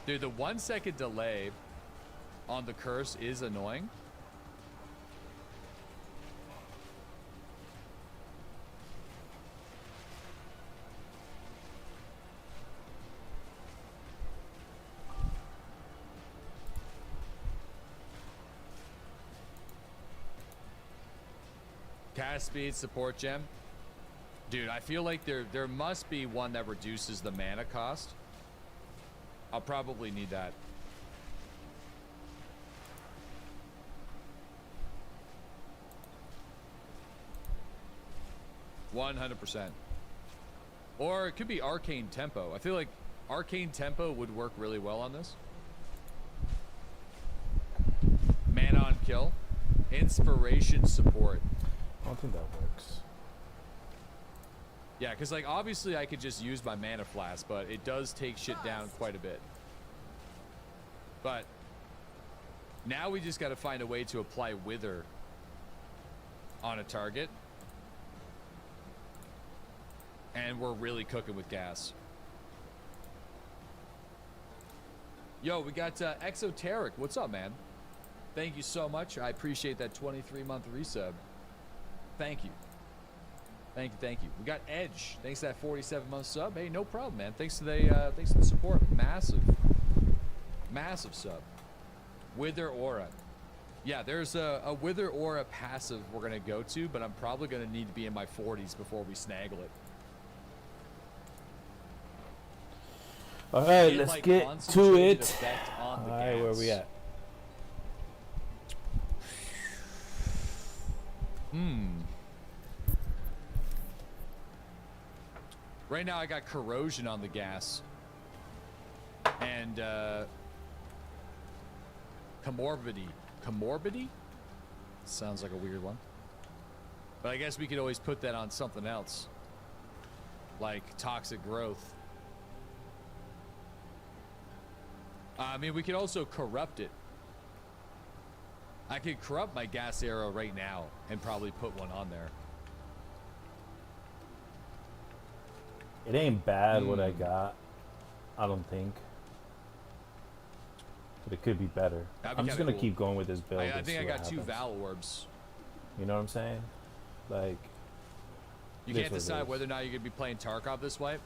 Dude, the 1 second delay on the curse is annoying. Cast speed, support gem. Dude, I feel like there must be one that reduces the mana cost. I'll probably need that. %100%. Or it could be Arcane Tempo. I feel like Arcane Tempo would work really well on this. Mana on kill. Inspiration support. I don't think that works. Yeah, because like obviously I could just use my mana flask, but it does take shit down quite a bit. But now we just got to find a way to apply Wither on a target. And we're really cooking with gas. Yo, we got Exoteric. What's up, man? Thank you so much. I appreciate that 23-month resub. Thank you. Thank you, thank you. We got Edge. Thanks to that 47-month sub. Hey, no problem, man. Thanks to the support. Massive sub. Wither Aura. Yeah, there's a Wither Aura passive we're gonna go to, but I'm probably gonna need to be in my 40s before we snaggle it. All right, let's get to it. All right, where are we at? Right now I got corrosion on the gas. And comorbidity. Comorbidity? Sounds like a weird one. But I guess we could always put that on something else. Like toxic growth. I mean, we could also corrupt it. I could corrupt my gas arrow right now and probably put one on there. It ain't bad what I got. I don't think. But it could be better. I'm just going to keep going with this build. I think I got 2 Val Orbs. You know what I'm saying? Like... You can't decide whether or not you're going to be playing Tarkov this wipe.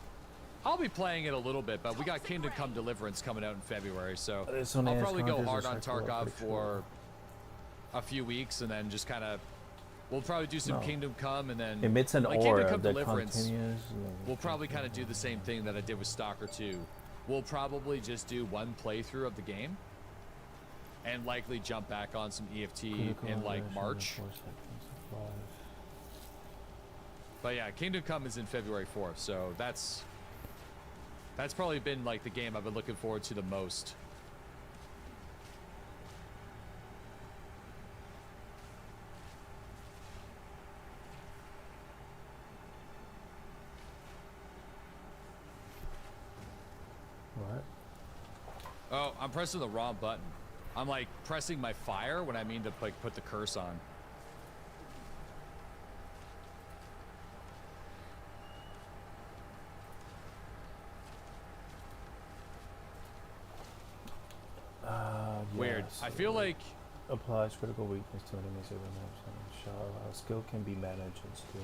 I'll be playing it a little bit, but we got Kingdom Come Deliverance coming out in February, so I'll probably go hard on Tarkov for a few weeks, and then just kind of... We'll probably do some Kingdom Come, and then... Emits an like aura Kingdom Come that Deliverance, continues... We'll probably kind of do the same thing that I did with Stalker 2. We'll probably just do one playthrough of the game, and likely jump back on some EFT in like March. But yeah, Kingdom Come is in February 4th, so that's probably been like the game I've been looking forward to the most. What? Oh, I'm pressing the wrong button. I'm like pressing my fire when I mean to like put the curse on. Weird. Yes, I feel like applies critical weakness to enemies every shot. Skill can be managed in skill.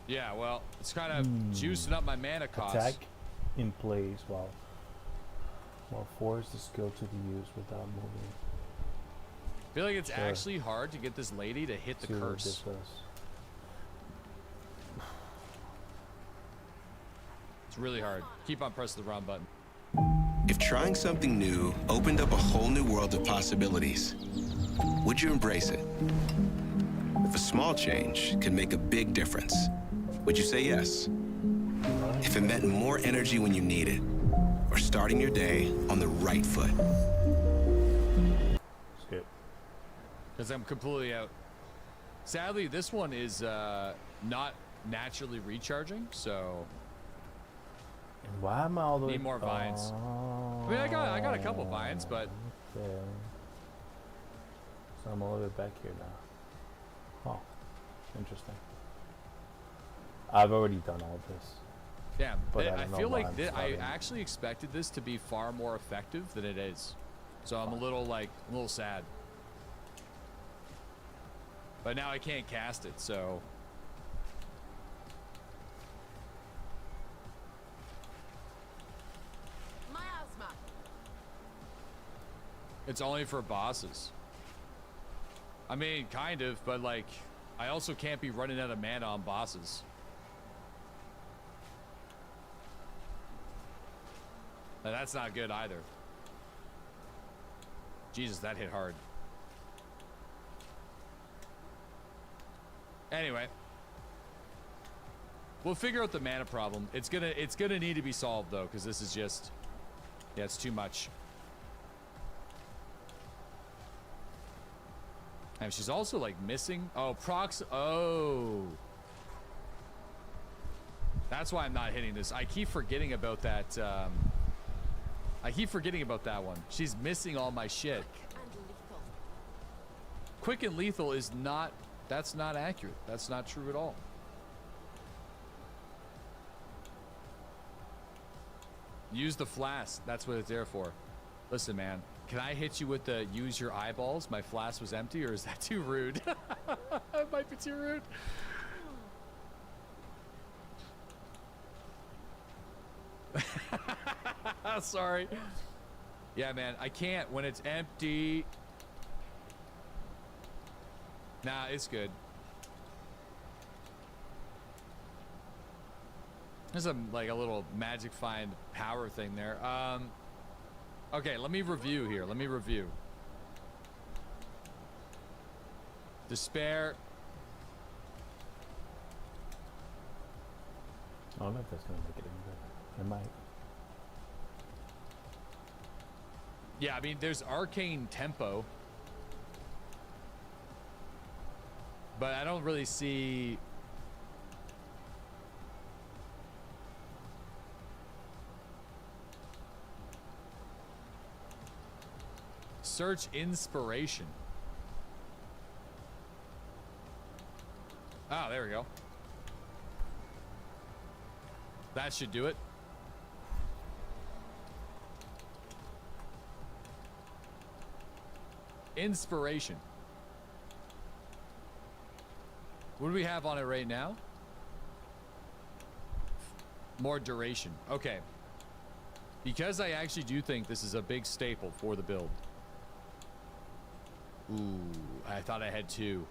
Yeah, well, it's kind of juicing up my mana cost. Attack in place while force the skill to be used without moving. I feel like it's actually hard to get this lady to hit the curse. It's really hard. Keep on pressing the wrong button. If trying something new opened up a whole new world of possibilities, would you embrace it? If a small change could make a big difference, would you say yes? If it meant more energy when you need it, or starting your day on the right foot? Skip. Because I'm completely out. Sadly, this one is not naturally recharging, so... And why am I all the way... Need more vines. I mean, I got a couple vines, but... Okay. So I'm a little bit back here now. Oh, interesting. I've already done all this. Yeah, But I I don't know feel why like I'm I starting. actually expected this to be far more effective than it is. So I'm a little sad. But now I can't cast it, so. Miasma. It's only for bosses. I mean, kind of, but like, I also can't be running out of mana on bosses. Now, that's not good either. Jesus, that hit hard. Anyway, we'll figure out the mana problem. It's gonna need to be solved though, because this is just, yeah, it's too much. And she's also like missing. Oh, prox. Oh, that's why I'm not hitting this. I keep forgetting about that. I keep forgetting about that one. She's missing all my shit. And lethal. Quick and lethal is not. That's not accurate. That's not true at all. Use the flask. That's what it's there for. Listen, man. Can I hit you with the use your eyeballs? My flask was empty, or is that too rude? That might be too rude. Sorry. Yeah, man. I can't when it's empty. Nah, it's good. There's a little magic find power thing there. Okay, let me review here. Let me review. Despair. I don't know if that's gonna make it any better. It might. Yeah, I mean, there's arcane tempo. But I don't really see. Search inspiration. Oh, there we go. That should do it. Inspiration. What do we have on it right now? More duration. Okay. Because I actually do think this is a big staple for the build. Ooh, I thought I had two.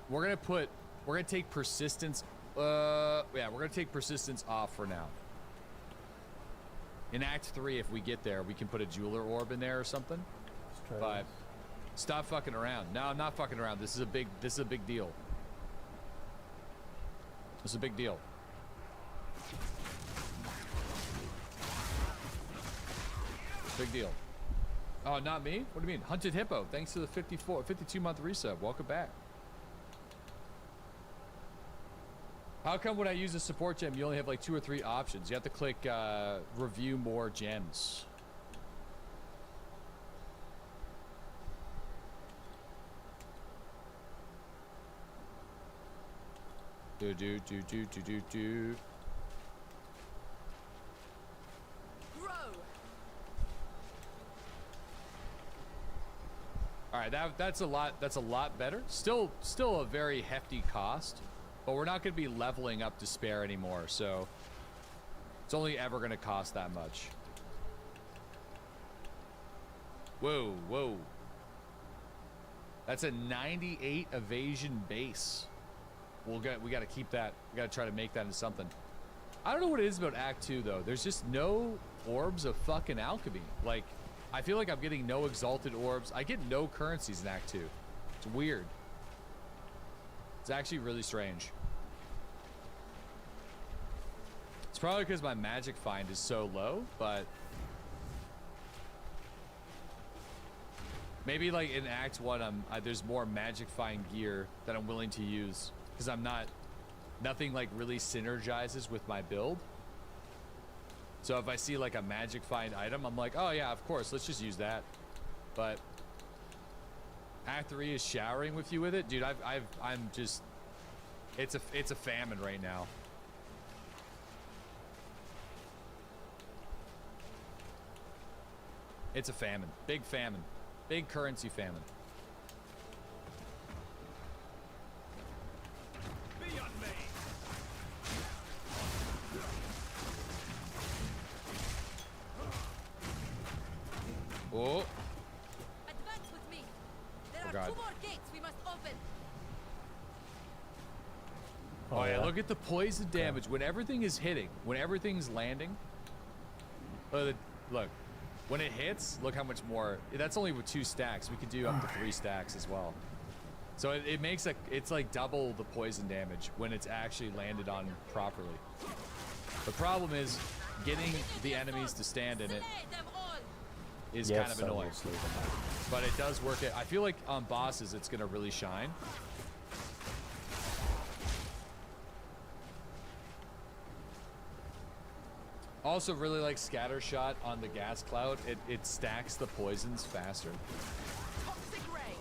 We're gonna take persistence. Yeah, we're gonna take persistence off for now. In Act 3, if we get there, we can put a jeweler orb in there or something. Let's try But this. stop fucking around. No, I'm not fucking around. This is a big deal. This is a big deal. Big deal. Oh, not me? What do you mean? Hunted Hippo. Thanks to the 52-month resub. Welcome back. How come when I use a support gem, you only have like 2 or 3 options? You have to click review more gems. Do. Grow. All right, that's a lot better. Still a very hefty cost, but we're not going to be leveling up Despair anymore, so it's only ever going to cost that much. Whoa. That's a 98 evasion base. We got to keep that. We got to try to make that into something. I don't know what it is about Act 2 though. There's just no orbs of fucking alchemy. Like, I feel like I'm getting no exalted orbs. I get no currencies in Act 2. It's weird. It's actually really strange. It's probably because my magic find is so low, but maybe like in Act 1, there's more magic find gear that I'm willing to use because nothing like really synergizes with my build. So if I see like a magic find item, I'm like, oh yeah, of course, let's just use that. But Act 3 is showering with you with it, dude. I'm just It's a famine right now. It's a famine. Big famine. Big currency famine. Oh. Advance with me. There Oh, are God. 2 more gates we must open. Oh, yeah, look at the poison damage when everything is hitting, when everything's landing. Look, when it hits, look how much more. That's only with 2 stacks. We could do up to 3 stacks as well. So it makes it's like double the poison damage when it's actually landed on properly. The problem is getting the enemies to stand in it Slay them all. is Yes, kind of annoying. obviously, the But it does work. I feel like on bosses, it's gonna really shine. Also, really like scatter shot on the gas cloud. It stacks the poisons faster. Toxic rain.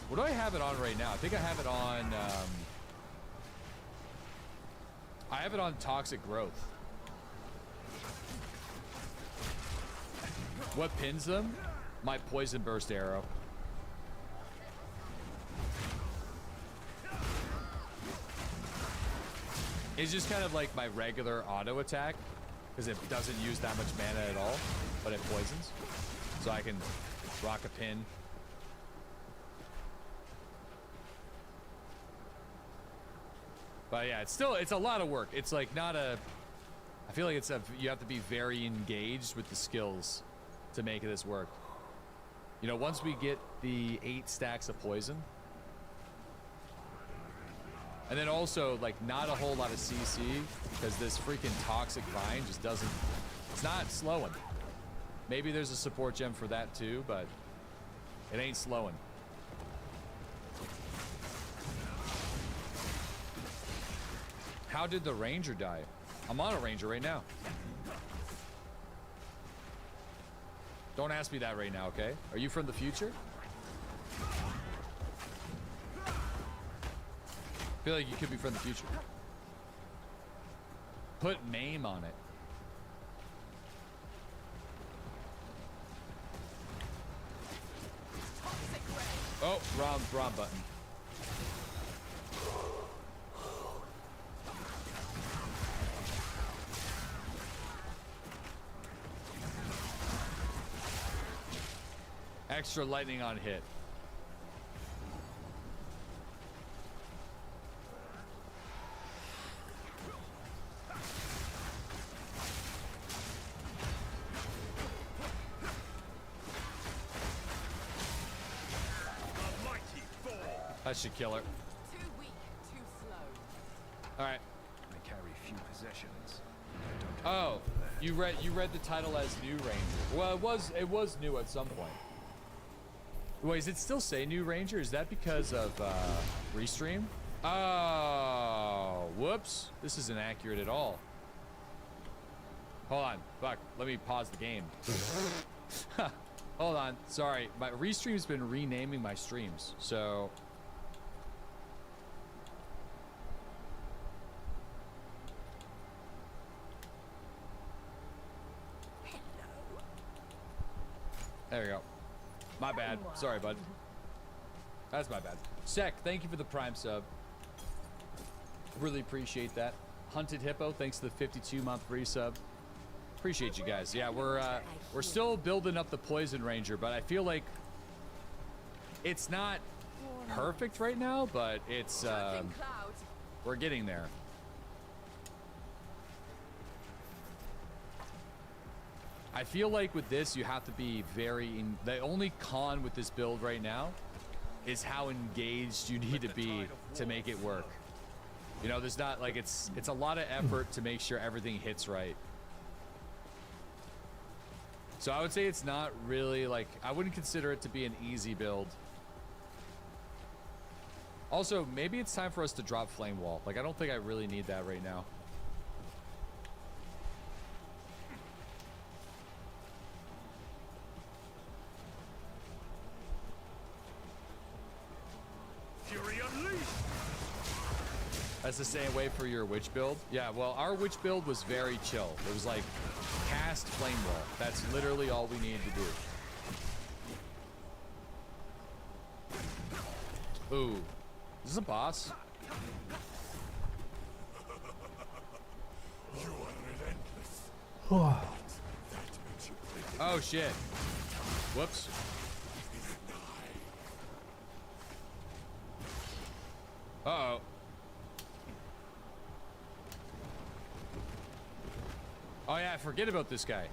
What do I have it on right now? I think I have it on. I have it on toxic growth. What pins them? My poison burst arrow. It's just kind of like my regular auto attack because it doesn't use that much mana at all, but it poisons. So I can rock a pin. But yeah, it's a lot of work. It's like not a, I feel like you have to be very engaged with the skills to make this work. You know, once we get the 8 stacks of poison, and then also like not a whole lot of CC because this freaking toxic vine just doesn't, it's not slowing. Maybe there's a support gem for that too, but it ain't slowing. How did the ranger die? I'm on a ranger right now. Don't ask me that right now, okay? Are you from the future? I feel like you could be from the future. Put MAME on it. Toxic rain. Oh, wrong button. Extra lightning on hit. That should kill her. Too weak, too slow. All right. I carry few possessions. Oh, you read the title as New Ranger. Well, it was new at some point. Wait, does it still say New Ranger? Is that because of Restream? Oh, whoops. This isn't accurate at all. Hold on. Fuck. Let me pause the game. Hold on. Sorry. My Restream's been renaming my streams. So there we go. My bad. Sorry, bud. That's my bad. Sec, thank you for the Prime sub. Really appreciate that. Hunted Hippo, thanks to the 52-month resub. Appreciate you guys. Yeah, we're still building up the Poison Ranger, but I feel like it's not perfect right now, but it's Charging cloud. we're getting there. I feel like with this, you have to be the only con with this build right now is how engaged you need to be to make it work. You know, there's not like it's a lot of effort to make sure everything hits right. So I would say it's not really like, I wouldn't consider it to be an easy build. Also, maybe it's time for us to drop Flame Wall. Like, I don't think I really need that right now. Fury unleashed! That's the same way for your witch build? Yeah, well, our witch build was very chill. It was like cast flame wall. That's literally all we needed to do. Ooh. Is this a boss? Oh shit. Whoops. Uh-oh. Oh yeah, I forget about this guy.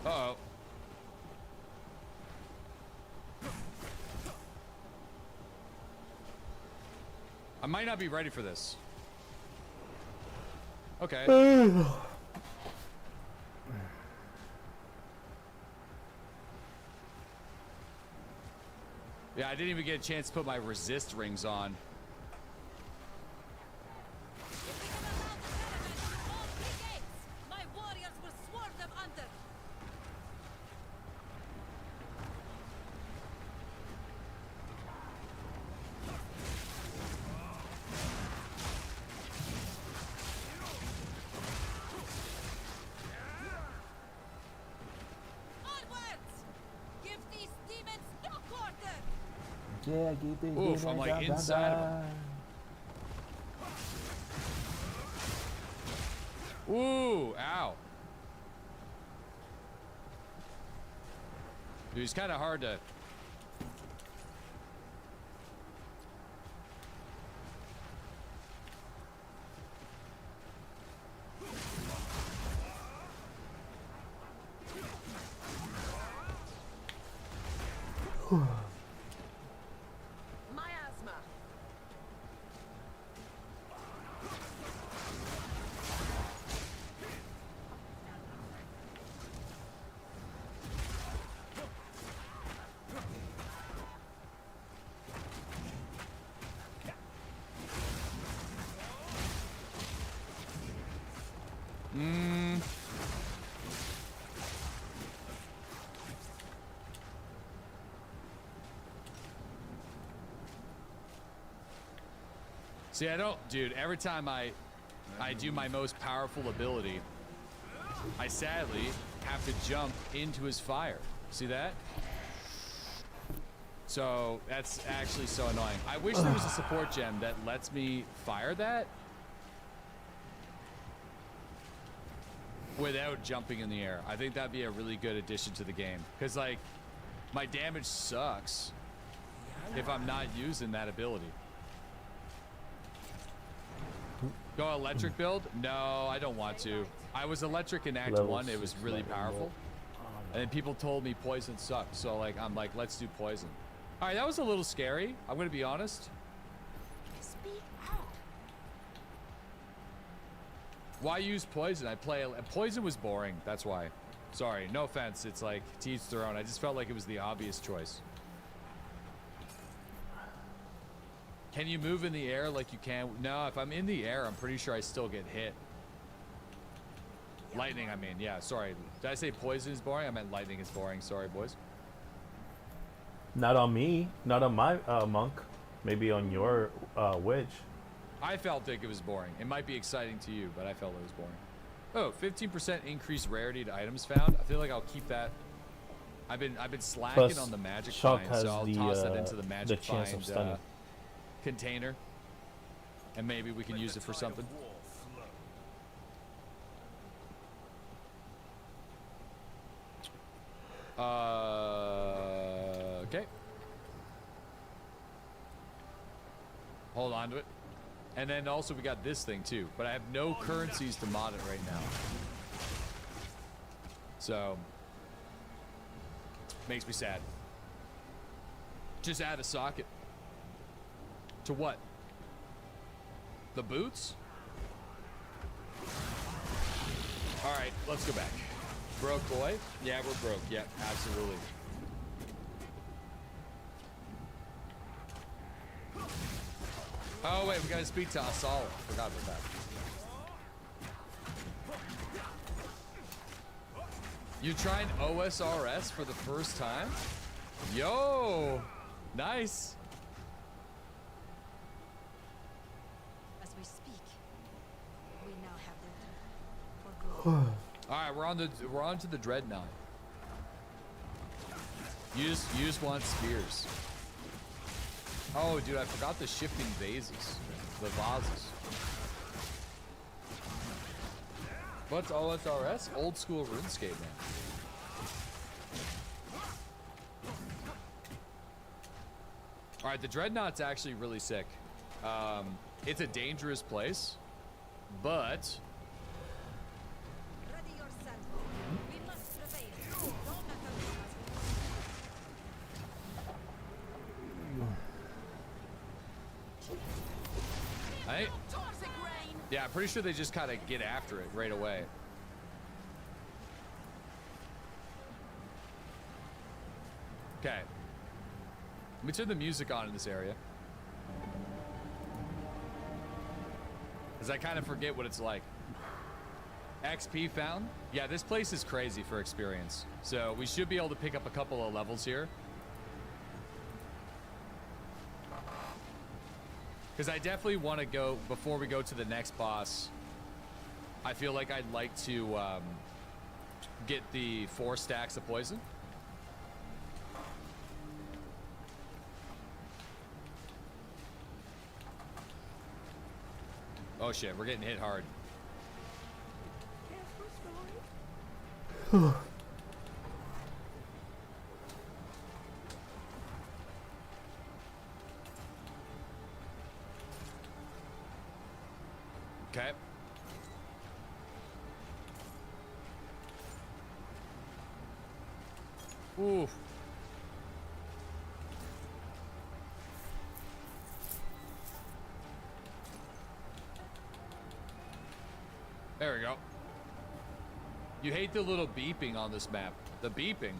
Uh-oh. I might not be ready for this. Okay. Yeah, I didn't even get a chance to put my resist rings on. My warriors will swarm them under. Onwards! Give these demons no quarter! Yeah, keep these Oof, demons I'm like down, down, inside of down. Ooh, ow. Dude, he's kind of hard to... Miasma. See, I don't... Dude, every time I do my most powerful ability, I sadly have to jump into his fire. See that? So, that's actually so annoying. I wish there was a support gem that lets me fire that without jumping in the air. I think that'd be a really good addition to the game. Because, like, my damage sucks if I'm not using that ability. Go electric build? No, I don't want to. I was electric in Act Level 1. It was 6 really level powerful. And then people told me poison sucked. So, like, I'm like, let's do poison. All right, that was a little scary. I'm going to be honest. Speak out. Why use poison? Poison was boring. That's why. Sorry, no offense. It's like, to each their own. I just felt like it was the obvious choice. Can you move in the air like you can? No, if I'm in the air, I'm pretty sure I still get hit. Lightning, I mean. Yeah, sorry. Did I say poison is boring? I meant lightning is boring. Sorry, boys. Not on me. Not on my monk. Maybe on your witch. I felt like it was boring. It might be exciting to you, but I felt it was boring. Oh, 15% increased rarity to items found. I feel like I'll keep that. I've been slacking Plus, on the magic Shock find, has so I'll the, toss that into the magic chance of find stunning. container, and maybe we can use it for something. Okay. Hold on to it. And then also we got this thing too, but I have no currencies to mod it right now. So, makes me sad. Just add a socket. To what? The boots? All right, let's go back. Broke boy? Yeah, we're broke. Yep, absolutely. Oh wait, we gotta speak to Asala. Forgot about that. You trying OSRS for the first time? Yo! Nice. As we speak, we now have the leader. For good. All right, we're on to the dreadnought. You just want spears. Oh, dude, I forgot the shifting vases, the vases. What's OSRS? Old school RuneScape, man. All right, the dreadnought's actually really sick. It's a dangerous place, but Ready yourself. We must prevail. No matter I Toxic rain. yeah, I'm pretty sure they just kind of get after it right away. Okay. Let me turn the music on in this area. Because I kind of forget what it's like. XP found? Yeah, this place is crazy for experience. So we should be able to pick up a couple of levels here. Because I definitely want to go, before we go to the next boss, I feel like I'd like to get the 4 stacks of poison. Oh shit, we're getting hit hard. Okay. Ooh. There we go. You hate the little beeping on this map. The beeping.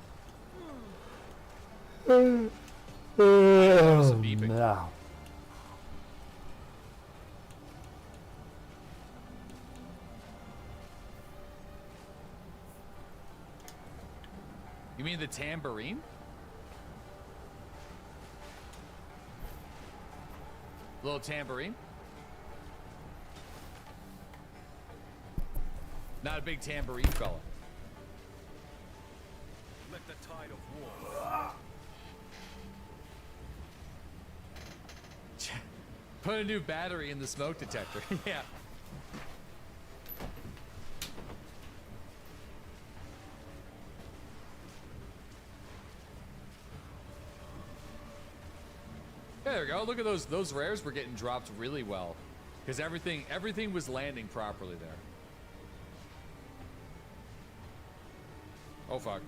Notice the beeping. No. You mean the tambourine? Little tambourine? Not a big tambourine fella. Let the tide of war. Put a new battery in the smoke detector. Yeah. There we go. Look at those rares were getting dropped really well. Because everything was landing properly there. Oh fuck.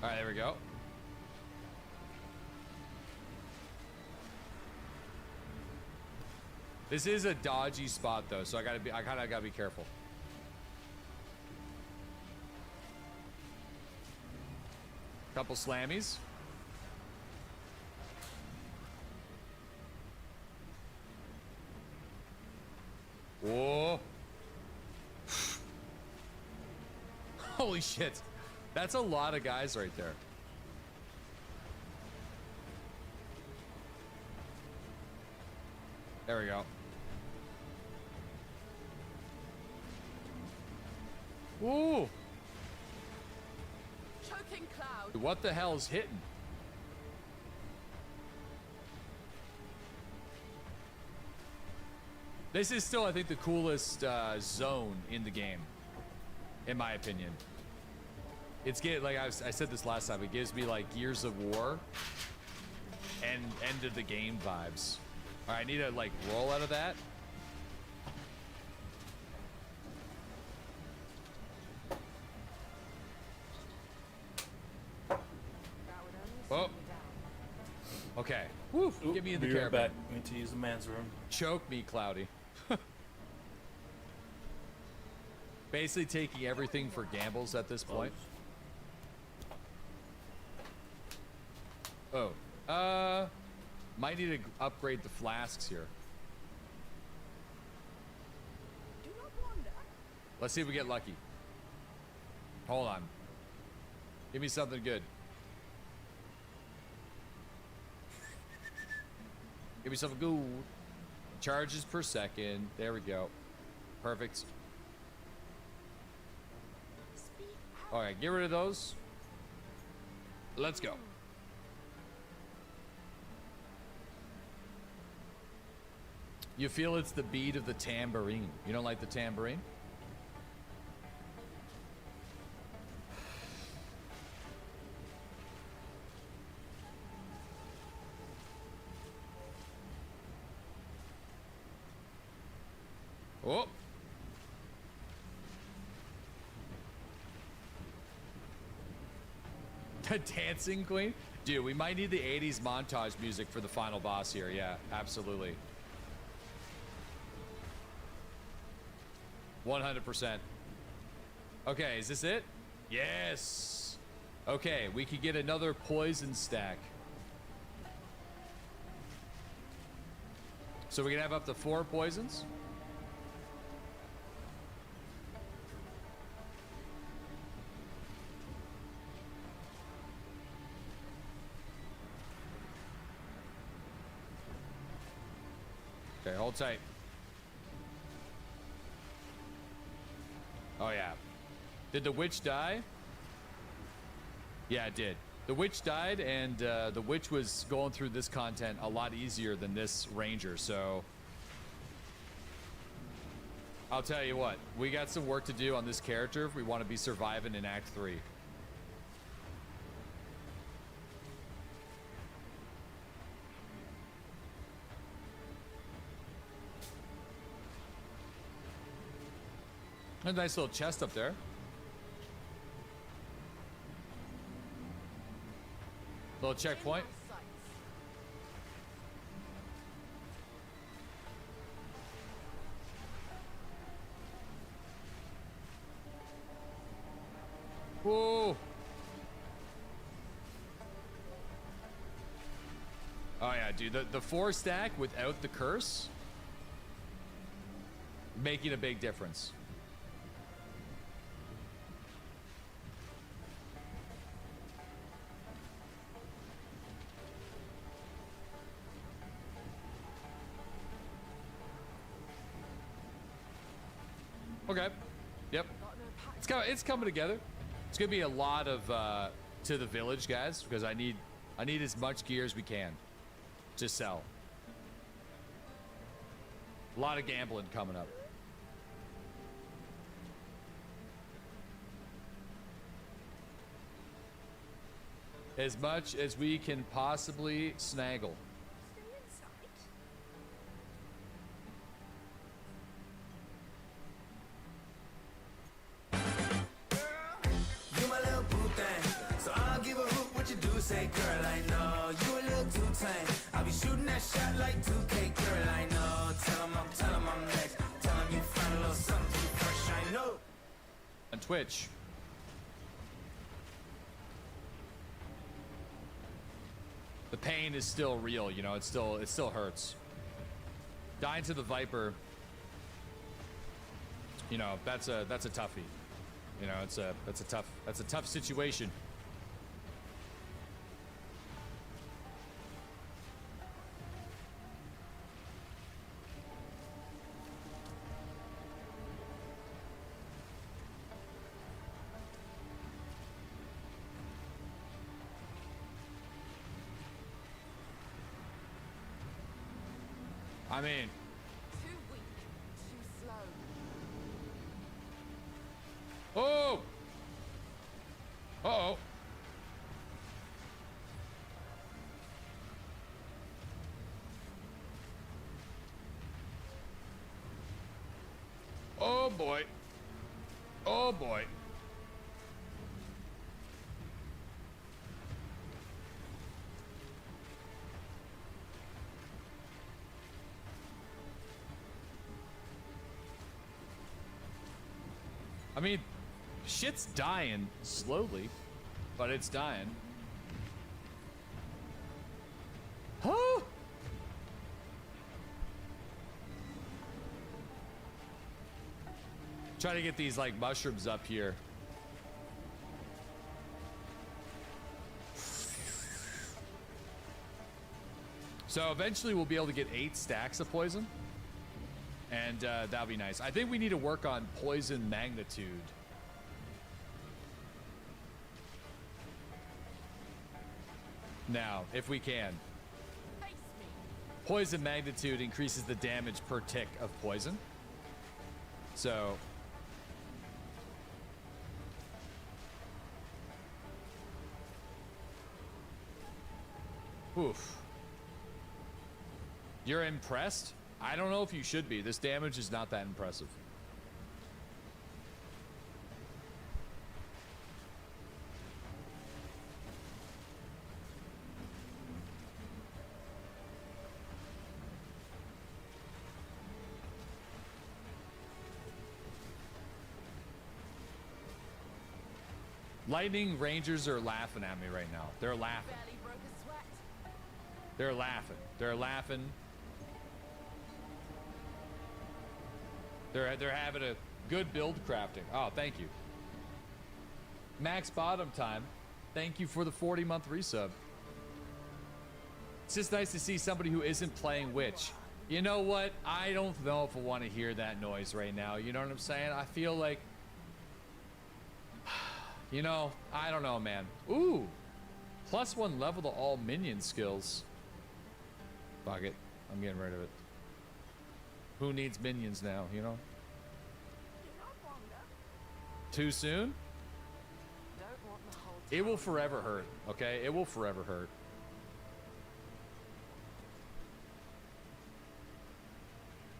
Alright, there we go. This is a dodgy spot though, so I kinda gotta be careful. Couple slammies. Whoa. Holy shit. That's a lot of guys right there. There we go. Ooh. Choking cloud. What the hell's hitting? This is still, I think, the coolest zone in the game, in my opinion. It's like I said this last time. It gives me like Gears of War and end of the game vibes. All right, I need to like roll out of that. Oh. Okay. Woo. Get me in the Be right caravan. back. I need to use the man's room. Choke me, Cloudy. Basically taking everything for gambles at this point. Oh. Might need to upgrade the flasks here. Let's see if we get lucky. Hold on. Give me something good. Give me something good. Charges per second. There we go. Perfect. All right, get rid of those. Let's go. You feel it's the beat of the tambourine. You don't like the tambourine? Oh. The Dancing Queen? Dude, we might need the 80s montage music for the final boss here. Yeah, absolutely. 100%. Okay, is this it? Yes. Okay, we could get another poison stack. So we can have up to 4 poisons? Okay, hold tight. Oh, yeah. Did the witch die? Yeah, it did. The witch died, and the witch was going through this content a lot easier than this ranger, so... I'll tell you what, we got some work to do on this character if we want to be surviving in Act 3. A nice little chest up there. Little checkpoint. Whoa. Oh yeah, dude, the 4 stack without the curse, making a big difference. Okay. Yep. It's coming together. It's gonna be a lot of to the village, guys, because I need as much gear as we can to sell. A lot of gambling coming up. As much as we can possibly snaggle. Say, girl, I know you a little too tame. I'll be shooting that shot like 2K, girl, I know. Tell him I'm next. Tell him you found a little something fresh, I know. On Twitch. The pain is still real, you know, it still hurts. Dying to the Viper, you know, that's a toughie. You know, that's a tough situation. I mean, Too weak, too slow. oh, uh-oh. Oh boy. Oh boy. I mean, shit's dying slowly, but it's dying. Huh? Try to get these like mushrooms up here. So eventually we'll be able to get 8 stacks of poison. And that'll be nice. I think we need to work on poison magnitude. Now, if we can. Face me. Poison magnitude increases the damage per tick of poison. So... Oof. You're impressed? I don't know if you should be. This damage is not that impressive. Lightning Rangers are laughing at me right now. They're laughing. Barely broke a sweat. They're laughing. They're laughing. They're having a good build crafting. Oh, thank you. Max Bottom Time. Thank you for the 40-month resub. It's just nice to see somebody who isn't playing Witch. You know what? I don't know if I want to hear that noise right now. You know what I'm saying? I feel like... You know, I don't know, man. Ooh. +1 level to all minion skills. Fuck it. I'm getting rid of it. Who needs minions now, you know? Too soon? Don't want the whole It will town forever hurt, okay? It will forever hurt.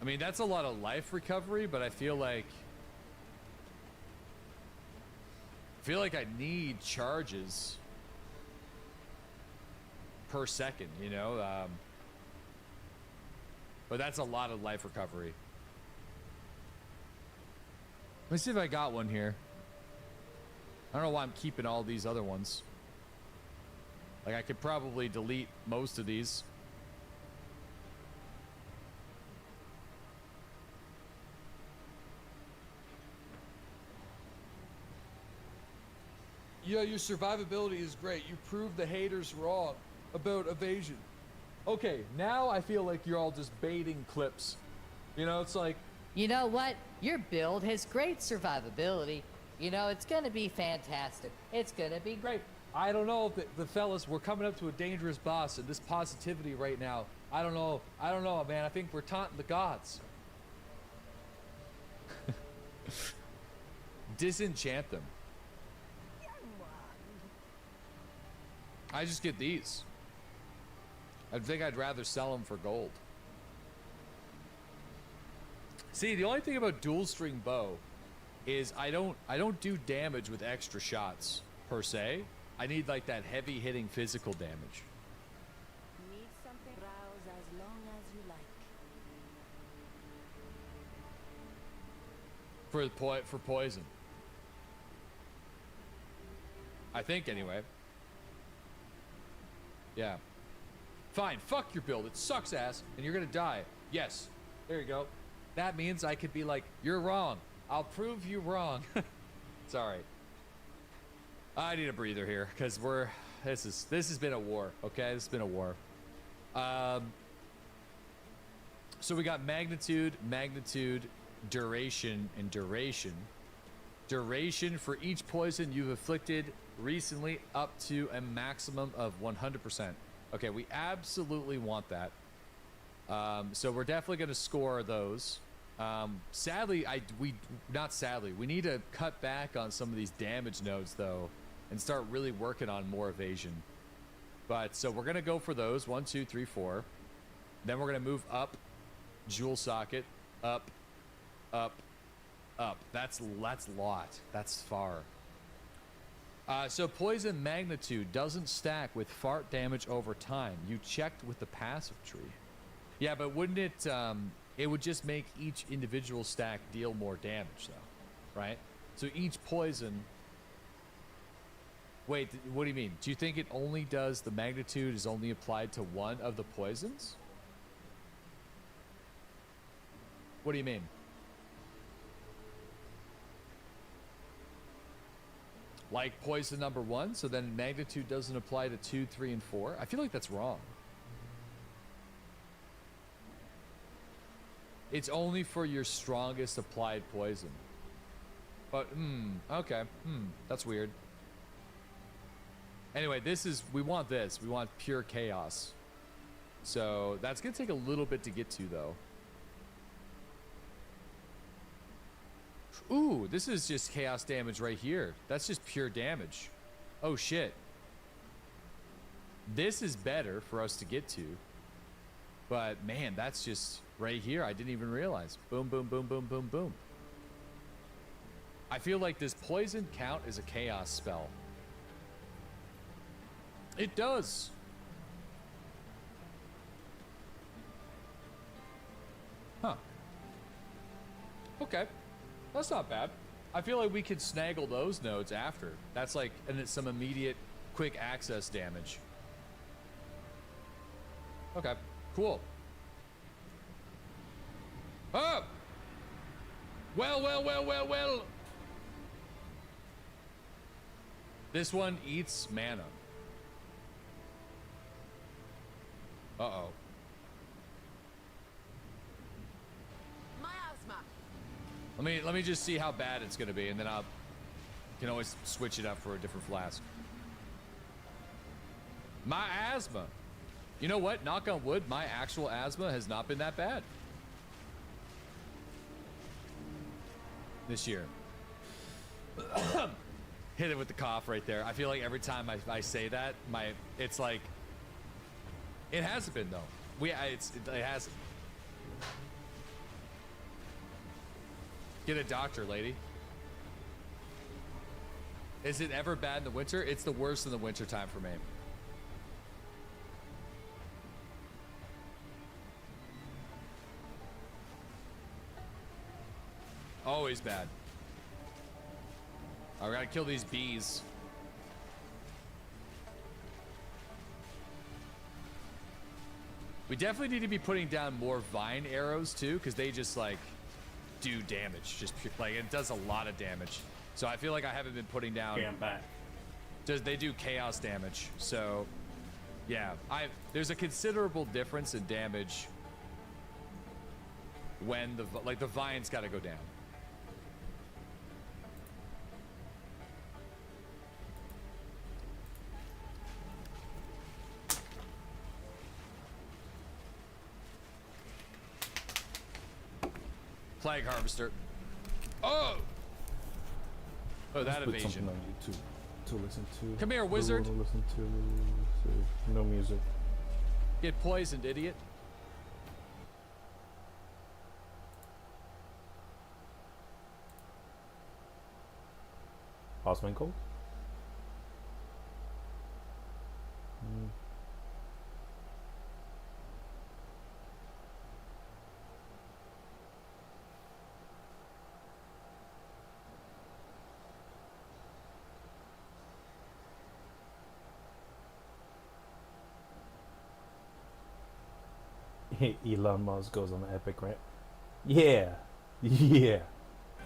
I mean, that's a lot of life recovery, but I feel like I need charges per second, you know? But that's a lot of life recovery. Let me see if I got one here. I don't know why I'm keeping all these other ones. Like, I could probably delete most of these. Yeah, your survivability is great. You proved the haters wrong about evasion. Okay, now I feel like you're all just baiting clips. You know, it's like, You know what? Your build has great survivability. You know, it's gonna be fantastic. It's gonna be great. I don't know if the fellas, we're coming up to a dangerous boss, and this positivity right now, I don't know, man. I think we're taunting the gods. Disenchant them. I just get these. I think I'd rather sell them for gold. See, the only thing about dual string bow is I don't do damage with extra shots per se. I need like that heavy hitting physical damage. Need something rouse as long as you like. For poison. I think anyway. Yeah. Fine, fuck your build. It sucks ass and you're gonna die. Yes. There you go. That means I could be like, you're wrong. I'll prove you wrong. Sorry. I need a breather here because this has been a war. Okay, this has been a war. So we got magnitude, duration, and duration. Duration for each poison you've afflicted recently up to a maximum of 100%. Okay, we absolutely want that. So we're definitely going to score those. Sadly, we need to cut back on some of these damage nodes though, and start really working on more evasion. But so we're going to go for those 1, 2, 3, 4. Then we're going to move up, jewel socket, up, up, up. That's a lot. That's far. So poison magnitude doesn't stack with fart damage over time. You checked with the passive tree. Yeah, but wouldn't it, it would just make each individual stack deal more damage though, right? So each poison, wait, what do you mean? Do you think it only does, the magnitude is only applied to one of the poisons? What do you mean? Like poison number 1, so then magnitude doesn't apply to 2, 3, and 4. I feel like that's wrong. It's only for your strongest applied poison. But, okay. That's weird. Anyway, we want this. We want pure chaos. So that's going to take a little bit to get to, though. Ooh, this is just chaos damage right here. That's just pure damage. Oh, shit. This is better for us to get to. But, man, that's just right here. I didn't even realize. Boom, boom, boom, boom, boom, boom. I feel like this poison count as a chaos spell. It does. Huh. Okay. That's not bad. I feel like we could snaggle those nodes after. That's like, and it's some immediate quick access damage. Okay, cool. Oh! Well. This one eats mana. Uh-oh. Let me just see how bad it's gonna be, and then I can always switch it up for a different flask. My asthma. You know what? Knock on wood, my actual asthma has not been that bad this year. Hit it with the cough right there. I feel like every time I say that, it's like it hasn't been though. It hasn't. Get a doctor, lady. Is it ever bad in the winter? It's the worst in the winter time for me. Always bad. I gotta kill these bees. We definitely need to be putting down more vine arrows too, because they just like do damage. Just like it does a lot of damage. So I feel like I haven't been putting down. Okay, I'm back. They do chaos damage. So yeah, there's a considerable difference in damage when the vine's got to go down. Plague harvester. Oh! Oh, that Let's put evasion. something on YouTube to listen to. Come here, wizard. To listen to. So, no music. Get poisoned, idiot. Osmanko? Elon Musk goes on an epic rant. Yeah.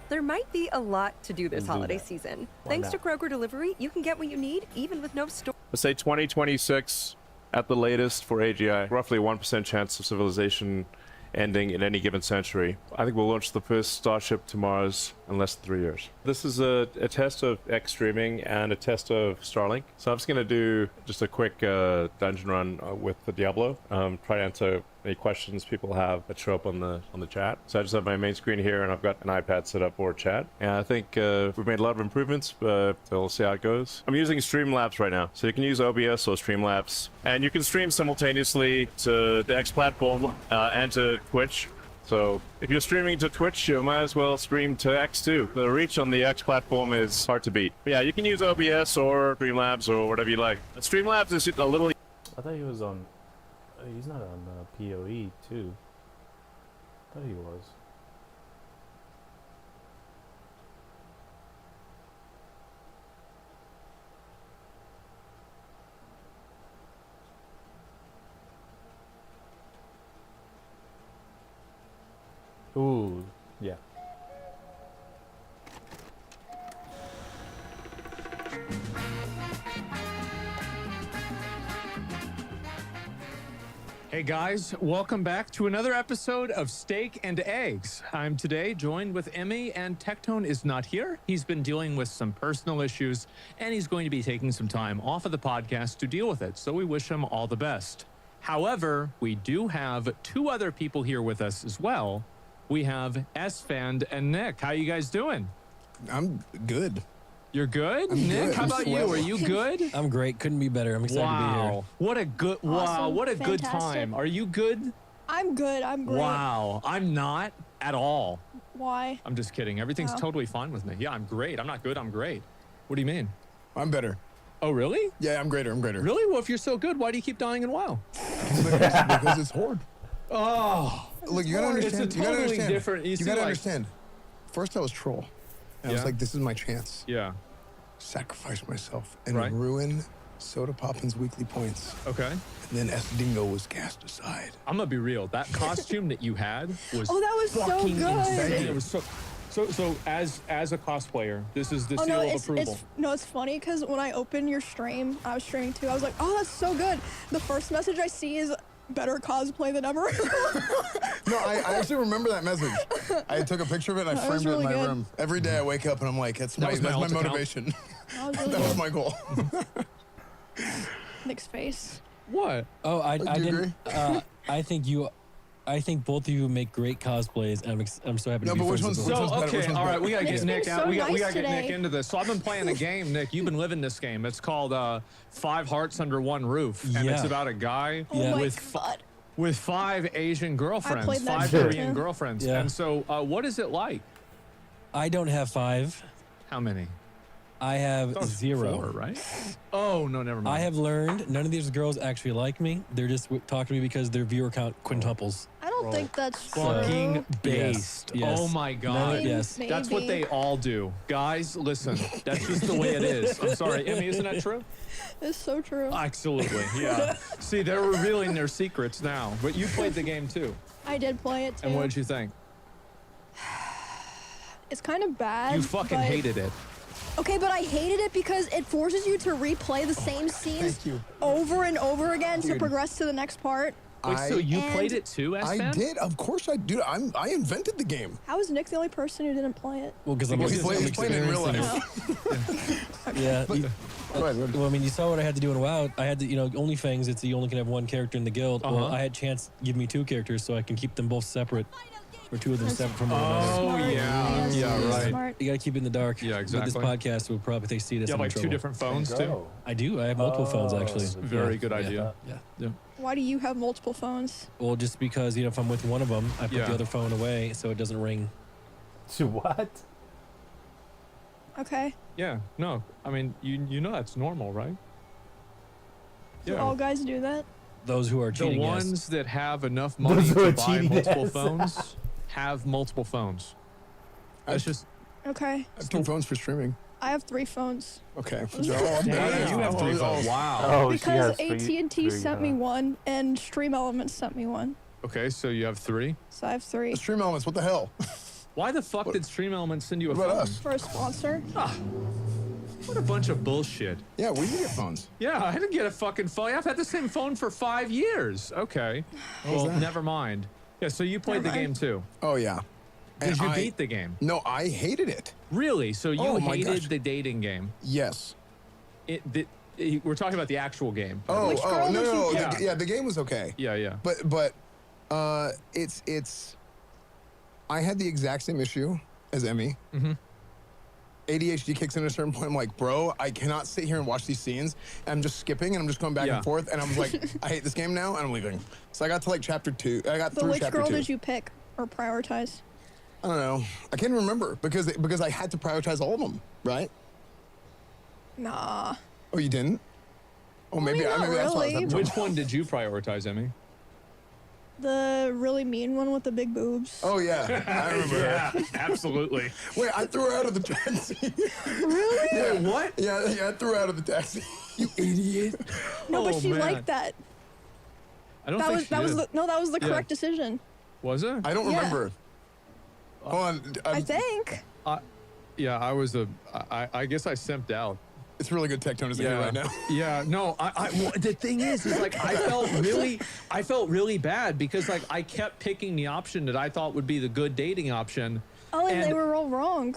There might be a lot to do this Let's do holiday that. season. Why Thanks to not? Kroger Delivery, you can get what you need even with no store. Let's say 2026 at the latest for AGI. Roughly 1% chance of civilization ending in any given century. I think we'll launch the first Starship to Mars in less than 3 years. This is a test of X streaming and a test of Starlink. So I'm just going to do just a quick dungeon run with the Diablo. Try to answer any questions people have that show up on the chat. So I just have my main screen here, and I've got an iPad set up for chat. And I think we've made a lot of improvements, but we'll see how it goes. I'm using Streamlabs right now, so you can use OBS or Streamlabs, and you can stream simultaneously to the X platform and to Twitch. So if you're streaming to Twitch, you might as well stream to X too. The reach on the X platform is hard to beat. But yeah, you can use OBS or Streamlabs or whatever you like. Streamlabs is a little. I thought he was on. He's not on PoE too. I thought he was. Ooh, yeah. Hey guys, welcome back to another episode of Steak and Eggs. I'm today joined with Emmy, and Tectone is not here. He's been dealing with some personal issues, and he's going to be taking some time off of the podcast to deal with it, so we wish him all the best. However, we do have two other people here with us as well. We have Esfand and Nick. How you guys doing? I'm good. You're good? I'm Nick, good. how I'm about you? sweating. Are you good? I'm great. Couldn't be better. I'm excited to be here. Wow. What a good what a good time. Are you good? I'm good. I'm great. Wow. I'm not at all. Why? I'm just kidding. Everything's Oh. totally fine with me. Yeah, I'm great. I'm not good. I'm great. What do you mean? I'm better. Oh, really? Yeah, I'm greater. I'm greater. Really? Well, if you're so good, why do you keep dying in WoW? Because it's Horde. Oh. Look, you gotta understand. It's a you gotta totally understand. different. You, You see, gotta like, understand. First, I was troll. And I Yeah. was like, this is my chance. Yeah. Sacrifice myself and Right. ruin Soda Poppin's weekly points. Okay. And then Dingo was cast aside. I'm gonna be real. That costume that you had was Oh, that was so fucking good. insane. It was so as a cosplayer, this is the Oh seal no, of it's approval. it's funny because when I opened your stream, I was streaming too. I was like, oh, that's so good. The first message I see is better cosplay than ever. No, I actually remember that message. I took a picture of it and I That was framed it in really my good. room. Every day I wake up and I'm like, that's my was my alt account. motivation. That was really That was good. my goal. Nick's face. What? Oh, I Do you didn't. I think both of you make great cosplays, and I'm so happy No, to be but which friends one's- with both. So, better? Which okay, one's all right, better? we gotta Nick's get Nick being out. so we gotta nice get Nick today. into this. So I've been playing a game, Nick. You've been living this game. It's called 5 Hearts Under One Roof, and it's Yeah. about a guy Oh my with god. with 5 Asian girlfriends, played that 5 too. Korean girlfriends. Yeah. And so, what is it like? I don't have 5. How many? I have That was 0. 4, right? Oh no, never mind. I have learned none of these girls actually like me. They're just talking to me because their viewer count quintuples. I don't think that's fucking true. based. Yes. Oh my god. Yes. That's what they all do. Guys, listen. That's just the way it is. I'm sorry, Emmy, isn't that true? It's so true. Absolutely, yeah. See, they're revealing their secrets now. But you played the game too. I did play it too. And what did you think? It's kind of bad. You fucking but- hated it. Okay, but I hated it because it forces you to replay the same scenes over and over again to Dude. progress to the next part. Wait, so you And- played it too, I S-Fan? did. Of course I do. I invented the game. How is Nick the only person who didn't play it? Well, because I'm Well, he's playing it in real experienced life. in it. Yeah. Go ahead. Well, I mean, you saw what I had to do in WoW. I had to, OnlyFans. It's you only can have one character in the guild. Well, Uh-huh. I had Chance give me 2 characters, so I can keep them both separate, or 2 of them separate from one another. Oh, Smart. yeah. Yes, Yeah, really right. Smart. You gotta keep it in the dark. Yeah, With exactly. this podcast, we'll probably, if they see this, You have I'm in like 2 trouble. different phones too. Go. I do. I have multiple phones, actually. Oh, Very Yeah. good idea. Yeah. Why do you have multiple phones? Well, just because, if I'm with one of them, I put Yeah. the other phone away so it doesn't ring. What? Okay. Yeah, no. I mean, you know that's normal, right? Do all guys do that? Those who are The cheating, ones yes. that have enough money Those who to are buy cheating, multiple yes. phones have multiple phones. That's just Okay. I have 2 phones for streaming. I have 3 phones. Okay. Damn, you have 3 phones. Wow. Oh, she Because has three- AT&T three, sent me one, and Stream Elements sent me one. Okay, so you have 3. So I have 3. Stream Elements, what the hell? Why the fuck did Stream Elements send you a What about phone? us? For a sponsor. What a bunch of bullshit. Yeah, we can get phones. Yeah, I didn't get a fucking phone. I've had the same phone for 5 years. Okay. Well, never mind. Yeah, so you played the Never game mind. too. Oh, yeah. Did And you I- beat the game? No, I hated it. Really? So you Oh my hated gosh. the dating game? Yes. We're talking about the actual game. Oh, Which girl no, did no, you no. pick? Yeah, the game was okay. Yeah, yeah. But it's I had the exact same issue as Emmy. Mm-hmm. ADHD kicks in at a certain point. I'm like, bro, I cannot sit here and watch these scenes. I'm just skipping and I'm just going back Yeah. and forth. And I was like, I hate this game now, and I'm leaving. So I got to like chapter 2. I got But through which chapter girl 2. did you pick or prioritize? I don't know. I can't remember because I had to prioritize all of them, right? Nah. Oh, you didn't? Oh, maybe not maybe that's why I was really. having Which trouble. one did you prioritize, Emmy? The really mean one with the big boobs. Oh yeah, I remember. her. absolutely. Wait, I threw her out of the taxi. Really? Yeah, what? Yeah, I threw her out of the taxi. You idiot. No, but Oh, she man. liked that. I don't That think was she that was did. that was the Yeah. correct decision. Was it? I don't Yeah. remember. Hold on. I think. Yeah, I was I guess I simped out. It's really good tech tone to hear right now. Yeah, no, well, the thing is like I felt really bad because like I kept picking the option that I thought would be the good dating option. Oh, and they were all wrong.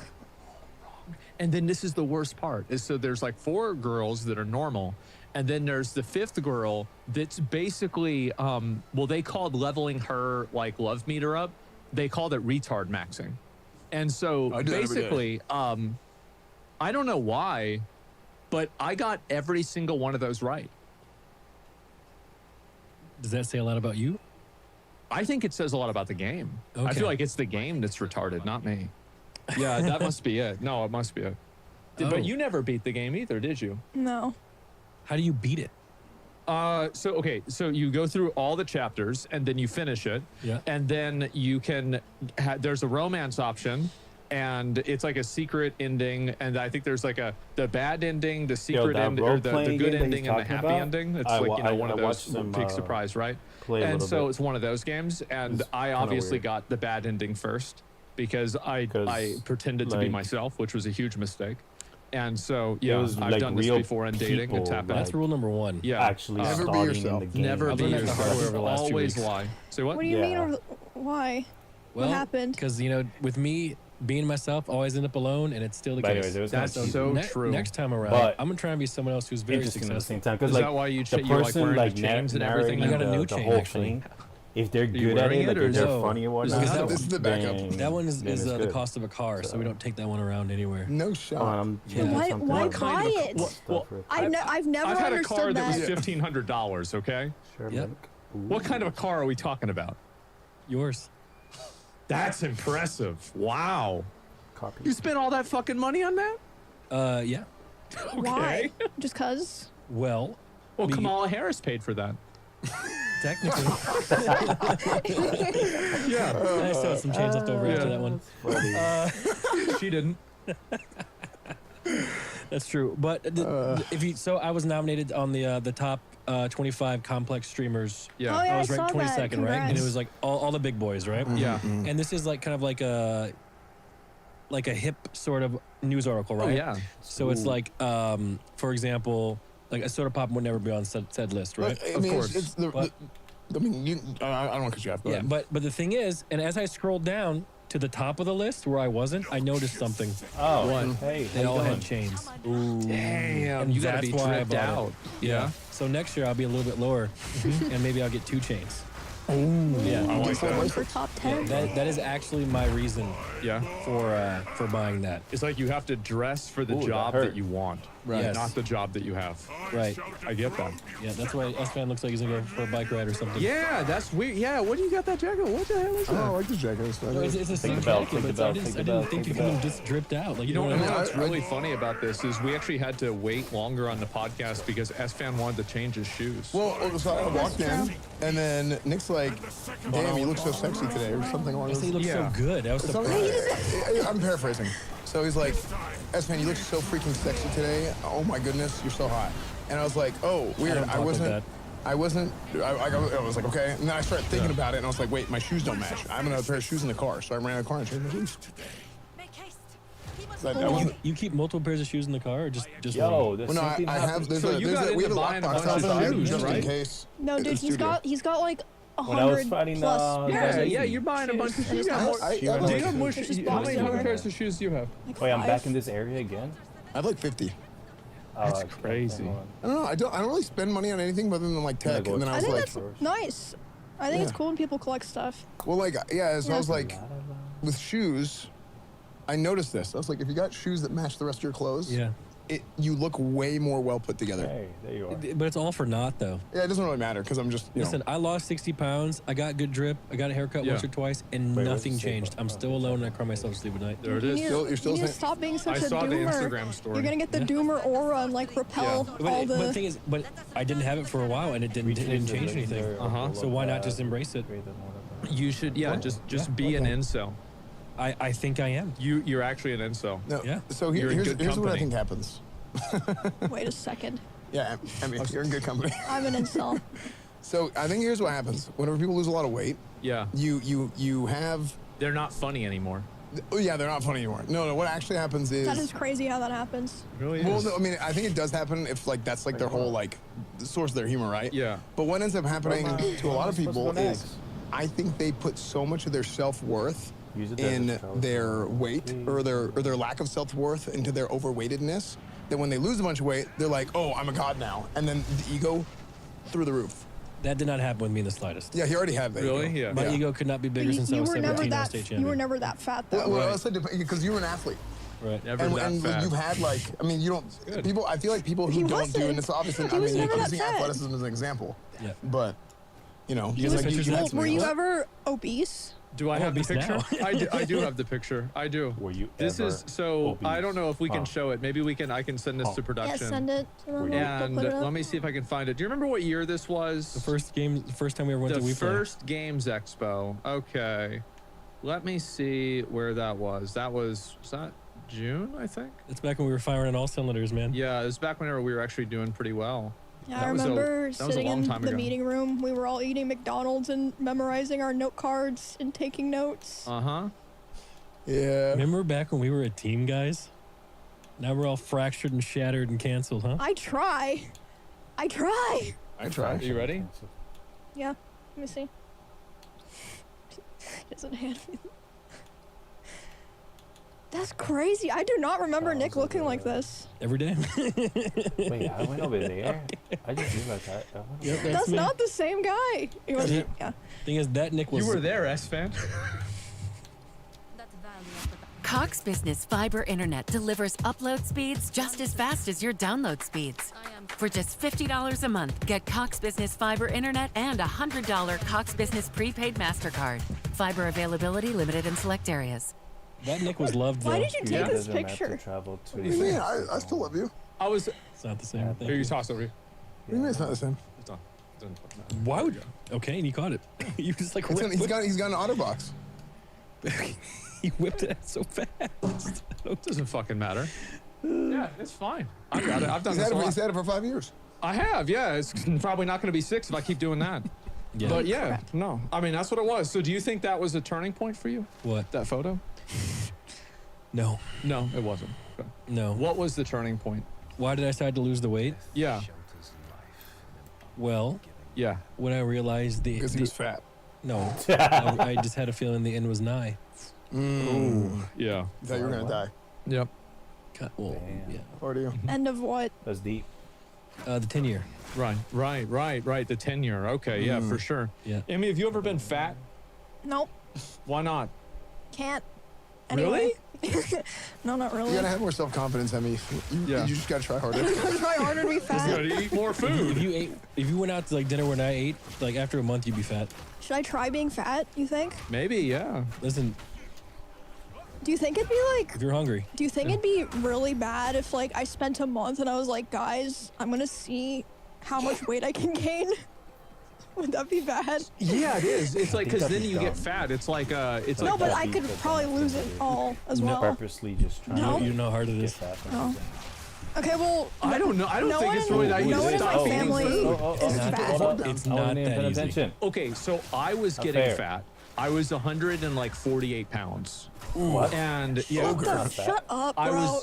And then this is the worst part is so there's like 4 girls that are normal. And then there's the 5th girl that's basically, well, they called leveling her like love meter up. They called it retard maxing. And so basically, I don't know why, but I got every single one of those right. Does that say a lot about you? I think it says a lot about the game. I Okay. feel like it's the game that's retarded, not me. Yeah, that must be it. No, it must be it. Oh. But you never beat the game either, did you? No. How do you beat it? So you go through all the chapters and then you finish it. Yeah. And then you can, there's a romance option and it's like a secret ending. And I think there's like the bad ending, the secret ending, or the good ending and the happy ending. It's like, you know, one of those big surprise, right? And so it's one of those games. And I obviously got the bad ending first because I pretended to be myself, which was a huge mistake. And so, yeah, I've done this before in dating. It's happened. That's rule number 1. Yeah. Actually, Never be yourself. Never be yourself. Always lie. Say what? What do you mean? Or why? Well, what happened? Because, you know, with me being myself, always end up alone, and it's still the case. That's so true. Next time around, But I'm going to try and be someone else who's very interesting successful. at the same time. Because Is like that why you the you like person wearing like the chains and everything? I got a new the chain, whole actually. thing, if they're you good at wearing it, like it, or if they're no? funny or This whatnot, is This is the backup. then That one is it's the good. cost of a car, so we don't take that one around anywhere. No shot. Yeah. Why What kind buy of a- it? Well, I've never I've had a understood car that was that. $1,500, okay? Sure, Yep. Mike. What kind of a car are we talking about? Yours. That's impressive. Wow. Copy. You spent all that fucking money on that? Yeah. Why? Just cause? Well, Well, Kamala Harris paid for that. technically, Yeah. I still have some change left over after that one. She didn't. That's true. But so I was nominated on the top 25 complex streamers. Yeah. Oh, yeah, I was I ranked saw that. 22nd, right? And Congrats. it was like all the big boys, right? Yeah. And this is like kind of like a hip sort of news article, right? Oh, yeah. So it's like, for example, like a soda pop would never be on said list, right? I mean, course. It's the, But- I mean, I don't want to cut you off. Go Yeah, ahead. but the thing is, and as I scrolled down to the top of the list where I wasn't, I noticed something. Oh, What? hey, They how all you had doing? chains. Damn. And You got to be that's why I dripped bought it. out. Yeah. So next year I'll be a little bit lower, and maybe I'll get 2 chains. Yeah, I like Someone that. for top 10. that is actually my reason Yeah. for buying that. It's like you have to dress for the Ooh, that job hurt. that you want, Right. Yes. not the job that you have. Right. I get that. Yeah, that's why S-Fan looks like he's gonna go for a bike ride or something. Yeah, that's weird. Yeah, what do you got that jacket? What the hell is that? Oh, I like the jacket. It's No, it's a Take sick the belt, jacket, take the but belt, I take the didn't belt, think take you the could belt. just dripped out. Like You know I mean, what's I- really funny about this is we actually had to wait longer on the podcast because S-Fan wanted to change his shoes. Well, so I walked in, and then Nick's like, "Damn, you look so sexy today," or something along I those say he looks Yeah. so good. I was Something- surprised. I'm paraphrasing. So he's like, "S-Man, you look so freaking sexy today. Oh my goodness, you're so hot." And I was like, "Oh, weird. don't talk like that. I was like, okay." And then I started thinking about it, and I was like, "Wait, my shoes don't match. I have another pair of shoes in the car." So I ran out of the car and changed my shoes. Make haste. He must That go. was- You keep multiple pairs of shoes in the car, or just Yo, one? the Well, no, same thing I have. happened. There's So a, you there's got a, we into have a buying a lockbox bunch of outside shoes, just in right? case. No, at the dude, studio. he's got like When I was 100 fighting plus. Yeah, that yeah, lady. you're buying a bunch of shoes. You got I- more, I- do you I like- have more It's just how many boxes. pairs of shoes do you have? Like Wait, I'm 5. back in this area again? I have like 50. That's okay, crazy. hold on. I don't know. I don't really spend money on anything other than like tech. go And then I I was think like, that's nice. I think it's Yeah. cool when people collect stuff. well, like, yeah. So I was Yeah. like, with shoes, I noticed this. I was like, if you got shoes that match the rest of your clothes, Yeah, you look way more well put together. Hey, there you are. but it's all for naught though. Yeah, it doesn't really matter because I'm just, you Listen, know. I lost 60 pounds. I got good drip. I got a haircut Yeah. once or twice, and Wait, where's nothing the changed. safe? I'm still alone, and I cry myself to sleep at night. There it You is. need, Still- you're still you need to saying- stop being such I a saw the doomer. Instagram story. You're gonna get the doomer aura and like repel But all but the the. thing is, but I didn't have it for a while, and it didn't change anything. Uh-huh. So why not just embrace it? You should, yeah, just be an incel. I think I am. You're actually an incel. No. Yeah. So You're in here's good what I company. think happens. Wait a second. Yeah, I mean, you're in good company. I'm an incel. So I think here's what happens. Whenever people lose a lot of weight, Yeah, you have they're not funny anymore. Oh, yeah, they're not funny anymore. No, what actually happens is... That is crazy how that happens. Really Well, is. no, I mean, I think it does happen if, like, that's, like, their whole, like, the source of their humor, right? Yeah. But what ends up happening to a lot of supposed to people go is, next? I think they put so much of their self-worth Use it as a in trellis. their weight or their lack of self-worth into their overweightedness that when they lose a bunch of weight, they're like, oh, I'm a god now. And then the ego through the roof. That did not happen with me in the slightest. Yeah, he already had that. Really? ego. Yeah. My ego could not be bigger since I You was were never 17 on that. state You champion. were never that fat though. Well, also because you were an athlete. Right. Never And, that and fat. you've had like, I mean, you don't, Good. people, I feel like people who He don't do, wasn't. and it's obviously, He I was mean, never I'm that using fat. athleticism as an example. Yeah. But, you know, You just have like pictures you now? had Were you something else. ever obese? Do I have the obese picture? now. I do have the picture. I do. Were you This ever is so. I obese? don't know if we can Huh. show it. Maybe I can send this Oh. to Yeah, production. send it. And let me see if I can find it. Do you remember what year this was? The first time we ever went The to WePlay. first Games Expo. Okay. Let me see where that was. Was that June, I think? It's back when we were firing on all cylinders, man. Yeah, it was back whenever we were actually doing pretty well. Yeah, That I was a- remember that was a sitting long in time the ago. meeting room. We were all eating McDonald's and memorizing our note cards and taking notes. Uh-huh. Yeah. Remember back when we were a team, guys? Now we're all fractured and shattered and canceled, huh? I try. I try. I tried. Are you ready? Yeah. Let me see. Doesn't hand me. That's crazy. I do not remember Nick looking like this. Every day. Wait, I went over there. I just realized that. Yep, That's me. not the same guy. He was, Yeah. yeah. Thing is, that Nick was. You were there, S-Fan. Cox Business Fiber Internet delivers upload speeds just as fast as your download speeds. For just $50 a month, get Cox Business Fiber Internet and a $100 Cox Business prepaid MasterCard. Fiber availability limited in select areas. That Nick was loved, though. Why did you take Yeah. this Doesn't have to picture? travel to What do you mean? I still love you. I was. It's not the same Here, thing. you toss over here. What do you mean it's not the same? It's not. Why would you? Okay, and he caught it. You just like He's whipped, got an auto box. he whipped it so fast. It doesn't fucking matter. Yeah, it's fine. I got it. I've done He's this a lot. had it for 5 years. I have, yeah. It's probably not going to be 6 if I keep doing that. Yeah. But yeah, no. I mean, that's what it was. So do you think that was a turning point for you? What? That photo? No. No, it wasn't. Okay. No. What was the turning point? Why did I decide to lose the weight? Yeah. Well, Yeah. when I realized Because he was fat. No. I just had a feeling the end was nigh. Ooh. Yeah. You thought you were going to die. Yep. Well, Damn. yeah. Or do you? End of what? That's deep. The 10-year. Right. The tenure. Okay. Yeah, for sure. Yeah. Amy, have you ever been fat? Nope. Why not? Can't. Really? No, not really. You got to have more self-confidence, Emmy. You just got to try harder. Try harder to be You fat. gotta eat more If food. you went out to like dinner when I ate, like after a month you'd be fat. Should I try being fat, you think? Maybe, yeah. Listen, Do you think it'd be like, if you're hungry, do you think it'd be really bad if like I spent a month and I was like, guys, I'm gonna see how much weight I can gain? Would that be bad? Yeah, it is. It's like, because that'd then be you get dumb. fat. It's like, it's No, like, but that'd I be could the probably dumb lose thing it to do. all as You well. purposely just trying No. to you know how hard it get is. fat from No. yourself. Okay, well, I don't know. I don't no think one it's in- really that easy. no one in my Stop eating family food. is not- fat. hold on. It's I not wasn't even that paying easy. attention. Okay, so I was Not getting fair. fat. I was 148 pounds. What? And yeah, Shut up, bro.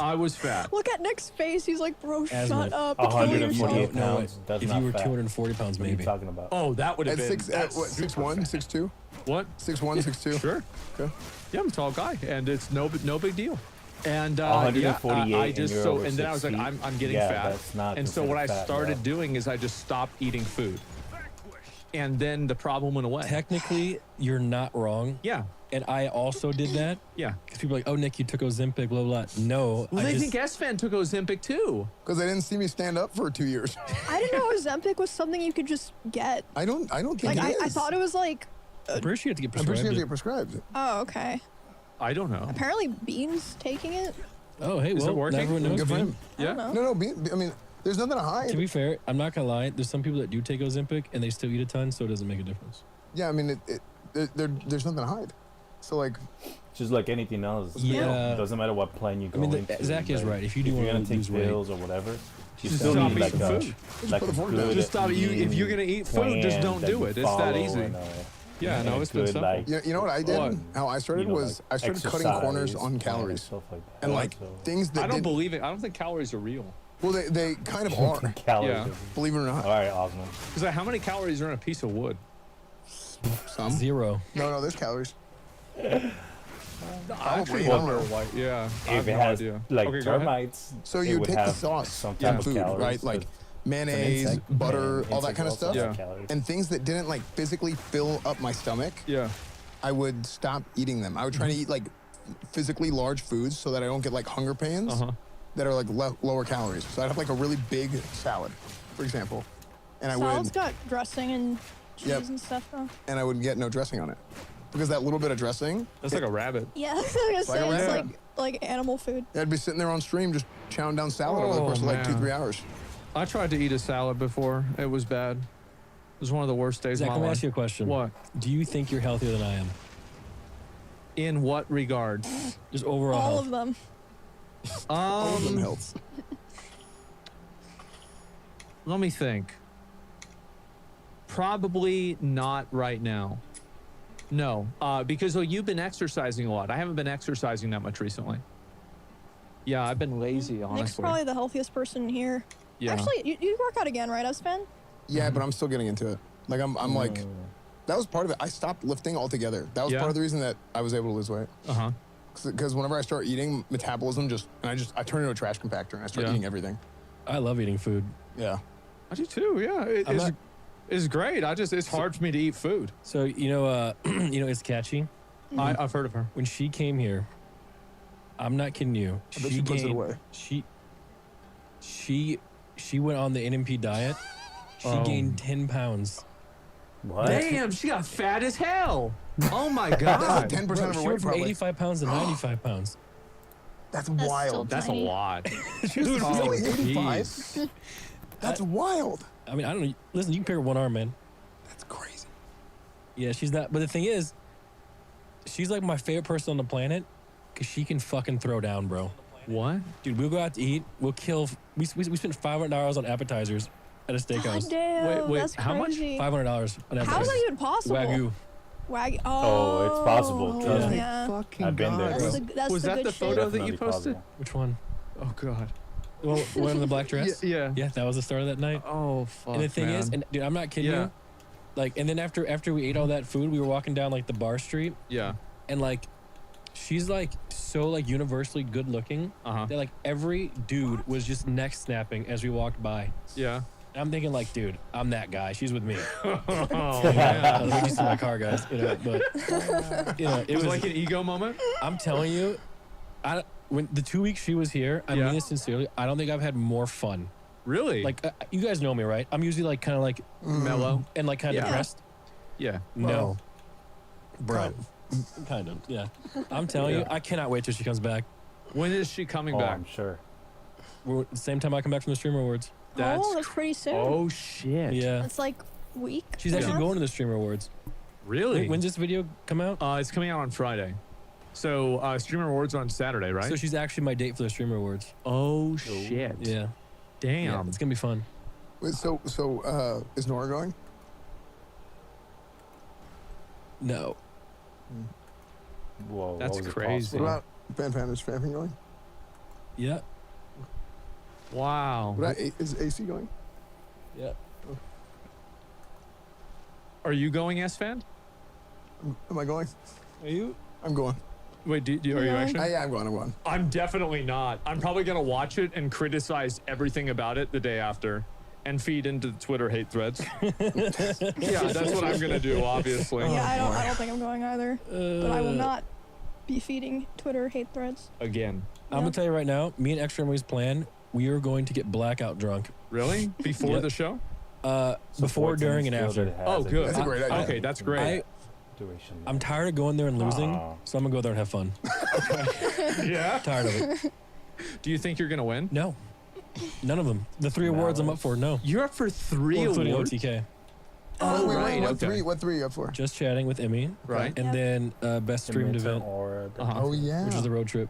I was fat. Look at Nick's face. He's like, bro, Asthma. shut up. Kill 148 yourself. No, pounds. That's if not you were fat. 240 pounds, What are you maybe. talking about? Oh, that would have At been. 6'1", 6'2"? What? 6'1", 6'2"? Sure. Okay. Yeah, I'm a tall guy, and it's no big deal. And 148 I and just you're so over and then I was 6 like, feet? I'm getting Yeah, fat. that's not And so what I considered fat, started bro. doing is I just stopped eating food. And then the problem went away. Technically, you're not wrong. Yeah. And I also did that. Yeah. Because people are like, oh, Nick, you took Ozempic, blah, blah. No. Well, I they just, think S-Fan took Ozempic too. Because they didn't see me stand up for 2 years. I didn't know Ozempic was something you could just get. I don't think Like, it is. I thought it was like, I'm pretty sure you have to get I'm pretty prescribed. sure you have to it. get prescribed. oh, okay. I don't know. Apparently Bean's taking it. Oh, hey, Is it well, working? now everyone knows Good for me. him. I Yeah. don't know. No, I mean, there's nothing to hide. To be fair, I'm not going to lie. There's some people that do take Ozempic and they still eat a ton, so it doesn't make a difference. Yeah, I mean, there's nothing to hide. So, like, Just like anything else. Yeah. Doesn't matter what plan you go I mean, into. Zach is like, right. If you do if you're wanna gonna take lose weight- pills or whatever, you Just still stop need like eating a food. like put a the fork down. good Just stop. If you're gonna eat food, just plan don't that do you it. It's that follow easy. and, Yeah, no, it's been good, simple. like, You know what I did? What? How I started you know, was like, I started cutting corners exercise, on and calories stuff like that. and like So- things that I don't didn't- believe it. I don't think calories are real. Well, they kind of are. Calories. Yeah. Believe it or not. All right, Osmond. Because like, how many calories are in a piece of wood? Some. 0. No, there's calories. Actually, I don't wonder know. why. Yeah, I have If it no has idea. like Okay, go ahead. termites, So it you would take the have sauce some in type of food, calories, right? but Like it's mayonnaise, an insect, butter, and all that insects kind of also stuff. have Yeah. calories. And things that didn't like physically fill up my stomach, Yeah. I would stop eating them. I would try to eat like physically large foods so that I don't get like hunger pains Uh-huh. that are like lower calories. So I'd have like a really big salad, for example, and I Salad's would got dressing and cheese Yep. and stuff though. and I would get no dressing on it because that little bit of dressing, That's like a rabbit. Yeah, I was gonna Like say a it's rabbit. like animal food. I'd be sitting there on stream just chowing down salad over the Oh, course of like man. 2-3 hours. I tried to eat a salad before. It was bad. It was one of the worst days Zach, of let my me life. ask you a question. What? Do you think you're healthier than I am? In what regard? Just overall All health. of them. All of them helps. Let me think. Probably not right now. No, because you've been exercising a lot. I haven't been exercising that much recently. Yeah, I've been lazy, honestly. Nick's probably the healthiest person here. Yeah. Actually, you work out again, right, Sven? Yeah, but I'm still getting into it. Like I'm like, that was part of it. I stopped lifting altogether. That was Yeah. part of the reason that I was able to lose weight. Uh-huh. Because whenever I start eating, metabolism I turn into a trash compactor and I start Yeah. eating everything. I love eating food. Yeah. I do too. Yeah, I'm not- it's great. It's hard for me to eat food. So you know, it's catchy. I've heard of her. When she came here, I'm not kidding you. I bet she puts it away. She went on the NMP diet. She Oh. gained 10 pounds. What? Damn, she got fat as hell. Oh my That's god. like 10% Bro, of her she weight, went from probably. 85 pounds to 95 pounds. That's That's wild. still That's a tiny. lot. She was Oh, Really, 85? jeez. That's wild. I mean, I don't know. Listen, you can pick her one arm, man. That's crazy. Yeah, she's not. But the thing is, she's like my favorite person on the planet because she can fucking throw down, bro. What? Dude, we'll go out to eat. We'll kill. We spent $500 on appetizers at a God steakhouse. damn, Wait, that's how much? crazy. $500 on appetizers. How is that even possible? Wagyu. Wagyu. Oh, it's possible, trust me. Yeah. Fucking I've been there, That's bro. that's Was the that good the shit. photo that you Definitely posted? possible. Which one? Oh god. Well, one in the black dress. Yeah. Yeah, that was the start of that night. Oh fuck. And the thing is, man. and dude, I'm not kidding Yeah. you. Like, and then after we ate all that food, we were walking down like the bar street, yeah. and like, she's like so like universally good looking Uh-huh. that like every dude was just neck snapping as we walked by. Yeah. And I'm thinking like, dude, I'm that guy. She's with me. Oh Yeah, man. let me see my car, guys. You know, but you know, It was like an ego moment. I'm telling you, when the 2 weeks she was here, I Yeah. mean this sincerely. I don't think I've had more fun. Really? Like you guys know me, right? I'm usually like kind of like mellow. and like kind of Yeah. depressed. Yeah. No, bro, kind of. Yeah, I'm telling you, I cannot wait till she comes back. When is she coming Oh, back? I'm sure. We're, the same time I come back from the Streamer Awards. Oh, that's pretty soon. Oh shit. Yeah, That's like week. she's actually month? going to the Streamer Awards. Really? When's this video come out? It's coming out on Friday. So Streamer Awards are on Saturday, right? So she's actually my date for the Streamer Awards. Oh shit. Yeah, Damn. yeah, it's gonna be fun. Wait, so is Nora going? No, Whoa, That's what was it crazy. What possible? about Fan is Famping going? yeah, Wow. What about is AC going? yeah. Are you going, S-Fan? Am I going? Are you? I'm going. Wait, are you Yeah. actually? Yeah, I'm going. I'm going. I'm definitely not. I'm probably gonna watch it and criticize everything about it the day after, and feed into the Twitter hate threads. Yeah, that's what I'm gonna do. Obviously. Yeah, I don't think I'm going either. But I will not be feeding Twitter hate threads. Again. I'm gonna tell you right now. Me and Extra Emily's plan. We are going to get blackout drunk. Really? Before Yeah. the show? Before, during, and after. Oh, good. That's a great idea. Okay, that's great. I'm tired of going there and losing, so I'm gonna go there and have fun. Yeah. Tired of it. Do you think you're gonna win? No, none of them. The 3 awards I'm up for. No, You're up for 3 well, including awards. OTK. Oh, wait, right, what okay. three? What three are you up for? Just chatting with Emmy, Right. and then best streamed event, Oh yeah. which is the road trip.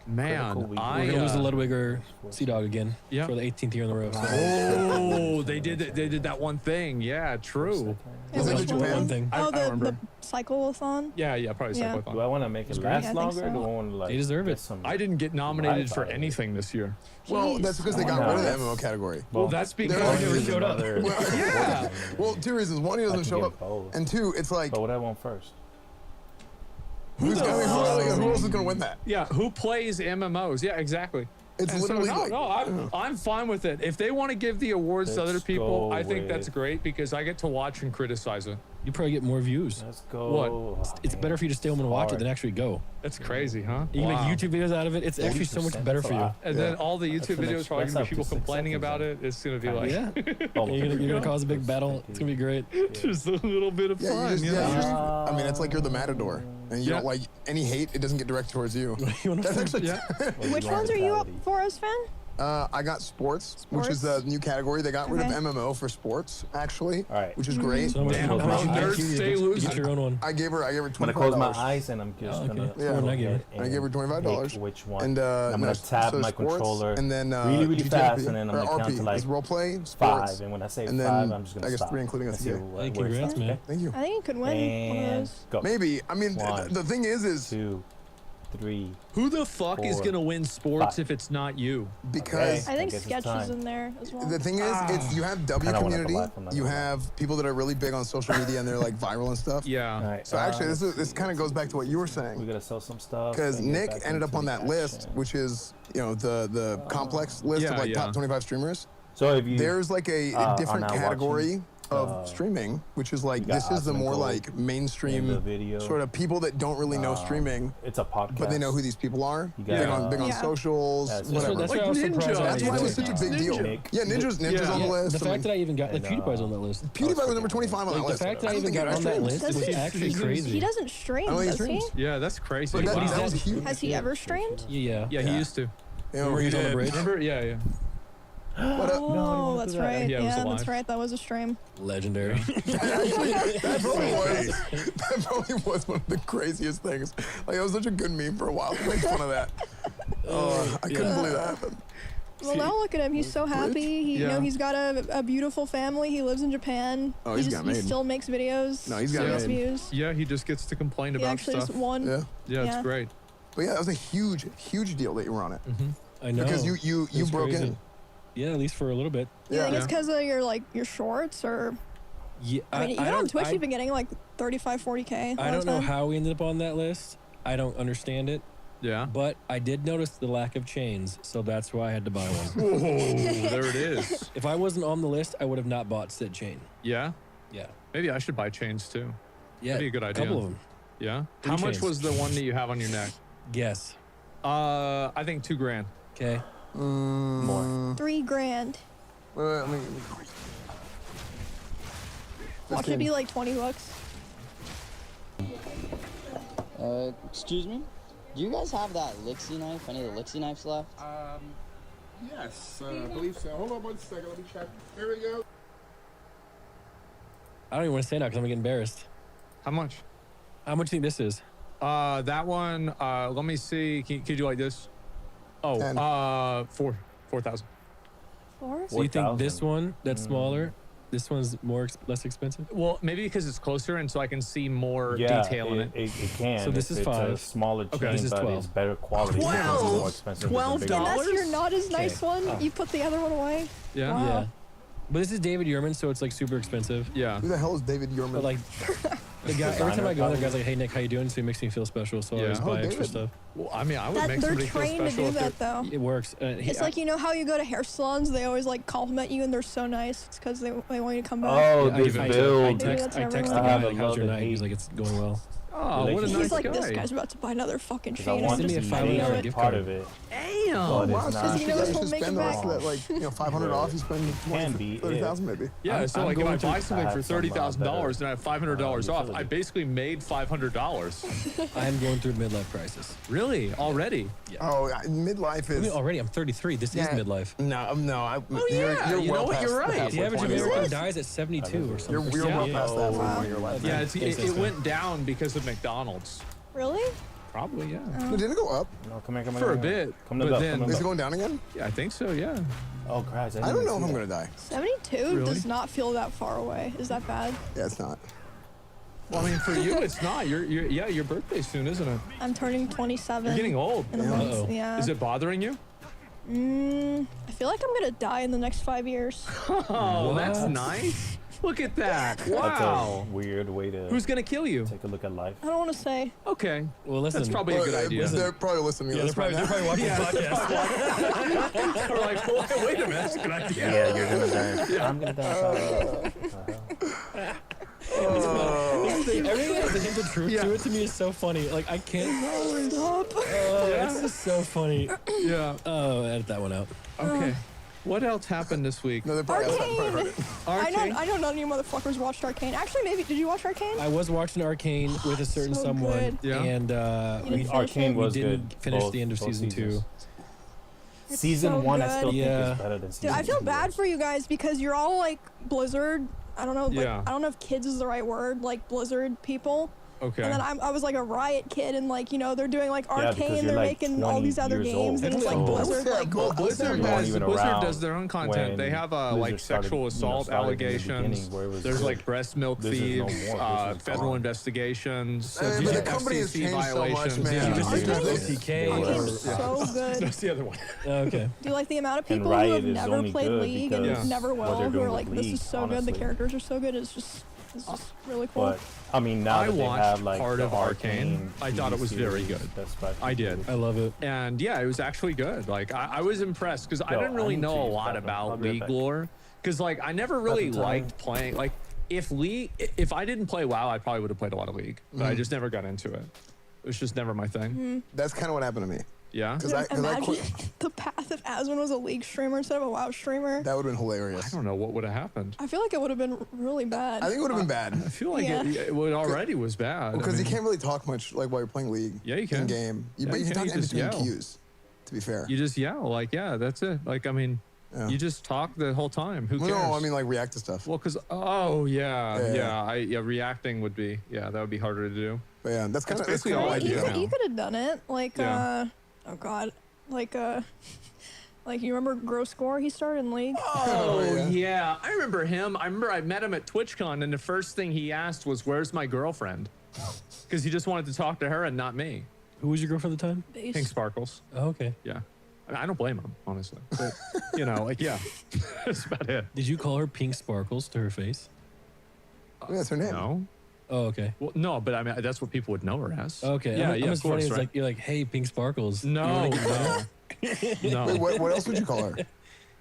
Man, Critical week. I We're gonna lose the uh, Ludwiger Sea Dog again Yeah. for the 18th year in a row. So. Oh, they did that one thing. Yeah, true. Yeah, Is it which Japan? one? One thing. I Oh, the remember. cyclothon. Yeah, probably Yeah. Cyclothon. Do I want to make it last I think longer? so. Or do I want to like? They deserve get it. Some I didn't get nominated life for out of it? anything this year. Well, Jeez. that's because they got rid of the MMO category. Well, that's because They're never showed up. Yeah. Well, two reasons. One, he doesn't show up, both. and two, it's like But what I want first? who else is gonna win that? Yeah, who plays MMOs? Yeah, exactly. It's And so, literally no, like- I'm fine with it. If they want to give the awards to other Let's people, go I think that's with- great because I get to watch and criticize it. You probably get more views. Let's go. What? Oh, It's man. better for you to stay home and watch it Hard. than actually go. That's crazy, huh? You can Wow. make YouTube videos out of it. It's actually so much 40%, better that's for a you. lot. And then all the YouTube an videos are probably express gonna up be people to 6 complaining seconds about then. it. It's gonna be like, Yeah. Oh, You're gonna yeah. cause a big battle. It's gonna be great. just a little bit of Yeah, fun. you just, you yeah, know? you just, I mean, it's like you're the matador, and you Yeah. don't like any hate. It doesn't get directed towards you. You wanna That's fight? actually. Yeah. Which ones are you up for, as fan? I got sports, which is the new category. They got rid of Okay. MMO for sports, actually, All right. which is great. So Damn, how much bro, you nerds get? stay You losing. get your own one. I gave her I'm gonna $25. close my eyes and I'm just Oh, okay. gonna. So what did I give her? I gave her $25. pick which one. And I'm gonna no, tap so my sports, controller and then really GTRP, fast, and then I'm or gonna count RP to like is role play, sports, 5. And when I say and 5, then I'm just gonna I guess stop. 3 including and us see today. where Hey, it congrats, stops, man. okay? Thank you. I think you could win one of And those. go. Maybe. I mean, One, the thing is 2, 3. Who the fuck is 4, gonna win sports 5. if it's not you? because I think guess it's Sketch is time. in there as well. the thing is, it's you have W Kinda wanna community, collab, I'm not you gonna lie. have people that are really big on social media and they're like viral and stuff. Yeah. All right. So actually, this kind of goes back to what you were saying. we gotta sell some stuff. Because and get Nick back ended up into on the that list, action. which is the complex list Yeah, of like yeah. top 25 streamers. So if you There's like a are different now category watching, of streaming, which is like got this is the Osman more Gold like in the mainstream video. sort of people that don't really know streaming, it's a podcast. but they know who these people are. You Big got, on Yeah. socials, That's- whatever. That's Like why I was Ninja. surprised. That's why it was Ninja. such a big deal. Nick. Yeah, Ninja's Yeah. on the Yeah, list. the fact that I even got PewDiePie's on that list. PewDiePie was number 25 on Like, that the list. fact that I don't even think got he on that streams. list Does was he? actually He crazy. doesn't stream, I don't think does he he? streams. Yeah, that's crazy. But But he's that was dead. huge. Has he ever streamed? Yeah. Yeah, he used to. You know, Remember he was on the bridge? Remember? Yeah. What up? Oh, that's right. Yeah, it was Yeah, alive. that's right. That was a stream. Legendary. That probably was one of the craziest things. Like, it was such a good meme for a while to make fun of that. Oh, I couldn't believe that happened. Well, now look at him. He's so happy. He, you Yeah. know, he's got a beautiful family. He lives in Japan. Oh, he's got he made. still makes videos. No, he's got he gets made. views. Yeah, he just gets to complain He about actually stuff. just won. Yeah. Yeah, it's Yeah. great. But yeah, that was a huge, huge deal that you were on it. I know. Because you It's broke crazy. in. Yeah, at least for a little bit. You think Yeah. it's because of your shorts, or Yeah, I mean, on Twitch you've been getting like 35, 40K. I don't know how we ended up on that list. I don't understand it. Yeah. But I did notice the lack of chains, so that's why I had to buy one. Whoa, there it is. If I wasn't on the list, I would have not bought said chain. Yeah. Yeah. Maybe I should buy chains too. Yeah. That'd be a good idea. A couple of them. Yeah. 3 How much chains. was the one that you have on your neck? Guess. I think $2,000. Okay. More. $3 grand. I mean, Watch it be like $20. Excuse me? Do you guys have that Lixie knife? Any of the Lixie knives left? Yes, I believe so. Hold on 1 second. Let me check. Here we go. I don't even want to say now because I'm going to get embarrassed. How much? How much do you think this is? That one, let me see. Can you do like this? Oh, 10. 4,000. So you think this 4,000? one, that's smaller, this one's less expensive? Well, maybe because it's closer and so I can see more Yeah, detail in it. It can. So this is it's a 5. smaller chain, Okay. This is but 12. it's better quality. because it's more expensive. $12? And that's your not as nice Okay. one. You put the other one away. Yeah. Wow. Yeah. But this is David Yurman, so it's like super expensive. Yeah. Who the hell is David Yurman? But like, the guy, every time I go there, the guy's like, "Hey Nick, how you doing?" So he makes me feel special. So I Yeah. always Oh, buy extra David. stuff. Well, I mean, I would That make they're somebody feel trained to special do if they're- that though. It works. It's like, you know how you go to hair salons, they always like compliment you and they're so nice. It's because they want you to come back. Oh, Yeah, this I build. Maybe text that's the everyone. guy I like, "How's your love night?" it. He's like, "It's going well." Oh, what a He's nice He's like, guy. this guy's about to buy another fucking Because I chain. want Send to me a be $5 made gift part card. of it. Damn. But Wow, it's so not. you know this you will should make spend it the rest back. of that, like, 500 off. You spend Can be, 30,000 maybe. Yeah, so I'm like if I going to- buy something I for have some, $30,000 and I have $500 off, I utility. basically made $500. I am going through a midlife crisis. Really? Already? Oh, midlife I is. mean, already, I'm 33. This is midlife. No, no. Oh, yeah, You're you know well what, past you're right. halfway The average point. American dies at 72 or something. You're well Yeah. past that point in your life. Yeah, Thanks, it man. went down because of McDonald's. Really? Probably, yeah. No, did it go up? No, Oh, come here, come here. for a come here. bit. Come to but the then, come to Is the- it going down again? yeah, I think so. Yeah. Oh, Christ. I don't know if I'm gonna die. 72 Really? does not feel that far away. Is that bad? Yeah, it's not. Well, I mean, for you, it's not. Yeah, your birthday's soon, isn't it? I'm turning 27. You're getting old. in a month. Uh-oh. Yeah. Is it bothering you? I feel like I'm gonna die in the next 5 years. Oh, that's What? nice. Look at that. That's Wow. a weird way to Who's gonna kill you? take a look at life. I don't want to say. Okay. Well, listen. That's probably a good idea. They're probably listening to Yeah, this they're right probably now. watching the podcast. We're like, wait a minute, that's a good idea. Yeah, you're gonna die. I'm gonna die. Everything has a hint of truth to it. To me, is so funny. Like I can't. Stop. It's just so funny. Yeah. Oh, edit that one out. Okay. What else happened this week? No, they probably heard Arcane. it. Arcane? I know none of you motherfuckers watched Arcane. Actually, maybe did you watch Arcane? I was watching Arcane with a certain So someone, good. Yeah. and You didn't finish Arcane it? was we didn't good. finish Both- the end of both season seasons. 2. Season so 1, I still good. think Yeah. is better than season Dude, I feel 2. bad for you guys because you're all like Blizzard. I don't know. Like, Yeah. I don't know if kids is the right word. Like Blizzard people. Okay. And then I was like a Riot kid, and like they're doing like Yeah, because Arcane. you're, they're like, making all 20 these other years games, old. and it's like So- Blizzard. Yeah, Like well, Blizzard weren't does, even Blizzard around does their own content. when They have Blizzard like started, sexual assault started in the allegations. beginning where it was There's good. like breast milk Blizzard's no thieves, more. Blizzard's federal gone. investigations, But the company has FCC changed so much, violations. man. Yeah. You just Arcane use is- OTK Arcane's or so good. That's the other one. okay. Do you like the amount of And people who Riot have is never only played good League and because never what will, they're who are doing like, with this League, is so good, the honestly. characters are so good, it's just really cool. But I mean, now I that they watched have like part the of Arcane. I thought it was very series, good. That's by I did. I love it. And yeah, it was actually good. Like I was impressed because I Yo, didn't I really need know to a use lot that one. I'll about be right League back. lore. Because like I never really time. liked playing. Like if I didn't play WoW, I probably would have played a lot of League. But I just never got into it. It was just never my thing. That's kind of what happened to me. Yeah. Because I Imagine quit. the path if Aswin was a League streamer instead of a WoW streamer. That would have been I hilarious. don't know what would have happened. I feel like it would have been really bad. I think it would have been bad. I feel like Yeah. it already was bad. Because I you mean, can't really talk much like while you're playing League. Yeah, you can. In game. Yeah, But you can talk you in just between yell. cues. To be fair. You just yell like, yeah, that's it. Like I mean, Yeah. you just talk the whole time. Who Well, cares? no, I mean like react to stuff. well, because reacting would be that would be harder to do. But yeah, that's kind of basically cool all I idea. do now. You could have done it. Like, Yeah. oh god. Like, like you remember Gross Score? He started in League. Oh yeah, I remember him. I remember I met him at TwitchCon, and the first thing he asked was, "Where's my girlfriend?" Because he just wanted to talk to her and not me. Who was your girlfriend at the time? Base. Pink Sparkles. Oh, okay. Yeah, I mean, I don't blame him honestly. But like yeah, that's about it. Did you call her Pink Sparkles to her face? Yeah, that's her name. No. Oh, okay. Well, no, but I mean that's what people would know her as. Okay. Yeah, I'm yeah, just of funny. course, It's right? like you're like, hey, Pink Sparkles. No, You wanna no, no. Wait, what else would you call her?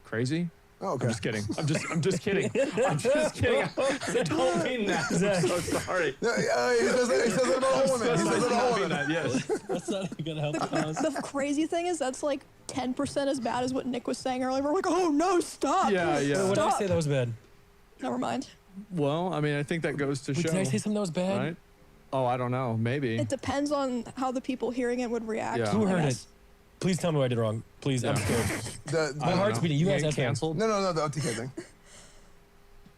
Crazy? Oh, okay. I'm just kidding. I'm just kidding. I'm just kidding. I don't mean that. I'm so sorry. No, he says that about all women. He says that about all women. Yes. That's not gonna help the cause. The crazy thing is that's like 10% as bad as what Nick was saying earlier. We're like, oh no, stop. Yeah, yeah. What did I Stop. say that was bad? Never mind. Well, I mean, I think that goes to Wait, show. did I say something that was bad? Right? Oh, I don't know. Maybe. It depends on how the people hearing it would react. Yeah. Who I heard guess. it? Please tell me what I did wrong. Please, I'm Yeah. scared. The, My heart's beating. You guys get asked me. canceled. no, the OTK thing.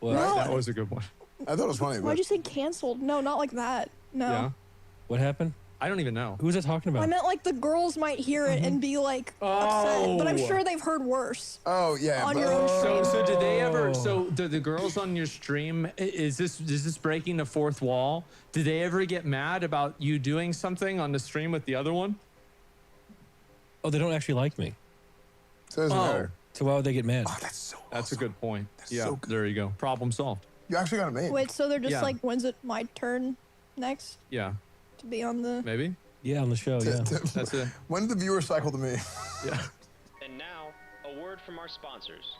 What? No. That was a good one. I thought it was funny. Why'd But you say canceled? No, not like that. No. Yeah. What happened? I don't even know. Who was I talking about? I meant like the girls might hear it and be like upset, but I'm Oh. sure they've heard worse oh yeah. on but- your own stream. So did they ever? So the girls on your stream, is this breaking the fourth wall? Did they ever get mad about you doing something on the stream with the other one? Oh, they don't actually like me. So it doesn't Oh. matter. So why would they get mad? Oh, that's so. That's a good point. Yeah. so good. There you go. Problem solved. You actually got it made. Wait, so they're just Yeah. like, when's it my turn next Yeah. to be on the? Maybe. Yeah, on the show. Yeah. That's it. When did the viewer cycle to me? Yeah. And now, a word from our sponsors.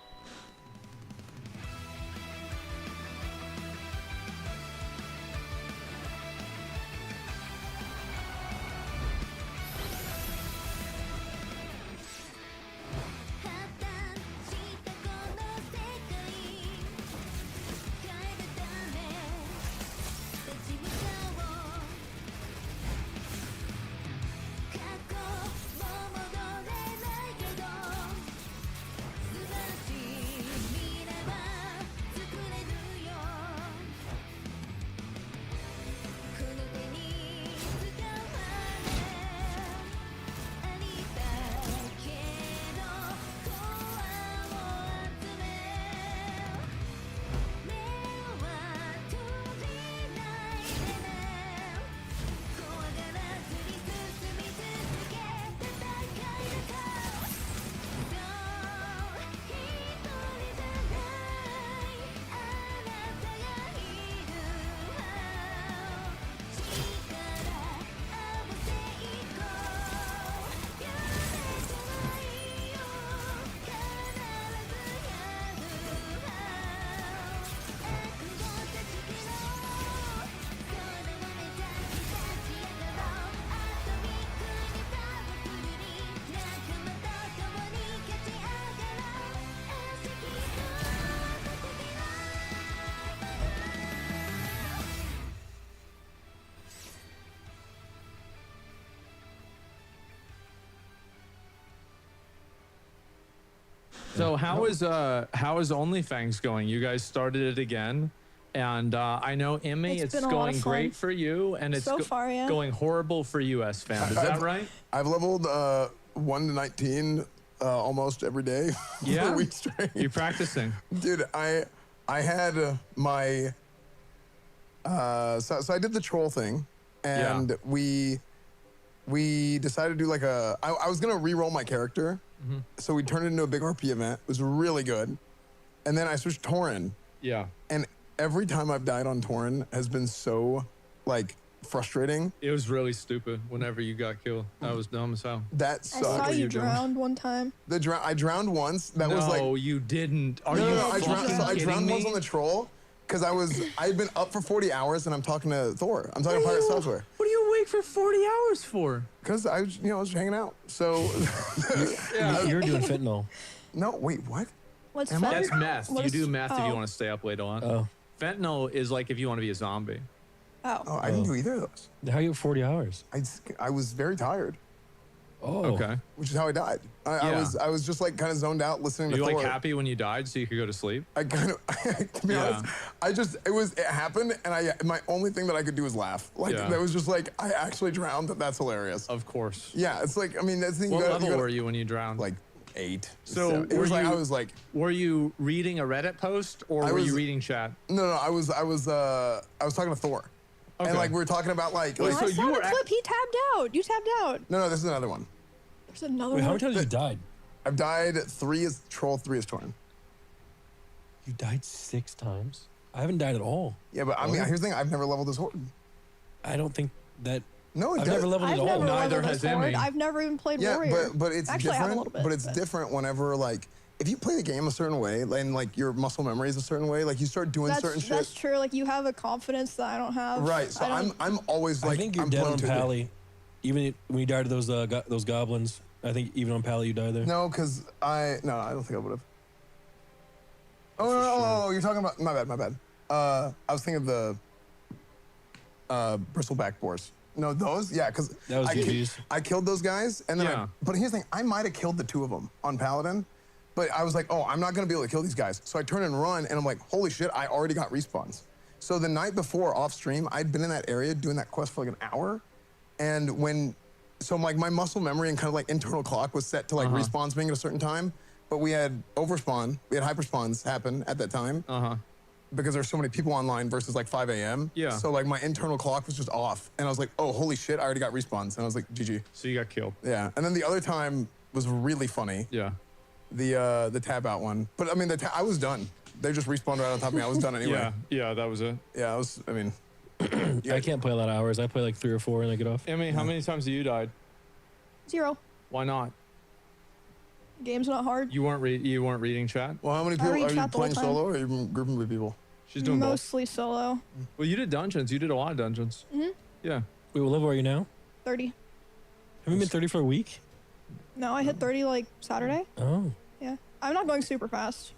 So how is OnlyFans going? You guys started it again, and I know Emmy, It's it's been a lot of going fun. great for you, and it's So far, yeah. going horrible for US fam. Is that right? I've leveled 1 to 19 almost every day Yeah? for a week straight. You're practicing. Dude, I had my so I did the troll thing, and we decided to do like I was gonna re-roll my character, so we turned it into a big RP event. It was really good, and then I switched Tauren, Yeah. and every time I've died on Tauren has been so like frustrating. It was really stupid whenever you got killed. That was dumb as hell. That I sucked. saw What you you doing? drowned one time. I drowned once. That was like No, you didn't. Are no, you no, no, I drowned. fucking So I kidding drowned once me? on the troll because I had been up for 40 hours and I'm talking to Thor. I'm talking to Pirate Software. What are you awake for 40 hours for? Because I was, I was hanging out. So You're doing fentanyl. no, wait, what? What's Am I? That's meth. What You is- do meth if you oh. want to stay up late on. Oh. Fentanyl is like if you want to be a zombie. Oh, I didn't do either of those. How you have 40 hours? I was very tired, Oh. Okay. which is how I died. I was just like kind of zoned out listening You to like Thor. happy when you died so you could go to sleep? I kind of, to be Yeah. honest, it happened, and my only thing that I could do was laugh. Like Yeah. that was just like I actually drowned. That's hilarious. Of course. Yeah, it's like I mean that's the thing. What you gotta, level you gotta, were you when you drowned? Like 8. So it was were like I you- was like Were you reading a Reddit post or I were you was- reading chat? no, I was talking to Thor, Okay. and like we were talking about like, Wait, like so I saw you the were clip. He tabbed out. You tabbed out. no, this is another one. There's another Wait, how one. many times have you died? I've died 3 as troll, 3 as Tauren. You died 6 times? I haven't died at all. Yeah, but I mean, here's the thing: I've never leveled this horde. I don't think that. No, it I've does. never leveled I've at all. never Neither leveled has this horde. Emmy. I've never even played Yeah, warrior. but it's Actually, I have a different. little bit, but it's different whenever like if you play the game a certain way and like your muscle memory is a certain way, like you start doing certain shit. That's true. Like you have a confidence that I don't have. Right. So I don't- I'm always like I think you're I'm dead prone on to it. Pally. Even when you died to those goblins, I think even on Pally you died there. No, because I don't think I would have. Oh, you're talking about my bad. I was thinking of the bristleback boars. No, those, yeah, because That was GG's. I killed those guys, and then Yeah. but here's the thing: I might have killed the 2 of them on Paladin, but I was like, oh, I'm not gonna be able to kill these guys. So I turn and run, and I'm like, holy shit, I already got respawns. So the night before off stream, I'd been in that area doing that quest for like an hour, and so like my muscle memory and kind of like internal clock was set to like respawns being at a certain time, but we had overspawn, we had hyperspawns happen at that time. Because there's so many people online versus like 5 a.m. Yeah. So like my internal clock was just off, and I was like, oh, holy shit, I already got respawns, and I was like, GG. So you got killed. Yeah. And then the other time was really funny. Yeah. The tab out one, but I mean I was done. They just respawned right on top of me. I was done anyway. Yeah, that was it. Yeah. I mean, I can't play a lot of hours. I play like 3 or 4 and I get off. Emmy, how many times have you died? 0. Why not? Game's not hard. You weren't reading chat? well, how many I people read are you chat the whole playing time. solo, or are you grouping with people? She's doing both. Mostly solo. Well, you did dungeons. You did a lot of dungeons. Yeah. Wait, what level are you now? 30. Have you been 30 for a week? No, I hit 30 like Saturday. Oh. Yeah. I'm not going super fast.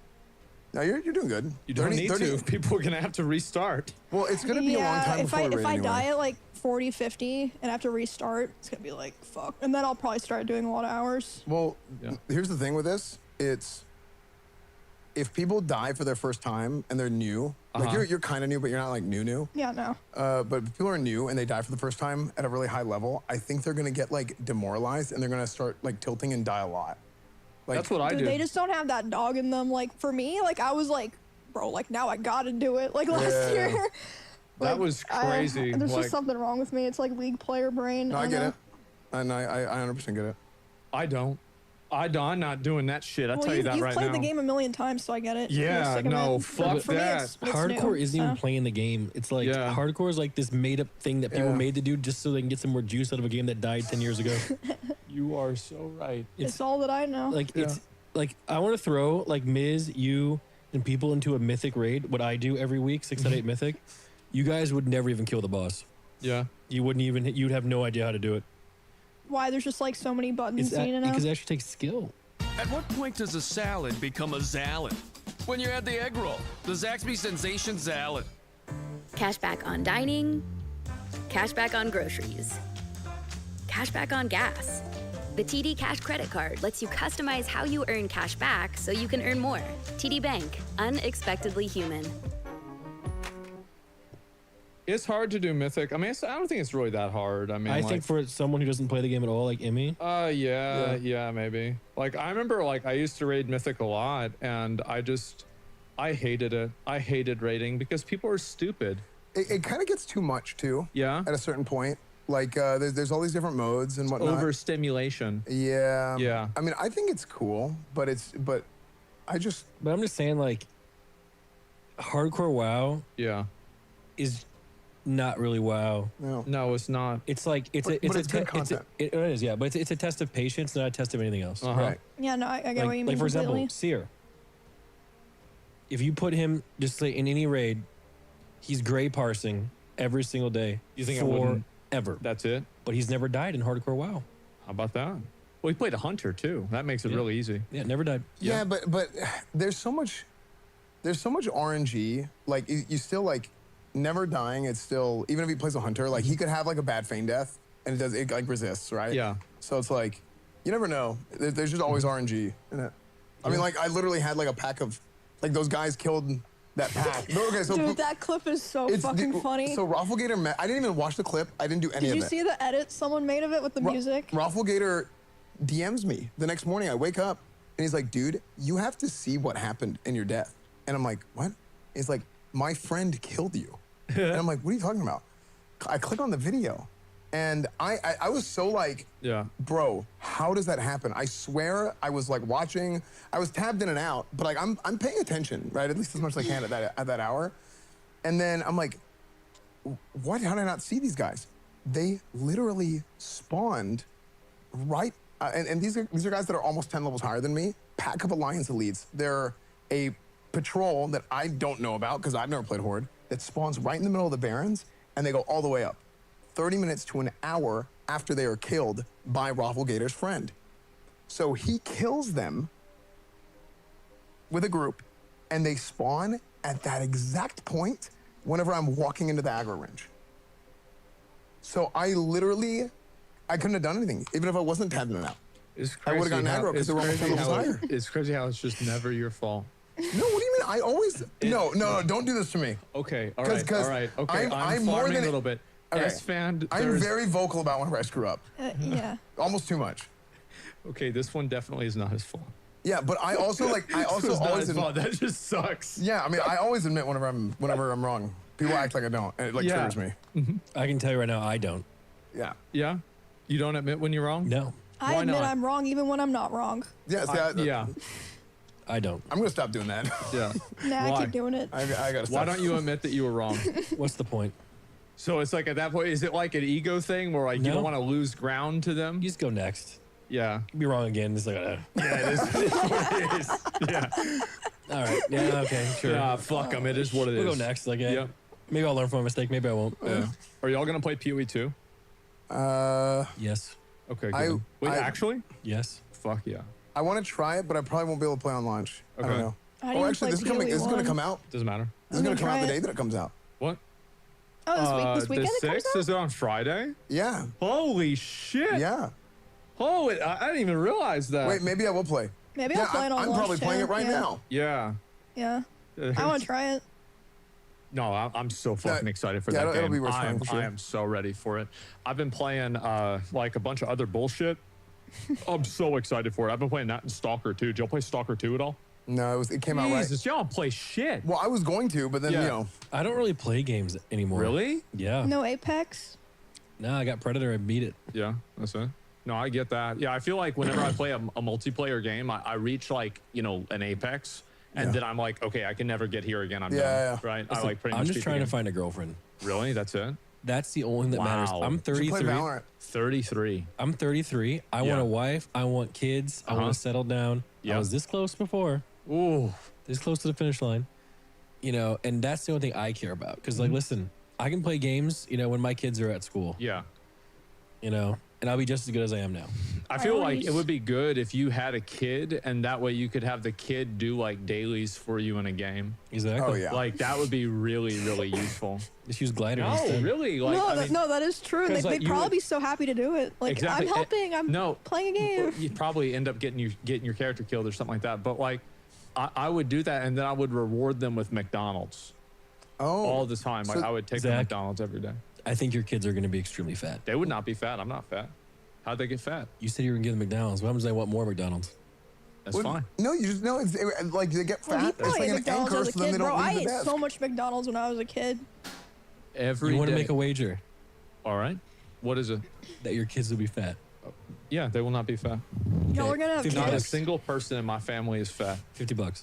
No, you're doing good. You don't 30 need to. People are going to have to restart. Well, it's gonna be a long time before if we're I anyway. die at like 40, 50 and I have to restart, it's gonna be like fuck. And then I'll probably start doing a lot of hours. Well, Yeah. here's the thing with this: it's if people die for their first time and they're new, like you're kind of new, but you're not like new. Yeah, no. But if people are new and they die for the first time at a really high level, I think they're gonna get like demoralized and they're gonna start like tilting and die a lot. Like, That's what I Dude, do. they just don't have that dog in them. Like for me, like I was like, bro, like now I gotta do it. Like last Yeah. year. That Like, was crazy. There's Like, just something wrong with me. It's like league player brain. No, I get know. it, and I 100% get it. I don't. I'm not doing that shit. I'll Well, tell you that you've right played now. the game a million times, so I get it. You're Yeah, sick of no, it. fuck But for me, that. it's Hardcore new, isn't even so. playing the game. It's like Yeah. hardcore is like this made up thing that people Yeah. made to do just so they can get some more juice out of a game that died 10 years ago. You are so right. It's all that I know. Like it's like I want to throw like Miz, you, and people into a mythic raid. What I do every week, 6 out of 8 mythic. You guys would never even kill the boss. Yeah. You wouldn't even. You'd have no idea how to do it. Why there's just like so many buttons, you know? Because it actually takes skill. At what point does a salad become a Zalad? When you add the egg roll, the Zaxby Sensation Salad. Cashback on dining, cashback on groceries, cashback on gas. The TD Cash Credit Card lets you customize how you earn cash back so you can earn more. TD Bank, unexpectedly human. It's hard to do Mythic. I mean, I don't think it's really that hard. I mean, I think for someone who doesn't play the game at all, like Emmy. Yeah, maybe. Like, I remember, like, I used to raid Mythic a lot, and I hated it. I hated raiding because people are stupid. It kind of gets too much too. Yeah. At a certain point, like there's all these different modes and whatnot. Overstimulation. Yeah. Yeah. I mean, I think it's cool, but I'm just saying, like, hardcore WoW. Yeah. Is not really WoW. No, it's not. It's like it's But it's good content. It is, yeah, but it's a test of patience, not a test of anything else. Right. Yeah, no, I get what you mean. Like, for completely. example, Seer. If you put him just say in any raid, he's gray parsing every single day. You think I wouldn't? Forever. That's it? But he's never died in hardcore WoW. How about that? Well, he played a hunter too. That makes it really easy. Yeah, never died. Yeah, but there's so much RNG. Like you still like never dying. It's still, even if he plays a hunter, like he could have like a bad feign death and it like resists, right? Yeah. So it's like you never know. There's just always RNG in it. I mean, like I literally had like a pack of like those guys killed that pack. Okay, so Dude, that clip is so fucking funny. So Rafflegator, I didn't even watch the clip. I didn't do any Did of you it. see the edit someone made of it with the music? Rafflegator DMs me the next morning. I wake up and he's like, dude, you have to see what happened in your death. And I'm like, what? He's like, my friend killed you. And I'm like, what are you talking about? I click on the video and I was so like, yeah, bro, how does that happen? I swear I was like watching, I was tabbed in and out, but like I'm paying attention, right? At least as much as I can at that hour. And then I'm like, what? How did I not see these guys? They literally spawned right, and these are guys that are almost 10 levels higher than me. Pack of Alliance elites. They're a patrol that I don't know about because I've never played Horde that spawns right in the middle of the Barrens, and they go all the way up. 30 minutes to an hour after they are killed by Rafflegator's friend. So he kills them with a group, and they spawn at that exact point whenever I'm walking into the aggro range. So I couldn't have done anything, even if I wasn't tabbed in and out. I would have gotten aggro because they were almost 10 levels higher. It's crazy how it's just never your fault. No, what do you mean? I always... No, don't do this to me. Okay, all right. Okay, I'm more farming than a little bit. Okay. S-Fan, I'm very vocal about whenever I screw up. Yeah. Almost too much. Okay, this one definitely is not his fault. Yeah, but I also like always admit that just sucks. Yeah, I mean I always admit whenever I'm wrong. People act like I don't, and it like triggers me. I can tell you right now, I don't. Yeah. Yeah? You don't admit when you're wrong? No. I Why admit not? I'm wrong even when I'm not wrong. Yes. Yeah. I don't. I'm gonna stop doing that. Yeah. Nah, I Why? keep doing it. I gotta stop. Why don't you admit that you were wrong? What's the point? So it's like at that point, is it like an ego thing where like you No. don't want to lose ground to them? You just go next. Yeah. Be wrong again. It's like, Yeah, it is. It's what it is. Yeah. all right. Yeah, okay, sure. Yeah, fuck them. It is what it is. We'll go next. Like, yeah. Yep. Maybe I'll learn from my mistake. Maybe I won't. Yeah. Are y'all gonna play PoE 2? Yes. Okay. Good. Wait, actually? Yes. Fuck yeah. I want to try it, but I probably won't be able to play on launch. I Okay. don't know. I didn't Oh, even actually, play this is coming. This is gonna PoE1. come out. Doesn't matter. This is gonna come out try the it. day that it comes out. What? Oh, this weekend the it comes 6th? out? Is it on Friday? Yeah. Holy shit. Yeah. Holy, I didn't even realize that. Wait, maybe I will play. Maybe Yeah, I'll play it on I'm launch probably playing too. it right Yeah. now. Yeah. Yeah. I want to try it. No, I'm so fucking excited for yeah, that it'll game. be worth trying for sure. I am so ready for it. I've been playing like a bunch of other bullshit. I'm so excited for it. I've been playing that and Stalker 2. Did y'all play Stalker 2 at all? No, it came out right. Jesus, y'all don't play shit. Well, I was going to, but then Yeah. you know. I don't really play games anymore. Really? Yeah. No Apex? No, I got Predator. I beat it. Yeah, that's it. No, I get that. Yeah, I feel like whenever I play a multiplayer game, I reach like, you know, an apex, and then I'm like, okay, I can never get here again. I'm done. Right? I like pretty much I'm just beat the trying to game. find a girlfriend. Really? That's it? That's the only thing that matters. Wow. I'm You should 33. play Valorant. 33. I'm 33. I want a wife. I want kids. I want to settle down. Yeah. I was this close before. Ooh. This close to the finish line. You know, and that's the only thing I care about. Because, like, listen, I can play games, you know, when my kids are at school. Yeah. You know, and I'll be just as good as I am now. I feel like it would be good if you had a kid, and that way you could have the kid do like dailies for you in a game. Exactly. Oh, yeah. Like that would be really, really useful. Just use glider No, instead. really? Like, no, I that, mean, no, that is true. 'cause, like, They'd you probably would- be so happy to do it. Like, Exactly. I'm helping. I'm no, playing a game. You'd probably end up getting your character killed or something like that. But like, I would do that, and then I would reward them with McDonald's all the time. Like So- I would take them Zach, McDonald's every day. I think your kids are going to be extremely fat. They would not be fat. I'm not fat. How'd they get fat? You said you were going to give them McDonald's. What happens if they want more McDonald's? That's fine. No, you just no. It's like they get Well, he fat. It's probably like ate an McDonald's anchor, as a so then kid, they bro. don't I leave the ate desk. so much McDonald's when I was a kid. Every You want to day. make a wager All right. What is it? that your kids will be fat. Yeah, they will not be fat. No, we're gonna have Not a kids. single person in my family is fat. $50.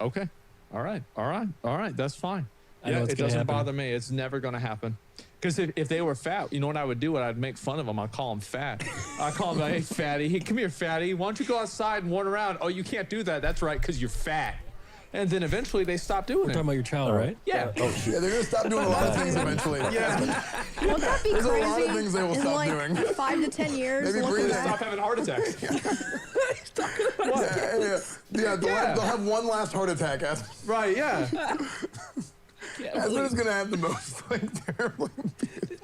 Okay. All right. All right. All right. That's fine. I know Yeah, it's it gonna doesn't happen. bother me. It's never going to happen. Because if they were fat, you know what I would do? I'd make fun of them. I'd call them fat. I'd call them, hey, fatty. Hey, come here, fatty. Why don't you go outside and run around? Oh, you can't do that. That's right, because you're fat. And then eventually they stop doing We're it. talking about your child, right? Yeah. Yeah, they're gonna stop doing a lot of things eventually. Yeah. Won't that be There's a crazy? lot of things they will in stop like doing. 5 to 10 years. Maybe looking breathing. back. Stop having heart attacks. Yeah, they'll have one last heart attack. Right, yeah. Aspen's gonna have the most like terribly.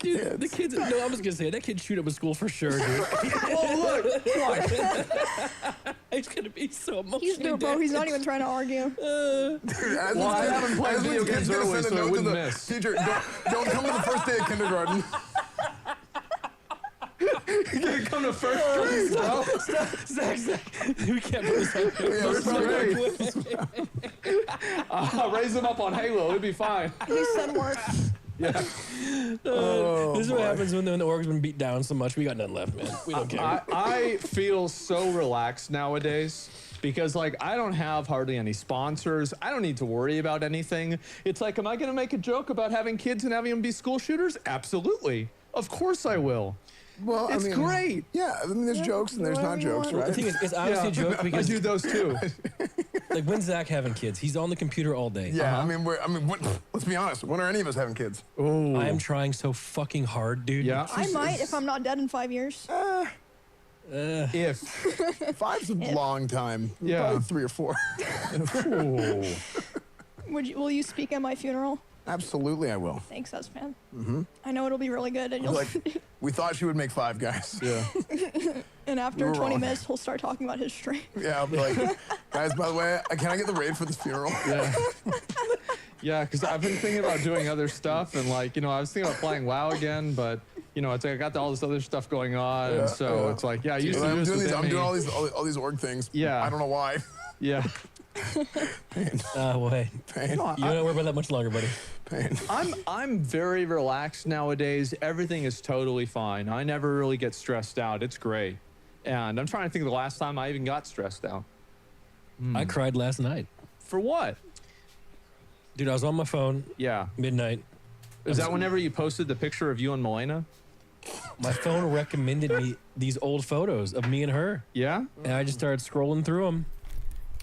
Dude, the kids. No, I'm just gonna say that kid shoot up a school for sure, dude. Oh, look. It's gonna be so emotional. He's no, bro. He's not even trying to argue. Well, I haven't played video games early, so I wouldn't miss. Teacher, don't come to the first day of kindergarten. You're going to come to first grade, bro. Zach, we can't put this on First grade. I'll raise them up on Halo. It'll be fine. He said worse. Yeah. This is what happens when the org's been beat down so much. We got nothing left, man. We don't care. I feel so relaxed nowadays because, like, I don't have hardly any sponsors. I don't need to worry about anything. It's like, am I going to make a joke about having kids and having them be school shooters? Absolutely. Of course I will. Well, It's great. Yeah, I mean, there's jokes and there's not jokes, right? The thing is, it's obviously a joke because I do those too. like when's Zach having kids? He's on the computer all day. Yeah, I mean, let's be honest. When are any of us having kids? Oh, I am trying so fucking hard, dude. Yeah. I might if I'm not dead in 5 years. If. 5's a long time. Yeah. Probably 3 or 4. Ooh. Will you speak at my funeral? Absolutely, I will. Thanks, Espan. Mm-hmm. I know it'll be really good, and you'll. Like, we thought she would make 5 guys. Yeah. and after we were 20 wrong. minutes, he'll start talking about his stream. Yeah, I'll be like, guys, by the way, can I get the raid for this funeral? Yeah. Yeah, because I've been thinking about doing other stuff, and like, you know, I was thinking about playing WoW again, but you know, it's like I got all this other stuff going on, and so it's like, yeah, I used to do this with I'm doing Emmy. all these org things. Yeah. I don't know why. Yeah. Well, hey, Pain. you don't worry about that much longer, buddy. Pain. I'm very relaxed nowadays. Everything is totally fine. I never really get stressed out. It's great. And I'm trying to think of the last time I even got stressed out. I cried last night. For what? Dude, I was on my phone. Yeah. Midnight. Is that whenever you posted the picture of you and Milena? My phone recommended me these old photos of me and her. Yeah? And I just started scrolling through them.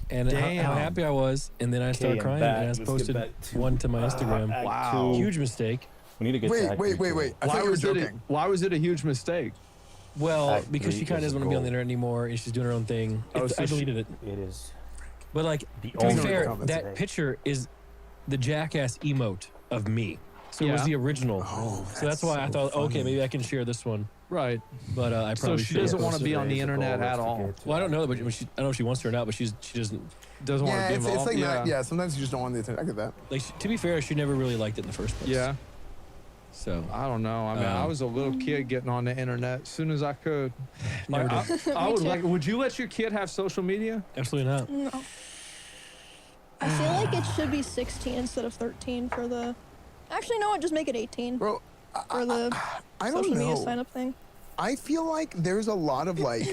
And how Damn. happy I was. And then I started I'm crying. back. And I Let's get posted back to, one to my Instagram. Act Wow. 2. Huge mistake. We need to get to Wait. Act I 3. thought you were joking. Why was it a huge mistake? Well, Act because 3 she kind of is doesn't want to be on gold. the internet anymore, and she's doing her own thing. Oh, so I she- deleted it. It is. But like, The to be only fair, comment that today. picture is the jackass emote of me. So it was Yeah. the original. So that's why I thought, okay, maybe I can share this one. Right. But I So probably she shouldn't. doesn't want to be on the Today's a internet goal at is to all. get to Well, I don't know, but when she, I don't know if she wants to or not, but she doesn't. Doesn't want Yeah, to be it's involved. like yeah. yeah. Sometimes you just don't want the attention. I get that. Like, to be fair, she never really liked it in the first place. Yeah. So I don't know. I mean, I was a little kid getting on the internet as soon as I could. Never Like, did. I would like. Would you let your kid have social media? Absolutely not. No. I feel like it should be 16 instead of 13 for the. Actually, no, just make it 18 Bro, for the I don't social media know. sign up thing. I feel like there's a lot of like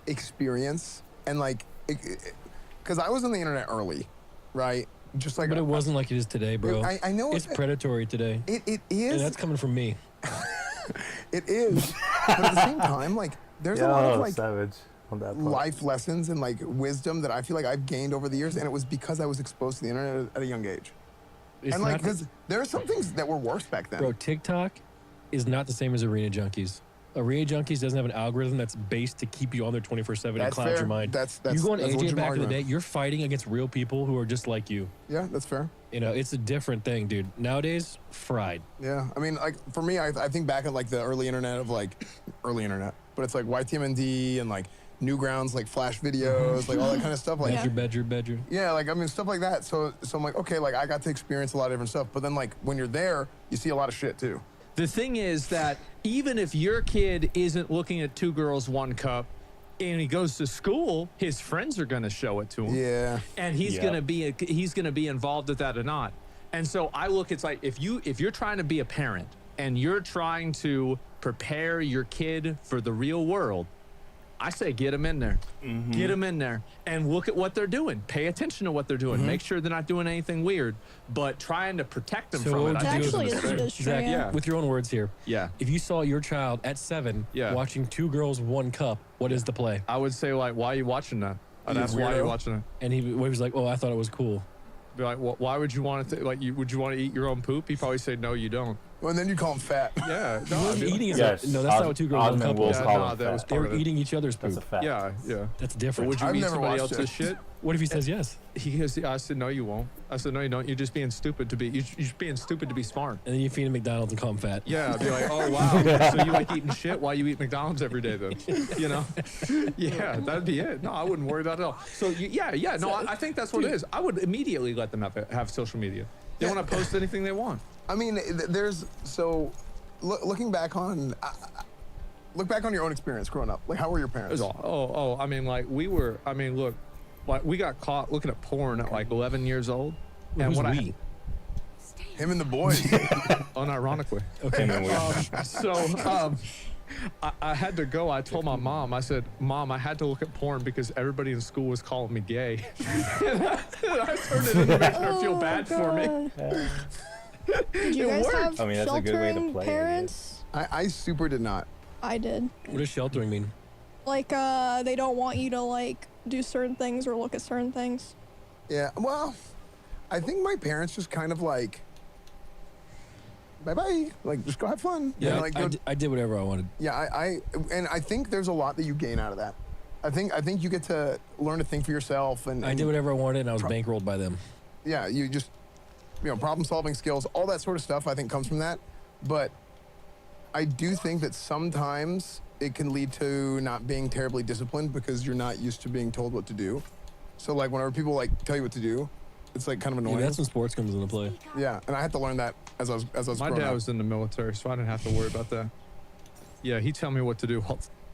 experience and like, because I was on the internet early, right? Just like But it wasn't like it is today, bro. I know It's predatory today. It And is. that's coming from me. It is. But at the same time, like there's a lot of like Savage on that part. life lessons and like wisdom that I feel like I've gained over the years, and it was because I was exposed to the internet at a young age. It's and like, not- because there are some things that were worse back then. Bro, TikTok is not the same as Arena Junkies. Arena Junkies doesn't have an algorithm that's based to keep you on there 24/7 and That's cloud fair. your mind. That's you go on that's a AJ legitimate back in the day, argument. you're fighting against real people who are just like you. Yeah, that's fair. You know, it's a different thing, dude. Nowadays, fried. Yeah, I mean, like for me, I think back at like the early internet of like early internet, but it's like YTMND and like Newgrounds, like Flash videos, like all that kind of stuff. Like Bedroom. yeah, like I mean stuff like that. So I'm like, okay, like I got to experience a lot of different stuff. But then like when you're there, you see a lot of shit too. The thing is that even if your kid isn't looking at 2 girls, 1 cup, and he goes to school, his friends are going to show it to him. Yeah. And he's going to be involved with that or not. And so I look, it's like if you're trying to be a parent and you're trying to prepare your kid for the real world, I say get them in there. Get them in there and look at what they're doing. Pay attention to what they're doing. Make sure they're not doing anything weird, but trying to protect them So from what it. would I you think do is a as mistake. Zach, Yeah. with your own words here. Yeah. If you saw your child at 7 watching 2 girls, 1 cup, what is the play? I would say, like, why are you watching that? I'd ask why you're watching it. And he was like, oh, I thought it was cool. Be like, why would you want to, like, would you want to eat your own poop? He'd probably say, no, you don't. Well, and then you call him fat. Yeah. He wasn't eating his Yes, No, that's not what 2 girls, 1 cup was. that was They part were of it. eating each other's poop. That's a fact. Yeah. That's But different. would you I've eat never somebody watched else's it. shit? What if he says yes? I said, no, you won't. I said, no, you don't. You're just being stupid to be, you're just being stupid to be smart. And then you feed him McDonald's and call him fat. Yeah, I'd be like, oh, wow. So you like eating shit? Why you eat McDonald's every day, then? You know? Yeah, that'd be it. No, I wouldn't worry about it at all. So, no, I think that's what it is. I would immediately let them have social media. They want to post anything they want. I mean, looking back on, look back on your own experience growing up. Like, how were your parents? I mean, like, look, like, we got caught looking at porn at like 11 years old. And Who's what we? Him and the boys. Unironically. Okay. I had to go. I told my mom, I said, Mom, I had to look at porn because everybody in school was calling me gay. And I turned it into making her feel bad for me. Did you guys have I mean, that's a good way to sheltering play it, I parents? I super did not. I did. What does sheltering mean? Like, they don't want you to, like, do certain things or look at certain things. Yeah, well, I think my parents just kind of like, bye-bye, like, just go have fun. Yeah, And, like, I did whatever I wanted. Yeah, I think there's a lot that you gain out of that. I think you get to learn to think for yourself, and I did whatever I wanted, and I was bankrolled by them. Yeah, you just, problem-solving skills, all that sort of stuff, I think comes from that. But I do think that sometimes it can lead to not being terribly disciplined because you're not used to being told what to do. So like whenever people like tell you what to do, it's like kind of annoying. Yeah, that's when sports comes into play. Yeah, and I had to learn that as I was My growing dad up. was in the military, so I didn't have to worry about that. Yeah, he'd tell me what to do.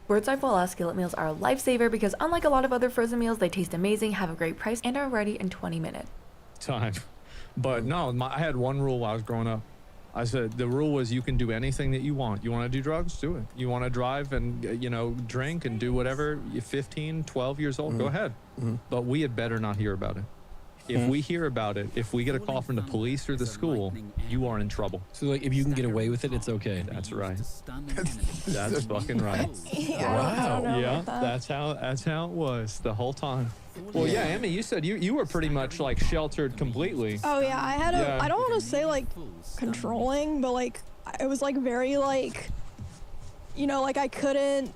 Bird's Eye Full skillet meals are a lifesaver because unlike a lot of other frozen meals, they taste amazing, have a great price, and are ready in 20 minutes. Time. But no, I had one rule while I was growing up. I said the rule was you can do anything that you want. You want to do drugs? Do it. You want to drive and, drink and do whatever? You're 15, 12 years old, go ahead. But we had better not hear about it. If we hear about it, if we get a call from the police or the school, you are in trouble. So like, if you can get away with it, it's okay. That's right. That's fucking right. I don't know Yeah, about that. that's how it was the whole time. Well, yeah, Emmy, you said you were pretty much like sheltered completely. Oh yeah, I had Yeah. I don't want to say like controlling, but like it was like very like, like I couldn't,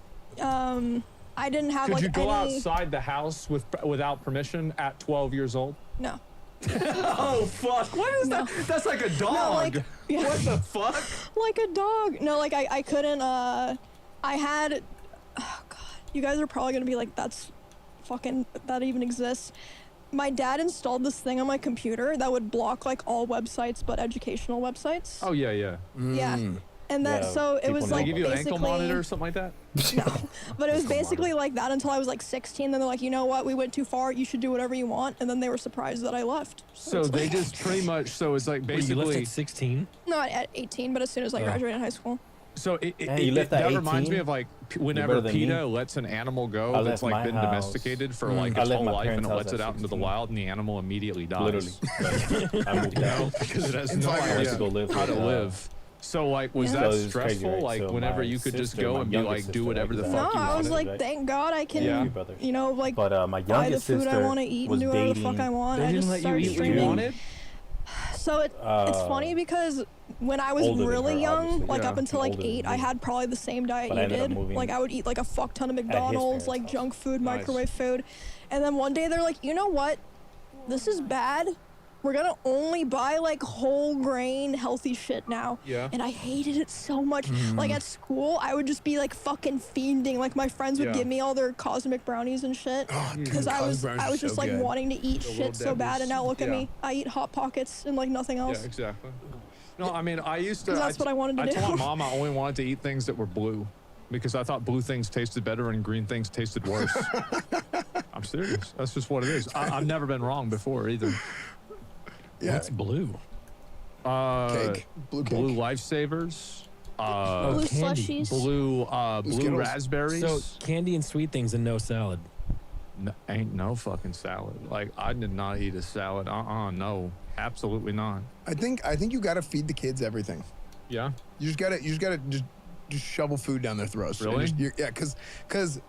I didn't have Could like you go any. outside the house without permission at 12 years old? No. Oh fuck! What is that? That's like a dog. No, like, yeah. What the fuck? Like a dog. No, like I couldn't. I had. Oh god, you guys are probably gonna be like, that's fucking, that even exists. My dad installed this thing on my computer that would block like all websites but educational websites. Oh yeah, yeah. Yeah. And that, so it was They like give you an ankle basically- monitor or something like that? But it was basically like that until I was like 16. Then they're like, you know what? We went too far. You should do whatever you want. And then they were surprised that I left. So they just pretty much. So it's like Wait, you left basically. at 16? Not at 18, but as soon as I Oh. graduated high school. So you left at that reminds 18? me of like You're whenever better than me. PETA lets an animal go I that's left like my been house. domesticated for like I its left whole my life and parents' it house lets at it out into the 16. wild and the animal immediately dies. Literally. I moved out. Because it has In no 5 years. idea to go live how to with, live. So like, was Yeah. that So it's crazy, stressful? right? Like So whenever my you could just sister, go my and be younger like, do sister, whatever the like fuck No, you I was wanted? like, thank God I can, Yeah. brothers. like But my buy the youngest food I sister want to eat was and do whatever the dating. fuck I want. They I didn't just let you started eat what you streaming. wanted? So it's funny because when I was older than really her, young, obviously. like Yeah. up until like Older than 8, I me. had probably the same diet But I you ended up did. moving Like I would eat like a fuck ton of parents' McDonald's, like house. junk food, Nice. microwave food. And then one day they're like, you know what? This is bad. We're gonna only buy like whole grain healthy shit now. Yeah. And I hated it so much. Like at school, I would just be like fucking fiending. Like my friends would Yeah. give me all their cosmic brownies and shit. Because I Cosmic was brownies are just so like good. wanting to eat The shit little so bad, and now look at Yeah. me. I eat Hot Pockets and like nothing else. Yeah, exactly. No, I mean, I used to. 'Cause that's what I wanted to I do. told my mom I only wanted to eat things that were blue because I thought blue things tasted better and green things tasted worse. I'm serious. That's just what it is. I've never been wrong before either. Yeah. What's blue? Cake. Blue cake. Blue lifesavers. Blue candy. slushies. Blue Skittles. raspberries. So candy and sweet things and no salad. No, ain't no fucking salad. Like I did not eat a salad. No, absolutely not. I think you gotta feed the kids everything. Yeah. You just gotta just shovel food down their throats. And Really? yeah, because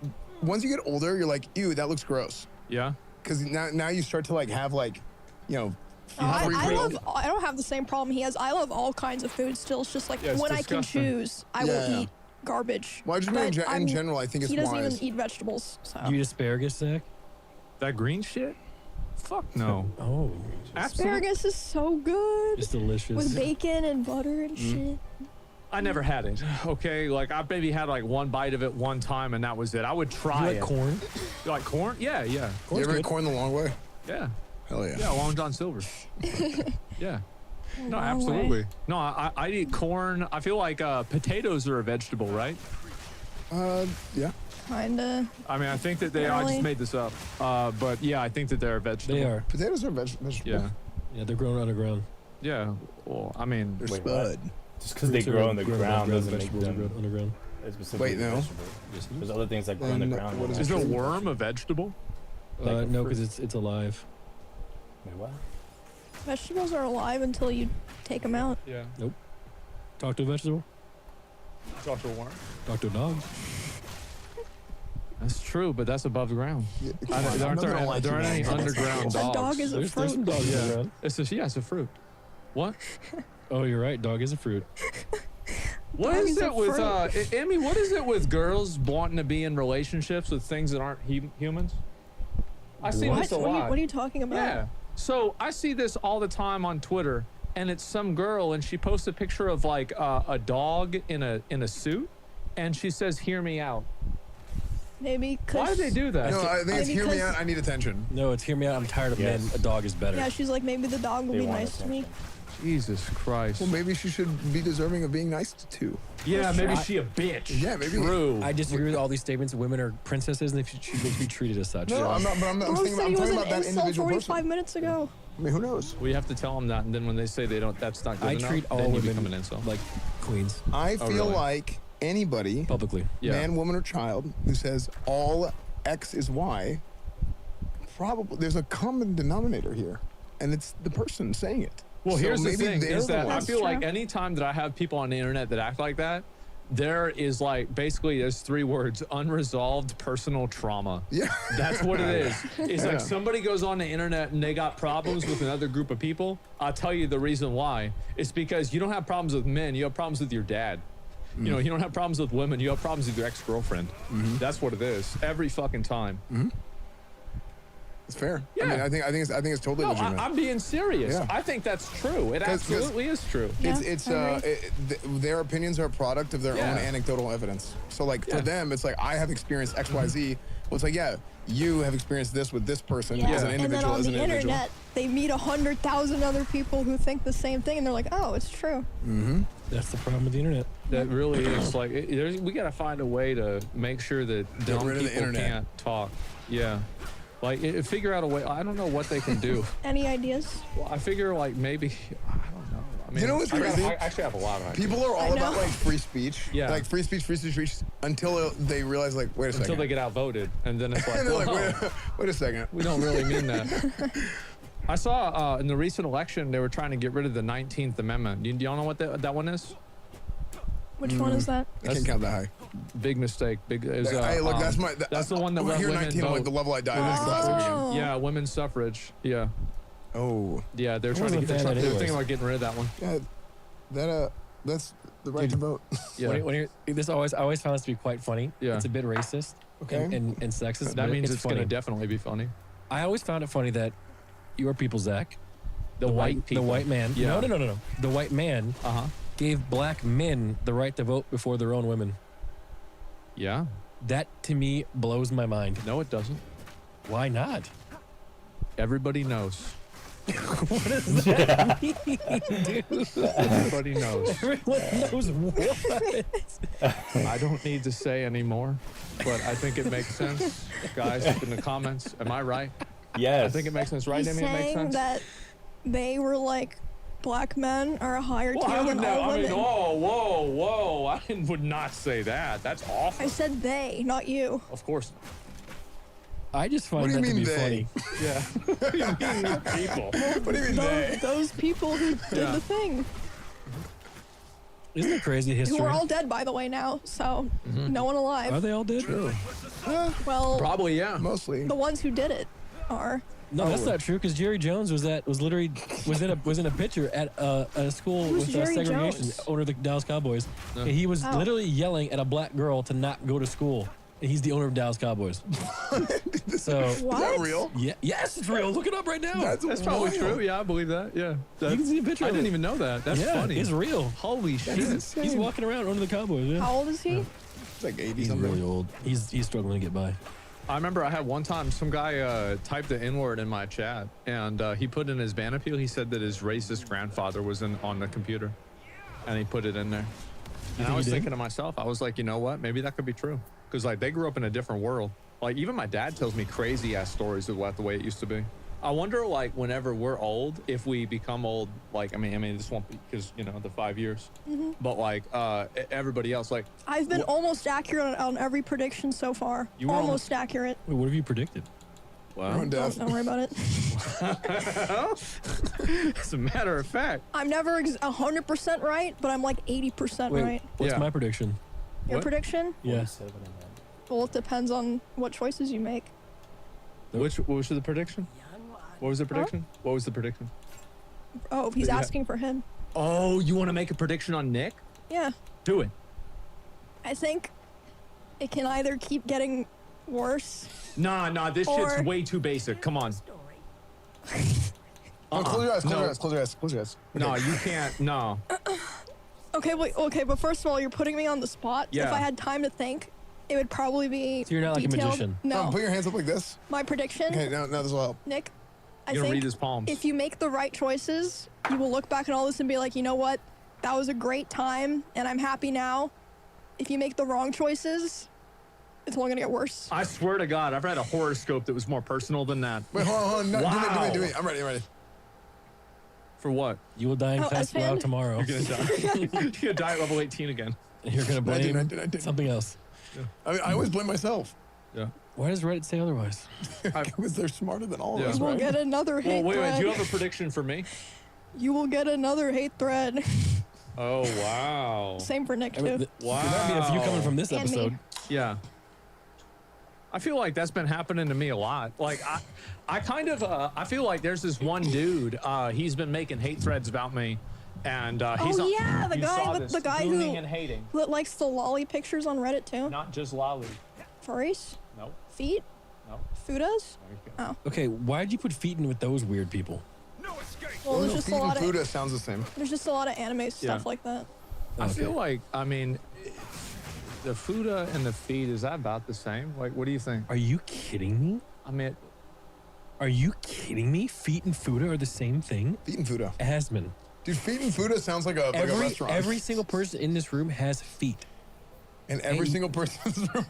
once you get older, you're like, ew, that looks gross. Yeah. Because now you start to like have like, you know. Oh, I free-willed- I don't have the same problem he has. I love all kinds of food still. It's just like Yeah, it's when I can disgusting. choose, I Yeah. will eat garbage. Well, I just mean But in general, I think it's he doesn't wise. even eat vegetables. So. You eat asparagus, Zach? That green shit? Fuck no. Oh, Asparagus is so good. it's delicious. With bacon and butter and shit. I never had it. Okay, like I maybe had like one bite of it one time and that was it. I would try You like it. corn? You like corn? Yeah, yeah. You Corn's ever good. eat corn the long way? Yeah. Hell yeah. Yeah, Long John Silver. Yeah. No, Long absolutely. way. No, I eat corn. I feel like potatoes are a vegetable, right? Yeah. Kinda. I mean, I think that they. I Really? just made this up. But yeah, I think that they're a vegetable. They are. Potatoes are vegetable. Yeah. Yeah, they're grown underground. Yeah. Well, I mean, They're Wait, spud. Just because they grow in the ground doesn't make vegetables are grown them underground. specifically Wait, no. vegetable. There's other things that grow in the Then ground. what that is is aren't. a worm a vegetable? Like a No, fruit. because it's alive. Wait, what? Vegetables are alive until you take them out. Yeah. Talk to a vegetable. Talk to a worm. Talk to a dog. That's true, but that's above the ground. Yeah, I don't- I'm aren't not there gonna lie to there you, aren't any man. underground A dogs? dog is a There's fruit. some dogs Yeah. underground. It's a fruit. What? Oh, you're right. Dog is a fruit. What Dog is is a it with fruit. Emmy? What is it with girls wanting to be in relationships with things that aren't humans? I see What? this a What are, you, lot. what are you talking about? Yeah. So I see this all the time on Twitter, and it's some girl, and she posts a picture of like a dog in a suit, and she says, "Hear me out." Maybe. Why do they do that? No, I think it's Maybe hear me 'cause- out. I need attention. No, it's hear me out. I'm tired of Yes. men. A dog is better. Yeah, she's like, maybe the dog will They be want nice to me. attention. Jesus Christ. Well, maybe she should be deserving of being nice to. Yeah, maybe she a bitch. Yeah, maybe. True. I disagree with all these statements. Women are princesses, and they should be treated as such. No, I'm not. But I'm Bro thinking, said I'm he was talking an about that insult individual 45 person. minutes ago. I mean, who knows? We have to tell them that, and then when they say they don't, that's not good I enough, treat all then you women become an insult. like queens I Oh, feel really? like anybody, publicly. Yeah. man, woman, or child, who says all X is Y, probably there's a common denominator here, and it's the person saying it. Well, So here's the maybe thing: they're is the that I ones. feel like True. anytime that I have people on the internet that act like that, there is like basically there's 3 words: unresolved personal trauma. Yeah. That's what it is. It's Yeah. like somebody goes on the internet and they got problems with another group of people. I'll tell you the reason why. It's because you don't have problems with men, you have problems with your dad. You know, you don't have problems with women, you have problems with your ex-girlfriend. That's what it is. Every fucking time. It's fair. Yeah. I mean, I think it's totally No, legitimate. I'm being serious. Yeah. I think that's true. It 'Cause- absolutely is true. Yeah, it's I agree. their opinions are a product of their Yeah. own anecdotal evidence. So like Yeah. for them, it's like I have experienced X, Y, Z. Well, it's like yeah, you have experienced this with this person Yeah. as an And then individual, on as the an individual. internet, they meet 100,000 other people who think the same thing, and they're like, oh, it's true. That's the problem with the internet. That really is like we got to find a way to make sure that dumb rid of the people internet. can't talk. Yeah, like figure out a way. I don't know what they can do. Any ideas? Well, I figure like maybe I don't know. I mean, You know what's I got- crazy? I actually have a lot of ideas. People are all I about know. like free speech. Yeah. Like free speech until they realize like wait a second. until they get outvoted, and then it's like, and they're like whoa, wait a second. we don't really mean that. I saw in the recent election they were trying to get rid of the 19th Amendment. Do y'all know what that one is? Which one is that? I can't count that high. Big mistake. Big. It was, Hey, look, that's that's the one that let here women 19, vote. like the level I died. That's the classic again. Oh. Yeah, women's suffrage. Yeah. Oh. Yeah, they're I trying to wasn't a get. fan of that They're anyways. thinking about getting rid of that one. Yeah, that's the right to vote. Yeah. When I always found this to be quite funny. Yeah. It's a bit racist. Okay. And sexist. That but means it's funny. gonna definitely be funny. I always found it funny that your people, Zach, The white people. the white man. Yeah. No. The white man gave black men the right to vote before their own women. Yeah. That to me blows my mind. No, it doesn't. Why not? Everybody knows. What does that mean, dude? Everybody knows. Everyone knows what? I don't need to say anymore, but I think it makes sense. Guys in the comments, am I right? Yes. I think it makes sense, right? He's Amy, it makes saying sense. that they were like, black men are a higher Well, tier I would than all I mean, women. whoa! I would not say that. That's awful. I said they, not you. Of course. I just find What do that you to be mean they? funny. Yeah. What do you mean, people? What do you mean they? Those people who did Yeah. the thing. Isn't it crazy history? Who are all dead, by the way, now. So, no one alive. Are they all dead? Well, Probably, yeah. Mostly. the ones who did it are. No, that's not true. Because Jerry Jones was in a picture at a school Who's with Jerry segregation, Jones? owner of the Dallas Cowboys. Yeah. And he was Oh. literally yelling at a black girl to not go to school. And he's the owner of Dallas Cowboys. So What? Is that real? yeah, yes, it's real. Look it up right now. That's probably wild. true. Yeah, I believe that. Yeah. You can see a picture I of didn't it. even know that. That's yeah, funny. it's real. Holy shit. He's walking around owning the Cowboys. Yeah. How old is he? It's like 80 He's something. really old. He's struggling to get by. I remember I had one time some guy typed the N-word in my chat, and he put in his ban appeal. He said that his racist grandfather was on the computer, and he put it in there. And I was thinking to myself, I was like, you know what? Maybe that could be true, because like they grew up in a different world. Like even my dad tells me crazy ass stories of what the way it used to be. I wonder, like, whenever we're old, if we become old, like, I mean, this won't be because, you know, the 5 years, but like, everybody else, like, I've been almost accurate on every prediction so far. You were Almost accurate. Wait, what have you predicted? well, Everyone does. Don't worry about it. as a matter of fact, I'm never 100% right, but I'm like 80% Wait, right. what's Yeah. my prediction? Your what? prediction? Yeah. 47 and then. Well, it depends on what choices you make. what was the prediction? What was the prediction? What was the prediction? Oh, he's Yeah. asking for him. Oh, you want to make a prediction on Nick? Yeah. Do it. I think it can either keep getting worse. Nah, this Or- shit's way too basic. Come on. Oh, close your eyes, close No. your eyes, close your eyes, close your eyes. No, you can't. No. Okay, wait, okay, but first of all, you're putting me on the spot. If Yeah. I had time to think, it would probably be So you're not like a detailed. magician. No. Put your hands up like this. My prediction, Okay, now this will help. Nick, I You don't think read his palms. if you make the right choices, you will look back at all this and be like, you know what? That was a great time, and I'm happy now. If you make the wrong choices, it's only gonna get worse. I swear to God, I've read a horoscope that was more personal than that. Wait, hold on. No, Wow. do me. I'm ready. For what? You will die in Oh, class Esfand? tomorrow. You're gonna die. You're gonna die at level 18 again. And you're gonna blame 19. something else. I mean, I always blame myself. Yeah. Why does Reddit say otherwise? Because they're smarter than all Yeah. of us, You will right? get another Well, hate wait, thread. do you have a prediction for me? You will get another hate thread. Oh, wow. Same for Nick, I mean, too. Wow. There might be a few coming from this And me. episode. Yeah. I feel like that's been happening to me a lot. Like I kind of I feel like there's this one dude. He's been making hate threads about me, and he's Oh on, yeah, the you guy saw with this, the guy gooning who and hating. likes the lolly pictures on Reddit too. Not just lolly. Furries, No. feet, No. fudas. Oh, Okay, why'd you put feet in with those weird people? well, there's No, just a feet and lot of Fuda sounds the same. there's just a lot of anime stuff like that. I Okay. feel like the fuda and the feet, is that about the same? Like, what do you think? Are you kidding me? I mean, Are you kidding me? Feet and Fuda are the same thing? Feet and Fuda. Asman. Dude, Feet and Fuda sounds like a restaurant. Every single person in this room has feet. And every single person in this room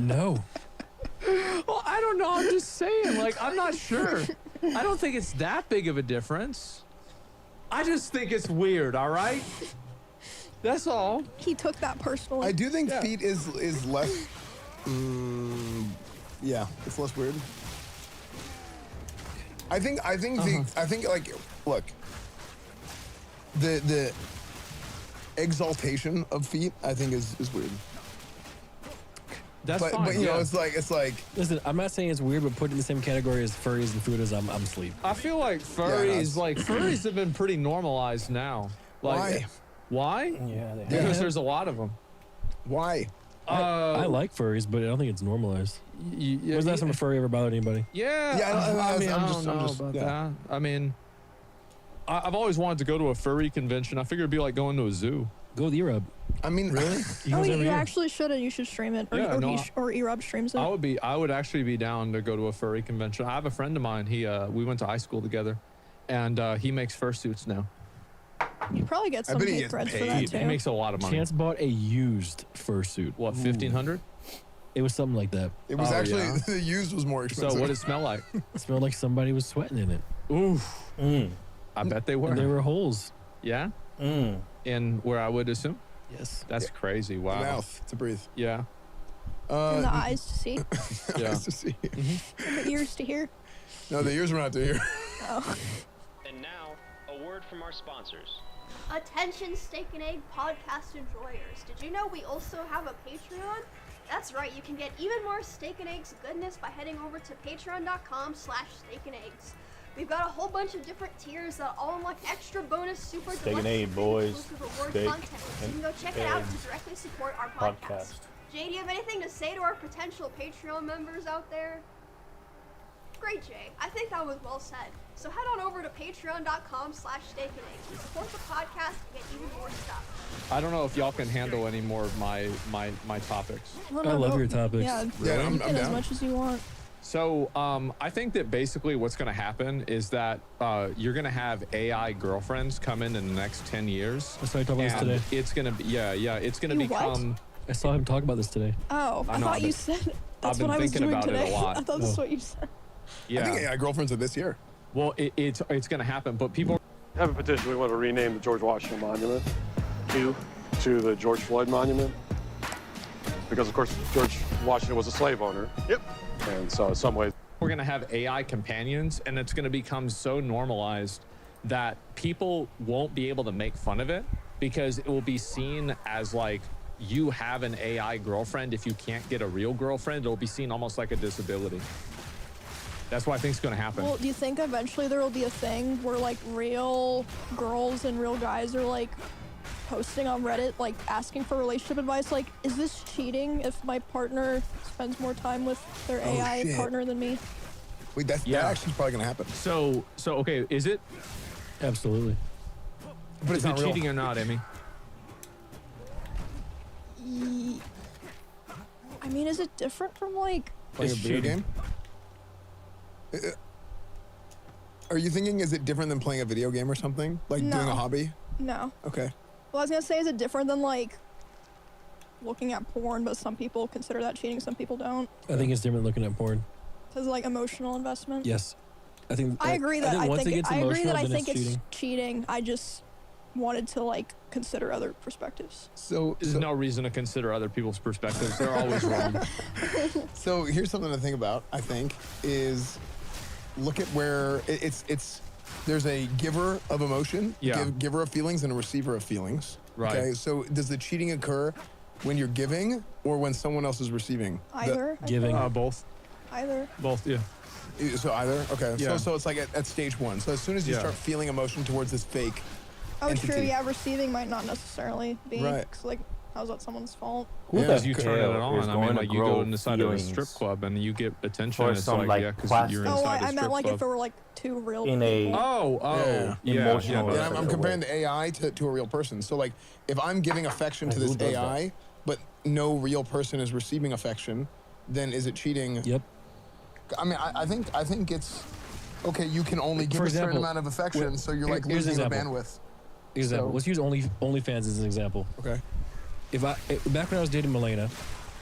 No. well, I don't know. I'm just saying. Like, I'm not sure. I don't think it's that big of a difference. I just think it's weird. All right. That's all. He took that personally. I do think feet is less. Yeah, it's less weird. I think like look. The exaltation of feet I think is weird. That's but, fine. But you know, yeah. it's like. Listen, I'm not saying it's weird, but put it in the same category as furries and food as I'm asleep. I feel like furries have been pretty normalized now. Like, why? Yeah, they Because have. there's a lot of them. Why? I like furries, but I don't think it's normalized. When's the last time a furry ever bothered anybody? Yeah, I mean, I don't know about that. I mean, I've always wanted to go to a furry convention. I figured it'd be like going to a zoo. Go with E-Rub. I mean, really? Oh, you actually should, and you should stream it, or, Yeah, or, no, or E-Rob streams it. I would actually be down to go to a furry convention. I have a friend of mine. We went to high school together, and he makes fursuits now. You probably get some paid creds for that too. He makes a lot of money. Chance bought a used fursuit. What, 1,500? It was something like that. It was actually the used was more expensive. So what did it smell like? It smelled like somebody was sweating in it. Oof. I bet they were. And there were holes. Yeah. In where I would assume. Yes. That's crazy. Wow. The mouth to breathe. Yeah. And the eyes to see, Yeah. Eyes to see. and the ears to hear. No, the ears were not to hear. Oh. And now, a word from our sponsors. Attention Steak and Egg podcast enjoyers. Did you know we also have a Patreon? That's right, you can get even more Steak and Eggs goodness by heading over to patreon.com/steakandeggs. We've got a whole bunch of different tiers that all unlock extra bonus super Steak and deluxe Egg, boys. exclusive reward Steak content. So you can go check it out to directly support our podcast. Jay, do you have anything to say to our potential Patreon members out there? Great, Jay. I think that was well said. So head on over to patreon.com/steakandeggs and support the podcast and get even more stuff. I don't know if y'all can handle any more of my topics. No, I love your topics. Yeah, Really? you can as much as you want. So I think that basically what's going to happen is that you're going to have AI girlfriends come in the next 10 years. That's what I talked about this today. It's going to be, it's going to You what? become. I saw him talk about this today. Oh, I know, thought I've you been- said that's been what I was thinking doing about it a today. lot. I thought that's what you said. Yeah. I think AI girlfriends are this year. Well, it's going to happen, but people I have a petition. We want to rename the George Washington Monument to the George Floyd Monument. Because, of course, George Washington was a slave owner. Yep. And so in some ways, we're going to have AI companions, and it's going to become so normalized that people won't be able to make fun of it because it will be seen as like you have an AI girlfriend. If you can't get a real girlfriend, it'll be seen almost like a disability. That's what I think is going to happen. Well, do you think eventually there will be a thing where like real girls and real guys are like posting on Reddit, like asking for relationship advice? Like, is this cheating if my partner spends more time with their AI shit. partner than me? Wait, that actually probably gonna happen. So okay, is it? Absolutely. But is it's it not real. cheating or not, Emmy? I mean, is it different from like? Playing a video game? Are you thinking, is it different than playing a video game or something? Like doing No. a hobby? No. Okay. Well, I was gonna say, is it different than like looking at porn? But some people consider that cheating, some people don't. I think it's different looking at porn. Because like emotional investment. Yes. I think I agree that I once think it gets I agree that I emotional, then think it's cheating. cheating. I just wanted to like consider other perspectives. There's no reason to consider other people's perspectives. They're always wrong. So here's something to think about, I think, is look at where it's there's a giver of emotion, giver of feelings, and a receiver of feelings. Right. Okay. So does the cheating occur when you're giving or when someone else is receiving? Either. I Giving. think. Both. Either. Both, yeah. So either? Okay. Yeah. So it's like at stage one. So as soon as you Yeah. start feeling emotion towards this fake Oh, entity. true. Yeah, receiving might not necessarily be. Right. 'Cause, like, how's that someone's fault? Because you turn it hell on. is I going mean, to like you go grow inside of a strip feelings club and you get attention. for It's some, like, like, yeah, because plastic? you're Oh, inside a I strip meant like club. if it were like two real In people. a Yeah, emotional I'm effect comparing way. the AI to a real person. So like, if I'm giving affection to Who this does that? AI, but no real person is receiving affection, then is it cheating? Yep. I mean, I think it's okay. You can only give For a certain example, amount of affection, so you're like here's an losing the example. bandwidth. Example. So- Let's use OnlyFans as an example. Okay. Back when I was dating Milena,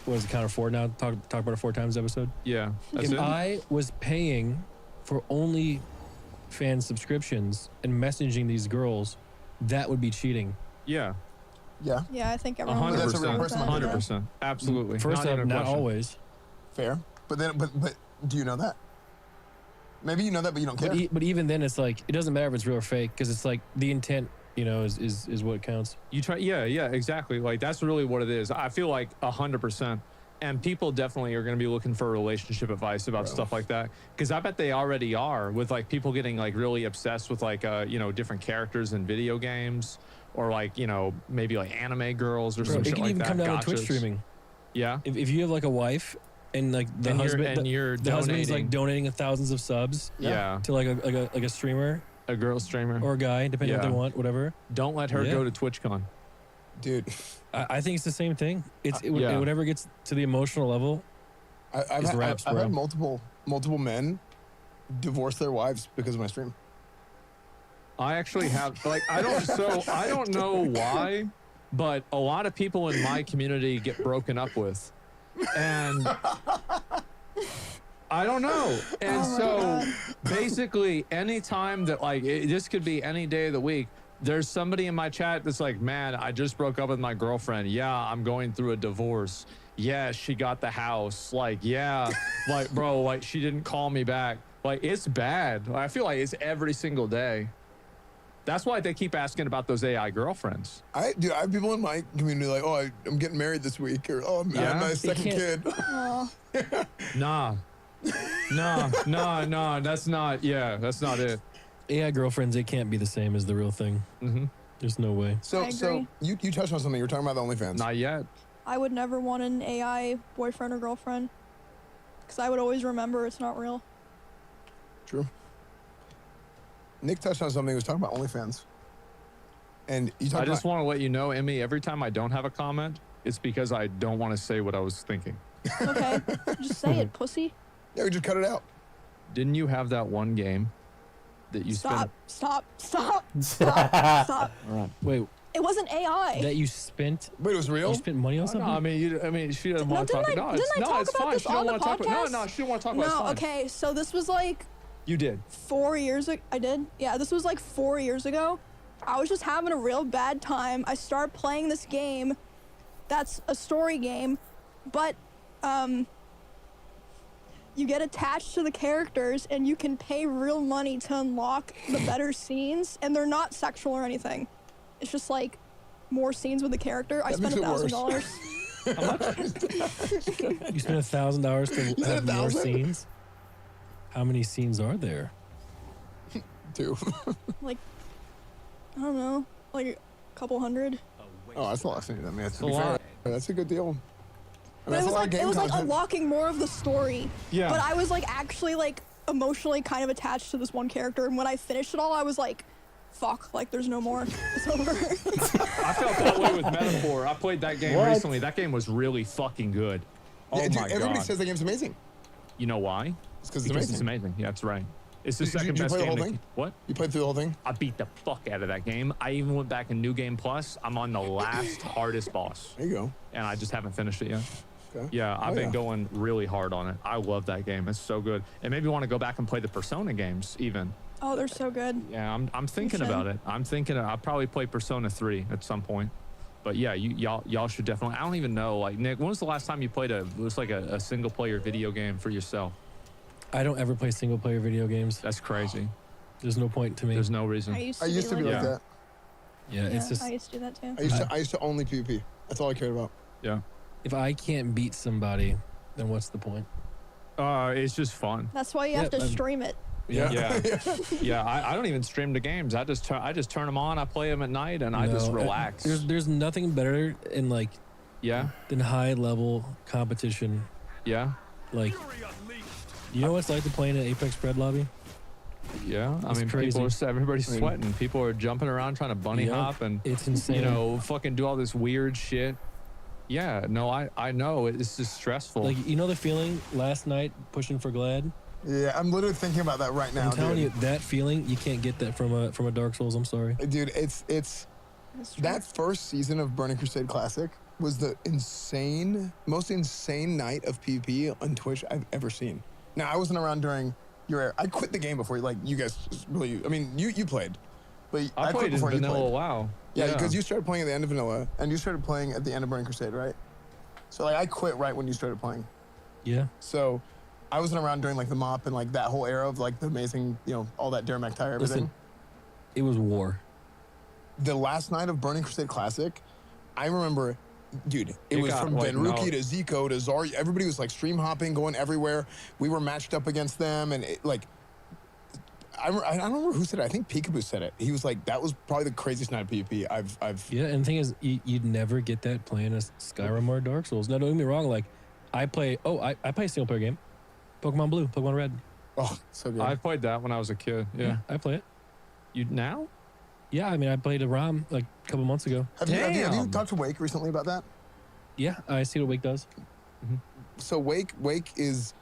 what is it, count of four now? Talk about it 4 times episode. Yeah. That's If it. I was paying for OnlyFans subscriptions and messaging these girls, that would be cheating. Yeah. Yeah. Yeah, I think everyone. 100%. would agree with that, 100%. Absolutely. First Not up, even a not question. always. Fair. But then, but do you know that? Maybe you know that, but you don't care. But even then, it's like it doesn't matter if it's real or fake because it's like the intent, you know, is what counts. You try, yeah, exactly. Like that's really what it is. I feel like 100%. And people definitely are going to be looking for relationship advice about stuff like that. Because I bet they already are, with like people getting like really obsessed with like, you know, different characters in video games, or like, you know, maybe like anime girls or some shit like that. It can even come down to Twitch Gotchas. streaming. Yeah. If you have like a wife and like the husband's like donating thousands of subs to like a streamer, a girl streamer, or a guy, depending on what they want, whatever. Don't let her go to TwitchCon. Dude, I think it's the same thing. Whenever it gets to the emotional level, I've had multiple men divorce their wives because of my stream. I actually have, like, I don't know why, but a lot of people in my community get broken up with, and I don't know. And basically anytime that, like, this could be any day of the week, there's somebody in my chat that's like, man, I just broke up with my girlfriend. Yeah, I'm going through a divorce. Yeah, she got the house. Like, yeah, like, bro, like, she didn't call me back. Like, it's bad. I feel like it's every single day. That's why they keep asking about those AI girlfriends. I have people in my community like, oh, I'm getting married this week, or oh, I'm having my second kid. Nah, that's not. Yeah, that's not it. AI girlfriends, they can't be the same as the real thing. Mm-hmm. There's no way. So you touched on something. You were talking about the OnlyFans. Not yet. I would never want an AI boyfriend or girlfriend, because I would always remember it's not real. True. Nick touched on something. He was talking about OnlyFans. And you talked I just want to let you know, Emmy, every time I don't have a comment, it's because I don't want to say what I was thinking. Okay, just say it, pussy. Yeah, we just cut it out. Didn't you have that one game that you Stop. spent? Stop. All right. Wait. It wasn't AI. That you spent? Wait, it was real? You spent money on something? No, I mean, she doesn't want to talk. No, it's fine. She don't want to talk about. No, she don't want to talk about. No, okay. So this was like. You did. 4 years ago. I did. Yeah, this was like 4 years ago. I was just having a real bad time. I started playing this game. That's a story game, but you get attached to the characters and you can pay real money to unlock the better scenes, and they're not sexual or anything. It's just like more scenes with the character. I spent $1,000. How much? You spent $1,000 to have more scenes? How many scenes are there? 2. Like, I don't know, like a couple hundred. Oh, that's a lot of scenes. I mean, that's a lot. That's a good deal. But it was like unlocking more of the story. Yeah. But I was like actually like emotionally kind of attached to this one character, and when I finished it all, I was like, fuck, like there's no more. It's over. I felt that way with Metaphor. I played that game recently. That game was really fucking good. Oh Yeah, dude, my god. everybody says that game's amazing. You know why? It's because it's amazing. Yeah, that's right. It's the Did you second best play the game. whole thing? What? You played through the whole thing? I beat the fuck out of that game. I even went back in New Game Plus. I'm on the last hardest boss. There you go. And I just haven't finished it yet. Okay. Yeah, I've been going really hard on it. I love that game. It's so good. And maybe want to go back and play the Persona games even. Oh, they're so good. Yeah, I'm thinking about it. I'm thinking I'll probably play Persona 3 at some point. But yeah, y'all should definitely. I don't even know. Like, Nick, when was the last time you played a single player video game for yourself? I don't ever play single player video games. That's crazy. There's no point to me. There's no reason. I used to be like that. Yeah, it's just. I used to do that too. I used to only PvP. That's all I cared about. Yeah. If I can't beat somebody, then what's the point? It's just fun. That's why you have to stream it. Yeah. I don't even stream the games. I just turn them on. I play them at night, and I just relax. There's nothing better in like than high level competition. Yeah. Like, you know what it's like to play in an Apex Pred lobby? Yeah, It's crazy. Everybody's sweating. People are jumping around trying to bunny hop and it's insane. You know, fucking do all this weird shit. Yeah, no, I know it's just stressful. Like, you know the feeling last night pushing for Glad? Yeah, I'm literally thinking about that right now. I'm telling you, that feeling, you can't get that from a Dark Souls. I'm sorry, dude. It's that first season of Burning Crusade Classic was the most insane night of PvP on Twitch I've ever seen. Now, I wasn't around during your era. I quit the game before you guys really. I mean, you played, but I quit played before in you Vanilla played. WoW. Yeah, because you started playing at the end of Vanilla, and you started playing at the end of Burning Crusade, right? So like, I quit right when you started playing. Yeah. So, I wasn't around during like the mop and like that whole era of like the amazing, all that Dare McTire, everything. Listen, it was war. The last night of Burning Crusade Classic, I remember Dude, it It was got, from like, Benruki no- to Zico to Zarya. Everybody was like stream hopping, going everywhere. We were matched up against them, and I don't remember who said it. I think Peekaboo said it. He was like, "That was probably the craziest night of PvP I've." Yeah, and the thing is, you'd never get that playing a Skyrim or Dark Souls. Now, don't get me wrong. Like, I play a single player game, Pokemon Blue, Pokemon Red. Oh, so good. I played that when I was a kid. Yeah. I play it. You now? Yeah, I mean, I played a ROM like a couple months ago. Have you talked to Wake recently about that? Yeah, I see what Wake does. So Wake is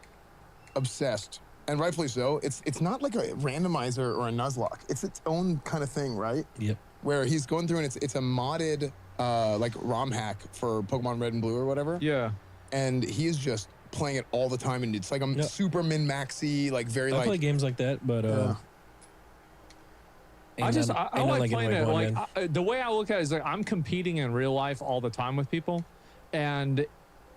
obsessed, and rightfully so. It's not like a randomizer or a Nuzlocke. It's its own kind of thing, right? Yep. Where he's going through and it's a modded like ROM hack for Pokemon Red and Blue or whatever. Yeah. And he is just playing it all the time, and it's like a super min-maxy, like very I like. play games like that, but I like playing it. Like the way I look at it is like I'm competing in real life all the time with people, and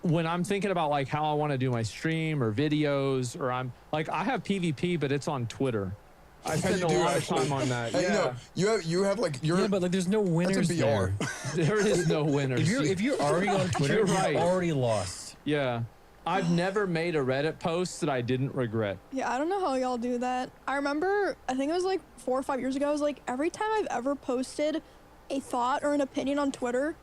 when I'm thinking about like how I want to do my stream or videos, or I'm like I have PvP, but it's on Twitter. I spend a lot of time on that. Hey, Yeah. you have like your. yeah, but like there's no winners That's a there. BR. There is no winners. If you're already on Twitter, You're right. you're already lost. Yeah. I've never made a Reddit post that I didn't regret. Yeah, I don't know how y'all do that. I remember, I think it was like 4 or 5 years ago, I was like, every time I've ever posted a thought or an opinion on Twitter,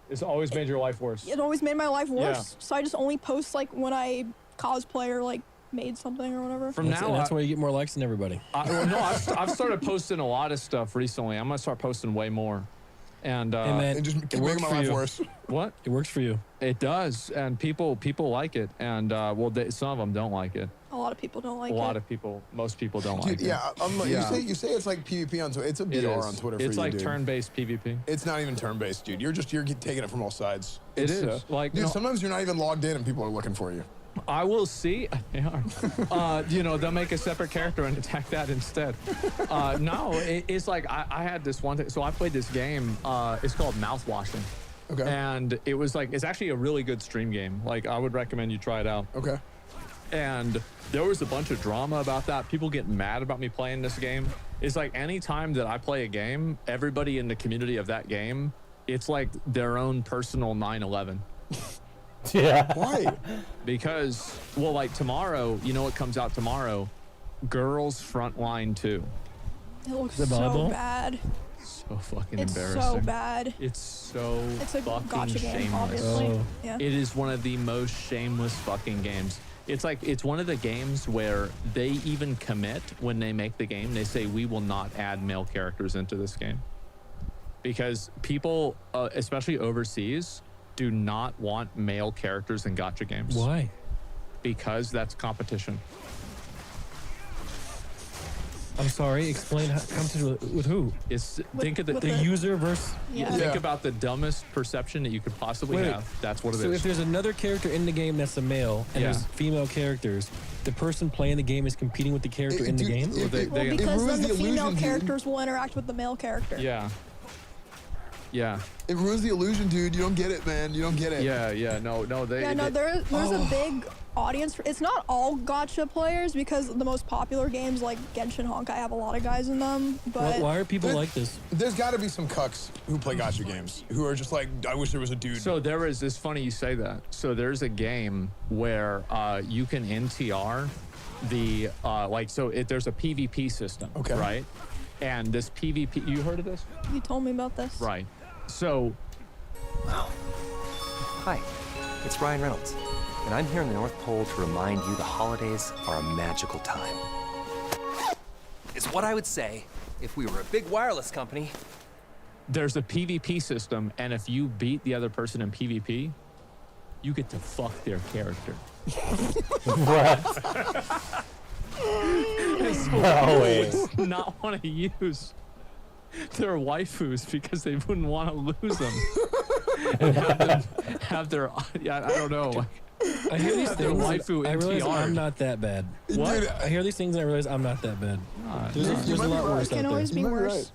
It's always made your life worse. it always made my life worse. Yeah. So I just only post like when I cosplay or like made something or whatever. From now that's why you get more likes than everybody. I've started posting a lot of stuff recently. I'm gonna start posting way more. And Hey, man, It just it keep works making my for life you. worse. what? It works for you. It does, and people like it, and some of them don't like it. A lot of people don't like A it. lot of people, most people don't like Dude, it. yeah, you say it's like PvP on Twitter. It's a It BR is. on Twitter for It's you, like dude. turn-based PvP. It's not even turn-based, dude. You're taking it from all sides. It It's, is. Like, dude, no- sometimes you're not even logged in and people are looking for you. I will see. They are. They'll make a separate character and attack that instead. It's like I had this one thing. So I played this game. It's called Mouthwashing. Okay. And it was like, it's actually a really good stream game. Like, I would recommend you try it out. Okay. And there was a bunch of drama about that. People get mad about me playing this game. It's like any time that I play a game, everybody in the community of that game, it's like their own personal 9/11. Yeah. Why? Because, well, like tomorrow, you know what comes out tomorrow? Girls Frontline 2. It looks The so volleyball? bad. So fucking It's embarrassing. so bad. It's so It's a fucking gotcha game, shameless. obviously. Oh. Yeah. It is one of the most shameless fucking games. It's like, it's one of the games where they even commit when they make the game. They say, we will not add male characters into this game. Because people, especially overseas, do not want male characters in gacha games. Why? Because that's competition. I'm sorry. Explain competition with who? Think of the The user versus. Yeah. Think about the dumbest perception that you could possibly Wait. have. That's what it is. So if there's another character in the game that's a male and Yeah. there's female characters, the person playing the game is competing with the character in the game? Well, they- Well, they- because ruins then the the female illusion, dude. characters will interact with the male character. Yeah. Yeah. It ruins the illusion, dude. You don't get it, man. You don't get it. Yeah. No. There's Oh. a big audience for it's not all gacha players because the most popular games like Genshin Honkai have a lot of guys in them, but Why are people There- like this? There's got to be some cucks who play gacha games who are just like, I wish there was a dude. So there is, it's funny you say that. So there's a game where you can NTR the, there's a PvP system, Okay. right? And this PvP, you heard of this? you told me about this. Right. So Hi, it's Ryan Reynolds, and I'm here in the North Pole to remind you the holidays are a magical time. It's what I would say if we were a big wireless company. there's a PvP system, and if you beat the other person in PvP, you get to fuck their character. No way. Would not want to use their waifus because they wouldn't want to lose them. And have their I don't know. I hear these Their things. waifu I realize NTR. I'm not that bad. What? Dude, I hear these things and I realize I'm not that bad. There's you a might be lot right. worse It can out always there. be You might be worse. right.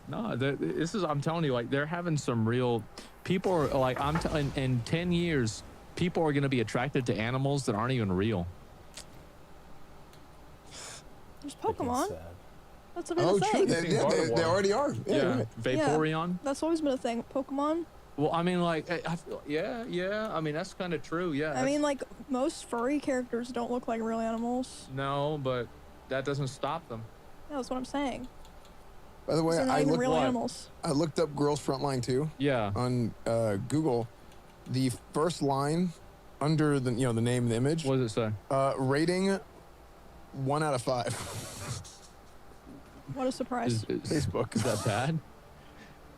No, this is, I'm telling you, like, they're having some real, people are like, I'm telling, in 10 years, people are going to be attracted to animals that aren't even real. There's Pokemon. That's been Oh, a true. thing. They already are. Yeah, you're right. Vaporeon. That's always been a thing. Pokemon. Well, I mean, like, I feel, yeah. I mean, that's kind of true. Yeah. I mean, like, most furry characters don't look like real animals. No, but that doesn't stop them. Yeah, that's what I'm saying. By the way, They're not even real animals. I looked up Girls Frontline 2. Yeah. On Google, the first line under the the name and the image. What does it say? Rating 1 out of 5. What a surprise. Facebook. Is that bad?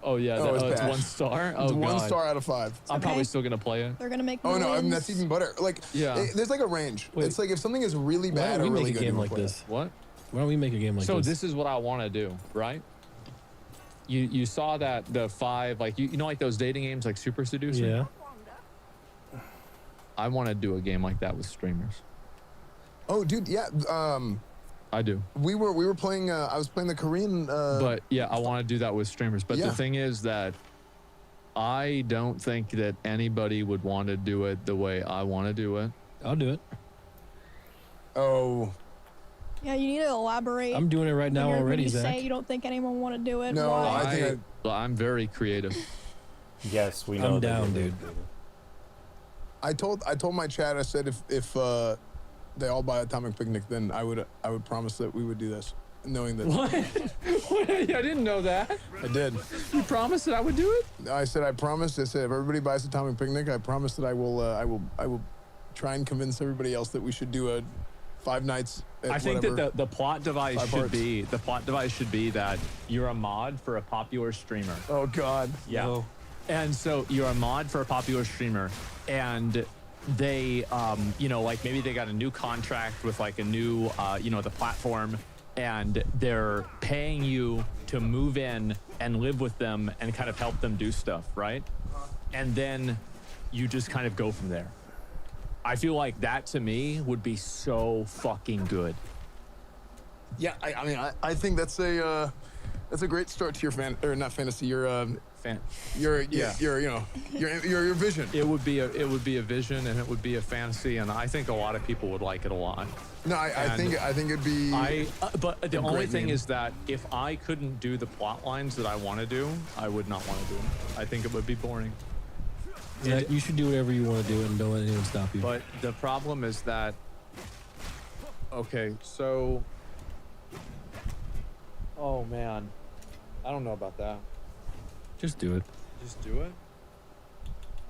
Oh yeah, Oh, it's bad. 1 star. Oh It's god. 1 star out of 5. I'm probably Okay. still gonna play it. They're gonna make Oh no, I mean, millions. that's even better. Like, Yeah. there's like a range. Wait. It's like if something is really Why bad don't or we really make a good, game you like play it. this? What? Why don't we make a game like So this? this is what I want to do, right? You saw that the 5 like you know like those dating games like Super Seducer. Yeah. I want to do a game like that with streamers. Oh, dude, yeah. I do. We were playing. I was playing the Korean. But yeah, I want to do that with streamers. But Yeah. the thing is that I don't think that anybody would want to do it the way I want to do it. I'll do it. Oh. Yeah, you need to elaborate. I'm doing it right now when already, you Zach. say you don't think anyone want to do it. No, Why? I'm very creative. Yes, we know. I'm that down, you're dude. good. I told my chat. I said if they all buy Atomic Picnic, then I would promise that we would do this, knowing that. What? I didn't know that. I did. You promised that I would do it? I said I promised. I said if everybody buys Atomic Picnic, I promise that I will try and convince everybody else that we should do a 5 nights. At I think whatever. that the plot device 5 should be that you're a mod for a popular streamer. Oh God. Yeah. No. And so you're a mod for a popular streamer, and they, like maybe they got a new contract with like a new, the platform, and they're paying you to move in and live with them and kind of help them do stuff, right? And then you just kind of go from there. I feel like that to me would be so fucking good. Yeah, I think that's a great start to your not fantasy, your vision. It would be a vision, and it would be a fantasy, and I think a lot of people would like it a lot. No, I think it'd be. But the a only great thing meme. is that if I couldn't do the plot lines that I want to do, I would not want to do them. I think it would be boring. Zach, you should do whatever you want to do and don't let anyone stop you. But the problem is that. Okay, so. Oh man, I don't know about that. Just do it. Just do it.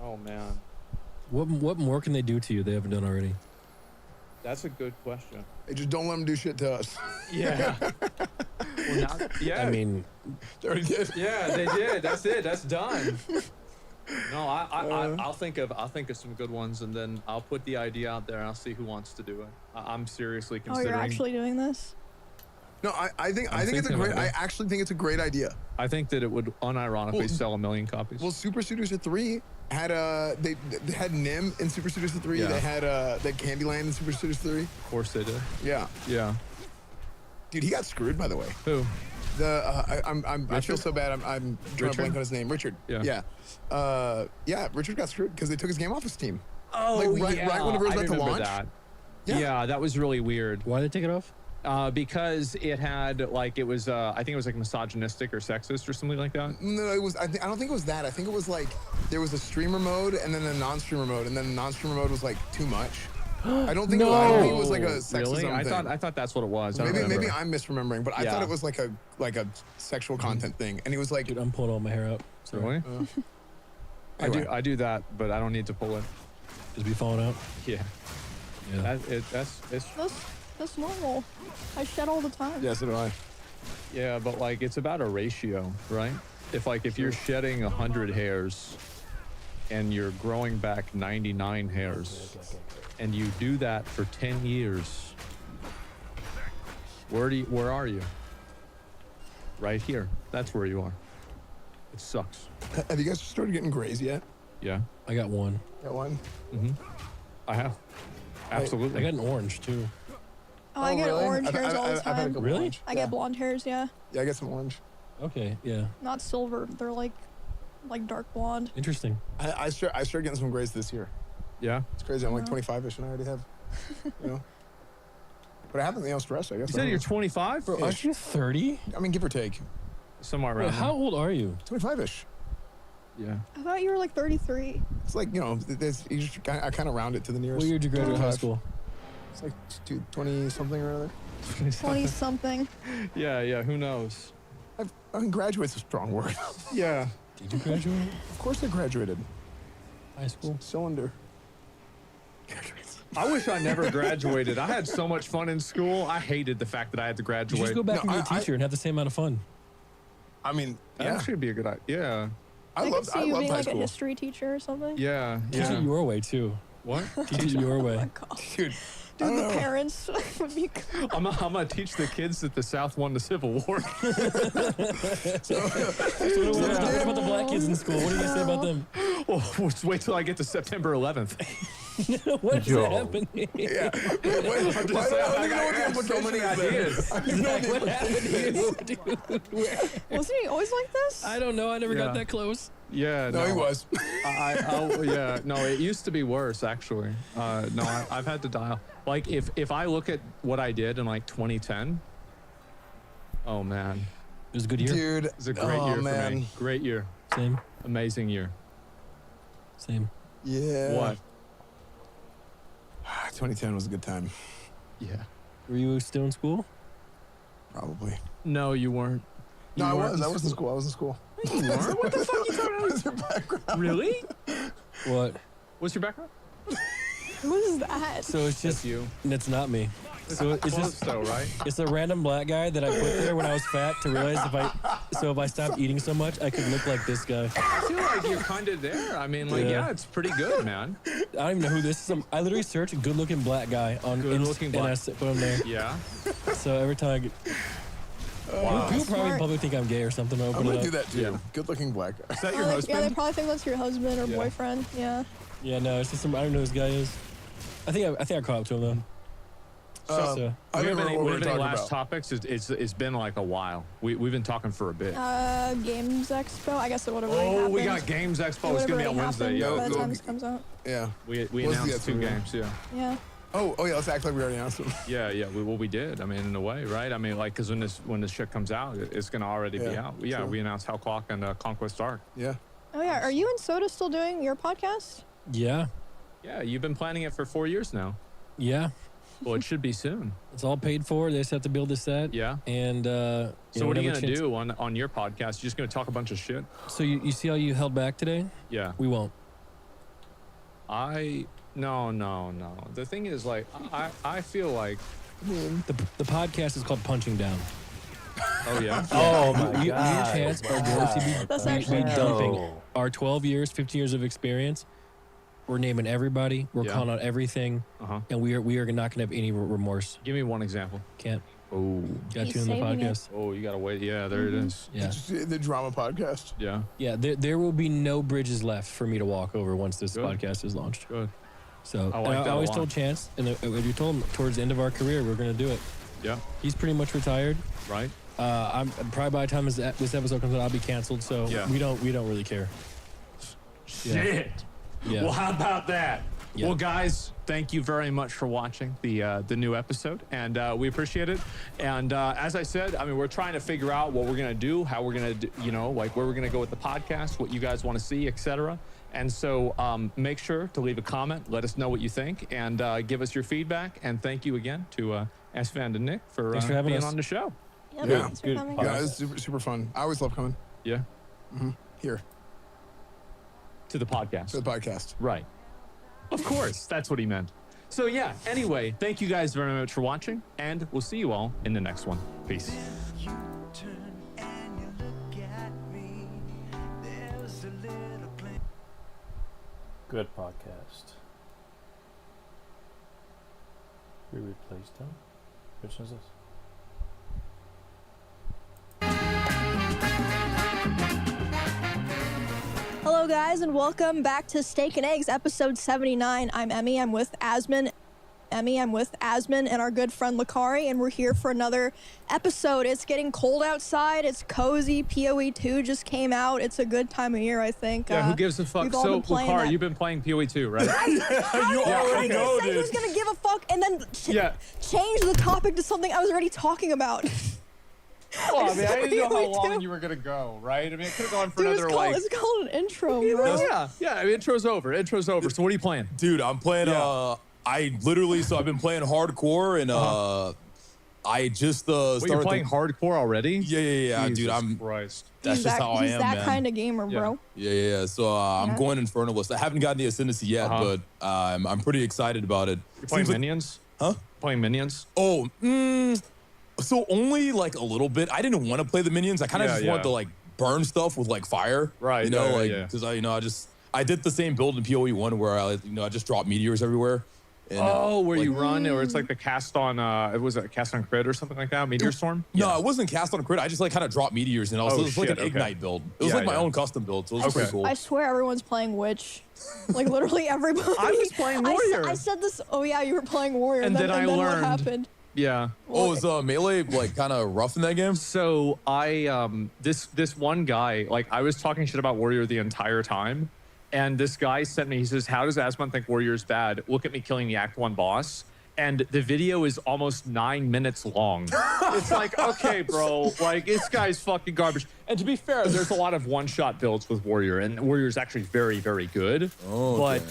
Oh man, What more can they do to you they haven't done already? that's a good question. Hey, just don't let them do shit to us. Yeah. Yeah. I mean, They already did. Yeah, they did. That's it. That's done. No, I'll think of some good ones, and then I'll put the idea out there, and I'll see who wants to do it. I'm seriously Oh, considering. you're actually doing this? No, I think it's a thinking great. about I it. actually think it's a great idea. I think that it would unironically Well, sell 1 million copies. Well, Super Seducer 3 had they had Nim in Super Seducer 3. Yeah. They had Candyland in Super Seducer 3. Of course they did. Yeah. Yeah. Dude, he got screwed, by the way. Who? I feel so bad. I'm trying to blank on his name. Richard. Yeah. Yeah. Richard got screwed because they took his game off his team. Oh, Like, right whenever it was I about to remember launch. that. Yeah. Yeah, that was really weird. why did they take it off? Because it had like it was I think it was like misogynistic or sexist or something like that. No, it was. I don't think it was that. I think it was like there was a streamer mode and then a non-streamer mode, and then the non-streamer mode was like too much. I don't think. I don't think it was like a sexism Really? I thing. thought that's what it was. I don't Maybe remember. I'm misremembering, but I Yeah. thought it was like a sexual content thing, and he was like, Dude, I'm pulling all my hair out. Sorry. Really? Anyway. I do that, but I don't need to pull it. Just be falling out. Yeah. Yeah. That's normal. I shed all the time. yeah, so do I. Yeah, but like it's about a ratio, right? If you're shedding 100 hairs and you're growing back 99 hairs, and you do that for 10 years, where are you? Right here. That's where you are. It sucks. Have you guys started getting grays yet? Yeah. I got one. Got one? I have. Absolutely. I got an orange too. Oh, I get really? orange hairs all the I've had a time. couple Really? orange. I get blonde hairs, yeah. Yeah, I get some orange. Okay, yeah. Not silver. They're like dark blonde. Interesting. I started getting some grays this year. Yeah. It's crazy. I'm like 25ish, and I already have, But I haven't, stressed. I guess. You said you're 25? Bro, aren't you 30? I mean, give or take. Somewhere Bro, around how old are you? 25ish. Yeah. I thought you were like 33. It's like, you know, I kind of round it to the nearest. What year did you graduate high school? It's like 20 something or other. 20 something. Yeah. Who knows? I mean, graduate's a strong word. Yeah. Did you graduate? Of course I graduated. High school? Cylinder. I wish I never graduated. I had so much fun in school. I hated the fact that I had to You graduate. just go back and be a teacher and have the same amount of fun. I mean, That actually would be a good idea. Yeah. I could see you being high like school. a history teacher or something. Yeah. Teach it your way, too. What? Teach it your way. Dude, Dude, the parents would be. I'm gonna teach the kids that the South won the Civil War. So what about the black kids in school? What do you say about them? Well, just wait till I get to September 11th. What is happening? Yeah. I'm just saying, I got so many ideas. What happened to you? Wasn't he always like this? I don't know. I never got that close. Yeah, No, he was. Yeah, no, it used to be worse actually. No, I've had to dial. Like if I look at what I did in like 2010, oh man, it was a good year. Dude, it was a great year for me. Great year. Same. Amazing year. Same. Yeah. What? 2010 was a good time. Yeah. Were you still in school? Probably. No, you weren't. No, I was. I was in school. I was in school. You weren't? What the fuck are you talking about? What's your background? Really? What? What's your background? Who is that? So it's just you. It's not me. So it's Close just though, right? It's a random black guy that I put there when I was fat to realize if I stopped eating so much, I could look like this guy. I feel like you're kind of there. I mean, like, yeah, it's pretty good, man. I don't even know who this is. I literally searched good-looking black guy on Good-looking and I black. put him there. Yeah. So every time I get... Wow. People probably think I'm gay or something. I'm gonna do that too. Yeah. Good-looking black guy. Is that your Yeah, husband? they probably think that's your husband or Yeah. boyfriend. Yeah. Yeah, no, it's just some. I don't know who this guy is. I think I caught up to him though. So, I we don't have remember any, what we were any talking last about. topics? It's been like a while. We've been talking for a bit. Games Expo. I guess it would have already happened. We got Games Expo. It's It gonna be would've on Wednesday. already happened Yeah. by the time this comes out. Yeah. We What's the announced 2 Expo? games. Yeah. Yeah. Oh yeah. Let's act like we already announced them. Yeah. We did. I mean, in a way, right? I mean, like, because when this shit comes out, it's gonna already be Yeah, out. Yeah. true. We announced Hell Clock and Conquest Arc. Yeah. Oh yeah. Are you and Soda still doing your podcast? Yeah, Yeah. You've been planning it for 4 years now. yeah. Well, it should be soon. It's all paid for. They just have to build the set. Yeah. And So what are you whenever gonna chance- do on your podcast? You're just gonna talk a bunch of shit? So you see how you held back today? Yeah. We won't. No. The thing is, like, I feel like. The podcast is called Punching Down. Oh yeah. Oh my Your God. chance are going to That's be actually dumping No. our 12 years, 15 years of experience. We're naming everybody. We're Yeah. calling out everything, Uh-huh. and we are not going to have any remorse. Give me one example. Can't. Oh. Got He's you in the saving it. podcast. Oh, you gotta wait. Yeah, there it is. Yeah. The drama podcast. Yeah. Yeah, there will be no bridges left for me to walk over once this Good. podcast is launched. Good. So I and like I that a always lot. told Chance, and we told him towards the end of our career, we're going to do it. Yeah. He's pretty much retired. Right. I'm probably by the time this episode comes out, I'll be canceled. So Yeah. we don't really care. Shit. Yeah. Well, how about that? Yeah. Well, guys, thank you very much for watching the new episode, and we appreciate it. And as I said, I mean, we're trying to figure out what we're gonna do, how we're gonna do, like where we're gonna go with the podcast, what you guys want to see, etc. And so make sure to leave a comment, let us know what you think, and give us your feedback. And thank you again to S-Van and Nick for, Thanks for having being us. on the show. Yep, Yeah. thanks for Good. coming. Yeah, it's super fun. I always love coming Yeah. here To the podcast. to the podcast. Right. Of course, that's what he meant. So yeah, anyway, thank you guys very much for watching, and we'll see you all in the next one. Peace. Good podcast. We replaced him? Which one is this? Hello, guys, and welcome back to Steak and Eggs, episode 79. I'm Emmy. I'm with Asmon. And our good friend Lakari, and we're here for another episode. It's getting cold outside. It's cozy. PoE 2 just came out. It's a good time of year, I think. Yeah, who gives a fuck? we've all So, been playing Lakar, that. you've been playing PoE 2, right? You already know say this. who's gonna give a fuck and then Yeah. change the topic to something I was already talking about. Well, I mean, I didn't know how We long do. you were gonna go, right? I mean, it could have gone for Dude, another it's called an intro, bro. Yeah. I mean, intro's over. Intro's over. So what are you playing? Dude, I'm playing. I literally. So I've been playing hardcore, and I just Wait, started. you're playing hardcore already? Yeah, Jesus dude. I'm. Christ. That's He's just how I he's am, that man. kind of gamer, bro. Yeah. So I'm Yeah. going Infernalist. I haven't gotten the Ascendancy yet, but I'm pretty excited about it. You're playing Seems like- Minions? Huh? Playing Minions? Oh, so only like a little bit. I didn't want to play the Minions. I kind of just wanted to like burn stuff with like fire, Right, You know, yeah, like yeah. because I did the same build in PoE1 where I just dropped meteors everywhere. And, where like- you run, or it's like the cast on, it was a cast on crit or something like that? Meteor Storm? No, it wasn't cast on a crit. I just like kind of dropped meteors, and it was like an okay. ignite build. It was Yeah, like my yeah. own custom build, so it was pretty cool. I swear everyone's playing Witch. Like literally everybody. I was playing I Warrior. I said this. Oh yeah, you were playing Warrior, And then I what learned- happened? Yeah. Oh, is Melee like kind of rough in that game? So I this one guy, like I was talking shit about Warrior the entire time, and this guy sent me, he says, "How does Asmon think Warrior's bad? Look at me killing the Act 1 boss." And the video is almost 9 minutes long. It's like, okay, bro, like this guy's fucking garbage. And to be fair, there's a lot of one-shot builds with Warrior, and Warrior's actually very, very good. But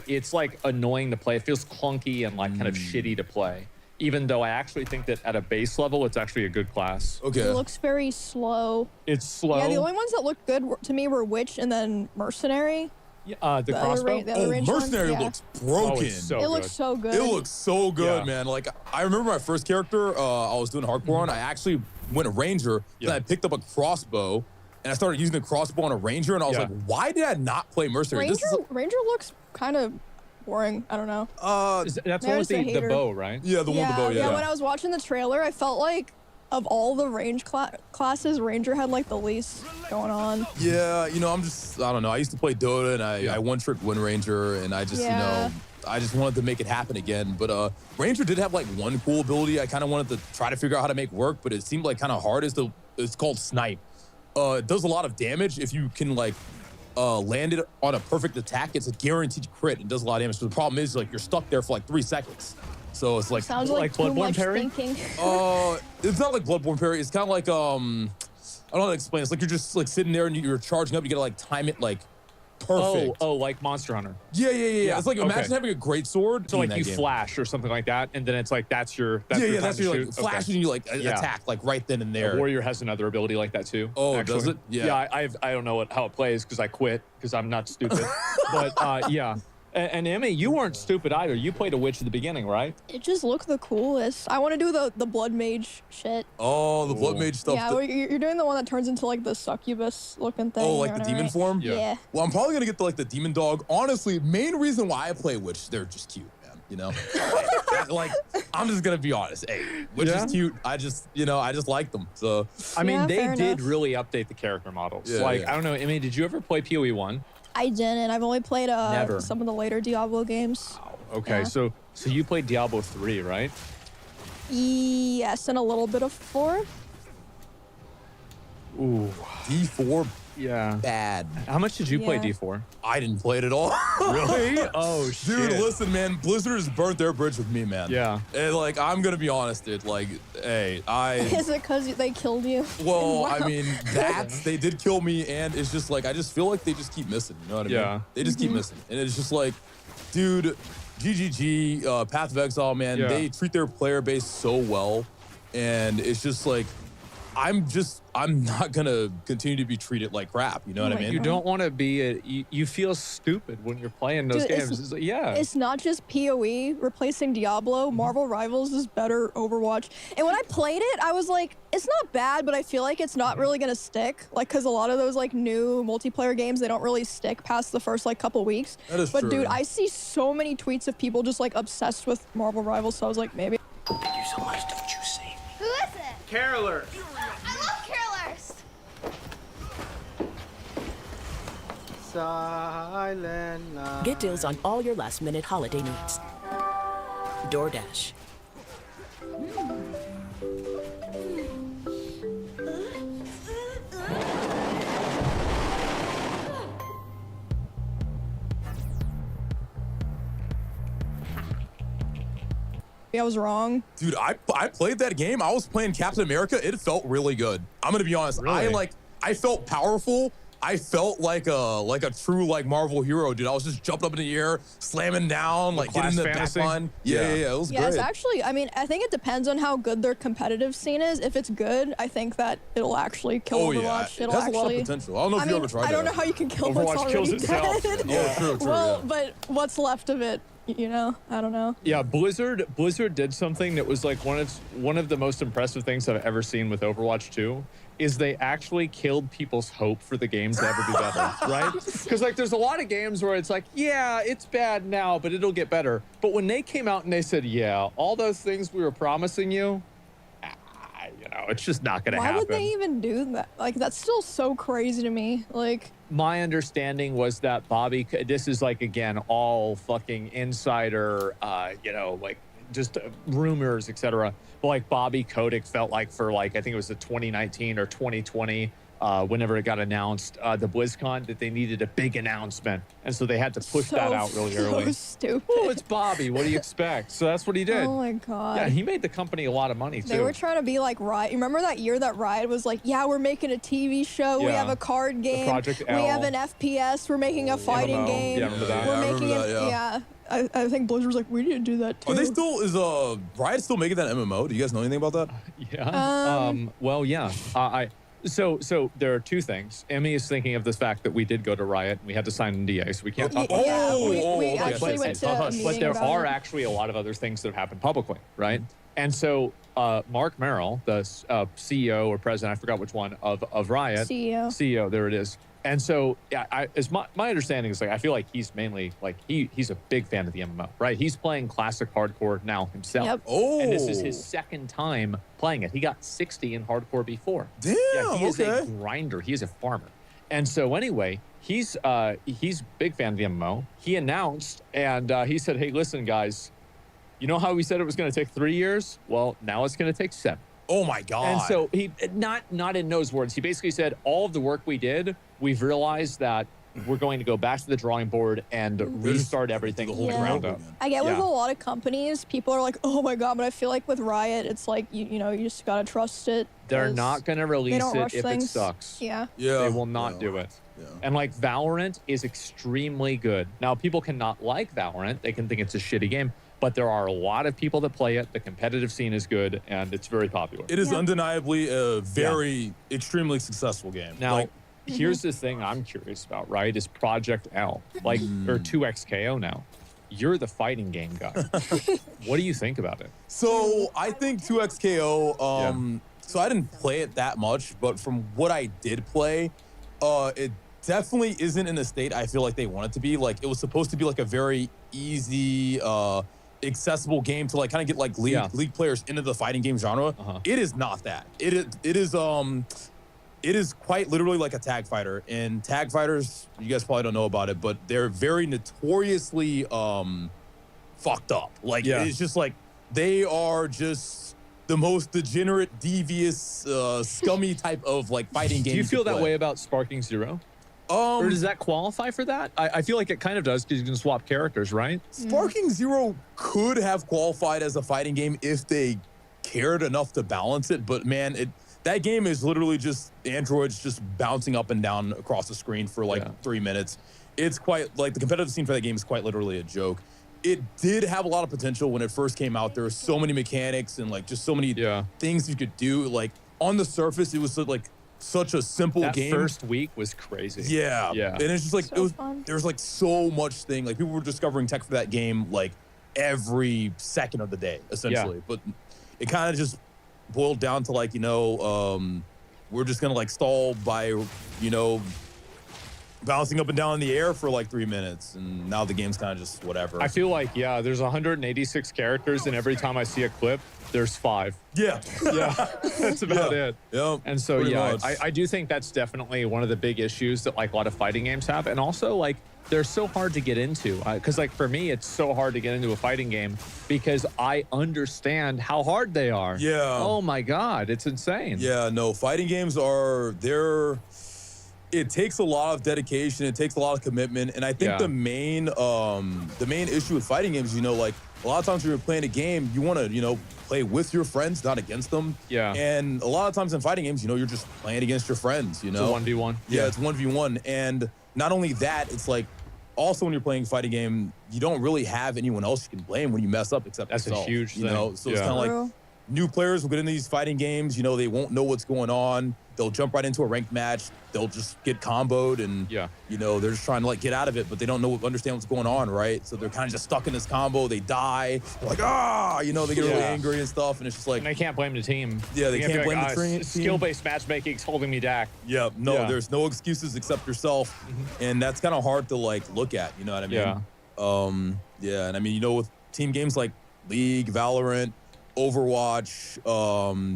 it's like annoying to play. It feels clunky and like kind of shitty to play. Even though I actually think that at a base level, it's actually a good class. It looks very slow. It's slow. Yeah, the only ones that looked good to me were Witch and then Mercenary. The other crossbow? the other range ones, Mercenary yeah. looks broken. It looks so good. It looks so good, Yeah. man. Like I remember my first character I was doing hardcore on. I actually went a ranger, then I picked up a crossbow, and I started using the crossbow on a ranger, and I was like, why did I not play mercenary? Ranger looks kind of boring. I don't know. That's Maybe one I'm with just a the hater. bow, right? Yeah, the one with the bow, yeah. When I was watching the trailer, I felt like of all the range classes, Ranger had like the least going on. Yeah, I don't know. I used to play Dota, and I one-trick Wind Ranger, and I just, I just wanted to make it happen again. But Ranger did have like one cool ability I kind of wanted to try to figure out how to make work, but it seemed like kind of hard. It's called Snipe. It does a lot of damage if you can like land it on a perfect attack. It's a guaranteed crit and does a lot of damage. But the problem is like you're stuck there for like 3 seconds. So it's like Sounds like too much thinking. it's not like Bloodborne parry. It's kind of like I don't know how to explain. It's like you're just like sitting there and you're charging up. You gotta like time it like perfect. Oh, like Monster Hunter. Yeah. It's like imagine having a great sword. So in like that you game. flash or something like that, and then it's like that's your That's time your to like shoot. flashing. You like attack like right then and there. Warrior has another ability like that too. Oh, actually. does it? Yeah. I don't know how it plays because I quit because I'm not stupid. But yeah. And Emmy, you weren't stupid either. You played a witch at the beginning, right? It just looked the coolest. I want to do the blood mage shit. Oh, the blood mage stuff. Yeah, you're doing the one that turns into like the succubus looking thing. Oh, like the demon form? Yeah. Well, I'm probably gonna get the demon dog. Honestly, main reason why I play witch, they're just cute, man. You know, like I'm just gonna be honest. Hey, witch is cute. I just like them. So I mean, they fair did enough. really update the character models. Yeah, like yeah. I don't know, Emmy, did you ever play PoE1? I didn't. I've only played Never. some of the later Diablo games. Okay, Yeah. so you played Diablo 3, right? Yes, and a little bit of 4. Ooh, D4. Yeah. Bad. How much did you play Yeah. D4? I didn't play it at all. Really? Oh shit. Dude, listen, man. Blizzard has burnt their bridge with me, man. Yeah. And like, I'm gonna be honest, dude. Like, hey, Is it because they killed you? Well, Wow. I mean, they did kill me, and it's just like I just feel like they just keep missing. You know what I mean? Yeah. They just keep missing, and it's just like, dude, GGG, Path of Exile, man. Yeah. They treat their player base so well, and it's just like, I'm not gonna continue to be treated like crap. You know what I mean? You don't want to be you feel stupid when you're playing those Dude, games. It's like, yeah. It's not just PoE replacing Diablo. Marvel Rivals is better Overwatch. And when I played it, I was like, it's not bad, but I feel like it's not really gonna stick. Like, cause a lot of those like new multiplayer games, they don't really stick past the first like couple weeks. That is but true. dude, I see so many tweets of people just like obsessed with Marvel Rivals. So I was like, maybe. Thank you so much. Don't you save me. Who is it? Caroler. I love carolers. Silent night. Get deals on all your last-minute holiday needs. DoorDash. I was wrong. Dude, I played that game. I was playing Captain America. It felt really good. I'm gonna be honest. Really? I felt powerful. I felt like a true like Marvel hero, dude. I was just jumping up in the air, slamming down, like getting the back line. Yeah. It was Yes, great. actually, I mean, I think it depends on how good their competitive scene is. If it's good, I think that it'll actually kill Oh, Overwatch. yeah. It It'll has a actually, lot of potential. I don't know if you ever tried I don't that. know how you can kill Overwatch what's kills already itself. dead. Oh, true, Well, yeah. but what's left of it, you know? I don't know. Yeah, Blizzard did something that was like one of the most impressive things I've ever seen with Overwatch 2 is they actually killed people's hope for the game to ever be better, right? Because like there's a lot of games where it's like, yeah, it's bad now, but it'll get better. But when they came out and they said, yeah, all those things we were promising you, it's just not gonna Why happen. would they even do that? Like, that's still so crazy to me. Like, My understanding was that Bobby, this is like, again, all fucking insider, like just rumors, etc. But like Bobby Kotick felt like for like, I think it was the 2019 or 2020, whenever it got announced, the BlizzCon, that they needed a big announcement. And so they had to push that out really early. So stupid. Well, it's Bobby. What do you expect? So that's what he did. Oh my God. Yeah, he made the company a lot of money too. They were trying to be like Riot. You remember that year that Riot was like, yeah, we're making a TV show. We Yeah. have a card game. Project We L. have an FPS. We're making a fighting MMO. game. Yeah, remember that? We're Yeah, I remember making that, it. yeah. I think Blizzard was like, we need to do that too. Are they still is Riot still making that MMO? Do you guys know anything about that? Yeah. Well, yeah. So there are two things. Emmy is thinking of the fact that we did go to Riot and we had to sign an NDA, so we can't talk about Yeah, it. we actually went to a But meeting there about are it. actually a lot of other things that have happened publicly, right? And so Mark Merrill, the CEO or president, I forgot which one, of Riot. CEO, there it is. And so, yeah, my understanding is like I feel like he's mainly like he's a big fan of the MMO, right? He's playing classic hardcore now himself. Yep. And this is his second time playing it. He got 60 in hardcore before. Damn. Yeah, he is Okay. a grinder. He is a farmer. And so anyway, he's a big fan of the MMO. He announced and he said, "Hey, listen, guys, you know how we said it was going to take 3 years? Well, now it's going to take 7." Oh my God. And so he not in those words. He basically said, all of the work we did, we've realized that we're going to go back to the drawing board and restart everything from the ground up. I get with Yeah. a lot of companies, people are like, oh my God, but I feel like with Riot, it's like, you know, you just gotta trust it. They're 'cause not going to they release don't it rush if things. it sucks. Yeah. They will not do it. And like Valorant is extremely good. Now, people cannot like Valorant. They can think it's a shitty game. But there are a lot of people that play it. The competitive scene is good, and it's very popular. It is undeniably a very extremely successsul game. Now, Like, here's the thing I'm curious about, right? Is Project L, like, or 2XKO now. You're the fighting game guy. What do you think about it? So I think 2XKO, so I didn't play it that much, but from what I did play, it definitely isn't in the state I feel like they want it to be. Like, it was supposed to be like a very easy, accessible game to like kind of get like league players into the fighting game genre. It is not that. It is quite literally like a tag fighter, and tag fighters, you guys probably don't know about it, but they're very notoriously fucked up. Like, it's just like they are just the most degenerate, devious, scummy type of like fighting game. Do you feel that way about Sparking Zero? Or does that qualify for that? I feel like it kind of does because you can swap characters, right? Sparking Zero could have qualified as a fighting game if they cared enough to balance it, but man, that game is literally just androids just bouncing up and down across the screen for like 3 minutes. It's quite like the competitive scene for that game is quite literally a joke. It did have a lot of potential when it first came out. There were so many mechanics and like just so many things you could do. Like on the surface, it was like such a simple game. First week was crazy. Yeah. And it's just like So there's like so much thing. Like people were discovering tech for that game like every second of the day, essentially. But it kind of just boiled down to like, we're just gonna like stall by, bouncing up and down in the air for like 3 minutes, and now the game's kind of just whatever. I feel like, there's 186 characters, and every time I see a clip, there's 5. Yeah. That's about it. Yep. And so, pretty much. I do think that's definitely one of the big issues that like a lot of fighting games have. And also, like, they're so hard to get into. Because, like, for me, it's so hard to get into a fighting game because I understand how hard they are. Yeah. Oh, my God. It's insane. Yeah, no, fighting games it takes a lot of dedication. It takes a lot of commitment. And I think the main issue with fighting games, like a lot of times when you're playing a game, you want to, you know, play with your friends, not against them. Yeah. And a lot of times in fighting games, you know, you're just playing against your friends, you know? It's a 1v1. Yeah, it's 1v1. And not only that, it's like, also when you're playing a fighting game, you don't really have anyone else you can blame when you mess up except That's yourself. a huge you thing. know? So it's Yeah. kind of like new players will get into these fighting games, you know, they won't know what's going on. They'll jump right into a ranked match. They'll just get comboed and, you know, they're just trying to like get out of it, but they don't understand what's going on, right? So they're kind of just stuck in this combo. They die. They're like, you know, they get really angry and stuff. And it's just like. And they can't blame the team. Yeah, they can't blame the team. Skill-based matchmaking's holding me back. Yeah, no, there's no excuses except yourself. And that's kind of hard to like look at, you know what I mean? Yeah, and I mean, you know, with team games like League, Valorant, Overwatch,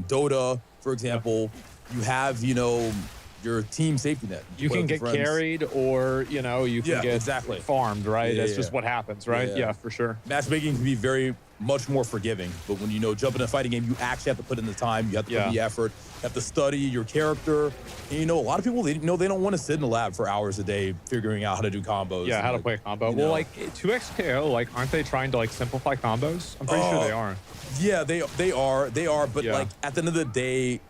Dota, for example, you have, you know, your team safety net. You can get carried or, you know, you can get farmed, right? That's just what happens, right? Yeah, for sure. Matchmaking can be very much more forgiving, but when you know jump in a fighting game, you actually have to put in the time, you have to put in the effort, you have to study your character. And you know, a lot of people, they don't want to sit in the lab for hours a day figuring out how to do combos. Yeah, how to play a combo. Well, like 2XKO, like aren't they trying to like simplify combos? I'm pretty sure they are. Yeah, they are, but like at the end of the day,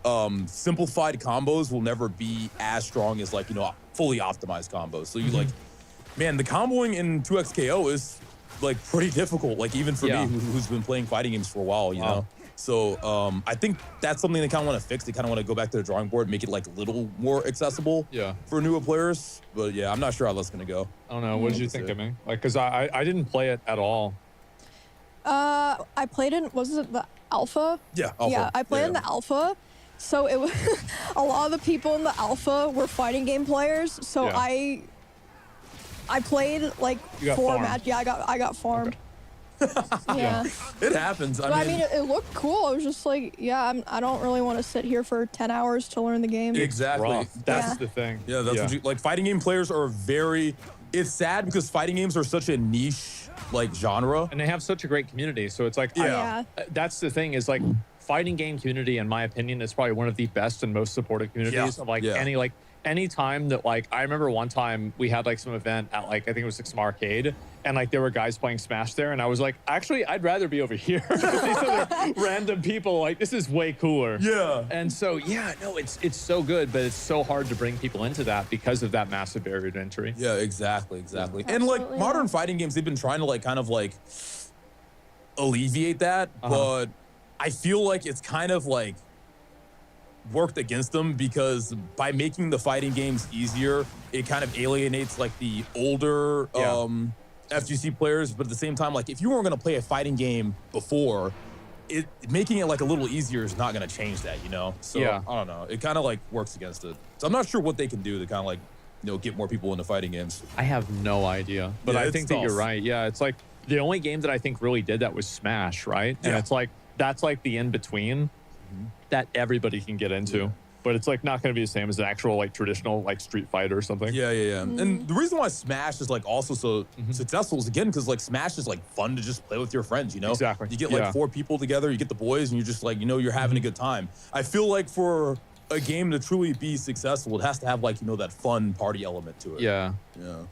simplified combos will never be as strong as like, you know, fully optimized combos. So you like, man, the comboing in 2XKO is like pretty difficult, like even for me who's been playing fighting games for a while, you know. So I think that's something they kind of want to fix. They kind of want to go back to the drawing board, make it like a little more accessible for newer players. But yeah, I'm not sure how that's gonna go. I don't know. What did you think of me? Like, cause I didn't play it at all. I played in, was it the alpha? Yeah, alpha. Yeah, I played in the alpha. So it was a lot of the people in the alpha were fighting game players. So I played like 4 matches. Yeah, I got farmed. Yeah. It happens. I mean, it looked cool. I was just like, I don't really want to sit here for 10 hours to learn the game. Exactly. That's the thing. Yeah, that's what you, like fighting game players are very, it's sad because fighting games are such a niche like genre. And they have such a great community. So it's like, that's the thing is like fighting game community, in my opinion, is probably one of the best and most supportive communities of like any time that like, I remember one time we had like some event at like, I think it was like some arcade and like there were guys playing Smash there. And I was like, actually, I'd rather be over here. These other random people, like this is way cooler. Yeah. And so, no, it's so good, but it's so hard to bring people into that because of that massive barrier to entry. Yeah, exactly. And like modern fighting games, they've been trying to like kind of like alleviate that, but I feel like it's kind of like worked against them because by making the fighting games easier, it kind of alienates like the older FGC players. But at the same time, like if you weren't going to play a fighting game before, making it like a little easier is not going to change that, you know? So I don't know. It kind of like works against it. So I'm not sure what they can do to kind of like, you know, get more people into fighting games. I have no idea, but I think that you're right. Yeah, it's like the only game that I think really did that was Smash, right? And it's like, that's like the in-between that everybody can get into. But it's like not going to be the same as an actual like traditional like Street Fighter or something. Yeah. And the reason why Smash is like also so successful is again because like Smash is like fun to just play with your friends, you know? Exactly. You get like 4 people together, you get the boys, and you're just like, you know, you're having a good time. I feel like for a game to truly be successful, it has to have like, you know, that fun party element to it. Yeah.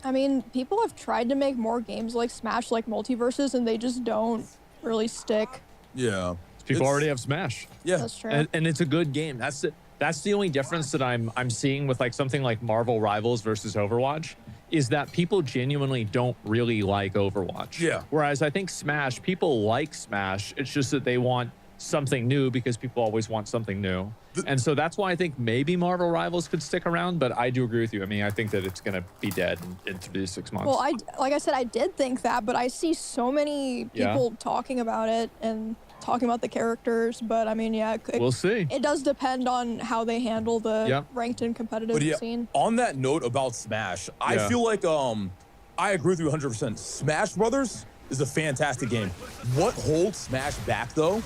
I mean, people have tried to make more games like Smash, like multiverses, and they just don't really stick. Yeah. People already have Smash. Yeah. That's true. And it's a good game. That's the only difference that I'm seeing with like something like Marvel Rivals versus Overwatch is that people genuinely don't really like Overwatch. Yeah. Whereas I think Smash, people like Smash. It's just that they want something new because people always want something new. And so that's why I think maybe Marvel Rivals could stick around, but I do agree with you. I mean, I think that it's going to be dead in 3 to 6 months. Well, like I said, I did think that, but I see so many people talking about it and talking about the characters, but I mean, we'll see. It does depend on how they handle the ranked and competitive scene. On that note about Smash, I feel like I agree with you 100%. Smash Brothers is a fantastic game. What holds Smash back though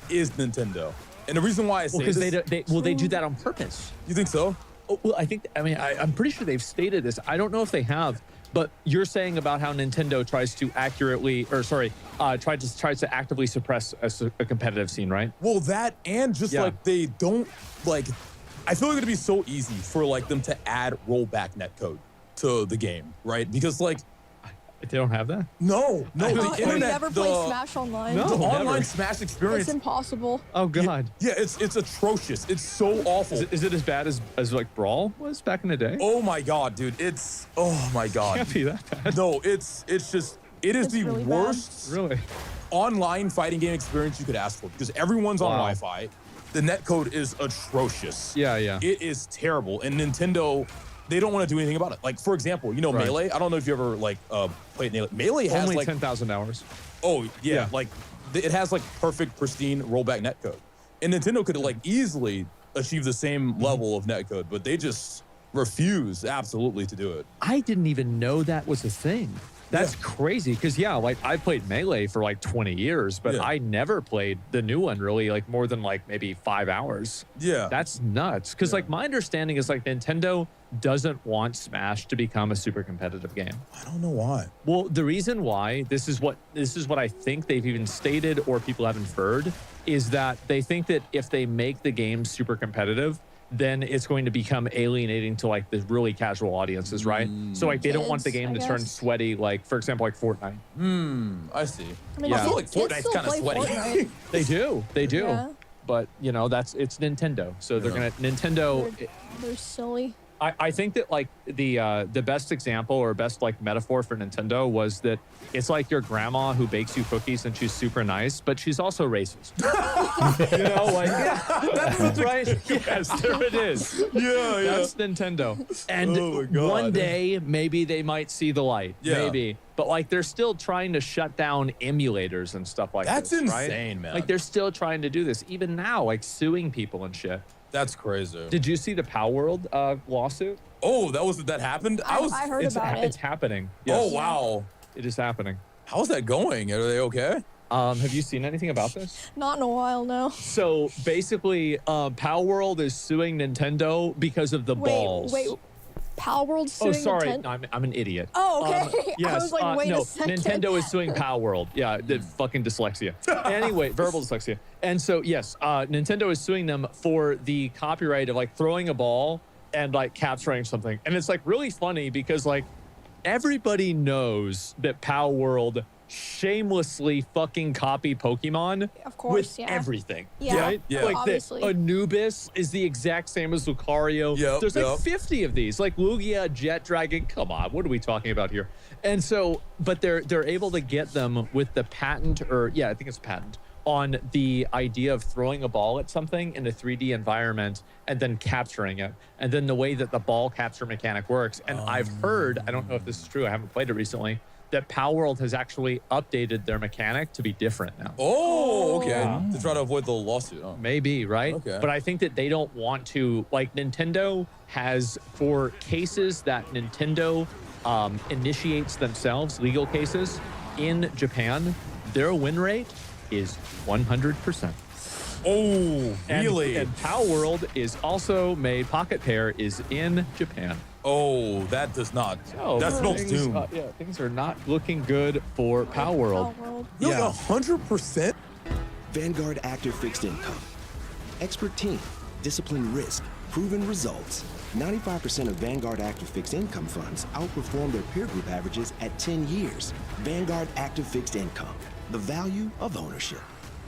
is Nintendo. And the reason why I say this, they do that on purpose. You think so? Oh, well, I'm pretty sure they've stated this. I don't know if they have, but you're saying about how Nintendo tries to tries to actively suppress a competitive scene, right? Well, that and just like they don't like. I feel like it'd be so easy for like them to add rollback netcode to the game, right? Because like They don't have that? No, Oh, the have you internet, ever the, played Smash Online? No. the never. online Smash experience. It's impossible. Oh God. Yeah, it's atrocious. It's so awful. Is it as bad as like Brawl was back in the day? Oh my God, dude. Oh my God. Can't be that bad. No, it is It's the really bad. worst Really? online fighting game experience you could ask for because everyone's on Wow. Wi-Fi. The netcode is atrocious. Yeah. It is terrible. And Nintendo, they don't want to do anything about it. Like, for example, you know, Right. Melee? I don't know if you ever like played Melee. Melee has Only like 10,000 hours. Oh, yeah. Yeah. Like, it has like perfect, pristine rollback netcode. And Nintendo could like easily achieve the same level of netcode, but they just refuse absolutely to do it. I didn't even know that was a thing. That's crazy because like I played Melee for like 20 years, but Yeah. I never played the new one really like more than like maybe 5 hours. Yeah. That's nuts. Because like my understanding is like Nintendo doesn't want Smash to become a super competitive game. I don't know why. Well, the reason why this is what I think they've even stated or people have inferred is that they think that if they make the game super competitive, then it's going to become alienating to like the really casual audiences, right? So like they don't want the Kids, game I to turn guess. sweaty, like for example, like Fortnite. I see. I mean, I feel like kids Fortnite's still kind of play sweaty. Fortnite. They do. Yeah. But you know, it's Nintendo. So they're gonna Nintendo. They're silly. I think that like the best example or best like metaphor for Nintendo was that it's like your grandma who bakes you cookies and she's super nice, but she's also racist. You know, like that's right. Yes, there it is. Yeah. That's Nintendo. And Oh my God. one day maybe they might see the light. Yeah. Maybe. But like they're still trying to shut down emulators and stuff like That's this. Right? insane, man. Like they're still trying to do this even now, like suing people and shit. That's crazy. Did you see the Power World lawsuit? Oh, that happened? I heard about it. It's happening. Oh, Yes. wow. It is happening. How's that going? Are they okay? Have you seen anything about this? Not in a while, no. So basically, Power World is suing Nintendo because of the balls. Wait. Pal World Oh, suing sorry. Nintendo? No, I'm an idiot. Oh, okay. Yes. I was like, wait no, a second. Nintendo is suing Power World. Yeah, the fucking dyslexia. Anyway, verbal dyslexia. And so, yes, Nintendo is suing them for the copyright of like throwing a ball and like capturing something. And it's like really funny because like everybody knows that Power World shamelessly fucking copy Pokemon Of course, with yeah. everything. Yeah, Right? yeah, Like obviously. Anubis is the exact same as Lucario. Yep, There's like yep. 50 of these. Like Lugia, Jet Dragon. Come on, what are we talking about here? And so, but they're able to get them with the patent, or yeah, I think it's patent, on the idea of throwing a ball at something in a 3D environment and then capturing it. And then the way that the ball capture mechanic works. And I've heard, I don't know if this is true, I haven't played it recently, that Power World has actually updated their mechanic to be different now. Oh, okay. To try to avoid the lawsuit. Oh. Maybe, right? Okay. But I think that they don't want to, like Nintendo has, for cases that Nintendo initiates themselves, legal cases, in Japan, their win rate is 100%. Oh, really? And Power World is also made, Pocket Pair is in Japan. Oh, that does not. So that spells things, doom. yeah, things are not looking good for Power World. Yo, 100%? Vanguard Active Fixed Income. Expert team, disciplined risk, proven results. 95% of Vanguard Active Fixed Income funds outperform their peer group averages at 10 years. Vanguard Active Fixed Income, the value of ownership.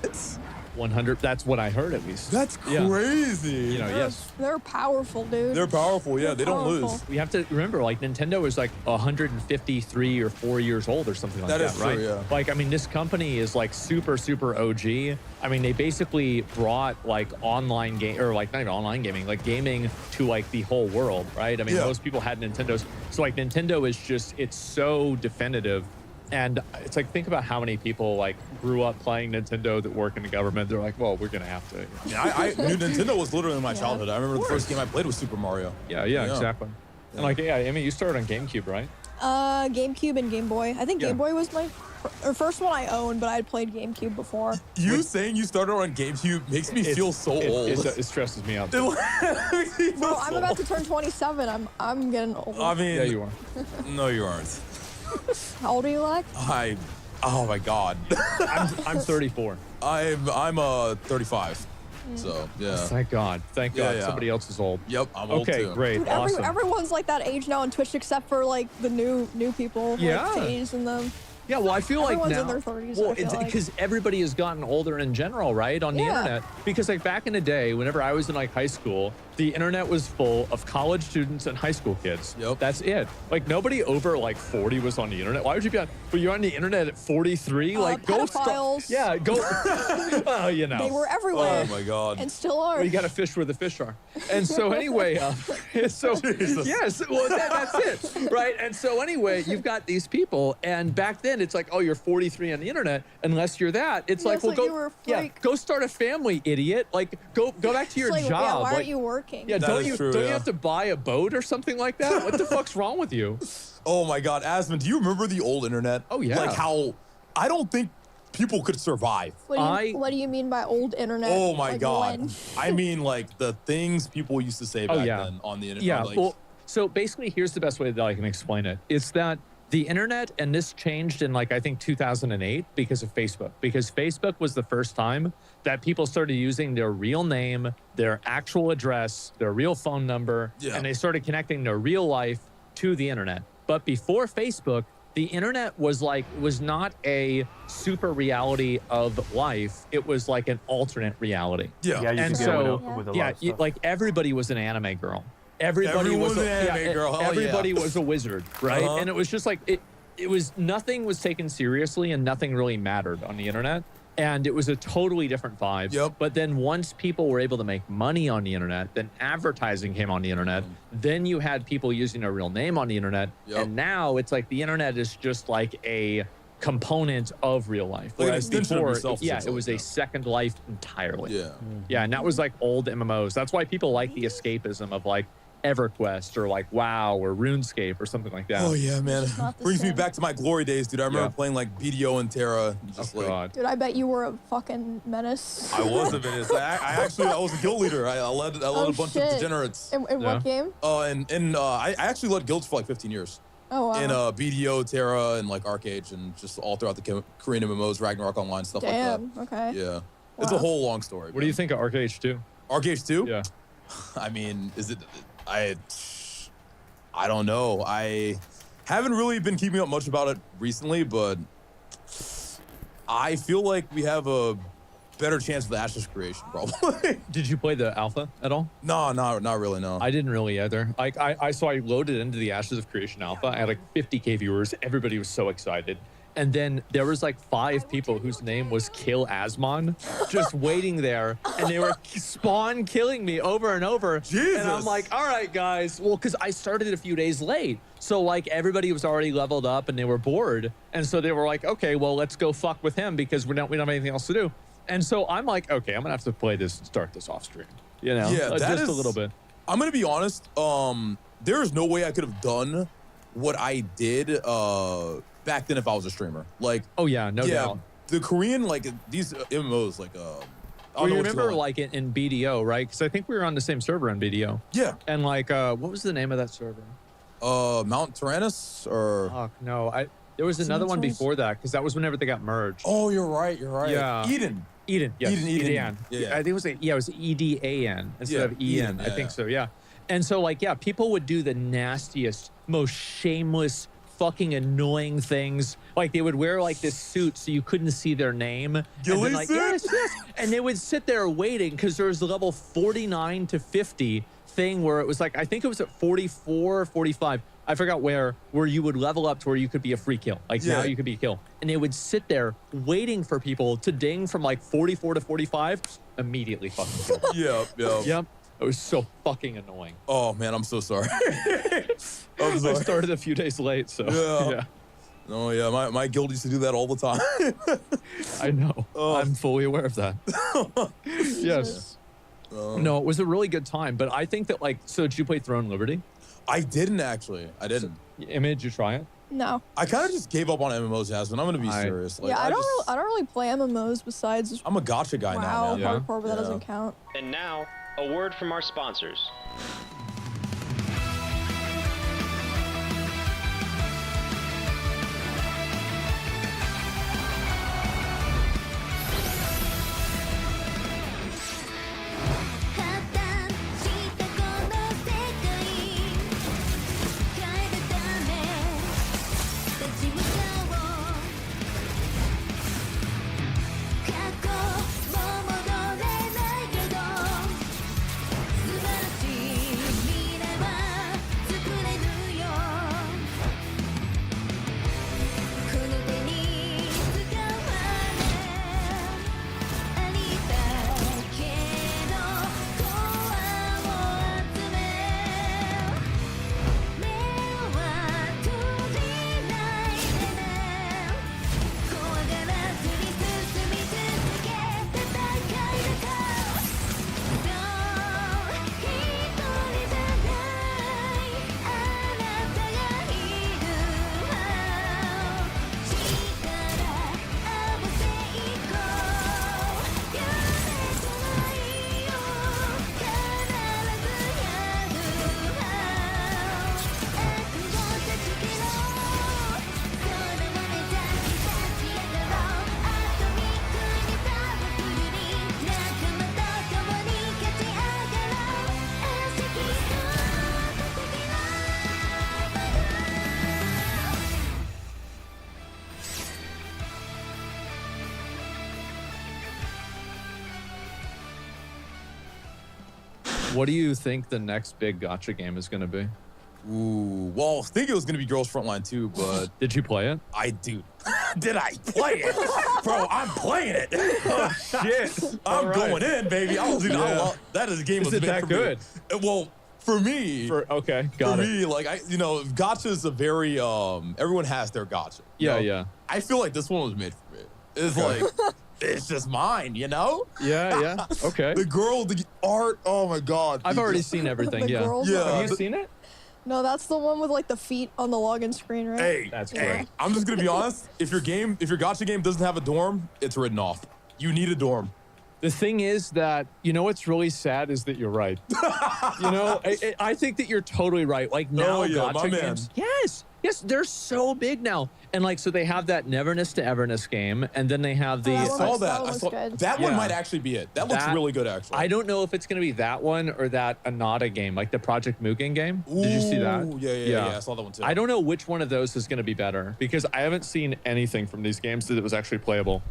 It's 100, that's what I heard at least. That's Yeah. crazy. You know, yes. They're powerful, dude. They're powerful. Yeah, they don't powerful. lose. We have to remember, like, Nintendo is like 153 or 4 years old or something like that, That is right? true, yeah. Like, I mean, this company is like super OG. I mean, they basically brought like online game, or like not even online gaming, like gaming to like the whole world, right? I mean, Yeah. most people had Nintendos. So like Nintendo is just, it's so definitive. And it's like, think about how many people like grew up playing Nintendo that work in the government. They're like, well, we're going to have to. Yeah, I knew Nintendo was literally in my childhood. I remember the first game I played was Super Mario. Yeah, exactly. And like, yeah, I mean, you started on GameCube, right? GameCube and Game Boy. I think Yeah. Game Boy was my first one I owned, but I'd played GameCube before. You saying you started on GameCube makes me feel so old. It stresses me out. Bro, I'm about to turn 27. I'm getting old. I mean, Yeah, you are. No, you aren't. How old are you, like? Oh my God. I'm 34. I'm 35. So yeah. Thank God. Thank God. Yeah. Somebody else is old. Yep, I'm old Okay, too. great. Dude, Awesome. everyone's like that age now on Twitch except for like the new people. Yeah. Like FaZe and them. Yeah, well, I feel like Everyone's now, in their 30s, well, I feel it's like. because everybody has gotten older in general, right, on the Yeah. internet. Because like back in the day, whenever I was in like high school, the internet was full of college students and high school kids. Yep. That's it. Like nobody over like 40 was on the internet. Why would you be on? Well, you're on the internet at 43. Like go pedophiles. Yeah, go. Well, you know. They were everywhere. Oh my God. And still are. Well, you got to fish where the fish are. And so anyway, so yes, well that's it, right? And so anyway, you've got these people, and back then it's like, oh, you're 43 on the internet. Unless you're that, it's Yeah, like, it's well, like go, you were a yeah, freak. go start a family, idiot. Like, go back to your It's like, job. yeah, why like, aren't you working? Yeah, That don't is you true, don't you yeah. have to buy a boat or something like that? What the fuck's wrong with you? Oh my God, Asmund, do you remember the old internet? Oh, yeah. Like how I don't think people could survive. What do you mean by old internet? Oh my Like, God. when? I mean, like the things people used to say back then on the internet. Yeah. Like, Well, so basically, here's the best way that I can explain it. It's that the internet, and this changed in like, I think 2008 because of Facebook. Because Facebook was the first time that people started using their real name, their actual address, their real phone number, and they started connecting their real life to the internet. But before Facebook, the internet was not a super reality of life. It was like an alternate reality. Yeah. Yeah, you And should get so, with a lot yeah, of stuff. like everybody was an anime girl. Everybody Everyone was was an anime girl. Hell yeah. Everybody was a wizard, right? Uh-huh. And it was just like it was nothing was taken seriously and nothing really mattered on the internet. And it was a totally different vibe. Yep. But then once people were able to make money on the internet, then advertising came on the internet. Then you had people using their real name on the internet. Yep. And now it's like the internet is just like a component of real life. Like an Whereas extension of before, yourself, yeah, it essentially, was a second life entirely. Yeah. Yeah, and that was like old MMOs. That's why people like the escapism of like EverQuest or like WoW or RuneScape or something like that. Oh yeah, man. Brings me back to my glory days, dude. I remember Yeah. playing like BDO and Terra. Just like God. Dude, I bet you were a fucking menace. I was a menace. I was a guild leader. I led a bunch of shit. degenerates. In what game? I actually led guilds for like 15 years. Oh, wow. In BDO, Terra, and like Arcade, and just all throughout the Korean MMOs, Ragnarok Online, stuff Damn, like that. okay. Yeah. It's a Wow. whole long story. What do you think of Arcade 2? Arcade 2? Yeah. I mean, I don't know. I haven't really been keeping up much about it recently, but I feel like we have a better chance of the Ashes creation, probably. Did you play the alpha at all? No, not really, no. I didn't really either. Like I loaded into the Ashes of Creation alpha. I had like 50K viewers. Everybody was so excited. And then there was like 5 people whose name was Kill Asmon just waiting there. And they were spawn killing me over and over. Jesus. And I'm like, all right, guys. Well, because I started a few days late. So like everybody was already leveled up and they were bored. And so they were like, okay, well, let's go fuck with him because we don't have anything else to do. And so I'm like, okay, I'm going to have to play this and start this off stream. You know, Yeah, that just is- a little bit. I'm gonna be honest. There is no way I could have done what I did back then if I was a streamer. Like, Oh, yeah, no doubt. the Korean like these MMOs like I don't Well, know you what remember call it. like in BDO, right? Because I think we were on the same server in BDO. Yeah. And like, what was the name of that server? Mount Tyrannus or Fuck, no. There was another one before that because that was whenever they got merged. Oh, you're right. Yeah. Eden. Yes, Eden. Eden. Yeah. I think it was it was EDAN instead of EN. Eden, I yeah, think yeah. so. Yeah. And so like, yeah, people would do the nastiest, most shameless, fucking annoying things. Like they would wear like this suit so you couldn't see their name. And then, Ghillie like, suit? yes. And they would sit there waiting because there was the level 49 to 50 thing where it was like, I think it was at 44 or 45. I forgot where you would level up to where you could be a free kill. Like now you could be a kill. And they would sit there waiting for people to ding from like 44 to 45, immediately fucking kill. Yep. It was so fucking annoying. Oh man, I'm so sorry. I'm I sorry. started a few days late, so Yeah. No, yeah, my guild used to do that all the time. I know. I'm fully aware of that. Yes. No, it was a really good time, but I think that like, so did you play Throne Liberty? I didn't actually. I didn't. Image, you try it? No. I kind of just gave up on MMOs, Jasmine. I'm gonna be serious. Like, Yeah, I just, don't really play MMOs besides I'm a gotcha guy WoW, now, man. hardcore, but that doesn't count. And now, a word from our sponsors. What do you think the next big gacha game is going to be? Ooh, well, I was thinking it was gonna be Girls Frontline too, but did you play it? I do. Did I play it, bro? I'm playing it. Oh shit! I'm going in, baby. I love that. Is a game. Is it that good? Well, for me, okay, got for it. me, like gacha is a very everyone has their gacha. Yeah. I feel like this one was made for me. It's like it's just mine, Yeah. Okay. The girl, the art. Oh my god. I've already seen everything. The Yeah. girls Yeah. Have you seen it? No, that's the one with like the feet on the login screen, right? Hey, That's hey, correct. I'm just gonna be honest. If your gacha game doesn't have a dorm, it's written off. You need a dorm. The thing is that, what's really sad is that you're right. I think that you're totally right. Like now, yeah, my gacha man. games. Yes, they're so big now. And like, so they have that Neverness to Everness game, and then they have the. I saw that. That I one's saw good. that one Yeah. might actually be it. That looks really good, actually. I don't know if it's going to be that one or that Anada game, like the Project Mugen game. Did you see that? Ooh, yeah. I saw that one too. I don't know which one of those is going to be better because I haven't seen anything from these games that was actually playable.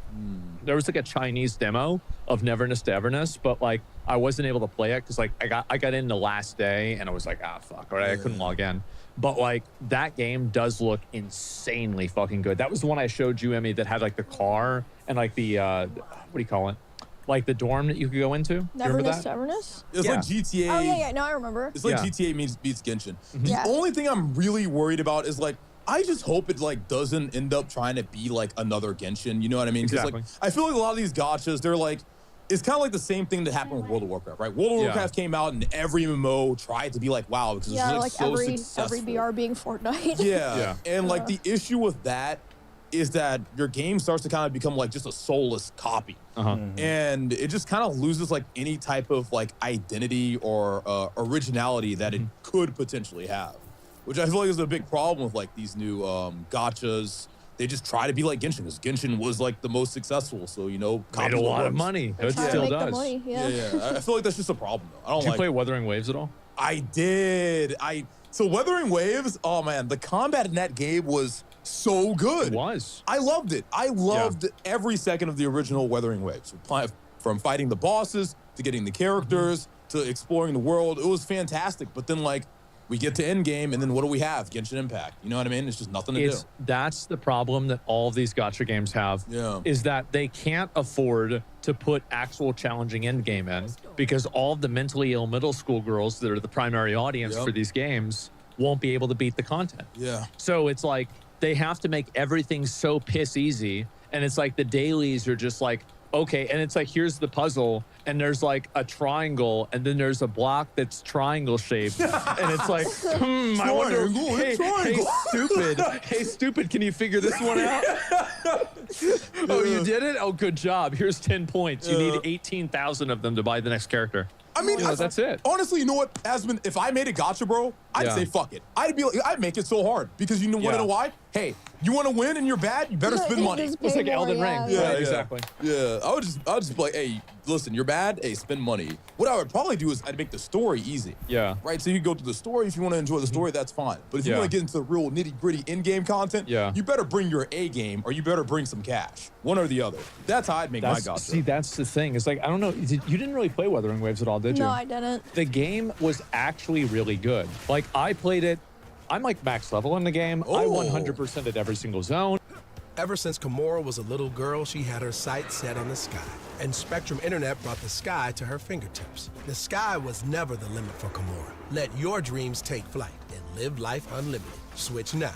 There was like a Chinese demo of Neverness to Everness, but like I wasn't able to play it because like I got in the last day and I was like, fuck, all right, I couldn't log in. But like that game does look insanely fucking good. That was the one I showed you, Emmy, that had like the car and like the what do you call it? Like the dorm that you could go into. You remember Neverness that? to Everness? It's Yeah. like GTA. Oh yeah. No, I remember. It's like Yeah. GTA beats Genshin. The Yeah. only thing I'm really worried about is like I just hope it like doesn't end up trying to be like another Genshin. You know what I mean? 'Cause, Exactly. like I feel like a lot of these gachas, they're like it's kind of like the same thing that happened with World of Warcraft, right? World of Yeah. Warcraft came out and every MMO tried to be like wow because Yeah, it's like so every successful. BR being Fortnite. Yeah. And like the issue with that is that your game starts to kind of become like just a soulless copy. And it just kind of loses like any type of like identity or originality that it could potentially have, which I feel like is a big problem with like these new gachas. They just try to be like Genshin because Genshin was like the most successful. So, Made a copy lot of works. money. They It try to still make the does. money, yeah. Yeah. I feel like that's just a problem though. I don't Did you like play Wuthering Waves at all? I did. So Wuthering Waves, oh man, the combat in that game was so good. It was. I loved it. I loved every second of the original Wuthering Waves. From fighting the bosses to getting the characters to exploring the world. It was fantastic. But then like we get to endgame and then what do we have? Genshin Impact. You know what I mean? It's just nothing to do. That's the problem that all of these gacha games have. Yeah. Is that they can't afford to put actual challenging end game in because all of the mentally ill middle school girls that are the primary audience for these games won't be able to beat the content. Yeah. So it's like they have to make everything so piss easy. And it's like the dailies are just like, okay, and it's like, here's the puzzle, and there's like a triangle, and then there's a block that's triangle shaped. And it's like, I wonder, hey, stupid, can you figure this one out? Oh, you did it? Oh, good job. Here's 10 points. You need 18,000 of them to buy the next character. I mean, that's it. Honestly, you know what, Asmon? If I made a gacha, bro, I'd say fuck it. I'd make it so hard because you want to know why? Hey, you want to win and you're bad, you better spend money. It's like Elden Ring. Yeah, exactly. Yeah, I would just be like, hey, listen, you're bad. Hey, spend money. What I would probably do is I'd make the story easy. Yeah. Right. So you go through the story. If you want to enjoy the story, that's fine. But if you Yeah. want to get into the real nitty gritty in-game content, you better bring your A game or you better bring some cash. One or the other. That's how I'd make my gacha. See, that's the thing. It's like, I don't know. You didn't really play Wuthering Waves at all, did you? No, I didn't. The game was actually really good. Like, I played it. I'm like max level in the game. I 100%ed every single zone. Ever since Kimura was a little girl, she had her sights set on the sky. And Spectrum Internet brought the sky to her fingertips. The sky was never the limit for Kimura. Let your dreams take flight and live life unlimited. Switch now.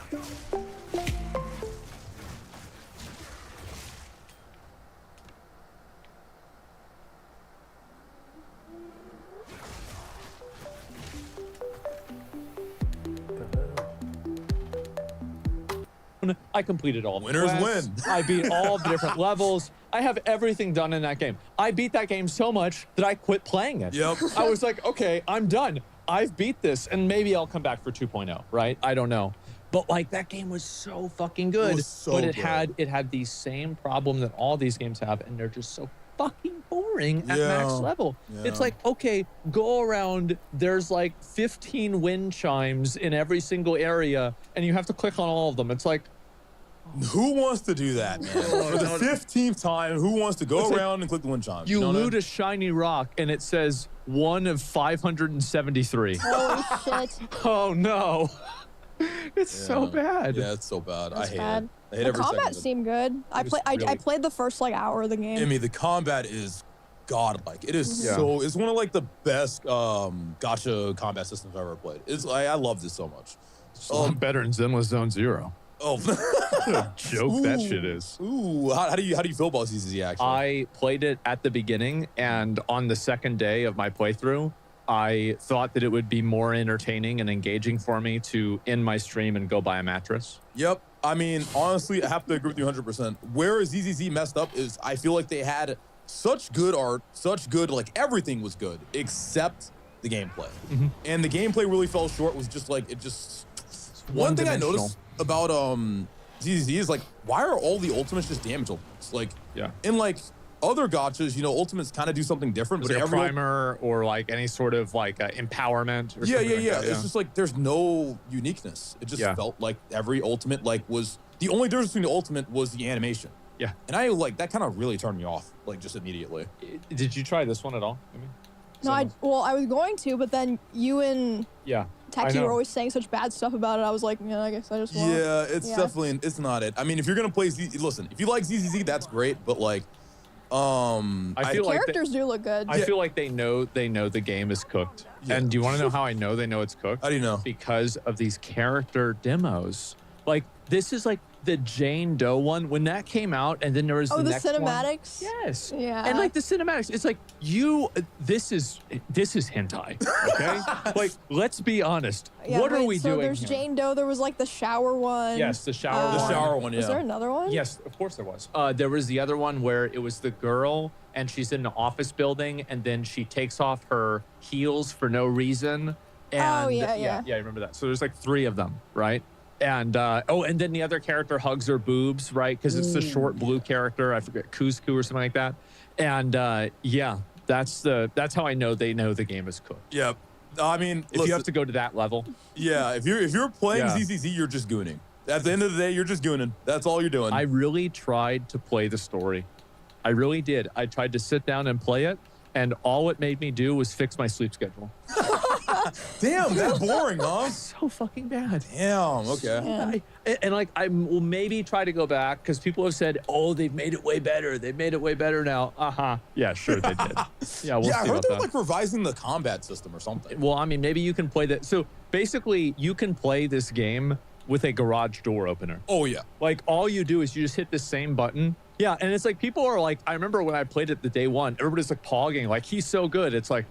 I completed all the Winners quests. win. I beat all the different levels. I have everything done in that game. I beat that game so much that I quit playing it. Yep. I was like, okay, I'm done. I've beat this, and maybe I'll come back for 2.0, right? I don't know. But like that game was so fucking good. It was so but it good. had the same problem that all these games have, and they're just so fucking boring at max level. It's like, okay, go around, there's like 15 wind chimes in every single area, and you have to click on all of them. It's like, Who wants to do that, man? For the 15th time, who wants to go around and click the wind chime? You know what I loot mean? a shiny rock and it says 1 of 573. Holy shit. Oh no. It's so bad. Yeah, it's so bad. That's I hate bad. it. I hate The every combat second of it. seemed good. I really- played the first like hour of the game. I mean, the combat is godlike. It is Yeah. so. It's one of like the best gacha combat systems I've ever played. I love this so much. It's a lot better than Zenless Zone Zero. Oh, What a joke that shit is. Ooh, how do you feel about ZZZ actually? I played it at the beginning, and on the second day of my playthrough, I thought that it would be more entertaining and engaging for me to end my stream and go buy a mattress. Yep. I mean, honestly, I have to agree with you 100%. Where ZZZ messed up is I feel like they had such good art, such good, like everything was good except the gameplay. And the gameplay really fell short. Was just like, it just, one thing I noticed about ZZZ is like, why are all the ultimates just damage ultimates? Like, in like other gachas, you know, ultimates kind of do something different. Was But it a every primer or like any sort of like empowerment? Or yeah. something like that? It's just like there's no uniqueness. It just felt like every ultimate like was the only difference between the ultimate was the animation. Yeah. And I like that kind of really turned me off like just immediately. Did you try this one at all? No, I was going to, but then you and Yeah. Techie were always saying such bad stuff about it. I was like, yeah, I guess I just won't. Yeah, it's definitely it's not it. I mean, if you're gonna play listen, if you like ZZZ, that's great, but like I feel like characters do look good. I feel like they know the game is cooked. And do you want to know how I know they know it's cooked? How do you know? Because of these character demos. Like this is like the Jane Doe one when that came out, and then there was the next cinematics. One. Yes. Yeah. And like the cinematics, it's like this is hentai. Okay. Like let's be honest. Yeah, what are wait, we so doing? There's here? Jane Doe. There was like the shower one. Yes, the shower one. The shower one, Was there another one? Yes, of course there was. There was the other one where it was the girl and she's in an office building and then she takes off her heels for no reason. And yeah. I remember that. So there's like 3 of them, right? And and then the other character hugs her boobs, right? Because it's the short blue character. I forget, Kuzco or something like that. And that's how I know they know the game is cooked. Yep. I mean, if you have to go to that level. Yeah, if you're playing ZZZ, you're just gooning. At the end of the day, you're just gooning. That's all you're doing. I really tried to play the story. I really did. I tried to sit down and play it, and all it made me do was fix my sleep schedule. Damn, that boring, huh? So fucking bad. Damn, okay. And like, I will maybe try to go back because people have said, oh, they've made it way better. They've made it way better now. Yeah, sure they did. Yeah, we'll see I heard about they're that. like revising the combat system or something. Well, I mean, maybe you can play that. So basically, you can play this game with a garage door opener. Oh, yeah. Like, all you do is you just hit the same button. Yeah, and it's like, people are like, I remember when I played it the day one, everybody's like pogging, like, he's so good. It's like,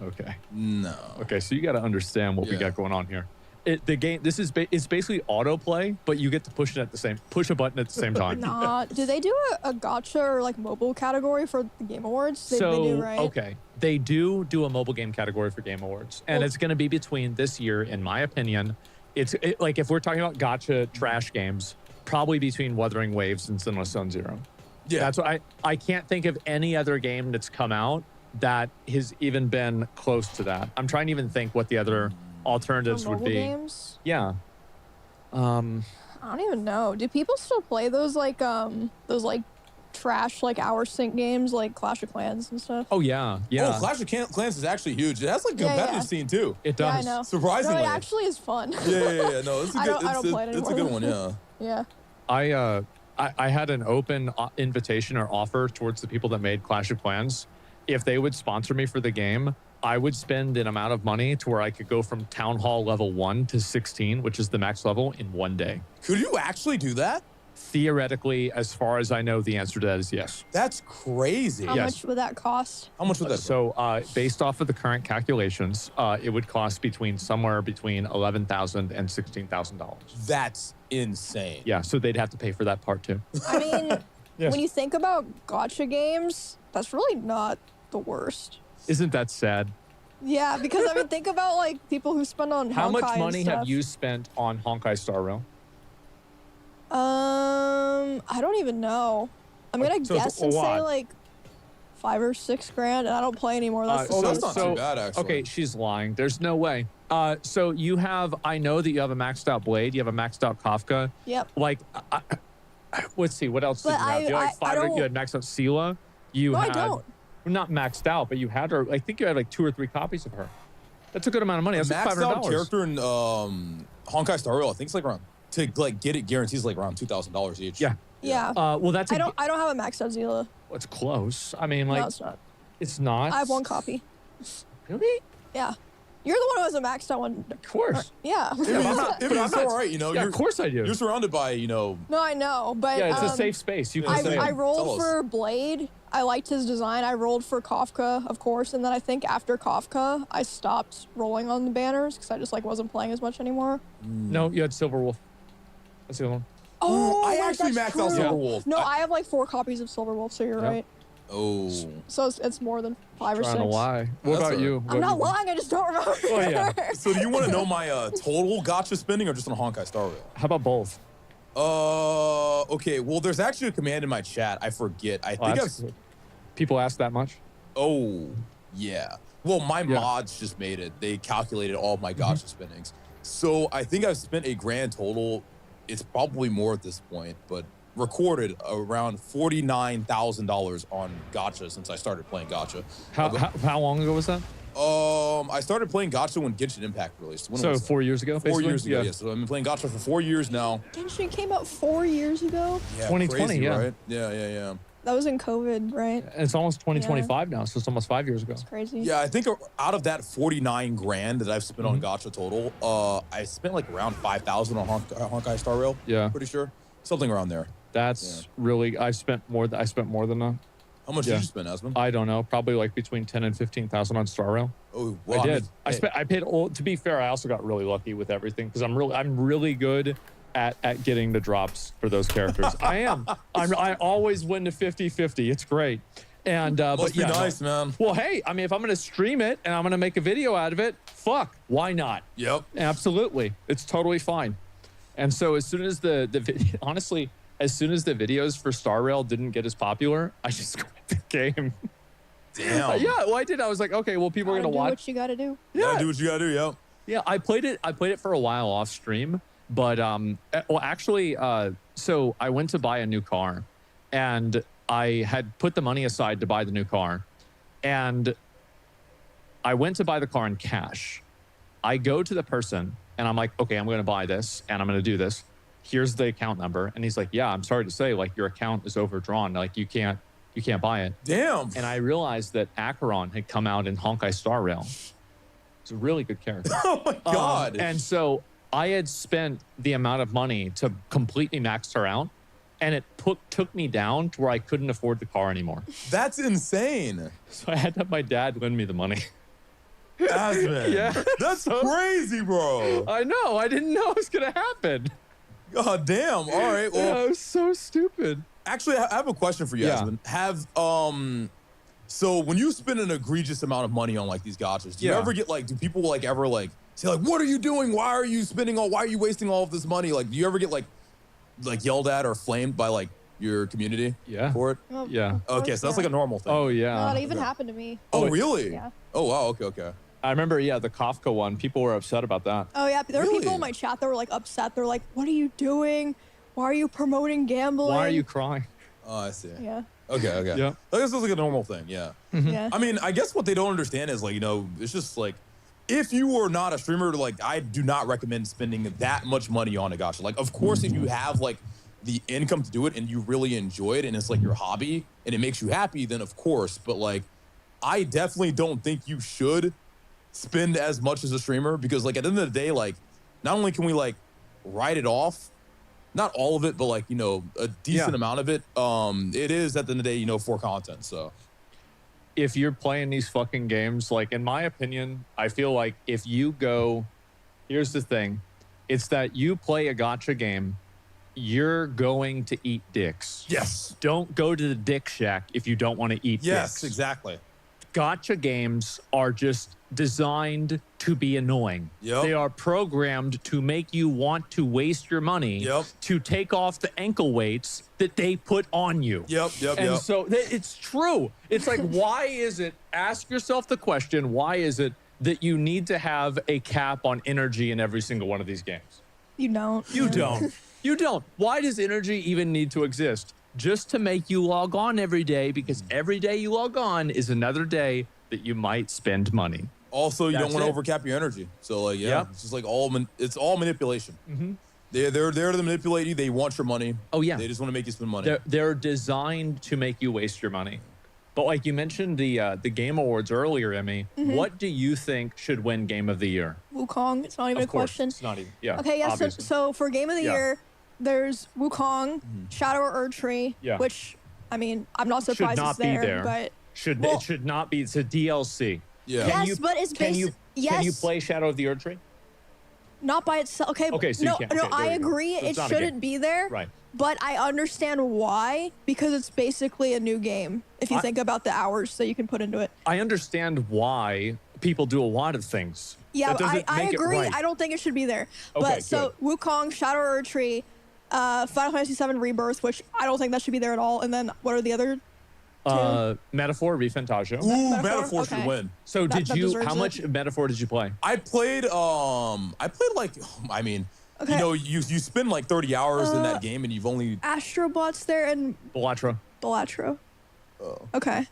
okay. No. Okay, so you got to understand what we got going on here. The game, it's basically autoplay, but you get to push a button at the same time. Nah, do they do a gacha or like mobile category for the Game Awards? They do, right? Okay, they do a mobile game category for Game Awards, and it's going to be between this year, in my opinion. Like if we're talking about gacha trash games, probably between Wuthering Waves and Zenless Zone Zero. Yeah, that's what I can't think of any other game that's come out that has even been close to that. I'm trying to even think what the other alternatives would be. Games? Yeah. I don't even know. Do people still play those trash like hour sync games like Clash of Clans and stuff? Oh yeah. Oh, Clash of Clans is actually huge. It has like a competitive scene too. It Yeah, does. I know. Surprisingly. No, it actually is fun. Yeah. No, it's a I good. don't play it It's a anymore. good one. Yeah. Yeah. I had an open invitation or offer towards the people that made Clash of Clans. If they would sponsor me for the game, I would spend an amount of money to where I could go from Town Hall level 1 to 16, which is the max level, in one day. Could you actually do that? Theoretically, as far as I know, the answer to that is yes. That's crazy. How much would that cost? How much would that? So, based off of the current calculations, it would cost somewhere between $11,000 and $16,000. That's insane. Yeah, so they'd have to pay for that part too. I mean, Yes. when you think about gacha games, that's really not the worst. Isn't that sad? Yeah, because I mean, think about like people who spend on How Honkai much and money stuff. have you spent on Honkai Star Rail? I don't even know. I'm gonna So it's guess a and say lot. like 5 or 6 grand, and I don't play anymore. That's the that's saddest not too part. bad, actually. Okay, she's lying. There's no way. So you have, I know that you have a maxed out Blade. You have a maxed out Kafka. Yep. Like, let's see, what else did But you have? You had, I don't- you had maxed out Sela. You No, I had, don't. well, not maxed out, but you had her. I think you had like 2 or 3 copies of her. That's a good amount of money. That's like maxed out $500. character in Honkai Star Rail, I think it's like around, to like get it guarantees like around $2,000 each. Yeah. Yeah. Well, that's I don't have a maxed out Zila. It's close. I mean, like, No, it's not. It's not. I have 1 copy. Really? Yeah. You're the one who has a maxed out one. Of course. Yeah. It's all right, you know. Yeah, of course I do. You're surrounded by, you know. No, I know, but Yeah, it's a safe space. You can say I it. rolled Tell us. for Blade. I liked his design. I rolled for Kafka, of course, and then I think after Kafka, I stopped rolling on the banners because I just like wasn't playing as much anymore. No, you had Silverwolf. That's the other one. Oh, I right, actually that's maxed out true. Silverwolf. No, I have like 4 copies of Silverwolf, so you're Yep. right. Oh. So it's more than 5 or 6. Trying to lie. What That's about all you? I'm not lying. I just don't remember. Oh, yeah. So do you want to know my total gotcha spending or just on Honkai Star Rail? How about both? Okay. Well, there's actually a command in my chat. I forget. I think I've. People ask that much? Oh, yeah. Well, my mods just made it. They calculated all my gotcha spendings. So I think I've spent a grand total. It's probably more at this point, but recorded around $49,000 on gotcha since I started playing gotcha. How long ago was that? I started playing gotcha when Genshin Impact released. When So was that? 4 years ago, 4 basically? years ago, Yeah. yeah. So I've been playing gotcha for 4 years now. Genshin came out 4 years ago. Yeah, 2020, crazy, yeah. right? Yeah. That was in COVID, right? And it's almost 2025 now, so it's almost 5 years ago. It's crazy. Yeah, I think out of that 49 grand that I've spent on gotcha total, I spent like around 5,000 on Honkai Star Rail. Yeah. Pretty sure. Something around there. That's really, I spent more than that. How much did you spend, Asmund? I don't know. Probably like between 10 and 15,000 on Star Rail. Oh, well, I did. mean, I spent. I paid. To be fair, I also got really lucky with everything because I'm really good at getting the drops for those characters. I am. I always win to 50-50. It's great. And Must but be yeah, nice, man. Well, hey, I mean, if I'm gonna stream it and I'm gonna make a video out of it, fuck, why not? Yep. Absolutely, it's totally fine. And so as soon as honestly, as soon as the videos for Star Rail didn't get as popular, I just quit the game. Damn. Yeah, well, I did. I was like, okay, well, people are Gotta gonna do watch. what you gotta do. Yeah, do what you gotta do, yeah. Yeah, I played it for a while off stream, but well, actually, so I went to buy a new car, and I had put the money aside to buy the new car, and I went to buy the car in cash. I go to the person, and I'm like, okay, I'm going to buy this, and I'm going to do this. Here's the account number, and he's like, yeah, I'm sorry to say, like, your account is overdrawn, like you can't buy it. Damn. And I realized that Acheron had come out in Honkai Star Rail. It's a really good character. Oh my god. And so I had spent the amount of money to completely max her out, and it took me down to where I couldn't afford the car anymore. That's insane. So I had to have my dad lend me the money. Asmund. Yeah. That's crazy, bro. I know. I didn't know it was going to happen. God damn. All right. Well, Yeah, it was so stupid. actually, I have a question for you, Yeah. Asmund. So when you spend an egregious amount of money on like these gotchas, do you Yeah. ever get like, do people like ever like say like, what are you doing? Why are you wasting all of this money? Like, do you ever get like yelled at or flamed by like your community for it? Oh, Yeah. of course, Okay, so that's like yeah. a normal thing. Oh, No, yeah. that even happened to me. Oh, really? Yeah. Oh, wow. Okay. I remember, the Kafka one. People were upset about that. Oh yeah, there were Really? people in my chat that were like upset. They're like, "What are you doing? Why are you promoting gambling?" Why are you crying? Oh, I see. Yeah. Okay. Yeah. I guess that's like a normal thing. Yeah. Yeah. I mean, I guess what they don't understand is like, it's just like, if you are not a streamer, like, I do not recommend spending that much money on a gacha. Like, of course, if you have like the income to do it and you really enjoy it and it's like your hobby and it makes you happy, then of course. But like, I definitely don't think you should spend as much as a streamer because like at the end of the day, like, not only can we like write it off, not all of it, but like, a decent amount of it, it is at the end of the day, for content. So If you're playing these fucking games, like in my opinion, I feel like if you go, here's the thing, it's that you play a gacha game, you're going to eat dicks. Yes. Don't go to the dick shack if you don't want to eat yes, dicks. exactly. gotcha games are just designed to be annoying. Yep. They are programmed to make you want to waste your money to take off the ankle weights that they put on you. And so it's true. It's like, why is it, ask yourself the question, why is it that you need to have a cap on energy in every single one of these games? You don't. You don't. You don't. Why does energy even need to exist? Just to make you log on every day, because every day you log on is another day that you might spend money. Also, you don't That's want to it. overcap your energy. So, like, Yep. it's just like it's all manipulation. Mhm. They're there to manipulate you. They want your money. Oh, yeah. They just want to make you spend money. They're designed to make you waste your money. But like you mentioned the Game Awards earlier, Emmy, Mhm. what do you think should win Game of the Year? Wukong. It's not even Of a course, question. it's not even. Yeah. Okay, yes. So, obviously. so for Game of the Yeah. Year, there's Wukong, Shadow or Erdtree, Yeah. which, I mean, I'm not should surprised not it's be there, there. but It should not be. It's a DLC. Yeah. Yes, but it's can you basi- can you yes. play Shadow of the Erdtree? not by itself. Okay, Okay, so you no, can't. no, Okay, I there we go. agree. So It it's not a game. shouldn't be there. Right. But I understand why, because it's basically a new game. If you think about the hours that you can put into it. I understand why people do a lot of things. Yeah, That doesn't I make it agree. right. I don't think it should be there. Okay, But so Wukong, Shadow or Erdtree, Final Fantasy VII Rebirth, which I don't think that should be there at all. And then what are the other? Metaphor, Refantasio. Ooh, Metaphor? Metaphor should Okay. win. So That- did that you? deserves How it. much Metaphor did you play? I played like, I mean, Okay. you know, you spend like 30 hours in that game and you've only. Astrobot's there and Balatro. Balatro. Okay.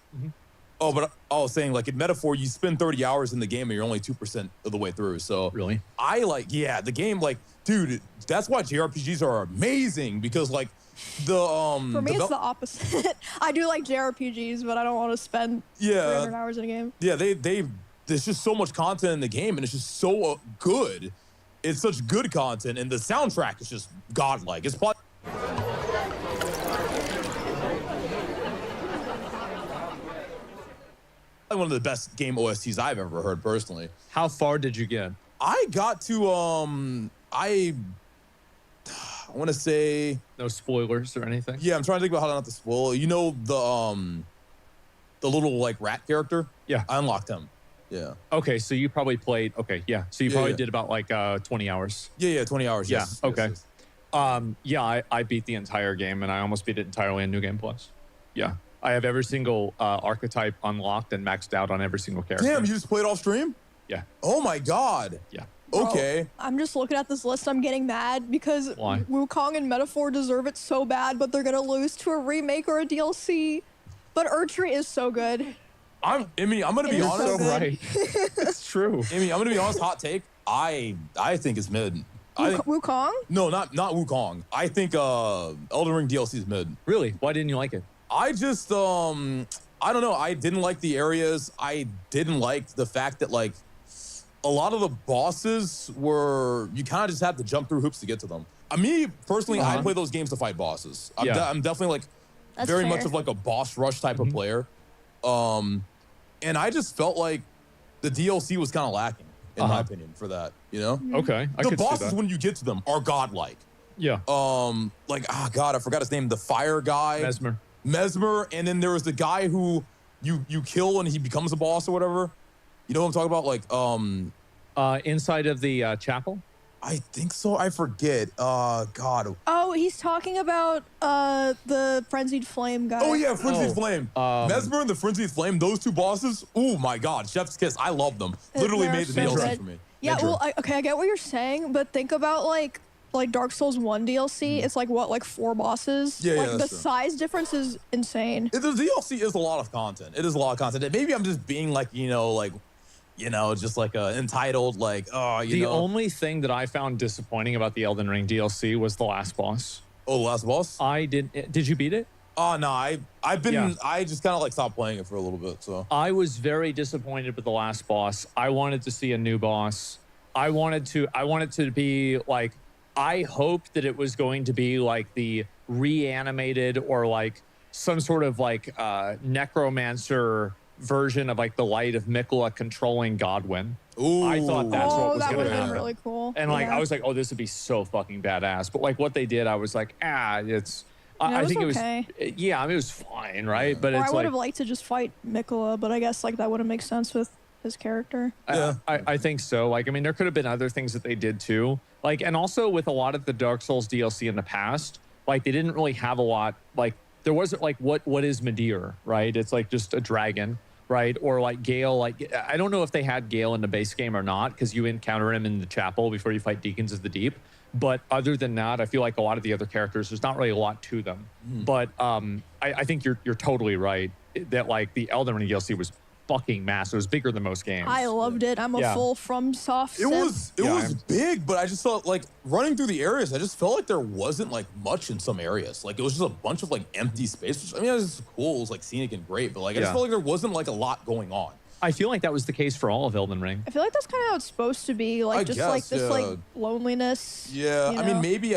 Oh, but I was saying, like, in Metaphor, you spend 30 hours in the game and you're only 2% of the way through. So really, I like, yeah, the game, like, dude, that's why JRPGs are amazing, because like the For me, it's the opposite. I do like JRPGs, but I don't want to spend 300 hours in a game. Yeah, there's just so much content in the game, and it's just so good. It's such good content, and the soundtrack is just godlike. It's probably one of the best game OSTs I've ever heard personally. How far did you get? I got to I want to say no spoilers or anything. Yeah, I'm trying to think about how not to spoil. You know the little like rat character? Yeah, I unlocked him. Yeah. Okay, so you probably played. Okay, yeah. So you Yeah, probably yeah. did about like 20 hours. Yeah, 20 hours. Yeah. Yes, Okay. yes, Yeah, I beat the entire game, and I almost beat it entirely in New Game Plus. Yeah, I have every single archetype unlocked and maxed out on every single character. Damn, you just played off stream? Yeah. Oh my god. Yeah. Okay. I'm just looking at this list. I'm getting mad because Why? Wukong and Metaphor deserve it so bad, but they're gonna lose to a remake or a DLC. But Erdtree is so good. I'm gonna It be is honest. so good. It's true. I'm gonna be honest. Hot take. I think it's mid. I think, Wukong? no, not Wukong. I think Elden Ring DLC is mid. Really? Why didn't you like it? I just I don't know. I didn't like the areas. I didn't like the fact that like a lot of the bosses were you kind of just have to jump through hoops to get to them. Me personally, I play those games to fight bosses. I'm, Yeah. I'm definitely like That's very fair. much of like a boss rush type of player. And I just felt like the DLC was kind of lacking in my opinion for that. You know? Okay, I The could see bosses that. when you get to them are godlike. Yeah. Like God, I forgot his name. The fire guy. Mesmer, and then there was the guy who you kill and he becomes a boss or whatever. You know what I'm talking about? Like inside of the chapel? I think so. I forget. God. Oh, he's talking about the Frenzied Flame guy. Oh yeah, Frenzied Flame. Mesmer and the Frenzied Flame, those two bosses. Oh my God, Chef's Kiss. I love them. Literally They're made the so DLC good. for me. Yeah, Medra. well, I get what you're saying, but think about like Dark Souls 1 DLC. It's like what, like 4 bosses? Yeah, yeah, like the that's true. size difference is insane. The DLC is a lot of content. It is a lot of content. And maybe I'm just being like, just like entitled, like, The only thing that I found disappointing about the Elden Ring DLC was the last boss. Oh, the last boss? Did you beat it? Oh no, I Yeah. just kind of like stopped playing it for a little bit. So I was very disappointed with the last boss. I wanted to see a new boss. I wanted to be like, I hoped that it was going to be like the reanimated or like some sort of like necromancer version of like the Light of Mikola controlling Godwyn. Ooh. I thought that's what was that going would to have been happen. really cool. And like, Yeah. I was like, oh, this would be so fucking badass. But like what they did, I was like, I think okay. it was. Yeah, I mean, it was fine, right? But Or it's I would like have liked to just fight Mikola, but I guess like that wouldn't make sense with his character. I think so. Like, I mean, there could have been other things that they did too. Like, and also with a lot of the Dark Souls DLC in the past, like they didn't really have a lot. Like, there wasn't like what is Midir, right? It's like just a dragon, right? Or like Gale. Like, I don't know if they had Gale in the base game or not, because you encounter him in the chapel before you fight Deacons of the Deep. But other than that, I feel like a lot of the other characters, there's not really a lot to them. But I think you're totally right that like the Elden Ring DLC was fucking massive. It was bigger than most games. I loved it. I'm a full FromSoft It was big, but I just felt like running through the areas, I just felt like there wasn't like much in some areas. Like it was just a bunch of like empty space. Which, I mean, it was cool, it was like scenic and great, but like I just felt like there wasn't like a lot going on. I feel like that was the case for all of Elden Ring. I feel like that's kind of how it's supposed to be. Like just like this like loneliness. Yeah, you I mean, know? maybe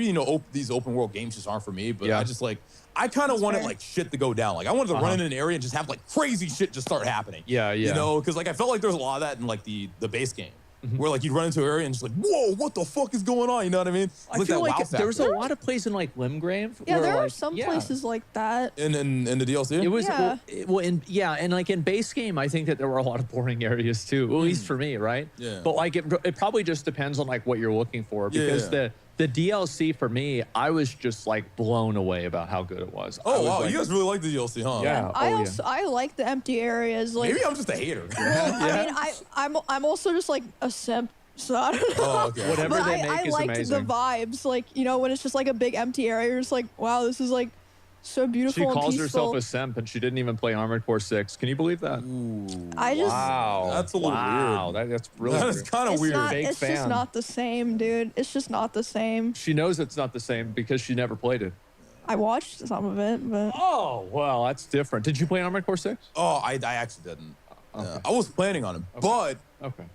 you know, these open world games just aren't for me. But I just like, I kind of wanted like shit to go down. Like I wanted to run in an area and just have like crazy shit just start happening. Yeah. You know, because like I felt like there was a lot of that in like the base game. Where like you'd run into an area and just like, whoa, what the fuck is going on? You know what I mean? I feel like there was a lot of places in like Limgrave. Yeah, where, there are like, some places like that. In the DLC? It was and like in base game, I think that there were a lot of boring areas too, at least for me, right? Yeah. But like it probably just depends on like what you're looking for, because the DLC for me, I was just like blown away about how good it was. Oh wow, like, you guys really like the DLC, huh? Yeah. I like the empty areas. Like Maybe I'm just a hater. I mean, I'm also just like a simp. So I don't know. Oh, okay. Whatever but they make I is liked amazing. the vibes, like you know, when it's just like a big empty area, you're just like, wow, this is like so beautiful. She and calls peaceful. herself a simp, and she didn't even play Armored Core 6. Can you believe that? I just Wow, that's a little weird. That's really That is kind of weird. It's just not the same, dude. It's just not the same. She knows it's not the same because she never played it. I watched some of it, but Oh, well, that's different. Did you play Armored Core 6? Oh, I actually didn't. I was planning on it, but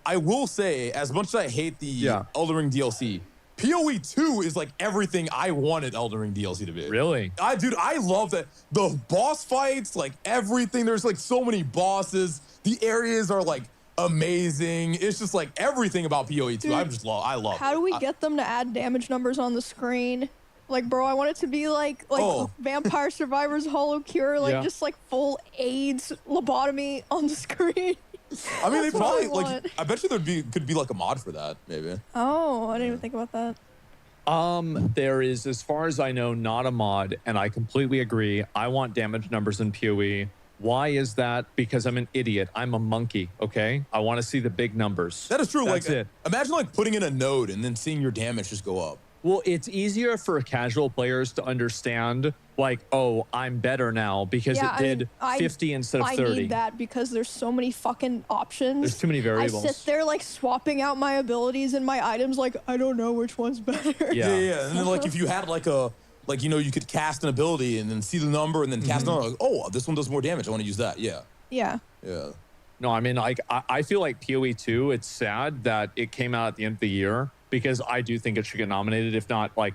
I will say, as much as I hate the Elden Ring DLC, PoE 2 is like everything I wanted Elden Ring DLC to be. Really? Dude, I love that. The boss fights, like everything. There's like so many bosses. The areas are like amazing. It's just like everything about PoE 2. Dude, I love how it. do we get them to add damage numbers on the screen? Like, bro, I want it to be like Vampire Survivors Hollow Cure, like just like full AIDS lobotomy on the screen. I mean, they That's what probably I like. want. I bet you could be like a mod for that, maybe. Oh, I didn't even think about that. There is, as far as I know, not a mod, and I completely agree. I want damage numbers in PoE. Why is that? Because I'm an idiot. I'm a monkey, okay? I want to see the big numbers. That is true. That's like, it. Imagine like putting in a node and then seeing your damage just go up. Well, it's easier for casual players to understand, like, oh, I'm better now because Yeah, it did 50 instead of 30. I need that because there's so many fucking options. There's too many variables. I sit there like swapping out my abilities and my items like, I don't know which one's better. Yeah. And then like if you had like you know, you could cast an ability and then see the number and then cast another, like, oh, this one does more damage. I want to use that. Yeah. Yeah. Yeah. No, I mean, like, I feel like PoE 2, it's sad that it came out at the end of the year because I do think it should get nominated. If not, like,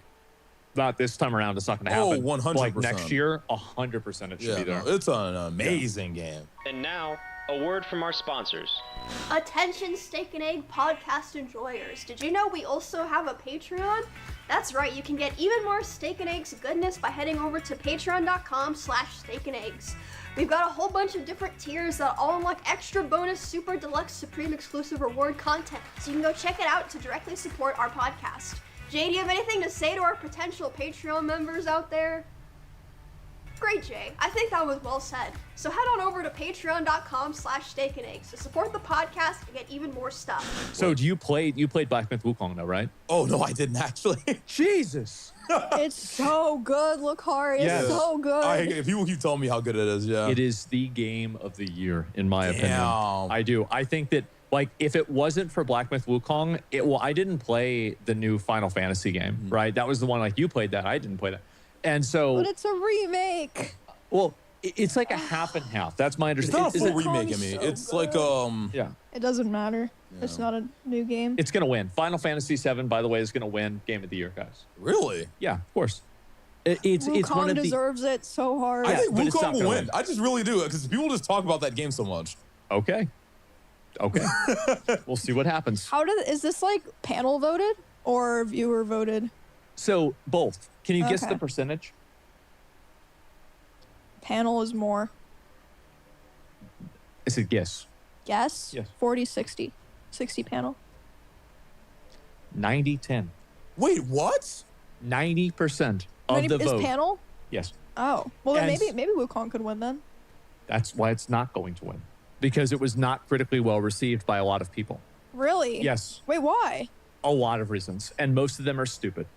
not this time around, it's not going to happen. 100%. Like, next year, 100% it should be there. No, it's an amazing game. And now, a word from our sponsors. Attention Steak and Egg podcast enjoyers. Did you know we also have a Patreon? That's right, you can get even more Steak and Eggs goodness by heading over to patreon.com/steakanteggs. We've got a whole bunch of different tiers that all unlock extra bonus, super deluxe, supreme exclusive reward content. So you can go check it out to directly support our podcast. Jay, do you have anything to say to our potential Patreon members out there? Great, Jay. I think that was well said. So head on over to patreon.com/steakanteggs to support the podcast and get even more stuff. So you played Black Myth Wukong, though, right? Oh, no, I didn't actually. Jesus. It's so good, Lucari. It's so good. People keep telling me how good it is, yeah. It is the game of the year, in my opinion. I do. I think that, like, if it wasn't for Black Myth Wukong, I didn't play the new Final Fantasy game, right? That was the one, like, you played that. I didn't play that. And so... But it's a remake. Well, it's like a half and half. That's my understanding. It's not a full remake, I mean. It's like, Yeah. It doesn't matter. It's not a new game. It's going to win. Final Fantasy VII, by the way, is going to win Game of the Year, guys. Really? Yeah, of course. It's one Wukong of the... deserves it so hard. I think Wukong will win. I just really do, because people just talk about that game so much. Okay. We'll see what happens. Is this like panel voted or viewer voted? So both. Can you guess Okay. the percentage? panel is more? I said yes. Guess? Yes. 40-60. 60 panel. 90-10. Wait, what? 90% of the Is vote. panel? Yes. Oh. Well, then And- maybe Wukong could win then. That's why it's not going to win. Because it was not critically well received by a lot of people. Really? Yes. Wait, why? A lot of reasons. And most of them are stupid.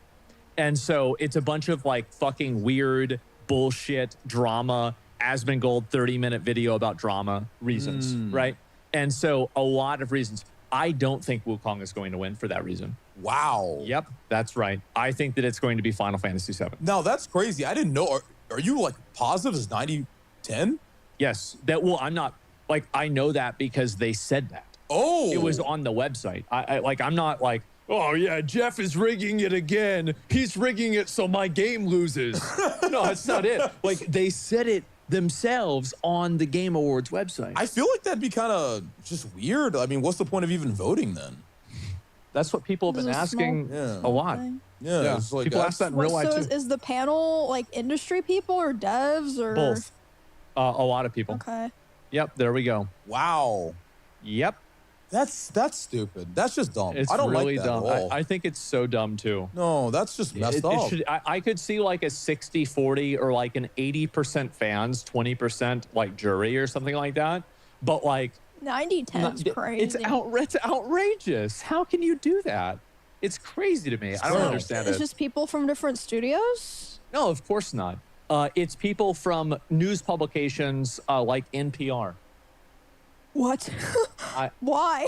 And so it's a bunch of like fucking weird bullshit drama, Asmongold 30-minute video about drama reasons, right? And so a lot of reasons. I don't think Wukong is going to win for that reason. Wow. Yep, that's right. I think that it's going to be Final Fantasy VII. Now, that's crazy. I didn't know. Are you like positive it's 90-10? Yes. Well, I'm not, like, I know that because they said that. Oh. It was on the website. I'm not like, oh yeah, Jeff is rigging it again. He's rigging it so my game loses. No, that's not it. Like, they said it themselves on the Game Awards website. I feel like that'd be kind of just weird. I mean, what's the point of even voting then? That's what people have been asking a lot. Yeah. It's like, people ask that in real life So too. is the panel like industry people or devs or Both. A lot of people. Okay. Yep, there we go. Wow. Yep. That's stupid. That's just dumb. It's I don't really like that dumb. at all. I think it's so dumb too. No, that's just messed up. I could see like a 60-40 or like an 80% fans, 20% like jury or something like that. But like 90-10 is crazy. it's outrageous. How can you do that? It's crazy to me. I don't understand It's it. just people from different studios? No, of course not. It's people from news publications like NPR. What? Why?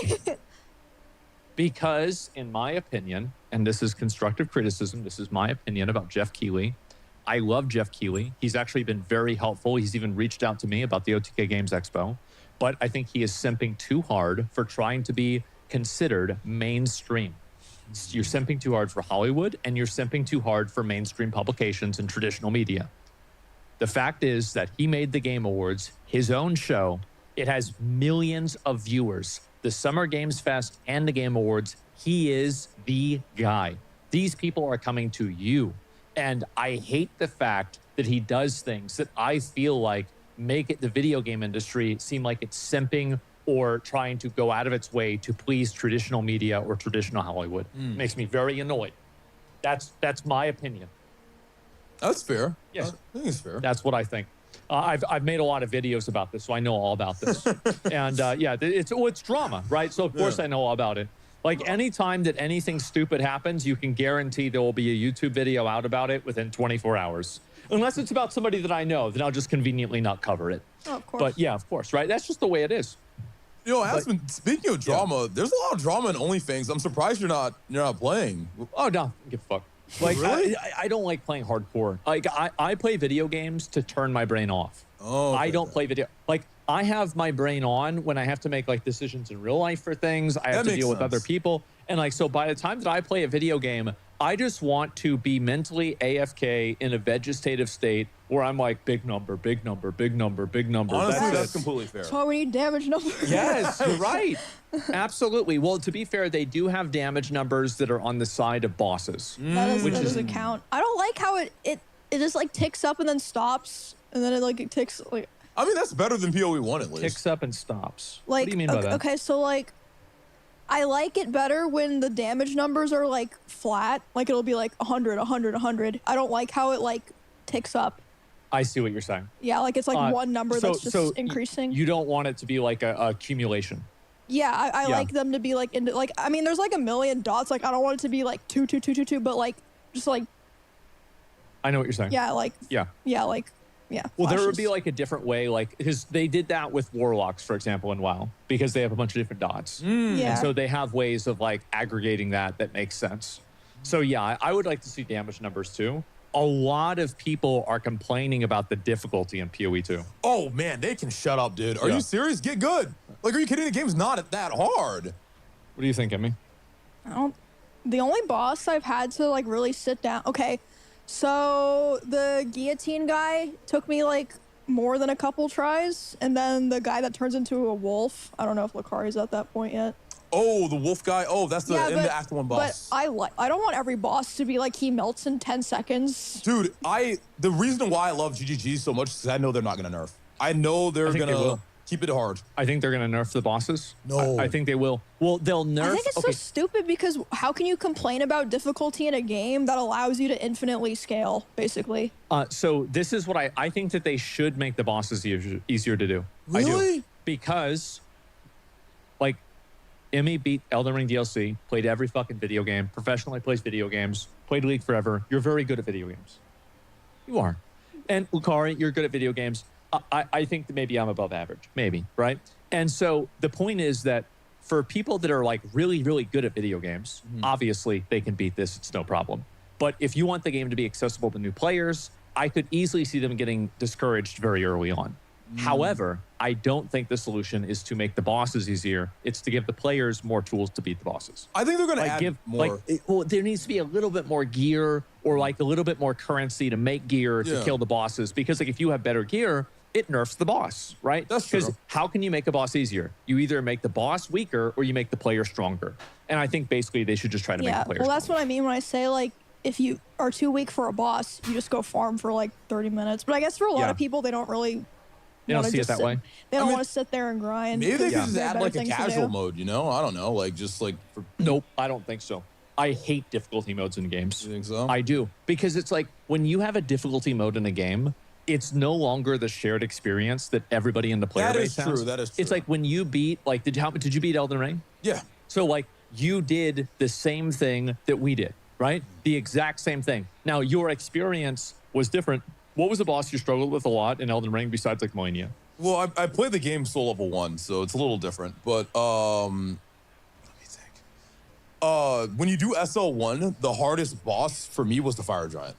Because, in my opinion, and this is constructive criticism, this is my opinion about Jeff Keighley. I love Jeff Keighley. He's actually been very helpful. He's even reached out to me about the OTK Games Expo. But I think he is simping too hard for trying to be considered mainstream. You're simping too hard for Hollywood, and you're simping too hard for mainstream publications and traditional media. The fact is that he made the Game Awards his own show. It has millions of viewers. The Summer Games Fest and the Game Awards, he is the guy. These people are coming to you. And I hate the fact that he does things that I feel like make it the video game industry seem like it's simping or trying to go out of its way to please traditional media or traditional Hollywood. Makes me very annoyed. That's my opinion. That's fair. Yes. I think it's fair. That's what I think. I've made a lot of videos about this, so I know all about this. And yeah, it's drama, right? So of course I know all about it. Like anytime that anything stupid happens, you can guarantee there will be a YouTube video out about it within 24 hours. Unless it's about somebody that I know, then I'll just conveniently not cover it. Oh, of course. But yeah, of course, right? That's just the way it is. You know, Aspen, speaking of drama, there's a lot of drama in OnlyFans. I'm surprised you're not playing. Oh no, give a fuck. Like Really? I don't like playing hardcore. Like I play video games to turn my brain off. Oh, I don't play video. Like I have my brain on when I have to make like decisions in real life for things. I have That to deal makes with other sense. people. And like, so by the time that I play a video game, I just want to be mentally AFK in a vegetative state where I'm like, big number, big number, big number, big number. Honestly, that's it. completely fair. That's why we need damage numbers. Yes, you're right. Absolutely. Well, to be fair, they do have damage numbers that are on the side of bosses. That doesn't count. I don't like how it just like ticks up and then stops, and then it ticks like. I mean, that's better than PoE1 at least. Ticks up and stops. Like, what do you mean by that? Okay, so like, I like it better when the damage numbers are like flat. Like it'll be like 100, 100, 100. I don't like how it like ticks up. I see what you're saying. Yeah, like it's like one number that's just increasing. You don't want it to be like a accumulation. Yeah, I like them to be like into like. I mean, there's like a million dots. Like I don't want it to be like 2, 2, 2, 2, 2, but like just like I know what you're saying. yeah, like Yeah. yeah, like yeah. Well, there would flashes. be like a different way, like because they did that with warlocks, for example, in WoW, because they have a bunch of different dots, Yeah. and so they have ways of like aggregating that makes sense. So yeah, I would like to see damage numbers too. A lot of people are complaining about the difficulty in PoE2. Oh man, they can shut up, dude. Are Yeah. you serious? Get good. Like, are you kidding? The game's not that hard. What do you think, Emmy? I don't. The only boss I've had to like really sit down. Okay, so the guillotine guy took me like more than a couple tries, and then the guy that turns into a wolf. I don't know if Lucari's at that point yet. Oh, the wolf guy. Oh, that's the in the Act 1 boss. But I don't want every boss to be like he melts in 10 seconds. Dude, the reason why I love GGG so much is because I know they're not gonna nerf. I know they're gonna keep it hard. I think they're gonna nerf the bosses. No, I think they will. Well, they'll nerf. I think it's so stupid because how can you complain about difficulty in a game that allows you to infinitely scale, basically? So this is what I think that they should make the bosses easier to do. I Really? do. Because, like, Emmy beat Elden Ring DLC, played every fucking video game, professionally plays video games, played League forever. You're very good at video games. You are. And Lucari, you're good at video games. I think that maybe I'm above average. Maybe, right? And so the point is that for people that are like really, really good at video games, obviously they can beat this. It's no problem. But if you want the game to be accessible to new players, I could easily see them getting discouraged very early on. However, I don't think the solution is to make the bosses easier. It's to give the players more tools to beat the bosses. I think they're going to add more. Well, there needs to be a little bit more gear or like a little bit more currency to make gear to kill the bosses. Because like if you have better gear, it nerfs the boss, right? That's true. Because how can you make a boss easier? You either make the boss weaker or you make the player stronger. And I think basically they should just try to make the player well, that's what I mean when I say like if you are too weak for a boss, you just go farm for like 30 minutes. But I guess for a lot of people, they don't really. They don't see it that way. They don't want to sit there and grind. Maybe they could just have add better like a things to casual do. mode, you know? I don't know, like just like for Nope, I don't think so. I hate difficulty modes in games. You think so? I do. Because it's like when you have a difficulty mode in a game, it's no longer the shared experience that everybody in the player base has. That is true. That is true. It's like when you beat, like, did you beat Elden Ring? Yeah. So like you did the same thing that we did, right? The exact same thing. Now your experience was different. What was the boss you struggled with a lot in Elden Ring besides like Moenia? Well, I played the game soul level 1, so it's a little different. But let me think. When you do SL1, the hardest boss for me was the fire giant.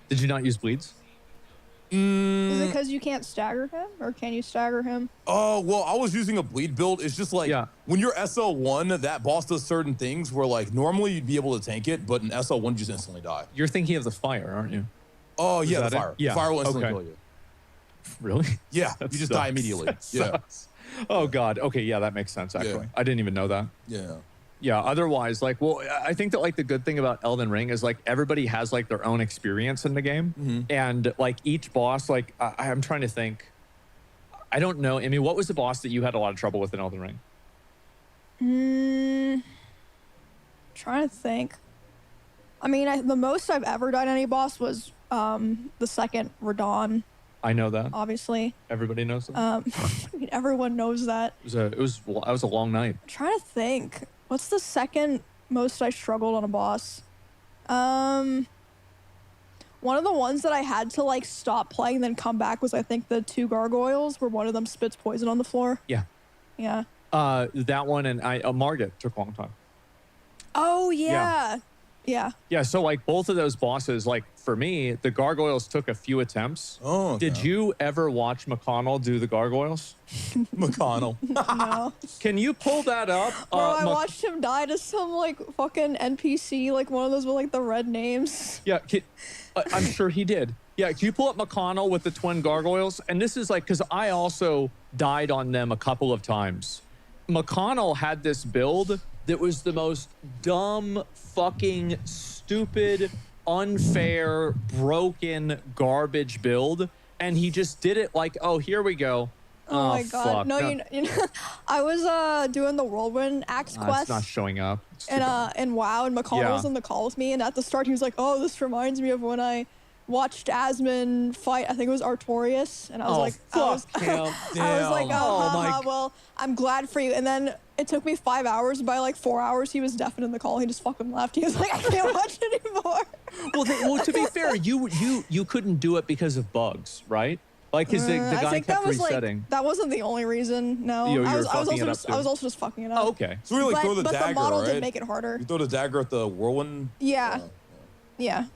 Did you not use bleeds? Is it because you can't stagger him, or can you stagger him? Oh, well, I was using a bleed build. It's just like when you're SL1, that boss does certain things where like normally you'd be able to tank it, but in SL1 you just instantly die. You're thinking of the fire, aren't you? Oh, yeah, that the fire. it? Yeah. The fire will instantly Okay. kill you. Really? Yeah, That you just die sucks. immediately. That Yeah. sucks. Oh God. Okay. Yeah, that makes sense. Actually, I didn't even know that. Yeah. Yeah. Otherwise, like, well, I think that like the good thing about Elden Ring is like everybody has like their own experience in the game, and like each boss, like I'm trying to think. I don't know. I mean, what was the boss that you had a lot of trouble with in Elden Ring? Trying to think. I mean, the most I've ever done any boss was the second Radon. I know that. Obviously. Everybody knows that. I mean, everyone knows that. It was a long night. I'm trying to think. What's the second most I struggled on a boss? One of the ones that I had to like stop playing then come back was I think the 2 gargoyles where one of them spits poison on the floor. Yeah. Yeah. That one and Margit took a long time. Oh yeah. Yeah. Yeah, so like both of those bosses, like for me, the gargoyles took a few attempts. Oh, okay. Did you ever watch McConnell do the gargoyles? McConnell. No. Can you pull that up? Bro, I watched him die to some like fucking NPC, like one of those with like the red names. Yeah, I'm sure he did. Yeah, can you pull up McConnell with the twin gargoyles? And this is like, because I also died on them a couple of times. McConnell had this build that was the most dumb, fucking, stupid, unfair, broken, garbage build. And he just did it like, oh, here we go. Oh my god. Fuck. No, you know, I was doing the Whirlwind Axe quest. It's not showing up. And WoW, and McConnell was Yeah. on the call with me, and at the start he was like, oh, this reminds me of when I watched Asmon fight, I think it was Artorias, and I was like, fuck him. I was Damn. like, Oh my well, I'm glad for you. And then it took me 5 hours. By like 4 hours, he was deafened in the call. He just fucking left. He was like, I can't watch anymore. Well, to be fair, you couldn't do it because of bugs, right? Like, because the I guy think kept that was resetting. like, that wasn't the only reason. No, You were I was fucking it up I was too. also just fucking it up. Oh, okay. So we like throw the but dagger, the model right? did make it harder. You throw the dagger at the whirlwind? Yeah. Yeah,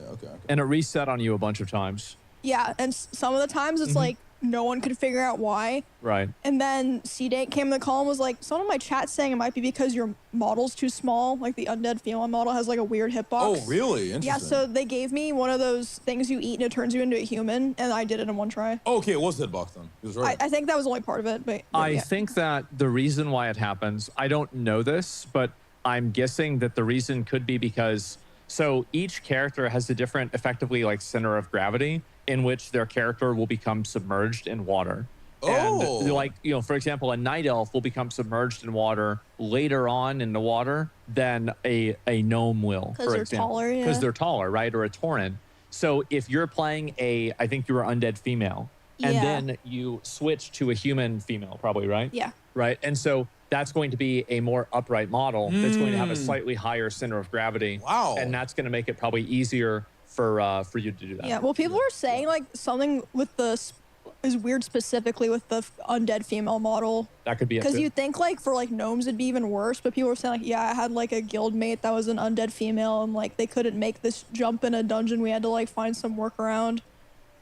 okay. And it reset on you a bunch of times. Yeah, and some of the times it's like no one could figure out why. Right. And then C-Date came in the call and was like, someone in my chat saying it might be because your model's too small. Like the undead female model has like a weird hitbox. Oh, really? Interesting. Yeah, so they gave me one of those things you eat and it turns you into a human, and I did it in one try. Okay, it was hitbox then. He was right. I think that was only part of it, but I yeah. think that the reason why it happens, I don't know this, but I'm guessing that the reason could be because, so each character has a different, effectively like center of gravity in which their character will become submerged in water. Oh. And like, you know, for example, a night elf will become submerged in water later on in the water than a gnome will, 'Cause for they're example. taller, yeah. Because they're taller, right? Or a tauren. So if you're playing I think you were undead female, and Yeah. then you switch to a human female, probably, right? Yeah. Right. And so that's going to be a more upright model that's going to have a slightly higher center of gravity. Wow. And that's going to make it probably easier for you to do that. Yeah, well, people were saying like something with is weird specifically with the undead female model. That could be it Because too. you think like for like gnomes it'd be even worse, but people were saying like, yeah, I had like a guild mate that was an undead female, and like they couldn't make this jump in a dungeon. We had to like find some workaround.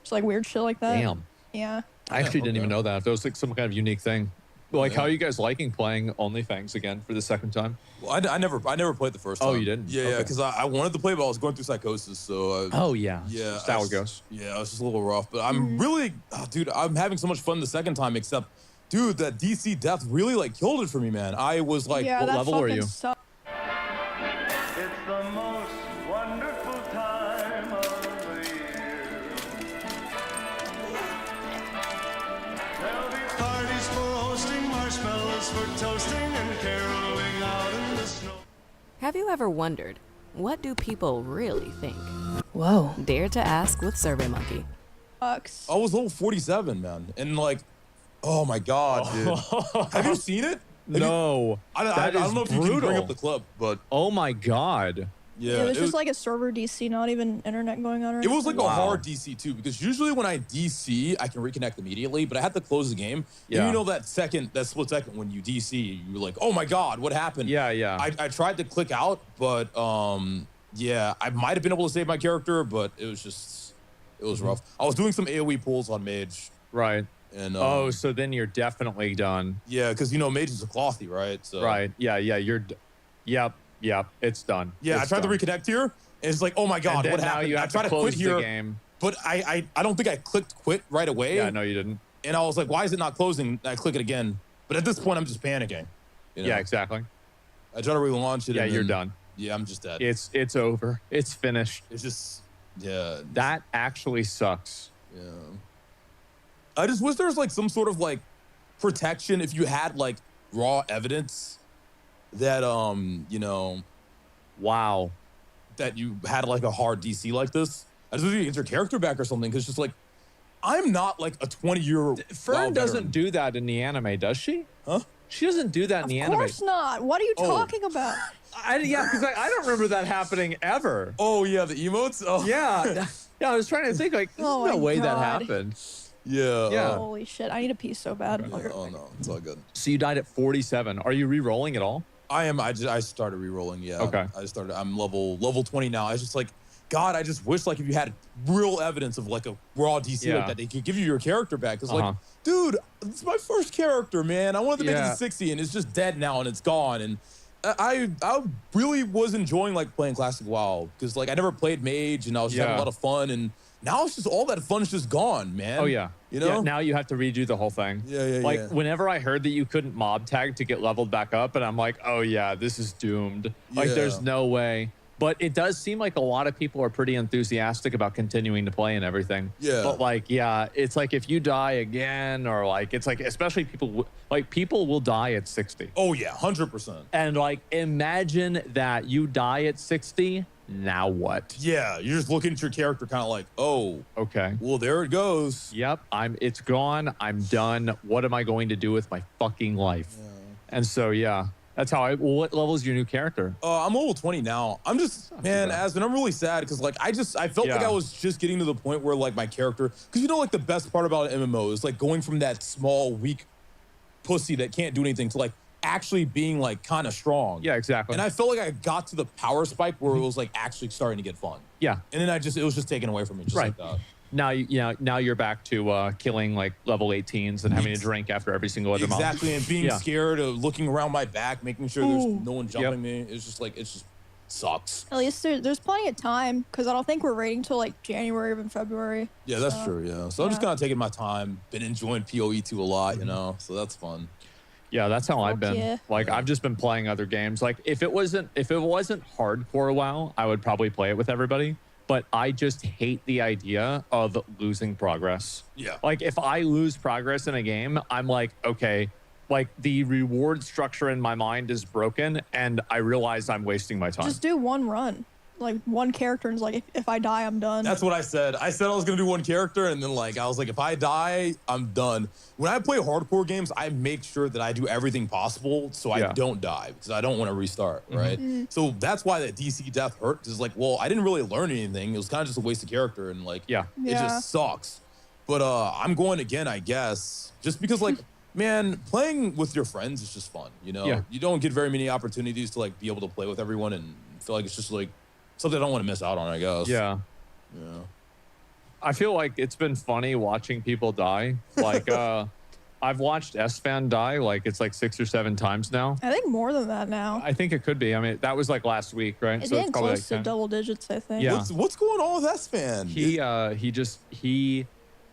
Just like weird shit like that. Damn. Yeah. I actually didn't even know that. If it was like some kind of unique thing. Like, how are you guys liking playing OnlyFans again for the second time? Well, I never played the first time. Oh, you didn't? Yeah, Okay. because I wanted to play, but I was going through psychosis. So. Oh, yeah. Yeah. Just how it goes. Yeah, it was just a little rough, but I'm really, dude, I'm having so much fun the second time. Except, dude, that DC death really like killed it for me, man. I was like, Yeah, what that level were fucking you? sucked. It's the most wonderful time of the year. There'll be parties for hosting, marshmallows for toasting, and caroling out in the snow. Have you ever wondered, what do people really think? Whoa. Dare to ask with SurveyMonkey. I was level 47, man, and like, oh my god, dude, have you seen it? No. I That don't is know if you can bring brutal. up the clip, but oh my god. Yeah, it was just like a server DC, not even internet going on. Or it was like anything. a hard DC too, because usually when I DC, I can reconnect immediately, but I had to close the game. Yeah. And you know that split second when you DC, you're like, oh my god, what happened? Yeah, yeah. I tried to click out, but yeah, I might have been able to save my character, but it was rough. I was doing some AoE pulls on Mage. Right. And oh, so then you're definitely done. yeah, because you know Mage is a clothy, right? So Right. Yeah, yeah. Yep. It's done. yeah, I It's tried done. to reconnect here, and it's like, oh my god, And then what now happened? you I have tried to to quit close the here, game. but I don't think I clicked quit right away. Yeah, no, you didn't. And I was like, why is it not closing? I click it again. But at this point, I'm just panicking. You know? Yeah, exactly. I try to relaunch it. Yeah, and you're then- done. Yeah, I'm just dead. It's over. It's finished. It's just, yeah. That actually sucks. Yeah. I just wish there was like some sort of like protection if you had like raw evidence that, you know, wow, that you had like a hard DC like this. I just wish you could get your character back or something, because just like, I'm not like a 20-year Fern doesn't do that in the anime, does she? Huh? She doesn't do that in the Of anime. course not. What are you talking about? Yeah, because I don't remember that happening ever. Oh yeah, the emotes. Oh yeah, yeah. I was trying to think like, there's Oh no my way that God. happened. Yeah. Yeah. Holy shit! I need a pee so bad. Oh no, it's all good. So you died at 47. Are you re-rolling at all? I am. I started re-rolling. Yeah. Okay. I started. I'm level 20 now. I was just like, God, I just wish like if you had real evidence of like a raw DC Yeah. like that, they could give you your character back. Cause Uh-huh. like, dude, it's my first character, man. I wanted to make it Yeah. to 60, and it's just dead now, and it's gone. And I really was enjoying like playing Classic WoW, because like I never played Mage, and I was just having a Yeah. lot of fun. And now it's just all that fun's just gone, man. Oh yeah. You know. Yeah, now you have to redo the whole thing. Yeah, Like yeah. whenever I heard that you couldn't mob tag to get leveled back up, and I'm like, oh yeah, this is doomed. Like Yeah. there's no way. But it does seem like a lot of people are pretty enthusiastic about continuing to play and everything. Yeah. But like, yeah, it's like if you die again, or like, it's like, especially people will die at 60. Oh yeah, 100%. And like, imagine that you die at 60. Now what? Yeah, you're just looking at your character kind of like, oh, okay. Well, there it goes. Yep, it's gone. I'm done. What am I going to do with my fucking life? And so, yeah, that's how what level is your new character? I'm level 20 now. I'm just, man, Aspen, I'm really sad because like I felt like Yeah. I was just getting to the point where like my character, because you know like the best part about an MMO is like going from that small weak pussy that can't do anything to like actually being like kind of strong. Yeah, exactly. And I felt like I got to the power spike where it was like actually starting to get fun. Yeah. And then it was just taken away from me just Right. like that. now now you're back to killing like level 18s and having to drink after every single other mob. Exactly, and being scared of looking around my back, making sure there's no one jumping me. It's just sucks. At least there's plenty of time because I don't think we're waiting till like January or even February. Yeah, that's true. Yeah, so I'm just kind of taking my time. Been enjoying PoE2 a lot, you know, so that's fun. Yeah, that's how I've been. yeah. Like I've just been playing other games. Like if it wasn't hardcore WoW, I would probably play it with everybody. But I just hate the idea of losing progress. Yeah. Like if I lose progress in a game, I'm like, okay, like the reward structure in my mind is broken and I realize I'm wasting my time. Just do one run, like one character, and it's like if I die, I'm done. That's what I said. I said I was gonna do one character, and then like I was like, if I die, I'm done. When I play hardcore games, I make sure that I do everything possible so I don't die because I don't want to restart, right? So that's why that DC death hurt. Because like, well, I didn't really learn anything. It was kind of just a waste of character, and like, it just sucks. But I'm going again, I guess, just because like. Man, playing with your friends is just fun, you know? Yeah. You don't get very many opportunities to like be able to play with everyone and feel like it's just like something I don't want to miss out on, I guess. Yeah. Yeah. I feel like it's been funny watching people die. Like I've watched SFan die like it's like 6 or 7 times now. I think more than that now. I think it could be. I mean, that was like last week, right? It's so getting it's probably close like to 10. double digits, I think. Yeah. What's going on with SFan?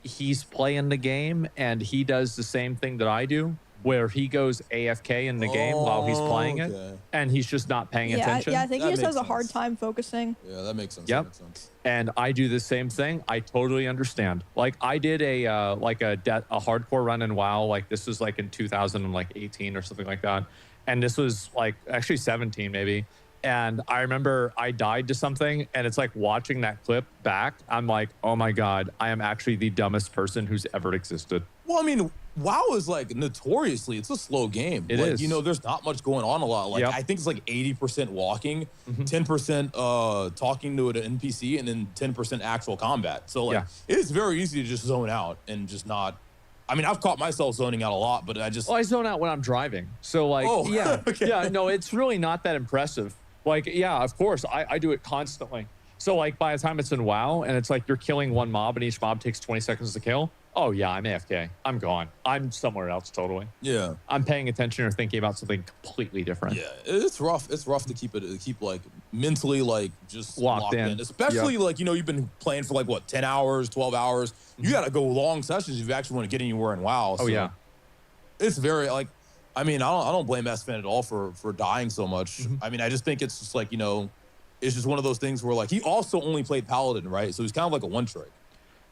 He's playing the game and he does the same thing that I do, where he goes AFK in the game while he's playing it, and he's just not paying attention. Yeah, I think he just has a hard time focusing. Yeah, that makes sense. Yep. That makes sense. And I do the same thing. I totally understand. Like I did a hardcore run in WoW. Like this was like in 2018 or something like that, and this was like actually 17 maybe. And I remember I died to something, and it's like watching that clip back. I'm like, oh my God, I am actually the dumbest person who's ever existed. Well, I mean, WoW is like notoriously, it's a slow game. It like, is. You know, there's not much going on a lot. Like, I think it's like 80% walking, 10% talking to an NPC, and then 10% actual combat. So, like, it is very easy to just zone out and just not. I mean, I've caught myself zoning out a lot, but I just. Well, I zone out when I'm driving. So, like, yeah, no, it's really not that impressive. Like, yeah, of course, I do it constantly. So, like, by the time it's in WoW and it's like you're killing one mob and each mob takes 20 seconds to kill, oh, yeah, I'm AFK. I'm gone. I'm somewhere else totally. Yeah. I'm paying attention or thinking about something completely different. Yeah, it's rough. It's rough to keep like mentally like just locked in. Especially like, you know, you've been playing for like what, 10 hours, 12 hours. You got to go long sessions if you actually want to get anywhere in WoW. Oh, yeah. It's very like, I mean, I don't blame SFan at all for dying so much. I mean, I just think it's just like, you know, it's just one of those things where like he also only played Paladin, right? So he's kind of like a one trick.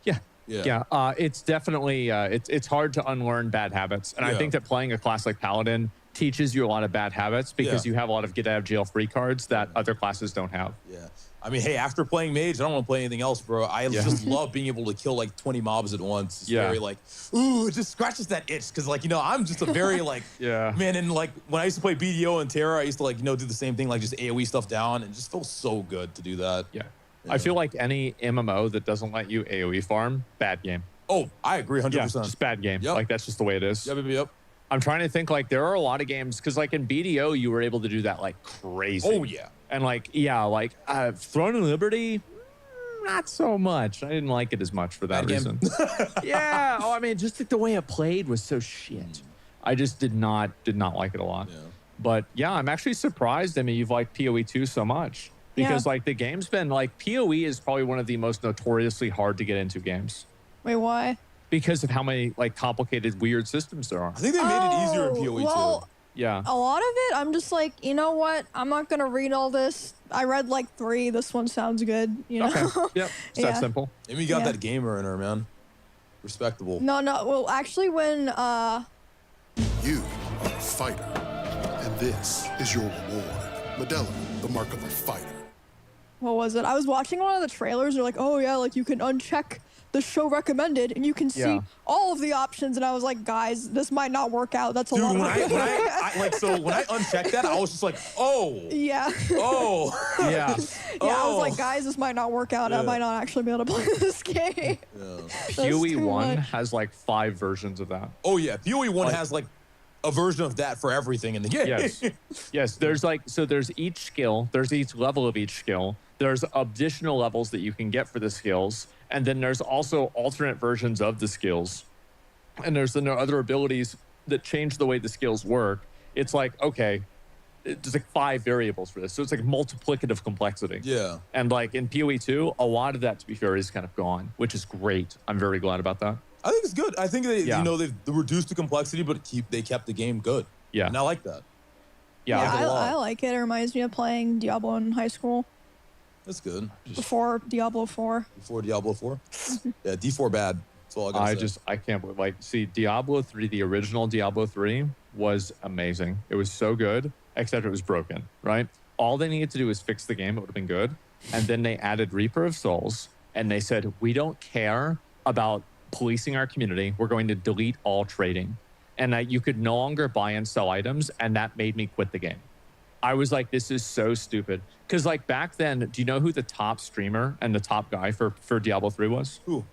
Yeah. Yeah. It's definitely it's hard to unlearn bad habits, and I think that playing a class like Paladin teaches you a lot of bad habits because you have a lot of get out of jail free cards that other classes don't have. Yeah. I mean, hey, after playing Mage, I don't want to play anything else, bro. I just love being able to kill like 20 mobs at once. It's very like, ooh, it just scratches that itch. Cause like, you know, I'm just a very like, man, and like when I used to play BDO and Terra, I used to like, you know, do the same thing, like just AoE stuff down, and it just feels so good to do that. Yeah. I feel like any MMO that doesn't let you AoE farm, bad game. Oh, I agree 100%. Yeah, just bad game. Like that's just the way it is. Yep. I'm trying to think, like, there are a lot of games, because, like, in BDO, you were able to do that, like, crazy. Oh, yeah. And, like, Throne of Liberty, not so much. I didn't like it as much for that reason. Yeah. Oh, I mean, just like, the way it played was so shit. I just did not like it a lot. Yeah. But, yeah, I'm actually surprised. I mean, you've liked PoE 2 so much. Because, like, the game's been, like, PoE is probably one of the most notoriously hard to get into games. Wait, why? Because of how many like complicated, weird systems there are. I think they made it easier in PoE too. Yeah. A lot of it, I'm just like, you know what? I'm not gonna read all this. I read like 3. This one sounds good. You know. Okay. Yep. It's that simple. Maybe you got that gamer in her, man. Respectable. No. Well, actually, when you are a fighter, and this is your reward. Medalla, the mark of a fighter. What was it? I was watching one of the trailers. They're like, oh yeah, like you can uncheck the show recommended and you can see all of the options, and I was like, guys, this might not work out. That's a lot of when I unchecked that, I was just like, oh. Yeah. Oh. Yeah. I was like, guys, this might not work out. I might not actually be able to play this game. PoE 1 has like 5 versions of that. Oh yeah, PoE 1 has like a version of that for everything in the game. Yes. Yes. There's there's each skill, there's each level of each skill. There's additional levels that you can get for the skills. And then there's also alternate versions of the skills. And there's other abilities that change the way the skills work. It's like, okay, there's like 5 variables for this. So it's like multiplicative complexity. Yeah. And like in PoE 2, a lot of that, to be fair, is kind of gone, which is great. I'm very glad about that. I think it's good. I think they've reduced the complexity, but they kept the game good. Yeah. And I like that. Yeah. I like it. It reminds me of playing Diablo in high school. That's good. Before Diablo 4. Before Diablo 4? Yeah, D4 bad. That's all I gotta say. I can't believe, see, Diablo 3, the original Diablo 3 was amazing. It was so good, except it was broken, right? All they needed to do was fix the game. It would have been good. And then they added Reaper of Souls, and they said, we don't care about policing our community. We're going to delete all trading. And you could no longer buy and sell items, and that made me quit the game. I was like, this is so stupid. Because like back then, do you know who the top streamer and the top guy for Diablo 3 was? Who?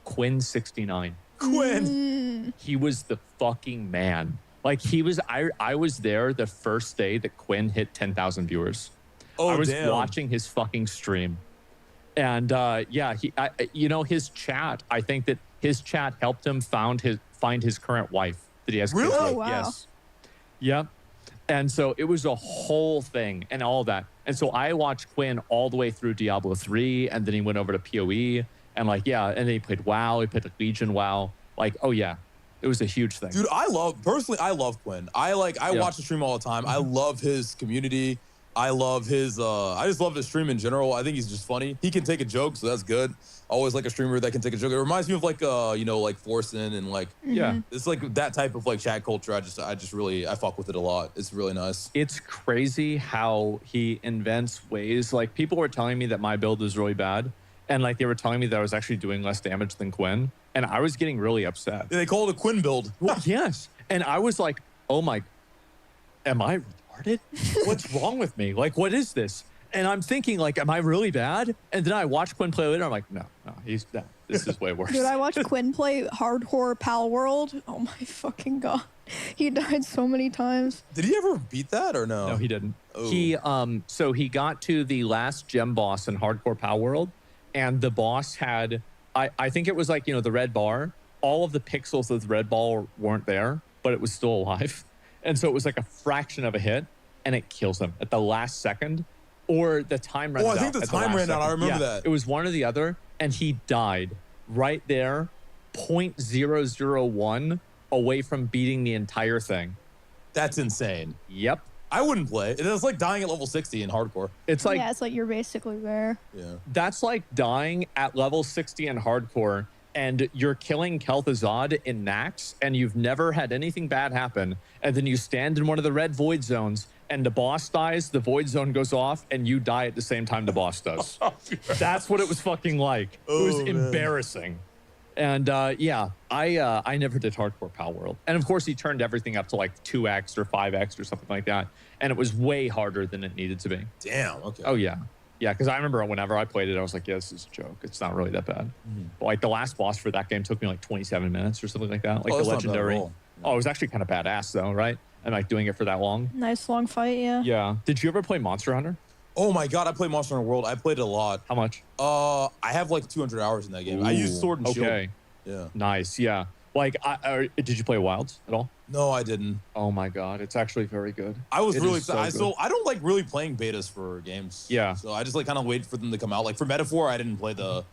Quinn69. Quinn. He was the fucking man. Like he was, I was there the first day that Quinn hit 10,000 viewers. Oh, I was damn. watching his fucking stream. And his chat, I think that his chat helped him find his current wife that he has. Really? kids with. Oh, wow. Yes. Yep. And so it was a whole thing and all that. And so I watched Quinn all the way through Diablo 3, and then he went over to PoE, and and then he played WoW, he played Legion WoW. Like, oh yeah, it was a huge thing. Dude, I love Quinn. I watch the stream all the time. I love his community. I love his I just love his stream in general. I think he's just funny. He can take a joke, so that's good. I always like a streamer that can take a joke. It reminds me of like Forsen and like it's like that type of like chat culture. I just really fuck with it a lot. It's really nice. It's crazy how he invents ways. Like people were telling me that my build is really bad, and like they were telling me that I was actually doing less damage than Quinn, and I was getting really upset. Yeah, they call it a Quinn build. Well, yes, and I was like, oh my, am I retarded? What's wrong with me? Like, what is this? And I'm thinking, like, am I really bad? And then I watch Quinn play later. I'm like, no, this is way worse. Dude, I watched Quinn play Hardcore Pal World. Oh my fucking god. He died so many times. Did he ever beat that or no? No, he didn't. Oh. He got to the last gem boss in Hardcore Pal World, and the boss had, I think it was like, the red bar. All of the pixels of the red ball weren't there, but it was still alive. And so it was like a fraction of a hit, and it kills him at the last second. Or the time ran out. Oh, I think the time ran out. I remember that. It was one or the other, and he died right there, 0.001 away from beating the entire thing. That's insane. Yep. I wouldn't play. It's like dying at level 60 in hardcore. It's like it's like you're basically there. Yeah. That's like dying at level 60 in hardcore, and you're killing Kel'Thuzad in Nax, and you've never had anything bad happen, and then you stand in one of the red void zones, and the boss dies, the void zone goes off, and you die at the same time the boss does. That's what it was fucking like. It was embarrassing. And I never did Hardcore Pal World. And of course, he turned everything up to like 2x or 5x or something like that. And it was way harder than it needed to be. Damn, okay. Oh, yeah. Yeah, because I remember whenever I played it, I was like, yeah, this is a joke. It's not really that bad. But like the last boss for that game took me like 27 minutes or something like that. Like the legendary. Oh, it was actually kind of badass though, right? And like doing it for that long. Nice long fight, yeah. Yeah. Did you ever play Monster Hunter? Oh my god, I played Monster Hunter World. I played it a lot. How much? I have like 200 hours in that game. I used Sword and Shield. Okay. Yeah. Nice. Yeah. Like, did you play Wilds at all? No, I didn't. Oh my god, it's actually very good. I was really excited. So I don't like really playing betas for games. Yeah. So I just like kind of wait for them to come out. Like for Metaphor, I didn't play the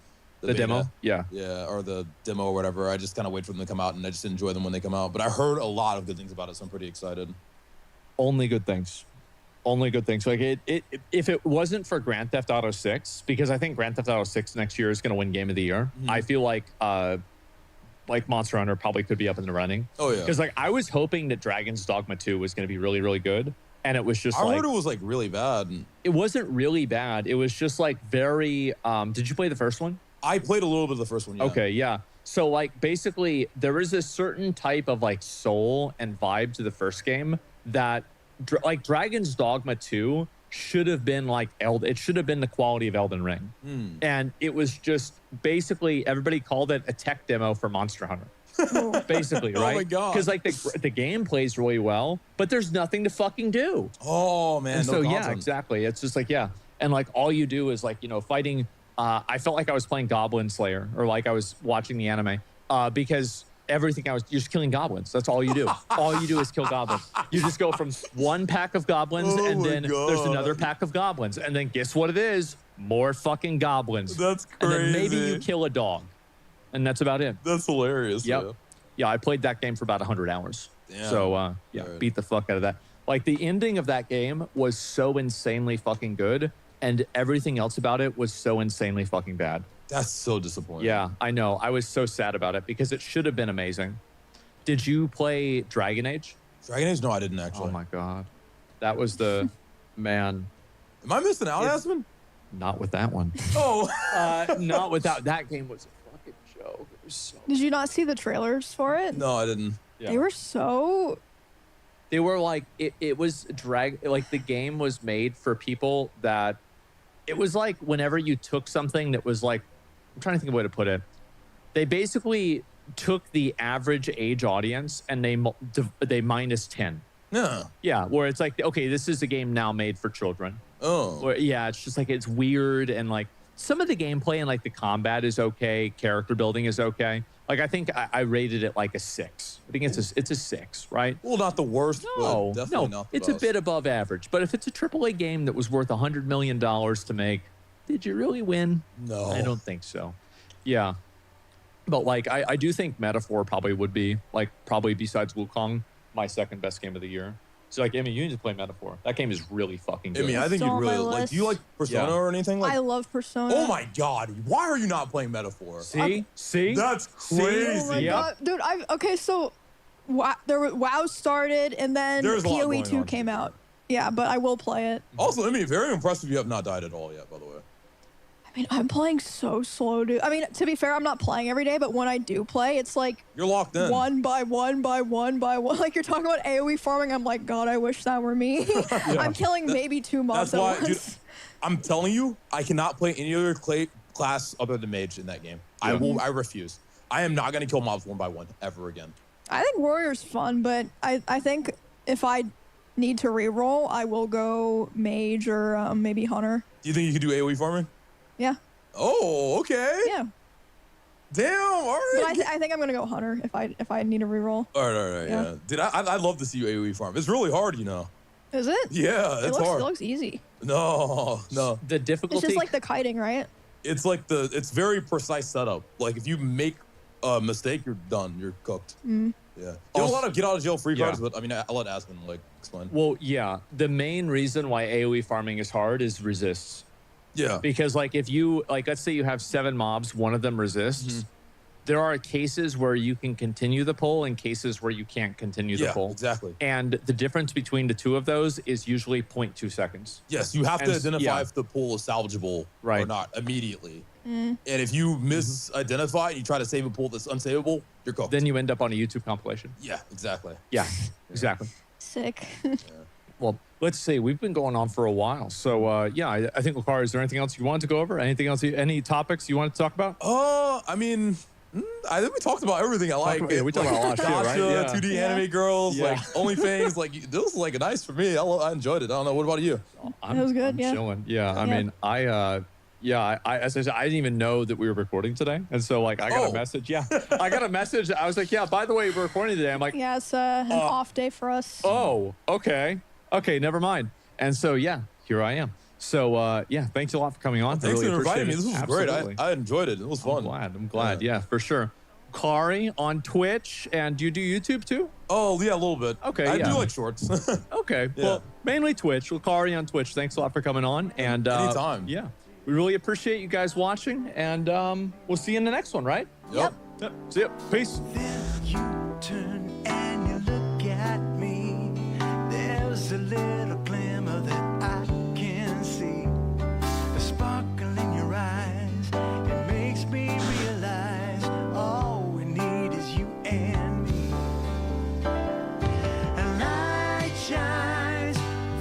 demo. Yeah. Yeah, or the demo or whatever. I just kind of wait for them to come out, and I just enjoy them when they come out. But I heard a lot of good things about it, so I'm pretty excited. Only good things. Only good things. Like if it wasn't for Grand Theft Auto 6, because I think Grand Theft Auto 6 next year is going to win Game of the Year. I feel like Monster Hunter probably could be up in the running. Oh yeah. Because like I was hoping that Dragon's Dogma 2 was going to be really, really good, and it was just. I heard it was like really bad. It wasn't really bad. It was just like very. Did you play the first one? I played a little bit of the first one. Yeah. Okay, yeah. So like basically, there is a certain type of like soul and vibe to the first game that, like Dragon's Dogma 2 should have been like it should have been the quality of Elden Ring. And it was just basically everybody called it a tech demo for Monster Hunter. basically, Oh right? my God. Because like the game plays really well, but there's nothing to fucking do. Oh man. And no so yeah, content. exactly. It's just like and like all you do is like fighting. I felt like I was playing Goblin Slayer or like I was watching the anime because everything you're just killing goblins. That's all you do. All you do is kill goblins. You just go from one pack of goblins and then there's another pack of goblins. And then guess what it is? More fucking goblins. That's And crazy. then maybe you kill a dog. And that's about it. That's hilarious. Yep. Yeah, I played that game for about 100 hours. Damn. So beat the fuck out of that. Like the ending of that game was so insanely fucking good. And everything else about it was so insanely fucking bad. That's so disappointing. Yeah, I know. I was so sad about it because it should have been amazing. Did you play Dragon Age? Dragon Age? No, I didn't actually. Oh my God. That was the man. Am I missing out, Aspen? Not with that one. Oh. Not without that game was a fucking joke. It was so Did you not see the trailers for it? No, I didn't. They were so. They were like it was like the game was made for people that it was like whenever you took something that was like, I'm trying to think of a way to put it. They basically took the average age audience and they minus 10. Yeah. Yeah, where it's like, okay, this is a game now made for children. Oh. Where, yeah, it's just like it's weird and like some of the gameplay and like the combat is okay, character building is okay. Like I think I rated it like a 6. I think it's a 6, right? Well, not the worst, No, but definitely no, not the it's best. a bit above average. But if it's a AAA game that was worth $100 million to make, did you really win? No. I don't think so. Yeah. But like, I do think Metaphor probably would be like, probably besides Wukong, my second best game of the year. So like, Amy, you need to play Metaphor. That game is really fucking good. I think Still you on really my like. list. Do you like Persona or anything? Like, I love Persona. oh my God, why are you not playing Metaphor? See? That's See? crazy. Oh my God. Dude, okay, so WoW started and then There's a lot PoE going 2 on. came out. Yeah, but I will play it. Also, I mean, very impressive you have not died at all yet, by the way. I mean, I'm playing so slow, dude. I mean, to be fair, I'm not playing every day, but when I do play, it's like You're locked in. one by one by one by one. Like you're talking about AoE farming, I'm like, God, I wish that were me. I'm killing maybe 2 mobs That's why, at once. dude, I'm telling you, I cannot play any other class other than mage in that game. I refuse. I am not gonna kill mobs one by one ever again. I think Warrior's fun, but I think if I need to reroll, I will go Mage or maybe Hunter. Do you think you could do AoE farming? Yeah. Oh, okay. Yeah. Damn. All right. But I think I'm gonna go Hunter if I need a reroll. All right. Yeah. Dude, I'd love to see you AoE farm. It's really hard, you know. Is it? Yeah, it's hard. It looks easy. No. The difficulty. It's just like the kiting, right? It's like it's very precise setup. Like if you make a mistake, you're done. You're cooked. Mm. Yeah. There's a lot of get out of jail free Yeah. cards, but I mean, I'll let Aspen like explain. Well, yeah. The main reason why AoE farming is hard is resists. Yeah. Because like if you like, let's say you have 7 mobs, one of them resists. There are cases where you can continue the pull and cases where you can't continue the pull. Exactly. And the difference between the two of those is usually 0.2 seconds. Yes, you have to And identify if the pull is salvageable or not immediately. Mm. And if you misidentify and you try to save a pull that's unsavable, you're cooked. Then you end up on a YouTube compilation. Yeah, exactly. Yeah, exactly. Sick. Well, let's see. We've been going on for a while. So, I think, Lucario, is there anything else you wanted to go over? Anything else, any topics you wanted to talk about? I mean, I think we talked about everything I like. Yeah, we talked about a lot of shit, right? Gotcha, Yeah. 2D anime girls, Yeah. like OnlyFans. Like, this was like nice for me. I enjoyed it. I don't know. What about you? I'm, That was good, I'm yeah. chilling. Yeah, I Yeah. mean, I as I said, I didn't even know that we were recording today. And so, like, I got a message. Yeah, I got a message. I was like, yeah, by the way, we're recording today. I'm like, Yeah, it's an off day for us. oh, okay. Okay, never mind. And so, yeah, here I am. So, thanks a lot for coming on. Thanks I really for inviting me. appreciate This it. was great. Absolutely. I enjoyed it. It was fun. I'm glad. Yeah, for sure. Kari on Twitch, and do you do YouTube too? Oh, yeah, a little bit. Okay, I yeah. do like shorts. Okay, Yeah. well, mainly Twitch. Kari on Twitch. Thanks a lot for coming on. And Anytime. Yeah, we really appreciate you guys watching, and we'll see you in the next one, right? Yep. See ya. Peace. You turn and you look at me. There's a little glimmer that I can see. The sparkle in your eyes. It makes me realize all we need is you and me. A light shines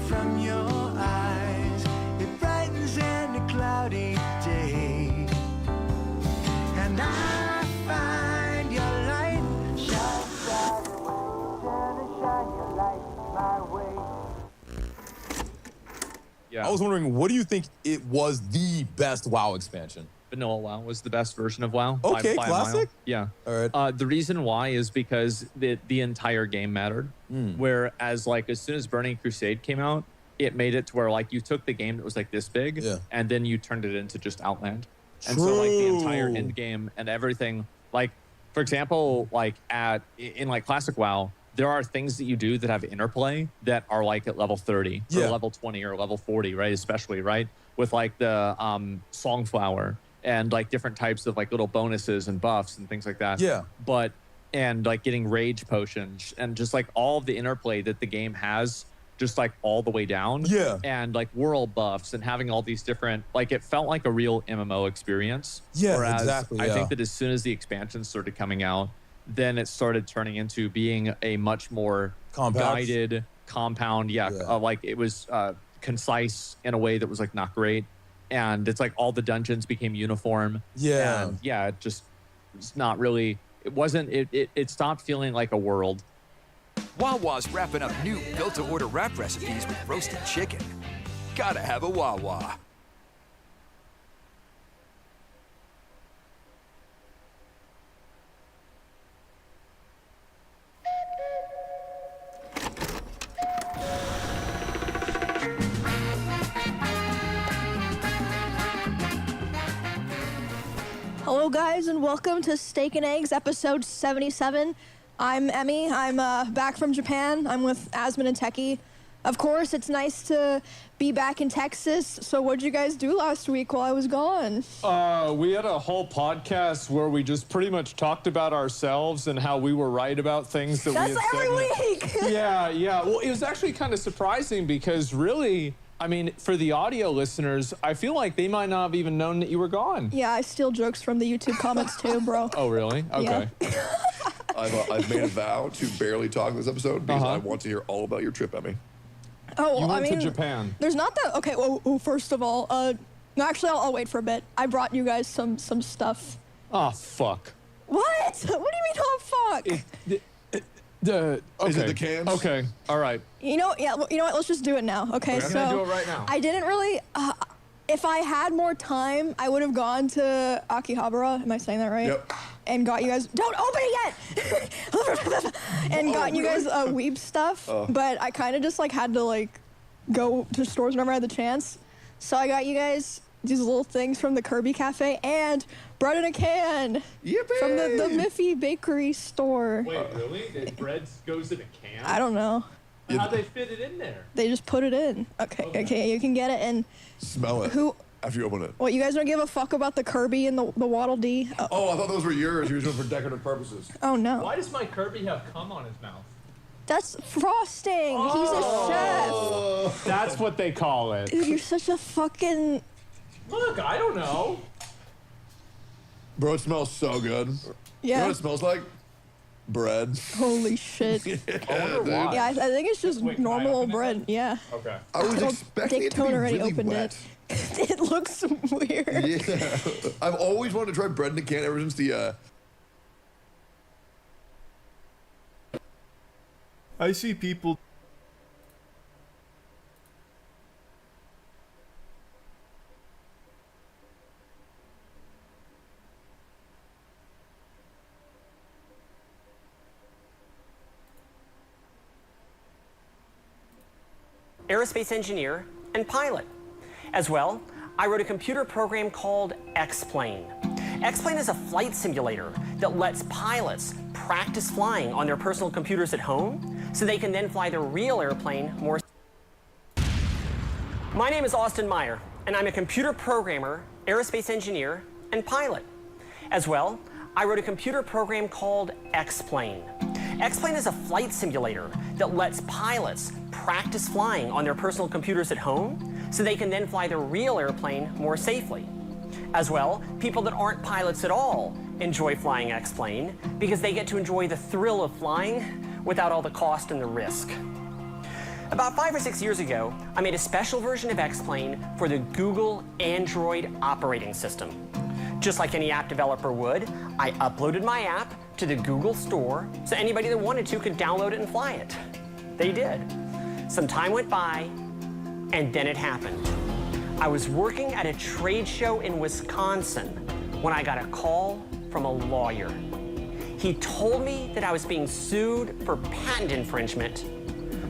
from your eyes. It brightens any cloudy day. And I find your light I was wondering, what do you think it was the best WoW expansion? Vanilla WoW was the best version of WoW. Okay, by a mile. classic. Yeah. All right. The reason why is because the entire game mattered. Whereas, like, as soon as Burning Crusade came out, it made it to where, like, you took the game that was like this big, and then you turned it into just Outland. And so, like, the entire end game and everything, like, for example, like in like classic WoW, there are things that you do that have interplay that are like at level 30 or level 20 or level 40, right? Especially, right? With like the Songflower and like different types of like little bonuses and buffs and things like that. Yeah. And like getting rage potions and just like all of the interplay that the game has just like all the way down. Yeah. And like world buffs and having all these different, like it felt like a real MMO experience. Yeah, Whereas exactly. I think that as soon as the expansions started coming out, then it started turning into being a much more guided compound. Like it was concise in a way that was like not great. And it's like all the dungeons became uniform. Yeah. And it just it's not really, it stopped feeling like a world. Wawa's wrapping up new built-to-order wrap recipes with roasted chicken. Gotta have a Wawa. Hello, guys, and welcome to Steak and Eggs, episode 77. I'm Emmy. I'm back from Japan. I'm with Asmon and Techie. Of course, it's nice to be back in Texas. So what'd you guys do last week while I was gone? We had a whole podcast where we just pretty much talked about ourselves and how we were right about things that we had said. That's every week! Yeah. Well, it was actually kind of surprising because really, I mean, for the audio listeners, I feel like they might not have even known that you were gone. Yeah, I steal jokes from the YouTube comments too, bro. Oh, really? Okay. Yeah. I've made a vow to barely talk in this episode because I want to hear all about your trip, Emmy. Oh, You went I mean, to Japan. There's not that. Okay, well, first of all, no, actually, I'll wait for a bit. I brought you guys some stuff. Oh, fuck. What? What do you mean, oh fuck? Is it the cans? Okay, all right. You know what? Let's just do it now. Okay, Okay. so We're gonna do it right now. I didn't really. If I had more time, I would have gone to Akihabara. Am I saying that right? Yep. And got you guys. Don't open it yet. And got you guys weeb stuff. But I kind of just like had to like go to stores whenever I had the chance. So I got you guys these little things from the Kirby Cafe and bread in a can. Yippee! From the Miffy Bakery store. Wait, really? The bread goes in a can? I don't know. How'd they fit it in there? They just put it in. Okay, you can get it. And Smell it. Who? After you open it. What, you guys don't give a fuck about the Kirby and the Waddle Dee? Oh, I thought those were yours. You were doing for decorative purposes. Oh, no. Why does my Kirby have cum on his mouth? That's frosting. He's a chef. That's what they call it. Dude, you're such a fucking... Look, I don't know. Bro, it smells so good. You know Yeah. what it smells like? Bread. Holy shit. Yeah, dude. Yeah, I think it's just normal old bread. Yeah. Okay. I was expecting Dick it to be Tone already really opened wet. it. It looks weird. Yeah. I've always wanted to try bread in a can ever since the, I see people. Aerospace engineer and pilot. As well, I wrote a computer program called X-Plane. X-Plane is a flight simulator that lets pilots practice flying on their personal computers at home so they can then fly their real airplane more. My name is Austin Meyer, and I'm a computer programmer, aerospace engineer, and pilot. As well, I wrote a computer program called X-Plane. X-Plane is a flight simulator that lets pilots practice flying on their personal computers at home so they can then fly their real airplane more safely. As well, people that aren't pilots at all enjoy flying X-Plane because they get to enjoy the thrill of flying without all the cost and the risk. About 5 or 6 years ago, I made a special version of X-Plane for the Google Android operating system. Just like any app developer would, I uploaded my app to the Google Store so anybody that wanted to could download it and fly it. They did. Some time went by, And then it happened. I was working at a trade show in Wisconsin when I got a call from a lawyer. He told me that I was being sued for patent infringement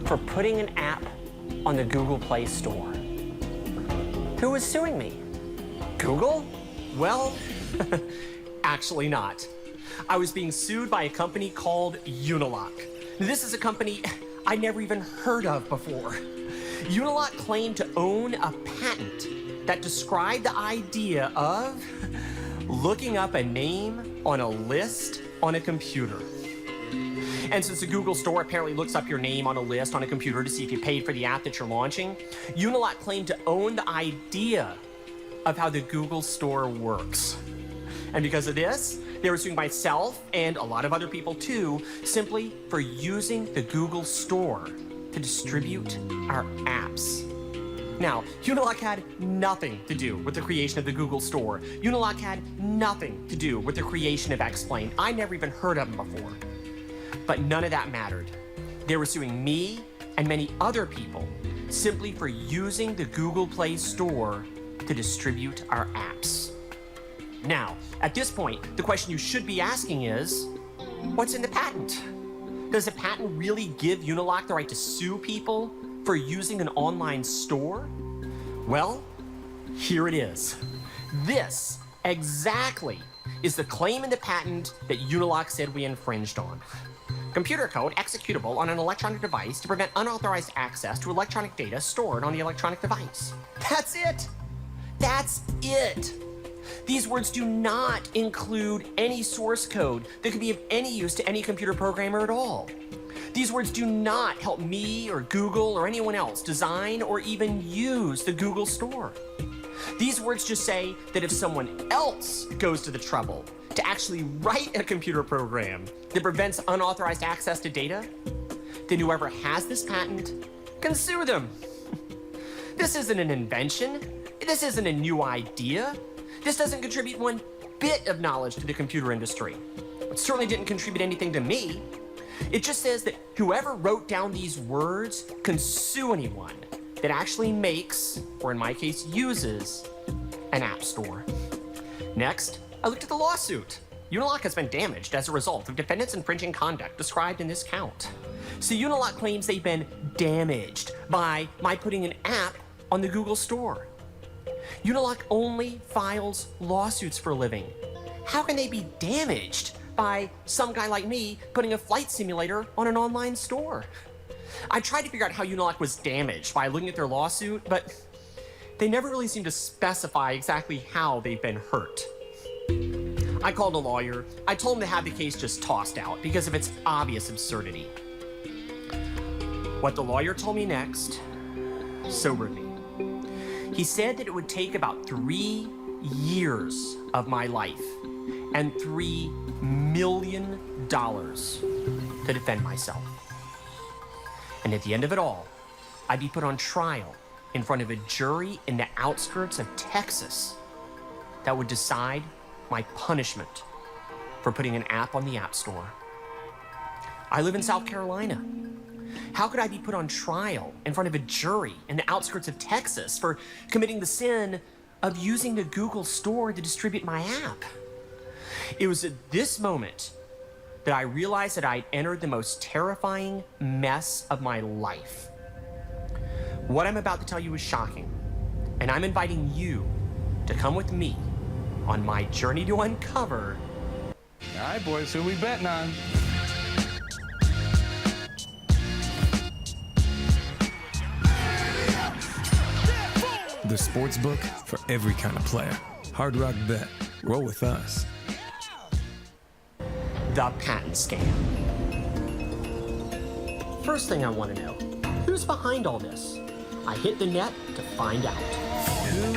for putting an app on the Google Play Store. Who was suing me? Google? Well, actually not. I was being sued by a company called Unilock. This is a company I never even heard of before. Unilock claimed to own a patent that described the idea of looking up a name on a list on a computer. And since the Google Store apparently looks up your name on a list on a computer to see if you paid for the app that you're launching, Unilock claimed to own the idea of how the Google Store works. And because of this, they were suing myself and a lot of other people too, simply for using the Google Store to distribute our apps. Now, Unilock had nothing to do with the creation of the Google Store. Unilock had nothing to do with the creation of X-Plain. I never even heard of them before. But none of that mattered. They were suing me and many other people simply for using the Google Play Store to distribute our apps. Now, at this point, the question you should be asking is, what's in the patent? Does the patent really give Unilock the right to sue people for using an online store? Well, here it is. This exactly is the claim in the patent that Unilock said we infringed on. Computer code executable on an electronic device to prevent unauthorized access to electronic data stored on the electronic device. That's it. That's it. These words do not include any source code that could be of any use to any computer programmer at all. These words do not help me or Google or anyone else design or even use the Google Store. These words just say that if someone else goes to the trouble to actually write a computer program that prevents unauthorized access to data, then whoever has this patent can sue them. This isn't an invention. This isn't a new idea. This doesn't contribute one bit of knowledge to the computer industry. It certainly didn't contribute anything to me. It just says that whoever wrote down these words can sue anyone that actually makes, or in my case, uses, an app store. Next, I looked at the lawsuit. Unilock has been damaged as a result of defendants' infringing conduct described in this count. So Unilock claims they've been damaged by my putting an app on the Google Store. Unilock only files lawsuits for a living. How can they be damaged by some guy like me putting a flight simulator on an online store? I tried to figure out how Unilock was damaged by looking at their lawsuit, but they never really seem to specify exactly how they've been hurt. I called a lawyer. I told him to have the case just tossed out because of its obvious absurdity. What the lawyer told me next sobered me. He said that it would take about 3 years of my life and $3 million to defend myself. And at the end of it all, I'd be put on trial in front of a jury in the outskirts of Texas that would decide my punishment for putting an app on the App Store. I live in South Carolina. How could I be put on trial in front of a jury in the outskirts of Texas for committing the sin of using the Google Store to distribute my app? It was at this moment that I realized that I'd entered the most terrifying mess of my life. What I'm about to tell you is shocking, and I'm inviting you to come with me on my journey to uncover. All right, boys, who we betting on? The sports book for every kind of player. Hard Rock Bet. Roll with us. The patent scam. First thing I want to know, who's behind all this? I hit the net to find out. Who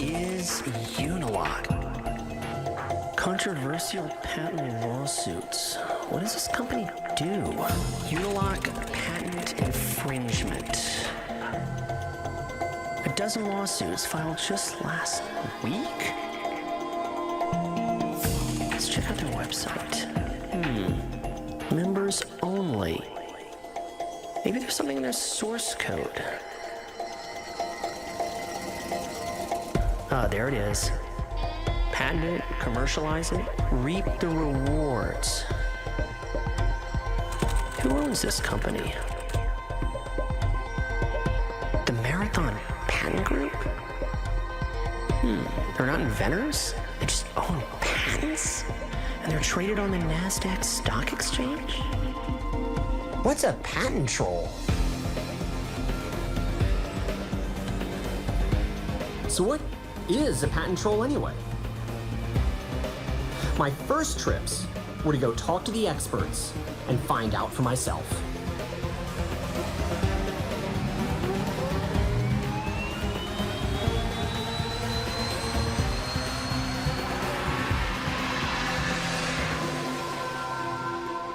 is Unilock? Controversial patent lawsuits. What does this company do? Unilock patent infringement. A dozen lawsuits filed just last week? Let's check out their website. Members only. Maybe there's something in their source code. Oh, there it is. Patent it, commercialize it, reap the rewards. Who owns this company? The Marathon Patent Group? They're not inventors? They just own patents? And they're traded on the NASDAQ Stock Exchange? What's a patent troll? So what is a patent troll anyway? My first trips were to go talk to the experts and find out for myself.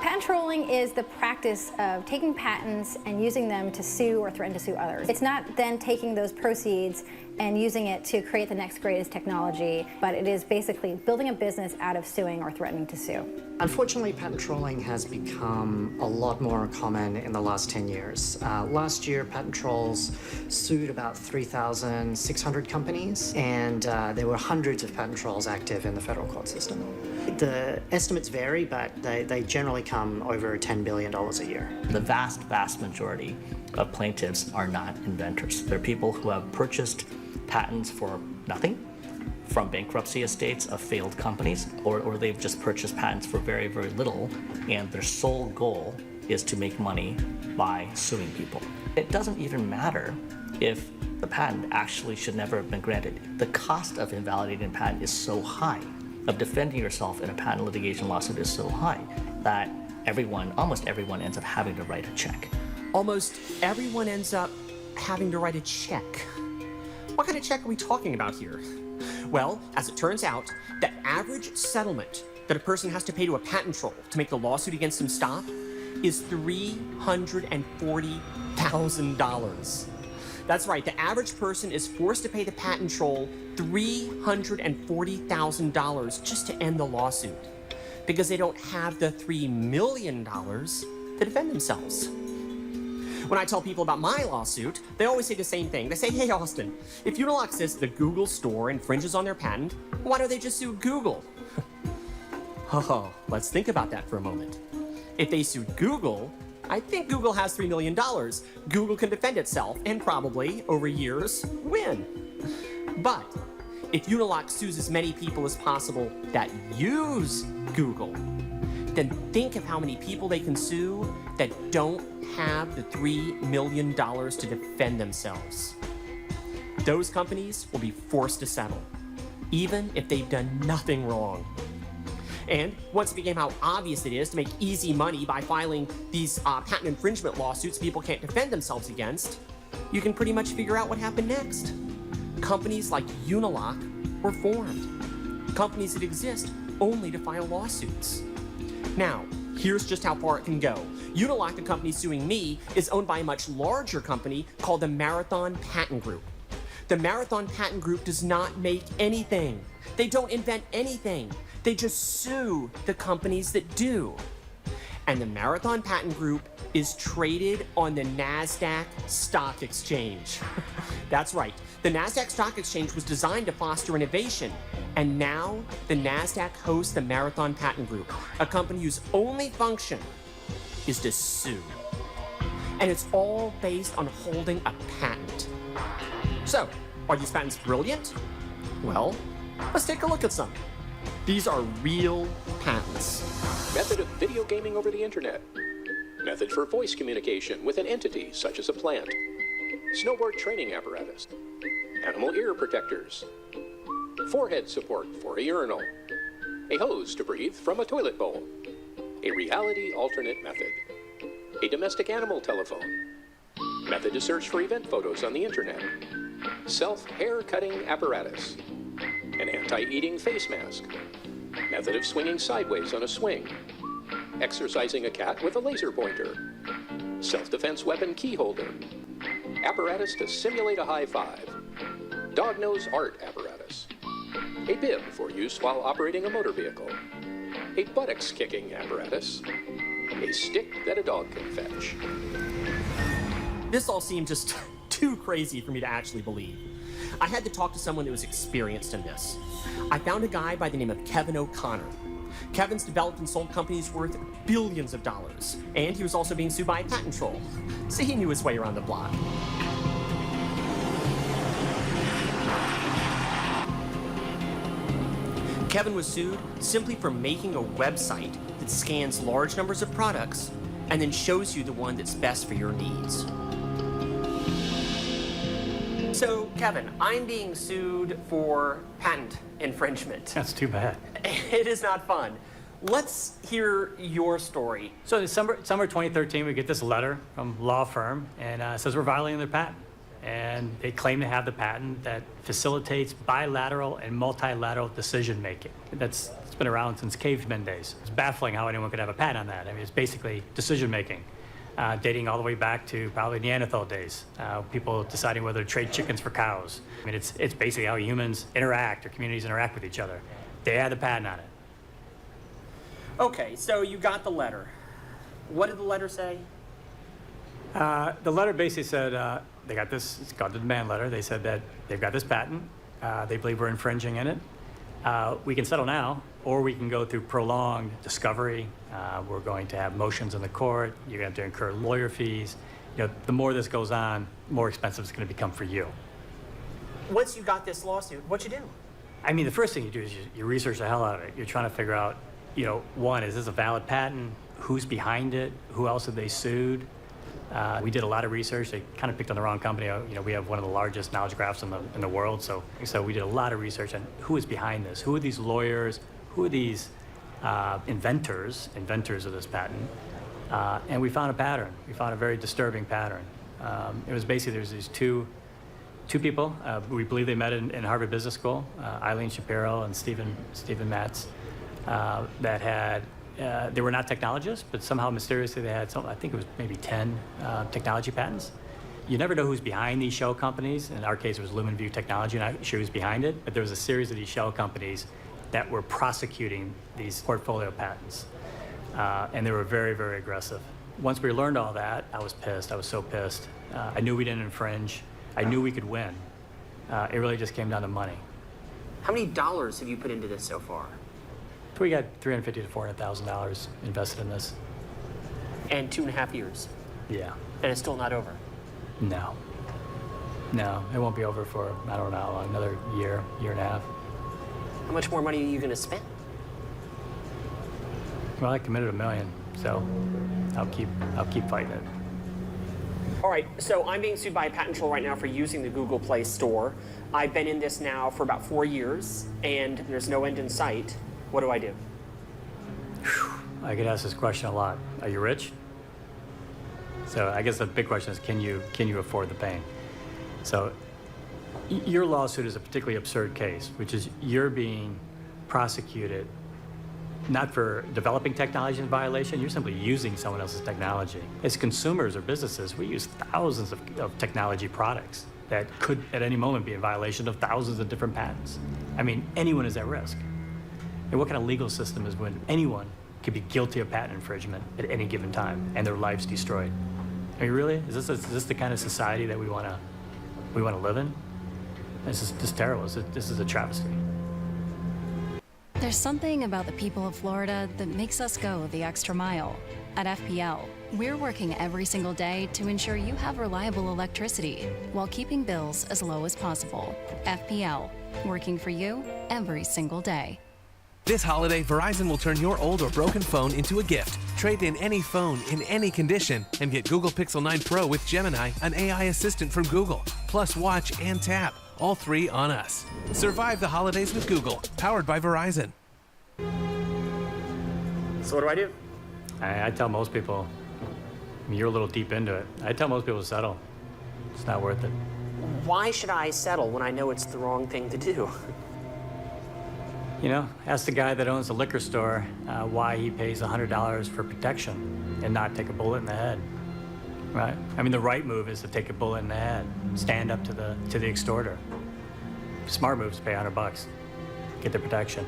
Patent trolling is the practice of taking patents and using them to sue or threaten to sue others. It's not then taking those proceeds and using it to create the next greatest technology, but it is basically building a business out of suing or threatening to sue. Unfortunately, patent trolling has become a lot more common in the last 10 years. Last year, patent trolls sued about 3,600 companies, and there were hundreds of patent trolls active in the federal court system. The estimates vary, but they generally come over $10 billion a year. The vast, vast majority of plaintiffs are not inventors. They're people who have purchased patents for nothing from bankruptcy estates of failed companies, or they've just purchased patents for very, very little, and their sole goal is to make money by suing people. It doesn't even matter if the patent actually should never have been granted. The cost of invalidating a patent is so high, of defending yourself in a patent litigation lawsuit is so high, that almost everyone ends up having to write a check. Almost everyone ends up having to write a check. What kind of check are we talking about here? Well, as it turns out, the average settlement that a person has to pay to a patent troll to make the lawsuit against him stop is $340,000. That's right, the average person is forced to pay the patent troll $340,000 just to end the lawsuit, because they don't have the $3 million to defend themselves. When I tell people about my lawsuit, they always say the same thing. They say, hey, Austin, if Unilock says the Google store infringes on their patent, why don't they just sue Google? Oh, let's think about that for a moment. If they sued Google, I think Google has $3 million. Google can defend itself and probably, over years, win. But if Unilock sues as many people as possible that use Google, then think of how many people they can sue that don't have the $3 million to defend themselves. Those companies will be forced to settle, even if they've done nothing wrong. And once it became how obvious it is to make easy money by filing these patent infringement lawsuits people can't defend themselves against, you can pretty much figure out what happened next. Companies like Unilock were formed. Companies that exist only to file lawsuits. Now, here's just how far it can go. Unilock, the company suing me, is owned by a much larger company called the Marathon Patent Group. The Marathon Patent Group does not make anything. They don't invent anything. They just sue the companies that do. And the Marathon Patent Group is traded on the NASDAQ Stock Exchange. That's right. The NASDAQ Stock Exchange was designed to foster innovation. And now the NASDAQ hosts the Marathon Patent Group, a company whose only function is to sue. And it's all based on holding a patent. So, are these patents brilliant? Well, let's take a look at some. These are real patents. Method of video gaming over the internet. Method for voice communication with an entity such as a plant. Snowboard training apparatus. Animal ear protectors. Forehead support for a urinal. A hose to breathe from a toilet bowl. A reality alternate method. A domestic animal telephone. Method to search for event photos on the internet. Self-hair cutting apparatus. An anti-eating face mask. Method of swinging sideways on a swing. Exercising a cat with a laser pointer. Self-defense weapon key holder. Apparatus to simulate a high five. Dog nose art apparatus. A bib for use while operating a motor vehicle. A buttocks kicking apparatus. A stick that a dog can fetch. This all seemed just too crazy for me to actually believe. I had to talk to someone who was experienced in this. I found a guy by the name of Kevin O'Connor. Kevin's developed and sold companies worth billions of dollars, and he was also being sued by a patent troll, so he knew his way around the block. Kevin was sued simply for making a website that scans large numbers of products and then shows you the one that's best for your needs. So, Kevin, I'm being sued for patent infringement. That's too bad. It is not fun. Let's hear your story. So December 2013, we get this letter from a law firm, and it says we're violating their patent. And they claim to have the patent that facilitates bilateral and multilateral decision-making. It's been around since caveman days. It's baffling how anyone could have a patent on that. I mean, it's basically decision-making, dating all the way back to probably Neanderthal days. People deciding whether to trade chickens for cows. I mean, it's basically how humans interact or communities interact with each other. They had the patent on it. Okay, so you got the letter. What did the letter say? The letter basically said they got this, it's called the demand letter. They said that they've got this patent. They believe we're infringing in it. We can settle now, or we can go through prolonged discovery. We're going to have motions in the court. You're going to have to incur lawyer fees. You know, the more this goes on, the more expensive it's going to become for you. Once you got this lawsuit, what'd you do? I mean, the first thing you do is you research the hell out of it. You're trying to figure out, you know, one, is this a valid patent? Who's behind it? Who else have they sued? We did a lot of research. They kind of picked on the wrong company. You know, we have one of the largest knowledge graphs in the world. So we did a lot of research on who is behind this. Who are these lawyers? Who are these inventors of this patent? And we found a pattern. We found a very disturbing pattern. It was basically, there's these two people. We believe they met in Harvard Business School, Eileen Shapiro and Stephen Matz, that had. They were not technologists, but somehow mysteriously they had I think it was maybe 10 technology patents. You never know who's behind these shell companies. In our case, it was LumenView Technology, not sure who's behind it, but there was a series of these shell companies that were prosecuting these portfolio patents. And they were very, very aggressive. Once we learned all that, I was pissed. I was so pissed. I knew we didn't infringe. I knew we could win. It really just came down to money. How many dollars have you put into this so far? We got $350,000 to $400,000 invested in this. And 2.5 years? Yeah. And it's still not over? No. No, it won't be over for, I don't know, another year and a half. How much more money are you going to spend? Well, I committed $1 million, so I'll keep fighting it. All right, so I'm being sued by a patent troll right now for using the Google Play Store. I've been in this now for about 4 years, and there's no end in sight. What do I do? I get asked this question a lot. Are you rich? So I guess the big question is, can you afford the pain? So your lawsuit is a particularly absurd case, which is you're being prosecuted not for developing technology in violation, you're simply using someone else's technology. As consumers or businesses, we use thousands of technology products that could at any moment be in violation of thousands of different patents. I mean, anyone is at risk. And what kind of legal system is when anyone could be guilty of patent infringement at any given time and their lives destroyed? I mean, really? Is this the kind of society that we want to live in? This is just terrible. This is a travesty. There's something about the people of Florida that makes us go the extra mile. At FPL, we're working every single day to ensure you have reliable electricity while keeping bills as low as possible. FPL, working for you every single day. This holiday, Verizon will turn your old or broken phone into a gift. Trade in any phone in any condition and get Google Pixel 9 Pro with Gemini, an AI assistant from Google. Plus watch and tap, all three on us. Survive the holidays with Google, powered by Verizon. So what do I do? I tell most people, I mean, you're a little deep into it. I tell most people to settle. It's not worth it. Why should I settle when I know it's the wrong thing to do? You know, ask the guy that owns the liquor store why he pays $100 for protection and not take a bullet in the head, right? I mean, the right move is to take a bullet in the head, stand up to the extorter. Smart move is to pay $100, get the protection.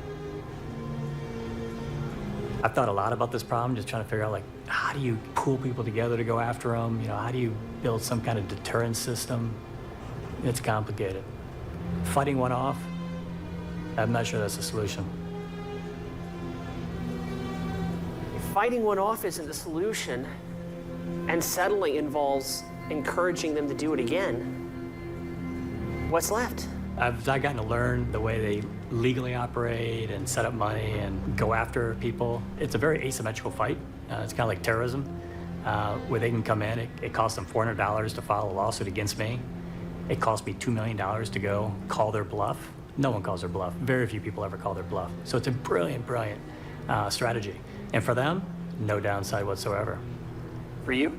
I've thought a lot about this problem, just trying to figure out, like, how do you pull people together to go after them? You know, how do you build some kind of deterrence system? It's complicated. Fighting one off, I'm not sure that's the solution. Fighting one off isn't the solution, and settling involves encouraging them to do it again. What's left? I've gotten to learn the way they legally operate and set up money and go after people. It's a very asymmetrical fight. It's kind of like terrorism, where they can come in. It costs them $400 to file a lawsuit against me. It cost me $2 million to go call their bluff. No one calls their bluff. Very few people ever call their bluff. So it's a brilliant, brilliant strategy. And for them, no downside whatsoever. For you?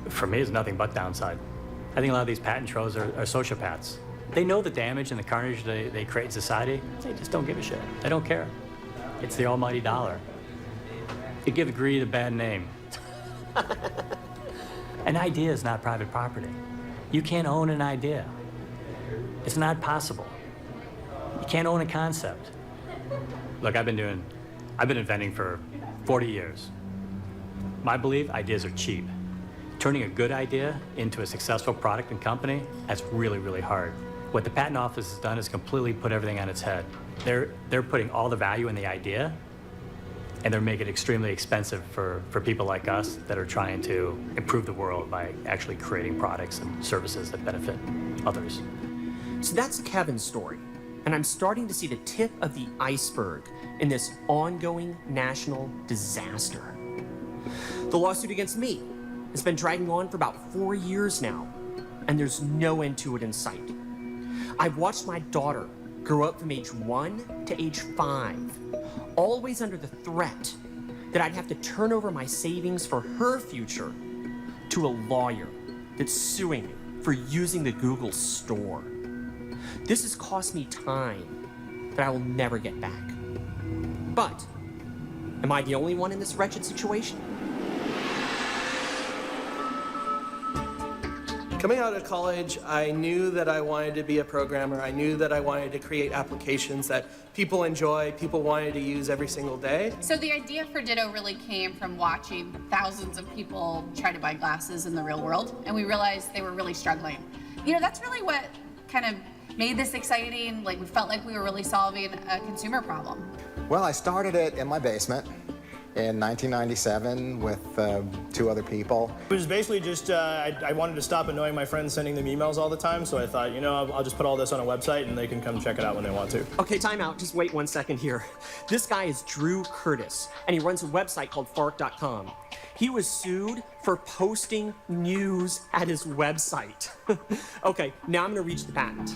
For me, it's nothing but downside. I think a lot of these patent trolls are sociopaths. They know the damage and the carnage they create in society. They just don't give a shit. They don't care. It's the almighty dollar. It gives greed a bad name. An idea is not private property. You can't own an idea. It's not possible. You can't own a concept. Look, I've been inventing for 40 years. My belief, ideas are cheap. Turning a good idea into a successful product and company, that's really, really hard. What the patent office has done is completely put everything on its head. They're putting all the value in the idea, and they're making it extremely expensive for people like us that are trying to improve the world by actually creating products and services that benefit others. So that's Kevin's story, and I'm starting to see the tip of the iceberg in this ongoing national disaster. The lawsuit against me has been dragging on for about 4 years now, and there's no end to it in sight. I've watched my daughter grow up from age 1 to age 5, always under the threat that I'd have to turn over my savings for her future to a lawyer that's suing me for using the Google store. This has cost me time that I will never get back. But, am I the only one in this wretched situation? Coming out of college, I knew that I wanted to be a programmer. I knew that I wanted to create applications that people enjoy, people wanted to use every single day. So the idea for Ditto really came from watching thousands of people try to buy glasses in the real world, and we realized they were really struggling. You know, that's really what kind of made this exciting. Like, we felt like we were really solving a consumer problem. Well, I started it in my basement in 1997 with 2 other people. It was basically just, I wanted to stop annoying my friends sending them emails all the time, so I thought, you know, I'll just put all this on a website and they can come check it out when they want to. Okay, time out. Just wait 1 second here. This guy is Drew Curtis, and he runs a website called Fark.com. He was sued for posting news at his website. Okay, now I'm gonna reach the patent.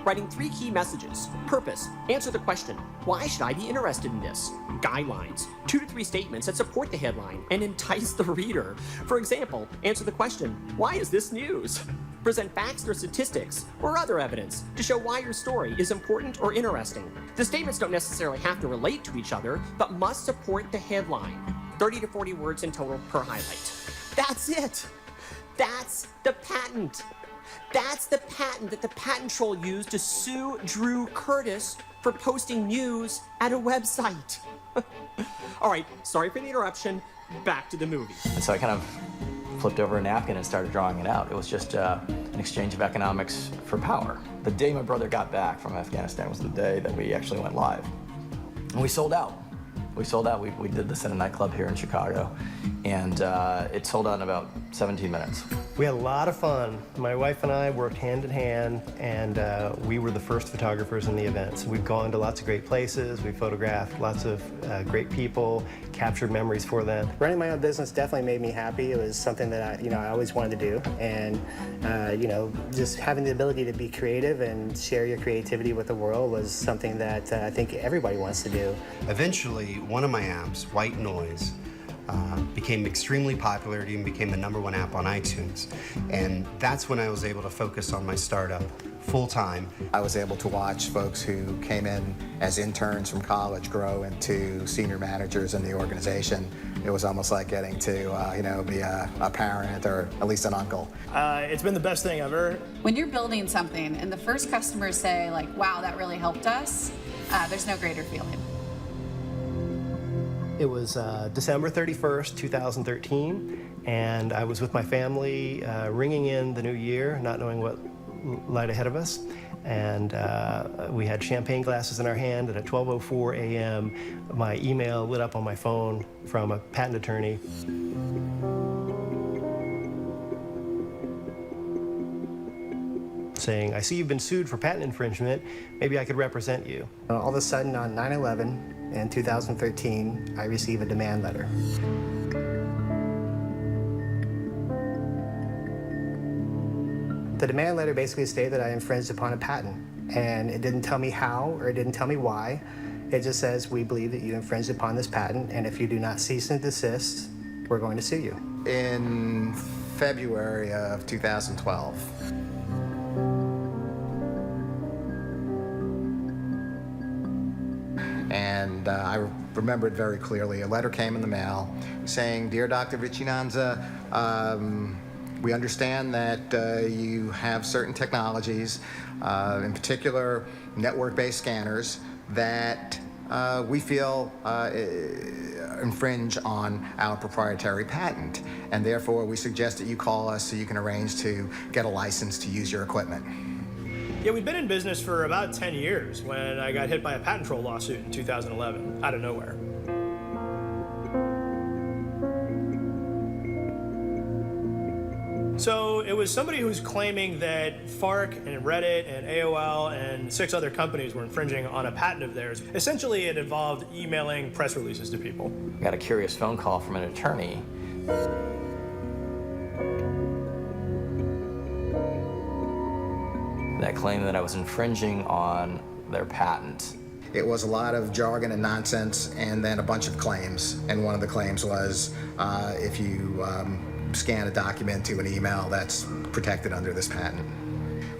Writing 3 key messages. Purpose, answer the question, why should I be interested in this? Guidelines, 2 to 3 statements that support the headline and entice the reader. For example, answer the question, why is this news? Present facts or statistics or other evidence to show why your story is important or interesting. The statements don't necessarily have to relate to each other, but must support the headline. 30 to 40 words in total per highlight. That's it. That's the patent. That's the patent that the patent troll used to sue Drew Curtis for posting news at a website. All right, sorry for the interruption. Back to the movie. And so I kind of flipped over a napkin and started drawing it out. It was just an exchange of economics for power. The day my brother got back from Afghanistan was the day that we actually went live. And we sold out. We sold out. We did this in a nightclub here in Chicago, and it sold out in about 17 minutes. We had a lot of fun. My wife and I worked hand in hand, and we were the first photographers in the event. So we've gone to lots of great places. We photographed lots of great people, captured memories for them. Running my own business definitely made me happy. It was something that I always wanted to do, and just having the ability to be creative and share your creativity with the world was something that I think everybody wants to do. Eventually, one of my apps, White Noise, became extremely popular. It even became the #1 app on iTunes. And that's when I was able to focus on my startup full-time. I was able to watch folks who came in as interns from college grow into senior managers in the organization. It was almost like getting to, be a parent or at least an uncle. It's been the best thing ever. When you're building something and the first customers say, like, wow, that really helped us, there's no greater feeling. It was December 31st, 2013, and I was with my family ringing in the new year, not knowing what light ahead of us. And we had champagne glasses in our hand, and at 12:04 a.m., my email lit up on my phone from a patent attorney. Saying, I see you've been sued for patent infringement. Maybe I could represent you. All of a sudden, on 9/11 in 2013, I receive a demand letter. The demand letter basically stated that I infringed upon a patent, and it didn't tell me how, or it didn't tell me why. It just says, we believe that you infringed upon this patent, and if you do not cease and desist, we're going to sue you. In February of 2012, and I remember it very clearly. A letter came in the mail saying, Dear Dr. Richie Nunza, we understand that you have certain technologies, in particular network-based scanners, that we feel infringe on our proprietary patent, and therefore we suggest that you call us so you can arrange to get a license to use your equipment. Yeah, we'd been in business for about 10 years when I got hit by a patent troll lawsuit in 2011, out of nowhere. So it was somebody who's claiming that FARC and Reddit and AOL and 6 other companies were infringing on a patent of theirs. Essentially, it involved emailing press releases to people. I got a curious phone call from an attorney. That claimed that I was infringing on their patent. It was a lot of jargon and nonsense, and then a bunch of claims. And one of the claims was, if you scan a document to an email, that's protected under this patent.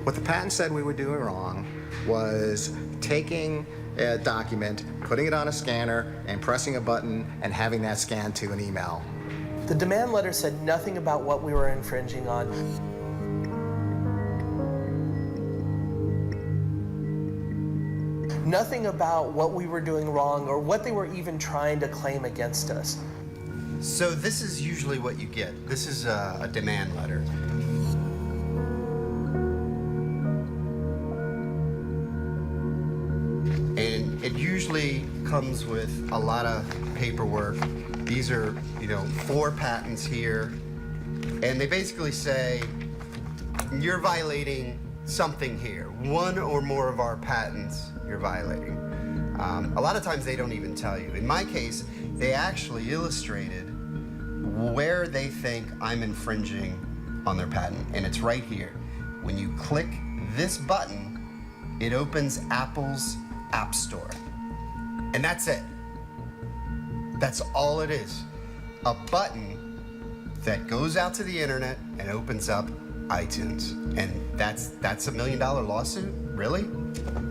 What the patent said we were doing wrong was taking a document, putting it on a scanner, and pressing a button, and having that scanned to an email. The demand letter said nothing about what we were infringing on. Nothing about what we were doing wrong or what they were even trying to claim against us. So this is usually what you get. This is a demand letter. And it usually comes with a lot of paperwork. These are, 4 patents here. And they basically say, you're violating something here. One or more of our patents you're violating. A lot of times they don't even tell you. In my case, they actually illustrated where they think I'm infringing on their patent, and it's right here. When you click this button, it opens Apple's App Store. And that's it. That's all it is. A button that goes out to the internet and opens up iTunes. And that's $1 million lawsuit? Really?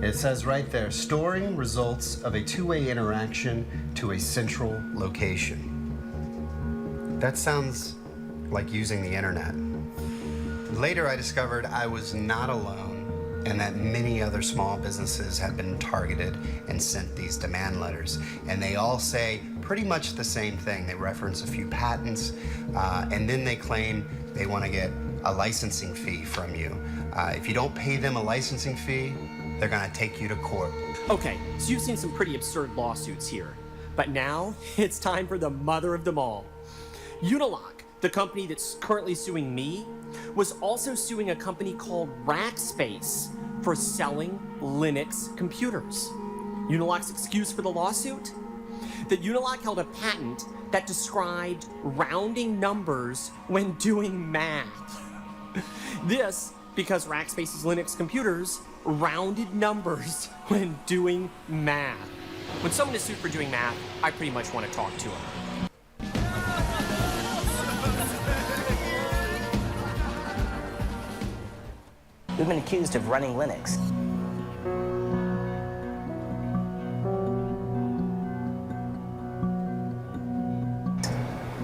It says right there, storing results of a two-way interaction to a central location. That sounds like using the internet. Later, I discovered I was not alone and that many other small businesses had been targeted and sent these demand letters. And they all say pretty much the same thing. They reference a few patents, and then they claim they want to get a licensing fee from you. If you don't pay them a licensing fee, they're gonna take you to court. Okay, so you've seen some pretty absurd lawsuits here. But now, it's time for the mother of them all. Unilock, the company that's currently suing me, was also suing a company called Rackspace for selling Linux computers. Unilock's excuse for the lawsuit? That Unilock held a patent that described rounding numbers when doing math. This because Rackspace's Linux computers rounded numbers when doing math. When someone is sued for doing math, I pretty much want to talk to them. We've been accused of running Linux.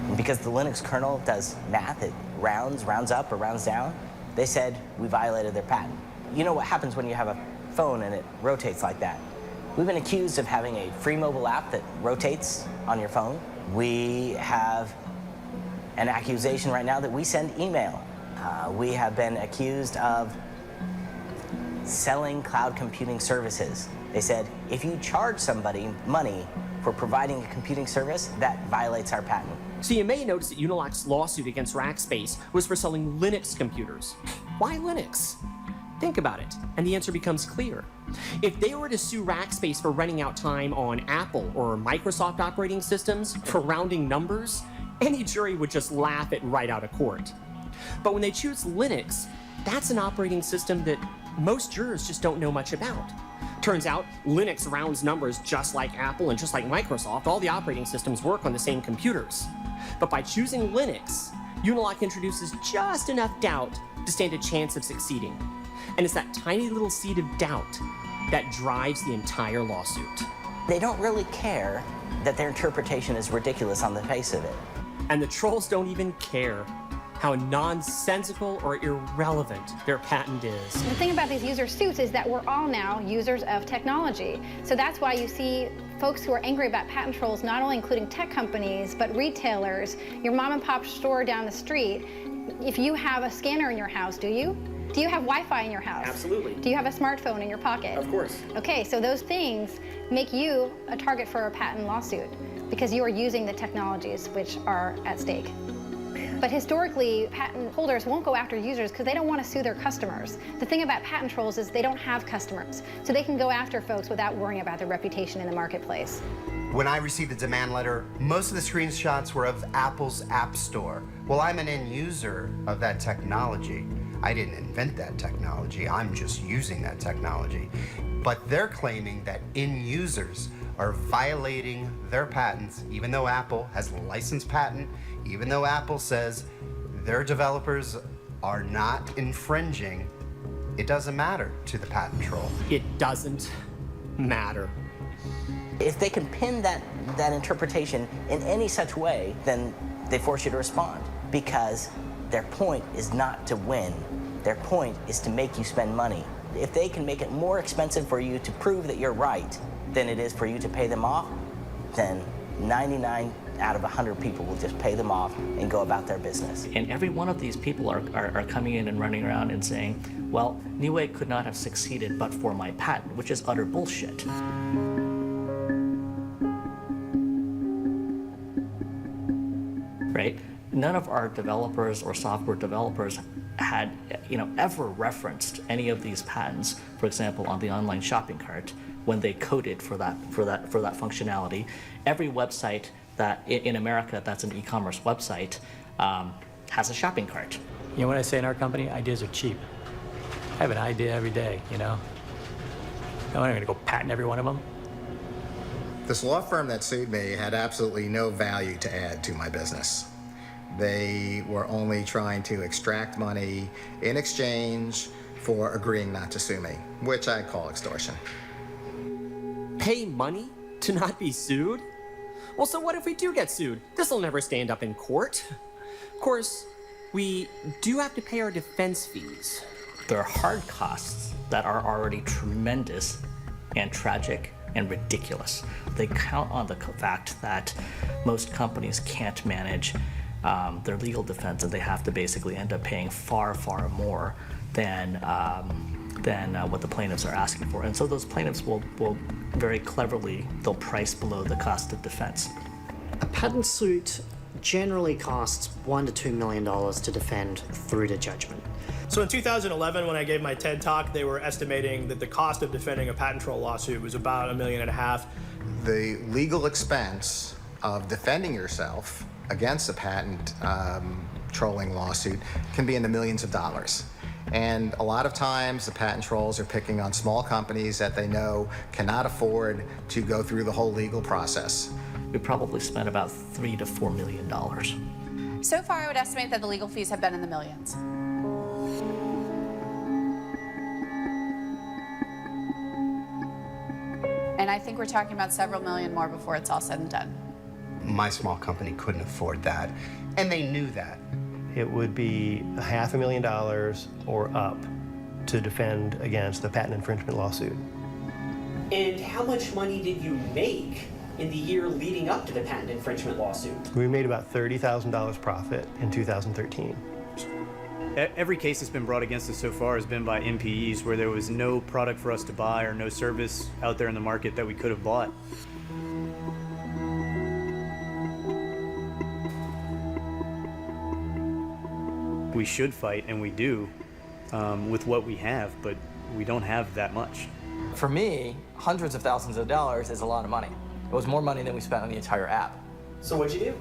And because the Linux kernel does math, it rounds up or rounds down, they said we violated their patent. You know what happens when you have a phone and it rotates like that? We've been accused of having a free mobile app that rotates on your phone. We have an accusation right now that we send email. We have been accused of selling cloud computing services. They said, if you charge somebody money for providing a computing service, that violates our patent. So you may notice that Unilock's lawsuit against Rackspace was for selling Linux computers. Why Linux? Think about it, and the answer becomes clear. If they were to sue Rackspace for running out time on Apple or Microsoft operating systems for rounding numbers, any jury would just laugh it right out of court. But when they choose Linux, that's an operating system that most jurors just don't know much about. Turns out, Linux rounds numbers just like Apple and just like Microsoft. All the operating systems work on the same computers. But by choosing Linux, Unilock introduces just enough doubt to stand a chance of succeeding. And it's that tiny little seed of doubt that drives the entire lawsuit. They don't really care that their interpretation is ridiculous on the face of it. And the trolls don't even care how nonsensical or irrelevant their patent is. The thing about these user suits is that we're all now users of technology. So that's why you see folks who are angry about patent trolls, not only including tech companies, but retailers, your mom and pop store down the street. If you have a scanner in your house, do you? Do you have Wi-Fi in your house? Absolutely. Do you have a smartphone in your pocket? Of course. Okay, so those things make you a target for a patent lawsuit because you are using the technologies which are at stake. But historically, patent holders won't go after users because they don't want to sue their customers. The thing about patent trolls is they don't have customers, so they can go after folks without worrying about their reputation in the marketplace. When I received the demand letter, most of the screenshots were of Apple's App Store. Well, I'm an end user of that technology. I didn't invent that technology, I'm just using that technology. But they're claiming that end users are violating their patents, even though Apple has a licensed patent, even though Apple says their developers are not infringing. It doesn't matter to the patent troll. It doesn't matter. If they can pin that interpretation in any such way, then they force you to respond, because their point is not to win. Their point is to make you spend money. If they can make it more expensive for you to prove that you're right than it is for you to pay them off, then 99 out of 100 people will just pay them off and go about their business. And every one of these people are coming in and running around and saying, well, Newegg could not have succeeded but for my patent, which is utter bullshit. Right? None of our developers or software developers had, ever referenced any of these patents, for example, on the online shopping cart when they coded for that functionality. Every website that in America that's an e-commerce website has a shopping cart. You know what I say in our company? Ideas are cheap. I have an idea every day, I'm not going to go patent every one of them. This law firm that sued me had absolutely no value to add to my business. They were only trying to extract money in exchange for agreeing not to sue me, which I call extortion. Pay money to not be sued? Well, so what if we do get sued? This'll never stand up in court. Of course, we do have to pay our defense fees. There are hard costs that are already tremendous and tragic and ridiculous. They count on the fact that most companies can't manage their legal defense, and they have to basically end up paying far, far more than what the plaintiffs are asking for. And so those plaintiffs will very cleverly, they'll price below the cost of defense. A patent suit generally costs $1 to $2 million to defend through to judgment. So in 2011, when I gave my TED Talk, they were estimating that the cost of defending a patent troll lawsuit was about $1.5 million. The legal expense of defending yourself against a patent trolling lawsuit can be in the millions of dollars. And a lot of times the patent trolls are picking on small companies that they know cannot afford to go through the whole legal process. We probably spent about $3 to $4 million. So far, I would estimate that the legal fees have been in the millions. And I think we're talking about several million more before it's all said and done. My small company couldn't afford that, and they knew that. It would be $500,000 or up to defend against the patent infringement lawsuit. And how much money did you make in the year leading up to the patent infringement lawsuit? We made about $30,000 profit in 2013. Every case that's been brought against us so far has been by MPEs where there was no product for us to buy or no service out there in the market that we could have bought. We should fight, and we do, with what we have, but we don't have that much. For me, hundreds of thousands of dollars is a lot of money. It was more money than we spent on the entire app. So what'd you do?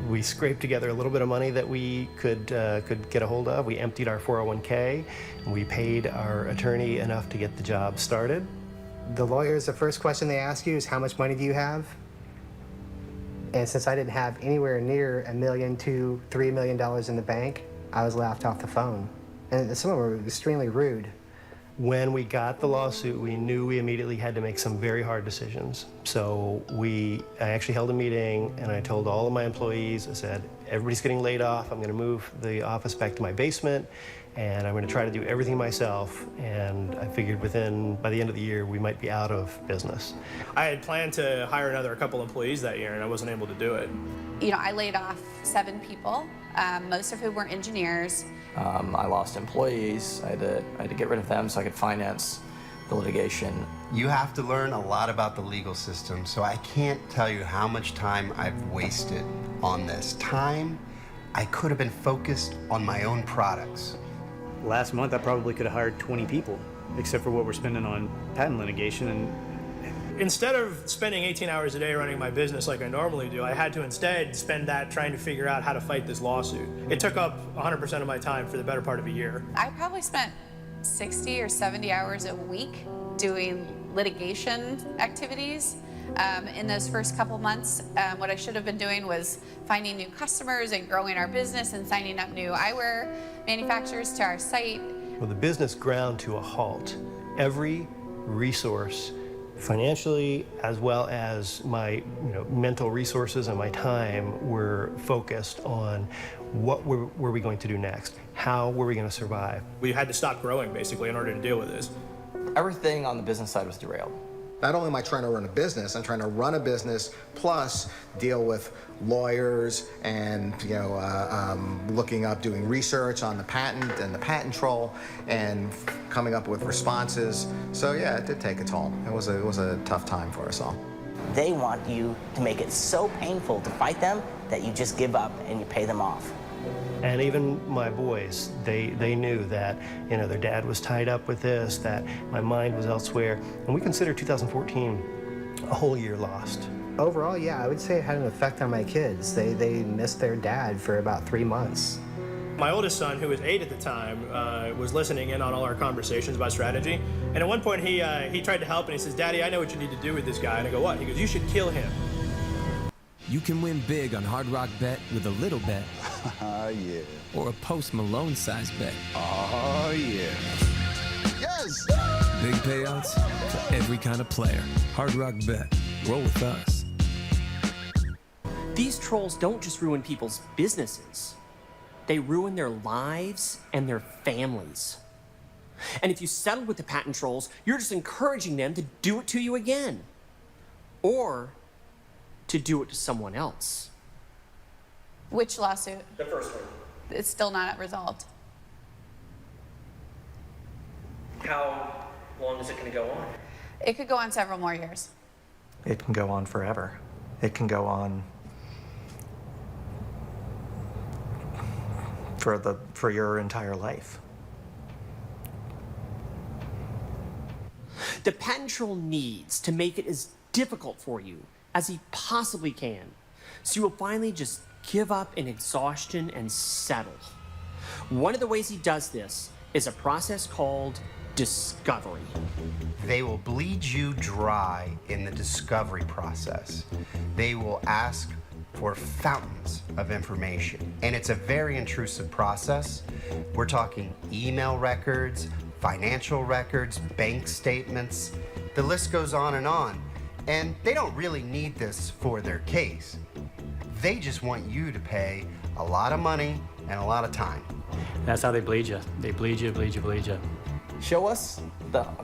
We scraped together a little bit of money that we could get a hold of. We emptied our 401k, and we paid our attorney enough to get the job started. The lawyers, the first question they ask you is, how much money do you have? And since I didn't have anywhere near $1 million to $3 million in the bank, I was laughed off the phone. And some of them were extremely rude. When we got the lawsuit, we knew we immediately had to make some very hard decisions. So I actually held a meeting, and I told all of my employees, I said, everybody's getting laid off. I'm going to move the office back to my basement, and I'm going to try to do everything myself. And I figured by the end of the year, we might be out of business. I had planned to hire another couple employees that year, and I wasn't able to do it. You know, I laid off 7 people, most of whom were engineers. I lost employees. I had to get rid of them so I could finance the litigation. You have to learn a lot about the legal system, so I can't tell you how much time I've wasted on this. Time I could have been focused on my own products. Last month, I probably could have hired 20 people, except for what we're spending on patent litigation. And instead of spending 18 hours a day running my business like I normally do, I had to instead spend that trying to figure out how to fight this lawsuit. It took up 100% of my time for the better part of a year. I probably spent 60 or 70 hours a week doing litigation activities. In those first couple months, what I should have been doing was finding new customers and growing our business and signing up new eyewear manufacturers to our site. Well, the business ground to a halt. Every resource, financially as well as my mental resources and my time, were focused on what were we going to do next? How were we going to survive? We had to stop growing, basically, in order to deal with this. Everything on the business side was derailed. Not only am I trying to run a business, I'm trying to run a business plus deal with lawyers and looking up, doing research on the patent and the patent troll, and coming up with responses. So yeah, it did take a toll. It was a tough time for us all. They want you to make it so painful to fight them that you just give up and you pay them off. And even my boys, they knew that their dad was tied up with this, that my mind was elsewhere, and we consider 2014 a whole year lost. Overall, yeah, I would say it had an effect on my kids. They missed their dad for about 3 months. My oldest son, who was 8 at the time, was listening in on all our conversations about strategy. And at one point, he tried to help, and he says, "Daddy, I know what you need to do with this guy." And I go, "What?" He goes, "You should kill him." You can win big on Hard Rock Bet with a little bet. Yeah. Or a Post Malone-sized bet. Oh, yeah. Yes! Big payouts for every kind of player. Hard Rock Bet. Roll with us. These trolls don't just ruin people's businesses. They ruin their lives and their families. And if you settle with the patent trolls, you're just encouraging them to do it to you again. Or to do it to someone else. Which lawsuit? The first one. It's still not resolved. How long is it going to go on? It could go on several more years. It can go on forever. It can go on for your entire life. The patent troll needs to make it as difficult for you as he possibly can, so you will finally just give up in exhaustion and settle. One of the ways he does this is a process called discovery. They will bleed you dry in the discovery process. They will ask for fountains of information, and it's a very intrusive process. We're talking email records, financial records, bank statements. The list goes on, and they don't really need this for their case. They just want you to pay a lot of money and a lot of time. That's how they bleed you. They bleed you, bleed you, bleed you. Show us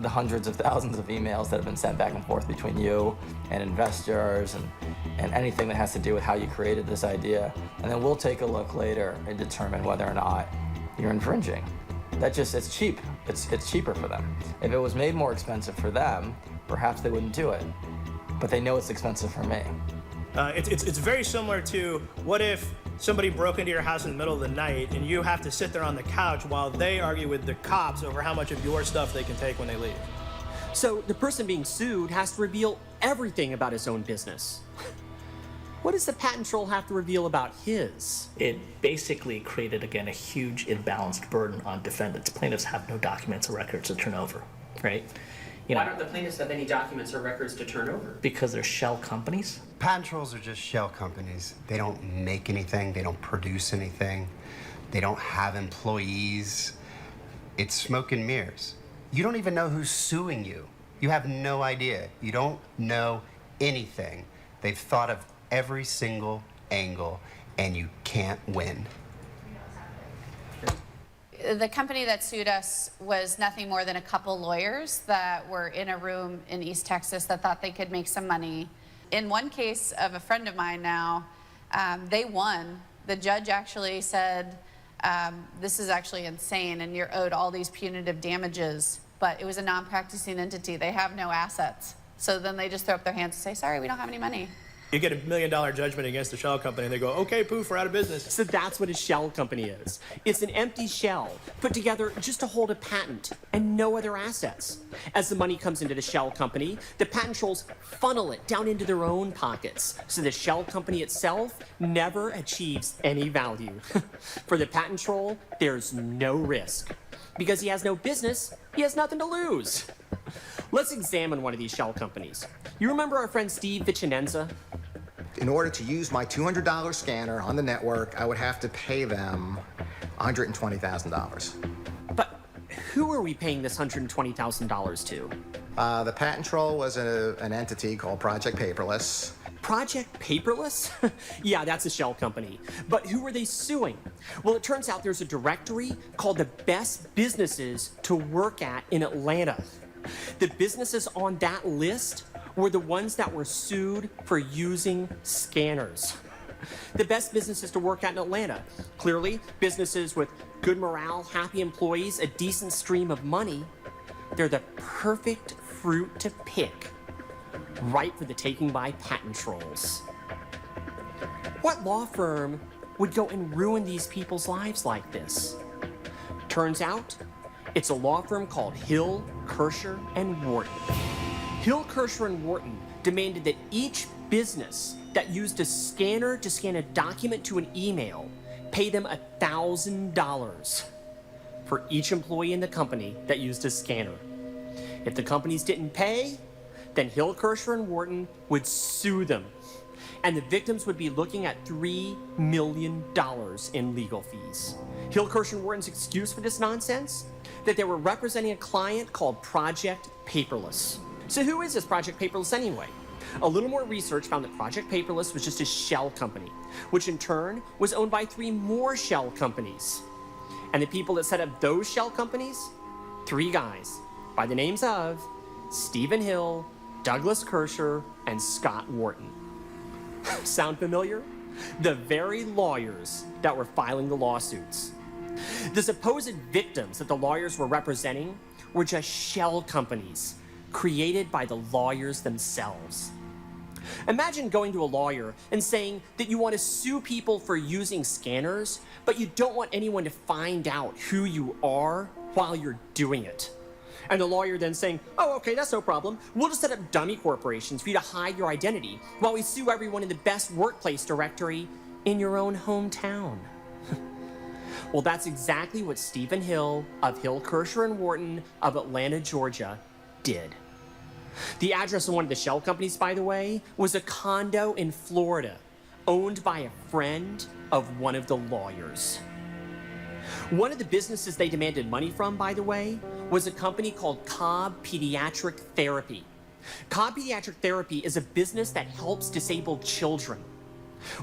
the hundreds of thousands of emails that have been sent back and forth between you and investors and anything that has to do with how you created this idea. And then we'll take a look later and determine whether or not you're infringing. It's cheap. It's cheaper for them. If it was made more expensive for them, perhaps they wouldn't do it. But they know it's expensive for me. It's very similar to what if somebody broke into your house in the middle of the night and you have to sit there on the couch while they argue with the cops over how much of your stuff they can take when they leave. So the person being sued has to reveal everything about his own business. What does the patent troll have to reveal about his? It basically created, again, a huge imbalanced burden on defendants. Plaintiffs have no documents or records to turn over, right? Why don't the plaintiffs have any documents or records to turn over? Because they're shell companies. Patent trolls are just shell companies. They don't make anything. They don't produce anything. They don't have employees. It's smoke and mirrors. You don't even know who's suing you. You have no idea. You don't know anything. They've thought of every single angle, and you can't win. The company that sued us was nothing more than a couple lawyers that were in a room in East Texas that thought they could make some money. In one case of a friend of mine now, they won. The judge actually said, this is actually insane and you're owed all these punitive damages, but it was a non-practicing entity. They have no assets. So then they just throw up their hands and say, sorry, we don't have any money. You get $1 million judgment against a shell company and they go, okay, poof, we're out of business. So that's what a shell company is. It's an empty shell put together just to hold a patent and no other assets. As the money comes into the shell company, the patent trolls funnel it down into their own pockets. So the shell company itself never achieves any value. For the patent troll, there's no risk. Because he has no business, he has nothing to lose. Let's examine one of these shell companies. You remember our friend Steve Vicinenza? In order to use my $200 scanner on the network, I would have to pay them $120,000. But who are we paying this $120,000 to? The patent troll was an entity called Project Paperless. Project Paperless? Yeah, that's a shell company. But who are they suing? Well, it turns out there's a directory called the best businesses to work at in Atlanta. The businesses on that list were the ones that were sued for using scanners. The best businesses to work at in Atlanta. Clearly, businesses with good morale, happy employees, a decent stream of money. They're the perfect fruit to pick, ripe for the taking by patent trolls. What law firm would go and ruin these people's lives like this? Turns out, it's a law firm called Hill, Kersher, and Wharton. Hill, Kersher, and Wharton demanded that each business that used a scanner to scan a document to an email pay them $1,000 for each employee in the company that used a scanner. If the companies didn't pay, then Hill, Kersher, and Wharton would sue them. And the victims would be looking at $3 million in legal fees. Hill, Kersher, and Wharton's excuse for this nonsense? That they were representing a client called Project Paperless. So who is this Project Paperless anyway? A little more research found that Project Paperless was just a shell company, which in turn was owned by 3 more shell companies. And the people that set up those shell companies? 3 guys by the names of Stephen Hill, Douglas Kersher, and Scott Wharton. Sound familiar? The very lawyers that were filing the lawsuits. The supposed victims that the lawyers were representing were just shell companies created by the lawyers themselves. Imagine going to a lawyer and saying that you want to sue people for using scanners, but you don't want anyone to find out who you are while you're doing it. And the lawyer then saying, oh, okay, that's no problem. We'll just set up dummy corporations for you to hide your identity while we sue everyone in the best workplace directory in your own hometown. Well, that's exactly what Stephen Hill of Hill, Kersher, and Wharton of Atlanta, Georgia, did. The address of one of the shell companies, by the way, was a condo in Florida, owned by a friend of one of the lawyers. One of the businesses they demanded money from, by the way, was a company called Cobb Pediatric Therapy. Cobb Pediatric Therapy is a business that helps disabled children.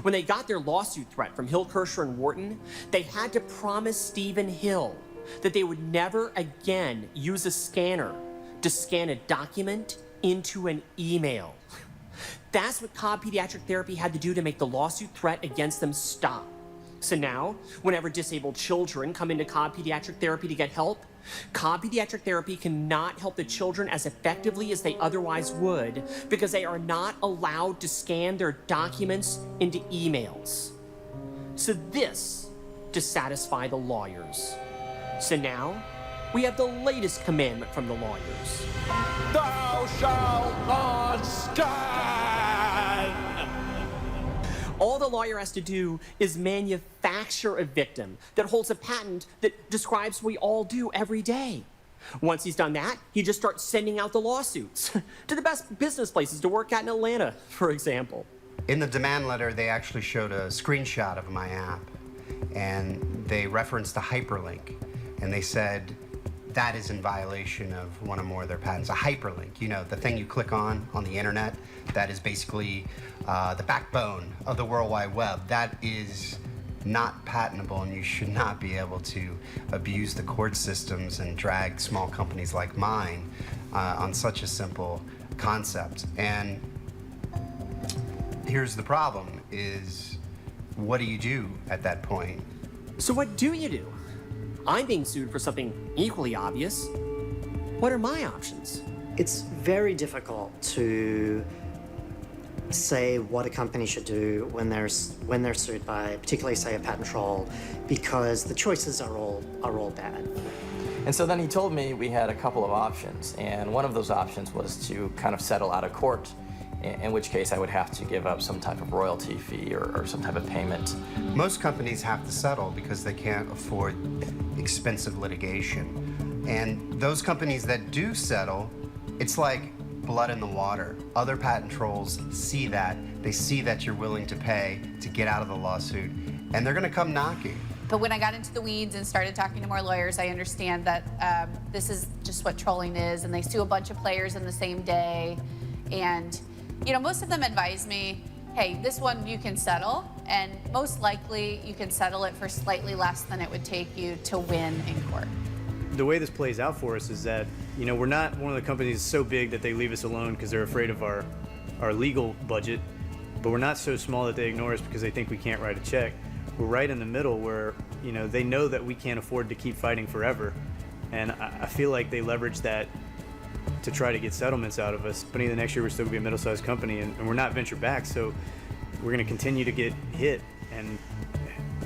When they got their lawsuit threat from Hill, Kersher, and Wharton, they had to promise Stephen Hill that they would never again use a scanner to scan a document into an email. That's what Cobb Pediatric Therapy had to do to make the lawsuit threat against them stop. So now, whenever disabled children come into Cobb Pediatric Therapy to get help, Cobb Pediatric Therapy cannot help the children as effectively as they otherwise would because they are not allowed to scan their documents into emails. So this to satisfy the lawyers. So now, we have the latest commandment from the lawyers. Thou shalt not scan! All the lawyer has to do is manufacture a victim that holds a patent that describes what we all do every day. Once he's done that, he just starts sending out the lawsuits to the best business places to work at in Atlanta, for example. In the demand letter, they actually showed a screenshot of my app, and they referenced a hyperlink, and they said that is in violation of one or more of their patents. A hyperlink, you know, the thing you click on the internet, that is basically the backbone of the World Wide Web. That is not patentable, and you should not be able to abuse the court systems and drag small companies like mine on such a simple concept. And here's the problem is, what do you do at that point? So what do you do? I'm being sued for something equally obvious. What are my options? It's very difficult to say what a company should do when they're sued by, particularly say a patent troll, because the choices are all bad. And so then he told me we had a couple of options, and one of those options was to kind of settle out of court, in which case I would have to give up some type of royalty fee or some type of payment. Most companies have to settle because they can't afford expensive litigation. And those companies that do settle, it's like blood in the water. Other patent trolls see that. They see that you're willing to pay to get out of the lawsuit, and they're gonna come knocking. But when I got into the weeds and started talking to more lawyers, I understand that this is just what trolling is, and they sue a bunch of players in the same day. And, you know, most of them advise me, hey, this one you can settle, and most likely you can settle it for slightly less than it would take you to win in court. The way this plays out for us is that, you know, we're not one of the companies so big that they leave us alone because they're afraid of our legal budget, but we're not so small that they ignore us because they think we can't write a check. We're right in the middle where, you know, they know that we can't afford to keep fighting forever, and I feel like they leverage that to try to get settlements out of us. But in the next year, we're still gonna be a middle-sized company, and we're not venture-backed, so we're gonna continue to get hit, and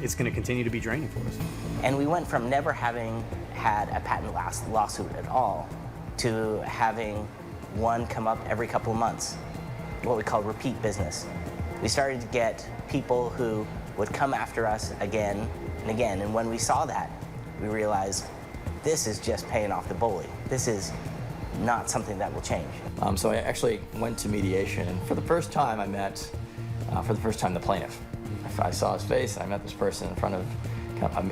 it's gonna continue to be draining for us. And we went from never having had a patent lawsuit at all to having one come up every couple of months, what we call repeat business. We started to get people who would come after us again and again, and when we saw that, we realized this is just paying off the bully. This is not something that will change. So I actually went to mediation, and for the first time I met, the plaintiff. I saw his face, I met this person in front of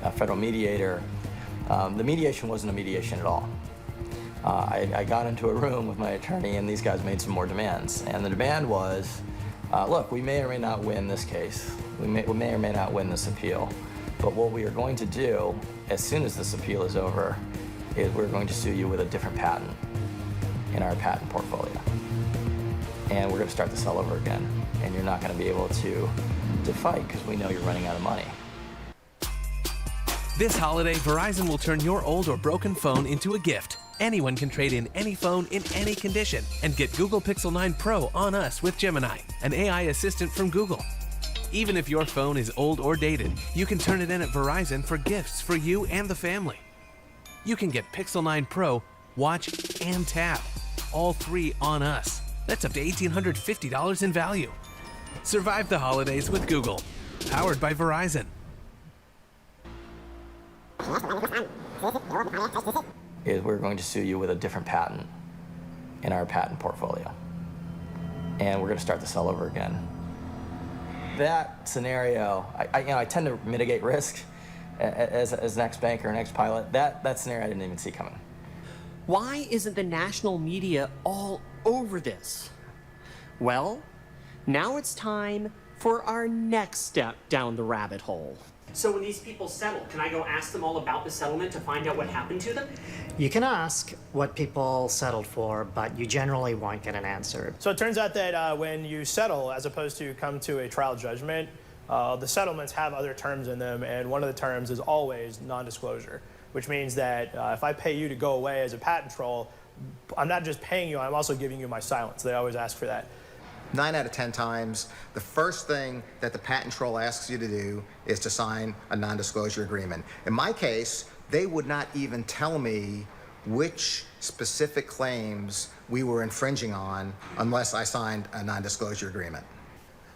a federal mediator. The mediation wasn't a mediation at all. I got into a room with my attorney, and these guys made some more demands. And the demand was, look, we may or may not win this case. We may or may not win this appeal. But what we are going to do, as soon as this appeal is over, is we're going to sue you with a different patent in our patent portfolio. And we're going to start this all over again. And you're not going to be able to fight because we know you're running out of money. This holiday, Verizon will turn your old or broken phone into a gift. Anyone can trade in any phone in any condition and get Google Pixel 9 Pro on us with Gemini, an AI assistant from Google. Even if your phone is old or dated, you can turn it in at Verizon for gifts for you and the family. You can get Pixel 9 Pro, Watch, and Tab, all three on us. That's up to $1,850 in value. Survive the holidays with Google, powered by Verizon. We're going to sue you with a different patent in our patent portfolio. And we're going to start this all over again. That scenario, I tend to mitigate risk as an ex-banker, an ex-pilot. That scenario I didn't even see coming. Why isn't the national media all over this? Well, now it's time for our next step down the rabbit hole. So when these people settle, can I go ask them all about the settlement to find out what happened to them? You can ask what people settled for, but you generally won't get an answer. So it turns out that when you settle, as opposed to come to a trial judgment, the settlements have other terms in them, and one of the terms is always non-disclosure, which means that if I pay you to go away as a patent troll, I'm not just paying you, I'm also giving you my silence. They always ask for that. 9 out of 10 times, the first thing that the patent troll asks you to do is to sign a non-disclosure agreement. In my case, they would not even tell me which specific claims we were infringing on unless I signed a non-disclosure agreement.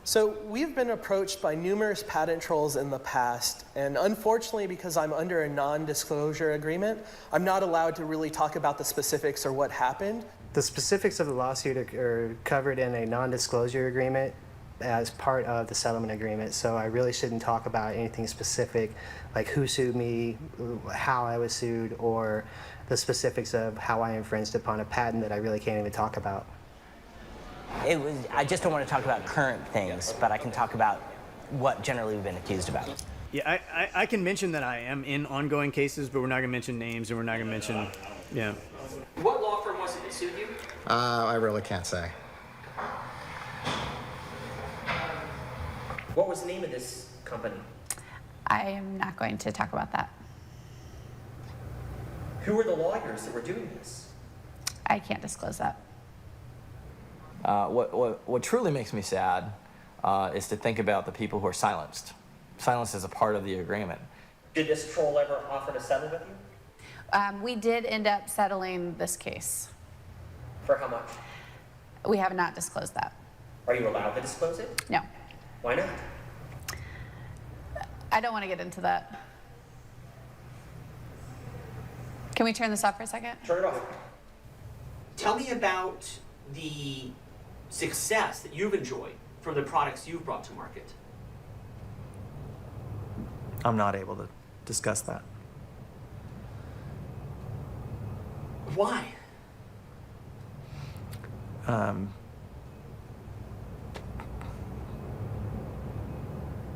So we've been approached by numerous patent trolls in the past, and unfortunately, because I'm under a non-disclosure agreement, I'm not allowed to really talk about the specifics or what happened. The specifics of the lawsuit are covered in a non-disclosure agreement as part of the settlement agreement, so I really shouldn't talk about anything specific, like who sued me, how I was sued, or the specifics of how I infringed upon a patent that I really can't even talk about. I just don't want to talk about current things, but I can talk about what generally we've been accused about. Yeah, I can mention that I am in ongoing cases, but we're not going to mention names, and we're not going to mention, yeah. What law firm was it that sued you? I really can't say. What was the name of this company? I am not going to talk about that. Who were the lawyers that were doing this? I can't disclose that. What truly makes me sad is to think about the people who are silenced. Silence is a part of the agreement. Did this troll ever offer to settle with you? We did end up settling this case. For how much? We have not disclosed that. Are you allowed to disclose it? No. Why not? I don't want to get into that. Can we turn this off for a second? Turn it off. Tell me about the success that you've enjoyed from the products you've brought to market. I'm not able to discuss that. Why?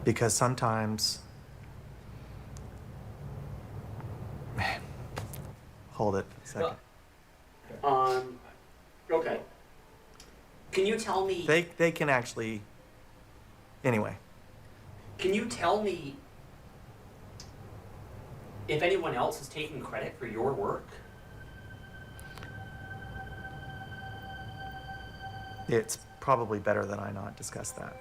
Because sometimes... Hold it a second. Okay. Can you tell me... They can actually... Anyway. Can you tell me if anyone else is taking credit for your work? It's probably better that I not discuss that.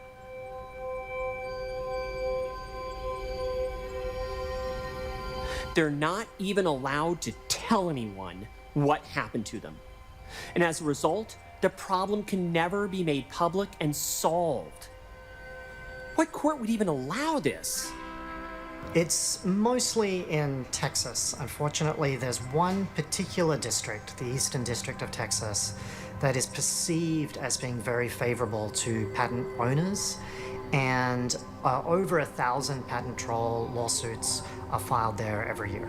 They're not even allowed to tell anyone what happened to them. And as a result, the problem can never be made public and solved. What court would even allow this? It's mostly in Texas. Unfortunately, there's one particular district, the Eastern District of Texas, that is perceived as being very favorable to patent owners, and over 1,000 patent troll lawsuits are filed there every year.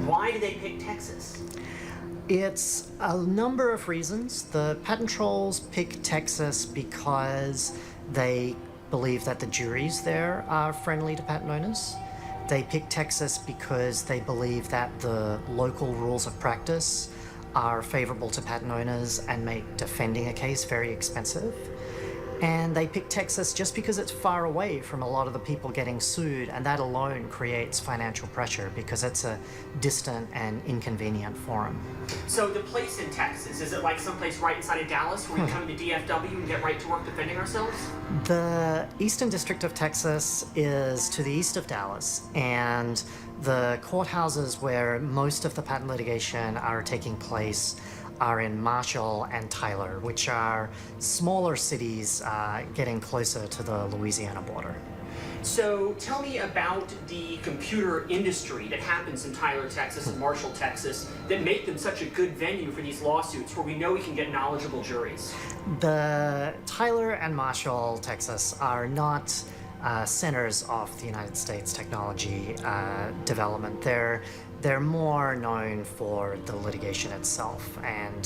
Why do they pick Texas? It's a number of reasons. The patent trolls pick Texas because they believe that the juries there are friendly to patent owners. They pick Texas because they believe that the local rules of practice are favorable to patent owners and make defending a case very expensive. And they pick Texas just because it's far away from a lot of the people getting sued, and that alone creates financial pressure because it's a distant and inconvenient forum. So the place in Texas, is it like someplace right inside of Dallas where we come to DFW and get right to work defending ourselves? The Eastern District of Texas is to the east of Dallas, and the courthouses where most of the patent litigation are taking place are in Marshall and Tyler, which are smaller cities getting closer to the Louisiana border. So tell me about the computer industry that happens in Tyler, Texas and Marshall, Texas that make them such a good venue for these lawsuits where we know we can get knowledgeable juries. The Tyler and Marshall, Texas are not centers of the United States technology development. They're more known for the litigation itself, and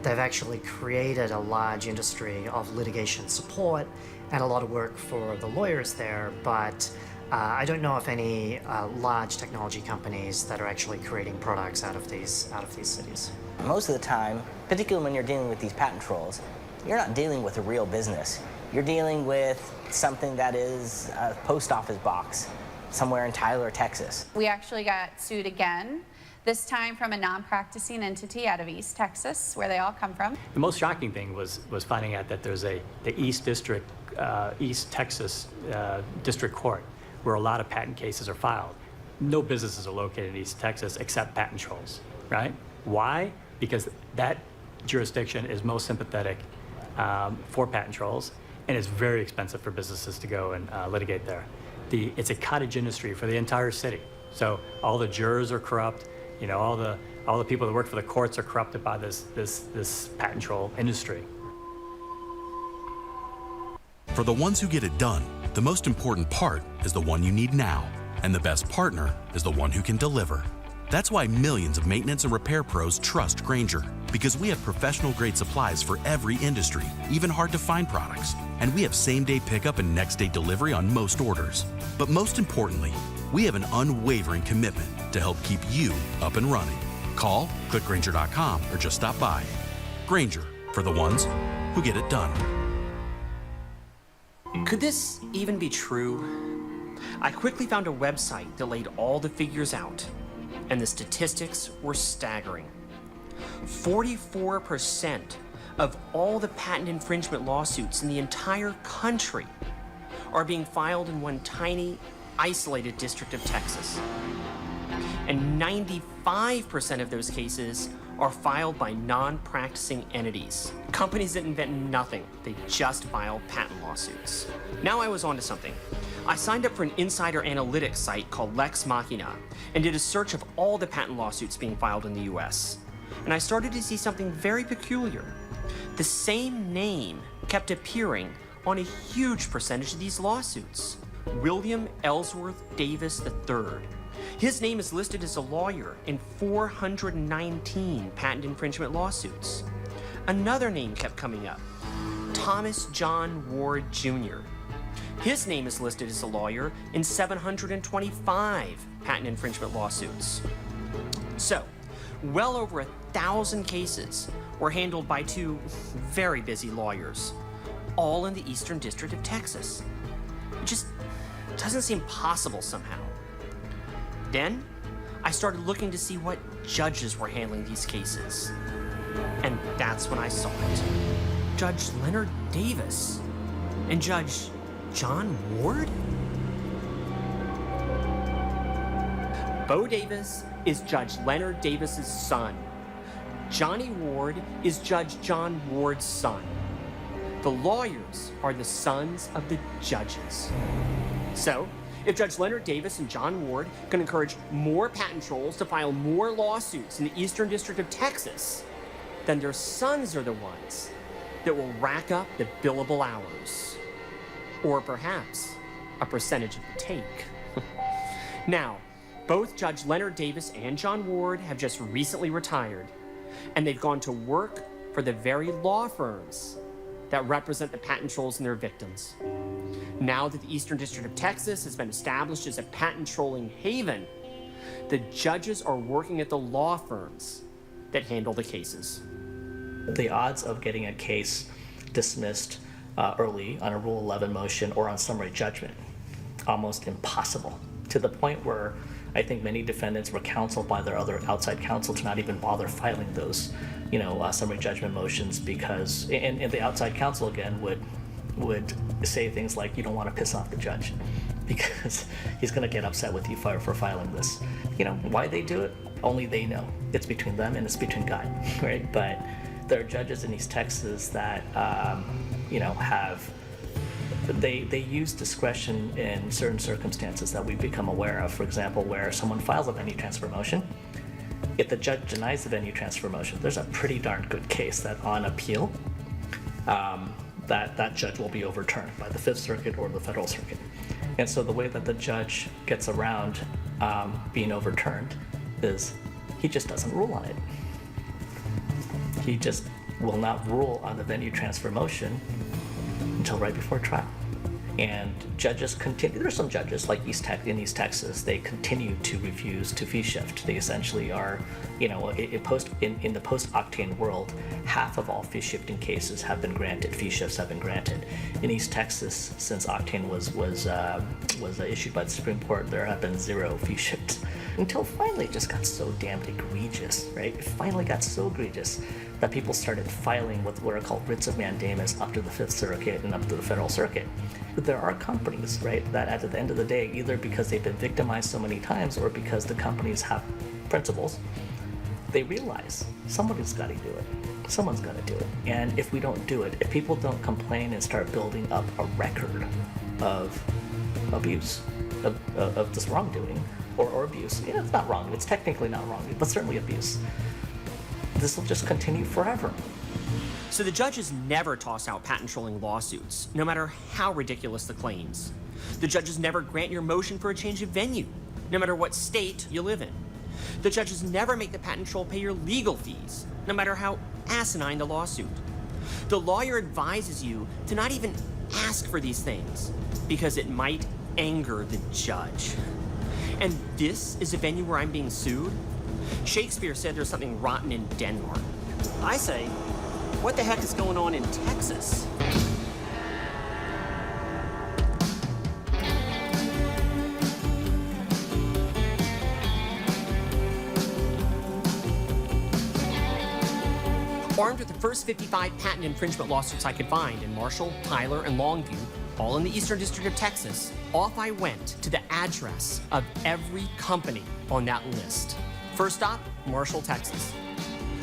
they've actually created a large industry of litigation support and a lot of work for the lawyers there, but I don't know of any large technology companies that are actually creating products out of these cities. Most of the time, particularly when you're dealing with these patent trolls, you're not dealing with a real business. You're dealing with something that is a post office box somewhere in Tyler, Texas. We actually got sued again, this time from a non-practicing entity out of East Texas, where they all come from. The most shocking thing was finding out that there's the East Texas District Court, where a lot of patent cases are filed. No businesses are located in East Texas except patent trolls, right? Why? Because that jurisdiction is most sympathetic for patent trolls, and it's very expensive for businesses to go and litigate there. It's a cottage industry for the entire city. So all the jurors are corrupt. You know, all the people that work for the courts are corrupted by this patent troll industry. For the ones who get it done, the most important part is the one you need now, and the best partner is the one who can deliver. That's why millions of maintenance and repair pros trust Grainger, because we have professional-grade supplies for every industry, even hard-to-find products. And we have same-day pickup and next-day delivery on most orders. But most importantly, we have an unwavering commitment to help keep you up and running. Call, click Grainger.com, or just stop by. Grainger, for the ones who get it done. Could this even be true? I quickly found a website that laid all the figures out, and the statistics were staggering. 44% of all the patent infringement lawsuits in the entire country are being filed in one tiny, isolated district of Texas. And 95% of those cases are filed by non-practicing entities. Companies that invent nothing, they just file patent lawsuits. Now I was onto something. I signed up for an insider analytics site called Lex Machina and did a search of all the patent lawsuits being filed in the US. And I started to see something very peculiar. The same name kept appearing on a huge percentage of these lawsuits. William Ellsworth Davis III. His name is listed as a lawyer in 419 patent infringement lawsuits. Another name kept coming up, Thomas John Ward Jr. His name is listed as a lawyer in 725 patent infringement lawsuits. So, well over 1,000 cases were handled by two very busy lawyers, all in the Eastern District of Texas. It just doesn't seem possible somehow. Then, I started looking to see what judges were handling these cases. And that's when I saw it. Judge Leonard Davis and Judge John Ward? Bo Davis is Judge Leonard Davis's son. Johnny Ward is Judge John Ward's son. The lawyers are the sons of the judges. So, if Judge Leonard Davis and John Ward can encourage more patent trolls to file more lawsuits in the Eastern District of Texas, then their sons are the ones that will rack up the billable hours. Or perhaps a percentage of the take. Now, both Judge Leonard Davis and John Ward have just recently retired, and they've gone to work for the very law firms that represent the patent trolls and their victims. Now that the Eastern District of Texas has been established as a patent trolling haven, the judges are working at the law firms that handle the cases. The odds of getting a case dismissed early on a Rule 11 motion or on summary judgment, almost impossible, to the point where I think many defendants were counseled by their other outside counsel to not even bother filing those, summary judgment motions because, and the outside counsel again would say things like, you don't want to piss off the judge because he's going to get upset with you for filing this. Why they do it, only they know. It's between them and it's between God, right? But there are judges in East Texas that, they use discretion in certain circumstances that we've become aware of. For example, where someone files a venue transfer motion, if the judge denies the venue transfer motion, there's a pretty darn good case that on appeal, that judge will be overturned by the Fifth Circuit or the Federal Circuit. And so the way that the judge gets around being overturned is he just doesn't rule on it. He just will not rule on the venue transfer motion until right before trial. And judges continue, there's some judges like in East Texas, they continue to refuse to fee shift. They essentially are, in the post-Octane world, half of all fee shifting cases have been granted, fee shifts have been granted. In East Texas, since Octane was issued by the Supreme Court, there have been 0 fee shifts. Until finally it just got so damned egregious, right? It finally got so egregious that people started filing what are called writs of mandamus up to the Fifth Circuit and up to the Federal Circuit. But there are companies, right, that at the end of the day, either because they've been victimized so many times or because the companies have principles, they realize somebody's got to do it. Someone's got to do it. And if we don't do it, if people don't complain and start building up a record of abuse, of this wrongdoing, or abuse, it's not wrong, it's technically not wrong, but certainly abuse, this will just continue forever. So the judges never toss out patent trolling lawsuits, no matter how ridiculous the claims. The judges never grant your motion for a change of venue, no matter what state you live in. The judges never make the patent troll pay your legal fees, no matter how asinine the lawsuit. The lawyer advises you to not even ask for these things, because it might anger the judge. And this is a venue where I'm being sued? Shakespeare said there's something rotten in Denmark. I say, what the heck is going on in Texas? Armed with the first 55 patent infringement lawsuits I could find in Marshall, Tyler, and Longview, all in the Eastern District of Texas, off I went to the address of every company on that list. First stop, Marshall, Texas.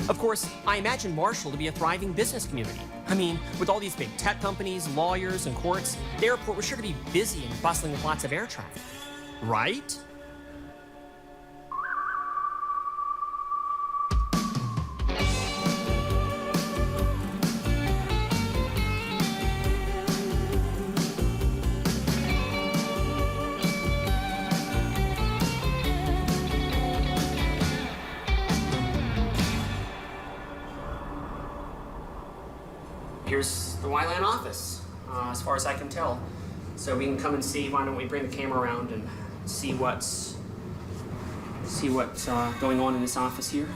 Of course, I imagine Marshall to be a thriving business community. I mean, with all these big tech companies, lawyers, and courts, the airport was sure to be busy and bustling with lots of air traffic. Right? Here's the Wyland office, as far as I can tell. So we can come and see. Why don't we bring the camera around and see what's going on in this office here.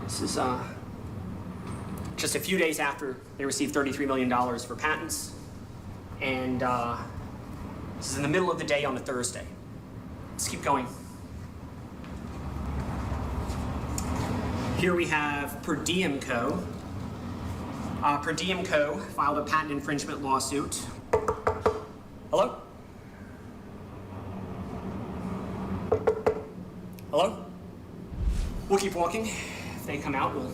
This is just a few days after they received $33 million for patents, and this is in the middle of the day on a Thursday. Let's keep going. Here we have Per Diem Co. Per Diem Co. filed a patent infringement lawsuit. Hello? Hello? We'll keep walking. If they come out, we'll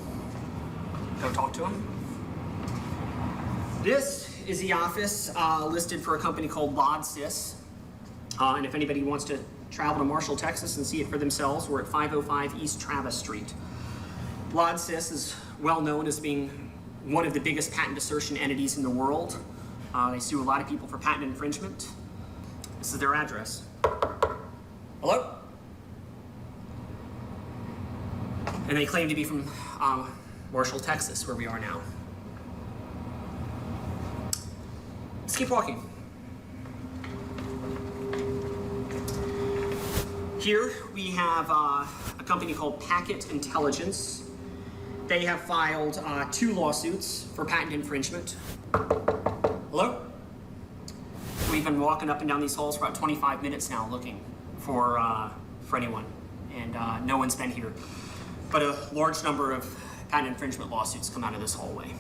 go talk to them. This is the office listed for a company called Lodsys. And if anybody wants to travel to Marshall, Texas and see it for themselves, we're at 505 East Travis Street. Lodsys is well known as being one of the biggest patent assertion entities in the world. They sue a lot of people for patent infringement. This is their address. Hello? And they claim to be from Marshall, Texas, where we are now. Let's keep walking. Here we have a company called Packet Intelligence. They have filed 2 lawsuits for patent infringement. Hello? We've been walking up and down these halls for about 25 minutes now looking for anyone, and no one's been here. But a large number of patent infringement lawsuits come out of this hallway.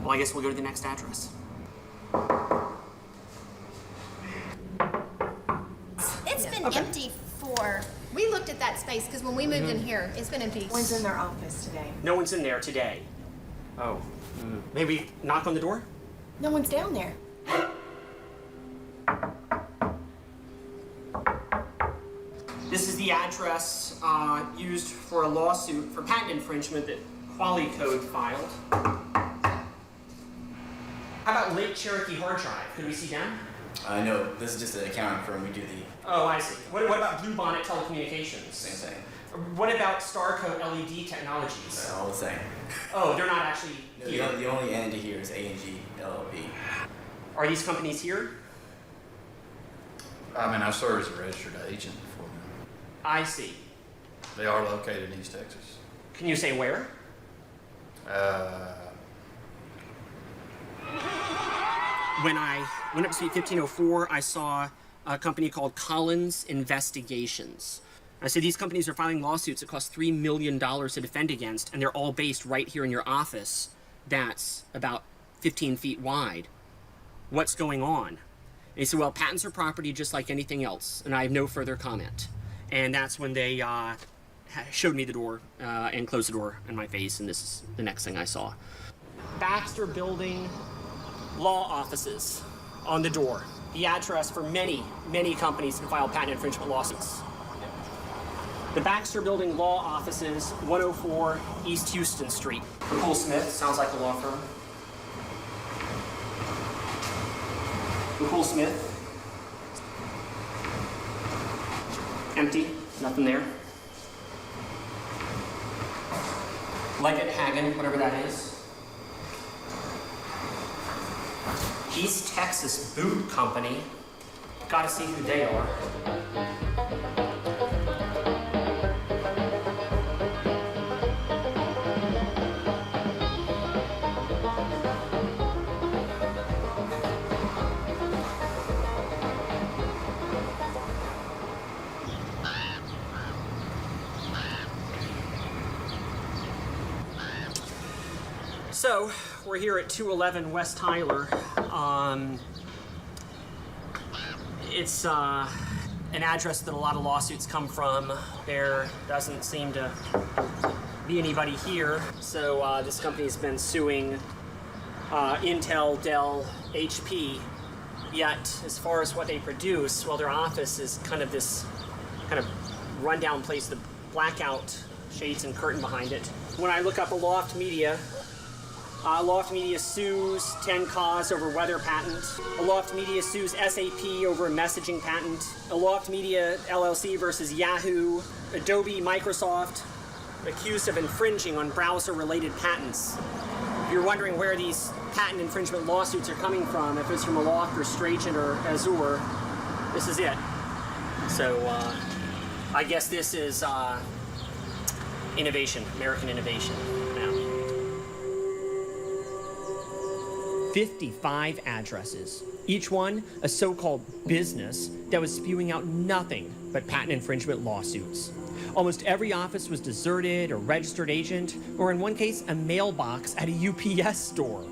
Well, I guess we'll go to the next address. It's been empty for... We looked at that space because when we moved in here, it's been empty. One's in their office today. No one's in there today. Oh. Maybe knock on the door? No one's down there. This is the address used for a lawsuit for patent infringement that QualiCode filed. How about Lake Cherokee hard drive? Could we see them? No, this is just an accounting firm. We do the... Oh, I see. What about Bluebonnet Telecommunications? Same thing. What about Starco LED Technologies? They're all the same. Oh, they're not actually No, here. the only entity here is A&G LLP. Are these companies here? I mean, I serve as a registered agent for them. I see. They are located in East Texas. Can you say where? When I went up to Suite 1504, I saw a company called Collins Investigations. I said, these companies are filing lawsuits that cost $3 million to defend against, and they're all based right here in your office that's about 15 feet wide. What's going on? And he said, well, patents are property just like anything else, and I have no further comment. And that's when they showed me the door and closed the door in my face, and this is the next thing I saw. Baxter Building Law Offices on the door. The address for many, many companies to file patent infringement lawsuits. The Baxter Building Law Offices, 104 East Houston Street. McCool Smith, sounds like a law firm. McCool Smith. Empty, nothing there. Leggett Hagen, whatever that is. East Texas Boot Company. Gotta see who they are. So, we're here at 211 West Tyler. It's an address that a lot of lawsuits come from. There doesn't seem to be anybody here. So this company's been suing Intel, Dell, HP. Yet, as far as what they produce, well, their office is kind of this kind of rundown place, the blackout shades and curtain behind it. When I look up Aloft Media, Aloft Media sues 10cause over weather patent. Aloft Media sues SAP over a messaging patent. Aloft Media LLC versus Yahoo. Adobe, Microsoft, accused of infringing on browser-related patents. If you're wondering where these patent infringement lawsuits are coming from, if it's from Aloft or Strachan or Azure, this is it. So I guess this is innovation, American innovation now. 55 addresses, each one a so-called business that was spewing out nothing but patent infringement lawsuits. Almost every office was deserted, a registered agent, or in one case, a mailbox at a UPS store.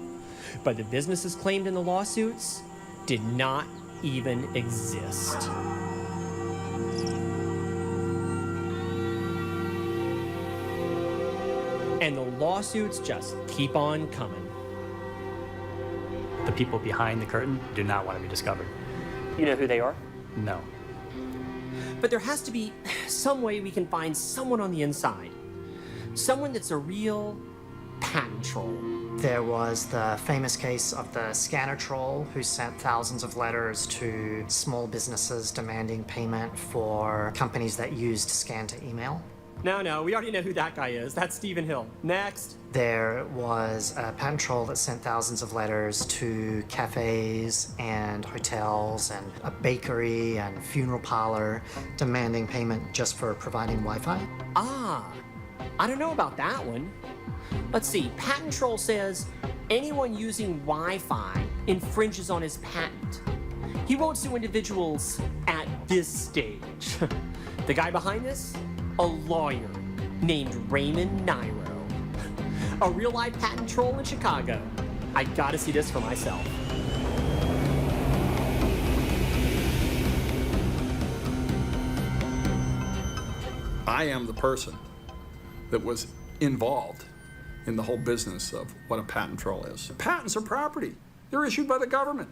But the businesses claimed in the lawsuits did not even exist. And the lawsuits just keep on coming. The people behind the curtain do not want to be discovered. You know who they are? No. But there has to be some way we can find someone on the inside. Someone that's a real patent troll. There was the famous case of the scanner troll who sent thousands of letters to small businesses demanding payment for companies that used scan to email. No, we already know who that guy is. That's Stephen Hill. Next. There was a patent troll that sent thousands of letters to cafes and hotels and a bakery and funeral parlor demanding payment just for providing Wi-Fi. Ah, I don't know about that one. Let's see, patent troll says anyone using Wi-Fi infringes on his patent. He won't sue individuals at this stage. The guy behind this? A lawyer named Raymond Nairo. A real life patent troll in Chicago. I gotta see this for myself. I am the person that was involved in the whole business of what a patent troll is. Patents are property. They're issued by the government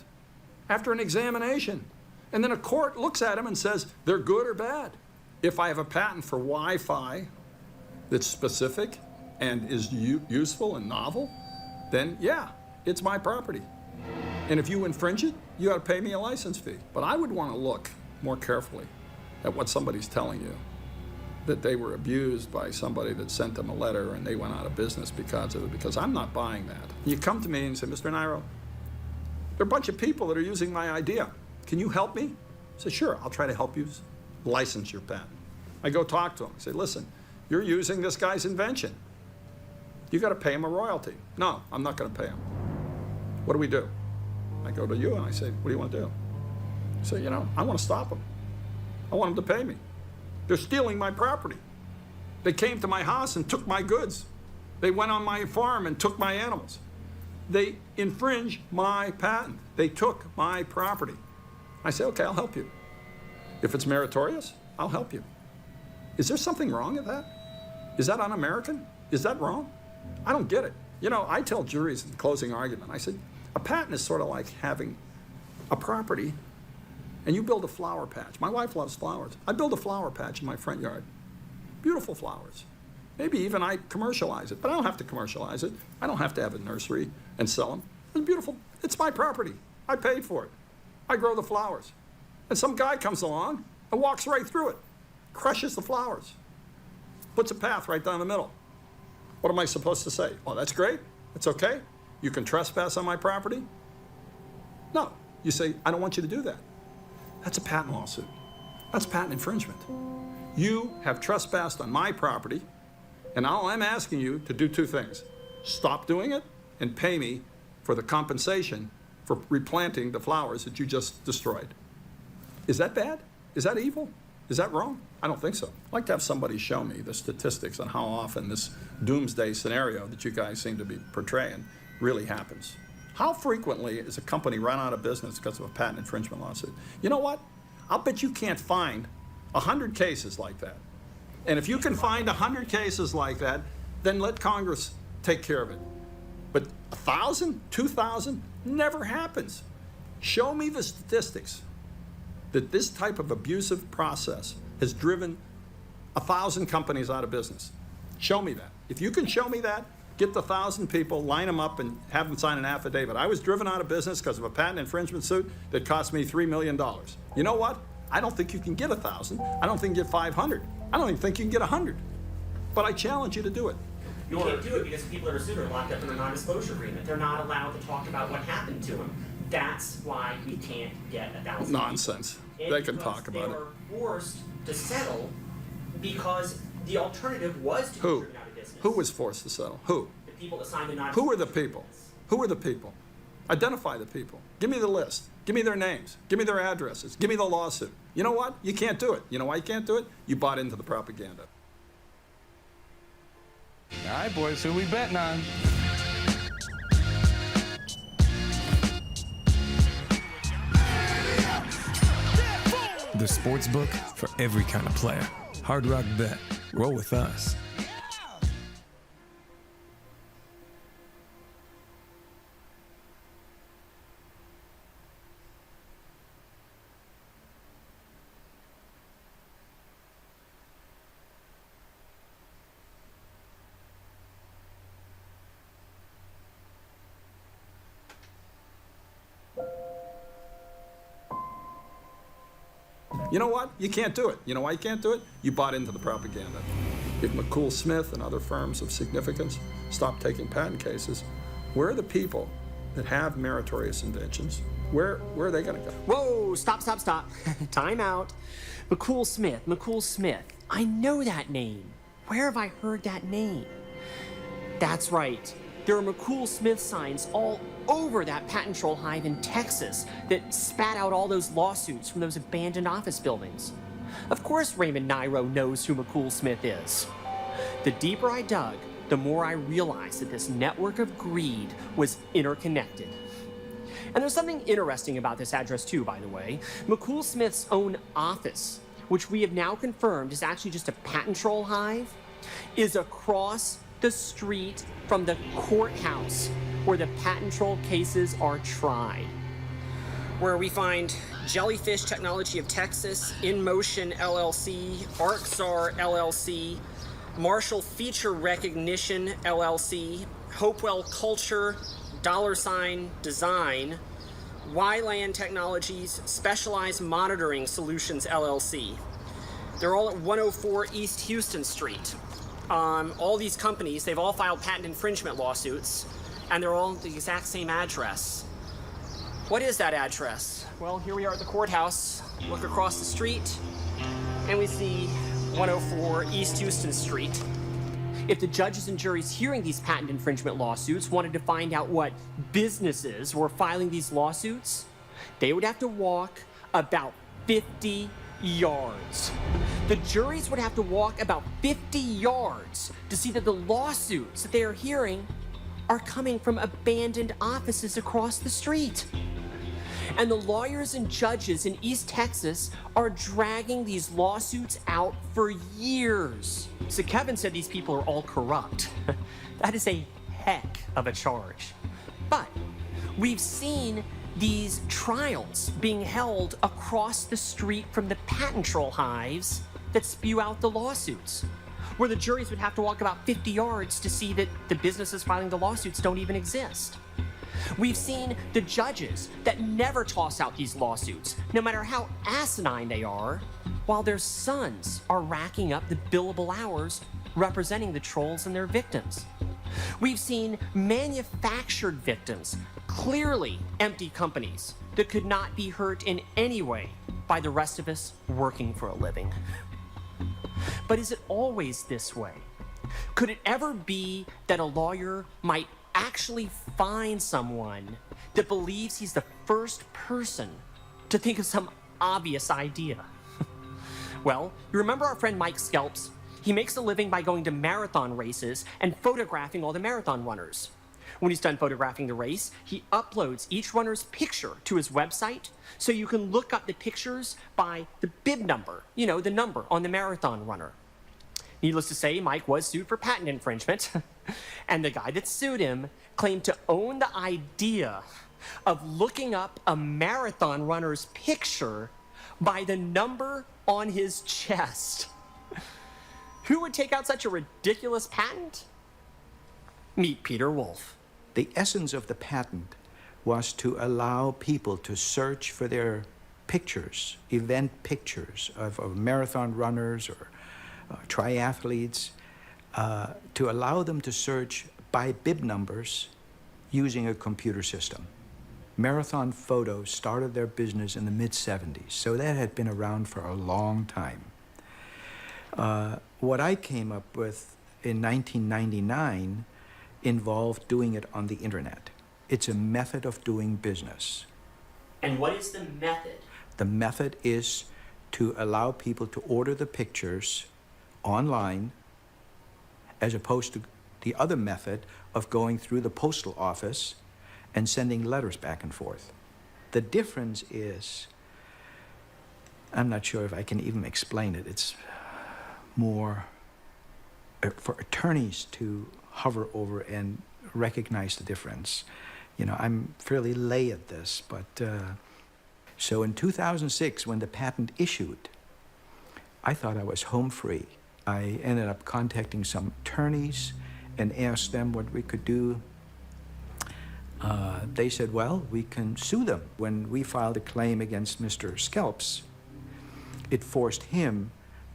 after an examination. And then a court looks at them and says they're good or bad. If I have a patent for Wi-Fi that's specific and is useful and novel, then yeah, it's my property. And if you infringe it, you got to pay me a license fee. But I would want to look more carefully at what somebody's telling you, that they were abused by somebody that sent them a letter and they went out of business because of it, because I'm not buying that. You come to me and say, Mr. Nairo, there are a bunch of people that are using my idea. Can you help me? I say, sure, I'll try to help you license your patent. I go talk to him. I say, listen, you're using this guy's invention. You got to pay him a royalty. No, I'm not going to pay him. What do we do? I go to you and I say, what do you want to do? I say, I want to stop them. I want them to pay me. They're stealing my property. They came to my house and took my goods. They went on my farm and took my animals. They infringed my patent. They took my property. I say, okay, I'll help you. If it's meritorious, I'll help you. Is there something wrong with that? Is that un-American? Is that wrong? I don't get it. I tell juries in the closing argument, I said, a patent is sort of like having a property and you build a flower patch. My wife loves flowers. I build a flower patch in my front yard. Beautiful flowers. Maybe even I commercialize it, but I don't have to commercialize it. I don't have to have a nursery and sell them. It's beautiful. It's my property. I paid for it. I grow the flowers. And some guy comes along and walks right through it, crushes the flowers, puts a path right down the middle. What am I supposed to say? Oh, that's great. That's okay. You can trespass on my property? No. You say, I don't want you to do that. That's a patent lawsuit. That's patent infringement. You have trespassed on my property, and all I'm asking you to do two things. Stop doing it and pay me for the compensation for replanting the flowers that you just destroyed. Is that bad? Is that evil? Is that wrong? I don't think so. I'd like to have somebody show me the statistics on how often this doomsday scenario that you guys seem to be portraying really happens. How frequently is a company run out of business because of a patent infringement lawsuit? You know what? I'll bet you can't find 100 cases like that. And if you can find 100 cases like that, then let Congress take care of it. But 1,000, 2,000 never happens. Show me the statistics that this type of abusive process has driven 1,000 companies out of business. Show me that. If you can show me that, get the 1,000 people, line them up, and have them sign an affidavit. I was driven out of business because of a patent infringement suit that cost me $3 million. You know what? I don't think you can get 1,000. I don't think you can get 500. I don't even think you can get 100. But I challenge you to do it. You can't do it because people that are sued are locked up in a non-disclosure agreement. They're not allowed to talk about what happened to them. That's why we can't get 1,000. Nonsense. They can talk about it. They were forced to settle because the alternative was to be driven out of business. Who was forced to settle? Who? The people that signed the non. Who are the people? Who are the people? Identify the people. Give me the list. Give me their names. Give me their addresses. Give me the lawsuit. You know what? You can't do it. You know why you can't do it? You bought into the propaganda. All right, boys, who we betting on? The Sportsbook for every kind of player. Hard Rock Bet. Roll with us. You know what? You can't do it. You know why you can't do it? You bought into the propaganda. If McCool Smith and other firms of significance stop taking patent cases, where are the people that have meritorious inventions? Where are they going to go? Whoa, stop. Time out. McCool Smith. I know that name. Where have I heard that name? That's right. There are McCool Smith signs all over that patent troll hive in Texas that spat out all those lawsuits from those abandoned office buildings. Of course Raymond Nairo knows who McCool Smith is. The deeper I dug, the more I realized that this network of greed was interconnected. And there's something interesting about this address too, by the way. McCool Smith's own office, which we have now confirmed is actually just a patent troll hive, is across the street from the courthouse where the patent troll cases are tried. Where we find Jellyfish Technology of Texas, InMotion LLC, ArcSar LLC, Marshall Feature Recognition LLC, Hopewell Culture, $Design, Wyland Technologies, Specialized Monitoring Solutions, LLC. They're all at 104 East Houston Street. All these companies, they've all filed patent infringement lawsuits, and they're all the exact same address. What is that address? Well, here we are at the courthouse. Look across the street, and we see 104 East Houston Street. If the judges and juries hearing these patent infringement lawsuits wanted to find out what businesses were filing these lawsuits, they would have to walk about 50 yards. The juries would have to walk about 50 yards to see that the lawsuits that they are hearing are coming from abandoned offices across the street. And the lawyers and judges in East Texas are dragging these lawsuits out for years. So Kevin said these people are all corrupt. That is a heck of a charge. But we've seen these trials being held across the street from the patent troll hives that spew out the lawsuits, where the juries would have to walk about 50 yards to see that the businesses filing the lawsuits don't even exist. We've seen the judges that never toss out these lawsuits, no matter how asinine they are, while their sons are racking up the billable hours representing the trolls and their victims. We've seen manufactured victims, clearly empty companies that could not be hurt in any way by the rest of us working for a living. But is it always this way? Could it ever be that a lawyer might actually find someone that believes he's the first person to think of some obvious idea? Well, you remember our friend Mike Skelps? He makes a living by going to marathon races and photographing all the marathon runners. When he's done photographing the race, he uploads each runner's picture to his website so you can look up the pictures by the bib number, you know, the number on the marathon runner. Needless to say, Mike was sued for patent infringement, and the guy that sued him claimed to own the idea of looking up a marathon runner's picture by the number on his chest. Who would take out such a ridiculous patent? Meet Peter Wolf. The essence of the patent was to allow people to search for their pictures, event pictures of marathon runners or triathletes, to allow them to search by bib numbers using a computer system. Marathon Photos started their business in the mid-70s, so that had been around for a long time. What I came up with in 1999 involved doing it on the internet. It's a method of doing business. And what is the method? The method is to allow people to order the pictures online, as opposed to the other method of going through the postal office and sending letters back and forth. The difference is, I'm not sure if I can even explain it. It's more for attorneys to hover over and recognize the difference. You know, I'm fairly lay at this, but so in 2006, when the patent issued, I thought I was home free. I ended up contacting some attorneys and asked them what we could do. They said, well, we can sue them. When we filed a claim against Mr. Skelps, it forced him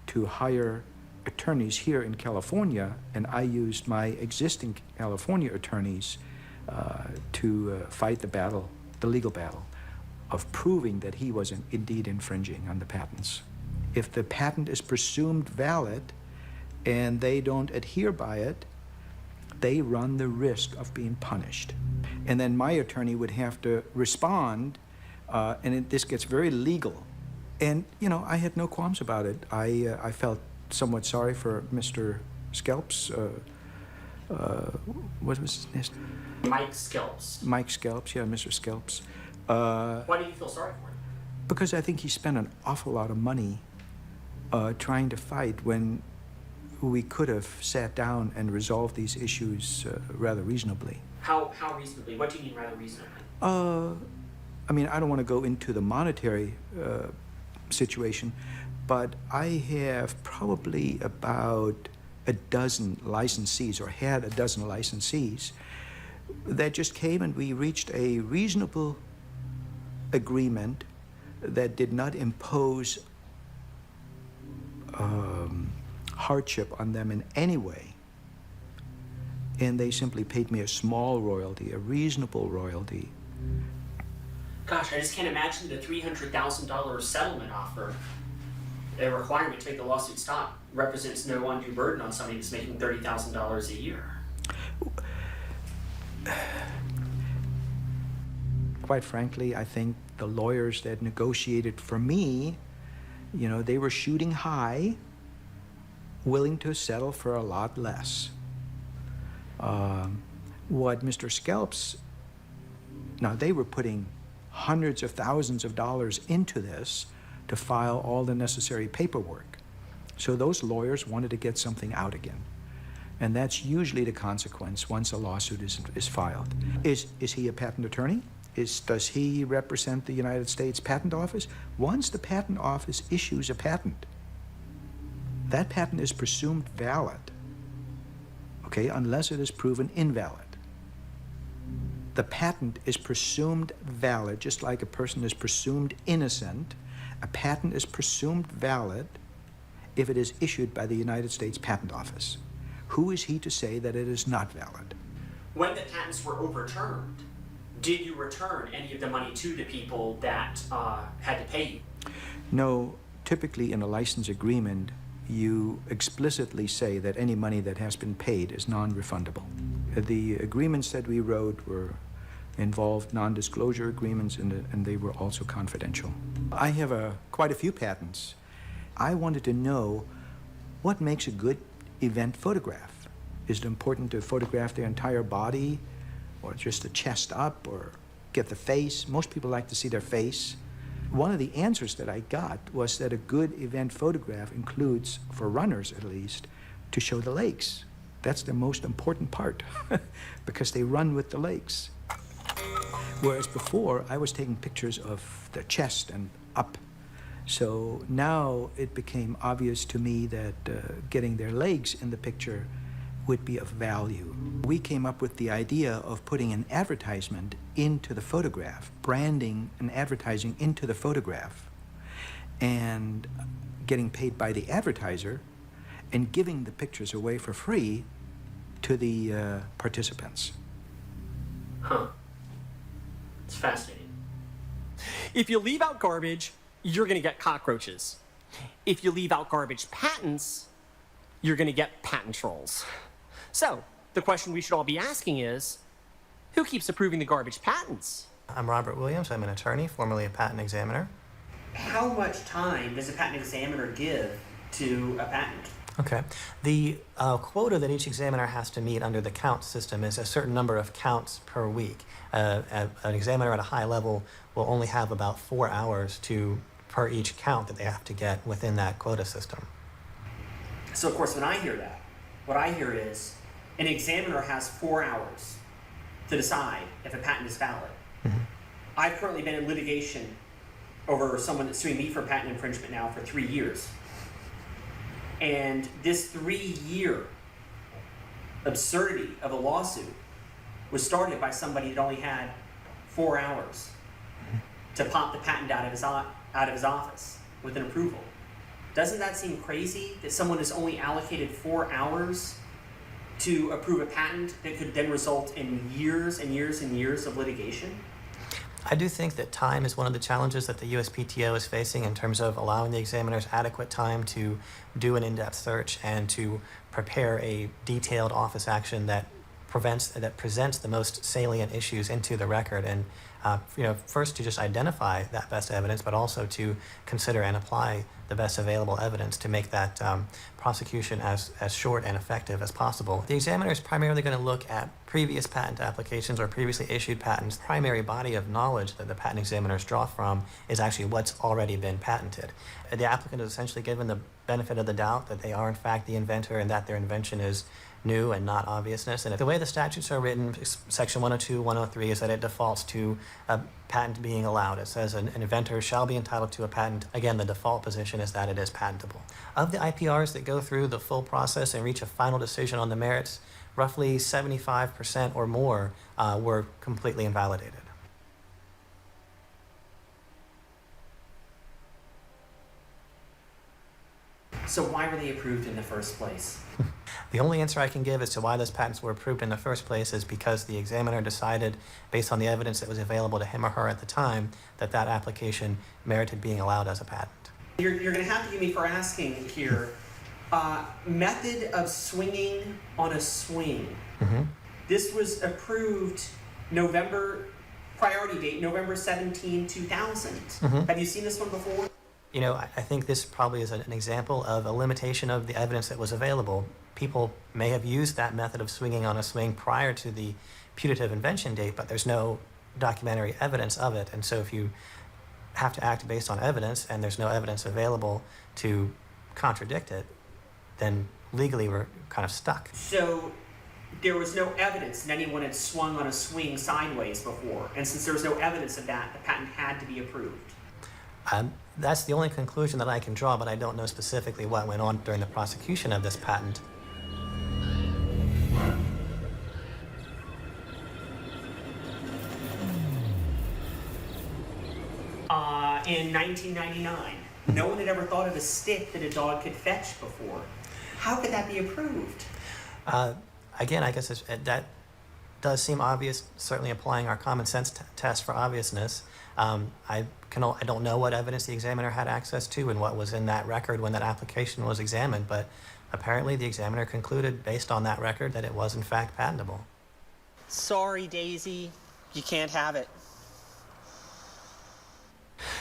to hire attorneys here in California, and I used my existing California attorneys to fight the battle, the legal battle, of proving that he was indeed infringing on the patents. If the patent is presumed valid and they don't adhere by it, they run the risk of being punished. And then my attorney would have to respond, and this gets very legal. And, you know, I had no qualms about it. I felt somewhat sorry for Mr. Skelps. What was his name? Mike Skelps. Mike Skelps, yeah, Mr. Skelps. Why do you feel sorry for him? Because I think he spent an awful lot of money trying to fight when we could have sat down and resolved these issues rather reasonably. How reasonably? What do you mean rather reasonably? I mean, I don't want to go into the monetary situation, but I have probably about a dozen licensees, or had a dozen licensees, that just came and we reached a reasonable agreement that did not impose hardship on them in any way. And they simply paid me a small royalty, a reasonable royalty. Gosh, I just can't imagine the $300,000 settlement offer. A requirement to make the lawsuit stop represents no undue burden on somebody that's making $30,000 a year. Quite frankly, I think the lawyers that negotiated for me, you know, they were shooting high, willing to settle for a lot less. What Mr. Scalps, now they were putting hundreds of thousands of dollars into this to file all the necessary paperwork. So those lawyers wanted to get something out again. And that's usually the consequence once a lawsuit is filed. Is he a patent attorney? Does he represent the United States Patent Office? Once the Patent Office issues a patent, that patent is presumed valid, okay, unless it is proven invalid. The patent is presumed valid, just like a person is presumed innocent. A patent is presumed valid if it is issued by the United States Patent Office. Who is he to say that it is not valid? When the patents were overturned, did you return any of the money to the people that had to pay you? No, typically in a license agreement, you explicitly say that any money that has been paid is non-refundable. The agreements that we wrote involved non-disclosure agreements, and they were also confidential. I have quite a few patents. I wanted to know what makes a good event photograph. Is it important to photograph their entire body, or just the chest up, or get the face? Most people like to see their face. One of the answers that I got was that a good event photograph includes, for runners at least, to show the legs. That's the most important part, because they run with the legs. Whereas before, I was taking pictures of the chest and up. So now it became obvious to me that getting their legs in the picture would be of value. We came up with the idea of putting an advertisement into the photograph, branding and advertising into the photograph, and getting paid by the advertiser and giving the pictures away for free to the participants. Huh. It's fascinating. If you leave out garbage, you're going to get cockroaches. If you leave out garbage patents, you're going to get patent trolls. So, the question we should all be asking is, who keeps approving the garbage patents? I'm Robert Williams. I'm an attorney, formerly a patent examiner. How much time does a patent examiner give to a patent? Okay. The quota that each examiner has to meet under the count system is a certain number of counts per week. An examiner at a high level will only have about 4 hours per each count that they have to get within that quota system. So, of course, when I hear that, what I hear is an examiner has 4 hours to decide if a patent is valid. Mm-hmm. I've currently been in litigation over someone that's suing me for patent infringement now for 3 years. And this 3-year absurdity of a lawsuit was started by somebody that only had 4 hours to pop the patent out of his office with an approval. Doesn't that seem crazy that someone is only allocated 4 hours to approve a patent that could then result in years and years and years of litigation? I do think that time is one of the challenges that the USPTO is facing in terms of allowing the examiners adequate time to do an in-depth search and to prepare a detailed office action that presents the most salient issues into the record, and first to just identify that best evidence, but also to consider and apply the best available evidence to make that prosecution as short and effective as possible. The examiner is primarily going to look at previous patent applications or previously issued patents. The primary body of knowledge that the patent examiners draw from is actually what's already been patented. The applicant is essentially given the benefit of the doubt that they are in fact the inventor and that their invention is new and not obviousness. And the way the statutes are written, section 102, 103, is that it defaults to a patent being allowed. It says an inventor shall be entitled to a patent. Again, the default position is that it is patentable. Of the IPRs that go through the full process and reach a final decision on the merits, roughly 75% or more were completely invalidated. So why were they approved in the first place? The only answer I can give as to why those patents were approved in the first place is because the examiner decided, based on the evidence that was available to him or her at the time, that that application merited being allowed as a patent. You're going to have to give me for asking here, method of swinging on a swing. Mm-hmm. This was approved priority date, November 17, 2000. Mm-hmm. Have you seen this one before? You know, I think this probably is an example of a limitation of the evidence that was available. People may have used that method of swinging on a swing prior to the putative invention date, but there's no documentary evidence of it. And so if you have to act based on evidence and there's no evidence available to contradict it, then legally we're kind of stuck. So there was no evidence that anyone had swung on a swing sideways before. And since there was no evidence of that, the patent had to be approved. That's the only conclusion that I can draw, but I don't know specifically what went on during the prosecution of this patent. In 1999, no one had ever thought of a stick that a dog could fetch before. How could that be approved? Again, I guess that does seem obvious, certainly applying our common sense test for obviousness. I don't know what evidence the examiner had access to and what was in that record when that application was examined, but apparently the examiner concluded based on that record that it was in fact patentable. Sorry, Daisy, you can't have it.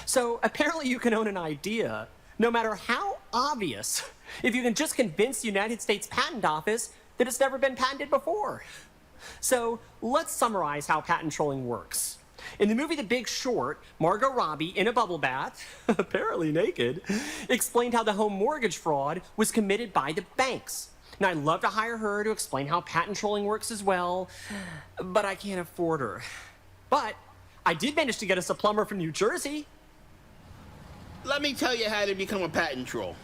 So apparently you can own an idea, no matter how obvious, if you can just convince the United States Patent Office that it's never been patented before. So let's summarize how patent trolling works. In the movie The Big Short, Margot Robbie, in a bubble bath, apparently naked, explained how the home mortgage fraud was committed by the banks. Now, I'd love to hire her to explain how patent trolling works as well, but I can't afford her. But I did manage to get us a plumber from New Jersey. Let me tell you how to become a patent troll.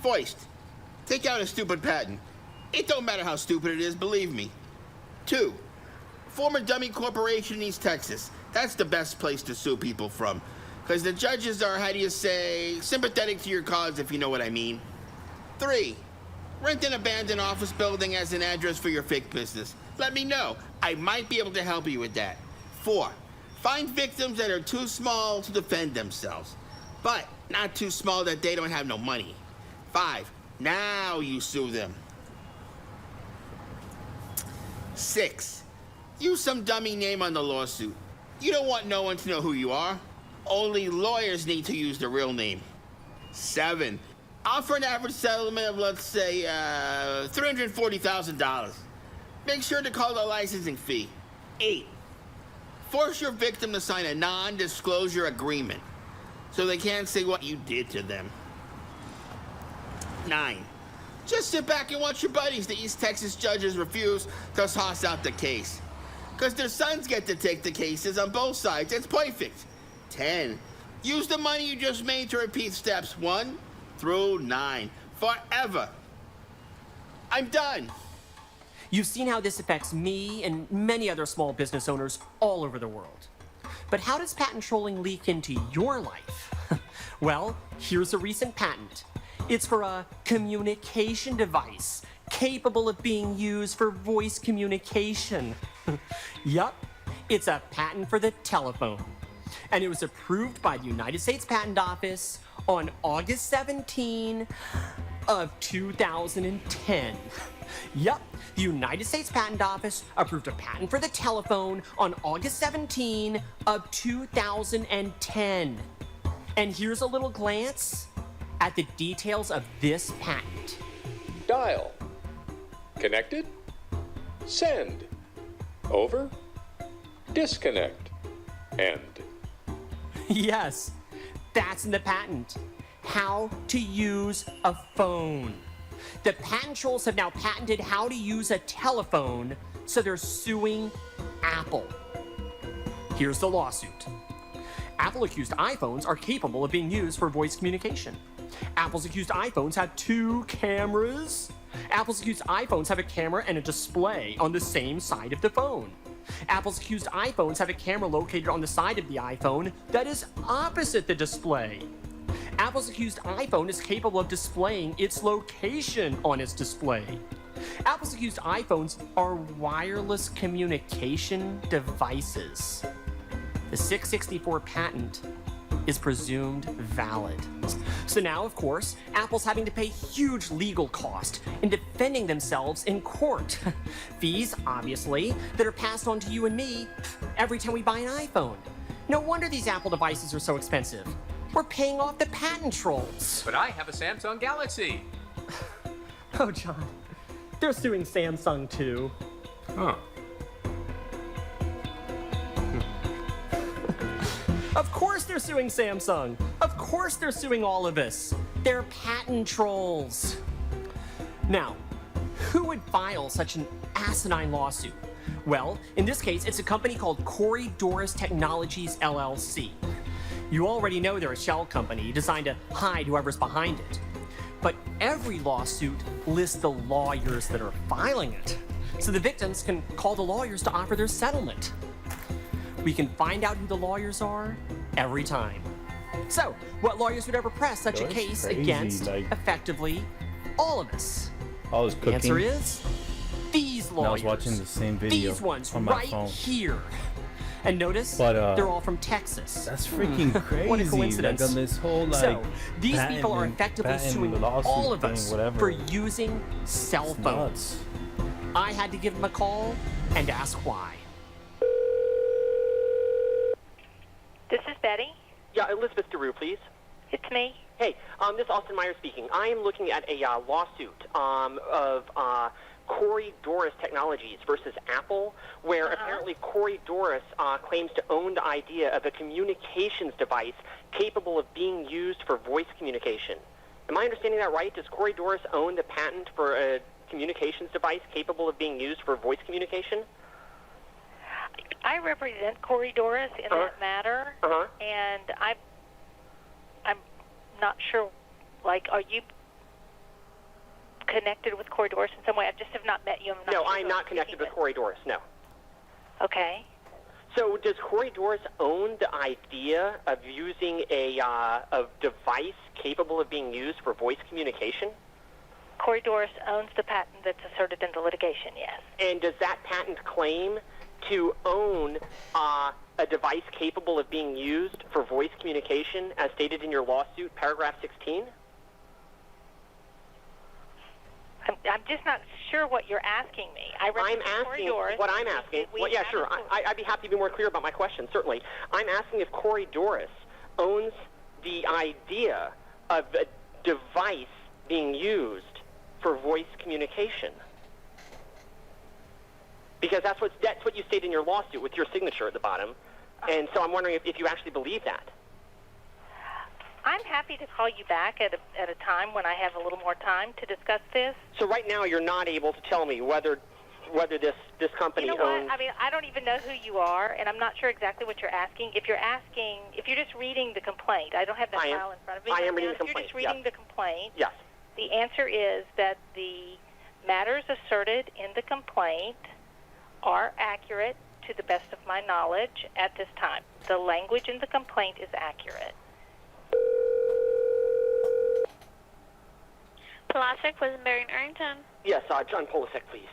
First, take out a stupid patent. It don't matter how stupid it is, believe me. 2, form a dummy corporation in East Texas. That's the best place to sue people from. Because the judges are, how do you say, sympathetic to your cause, if you know what I mean. 3, rent an abandoned office building as an address for your fake business. Let me know. I might be able to help you with that. 4, find victims that are too small to defend themselves, but not too small that they don't have no money. 5, now you sue them. 6, use some dummy name on the lawsuit. You don't want no one to know who you are. Only lawyers need to use the real name. 7, offer an average settlement of, let's say, $340,000. Make sure to call the licensing fee. 8, force your victim to sign a non-disclosure agreement so they can't say what you did to them. 9, just sit back and watch your buddies, the East Texas judges, refuse to toss out the case. Because their sons get to take the cases on both sides. It's perfect. 10, use the money you just made to repeat steps 1 through 9 forever. I'm done. You've seen how this affects me and many other small business owners all over the world. But how does patent trolling leak into your life? Well, here's a recent patent. It's for a communication device capable of being used for voice communication. Yup, it's a patent for the telephone. And it was approved by the United States Patent Office on August 17 of 2010. Yup, the United States Patent Office approved a patent for the telephone on August 17 of 2010. And here's a little glance at the details of this patent. Dial. Connected. Send. Over. Disconnect. End. Yes, that's in the patent. How to use a phone. The patent trolls have now patented how to use a telephone, so they're suing Apple. Here's the lawsuit. Apple accused iPhones are capable of being used for voice communication. Apple's accused iPhones have 2 cameras, Apple's accused iPhones have a camera and a display on the same side of the phone. Apple's accused iPhones have a camera located on the side of the iPhone that is opposite the display. Apple's accused iPhone is capable of displaying its location on its display. Apple's accused iPhones are wireless communication devices. The 664 patent is presumed valid. So now, of course, Apple's having to pay huge legal costs in defending themselves in court. Fees, obviously, that are passed on to you and me every time we buy an iPhone. No wonder these Apple devices are so expensive. We're paying off the patent trolls. But I have a Samsung Galaxy. Oh, John, they're suing Samsung too. Huh. Of course they're suing Samsung. Of course they're suing all of us. They're patent trolls. Now, who would file such an asinine lawsuit? Well, in this case, it's a company called Coriodoros Technologies, LLC. You already know they're a shell company designed to hide whoever's behind it. But every lawsuit lists the lawyers that are filing it, so the victims can call the lawyers to offer their settlement. We can find out who the lawyers are every time. So, what lawyers would ever press such a That's case crazy, against, like- effectively, all of us? I was The cooking. answer is these and I lawyers. was watching the same video These ones on my right phone. here. And notice, But, they're all from Texas. That's freaking crazy. What a coincidence. Like on this whole like. So, these patent people are and- effectively patent suing lawsuit all of thing, us whatever. for using cell It's phones. nuts. I had to give them a call and ask why. This is Betty. Yeah, Elizabeth DeRue, please. It's me. Hey, this is Austin Meyer speaking. I am looking at a lawsuit of Coriodoros Technologies versus Apple, where apparently Coriodoros claims to own the idea of a communications device capable of being used for voice communication. Am I understanding that right? Does Coriodoros own the patent for a communications device capable of being used for voice communication? I represent Coriodoros in that matter, and I'm not sure. Like, are you connected with Coriodoros in some way? I just have not met you. No, I'm not connected with Coriodoros, no. Okay. So does Coriodoros own the idea of using a device capable of being used for voice communication? Coriodoros owns the patent that's asserted in the litigation, yes. And does that patent claim to own a device capable of being used for voice communication as stated in your lawsuit, paragraph 16? I'm just not sure what you're asking me. I'm asking what I'm asking. Well, yeah, sure. I'd be happy to be more clear about my question, certainly. I'm asking if Coriodoros owns the idea of a device being used for voice communication. Because that's what you state in your lawsuit with your signature at the bottom. And so I'm wondering if you actually believe that. I'm happy to call you back at a time when I have a little more time to discuss this. So right now you're not able to tell me whether this company You know owns... what? I mean, I don't even know who you are, and I'm not sure exactly what you're asking. If you're just reading the complaint, I don't have that file in front of me. I am right reading now. the complaint, If you're just reading yes. the complaint, Yes. the answer is that the matters asserted in the complaint are accurate to the best of my knowledge at this time. The language in the complaint is accurate. Polasek with Barry Arrington. Yes, John Polasek, please.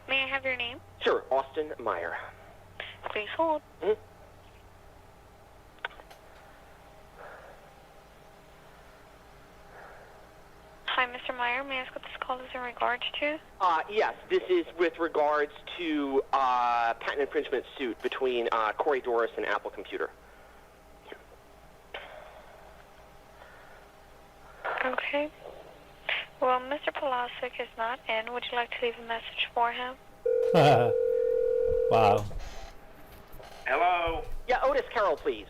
May I have your name? Sure, Austin Meyer. Please hold. Mhm. Hi, Mr. Meyer. May I ask what this call is in regards to? Yes, this is with regards to patent infringement suit between Coriodoros and Apple Computer. Okay. Well, Mr. Polasek is not in. Would you like to leave a message for him? Wow. Hello? Yeah, Otis Carroll, please.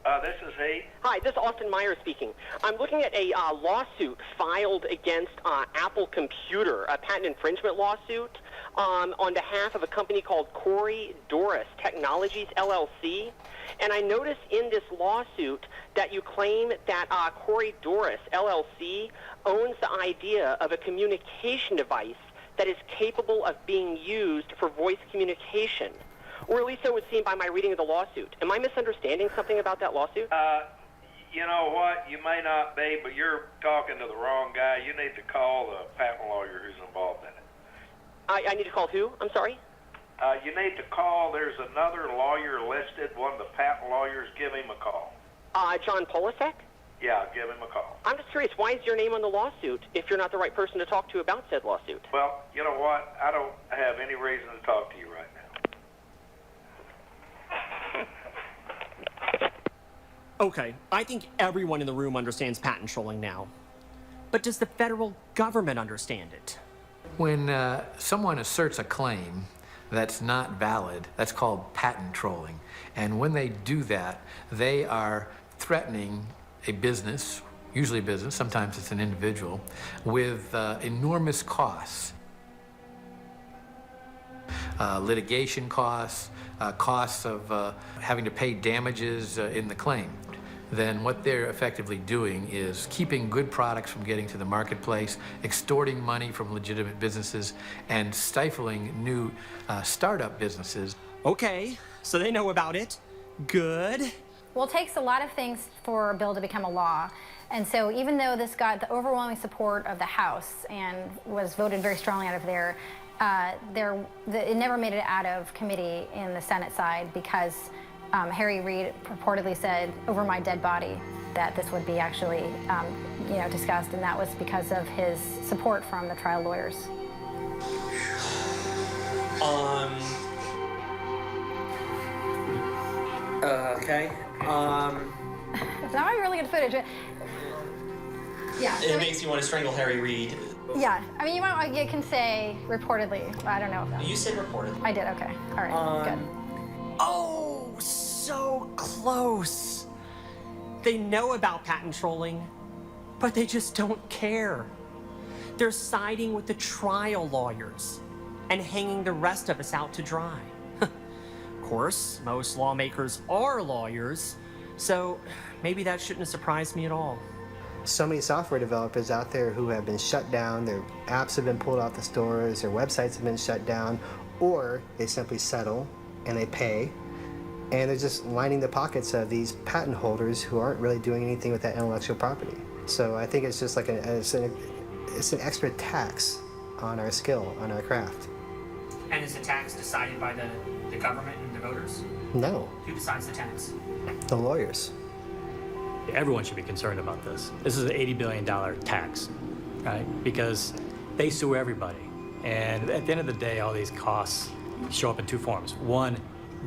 This is he. Hi, this is Austin Meyer speaking. I'm looking at a lawsuit filed against Apple Computer, a patent infringement lawsuit on behalf of a company called Corey Doris Technologies, LLC. And I noticed in this lawsuit that you claim that Corey Doris, LLC, owns the idea of a communication device that is capable of being used for voice communication. Or at least so it would seem by my reading of the lawsuit. Am I misunderstanding something about that lawsuit? You know what? You may not be, but you're talking to the wrong guy. You need to call the patent lawyer who's involved in it. I need to call who? I'm sorry? You need to call. There's another lawyer listed, one of the patent lawyers. Give him a call. John Polasek? Yeah, give him a call. I'm just curious, why is your name on the lawsuit if you're not the right person to talk to about said lawsuit? Well, you know what? I don't have any reason to talk to you right now. Okay, I think everyone in the room understands patent trolling now. But does the federal government understand it? When someone asserts a claim that's not valid, that's called patent trolling. And when they do that, they are threatening a business, usually a business, sometimes it's an individual, with enormous costs. Litigation costs, costs of having to pay damages in the claim. Then what they're effectively doing is keeping good products from getting to the marketplace, extorting money from legitimate businesses, and stifling new startup businesses. Okay, so they know about it. Good. Well, it takes a lot of things for a bill to become a law. And so even though this got the overwhelming support of the House and was voted very strongly out of there, it never made it out of committee in the Senate side because Harry Reid purportedly said over my dead body that this would be actually discussed, and that was because of his support from the trial lawyers. Okay. It's not really good footage. Yeah. It makes you want to strangle Harry Reid. Yeah, I mean, you can say reportedly. But I don't know if that. You said reportedly. I did. Okay. All right. Good. Oh, so close. They know about patent trolling, but they just don't care. They're siding with the trial lawyers and hanging the rest of us out to dry. Of course, most lawmakers are lawyers, so maybe that shouldn't have surprised me at all. So many software developers out there who have been shut down, their apps have been pulled off the stores, their websites have been shut down, or they simply settle and they pay, and they're just lining the pockets of these patent holders who aren't really doing anything with that intellectual property. So I think it's just like it's an extra tax on our skill, on our craft. And is the tax decided by the government and the voters? No, Who decides the tax? the lawyers. Everyone should be concerned about this. This is an $80 billion tax, right? Because they sue everybody. And at the end of the day, all these costs show up in two forms. One,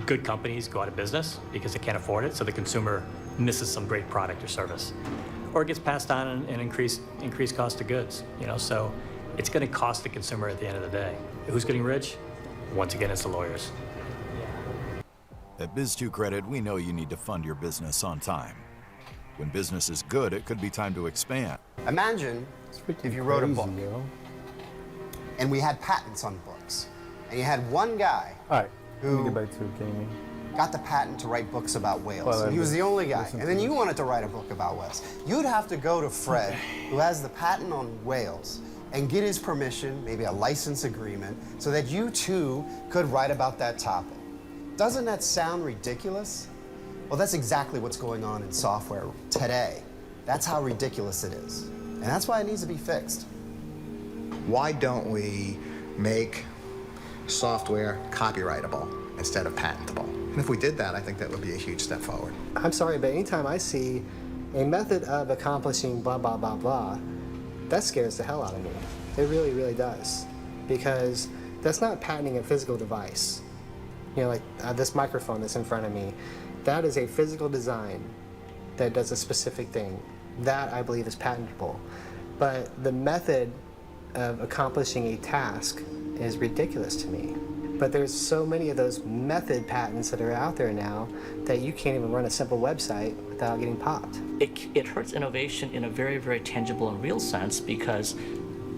good companies go out of business because they can't afford it, so the consumer misses some great product or service. Or it gets passed on in increased cost of goods, so it's gonna cost the consumer at the end of the day. Who's getting rich? Once again, it's the lawyers. At Biz2 Credit, we know you need to fund your business on time. When business is good, it could be time to expand. Imagine if you wrote a book, and we had patents on books, and you had one guy who got the patent to write books about whales. And he was the only guy. And then you wanted to write a book about whales. You'd have to go to Fred, who has the patent on whales, and get his permission, maybe a license agreement, so that you too could write about that topic. Doesn't that sound ridiculous? Well, that's exactly what's going on in software today. That's how ridiculous it is. And that's why it needs to be fixed. Why don't we make software copyrightable instead of patentable? And if we did that, I think that would be a huge step forward. I'm sorry, but anytime I see a method of accomplishing blah, blah, blah, blah, that scares the hell out of me. It really, really does. Because that's not patenting a physical device. Like this microphone that's in front of me, that is a physical design that does a specific thing. That, I believe, is patentable. But the method of accomplishing a task is ridiculous to me. But there's so many of those method patents that are out there now that you can't even run a simple website without getting popped. It hurts innovation in a very, very tangible and real sense, because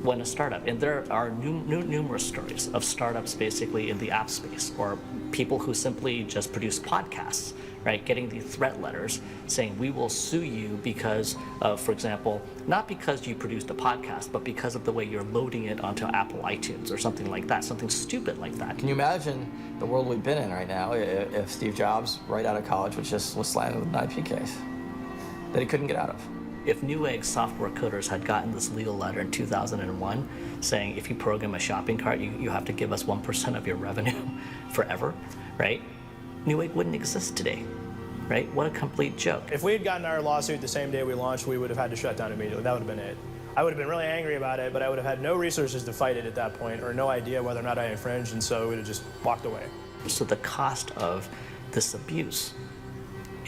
when a startup, and there are numerous stories of startups basically in the app space, or people who simply just produce podcasts, right, getting the threat letters saying, we will sue you because of, for example, not because you produced a podcast, but because of the way you're loading it onto Apple iTunes or something like that, something stupid like that. Can you imagine the world we've been in right now if Steve Jobs, right out of college, was slammed with an IP case that he couldn't get out of? If Newegg software coders had gotten this legal letter in 2001 saying, if you program a shopping cart, you have to give us 1% of your revenue forever, right? Newegg wouldn't exist today, right? What a complete joke. If we had gotten our lawsuit the same day we launched, we would have had to shut down immediately. That would have been it. I would have been really angry about it, but I would have had no resources to fight it at that point, or no idea whether or not I infringed, and so we would have just walked away. So the cost of this abuse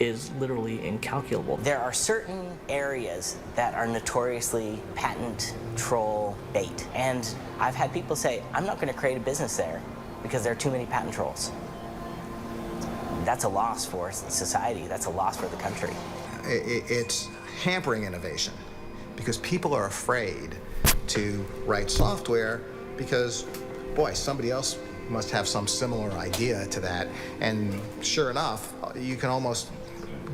is literally incalculable. There are certain areas that are notoriously patent troll bait. And I've had people say, I'm not going to create a business there because there are too many patent trolls. That's a loss for society. That's a loss for the country. It's hampering innovation because people are afraid to write software because, boy, somebody else must have some similar idea to that. And sure enough, you can almost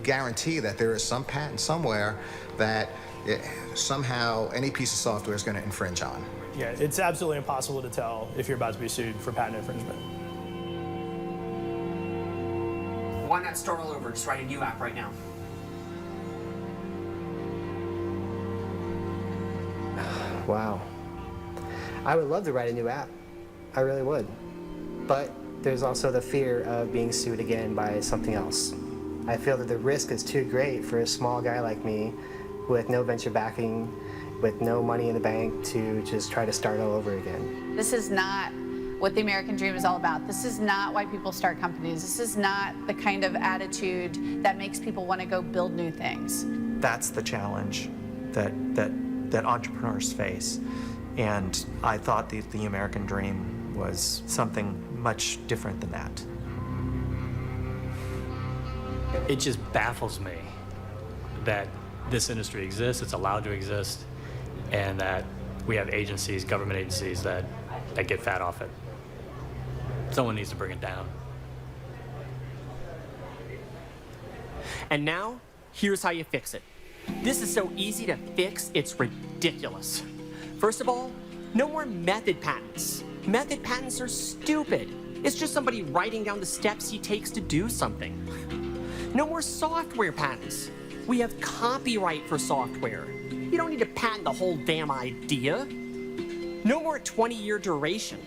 guarantee that there is some patent somewhere that somehow any piece of software is going to infringe on. Yeah, it's absolutely impossible to tell if you're about to be sued for patent infringement. Why not start all over? Just write a new app right now. Wow. I would love to write a new app. I really would. But there's also the fear of being sued again by something else. I feel that the risk is too great for a small guy like me with no venture backing, with no money in the bank, to just try to start all over again. This is not what the American dream is all about. This is not why people start companies. This is not the kind of attitude that makes people want to go build new things. That's the challenge that entrepreneurs face. And I thought the American dream was something much different than that. It just baffles me that this industry exists, it's allowed to exist, and that we have agencies, government agencies, that get fat off it. Someone needs to bring it down. And now, here's how you fix it. This is so easy to fix, it's ridiculous. First of all, no more method patents. Method patents are stupid. It's just somebody writing down the steps he takes to do something. No more software patents. We have copyright for software. You don't need to patent the whole damn idea. No more 20-year duration.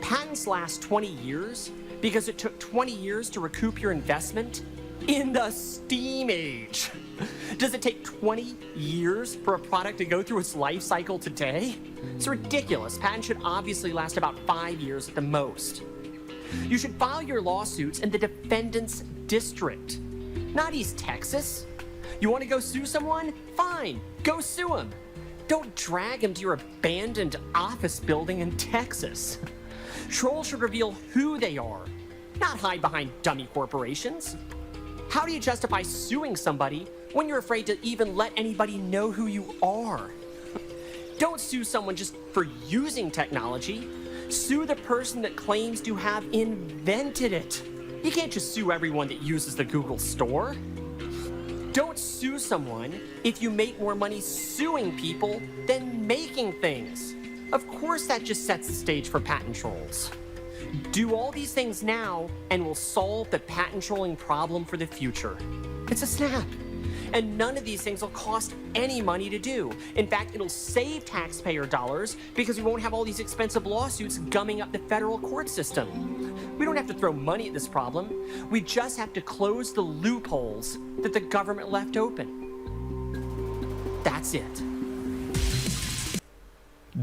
Patents last 20 years because it took 20 years to recoup your investment in the Steam Age. Does it take 20 years for a product to go through its life cycle today? It's ridiculous. Patents should obviously last about 5 years at the most. You should file your lawsuits in the defendant's district, not East Texas. You want to go sue someone? Fine, go sue him. Don't drag him to your abandoned office building in Texas. Trolls should reveal who they are, not hide behind dummy corporations. How do you justify suing somebody when you're afraid to even let anybody know who you are? Don't sue someone just for using technology. Sue the person that claims to have invented it. You can't just sue everyone that uses the Google store. Don't sue someone if you make more money suing people than making things. Of course, that just sets the stage for patent trolls. Do all these things now, and we'll solve the patent trolling problem for the future. It's a snap. And none of these things will cost any money to do. In fact, it'll save taxpayer dollars because we won't have all these expensive lawsuits gumming up the federal court system. We don't have to throw money at this problem. We just have to close the loopholes that the government left open. That's it.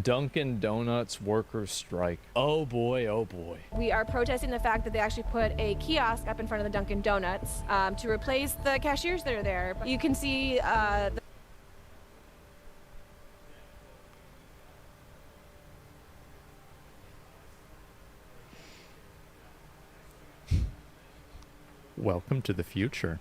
Dunkin' Donuts workers strike. Oh boy, oh boy. We are protesting the fact that they actually put a kiosk up in front of the Dunkin' Donuts to replace the cashiers that are there. You can see Welcome to the future.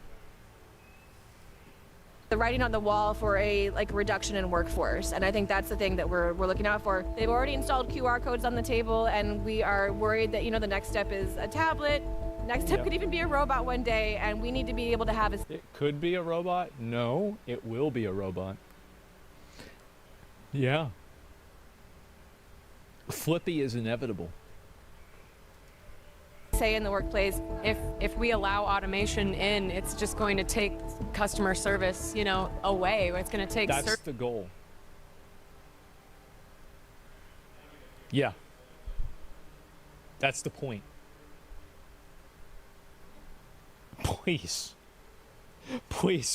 The writing on the wall for a reduction in workforce, and I think that's the thing that we're looking out for. They've already installed QR codes on the table, and we are worried that the next step is a tablet. Next step could even be a robot one day, and we need to be able to have a. It could be a robot. No, it will be a robot. Yeah. Flippy is inevitable. Say in the workplace, If we allow automation in, it's just going to take customer service, away. It's going to take. That's the goal. Yeah. That's the point. Please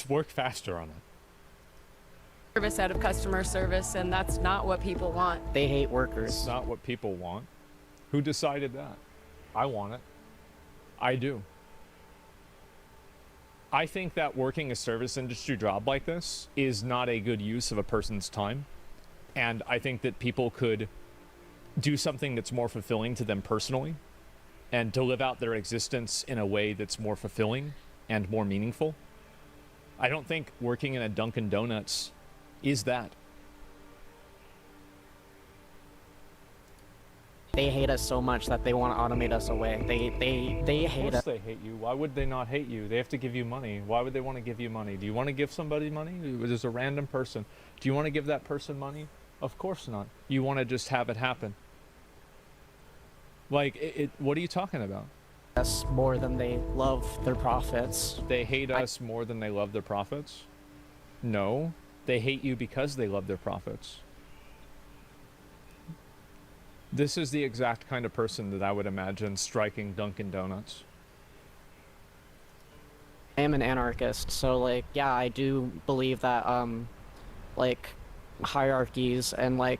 work faster on it. Service out of customer service, and that's not what people want. They hate workers. It's not what people want. Who decided that? I want it. I do. I think that working a service industry job like this is not a good use of a person's time. And I think that people could do something that's more fulfilling to them personally and to live out their existence in a way that's more fulfilling and more meaningful. I don't think working in a Dunkin' Donuts is that. They hate us so much that they want to automate us away. They hate us. Of course they hate you. Why would they not hate you? They have to give you money. Why would they want to give you money? Do you want to give somebody money? There's a random person. Do you want to give that person money? Of course not. You want to just have it happen. Like, what are you talking about? Us more than they love their profits. They hate us more than they love their profits? No. They hate you because they love their profits. This is the exact kind of person that I would imagine striking Dunkin' Donuts. I am an anarchist, so yeah, I do believe that hierarchies and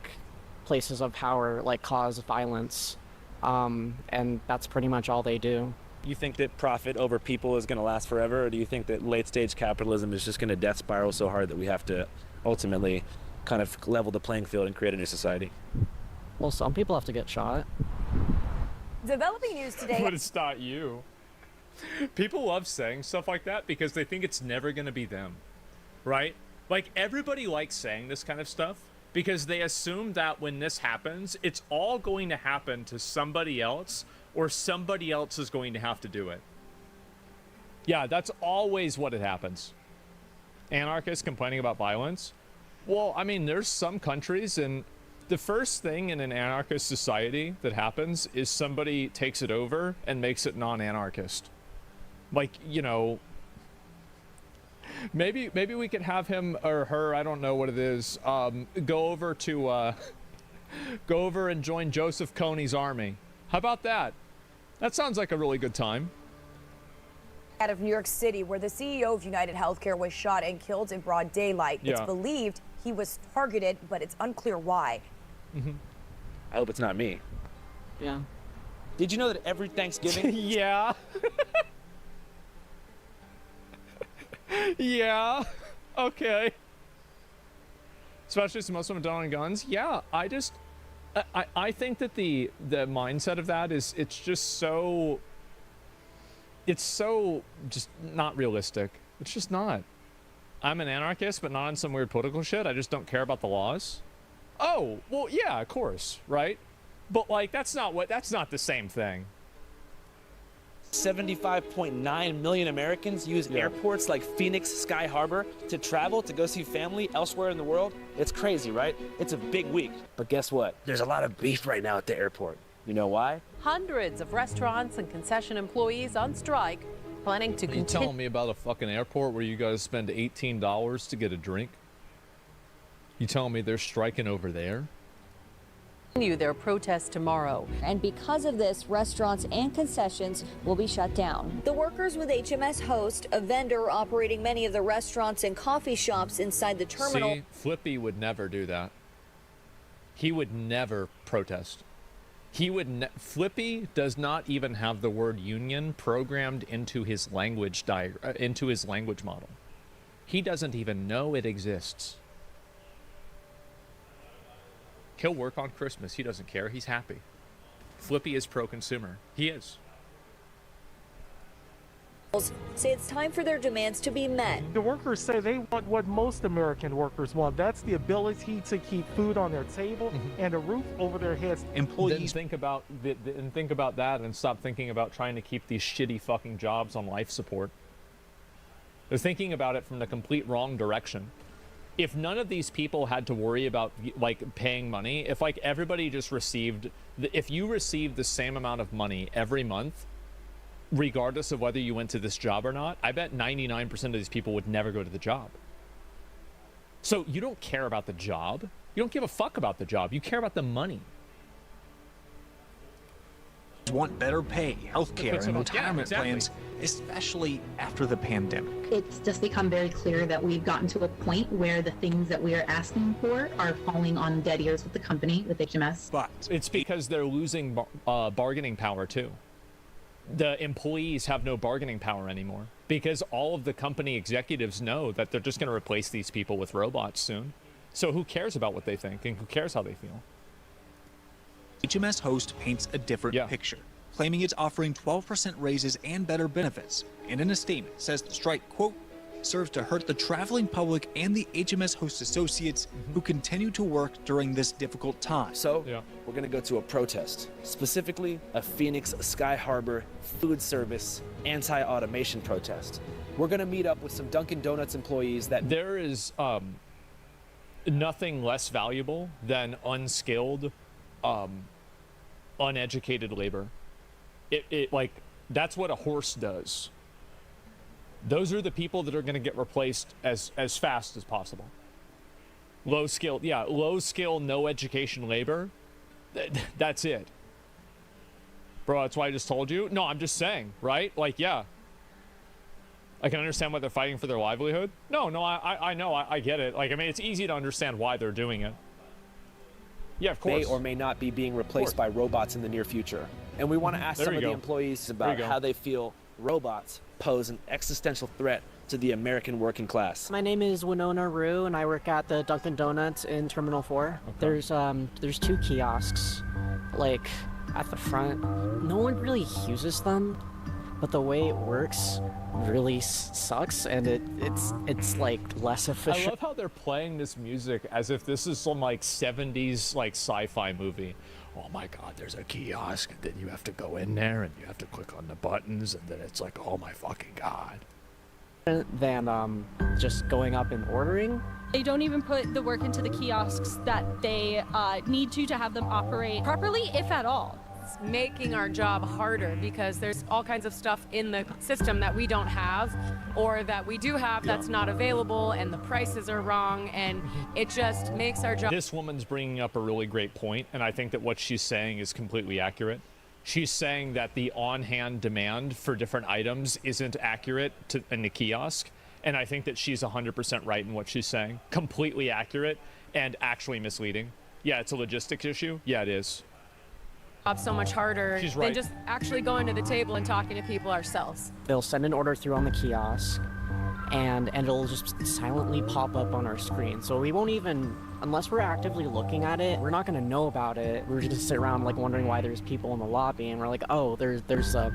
places of power cause violence, and that's pretty much all they do. You think that profit over people is going to last forever, or do you think that late-stage capitalism is just going to death spiral so hard that we have to ultimately kind of level the playing field and create a new society? Well, some people have to get shot. Developing news today. But it's not you. People love saying stuff like that because they think it's never going to be them, right? Everybody likes saying this kind of stuff because they assume that when this happens, it's all going to happen to somebody else, or somebody else is going to have to do it. Yeah, that's always what it happens. Anarchists complaining about violence. Well, I mean, there's some countries, and the first thing in an anarchist society that happens is somebody takes it over and makes it non-anarchist. Maybe we could have him or her, I don't know what it is, go over and join Joseph Kony's army. How about that? That sounds like a really good time. Out of New York City, where the CEO of United Healthcare was shot and killed in broad daylight. Yeah. It's believed he was targeted, but it's unclear why. Mm-hmm. I hope it's not me. Yeah. Did you know that every Thanksgiving? Yeah. Yeah. Okay. Especially since most of them don't own guns. Yeah. I think that the mindset of that is it's so just not realistic. It's just not. I'm an anarchist, but not on some weird political shit. I just don't care about the laws. Oh, well, yeah, of course, right? But that's not the same thing. 75.9 million Americans use airports like Phoenix Sky Harbor to travel to go see family elsewhere in the world. It's crazy, right? It's a big week. But guess what? There's a lot of beef right now at the airport. You know why? Hundreds of restaurants and concession employees on strike, planning to Are you telling me about a fucking airport where you guys spend $18 to get a drink? You telling me they're striking over there? continue their protest tomorrow. And because of this, restaurants and concessions will be shut down. The workers with HMS Host, a vendor operating many of the restaurants and coffee shops inside the terminal. See, Flippy would never do that. He would never protest. Flippy does not even have the word union programmed into his language model. He doesn't even know it exists. He'll work on Christmas. He doesn't care. He's happy. Flippy is pro-consumer. He is. say it's time for their demands to be met. The workers say they want what most American workers want. That's the ability to keep food on their table and a roof over their heads. Employees think about that and stop thinking about trying to keep these shitty fucking jobs on life support. They're thinking about it from the complete wrong direction. If none of these people had to worry about like paying money, if like everybody just received, if you received the same amount of money every month, regardless of whether you went to this job or not, I bet 99% of these people would never go to the job. So you don't care about the job. You don't give a fuck about the job. You care about the money. Want better pay, healthcare, and retirement plans, especially after the pandemic. It's just become very clear that we've gotten to a point where the things that we are asking for are falling on dead ears with the company, with HMS. But it's because they're losing bargaining power too. The employees have no bargaining power anymore because all of the company executives know that they're just going to replace these people with robots soon. So who cares about what they think and who cares how they feel? HMS Host paints a different picture, claiming it's offering 12% raises and better benefits, and in a statement says the strike, quote, serves to hurt the traveling public and the HMS Host associates who continue to work during this difficult time. So, we're going to go to a protest, specifically a Phoenix Sky Harbor food service anti-automation protest. We're going to meet up with some Dunkin' Donuts employees that... There is nothing less valuable than unskilled, uneducated labor. It like, that's what a horse does. Those are the people that are going to get replaced as fast as possible. Low skill, no education labor. That's it. Bro, that's why I just told you. No, I'm just saying, right? Like, yeah. I can understand why they're fighting for their livelihood. No, I know, I get it. Like, I mean, it's easy to understand why they're doing it. Yeah, of course. May or may not be being replaced by robots in the near future. And we want to ask some of the employees about how they feel robots pose an existential threat to the American working class. My name is Winona Rue, and I work at the Dunkin' Donuts in Terminal 4. There's 2 kiosks, like, at the front. No one really uses them, but the way it works really sucks, and it's like less efficient. I love how they're playing this music as if this is some like 70s like sci-fi movie. Oh my god, there's a kiosk, and then you have to go in there and you have to click on the buttons, and then it's like, oh my fucking god. Than just going up and ordering. They don't even put the work into the kiosks that they need to have them operate properly, if at all. It's making our job harder because there's all kinds of stuff in the system that we don't have or that we do have that's not available, and the prices are wrong, and it just makes our job. This woman's bringing up a really great point, and I think that what she's saying is completely accurate. She's saying that the on-hand demand for different items isn't accurate in the kiosk, and I think that she's 100% right in what she's saying. Completely accurate and actually misleading. Yeah, it's a logistics issue. Yeah, it is. So much harder She's than right. just actually going to the table and talking to people ourselves. They'll send an order through on the kiosk, and it'll just silently pop up on our screen. So we won't even, unless we're actively looking at it, we're not going to know about it. We're just sit around like wondering why there's people in the lobby, and we're like, oh, there's a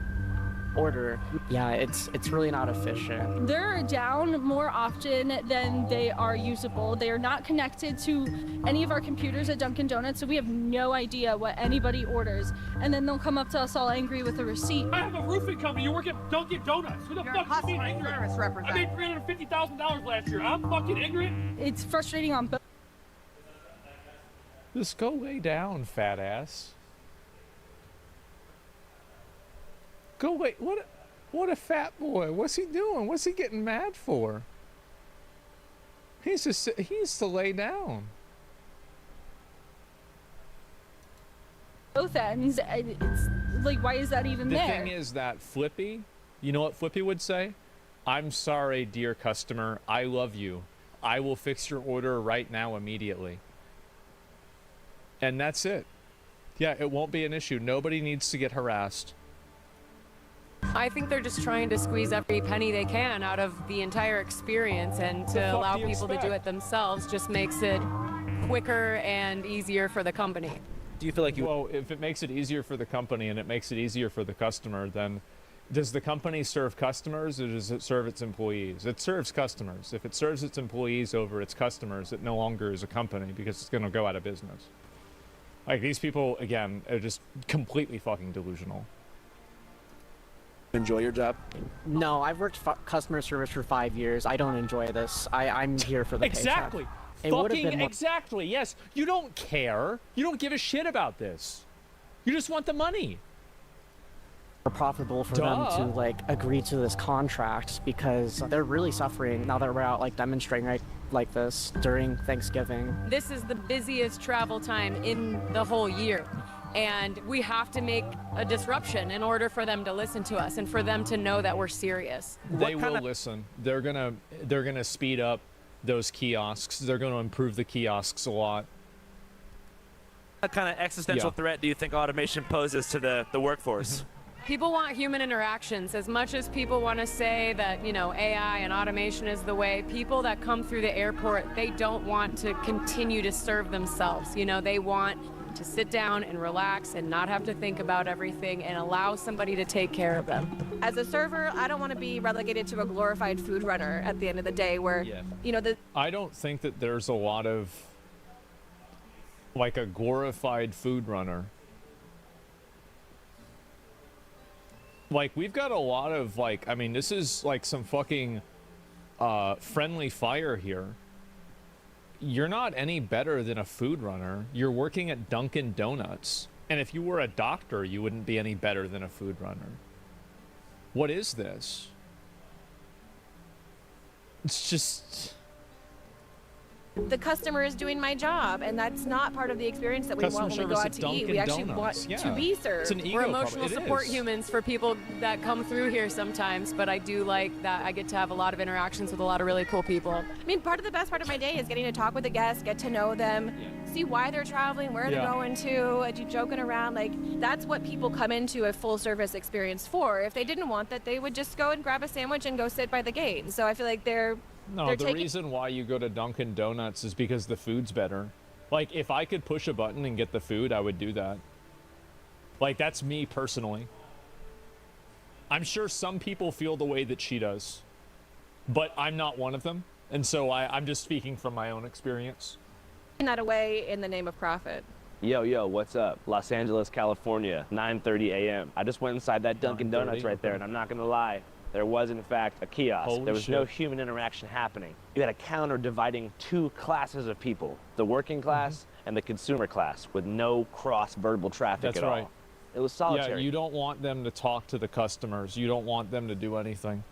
order. Yeah, it's really not efficient. They're down more often than they are usable. They are not connected to any of our computers at Dunkin' Donuts, so we have no idea what anybody orders. And then they'll come up to us all angry with a receipt. I have a roofing company. You work at Dunkin' Donuts. Who the fuck is being ignorant? I made $350,000 last year. I'm fucking ignorant. It's frustrating on both. Just go lay down, fat ass. Go wait. What a fat boy. What's he doing? What's he getting mad for? He needs to lay down. Both ends. It's like, why is that even there? The thing is that Flippy, you know what Flippy would say? I'm sorry, dear customer. I love you. I will fix your order right now immediately. And that's it. Yeah, it won't be an issue. Nobody needs to get harassed. I think they're just trying to squeeze every penny they can out of the entire experience, and to allow people to do it themselves just makes it quicker and easier for the company. Do you feel like Well, if it makes it easier for the company and it makes it easier for the customer, then Does the company serve customers or does it serve its employees? It serves customers. If it serves its employees over its customers, it no longer is a company because it's going to go out of business. Like, these people, again, are just completely fucking delusional. Enjoy your job? No, I've worked customer service for 5 years. I don't enjoy this. I'm here for the Exactly. paycheck. It would have Fucking been more exactly. Yes. You don't care. You don't give a shit about this. You just want the money. profitable for them to like agree to this contract, because they're really suffering now that we're out like demonstrating like this during Thanksgiving. This is the busiest travel time in the whole year. And we have to make a disruption in order for them to listen to us and for them to know that we're serious. They will listen. They're gonna speed up those kiosks. They're gonna improve the kiosks a lot. What kind of existential threat do you think automation poses to the workforce? People want human interactions as much as people want to say that, you know, AI and automation is the way. People that come through the airport, they don't want to continue to serve themselves. You know, they want to sit down and relax and not have to think about everything and allow somebody to take care of them. As a server, I don't want to be relegated to a glorified food runner at the end of the day where, you know, I don't think that there's a lot of like a glorified food runner. Like, we've got a lot of like, I mean, this is like some fucking friendly fire here. You're not any better than a food runner. You're working at Dunkin' Donuts. And if you were a doctor, you wouldn't be any better than a food runner. What is this? It's just... the customer is doing my job, and that's not part of the experience that we want when we go out to eat. We actually want to be served. We're emotional support humans for people that come through here sometimes, but I do like that I get to have a lot of interactions with a lot of really cool people. I mean, part of the best part of my day is getting to talk with the guests, get to know them, see why they're traveling, where they're going to, joking around. Like, that's what people come into a full service experience for. If they didn't want that, they would just go and grab a sandwich and go sit by the gate. So I feel like No, the reason why you go to Dunkin' Donuts is because the food's better. Like, if I could push a button and get the food, I would do that. Like, that's me personally. I'm sure some people feel the way that she does, but I'm not one of them. And so I'm just speaking from my own experience. that away in the name of profit. Yo, what's up? Los Angeles, California, 9:30 a.m. I just went inside that Dunkin' Donuts right there, and I'm not gonna lie. There was, in fact, a kiosk. There was no human interaction happening. You had a counter dividing two classes of people, the working class and the consumer class, with no cross-verbal traffic at all. It was solitary. Yeah, you don't want them to talk to the customers. You don't want them to do anything.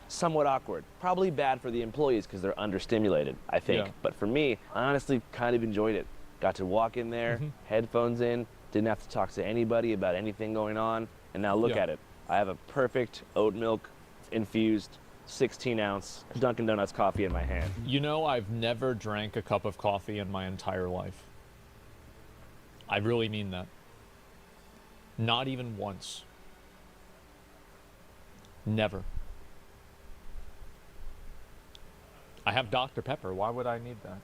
Somewhat awkward. Probably bad for the employees because they're understimulated, I think. Yeah. But for me, I honestly kind of enjoyed it. Got to walk in there, headphones in, didn't have to talk to anybody about anything going on, and now look at it. I have a perfect oat milk infused 16-ounce Dunkin' Donuts coffee in my hand. You know, I've never drank a cup of coffee in my entire life. I really mean that. Not even once. Never. I have Dr. Pepper. Why would I need that?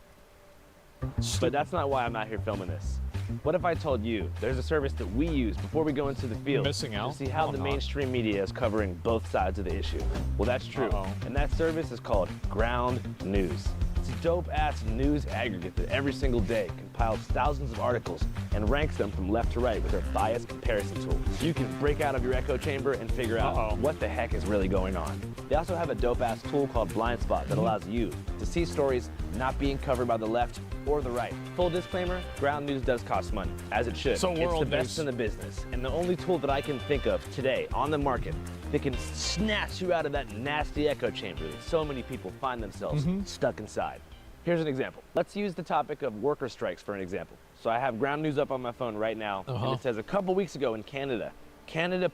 But that's not why I'm out here filming this. What if I told you there's a service that we use before we go into the field missing out? to see how the mainstream media is covering both sides of the issue? Well, that's true. And that service is called Ground News. It's a dope-ass news aggregate that every single day compiles thousands of articles and ranks them from left to right with their bias comparison tool. So you can break out of your echo chamber and figure out what the heck is really going on. They also have a dope-ass tool called Blind Spot that allows you to see stories not being covered by the left or the right. Full disclaimer, Ground News does cost money, as it should. So it's the best in the business, and the only tool that I can think of today on the market that can snatch you out of that nasty echo chamber that so many people find themselves stuck inside. Here's an example. Let's use the topic of worker strikes for an example. So I have Ground News up on my phone right now, and it says a couple weeks ago in Canada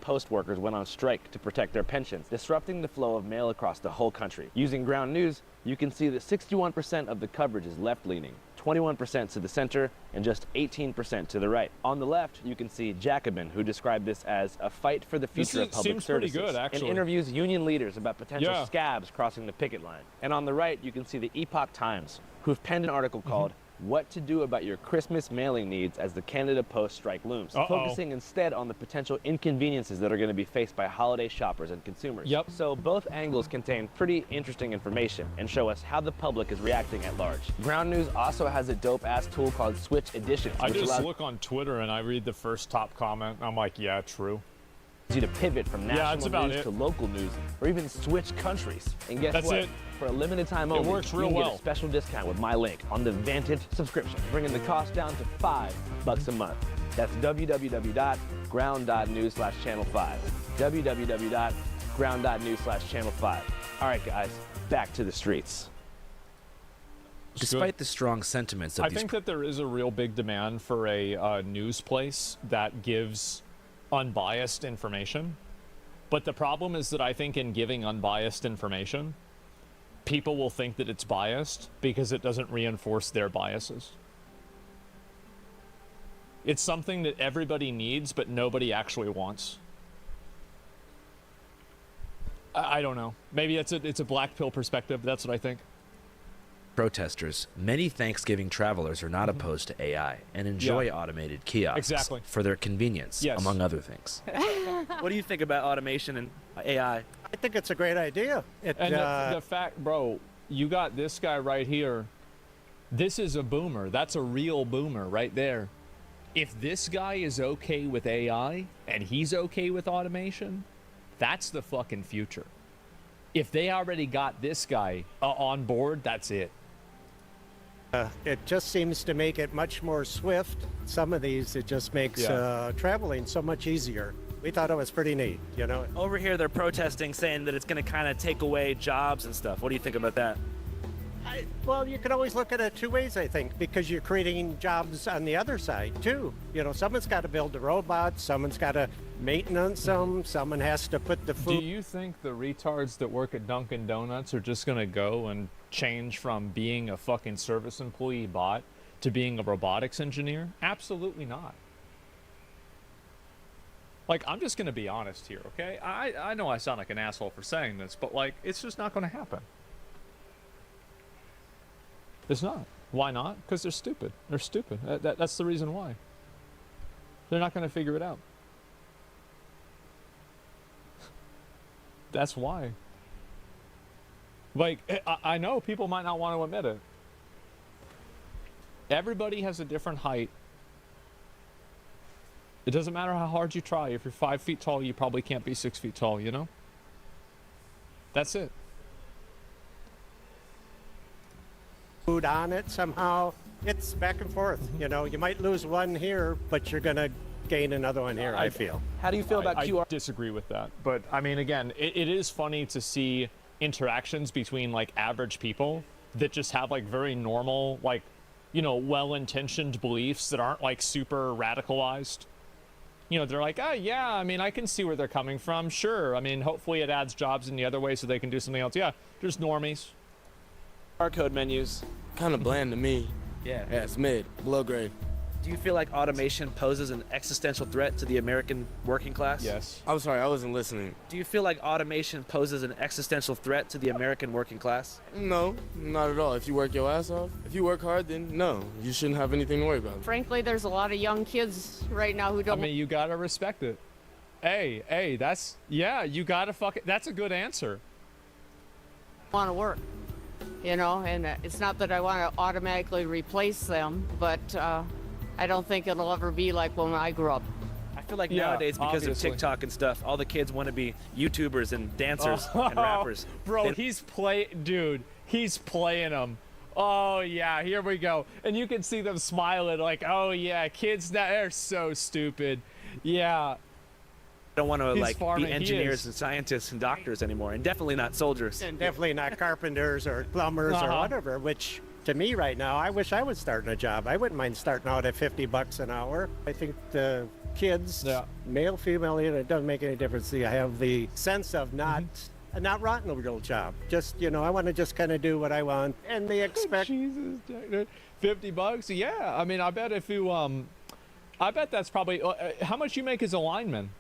post workers went on strike to protect their pensions, disrupting the flow of mail across the whole country. Using Ground News, you can see that 61% of the coverage is left-leaning, 21% to the center, and just 18% to the right. On the left, you can see Jacobin, who described this as a fight for the future of public services, pretty good, actually. and interviews union leaders about potential scabs crossing the picket line. And on the right, you can see the Epoch Times, who've penned an article called what to do about your Christmas mailing needs as the Canada Post strike looms, focusing instead on the potential inconveniences that are going to be faced by holiday shoppers and consumers. Yep. So both angles contain pretty interesting information and show us how the public is reacting at large. Ground News also has a dope-ass tool called Switch Editions, I which just allows look on Twitter and I read the first top comment. I'm like, yeah, true. you to pivot from national news to local news, or even switch countries. And guess That's what? it. For a limited time only, It works real you can well. get a special discount with my link on the Vantage subscription, bringing the cost down to $5 a month. That's www.ground.news/channel5. www.ground.news/channel5. All right, guys, back to the streets. Despite the strong sentiments I think that there is a real big demand for a news place that gives unbiased information. But the problem is that I think in giving unbiased information, people will think that it's biased because it doesn't reinforce their biases. It's something that everybody needs, but nobody actually wants. I don't know. Maybe it's a black pill perspective. That's what I think. Protesters, many Thanksgiving travelers are not opposed to AI and enjoy automated kiosks for their convenience, among other things. What do you think about automation and AI? I think it's a great idea. And the fact, bro, you got this guy right here. This is a boomer. That's a real boomer right there. If this guy is okay with AI and he's okay with automation, that's the fucking future. If they already got this guy on board, that's it. It just seems to make it much more swift. Some of these, it just makes traveling so much easier. We thought it was pretty neat, you know. Over here, they're protesting, saying that it's going to kind of take away jobs and stuff. What do you think about that? Well, you can always look at it two ways, I think, because you're creating jobs on the other side, too. You know, someone's got to build the robots, someone's got to maintenance them, someone has to put the food. Do you think the retards that work at Dunkin' Donuts are just going to go and change from being a fucking service employee bot to being a robotics engineer? Absolutely not. Like, I'm just going to be honest here, okay? I know I sound like an asshole for saying this, but, like, it's just not going to happen. It's not. Why not? Because they're stupid. They're stupid. That's the reason why. They're not going to figure it out. That's why. Like, I know people might not want to admit it. Everybody has a different height. It doesn't matter how hard you try. If you're 5 feet tall, you probably can't be 6 feet tall, you know? That's it. Food on it somehow. It's back and forth. You know, you might lose one here, but you're going to gain another one here, I feel. How do you feel about QR? I disagree with that. But, I mean, again, it is funny to see interactions between, like, average people that just have, like, very normal, like, you know, well-intentioned beliefs that aren't, like, super radicalized. You know, they're like, oh, yeah, I mean, I can see where they're coming from. Sure. I mean, hopefully it adds jobs in the other way so they can do something else. Yeah, just normies. Barcode menus. Kind of bland to me. Yeah. Yeah, it's mid, below grade. Do you feel like automation poses an existential threat to the American working class? Yes. I'm sorry, I wasn't listening. Do you feel like automation poses an existential threat to the American working class? No, not at all. If you work your ass off, if you work hard, then no, you shouldn't have anything to worry about. Frankly, there's a lot of young kids right now who don't. I mean, you gotta respect it. Hey, that's, yeah, you gotta that's a good answer. Want to work, you know, and it's not that I want to automatically replace them, but I don't think it'll ever be like when I grew up. I feel like nowadays, because of TikTok and stuff, all the kids want to be YouTubers and dancers and rappers. Bro, he's playing them. Oh, yeah, here we go. And you can see them smiling like, oh, yeah, kids, they're so stupid. Yeah. Don't want to He's like farming. be engineers and scientists and doctors anymore, and definitely not soldiers. And definitely not carpenters or plumbers or whatever, which to me right now, I wish I was starting a job. I wouldn't mind starting out at $50 an hour. I think the kids, male, female, it doesn't make any difference. I have the sense of not wanting a real job. Just, you know, I want to just kind of do what I want, and they expect. Jesus, $50? Yeah, I mean, I bet if you, I bet that's probably, how much you make as a lineman?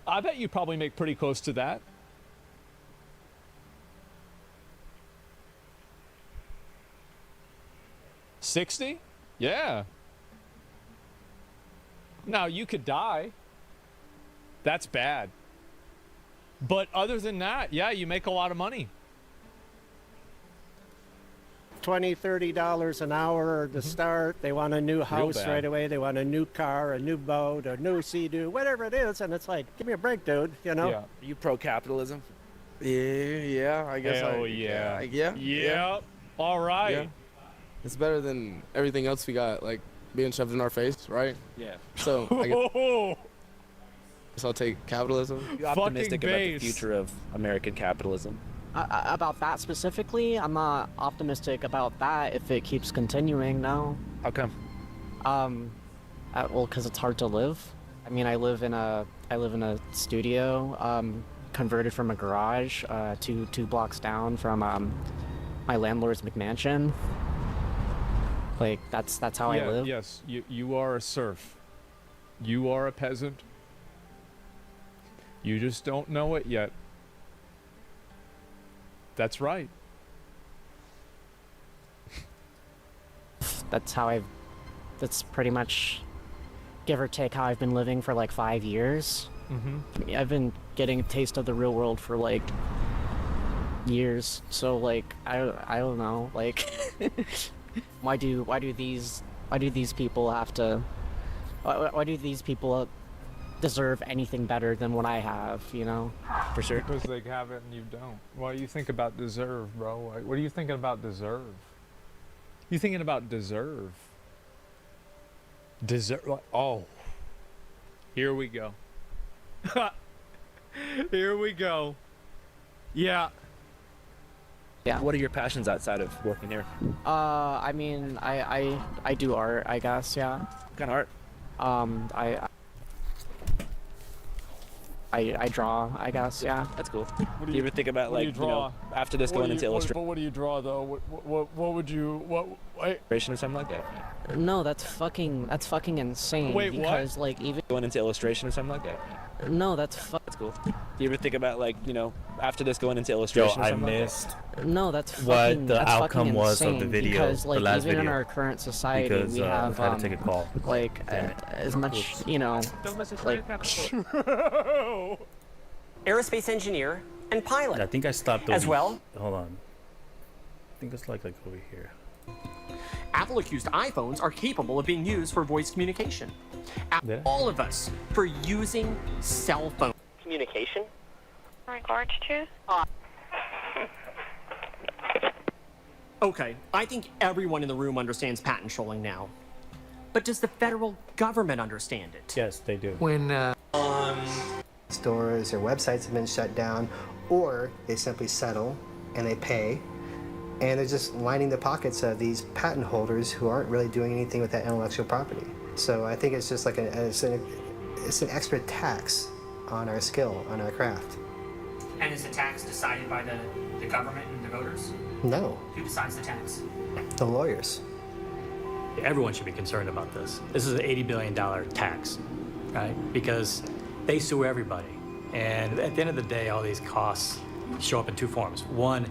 I bet you probably make pretty close to that. 60? Yeah. Now, you could die. That's bad. But other than that, yeah, you make a lot of money. $20, $30 an hour to start. They want a new house bad. right away. They want a new car, a new boat, a new Sea-Doo, whatever it is. And it's like, give me a break, dude, you know? Yeah. Are you pro-capitalism? Yeah, I guess. Hell yeah. Yeah. Yeah. All right. Yeah. It's better than everything else we got, like being shoved in our face, right? Yeah. So I guess I'll take capitalism. You're optimistic about the future of American capitalism. About that specifically, I'm not optimistic about that if it keeps continuing, no. How come? Well, because it's hard to live. I mean, I live in a studio, converted from a garage, two blocks down from my landlord's McMansion. Like that's how I live. Yes, you are a serf. You are a peasant. You just don't know it yet. That's right. That's pretty much, give or take, how I've been living for like 5 years. Mm-hmm. I've been getting a taste of the real world for like years. So like I don't know, like why do these people have to? Why do these people deserve anything better than what I have, you know? For sure. Because they have it and you don't. What do you think about deserve, bro? Like, what are you thinking about deserve? You thinking about deserve? Deserve? Oh. Here we go. Here we go. Yeah. Yeah. What are your passions outside of working here? I mean, I do art, I guess, yeah. What kind of art? I draw, I guess, yeah. That's cool. Do you ever think about, like, you know, after this going into illustration? What do you draw, though? What would you, Illustration or something like that? No, that's fucking insane. Wait, because, what? like, even going into illustration or something like that? No, that's cool. Do you ever think about, like, you know, after this going into illustration or something missed like that? No, that's what the outcome was insane of the video, because, like, the last even video. in our current society, because, we have I had to take a call. like as much, you know, like. Aerospace engineer and pilot. I think I stopped over as well. Hold on. I think it's like over here. Apple accused iPhones are capable of being used for voice communication. All of us for using cell phone communication. In regards to? Okay, I think everyone in the room understands patent trolling now. But does the federal government understand it? Yes, they do. When stores or websites have been shut down, or they simply settle and they pay, and they're just lining the pockets of these patent holders who aren't really doing anything with that intellectual property. So I think it's just like it's an extra tax on our skill, on our craft. And is the tax decided by the government and the voters? No. Who decides the tax? The lawyers. Everyone should be concerned about this. This is an $80 billion tax, right? Because they sue everybody. And at the end of the day, all these costs show up in two forms. One,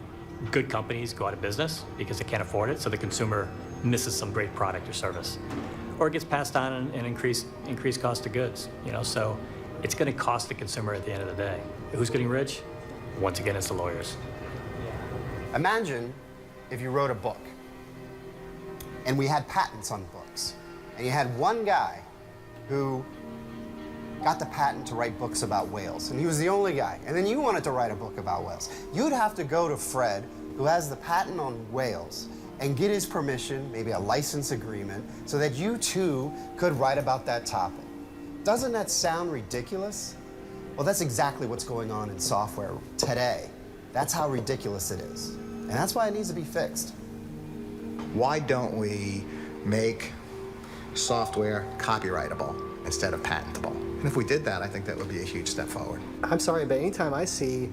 good companies go out of business because they can't afford it, so the consumer misses some great product or service. Or it gets passed on and increased cost of goods, you know? So it's gonna cost the consumer at the end of the day. Who's getting rich? Once again, it's the lawyers. Imagine if you wrote a book and we had patents on books, and you had one guy who got the patent to write books about whales, and he was the only guy, and then you wanted to write a book about whales. You'd have to go to Fred, who has the patent on whales, and get his permission, maybe a license agreement, so that you too could write about that topic. Doesn't that sound ridiculous? Well, that's exactly what's going on in software today. That's how ridiculous it is. And that's why it needs to be fixed. Why don't we make software copyrightable instead of patentable? And if we did that, I think that would be a huge step forward. I'm sorry, but anytime I see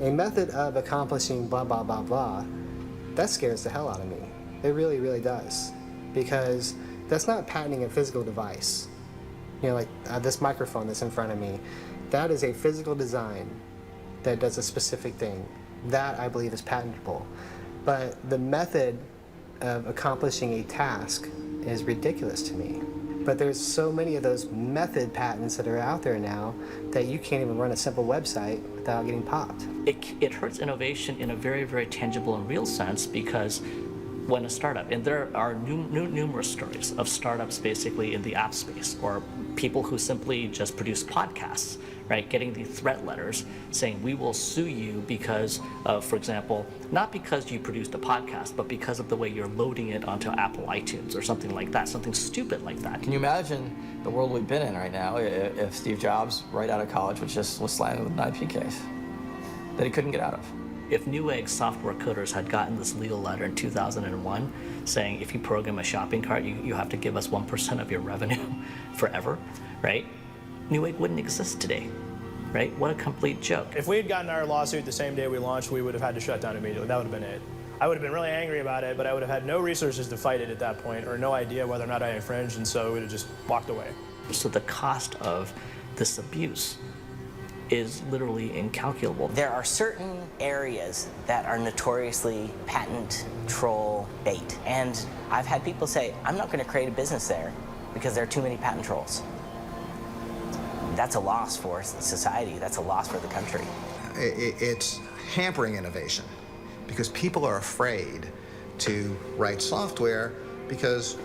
a method of accomplishing blah, blah, blah, blah, that scares the hell out of me. It really, really does. Because that's not patenting a physical device. You know, like this microphone that's in front of me, that is a physical design that does a specific thing. That, I believe, is patentable. But the method of accomplishing a task is ridiculous to me. But there's so many of those method patents that are out there now that you can't even run a simple website without getting popped. It hurts innovation in a very, very tangible and real sense, because when a startup, and there are numerous stories of startups basically in the app space, or people who simply just produce podcasts, right, getting the threat letters saying we will sue you because of, for example, not because you produced a podcast, but because of the way you're loading it onto Apple iTunes or something like that, something stupid like that. Can you imagine the world we've been in right now if Steve Jobs, right out of college, was slammed with an IP case that he couldn't get out of? If Newegg software coders had gotten this legal letter in 2001 saying if you program a shopping cart, you have to give us 1% of your revenue forever, right? Newegg wouldn't exist today, right? What a complete joke. If we had gotten our lawsuit the same day we launched, we would have had to shut down immediately. That would have been it. I would have been really angry about it, but I would have had no resources to fight it at that point, or no idea whether or not I infringed, and so we would have just walked away. So the cost of this abuse is literally incalculable. There are certain areas that are notoriously patent troll bait. And I've had people say, I'm not going to create a business there because there are too many patent trolls. That's a loss for society. That's a loss for the country. It's hampering innovation because people are afraid to write software because,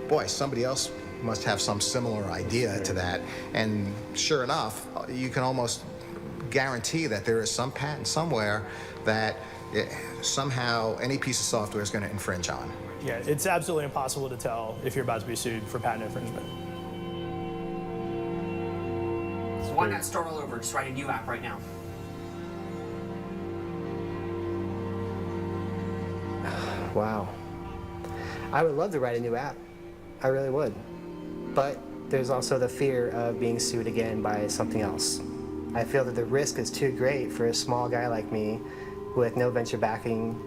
boy, somebody else must have some similar idea to that. And sure enough, you can almost guarantee that there is some patent somewhere that somehow any piece of software is going to infringe on. Yeah, it's absolutely impossible to tell if you're about to be sued for patent infringement. So why not start all over? Just write a new app right now. Wow. I would love to write a new app. I really would. But there's also the fear of being sued again by something else. I feel that the risk is too great for a small guy like me with no venture backing,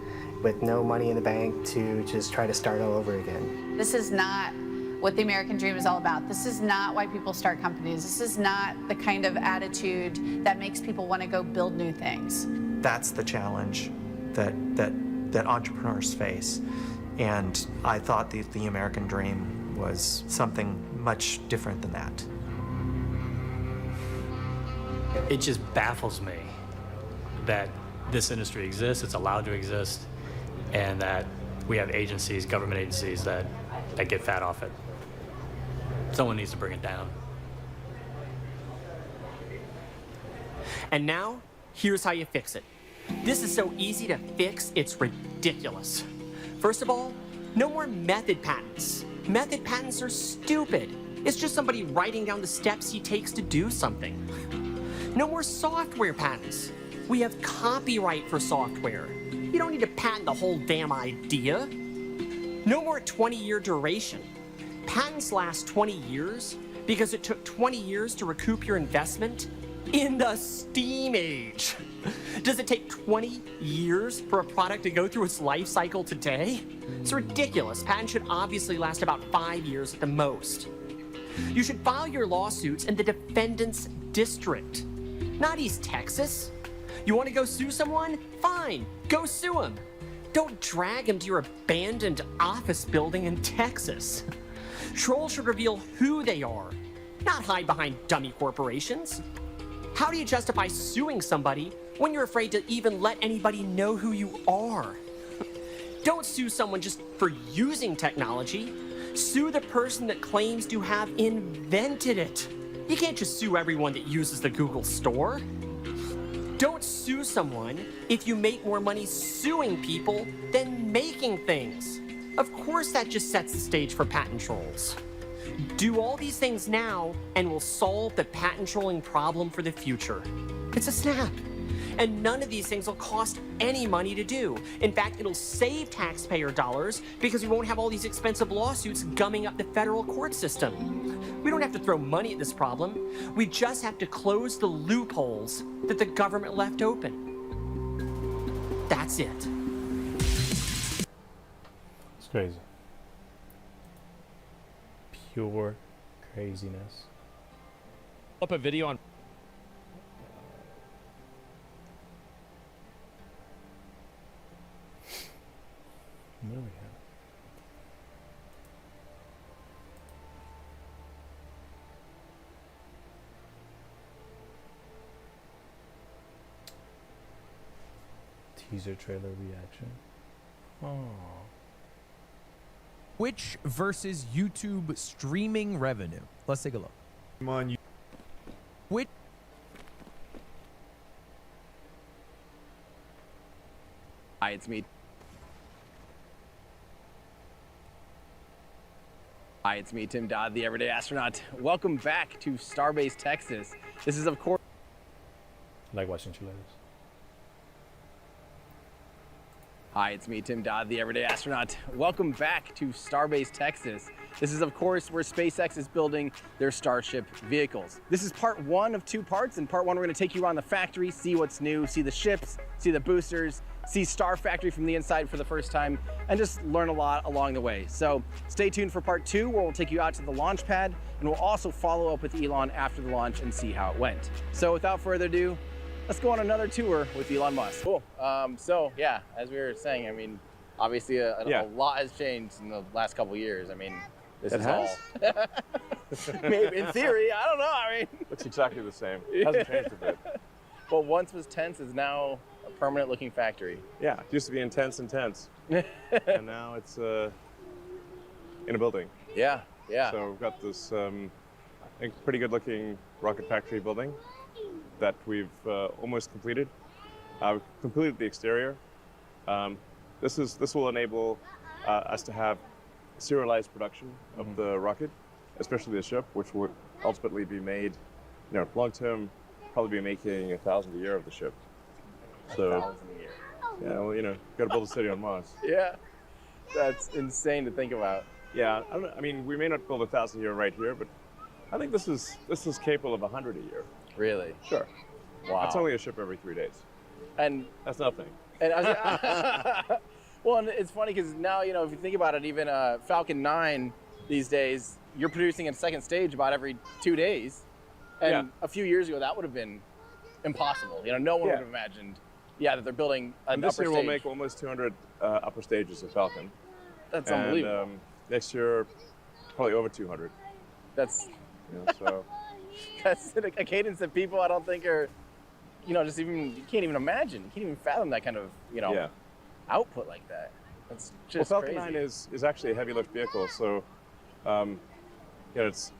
with no money in the bank, to just try to start all over again. This is not what the American dream is all about. This is not why people start companies. This is not the kind of attitude that makes people want to go build new things. That's the challenge that entrepreneurs face. And I thought the American dream was something much different than that. It just baffles me that this industry exists, it's allowed to exist, and that we have agencies, government agencies, that get fat off it. Someone needs to bring it down. And now, here's how you fix it. This is so easy to fix, it's ridiculous. First of all, no more method patents. Method patents are stupid. It's just somebody writing down the steps he takes to do something. No more software patents. We have copyright for software. You don't need to patent the whole damn idea. No more 20-year duration. Patents last 20 years because it took 20 years to recoup your investment in the Steam age. Does it take 20 years for a product to go through its life cycle today? It's ridiculous. Patents should obviously last about 5 years at the most. You should file your lawsuits in the defendant's district, not East Texas. You want to go sue someone? Fine, go sue him. Don't drag him to your abandoned office building in Texas. Trolls should reveal who they are, not hide behind dummy corporations. How do you justify suing somebody when you're afraid to even let anybody know who you are? Don't sue someone just for using technology. Sue the person that claims to have invented it. You can't just sue everyone that uses the Google store. Don't sue someone if you make more money suing people than making things. Of course, that just sets the stage for patent trolls. Do all these things now, and we'll solve the patent trolling problem for the future. It's a snap. And none of these things will cost any money to do. In fact, it'll save taxpayer dollars because we won't have all these expensive lawsuits gumming up the federal court system. We don't have to throw money at this problem. We just have to close the loopholes that the government left open. That's it. It's crazy. Pure craziness. Up a video on What do we have? Teaser trailer reaction. Oh. Twitch versus YouTube streaming revenue. Let's take a look. Come on, you. Twitch. Hi, it's me. Hi, it's me, Tim Dodd, the Everyday Astronaut. Welcome back to Starbase, Texas. This is, of course... I like watching trailers. Hi, it's me, Tim Dodd, the Everyday Astronaut. Welcome back to Starbase, Texas. This is, of course, where SpaceX is building their Starship vehicles. This is part one of two parts. In part one, we're going to take you around the factory, see what's new, see the ships, see the boosters, see Star Factory from the inside for the first time, and just learn a lot along the way. So stay tuned for part two, where we'll take you out to the launch pad, and we'll also follow up with Elon after the launch and see how it went. So without further ado, let's go on another tour with Elon Musk. Cool. So yeah, as we were saying, I mean, obviously a lot has changed in the last couple of years. I mean, this It is has? all. Maybe in theory, I don't know. I mean, Looks exactly the same. It hasn't changed a bit. what once was tense is now a permanent looking factory. Yeah, it used to be intense, and now it's in a building. Yeah, yeah. So we've got this, I think, pretty good-looking rocket factory building that we've almost completed. We've completed the exterior. This will enable us to have serialized production of the rocket, especially the ship, which will ultimately be made, long term, probably be making 1,000 a year of the ship. So, 1,000 a year. Yeah, well, got to build a city on Mars. Yeah, that's insane to think about. Yeah, I mean, we may not build 1,000 a year right here, but I think this is capable of 100 a year. Really? Sure. Wow. That's only a ship every 3 days. And that's nothing. And well, and it's funny because now, if you think about it, even Falcon 9 these days, you're producing a second stage about every 2 days. And a few years ago, that would have been impossible. No one would have imagined, that they're building an And this upper year stage. we'll make almost 200 upper stages of Falcon. That's and, unbelievable. Next year, probably over 200. That's so. That's a cadence that people I don't think are, just even, you can't even imagine. You can't even fathom that kind of, output like that. That's just Well, Falcon crazy. 9 is actually a heavy lift vehicle, so it's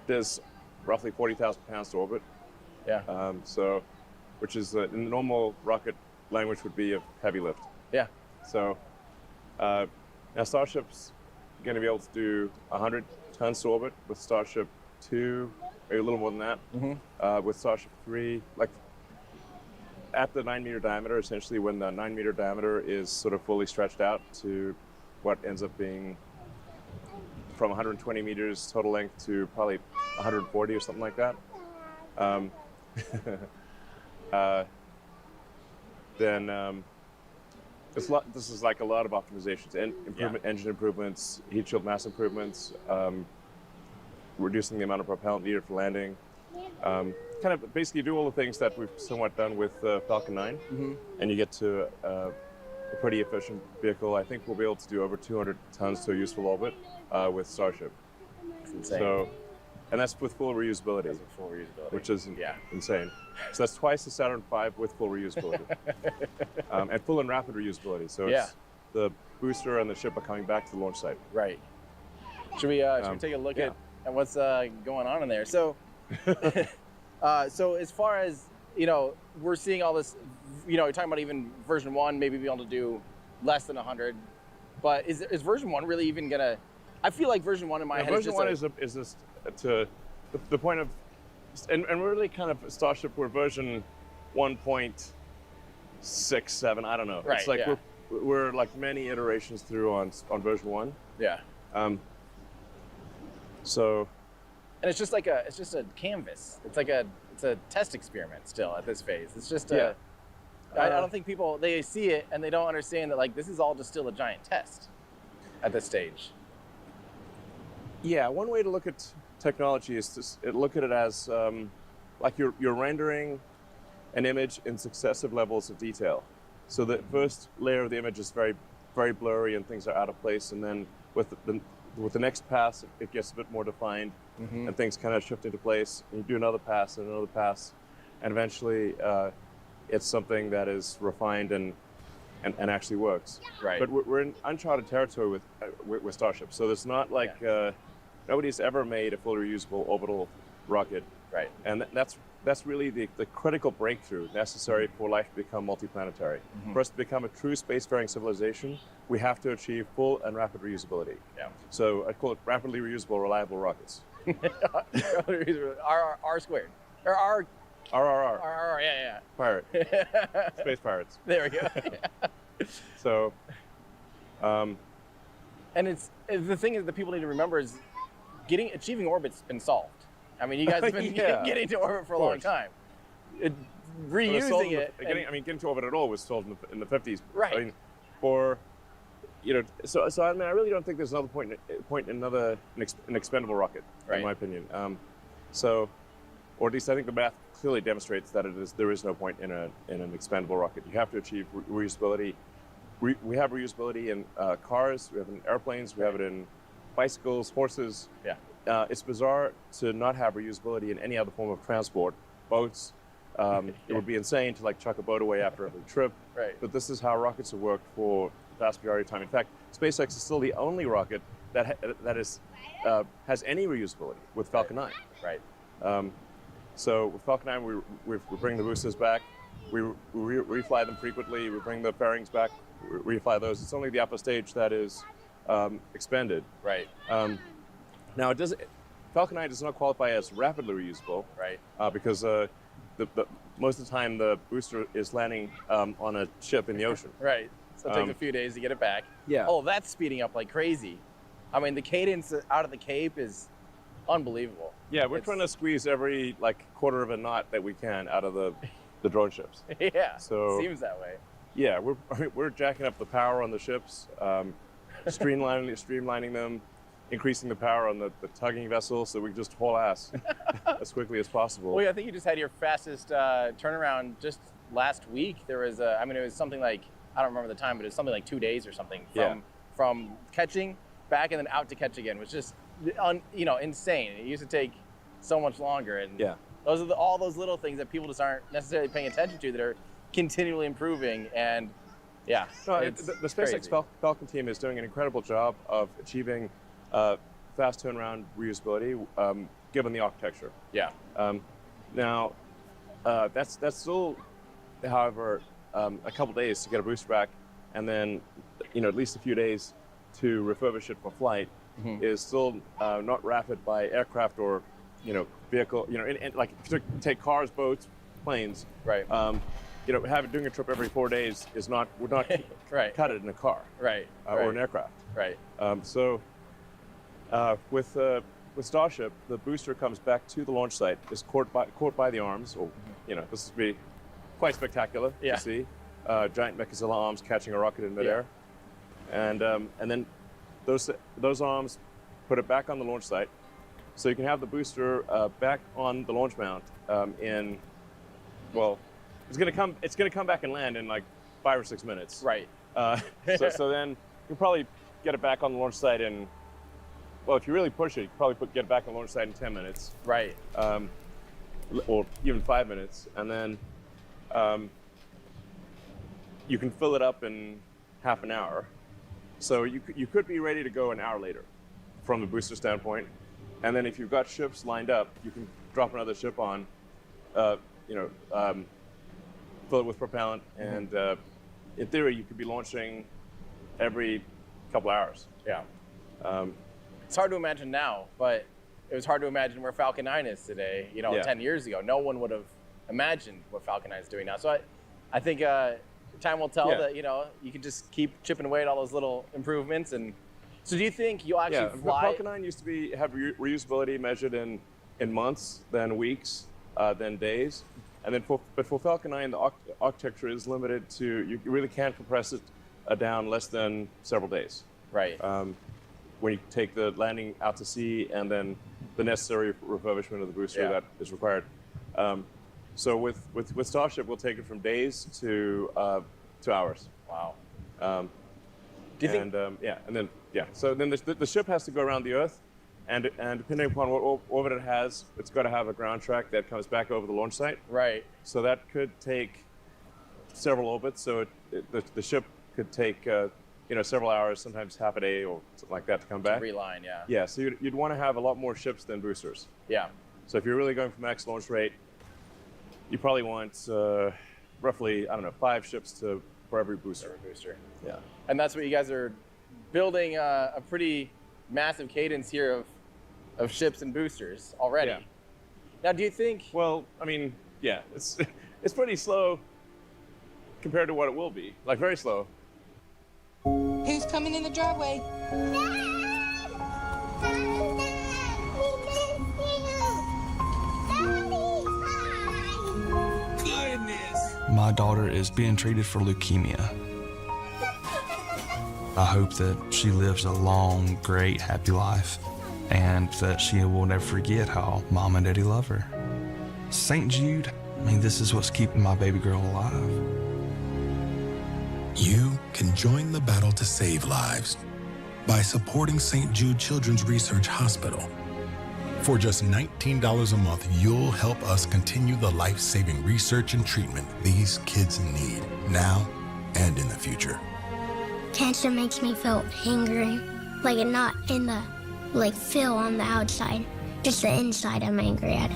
there's roughly 40,000 pounds to orbit. Yeah. So, which is in the normal rocket language would be a heavy lift. Yeah. So, now Starship's going to be able to do 100 tons to orbit with Starship 2, maybe a little more than that. Mm-hmm. With Starship 3, like at the 9-meter diameter, essentially when the 9-meter diameter is sort of fully stretched out to what ends up being from 120 meters total length to probably 140 or something like that. Then this is like a lot of optimizations and engine improvements, heat shield mass improvements, reducing the amount of propellant needed for landing. Kind of basically do all the things that we've somewhat done with Falcon 9, and you get to a pretty efficient vehicle. I think we'll be able to do over 200 tons to a useful orbit with Starship. It's insane. So, and that's with full reusability. That's with full reusability. Which is insane. So that's twice the Saturn V with full reusability. And full and rapid reusability. So it's the booster and the ship are coming back to the launch site. Right. Should we take a look at what's going on in there? So, so as far as, we're seeing all this, you're talking about even version 1 maybe be able to do less than 100, but is version 1 really even gonna, I feel like version 1 in my head version is just 1 is just to the point of, and we're really kind of Starship, we're version 1.67, I don't know. Right, It's like yeah. we're like many iterations through on version 1. Yeah. So. And it's just a canvas. It's a test experiment still at this phase. It's just I don't think people, they see it and they don't understand that this is all just still a giant test at this stage. Yeah, one way to look at technology is to look at it as like you're rendering an image in successive levels of detail. So the first layer of the image is very, very blurry and things are out of place, and then with the next pass, it gets a bit more defined, and things kind of shift into place. And you do another pass and another pass, and eventually it's something that is refined and actually works. Right. But we're in uncharted territory with Starship. So it's not like nobody's ever made a fully reusable orbital rocket. Right. And that's really the critical breakthrough necessary for life to become multiplanetary. Mm-hmm. For us to become a true spacefaring civilization, we have to achieve full and rapid reusability. Yeah. So I call it rapidly reusable, reliable rockets. R squared. Or R. RRR. Yeah. Pirate. Space pirates. There we go. So, and it's the thing is that people need to remember is achieving orbit's been solved. I mean, you guys have been getting to orbit for a long time. Reusing it. Getting to orbit at all was solved in the 50s. Right. I mean, so I mean, I really don't think there's another point in an expendable rocket, in my opinion. Or at least I think the math clearly demonstrates that there is no point in an expendable rocket. You have to achieve reusability. We have reusability in cars, we have it in airplanes, we have it in bicycles, horses. Yeah. It's bizarre to not have reusability in any other form of transport. Boats. It would be insane to like chuck a boat away after every trip. Right. But this is how rockets have worked for the vast majority of time. In fact, SpaceX is still the only rocket that has any reusability with Falcon 9. Right. So with Falcon 9, we bring the boosters back. We refly them frequently. We bring the fairings back. We refly those. It's only the upper stage that is expended. Right. Now Falcon 9 does not qualify as rapidly reusable. Right. Because most of the time the booster is landing on a ship in the ocean. Right. So it takes a few days to get it back. Yeah. Oh, that's speeding up like crazy. I mean, the cadence out of the Cape is unbelievable. Yeah, we're trying to squeeze every quarter of a knot that we can out of the drone ships. Yeah. So seems that way. Yeah, we're jacking up the power on the ships, streamlining them, increasing the power on the tugging vessel so we can just haul ass as quickly as possible. Well, yeah, I think you just had your fastest turnaround just last week. There was it was something like, I don't remember the time, but it was something like 2 days or something from catching back and then out to catch again, which is insane. It used to take so much longer, and those are all those little things that people just aren't necessarily paying attention to that are continually improving. And the SpaceX Falcon team is doing an incredible job of achieving fast turnaround reusability given the architecture. Yeah. Now, that's still, however, a couple days to get a booster back, and then at least a few days to refurbish it for flight is still not rapid by aircraft or vehicle. Like if you take cars, boats, planes. Right. Doing a trip every 4 days would not cut it in a car. Right. Or an aircraft. Right. With Starship, the booster comes back to the launch site, is caught by the arms, or this would be quite spectacular to see. Giant Mechazilla arms catching a rocket in midair, and then those arms put it back on the launch site, so you can have the booster back on the launch mount it's gonna come back and land in like 5 or 6 minutes. Right. So then you'll probably get it back on the launch site in. Well, if you really push it, you can probably get it back on the launch site in 10 minutes. Right. Or even 5 minutes. And then you can fill it up in half an hour. So you could be ready to go an hour later from the booster standpoint. And then if you've got ships lined up, you can drop another ship on, fill it with propellant. And in theory, you could be launching every couple hours. Yeah. It's hard to imagine now, but it was hard to imagine where Falcon 9 is today, 10 years ago. No one would have imagined what Falcon 9 is doing now. So I think time will tell that, you can just keep chipping away at all those little improvements. And so do you think you'll actually fly? Falcon 9 used to have reusability measured in months, then weeks, then days. And then for Falcon 9, the architecture is limited to, you really can't compress it down less than several days. Right. When you take the landing out to sea and then the necessary refurbishment of the booster that is required. So with Starship, we'll take it from days to hours. Wow. Do you think? So then the ship has to go around the Earth, and depending upon what orbit it has, it's got to have a ground track that comes back over the launch site. Right. So that could take several orbits, so the ship could take several hours, sometimes half a day or something like that to come back. Reline, yeah. Yeah, so you'd want to have a lot more ships than boosters. Yeah. So if you're really going for max launch rate, you probably want roughly, 5 ships for every booster. Yeah. And that's what you guys are building a pretty massive cadence here of ships and boosters already. Yeah. Now, do you think? Well, I mean, yeah, it's pretty slow compared to what it will be. Like very slow. Who's coming in the driveway? My daughter is being treated for leukemia. I hope that she lives a long, great, happy life, and that she will never forget how Mom and Daddy love her. St. Jude, I mean, this is what's keeping my baby girl alive. You can join the battle to save lives by supporting St. Jude Children's Research Hospital. For just $19 a month, you'll help us continue the life-saving research and treatment these kids need now and in the future. Cancer makes me feel angry, like not in the, feel on the outside, just the inside I'm angry at.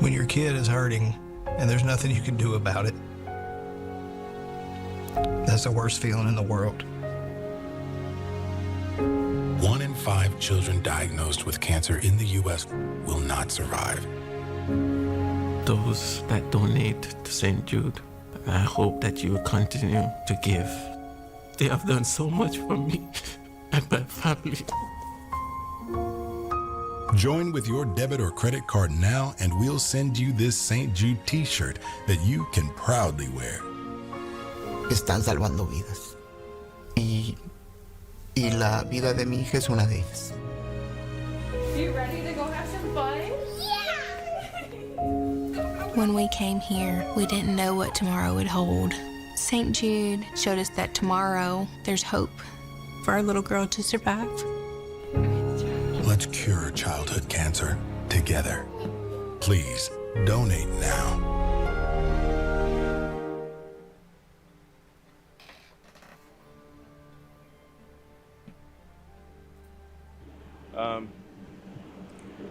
When your kid is hurting and there's nothing you can do about it, that's the worst feeling in the world. 1 in 5 children diagnosed with cancer in the U.S. will not survive. Those that donate to St. Jude, I hope that you will continue to give. They have done so much for me and my family. Join with your debit or credit card now, and we'll send you this St. Jude t-shirt that you can proudly wear. Están salvando vidas. Y la vida de mi hija es una de ellas. You ready to go have some fun? When we came here, we didn't know what tomorrow would hold. St. Jude showed us that tomorrow there's hope for our little girl to survive. Let's cure childhood cancer together. Please donate now.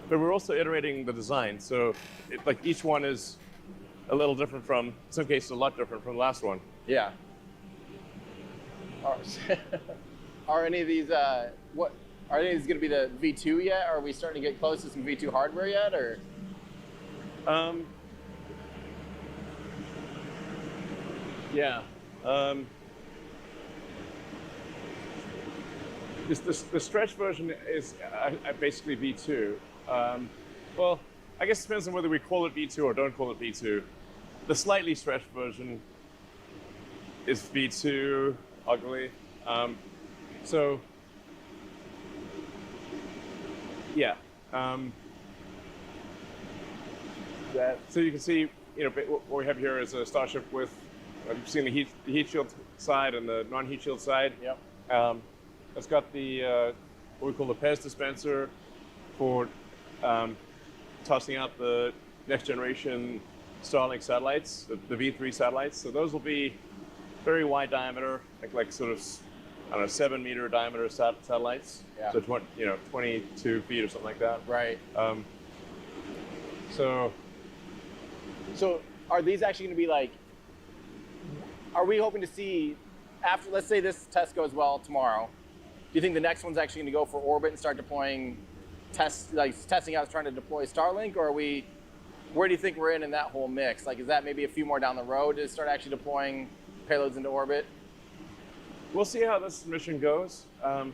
But we're also iterating the design, so each one is a little different from, in some cases, a lot different from the last one. Yeah. Are any of these are any of these going to be the V2 yet? Are we starting to get close to some V2 hardware yet, or? Yeah. The stretch version is basically V2. Well, I guess it depends on whether we call it V2 or don't call it V2. The slightly stretched version is V2, ugly. So, yeah. So you can see, what we have here is a Starship with, you've seen the heat shield side and the non-heat shield side. Yep. It's got the what we call the PEZ dispenser for tossing out the next generation Starlink satellites, the V3 satellites. So those will be very wide diameter, like sort of, 7-meter diameter satellites. Yeah. So 22 feet or something like that. Right. So are these actually going to be are we hoping to see, after, let's say this test goes well tomorrow, do you think the next one's actually going to go for orbit and start deploying testing out, trying to deploy Starlink, or where do you think we're in that whole mix? Is that maybe a few more down the road to start actually deploying payloads into orbit? We'll see how this mission goes. I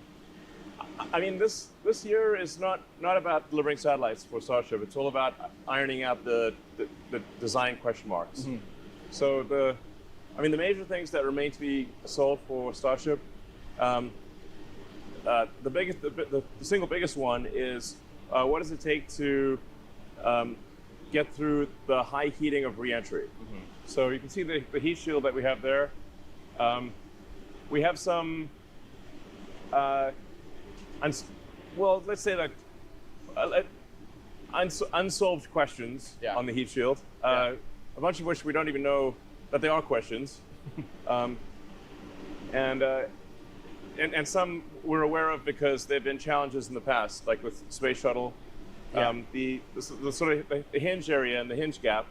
mean, this year is not about delivering satellites for Starship. It's all about ironing out the design question marks. Mm-hmm. So the major things that remain to be solved for Starship, the single biggest one is what does it take to get through the high heating of reentry? Mm-hmm. So you can see the heat shield that we have there. We have some, let's say that unsolved questions on the heat shield. a bunch of which we don't even know that they are questions, and some we're aware of because there have been challenges in the past, like with Space Shuttle, the sort of the hinge area and the hinge gap,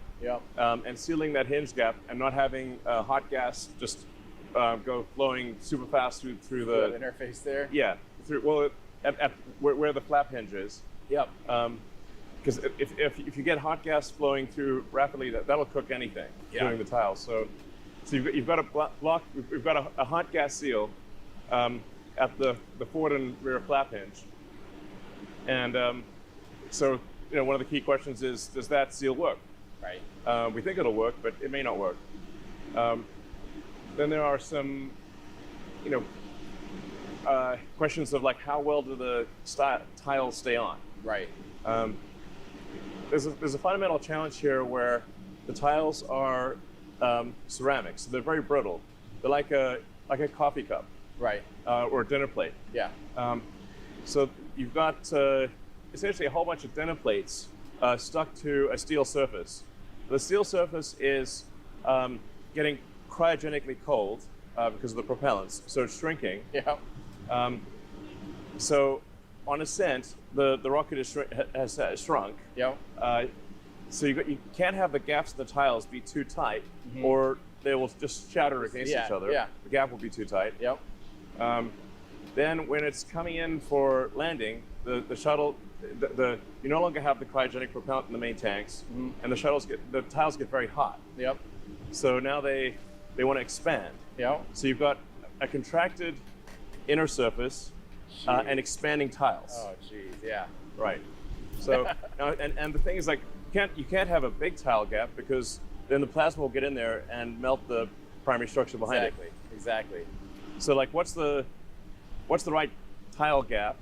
and sealing that hinge gap and not having hot gas just go flowing super fast through the interface there. Yeah, at where the flap hinge is. Yep. Because if you get hot gas flowing through rapidly, that'll cook anything, including the tiles. So you've got a block. We've got a hot gas seal at the forward and rear flap hinge, and so one of the key questions is, does that seal work? Right. We think it'll work, but it may not work. Then there are some, questions of like how well do the tiles stay on? Right. There's a fundamental challenge here where the tiles are ceramic, so they're very brittle. They're like a coffee cup, right, or a dinner plate. Yeah. So you've got essentially a whole bunch of dinner plates stuck to a steel surface. The steel surface is getting cryogenically cold because of the propellants, so it's shrinking. Yeah. So on ascent, the rocket has shrunk. Yeah. So you can't have the gaps in the tiles be too tight, or they will just shatter against each other. Yeah. The gap will be too tight. Yep. Then when it's coming in for landing, the shuttle, you no longer have the cryogenic propellant in the main tanks, and the tiles get very hot. Yep. So now they want to expand. Yeah. So you've got a contracted inner surface and expanding tiles. Oh, geez, yeah. Right. So and the thing is, like, you can't have a big tile gap because then the plasma will get in there and melt the primary structure behind it. Exactly. So like, what's the right tile gap?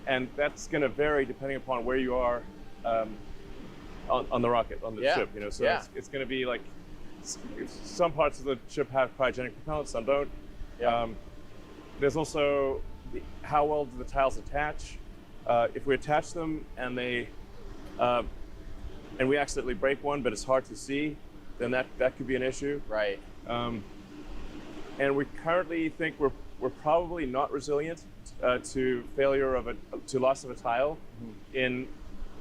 And that's going to vary depending upon where you are on the rocket, on the ship. So it's going to be like some parts of the ship have cryogenic propellant, some don't. Yeah. There's also how well do the tiles attach? If we attach them and and we accidentally break one, but it's hard to see, then that could be an issue. Right. And we currently think we're probably not resilient to failure to loss of a tile in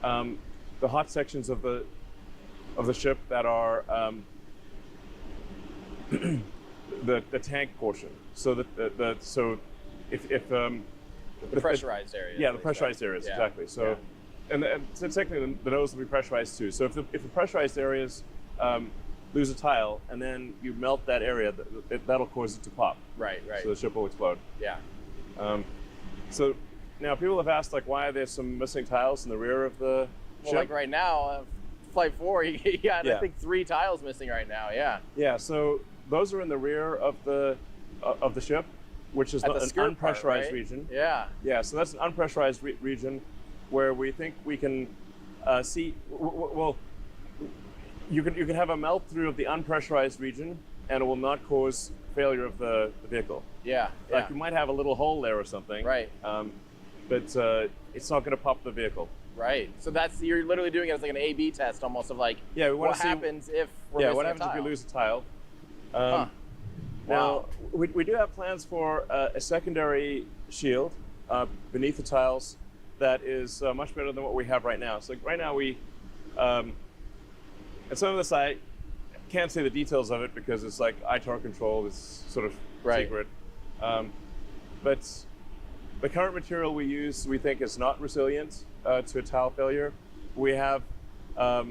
the hot sections of the ship that are the tank portion. So the pressurized areas. Yeah, the pressurized areas, exactly. So, and so technically the nose will be pressurized too. So if the pressurized areas lose a tile and then you melt that area, that'll cause it to pop. Right. So the ship will explode. Yeah. So now people have asked, like, why are there some missing tiles in the rear of the ship? Like right now, Flight 4, you got I think 3 tiles missing right now. Yeah. Yeah. So those are in the rear of the ship, which is an unpressurized region. Yeah. Yeah. So that's an unpressurized region where we think we can see. Well, you can have a melt through of the unpressurized region, and it will not cause failure of the vehicle. Yeah. Like you might have a little hole there or something. Right. But it's not going to pop the vehicle. Right. So you're literally doing it as like an A/B test, almost of like, what happens if we're missing what happens a tile? if you lose a tile? Wow. Now we do have plans for a secondary shield beneath the tiles that is much better than what we have right now. So right now and some of this I can't say the details of it because it's like ITAR control, it's sort of secret. But the current material we use, we think, is not resilient to a tile failure. We have a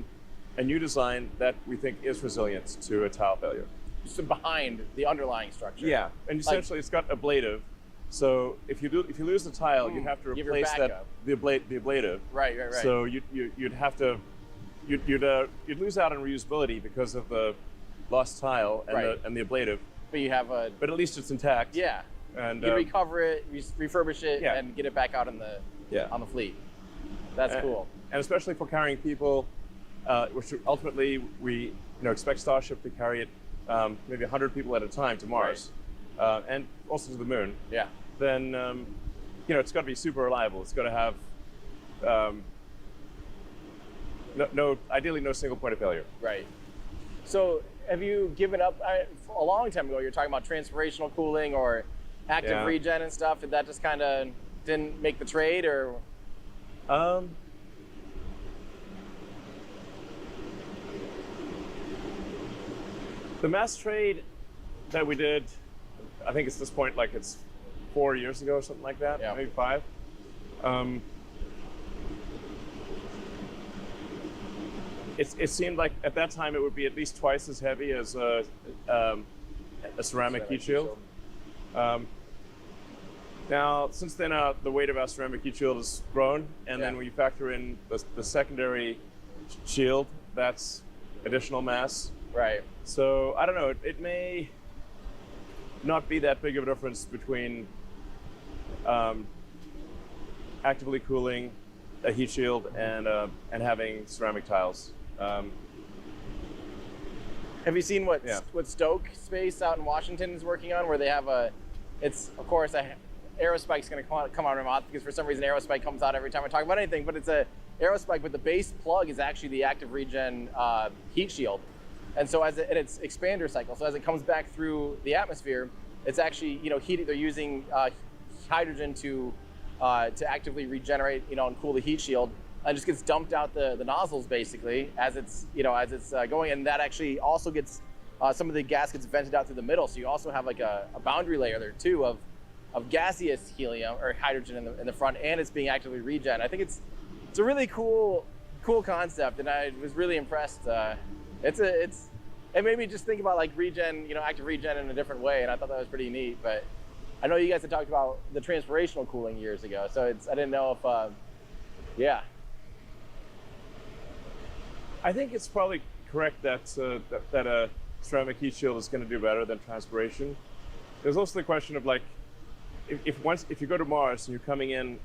new design that we think is resilient to a tile failure. So behind the underlying structure. Yeah, and essentially it's got ablative. So if you lose the tile, you have to replace the ablative. Right. So you'd have to you'd lose out on reusability because of the lost tile and the ablative. But you have but at least it's intact. Yeah. And you recover it, refurbish it, and get it back out on the fleet. That's cool. And especially for carrying people, which ultimately we expect Starship to carry it maybe 100 people at a time to Mars, and also to the moon. Yeah. Then it's got to be super reliable. It's got to have ideally no single point of failure. Right. So have you given up a long time ago? You're talking about transpirational cooling or active regen and stuff. Did that just kind of didn't make the trade, or? The mass trade that we did, I think it's this point, like it's 4 years ago or something like that, maybe 5. It seemed like at that time it would be at least twice as heavy as a ceramic heat shield. Now, since then, the weight of our ceramic heat shield has grown, and then when you factor in the secondary shield, that's additional mass. Right. So I don't know. It may not be that big of a difference between actively cooling a heat shield and having ceramic tiles. Have you seen what Stoke Space out in Washington is working on, where they have it's of course Aerospike's going to come out of my mouth because for some reason Aerospike comes out every time I talk about anything, but it's a Aerospike, but the base plug is actually the active regen heat shield. And so in its expander cycle, so as it comes back through the atmosphere, it's actually, heating. They're using hydrogen to actively regenerate, and cool the heat shield, and just gets dumped out the nozzles basically as it's, going, and that actually also gets some of the gas gets vented out through the middle. So you also have like a boundary layer there too of gaseous helium or hydrogen in the front, and it's being actively regen. I think it's a really cool concept, and I was really impressed. It made me just think about like regen, active regen in a different way, and I thought that was pretty neat. But I know you guys had talked about the transpirational cooling years ago, so I didn't know if, I think it's probably correct that a ceramic heat shield is going to do better than transpiration. There's also the question of like, if you go to Mars and you're coming in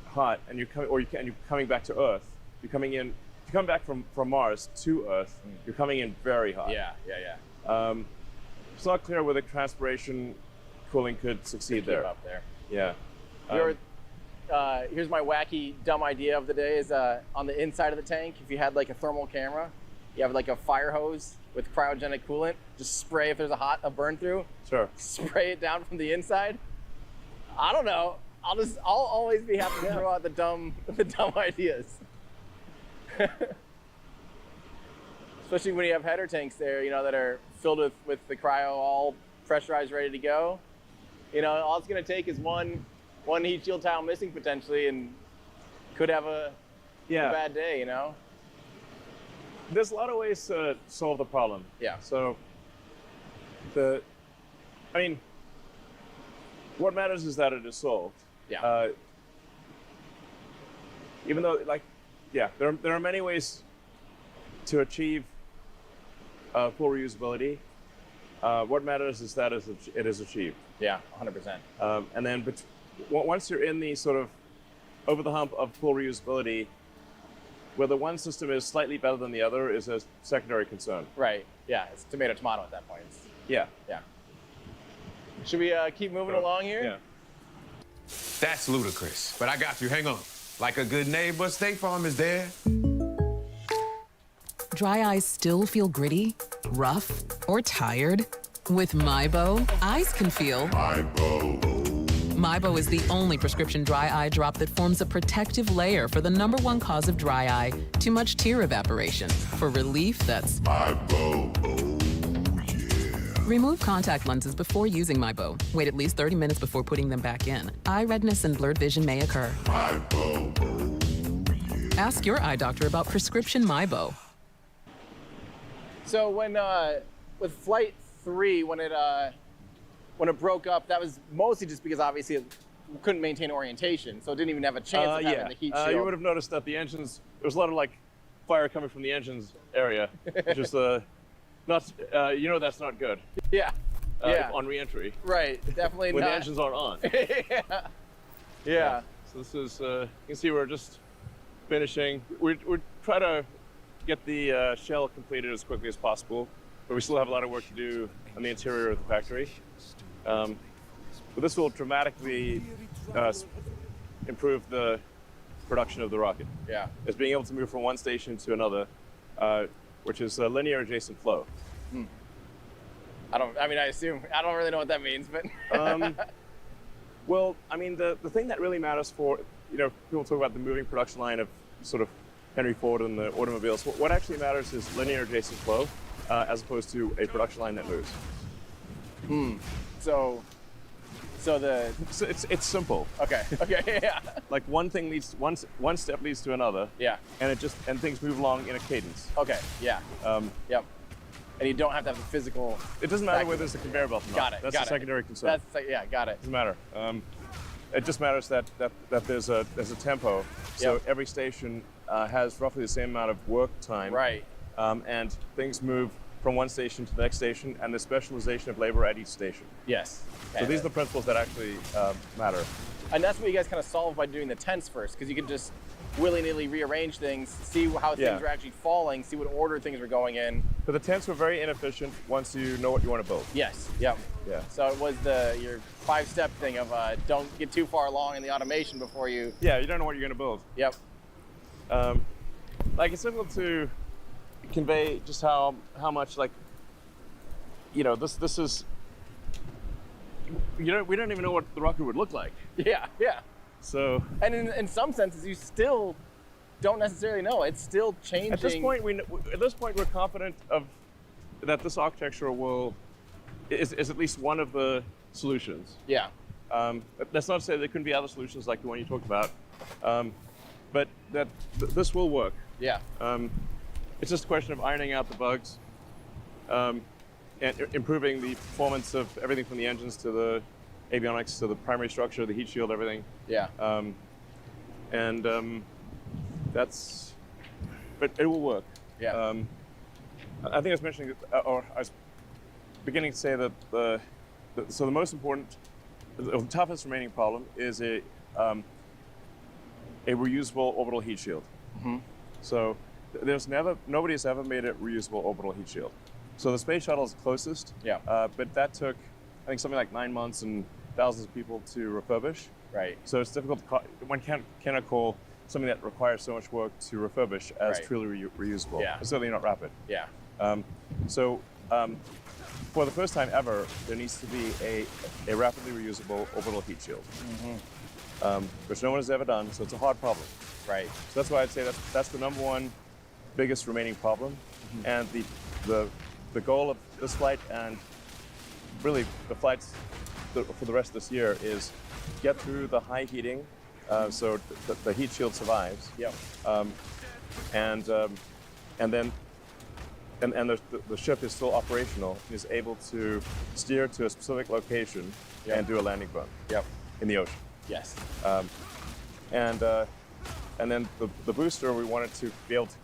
hot, and you're coming back to Earth, you're coming in. If you come back from Mars to Earth, you're coming in very hot. Yeah. It's not clear whether transpiration cooling could succeed there. Up there. Yeah. Here's my wacky, dumb idea of the day is on the inside of the tank, if you had like a thermal camera, you have like a fire hose with cryogenic coolant, just spray if there's a burn through. Sure. Spray it down from the inside. I don't know. I'll always be happy to throw out the dumb ideas. Especially when you have header tanks there, that are filled with the cryo, all pressurized, ready to go. All it's going to take is one heat shield tile missing potentially, and could have a bad day. There's a lot of ways to solve the problem. Yeah. So what matters is that it is solved. Yeah. Even though, there are many ways to achieve full reusability. What matters is that it is achieved. Yeah, 100%. And then, once you're in the sort of over the hump of full reusability, whether one system is slightly better than the other is a secondary concern. Right. Yeah, it's tomato at that point. Yeah. Should we keep moving along here? Yeah. That's ludicrous, but I got you. Hang on. Like a good neighbor, State Farm is there. Dry eyes still feel gritty, rough, or tired? With MyBo, eyes can feel MyBo is the only prescription dry eye drop that forms a protective layer for the #1 cause of dry eye, too much tear evaporation. For relief, that's MyBo. Remove contact lenses before using MyBo. Wait at least 30 minutes before putting them back in. Eye redness and blurred vision may occur. Ask your eye doctor about prescription MyBo. So when with Flight 3, when it broke up, that was mostly just because obviously it couldn't maintain orientation, so it didn't even have a chance of having the heat shield. You would have noticed that the engines, there was a lot of like fire coming from the engines area, which is not, that's not good. Yeah. On re-entry. Right, definitely when not. the engines aren't on. Yeah. So this is, you can see we're just finishing. We're trying to get the shell completed as quickly as possible, but we still have a lot of work to do on the interior of the factory. But this will dramatically improve the production of the rocket. Yeah. Is being able to move from one station to another, which is a linear adjacent flow. I assume, I don't really know what that means, but. Well, I mean, the thing that really matters for, people talk about the moving production line of sort of Henry Ford and the automobiles. What actually matters is linear adjacent flow, as opposed to a production line that moves. So it's simple. Okay. Yeah. Like one step leads to another. Yeah. And things move along in a cadence. Okay. Yeah. Yep. And you don't have to have the physical. It doesn't matter whether there's a conveyor belt or not. Got it. That's a secondary concern. Got it. Doesn't matter. It just matters that there's a tempo. So Yep. every station has roughly the same amount of work time. Right. And things move from one station to the next station, and the specialization of labor at each station. Yes. So these are the principles that actually matter. And that's what you guys kind of solve by doing the tents first, because you can just willy-nilly rearrange things, see how things are actually falling, see what order things are going in. But the tents were very inefficient once you know what you want to build. Yes. Yep. Yeah. So it was your 5-step thing of don't get too far along in the automation before you. Yeah, you don't know what you're going to build. Yep. It's difficult to convey just how much this is. We don't even know what the rocket would look like. Yeah. So. And in some senses, you still don't necessarily know. It's still changing. At this point, we're confident that this architecture is at least one of the solutions. Yeah. That's not to say there couldn't be other solutions like the one you talked about, but that this will work. Yeah. It's just a question of ironing out the bugs, and improving the performance of everything from the engines to the avionics to the primary structure, the heat shield, everything. Yeah. But it will work. Yeah. I think I was mentioning, or I was beginning to say that the most important, the toughest remaining problem is a reusable orbital heat shield. Mm-hmm. So nobody has ever made a reusable orbital heat shield. So the space shuttle is closest. Yeah. But that took, I think, something like 9 months and thousands of people to refurbish. Right. So it's difficult to one cannot call something that requires so much work to refurbish as truly reusable. Yeah. It's certainly not rapid. Yeah. For the first time ever, there needs to be a rapidly reusable orbital heat shield, which no one has ever done. So it's a hard problem. Right. So that's why I'd say that's the number one biggest remaining problem, and the goal of this flight and really the flights for the rest of this year is get through the high heating, so the heat shield survives. Yep. And then the ship is still operational, is able to steer to a specific location and do a landing burn. Yep. In the ocean. Yes. And then the booster, we wanted to be able to,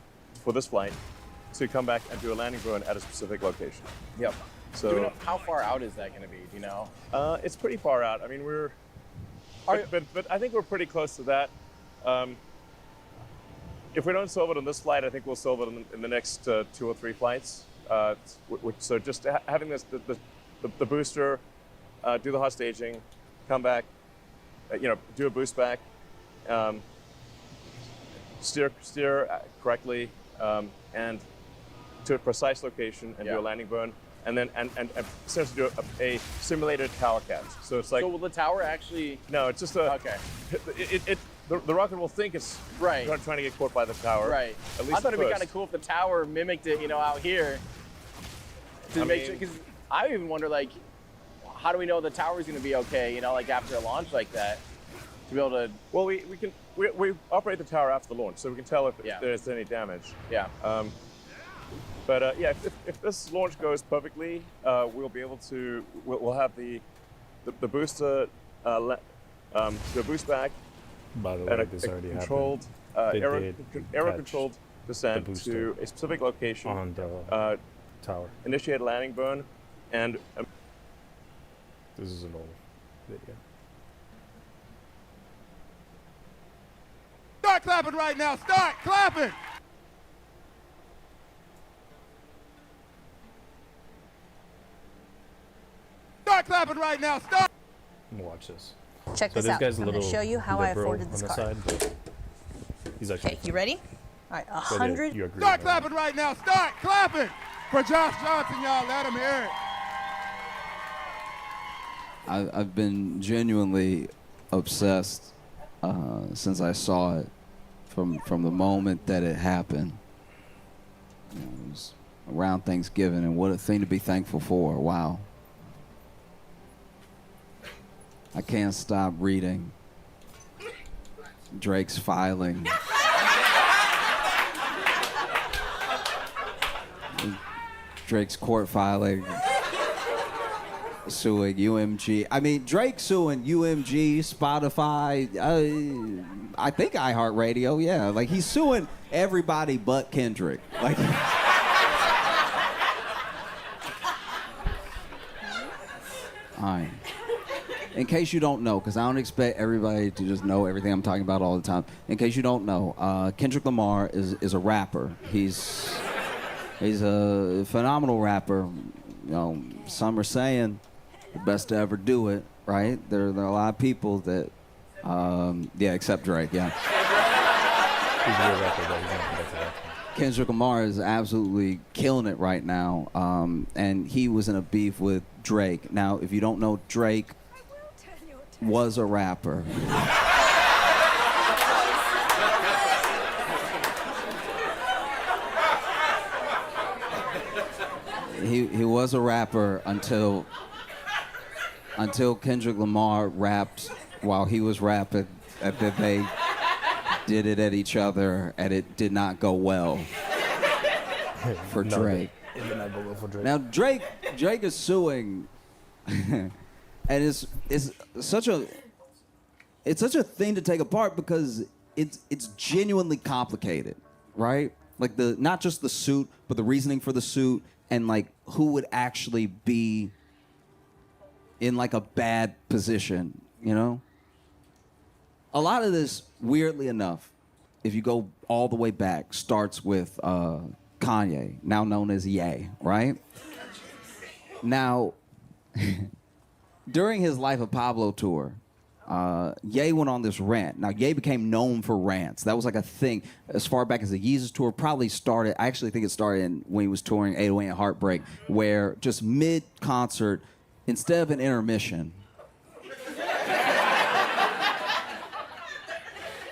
for this flight, to come back and do a landing burn at a specific location. Yep. So, do we know how far out is that going to be? Do you know? It's pretty far out. I mean, but I think we're pretty close to that. If we don't solve it on this flight, I think we'll solve it in the next 2 or 3 flights. So just having the booster, do the hot staging, come back, do a boost back, steer correctly, and to a precise location and do a landing burn, and then and essentially do a simulated tower catch. So it's like. So will the tower actually? No, it's just a. Okay. The rocket will think it's trying to get caught by the tower. Right. At least I thought it'd be first. kind of cool if the tower mimicked it, out here. To make sure, because I even wonder, how do we know the tower's going to be okay? After a launch like that, to be able to. Well, we operate the tower after the launch, so we can tell if there's any damage. Yeah. If this launch goes perfectly, we'll be able to. We'll have the booster do a boost back. By the way, this already controlled, aero-controlled descent to a specific location on the tower. Initiate a landing burn, and this is an old video. Start clapping right now. Start clapping. Start clapping right now. Start. Watch this. Check so this out. Guy's I'm going to show you how I afforded this car. Side, but He's actually. Okay, you ready? All right, Go ahead, 100. you agree. Start clapping right now. Start clapping for Josh Johnson, y'all. Let him hear it. I've been genuinely obsessed since I saw it from the moment that it happened. You know, it was around Thanksgiving, and what a thing to be thankful for. Wow. I can't stop reading Drake's filing. Drake's court filing, suing UMG. I mean, Drake suing UMG, Spotify, I think iHeartRadio, yeah. Like, he's suing everybody but Kendrick. Like, all right. In case you don't know, because I don't expect everybody to just know everything I'm talking about all the time. In case you don't know, Kendrick Lamar is a rapper. He's a phenomenal rapper. You know, some are saying the best to ever do it, right? There are a lot of people that, yeah, except Drake, yeah. He's a real rapper, but he's not connected to that. Kendrick Lamar is absolutely killing it right now, and he was in a beef with Drake. Now, if you don't know, Drake was a rapper. He was a rapper until Kendrick Lamar rapped while he was rapping, and then they did it at each other, and it did not go well for Drake. It did not go well for Drake. Now Drake is suing, and it's such a thing to take apart because it's genuinely complicated, right? Like not just the suit, but the reasoning for the suit, and like who would actually be in like a bad position, you know? A lot of this, weirdly enough, if you go all the way back, starts with Kanye, now known as Ye, right? Now, during his Life of Pablo tour, Ye went on this rant. Now, Ye became known for rants. That was like a thing as far back as the Yeezus tour. Probably started, I actually think it started when he was touring 808 and Heartbreak, where just mid-concert, instead of an intermission,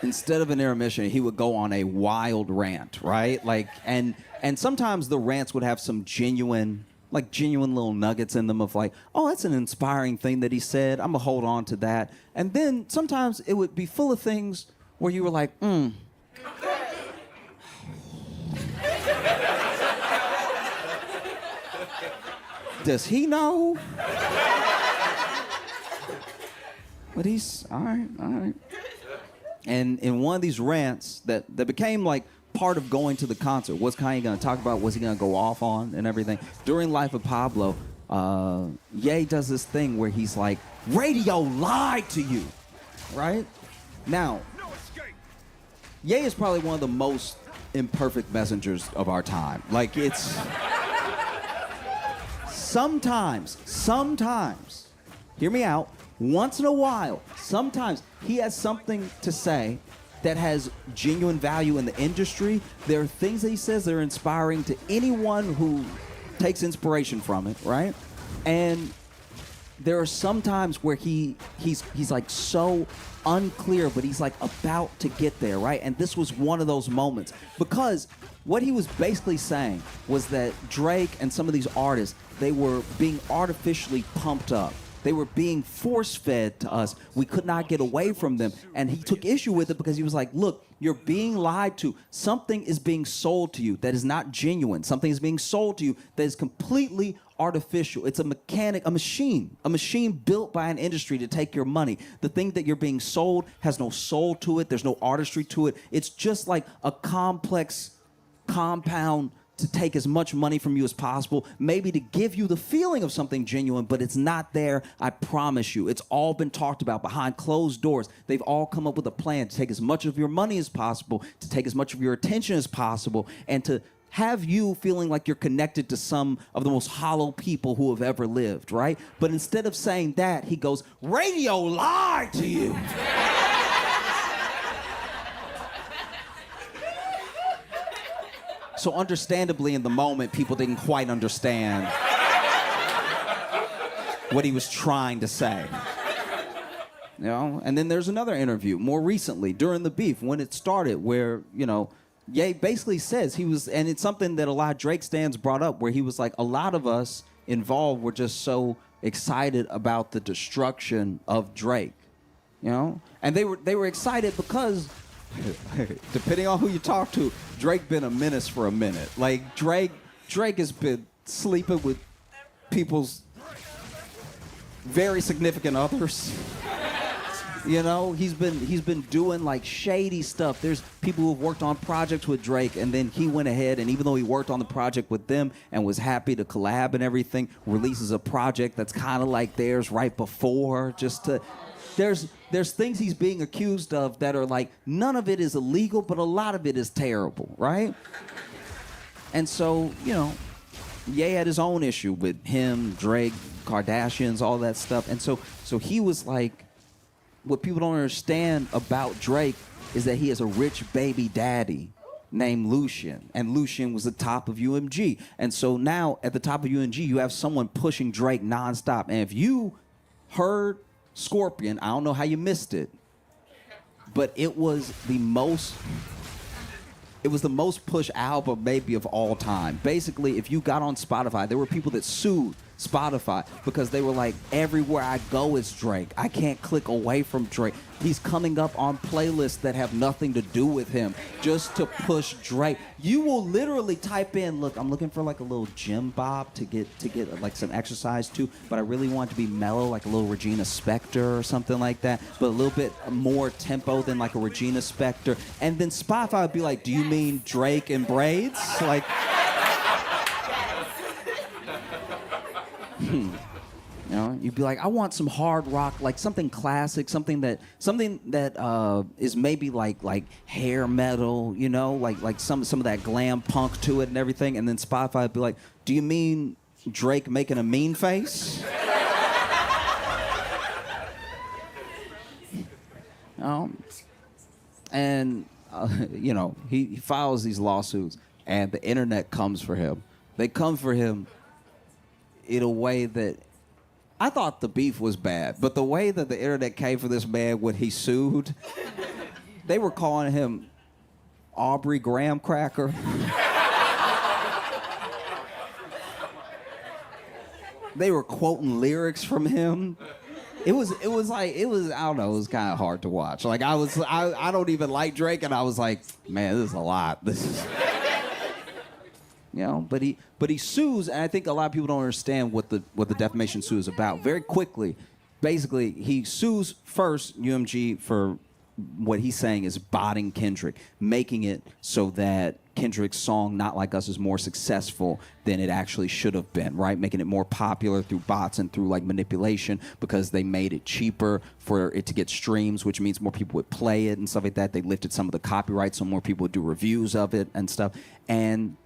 he would go on a wild rant, right? Like, and sometimes the rants would have some genuine little nuggets in them of like, oh, that's an inspiring thing that he said. I'm gonna hold on to that. And then sometimes it would be full of things where you were like, does he know? But he's all right. And in one of these rants that became like part of going to the concert, what's Kanye gonna talk about? What's he gonna go off on and everything? During Life of Pablo, Ye does this thing where he's like, radio lied to you, right? Now, Ye is probably one of the most imperfect messengers of our time. Like, it's sometimes, hear me out, once in a while, sometimes he has something to say that has genuine value in the industry. There are things that he says that are inspiring to anyone who takes inspiration from it, right? And there are some times where he's like so unclear, but he's like about to get there, right? And this was one of those moments, because what he was basically saying was that Drake and some of these artists, they were being artificially pumped up. They were being force-fed to us. We could not get away from them. And he took issue with it because he was like, look, you're being lied to. Something is being sold to you that is not genuine. Something is being sold to you that is completely artificial. It's a machine built by an industry to take your money. The thing that you're being sold has no soul to it. There's no artistry to it. It's just like a complex compound to take as much money from you as possible, maybe to give you the feeling of something genuine, but it's not there, I promise you. It's all been talked about behind closed doors. They've all come up with a plan to take as much of your money as possible, to take as much of your attention as possible, and to have you feeling like you're connected to some of the most hollow people who have ever lived, right? But instead of saying that, he goes, radio lied to you. So understandably, in the moment, people didn't quite understand what he was trying to say. You know? And then there's another interview more recently during the beef when it started where, you know, Ye basically says he was, and it's something that a lot of Drake stans brought up, where he was like, a lot of us involved were just so excited about the destruction of Drake, you know? And they were excited because, depending on who you talk to, Drake been a menace for a minute. Like, Drake has been sleeping with people's very significant others. You know, he's been doing like shady stuff. There's people who've worked on projects with Drake, and then he went ahead and even though he worked on the project with them and was happy to collab and everything, releases a project that's kind of like theirs right before, just to. There's things he's being accused of that are like, none of it is illegal, but a lot of it is terrible, right? And so, you know, Ye had his own issue with him, Drake, Kardashians, all that stuff. And so he was like, what people don't understand about Drake is that he has a rich baby daddy named Lucian, and Lucian was the top of UMG. And so now at the top of UMG, you have someone pushing Drake nonstop. And if you heard Scorpion, I don't know how you missed it, but it was the most pushed album maybe of all time. Basically, if you got on Spotify, there were people that sued Spotify because they were like, everywhere I go is Drake. I can't click away from Drake. He's coming up on playlists that have nothing to do with him just to push Drake. You will literally type in, look, I'm looking for like a little gym bob to get like some exercise to, but I really want it to be mellow, like a little Regina Spektor or something like that, but a little bit more tempo than like a Regina Spektor. And then Spotify would be like, do you mean Drake and braids? Like, you know, you'd be like, I want some hard rock, like something classic, something that is maybe like hair metal, you know, like some of that glam punk to it and everything. And then Spotify would be like, do you mean Drake making a mean face? And you know, he files these lawsuits, and the internet comes for him. They come for him in a way that I thought the beef was bad, but the way that the internet came for this man when he sued, they were calling him Aubrey Graham Cracker. They were quoting lyrics from him. It was I don't know, it was kind of hard to watch. Like I don't even like Drake, and I was like, man, this is a lot. This is. You know, but he sues, and I think a lot of people don't understand what the defamation suit is about. Very quickly, basically, he sues first UMG for what he's saying is botting Kendrick, making it so that Kendrick's song "Not Like Us" is more successful than it actually should have been, right? Making it more popular through bots and through like manipulation because they made it cheaper for it to get streams, which means more people would play it and stuff like that. They lifted some of the copyright so more people would do reviews of it and stuff. And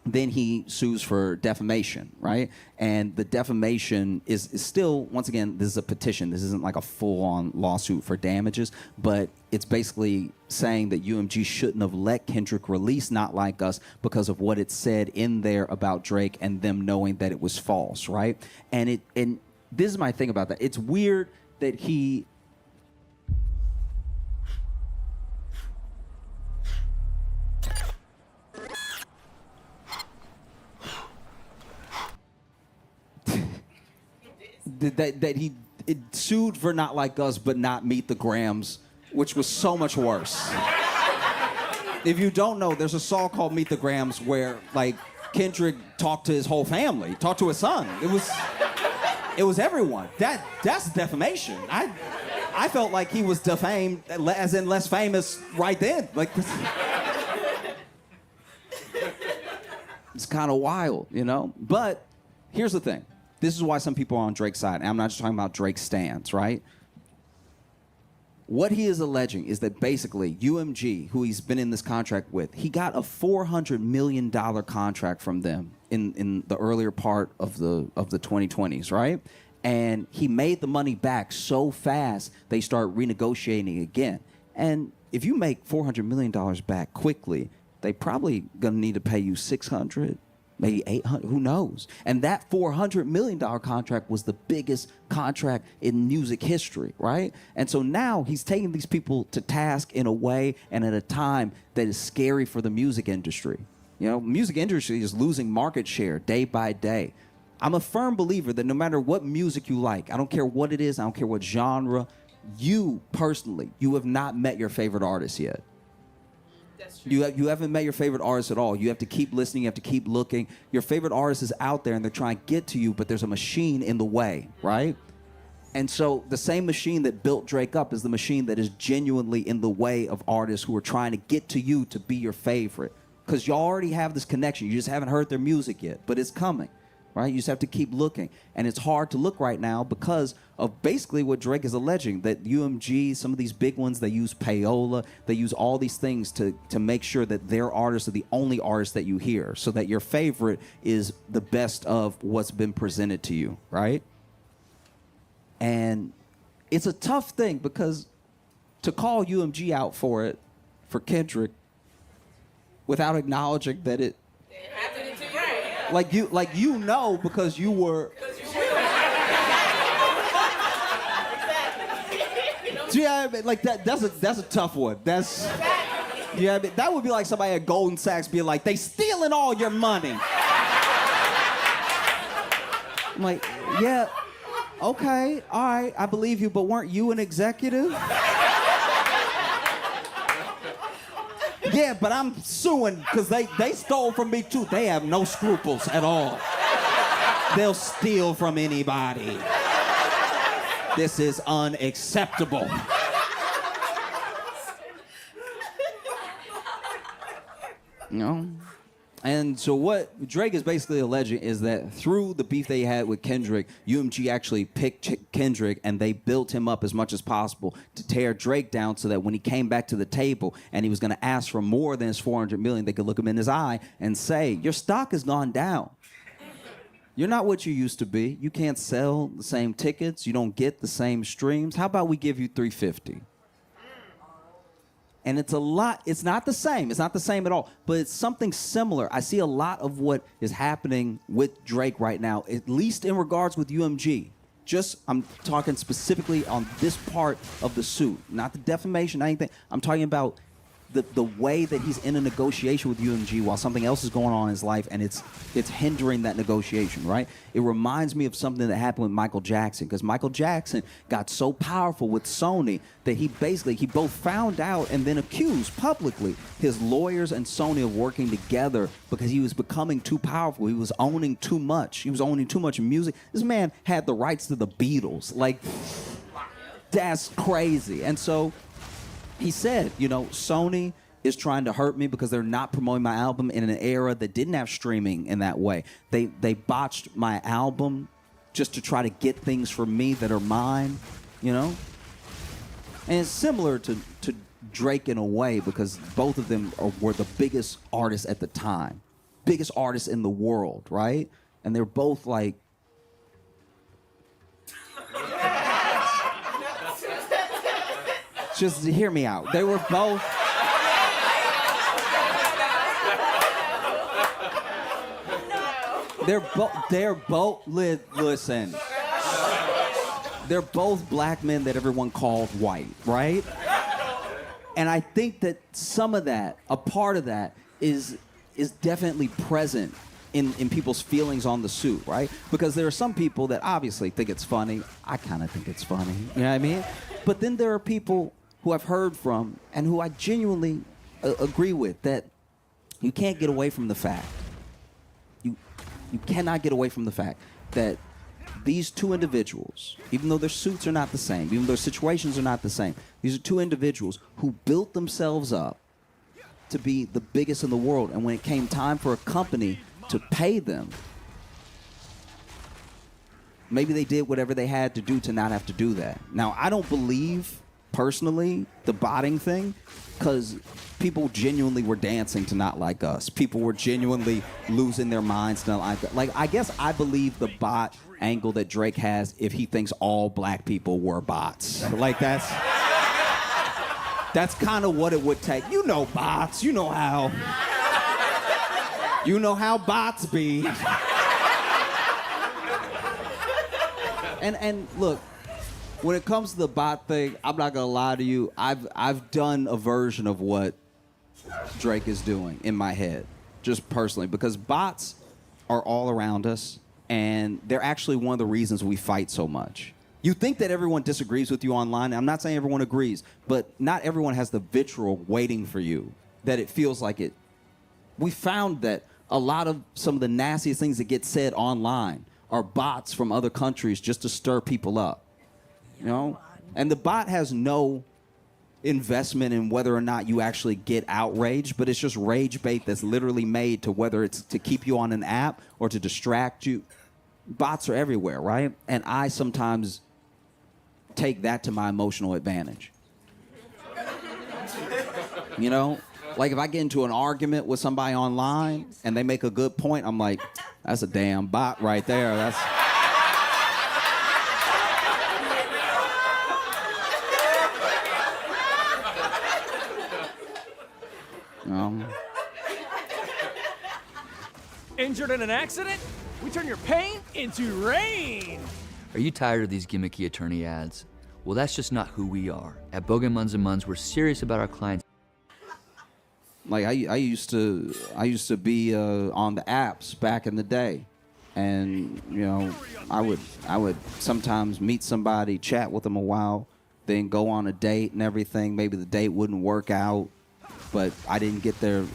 then he sues for defamation, right? And the defamation is still, once again, this is a petition. This isn't like a full-on lawsuit for damages, but it's basically saying that UMG shouldn't have let Kendrick release Not Like Us because of what it said in there about Drake and them knowing that it was false, right? And this is my thing about that. It's weird that he... that he sued for Not Like Us but not Meet the Grams, which was so much worse. If you don't know, there's a song called Meet the Grams where like Kendrick talked to his whole family, talked to his son. It was everyone. That's defamation. I felt like he was defamed, as in less famous right then. Like this, it's kind of wild, you know? But here's the thing. This is why some people are on Drake's side. And I'm not just talking about Drake's stance, right? What he is alleging is that basically UMG, who he's been in this contract with, he got a $400 million contract from them in the earlier part of the 2020s, right? And he made the money back so fast, they start renegotiating again. And if you make $400 million back quickly, they probably gonna need to pay you $600, maybe $800, who knows? And that $400 million contract was the biggest contract in music history, right? And so now he's taking these people to task in a way and at a time that is scary for the music industry. You know, music industry is losing market share day by day. I'm a firm believer that no matter what music you like, I don't care what it is, I don't care what genre, you personally, you have not met your favorite artist yet. You haven't met your favorite artist at all. You have to keep listening. You have to keep looking. Your favorite artist is out there, and they're trying to get to you, but there's a machine in the way, right? And so the same machine that built Drake up is the machine that is genuinely in the way of artists who are trying to get to you to be your favorite. Because you already have this connection. You just haven't heard their music yet, but it's coming, right? You just have to keep looking. And it's hard to look right now because of basically what Drake is alleging, that UMG, some of these big ones, they use payola, they use all these things to make sure that their artists are the only artists that you hear, so that your favorite is the best of what's been presented to you, right? And it's a tough thing because to call UMG out for it, for Kendrick, without acknowledging that it, like you know, because you were. Yeah, like that's a tough one. That's yeah, that would be like somebody at Goldman Sachs being like, they stealing all your money. I'm like, yeah, okay, all right, I believe you, but weren't you an executive? Yeah, but I'm suing because they stole from me too. They have no scruples at all. They'll steal from anybody. This is unacceptable. You know? And so what Drake is basically alleging is that through the beef they had with Kendrick, UMG actually picked Kendrick and they built him up as much as possible to tear Drake down so that when he came back to the table and he was going to ask for more than his $400 million, they could look him in his eye and say, your stock has gone down. You're not what you used to be. You can't sell the same tickets. You don't get the same streams. How about we give you $350? And it's a lot. It's not the same. It's not the same at all. But it's something similar. I see a lot of what is happening with Drake right now, at least in regards with UMG. I'm talking specifically on this part of the suit, not the defamation, not anything. I'm talking about the way that he's in a negotiation with UMG while something else is going on in his life, and it's hindering that negotiation, right? It reminds me of something that happened with Michael Jackson, because Michael Jackson got so powerful with Sony that he both found out and then accused publicly his lawyers and Sony of working together because he was becoming too powerful. He was owning too much. He was owning too much music. This man had the rights to the Beatles. Like, that's crazy. And so he said, you know, Sony is trying to hurt me because they're not promoting my album in an era that didn't have streaming in that way. They botched my album just to try to get things from me that are mine, you know? And it's similar to Drake in a way because both of them were the biggest artists at the time. Biggest artists in the world, right? And they're both like, just hear me out. They were both. Listen. They're both black men that everyone called white, right? And I think that some of that, a part of that, is definitely present in people's feelings on the suit, right? Because there are some people that obviously think it's funny. I kind of think it's funny, you know what I mean? But then there are people who I've heard from and who I genuinely agree with that you can't get away from the fact. You cannot get away from the fact that these two individuals, even though their suits are not the same, even though their situations are not the same, these are two individuals who built themselves up to be the biggest in the world. And when it came time for a company to pay them, maybe they did whatever they had to do to not have to do that. Now, I don't believe, personally, the botting thing, because people genuinely were dancing to Not Like Us. People were genuinely losing their minds to Not Like Us. Like, I guess I believe the bot angle that Drake has if he thinks all black people were bots. Like, that's kind of what it would take. You know bots. You know how You know how bots be. And look, when it comes to the bot thing, I'm not gonna lie to you. I've done a version of what Drake is doing in my head, just personally, because bots are all around us, and they're actually one of the reasons we fight so much. You think that everyone disagrees with you online. I'm not saying everyone agrees, but not everyone has the vitriol waiting for you, that it feels like it. We found that a lot of some of the nastiest things that get said online are bots from other countries just to stir people up, you know? And the bot has no investment in whether or not you actually get outraged, but it's just rage bait that's literally made to whether it's to keep you on an app or to distract you. Bots are everywhere, right? And I sometimes take that to my emotional advantage. You know? Like if I get into an argument with somebody online and they make a good point, I'm like, that's a damn bot right there. That's... Injured in an accident? We turn your pain into rain. Are you tired of these gimmicky attorney ads? Well, that's just not who we are. At Bogan Munz & Munz, we're serious about our clients. Like I used to be on the apps back in the day, and you know I would sometimes meet somebody, chat with them a while, then go on a date and everything. Maybe the date wouldn't work out, but I didn't get their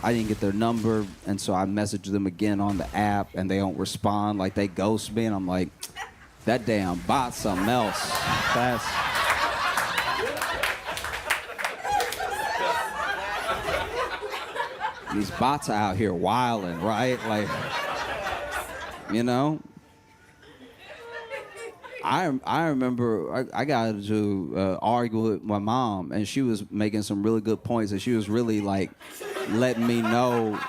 number, and so I messaged them again on the app, and they don't respond. Like they ghost me, and I'm like, that damn bot's something else. That's... These bots are out here wilding, right? Like, you know? I remember I got to argue with my mom, and she was making some really good points, and she was really, like, letting me know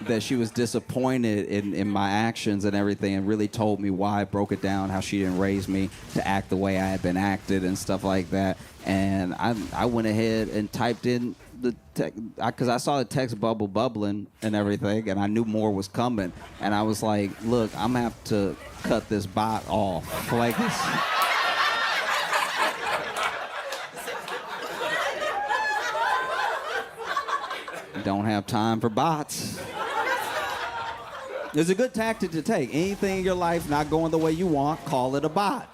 that she was disappointed in my actions and everything, and really told me why, broke it down, how she didn't raise me to act the way I had been acted and stuff like that. And I went ahead and typed in the text, because I saw the text bubbling and everything, and I knew more was coming. And I was like, look, I'm gonna have to cut this bot off. Like this. Don't have time for bots. It's a good tactic to take. Anything in your life not going the way you want, call it a bot.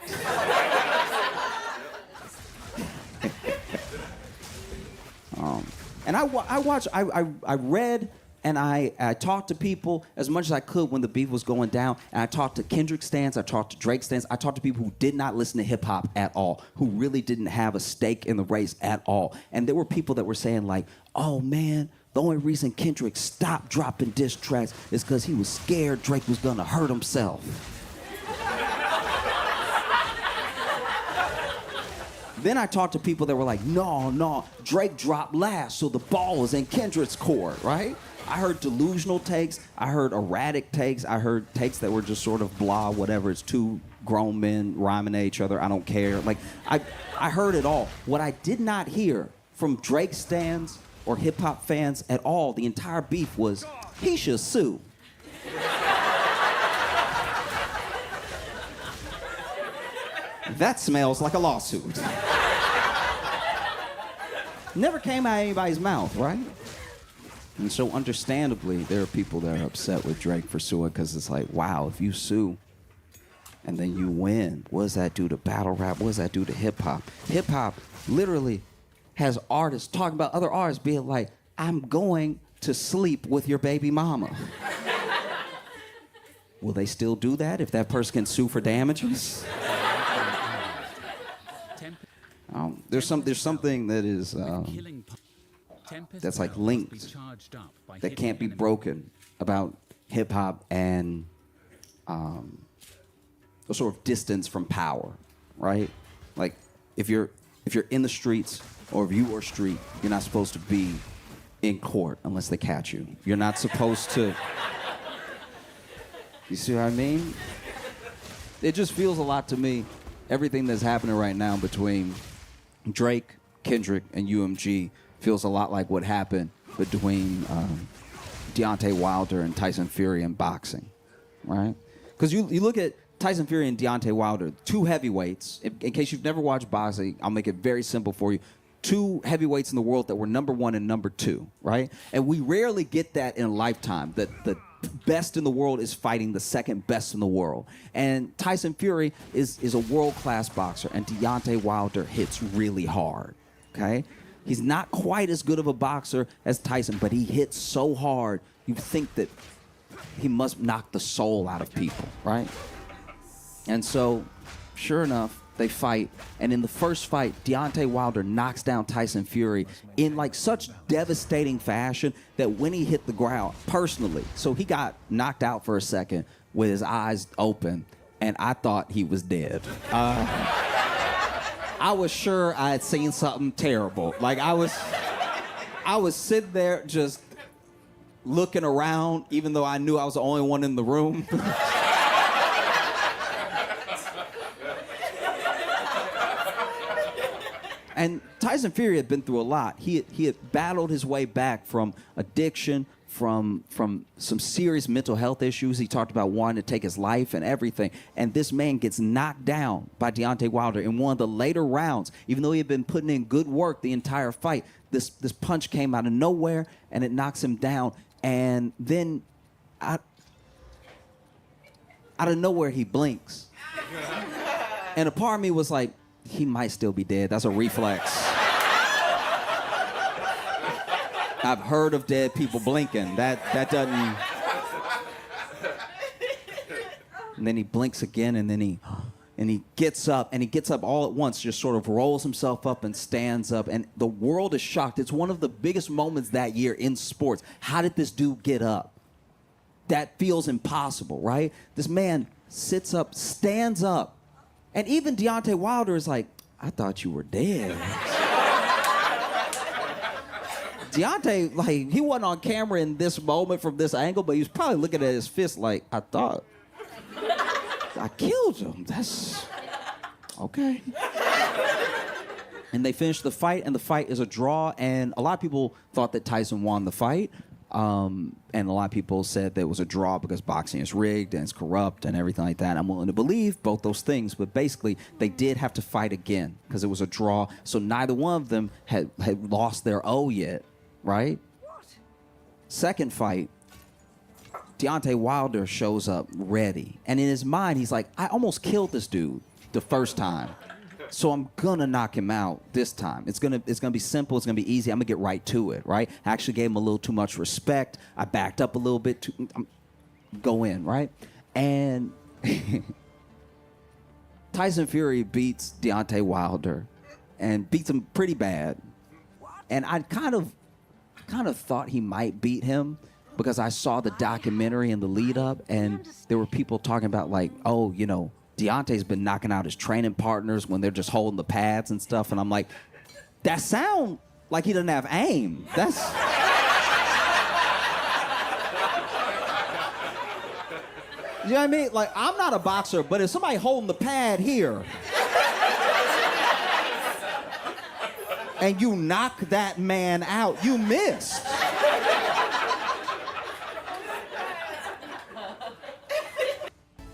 And I read and I talked to people as much as I could when the beef was going down. And I talked to Kendrick stans, I talked to Drake stans, I talked to people who did not listen to hip hop at all, who really didn't have a stake in the race at all. And there were people that were saying like, oh man, the only reason Kendrick stopped dropping diss tracks is because he was scared Drake was gonna hurt himself. Then I talked to people that were like, no, Drake dropped last, so the ball was in Kendrick's court, right? I heard delusional takes, I heard erratic takes, I heard takes that were just sort of blah, whatever. It's two grown men rhyming at each other, I don't care. Like, I heard it all. What I did not hear from Drake stans or hip hop fans at all, the entire beef was, he should sue. That smells like a lawsuit. Never came out of anybody's mouth, right? And so understandably, there are people that are upset with Drake for suing, because it's like, wow, if you sue and then you win, what does that do to battle rap? What does that do to hip hop? Hip hop literally has artists talking about other artists being like, I'm going to sleep with your baby mama. Will they still do that if that person can sue for damages? There's something that is that's like linked, that can't be broken about hip hop and a sort of distance from power, right? Like if you're in the streets, or if you are street, you're not supposed to be in court unless they catch you. You're not supposed to. You see what I mean? It just feels a lot to me, everything that's happening right now between Drake, Kendrick, and UMG feels a lot like what happened between Deontay Wilder and Tyson Fury in boxing, right? Because you look at Tyson Fury and Deontay Wilder, two heavyweights. In case you've never watched boxing, I'll make it very simple for you. Two heavyweights in the world that were number 1 and number 2, right? And we rarely get that in a lifetime, that the best in the world is fighting the second best in the world. And Tyson Fury is a world-class boxer, and Deontay Wilder hits really hard, okay? He's not quite as good of a boxer as Tyson, but he hits so hard, you think that he must knock the soul out of people, right? And so, sure enough, they fight. And in the first fight, Deontay Wilder knocks down Tyson Fury in like such devastating fashion that when he hit the ground, personally, so he got knocked out for a second with his eyes open, and I thought he was dead. I was sure I had seen something terrible. Like I was sitting there just looking around, even though I knew I was the only one in the room. And Tyson Fury had been through a lot. He had battled his way back from addiction, from some serious mental health issues. He talked about wanting to take his life and everything. And this man gets knocked down by Deontay Wilder in one of the later rounds. Even though he had been putting in good work the entire fight, this punch came out of nowhere and it knocks him down. And then out of nowhere, he blinks. And a part of me was like, he might still be dead. That's a reflex. I've heard of dead people blinking. That doesn't... And then he blinks again, and then he gets up, and he gets up all at once, just sort of rolls himself up and stands up, and the world is shocked. It's one of the biggest moments that year in sports. How did this dude get up? That feels impossible, right? This man sits up, stands up, and even Deontay Wilder is like, I thought you were dead. Deontay, like, he wasn't on camera in this moment from this angle, but he was probably looking at his fist like, I thought I killed him. That's okay. And they finished the fight, and the fight is a draw, and a lot of people thought that Tyson won the fight. And a lot of people said that it was a draw because boxing is rigged and it's corrupt and everything like that. I'm willing to believe both those things, but basically they did have to fight again because it was a draw. So neither one of them had lost their O yet, right? Second fight, Deontay Wilder shows up ready. And in his mind, he's like, I almost killed this dude the first time. So I'm gonna knock him out this time. It's gonna be simple. It's gonna be easy. I'm gonna get right to it, right? I actually gave him a little too much respect. I backed up a little bit. Go in, right? And Tyson Fury beats Deontay Wilder, and beats him pretty bad. And I kind of thought he might beat him because I saw the documentary in the lead up, and there were people talking about like, oh, you know, Deontay's been knocking out his training partners when they're just holding the pads and stuff. And I'm like, that sound like he doesn't have aim. That's... You know what I mean? Like, I'm not a boxer, but if somebody holding the pad here and you knock that man out, you missed.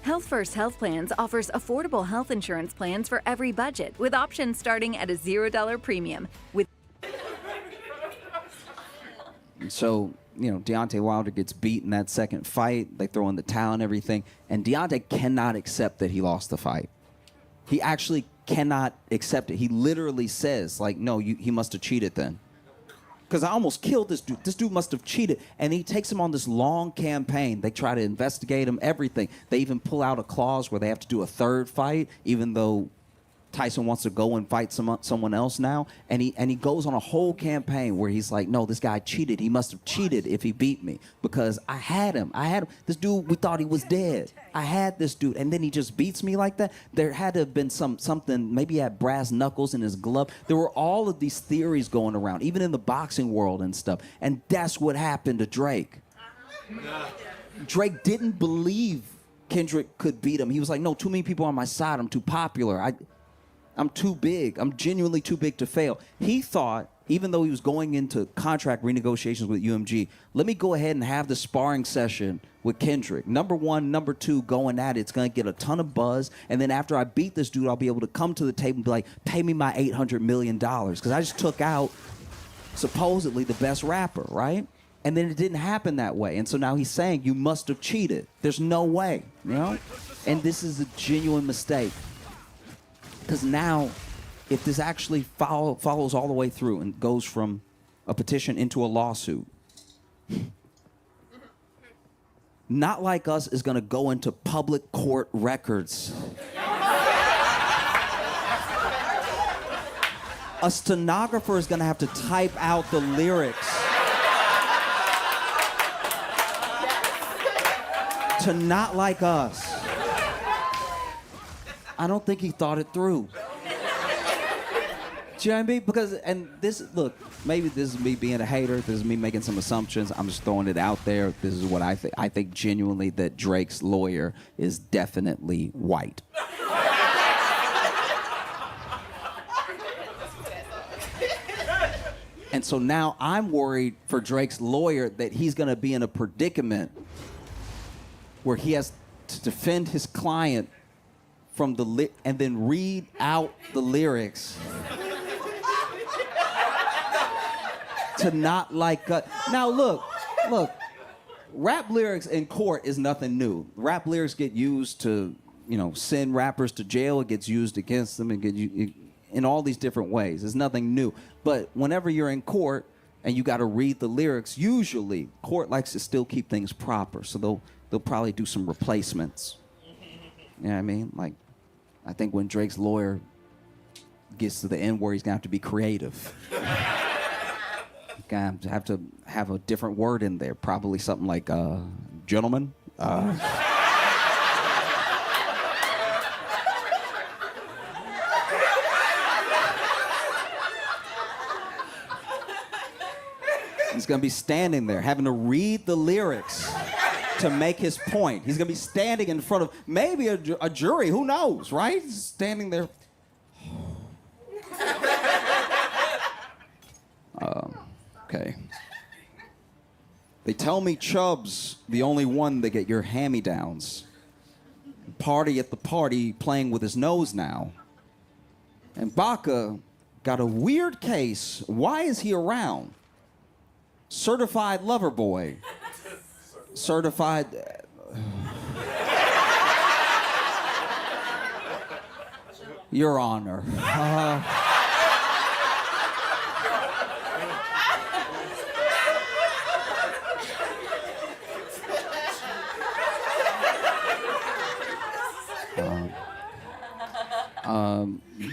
Health First Health Plans offers affordable health insurance plans for every budget, with options starting at a $0 premium. So, you know, Deontay Wilder gets beat in that second fight. They throw in the towel and everything. And Deontay cannot accept that he lost the fight. He actually cannot accept it. He literally says, like, no, he must have cheated then. Because I almost killed this dude. This dude must have cheated. And he takes him on this long campaign. They try to investigate him, everything. They even pull out a clause where they have to do a third fight, even though Tyson wants to go and fight someone else now. And he goes on a whole campaign where he's like, no, this guy cheated. He must have cheated if he beat me because I had him. This dude, we thought he was dead. I had this dude. And then he just beats me like that. There had to have been something, maybe he had brass knuckles in his glove. There were all of these theories going around, even in the boxing world and stuff. And that's what happened to Drake. Drake didn't believe Kendrick could beat him. He was like, no, too many people on my side. I'm too popular. I'm too big. I'm genuinely too big to fail. He thought even though he was going into contract renegotiations with UMG, let me go ahead and have the sparring session with Kendrick. Number one, number two, going at it. It's going to get a ton of buzz. And then after I beat this dude, I'll be able to come to the table and be like, pay me my $800 million. Because I just took out supposedly the best rapper, right? And then it didn't happen that way. And so now he's saying, you must have cheated. There's no way, you know? And this is a genuine mistake. Because now, if this actually follows all the way through and goes from a petition into a lawsuit, Not Like Us is going to go into public court records. A stenographer is going to have to type out the lyrics to Not Like Us. I don't think he thought it through. Do you know what I mean? Because, and this, look, maybe this is me being a hater. This is me making some assumptions. I'm just throwing it out there. This is what I think. I think genuinely that Drake's lawyer is definitely white. And so now I'm worried for Drake's lawyer that he's going to be in a predicament where he has to defend his client from the and then read out the lyrics to Not Like Us. Now look, rap lyrics in court is nothing new. Rap lyrics get used to, send rappers to jail. It gets used against them and get in all these different ways. It's nothing new. But whenever you're in court and you got to read the lyrics, usually court likes to still keep things proper. So they'll probably do some replacements. You know what I mean? Like, I think when Drake's lawyer gets to the end where he's gonna have to be creative. He's gonna have to have a different word in there. Probably something like, gentlemen. He's going to be standing there having to read the lyrics to make his point. He's going to be standing in front of maybe a jury. Who knows, right? He's standing there. Okay. They tell me Chubb's the only one that get your hand-me-downs. Party at the party playing with his nose now. And Baca got a weird case. Why is he around? Certified lover boy. Certified. Your Honor.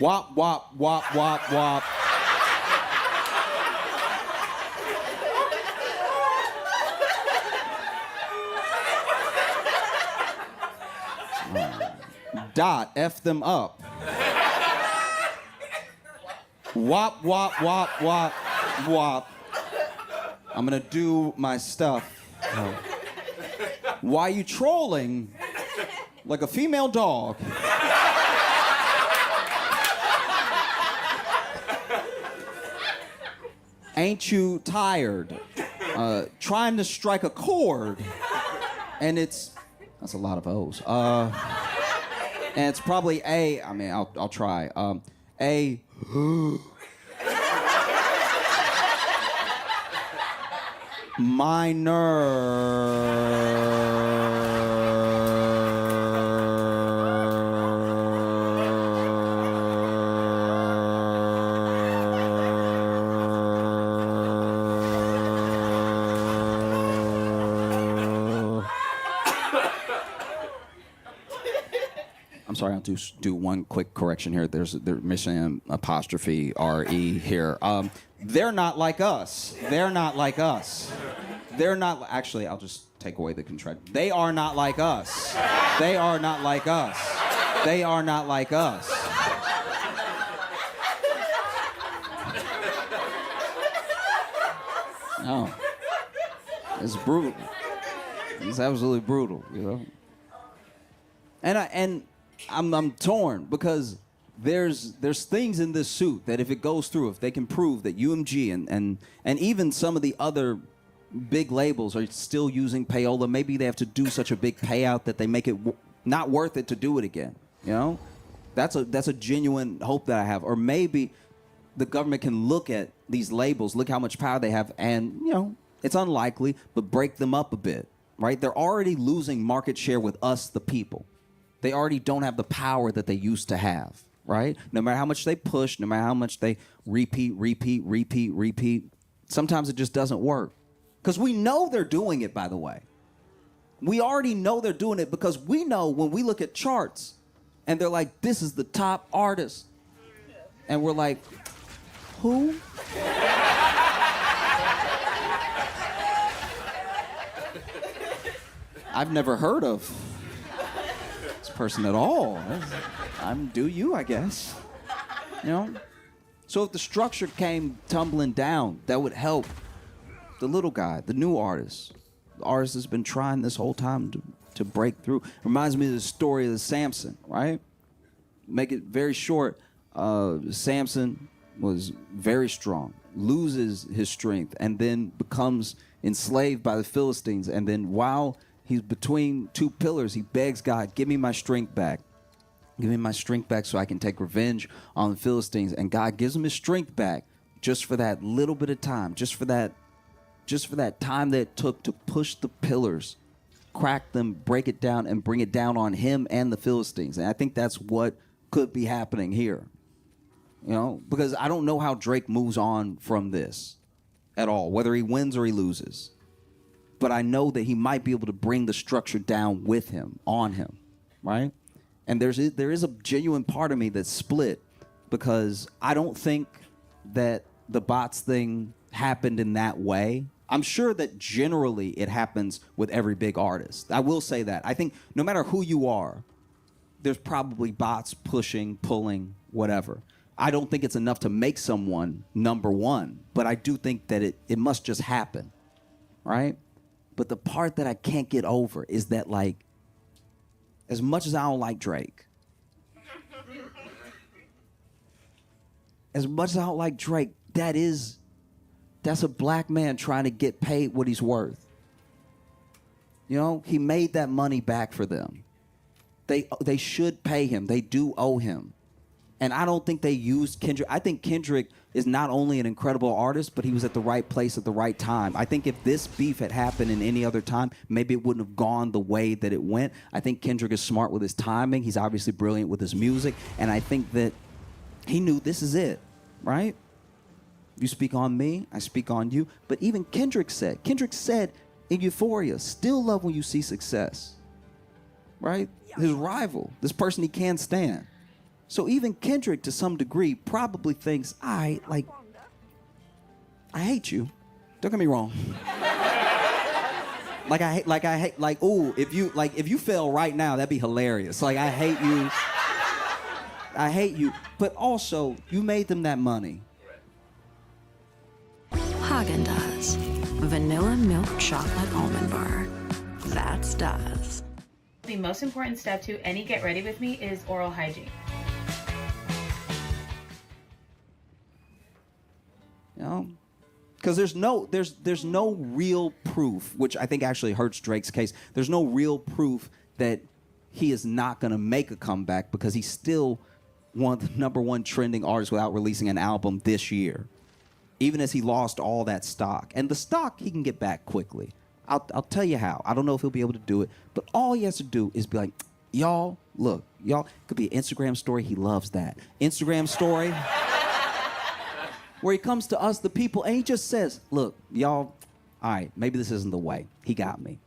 Wop, wop, wop, wop, wop. Dot, F them up. Wop, wop, wop, wop, wop. I'm gonna do my stuff. Why you trolling like a female dog? Ain't you tired? Trying to strike a chord. And that's a lot of O's. And it's probably I'll try. A. I'm sorry, I'll do one quick correction here. They're missing apostrophe R-E here. They're not like us. They're not like us. They're not, actually, I'll just take away the contract. They are not like us. They are not like us. They are not like us. No. It's brutal. It's absolutely brutal, And I'm torn because there's things in this suit that if it goes through, if they can prove that UMG and even some of the other big labels are still using payola, maybe they have to do such a big payout that they make it not worth it to do it again. You know, that's a genuine hope that I have. Or maybe the government can look at these labels, look how much power they have, and you know, it's unlikely, but break them up a bit. Right? They're already losing market share with us, the people. They already don't have the power that they used to have. Right? No matter how much they push, no matter how much they repeat, sometimes it just doesn't work. Because we know they're doing it, by the way. We already know they're doing it because we know when we look at charts and they're like, this is the top artist. And we're like, who? I've never heard of this person at all. Do you, I guess. You know? So if the structure came tumbling down, that would help the little guy, the new artist. The artist has been trying this whole time to break through. Reminds me of the story of Samson, right? Make it very short. Samson was very strong, loses his strength, and then becomes enslaved by the Philistines. And then while he's between two pillars, he begs God, give me my strength back. Give me my strength back so I can take revenge on the Philistines. And God gives him his strength back just for that little bit of time, just for that time that it took to push the pillars, crack them, break it down, and bring it down on him and the Philistines. And I think that's what could be happening here. You know, because I don't know how Drake moves on from this at all, whether he wins or he loses. But I know that he might be able to bring the structure down with him, on him, right? And there is a genuine part of me that's split because I don't think that the bots thing happened in that way. I'm sure that generally it happens with every big artist. I will say that. I think no matter who you are, there's probably bots pushing, pulling, whatever. I don't think it's enough to make someone number one, but I do think that it must just happen, right? But the part that I can't get over is that, like, as much as I don't like Drake, that's a black man trying to get paid what he's worth. You know, he made that money back for them. They should pay him. They do owe him. And I don't think they used Kendrick. I think Kendrick is not only an incredible artist, but he was at the right place at the right time. I think if this beef had happened in any other time, maybe it wouldn't have gone the way that it went. I think Kendrick is smart with his timing. He's obviously brilliant with his music. And I think that he knew this is it, right? You speak on me, I speak on you. But even Kendrick said in Euphoria, still love when you see success, right? His rival, this person he can't stand. So even Kendrick, to some degree, probably thinks, I hate you. Don't get me wrong. If you fell right now, that'd be hilarious. Like, I hate you. But also, you made them that money. Häagen-Dazs. Vanilla milk chocolate almond bar. That's Dazs. The most important step to any get ready with me is oral hygiene. You know, because there's no real proof, which I think actually hurts Drake's case. There's no real proof that he is not going to make a comeback because he's still one of the number one trending artists without releasing an album this year, even as he lost all that stock. And the stock he can get back quickly. I'll tell you how. I don't know if he'll be able to do it, but all he has to do is be like, y'all, look, y'all, could be an Instagram story. He loves that. Instagram story. Where he comes to us, the people, and he just says, look, y'all, all right, maybe this isn't the way. He got me.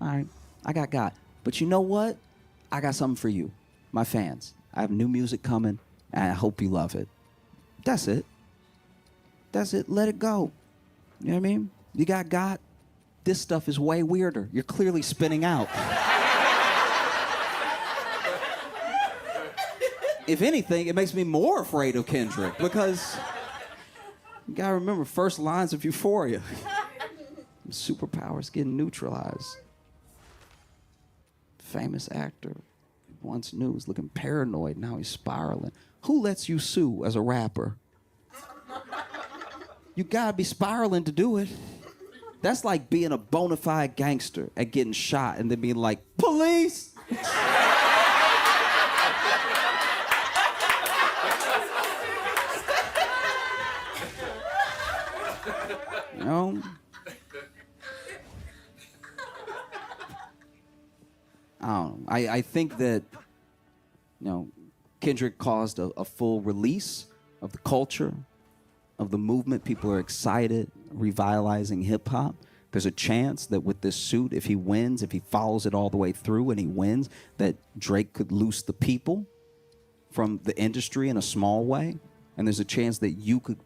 All right, I got God. But you know what? I got something for you, my fans. I have new music coming, and I hope you love it. That's it. Let it go. You know what I mean? You got God. This stuff is way weirder. You're clearly spinning out. If anything, it makes me more afraid of Kendrick because you gotta remember first lines of Euphoria. Superpowers getting neutralized. Famous actor once knew, was looking paranoid. Now he's spiraling. Who lets you sue as a rapper? You gotta be spiraling to do it. That's like being a bona fide gangster and getting shot and then being like, police! You know? I don't know. I think that, you know, Kendrick caused a full release of the culture, of the movement. People are excited, revitalizing hip hop. There's a chance that with this suit, if he wins, if he follows it all the way through and he wins, that Drake could loose the people from the industry in a small way. And there's a chance that you could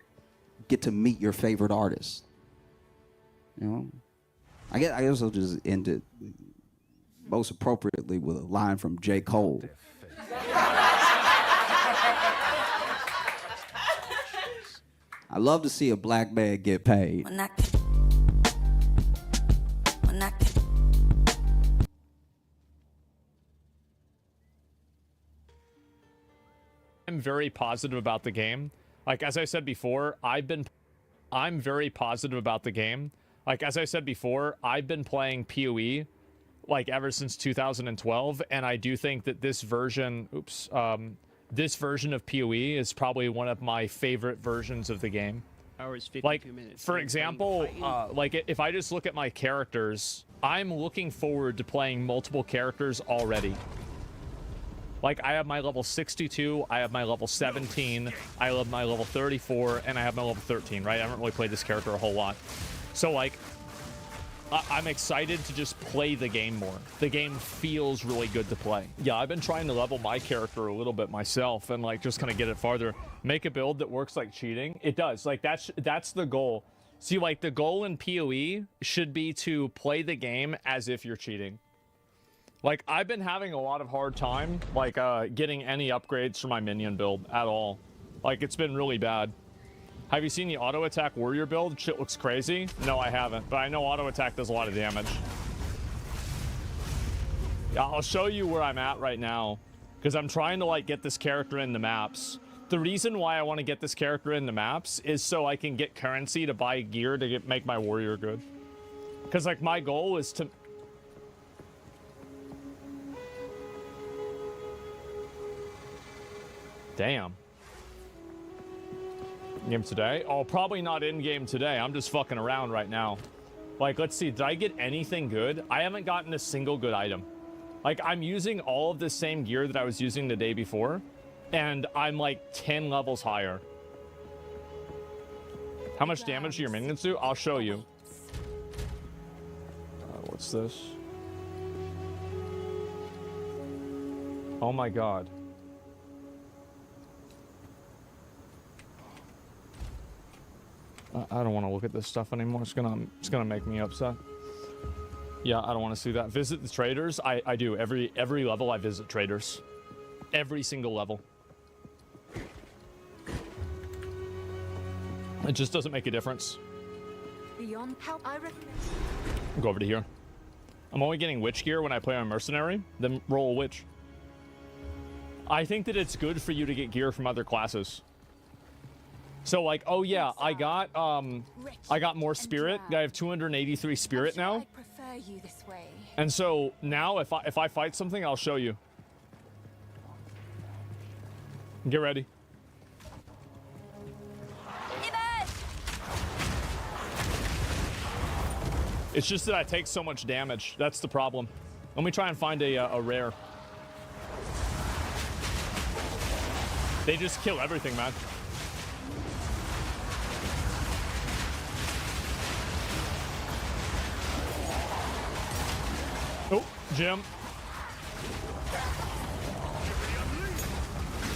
get to meet your favorite artist. You know? I guess I'll just end it most appropriately with a line from J. Cole. I love to see a black man get paid. I'm very positive about the game. Like, as I said before, I'm very positive about the game. Like, as I said before, I've been playing PoE, like, ever since 2012, and I do think that this version, this version of PoE is probably one of my favorite versions of the game. Hours, 52 like, minutes. for example, like, if I just look at my characters, I'm looking forward to playing multiple characters already. Like, I have my level 62, I have my level 17, I have my level 34, and I have my level 13, right? I haven't really played this character a whole lot. So, like, I'm excited to just play the game more. The game feels really good to play. Yeah, I've been trying to level my character a little bit myself and, like, just kind of get it farther. Make a build that works like cheating. It does. Like, that's the goal. See, like, the goal in PoE should be to play the game as if you're cheating. Like, I've been having a lot of hard time, like, getting any upgrades for my minion build at all. Like, it's been really bad. Have you seen the auto attack warrior build? Shit looks crazy. No, I haven't, but I know auto attack does a lot of damage. Yeah, I'll show you where I'm at right now, because I'm trying to, like, get this character in the maps. The reason why I want to get this character in the maps is so I can get currency to buy gear to make my warrior good. Because, like, my goal is to... Damn. Game today? Oh, probably not in game today. I'm just fucking around right now. Like, let's see. Did I get anything good? I haven't gotten a single good item. Like, I'm using all of the same gear that I was using the day before, and I'm like 10 levels higher. How much damage do your minions do? I'll show you. What's this? Oh my god. I don't want to look at this stuff anymore. It's gonna make me upset. Yeah, I don't want to see that. Visit the traders. I do. Every level I visit traders. Every single level. It just doesn't make a difference. Beyond help, I recommend. Go over to here. I'm only getting witch gear when I play on mercenary, then roll a witch. I think that it's good for you to get gear from other classes. So, like, oh yeah, I got more spirit. I have 283 spirit now. I prefer you this way. And so now if I fight something, I'll show you. Get ready. It's just that I take so much damage. That's the problem. Let me try and find a rare. They just kill everything, man. Oh, Jim.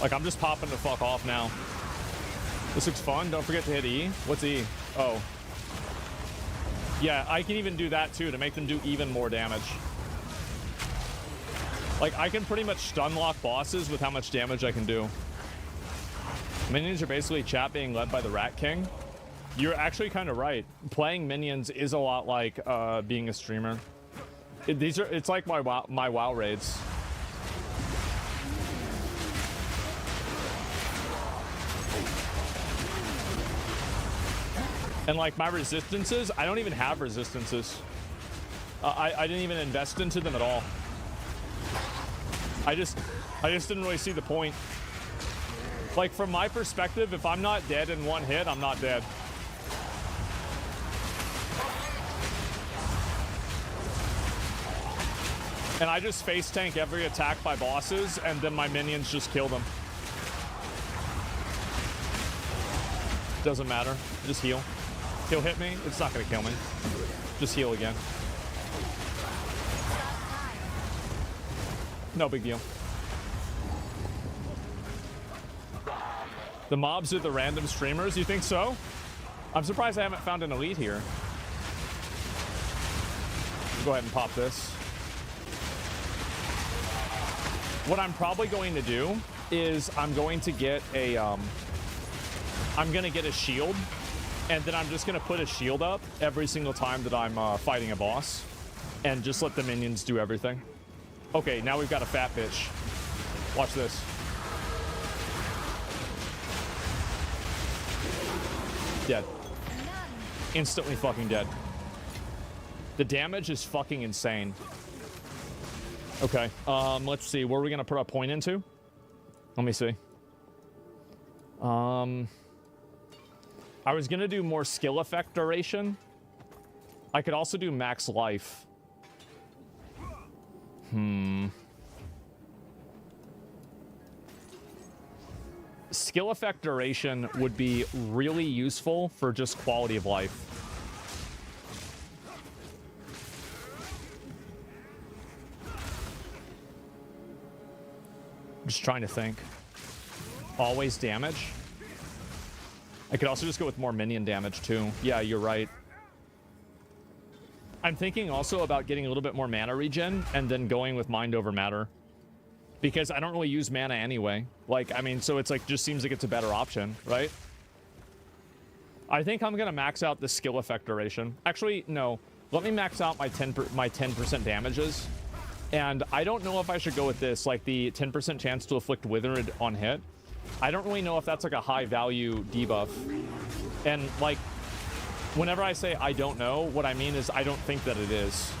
Like, I'm just popping the fuck off now. This looks fun. Don't forget to hit E. What's E? Oh. Yeah, I can even do that too to make them do even more damage. Like, I can pretty much stun lock bosses with how much damage I can do. Minions are basically chat being led by the Rat King. You're actually kind of right. Playing minions is a lot like being a streamer. It's like my WoW raids. And like my resistances, I don't even have resistances. I didn't even invest into them at all. I just didn't really see the point. Like from my perspective, if I'm not dead in one hit, I'm not dead. And I just face tank every attack by bosses, and then my minions just kill them. Doesn't matter. Just heal. He'll hit me. It's not gonna kill me. Just heal again. No big deal. The mobs are the random streamers? You think so? I'm surprised I haven't found an elite here. Go ahead and pop this. What I'm probably going to do is I'm going to get a shield, and then I'm just gonna put a shield up every single time that I'm fighting a boss, and just let the minions do everything. Okay, now we've got a fat bitch. Watch this. Dead. Instantly fucking dead. The damage is fucking insane. Okay, let's see. Where are we gonna put our point into? Let me see. I was gonna do more skill effect duration. I could also do max life. Skill effect duration would be really useful for just quality of life. I'm just trying to think. Always damage. I could also just go with more minion damage too. Yeah, you're right. I'm thinking also about getting a little bit more mana regen and then going with mind over matter. Because I don't really use mana anyway. Like, I mean, so it's like, just seems like it's a better option, right? I think I'm gonna max out the skill effect duration. Actually, no. Let me max out my 10% damages. And I don't know if I should go with this, like the 10% chance to afflict withered on hit. I don't really know if that's like a high value debuff. And like, whenever I say I don't know, what I mean is I don't think that it is.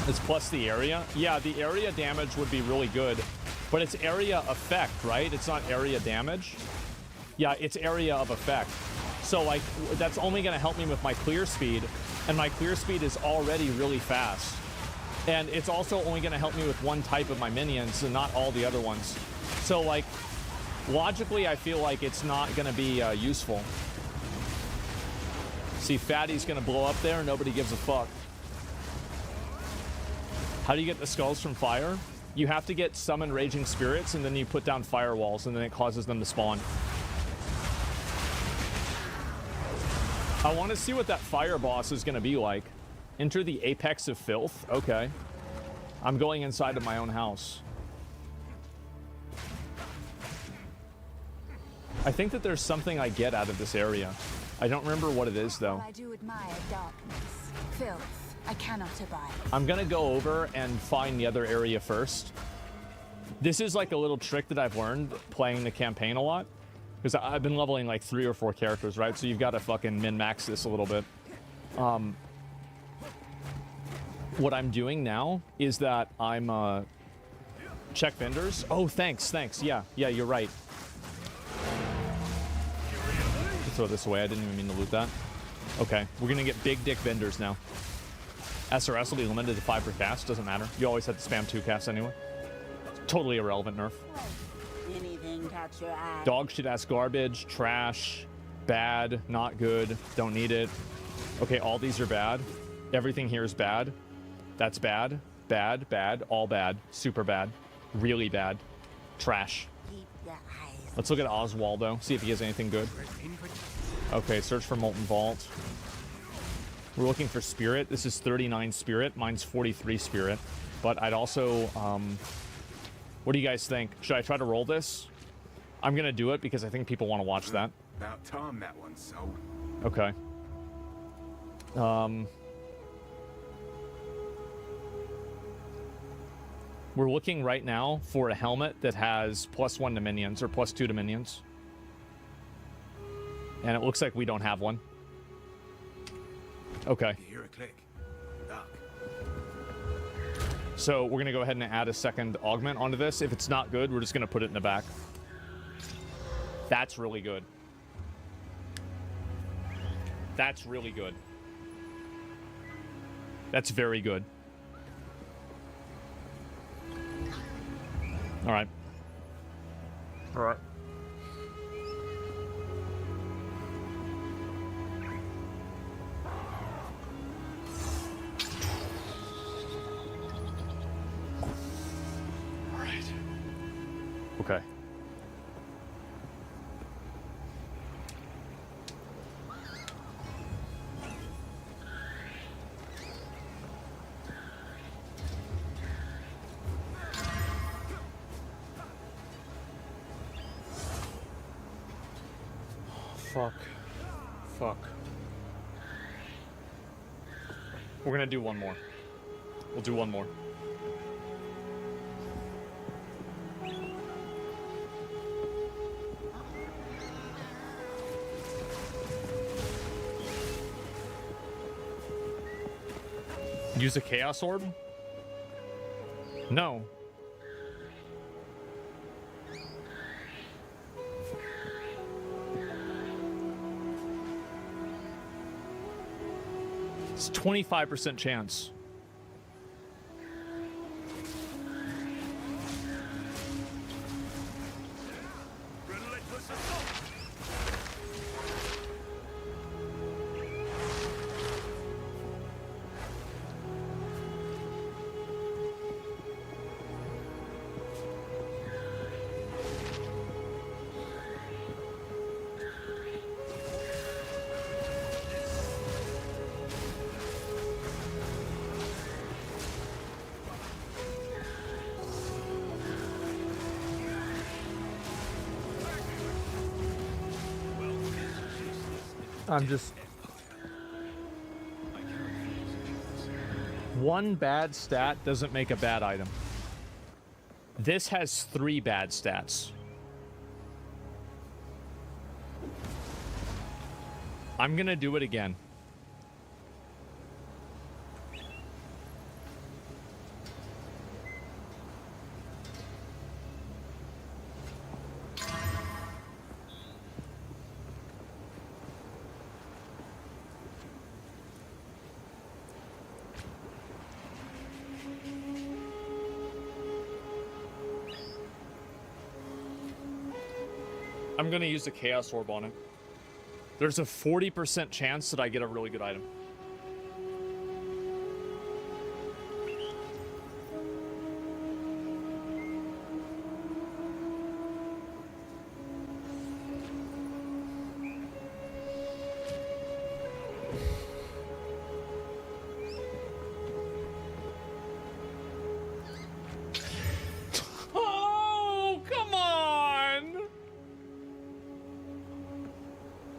It's plus the area. Yeah, the area damage would be really good, but it's area effect, right? It's not area damage. Yeah, it's area of effect. So like, that's only gonna help me with my clear speed, and my clear speed is already really fast. And it's also only gonna help me with one type of my minions and not all the other ones. So like, logically, I feel like it's not gonna be useful. See, Fatty's gonna blow up there and nobody gives a fuck. How do you get the skulls from fire? You have to get summon raging spirits, and then you put down firewalls, and then it causes them to spawn. I want to see what that fire boss is going to be like. Enter the apex of filth. Okay. I'm going inside of my own house. I think that there's something I get out of this area. I don't remember what it is, though. I do admire darkness, filth. I cannot abide. I'm gonna go over and find the other area first. This is like a little trick that I've learned playing the campaign a lot, because I've been leveling like 3 or 4 characters, right? So you've got to fucking min-max this a little bit. What I'm doing now is that I'm check vendors. Oh, thanks. Yeah, you're right. Throw this away. I didn't even mean to loot that. Okay, we're gonna get big dick vendors now. SRS will be limited to 5 per cast. Doesn't matter. You always have to spam 2 casts anyway. Totally irrelevant nerf. Anything catch your eye? Dog shit ass garbage, trash, bad, not good, don't need it. Okay, all these are bad. Everything here is bad. That's bad, bad, bad, all bad, super bad, really bad, trash. Let's look at Oswaldo, see if he has anything good. Okay, search for Molten Vault. We're looking for Spirit. This is 39 Spirit. Mine's 43 Spirit. But I'd also... what do you guys think? Should I try to roll this? I'm going to do it because I think people want to watch that. About time that one, so. Okay. We're looking right now for a helmet that has +1 to minions, or +2 to minions. And it looks like we don't have one. Okay. You hear a click. Doc. So we're gonna go ahead and add a second augment onto this. If it's not good, we're just gonna put it in the back. That's really good. That's really good. That's very good. All right. All right. All right. Okay. Fuck. Fuck. We're gonna do one more. We'll do one more. Use a Chaos Orb? No. It's 25% chance. I'm just... One bad stat doesn't make a bad item. This has 3 bad stats. I'm gonna do it again. I'm gonna use the Chaos Orb on it. There's a 40% chance that I get a really good item. Oh, come on!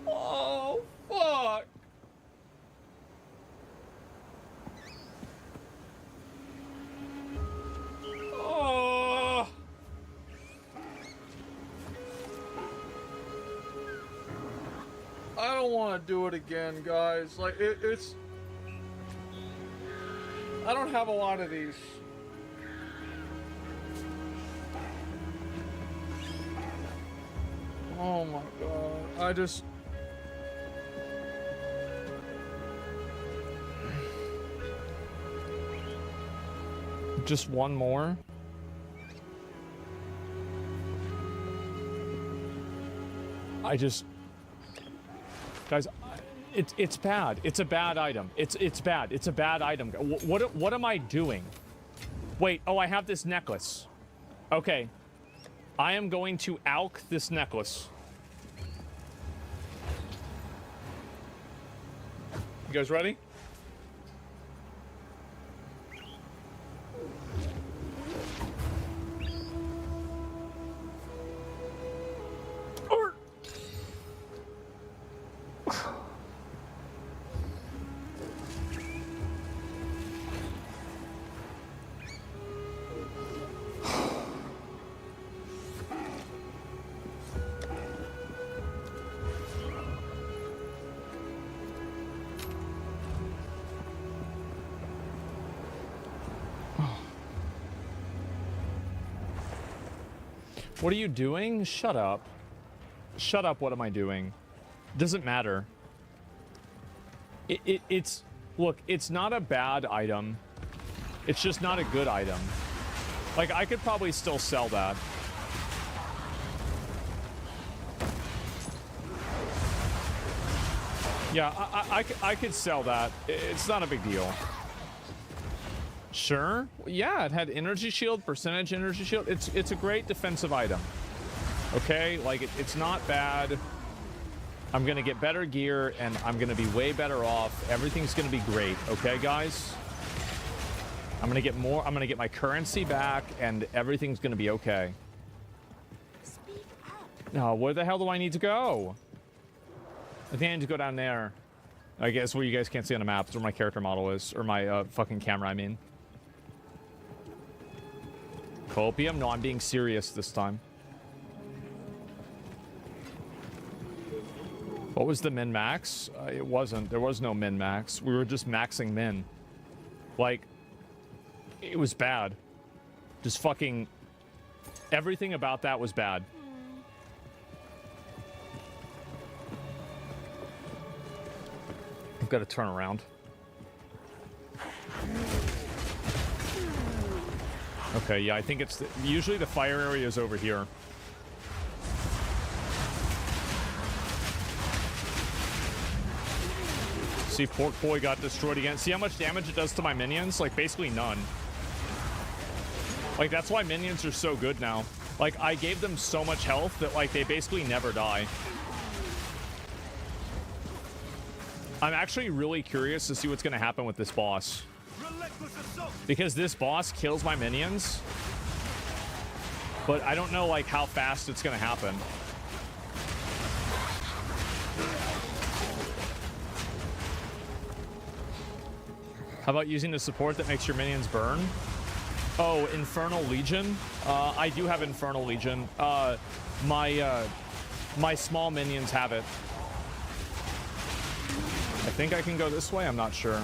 Oh, fuck. Oh. I don't want to do it again, guys. Like, it's... I don't have a lot of these. Oh my god. I just... Just one more. I just... Guys, it's bad. It's a bad item. It's bad. It's a bad item. What am I doing? Wait, oh, I have this necklace. Okay. I am going to alch this necklace. You guys ready? What are you doing? Shut up. Shut up, what am I doing? Doesn't matter. It's... Look, it's not a bad item. It's just not a good item. Like, I could probably still sell that. Yeah, I could sell that. It's not a big deal. Sure. Yeah, it had energy shield, percentage energy shield. It's a great defensive item. Okay, like it's not bad. I'm gonna get better gear and I'm gonna be way better off. Everything's gonna be great. Okay, guys. I'm gonna get more. I'm gonna get my currency back and everything's gonna be okay. Now, where the hell do I need to go? I think I need to go down there. I guess where you guys can't see on the map. That's where my character model is. Or my fucking camera, I mean. Copium? No, I'm being serious this time. What was the min-max? It wasn't. There was no min-max. We were just maxing min. Like, it was bad. Just fucking... Everything about that was bad. I've got to turn around. Okay, yeah, I think it's... usually the fire area is over here. See, Pork Boy got destroyed again. See how much damage it does to my minions? Like, basically none. Like, that's why minions are so good now. Like, I gave them so much health that, like, they basically never die. I'm actually really curious to see what's going to happen with this boss. Because this boss kills my minions. But I don't know, like, how fast it's going to happen. How about using the support that makes your minions burn? Oh, Infernal Legion? I do have Infernal Legion. My small minions have it. I think I can go this way. I'm not sure.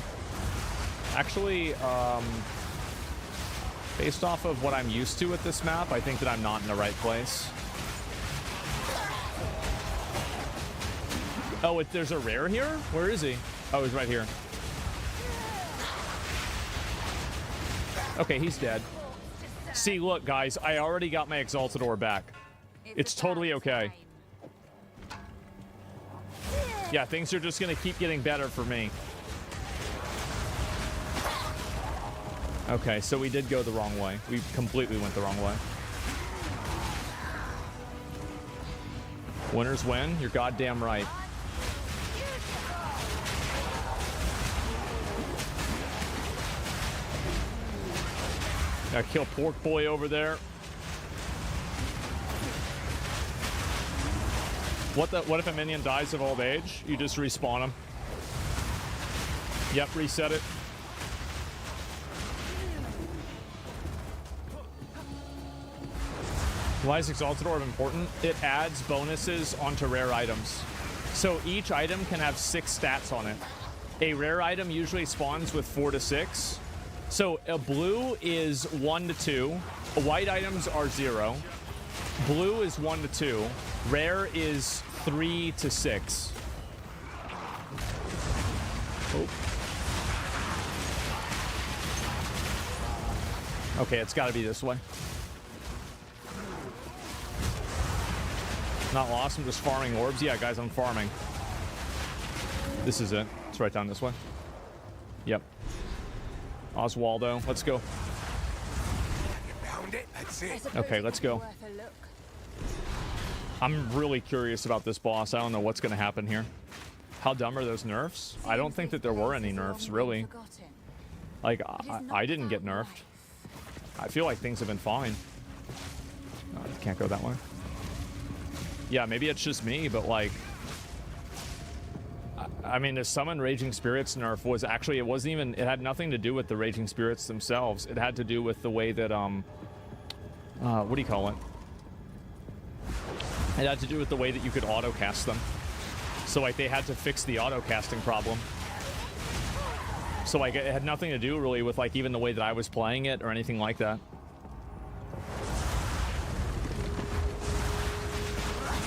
Actually, based off of what I'm used to with this map, I think that I'm not in the right place. Oh, there's a rare here? Where is he? Oh, he's right here. Okay, he's dead. See, look, guys, I already got my Exalted Ore back. It's totally okay. Yeah, things are just gonna keep getting better for me. Okay, so we did go the wrong way. We completely went the wrong way. Winners win? You're goddamn right. Gotta kill Pork Boy over there. What if a minion dies of old age? You just respawn him. Yep, reset it. Why is Exalted Orb important? It adds bonuses onto rare items. So each item can have 6 stats on it. A rare item usually spawns with 4 to 6. So a blue is 1 to 2. White items are 0. Blue is 1 to 2. Rare is 3 to 6. Oh. Okay, it's got to be this way. Not lost, I'm just farming orbs. Yeah, guys, I'm farming. This is it. It's right down this way. Yep. Oswaldo, let's go. Okay, let's go. I'm really curious about this boss. I don't know what's going to happen here. How dumb are those nerfs? I don't think that there were any nerfs, really. Like, I didn't get nerfed. I feel like things have been fine. Oh, I can't go that way. Yeah, maybe it's just me, but like... I mean, the Summon Raging Spirits nerf was actually, it wasn't even, it had nothing to do with the Raging Spirits themselves. It had to do with the way that, what do you call it? It had to do with the way that you could auto-cast them. So, like, they had to fix the auto-casting problem. So, like, it had nothing to do, really, with, like, even the way that I was playing it or anything like that.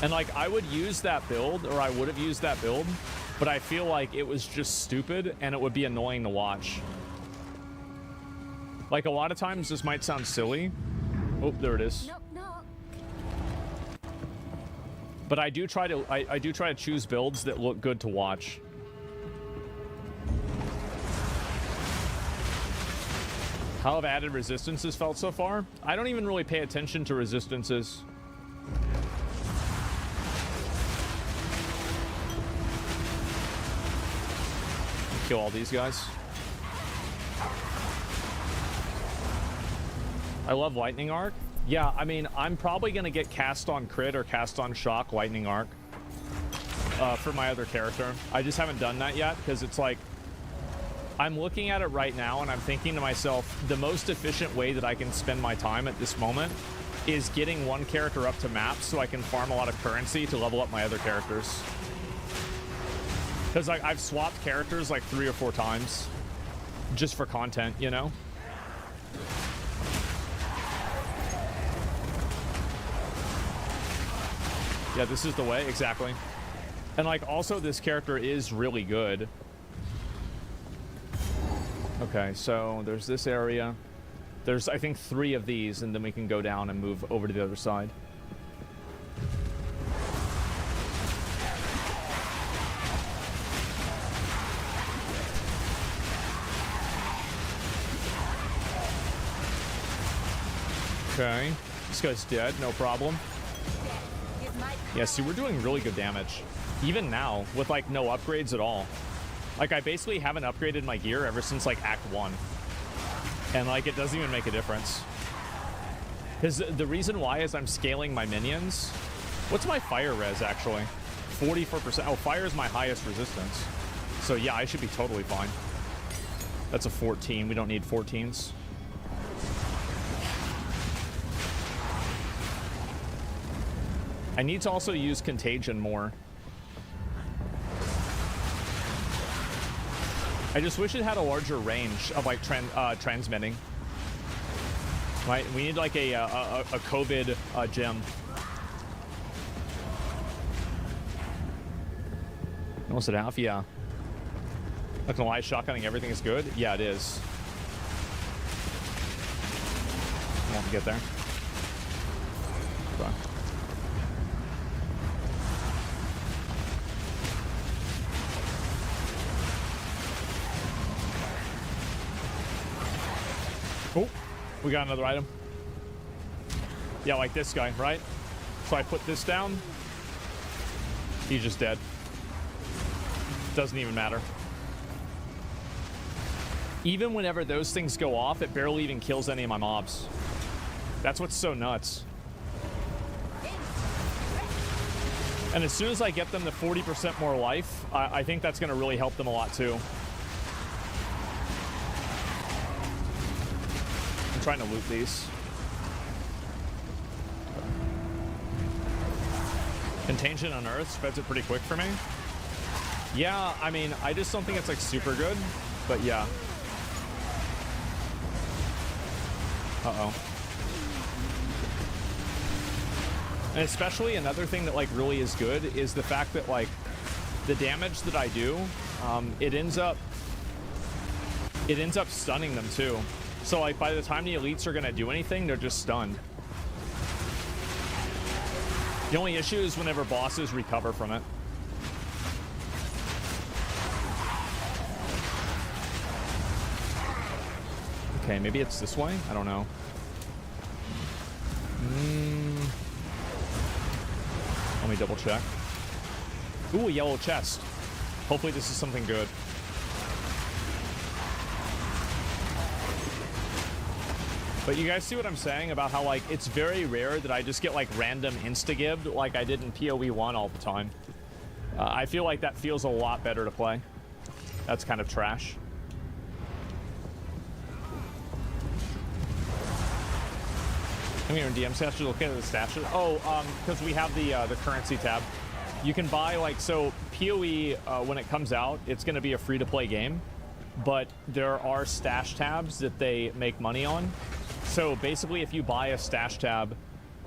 And like, I would use that build, or I would have used that build, but I feel like it was just stupid and it would be annoying to watch. Like, a lot of times this might sound silly. Oh, there it is. But I do try to I do try to choose builds that look good to watch. How have added resistances felt so far? I don't even really pay attention to resistances. Kill all these guys. I love Lightning Arc. Yeah, I mean, I'm probably going to get cast on crit or cast on shock Lightning Arc for my other character. I just haven't done that yet because it's like, I'm looking at it right now and I'm thinking to myself, the most efficient way that I can spend my time at this moment is getting one character up to max so I can farm a lot of currency to level up my other characters. Because like, I've swapped characters like 3 or 4 times just for content, you know? Yeah, this is the way, exactly. And like, also this character is really good. Okay, so there's this area. There's, I think, 3 of these, and then we can go down and move over to the other side. Okay, this guy's dead, no problem. Yeah, see, we're doing really good damage. Even now, with like no upgrades at all. Like, I basically haven't upgraded my gear ever since like Act 1. And like, it doesn't even make a difference. Because the reason why is I'm scaling my minions. What's my fire res actually? 44%. Oh, fire is my highest resistance. So yeah, I should be totally fine. That's a 14. We don't need 14s. I need to also use Contagion more. I just wish it had a larger range of like transmitting. Right, we need like a COVID gem. What's it have? Yeah. Not gonna lie, shotgunning everything is good. Yeah, it is. I won't get there. Okay. Oh, we got another item. Yeah, like this guy, right? So I put this down. He's just dead. Doesn't even matter. Even whenever those things go off, it barely even kills any of my mobs. That's what's so nuts. And as soon as I get them to 40% more life, I think that's going to really help them a lot too. Trying to loot these. Contagion Unearthed spreads it pretty quick for me. Yeah, I mean, I just don't think it's like super good, but yeah. Uh-oh. And especially another thing that like really is good is the fact that like the damage that I do, it ends up stunning them too. So like by the time the elites are gonna do anything, they're just stunned. The only issue is whenever bosses recover from it. Okay, maybe it's this way? I don't know. Let me double check. Ooh, a yellow chest. Hopefully this is something good. But you guys see what I'm saying about how, like, it's very rare that I just get, like, random insta-gibbed like I did in PoE 1 all the time. I feel like that feels a lot better to play. That's kind of trash. Come here in DM stats, look at the stashes. Oh, because we have the currency tab. You can buy, like, so PoE, when it comes out, it's going to be a free-to-play game. But there are stash tabs that they make money on. So basically, if you buy a stash tab,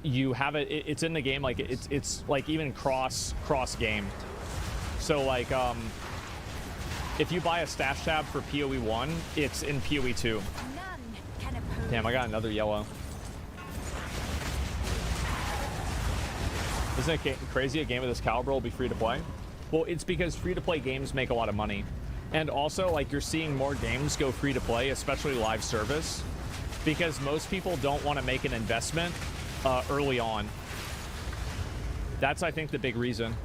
you have it's in the game, like it's like even cross game. So like if you buy a stash tab for PoE 1, it's in PoE 2. Damn, I got another yellow. Isn't it crazy a game of this caliber will be free to play? Well, it's because free to play games make a lot of money. And also, like, you're seeing more games go free to play, especially live service, because most people don't want to make an investment early on. That's, I think, the big reason.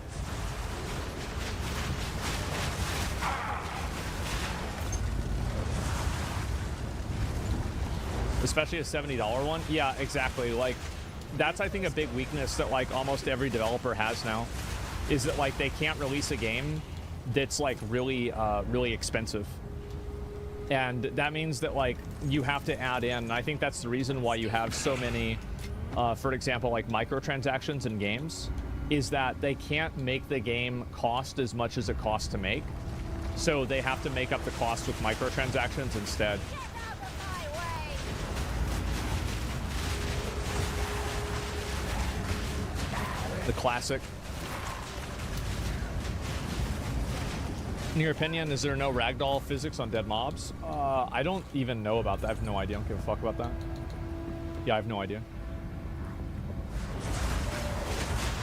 Especially a $70 one. Yeah, exactly. Like, that's, I think, a big weakness that, like, almost every developer has now, is that, like, they can't release a game that's, like, really, really expensive. And that means that, like, you have to add in, and I think that's the reason why you have so many, for example, like, microtransactions in games, is that they can't make the game cost as much as it costs to make. So they have to make up the cost with microtransactions instead. The classic. In your opinion, is there no ragdoll physics on dead mobs? I don't even know about that. I have no idea. I don't give a fuck about that. Yeah, I have no idea.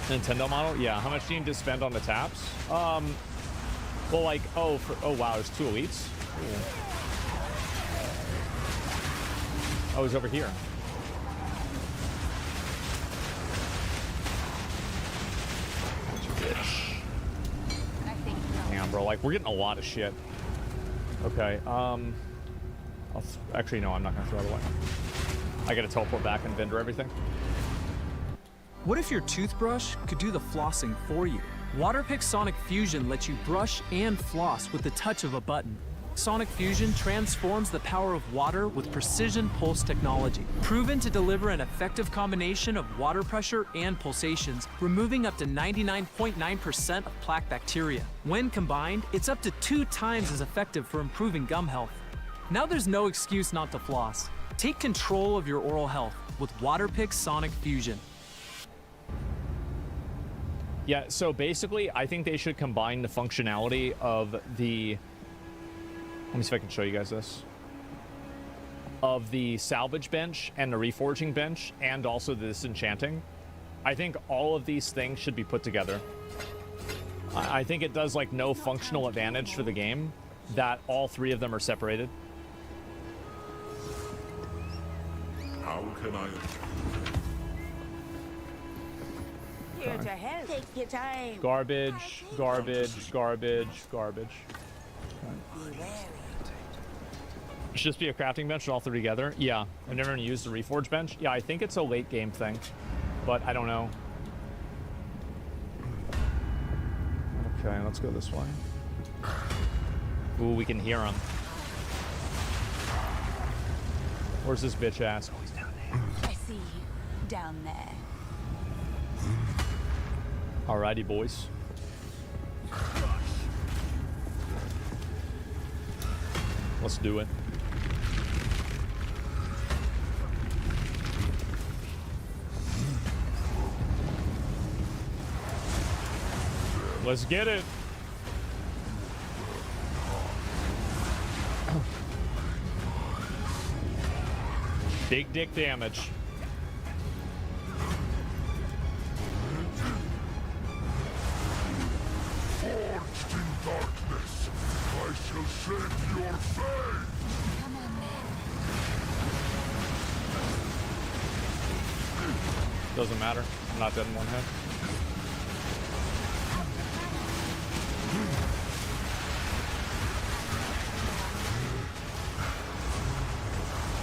Nintendo model? Yeah. How much do you need to spend on the taps? Well, like, oh wow, there's 2 elites. Ooh. Oh, he's over here. Bitch. Damn, bro, like, we're getting a lot of shit. Okay, actually, no, I'm not gonna throw it away. I gotta teleport back and vendor everything. What if your toothbrush could do the flossing for you? Waterpik Sonic Fusion lets you brush and floss with the touch of a button. Sonic Fusion transforms the power of water with precision pulse technology, proven to deliver an effective combination of water pressure and pulsations, removing up to 99.9% of plaque bacteria. When combined, it's up to 2 times as effective for improving gum health. Now there's no excuse not to floss. Take control of your oral health with Waterpik Sonic Fusion. Yeah, so basically, I think they should combine the functionality of the... Let me see if I can show you guys this. Of the salvage bench and the reforging bench, and also the disenchanting. I think all of these things should be put together. I think it does, like, no functional advantage for the game that all 3 of them are separated. How can I... Here to help. Take your time. Garbage, garbage, garbage, garbage. It should just be a crafting bench and all 3 together. Yeah, I've never used the reforge bench. Yeah, I think it's a late game thing, but I don't know. Okay, let's go this way. Ooh, we can hear him. Where's this bitch ass? Oh, he's down there. I see you down there. Alrighty, boys. Let's do it. Let's get it. Big dick damage. Forged in darkness, I shall save your fate! Come on, man. Doesn't matter. I'm not dead in one hit.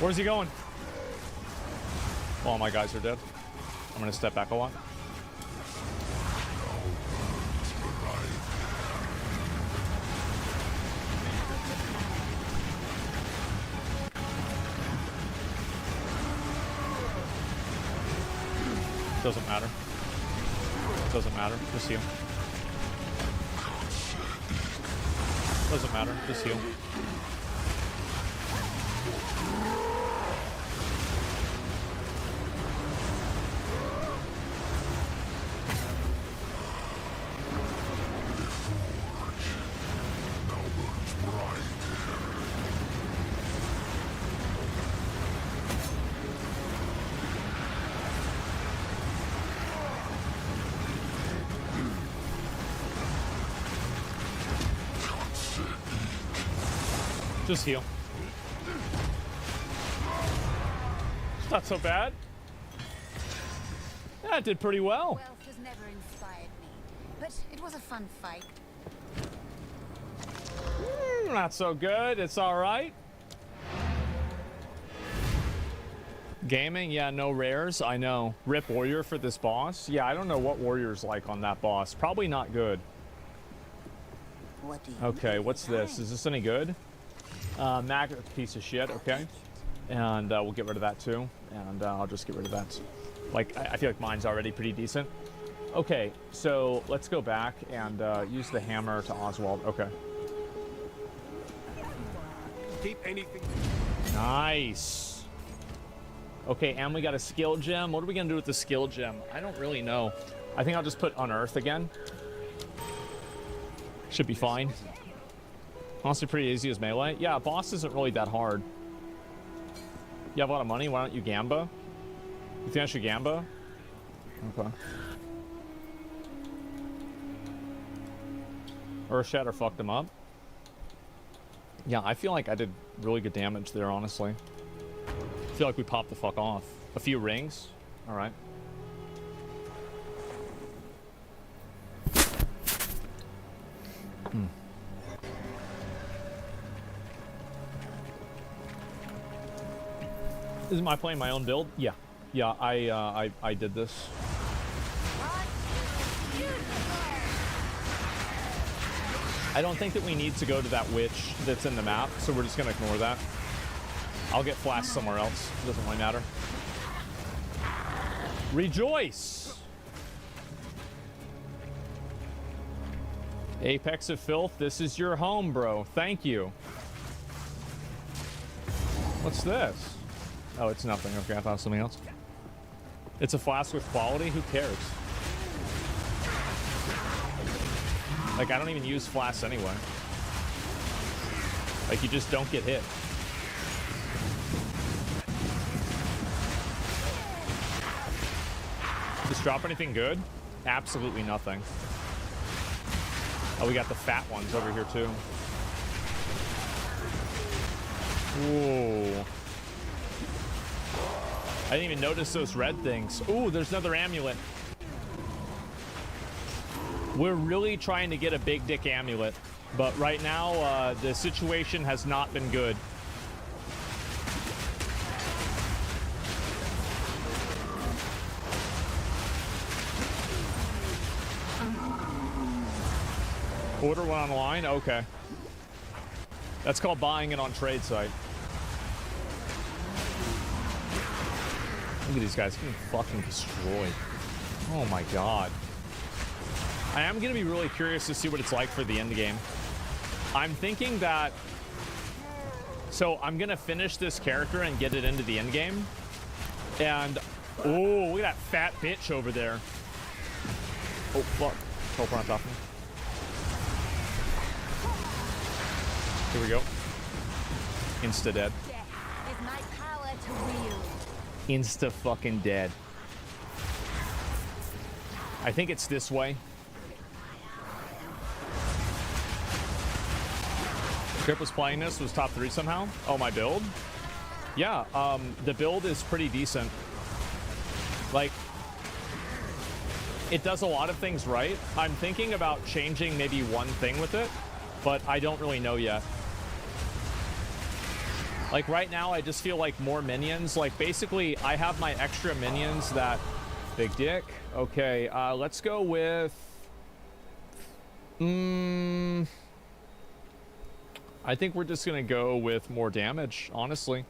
Where's he going? All my guys are dead. I'm gonna step back a lot. Doesn't matter. Doesn't matter. Just heal. Doesn't matter. Just heal. Just heal. It's not so bad. Yeah, it did pretty well. Wealth has never inspired me, but it was a fun fight. Not so good. It's all right. Gaming, yeah, no rares. I know. Rip warrior for this boss. Yeah, I don't know what warrior's like on that boss. Probably not good. Okay, what's this? Is this any good? Magnet piece of shit. Okay, and we'll get rid of that too. And I'll just get rid of that. Like, I feel like mine's already pretty decent. Okay, so let's go back and use the hammer to Oswald. Okay. Keep anything. Nice. Okay, and we got a skill gem. What are we gonna do with the skill gem? I don't really know. I think I'll just put Unearth again. Should be fine. Honestly, pretty easy as melee. Yeah, boss isn't really that hard. You have a lot of money. Why don't you Gamba? You think I should Gamba? Okay. Earth Shatter fucked him up. Yeah, I feel like I did really good damage there, honestly. I feel like we popped the fuck off. A few rings. All right. Am I playing my own build? Yeah. Yeah, I did this. I don't think that we need to go to that witch that's in the map, so we're just gonna ignore that. I'll get flashed somewhere else. It doesn't really matter. Rejoice! Apex of Filth, this is your home, bro. Thank you. What's this? Oh, it's nothing. Okay, I thought it was something else. It's a flask with quality? Who cares? Like, I don't even use flasks anyway. Like, you just don't get hit. Does drop anything good? Absolutely nothing. Oh, we got the fat ones over here, too. Whoa. I didn't even notice those red things. Ooh, there's another amulet. We're really trying to get a big dick amulet, but right now the situation has not been good. Order one online? Okay. That's called buying it on trade site. Look at these guys getting fucking destroyed. Oh my god. I am going to be really curious to see what it's like for the end game. I'm thinking that... So I'm going to finish this character and get it into the end game. And... Oh, look at that fat bitch over there. Oh, fuck. Teleport on top of me. Here we go. Insta-dead. Insta-fucking dead. I think it's this way. Grip was playing this, was top 3 somehow. Oh, my build? Yeah, the build is pretty decent. Like, it does a lot of things right. I'm thinking about changing maybe one thing with it, but I don't really know yet. Like, right now, I just feel like more minions. Like, basically, I have my extra minions that... Big dick. Okay, let's go with... I think we're just going to go with more damage, honestly.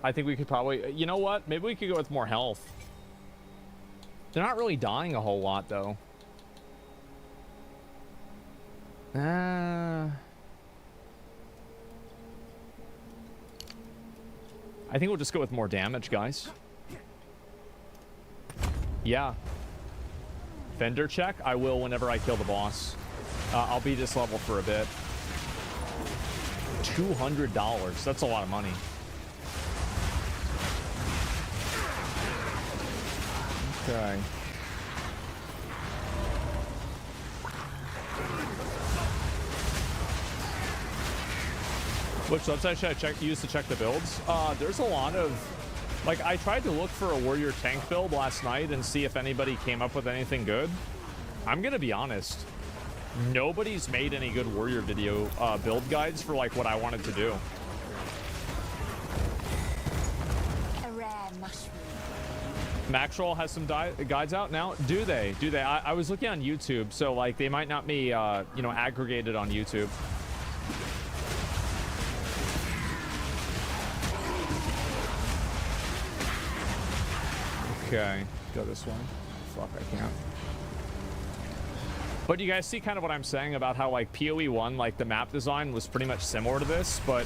I think we could probably... You know what? Maybe we could go with more health. They're not really dying a whole lot, though. I think we'll just go with more damage, guys. Yeah. Fender check? I will whenever I kill the boss. I'll be this level for a bit. $200. That's a lot of money. Okay. Which website should I use to check the builds? There's a lot of... Like, I tried to look for a warrior tank build last night and see if anybody came up with anything good. I'm gonna be honest. Nobody's made any good warrior video build guides for, like, what I wanted to do. A rare mushroom. Maxroll has some guides out now. Do they? Do they? I was looking on YouTube, so like they might not be, you know, aggregated on YouTube. Okay, go this one. Fuck, I can't. But you guys see kind of what I'm saying about how like PoE 1, like the map design was pretty much similar to this, but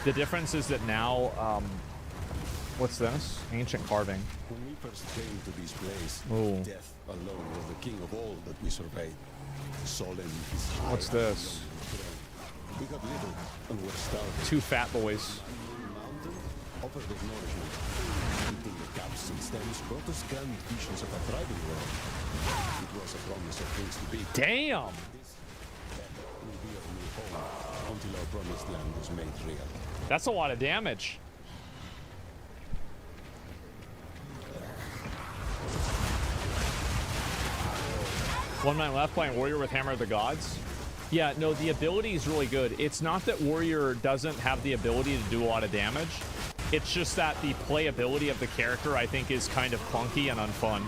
the difference is that now, what's this? Ancient carving. When we first came to this place, Ooh. death alone was the king of all that we surveyed. Solemn is high. What's this? We got little and were starving. 2 fat boys. Mountain offered us nourishment. Eating the caps and stems brought us grand visions of a thriving world. It was a promise of things to be. Damn! This will be our new home until our promised land was made real. That's a lot of damage. One man left playing Warrior with Hammer of the Gods. Yeah, no, the ability is really good. It's not that Warrior doesn't have the ability to do a lot of damage. It's just that the playability of the character, I think, is kind of clunky and unfun.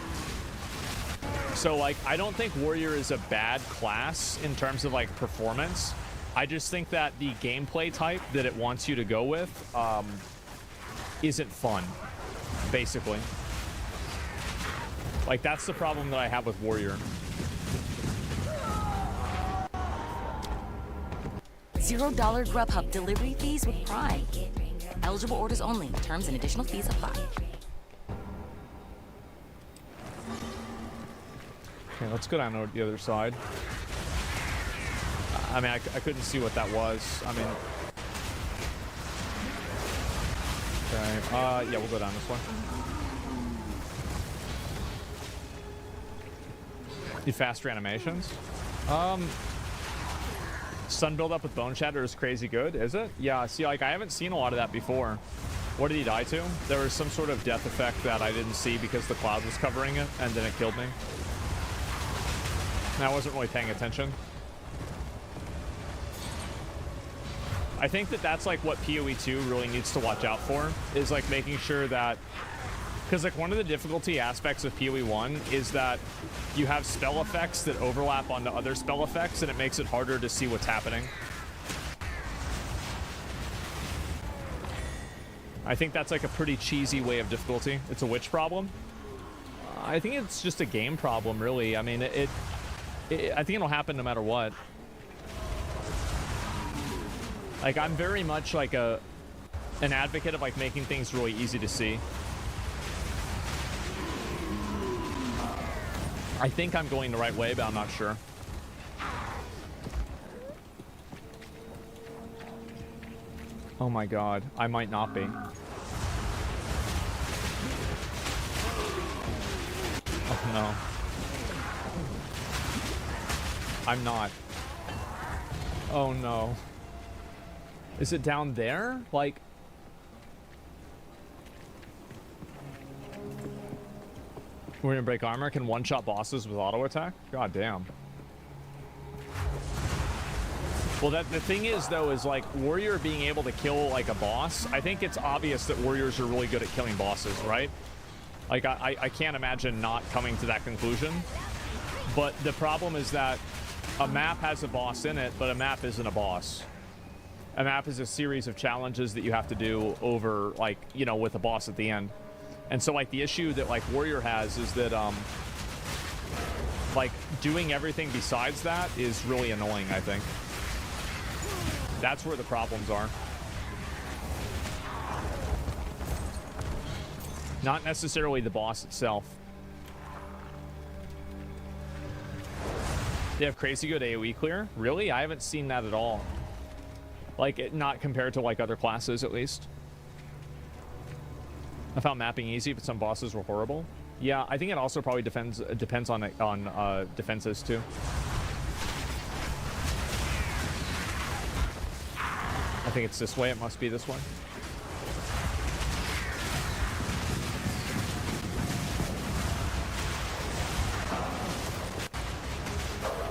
So, like, I don't think Warrior is a bad class in terms of, like, performance. I just think that the gameplay type that it wants you to go with isn't fun, basically. Like, that's the problem that I have with Warrior. $0 Grubhub delivery fees with Prime. Eligible orders only. Terms and additional fees apply. Okay, let's go down to the other side. I mean, I couldn't see what that was. I mean... Okay, yeah, we'll go down this one. Need faster animations. Sun build up with Bone Shatter is crazy good, is it? Yeah, see, like, I haven't seen a lot of that before. What did he die to? There was some sort of death effect that I didn't see because the cloud was covering it, and then it killed me. And I wasn't really paying attention. I think that that's, like, what PoE 2 really needs to watch out for, is, like, making sure that... Because, like, one of the difficulty aspects of PoE 1 is that you have spell effects that overlap onto other spell effects, and it makes it harder to see what's happening. I think that's, like, a pretty cheesy way of difficulty. It's a witch problem. I think it's just a game problem, really. I mean, I think it'll happen no matter what. Like, I'm very much, like, an advocate of, like, making things really easy to see. I think I'm going the right way, but I'm not sure. Oh my god, I might not be. Oh no. I'm not. Oh no. Is it down there? Like... We're gonna break armor, can one-shot bosses with auto attack? God damn. Well, the thing is, though, is like Warrior being able to kill like a boss. I think it's obvious that Warriors are really good at killing bosses, right? Like I can't imagine not coming to that conclusion. But the problem is that a map has a boss in it, but a map isn't a boss. A map is a series of challenges that you have to do over, like, you know, with a boss at the end. And so, like, the issue that, like, Warrior has is that, like, doing everything besides that is really annoying, I think. That's where the problems are. Not necessarily the boss itself. They have crazy good AoE clear? Really? I haven't seen that at all. Like, not compared to, like, other classes, at least. I found mapping easy, but some bosses were horrible. Yeah, I think it also probably depends on defenses too. I think it's this way. It must be this way.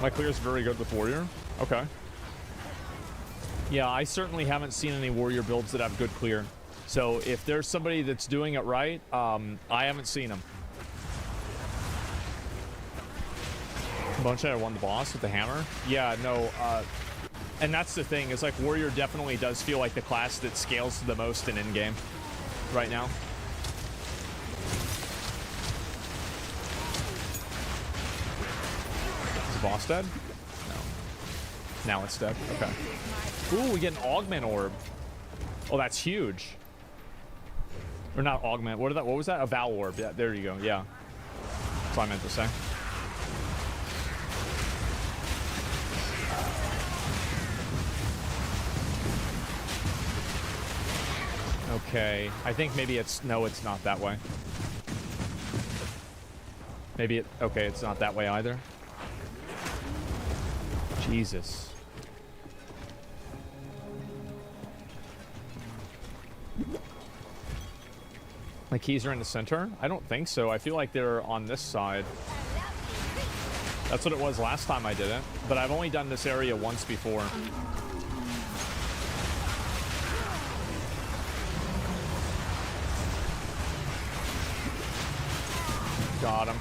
My clear is very good with warrior. Okay. Yeah, I certainly haven't seen any warrior builds that have good clear. So if there's somebody that's doing it right, I haven't seen them. Boneshine won the boss with the hammer. Yeah, no. And that's the thing, is like warrior definitely does feel like the class that scales the most in in-game right now. Is the boss dead? No. Now it's dead. Okay. Ooh, we get an augment orb. Oh, that's huge. Or not augment. What was that? A Val orb. Yeah, there you go. Yeah. That's what I meant to say. Okay. I think maybe it's... No, it's not that way. Maybe it... Okay, it's not that way either. Jesus. My keys are in the center? I don't think so. I feel like they're on this side. That's what it was last time I did it. But I've only done this area once before. Got him.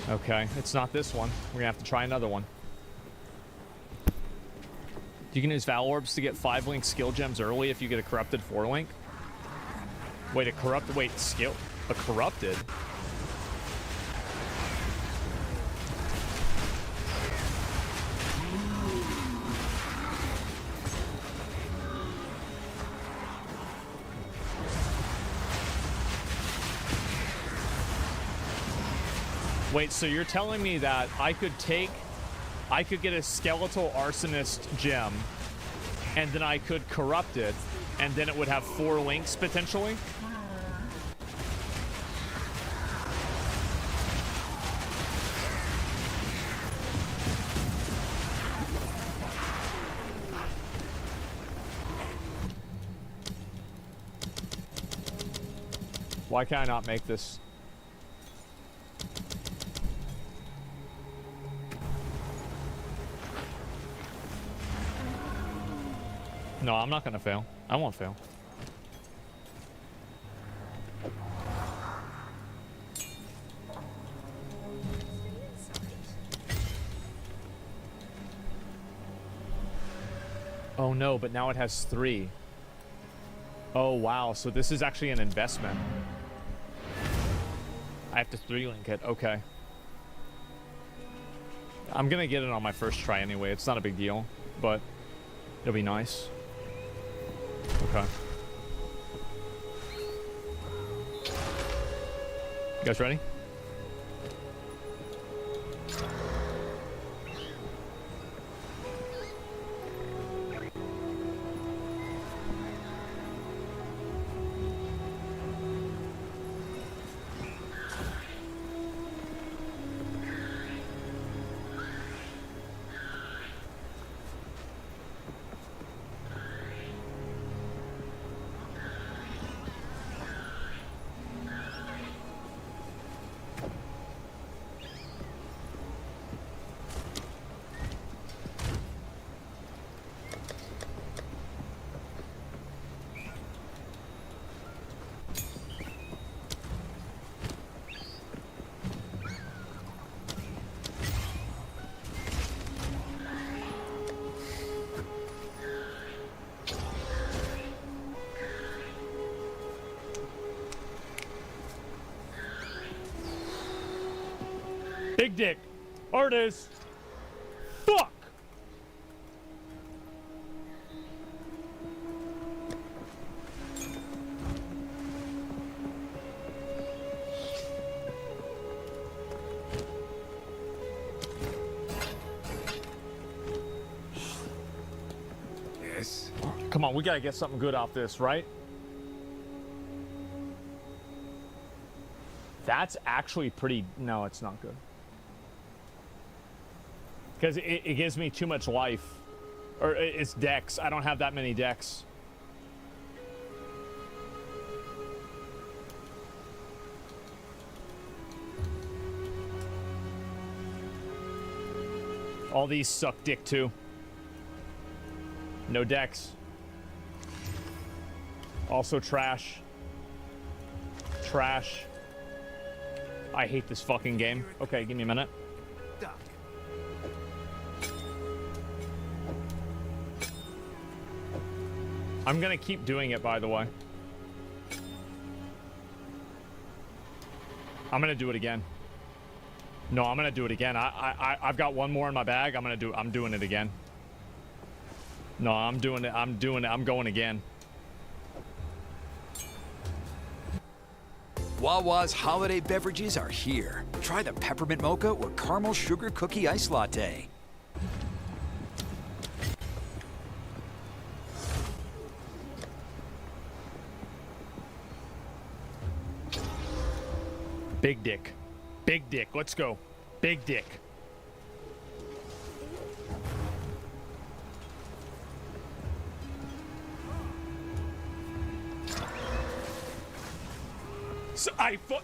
Okay, it's not this one. We're gonna have to try another one. You can use Val Orbs to get 5-link skill gems early if you get a corrupted 4-link. Wait, a corrupted... Wait, skill... A corrupted? Wait, so you're telling me that I could get a Skeletal Arsonist gem, and then I could corrupt it, and then it would have 4 links, potentially? Why can I not make this? No, I'm not gonna fail. I won't fail. Oh no, but now it has 3. Oh wow, so this is actually an investment. I have to 3-link it, okay. I'm gonna get it on my first try anyway. It's not a big deal, but it'll be nice. Okay. You guys ready? Big dick. Artist. Fuck. Yes. Come on, we gotta get something good off this, right? That's actually pretty... No, it's not good. Because it gives me too much life. Or it's dex. I don't have that many dex. All these suck dick too. No dex. Also trash. Trash. I hate this fucking game. Okay, give me a minute. I'm gonna keep doing it, by the way. I'm gonna do it again. No, I'm gonna do it again. I've got one more in my bag. I'm doing it again. No, I'm doing it. I'm going again. Wawa's holiday beverages are here. Try the peppermint mocha or caramel sugar cookie ice latte. Big dick. Big dick. Let's go. Big dick.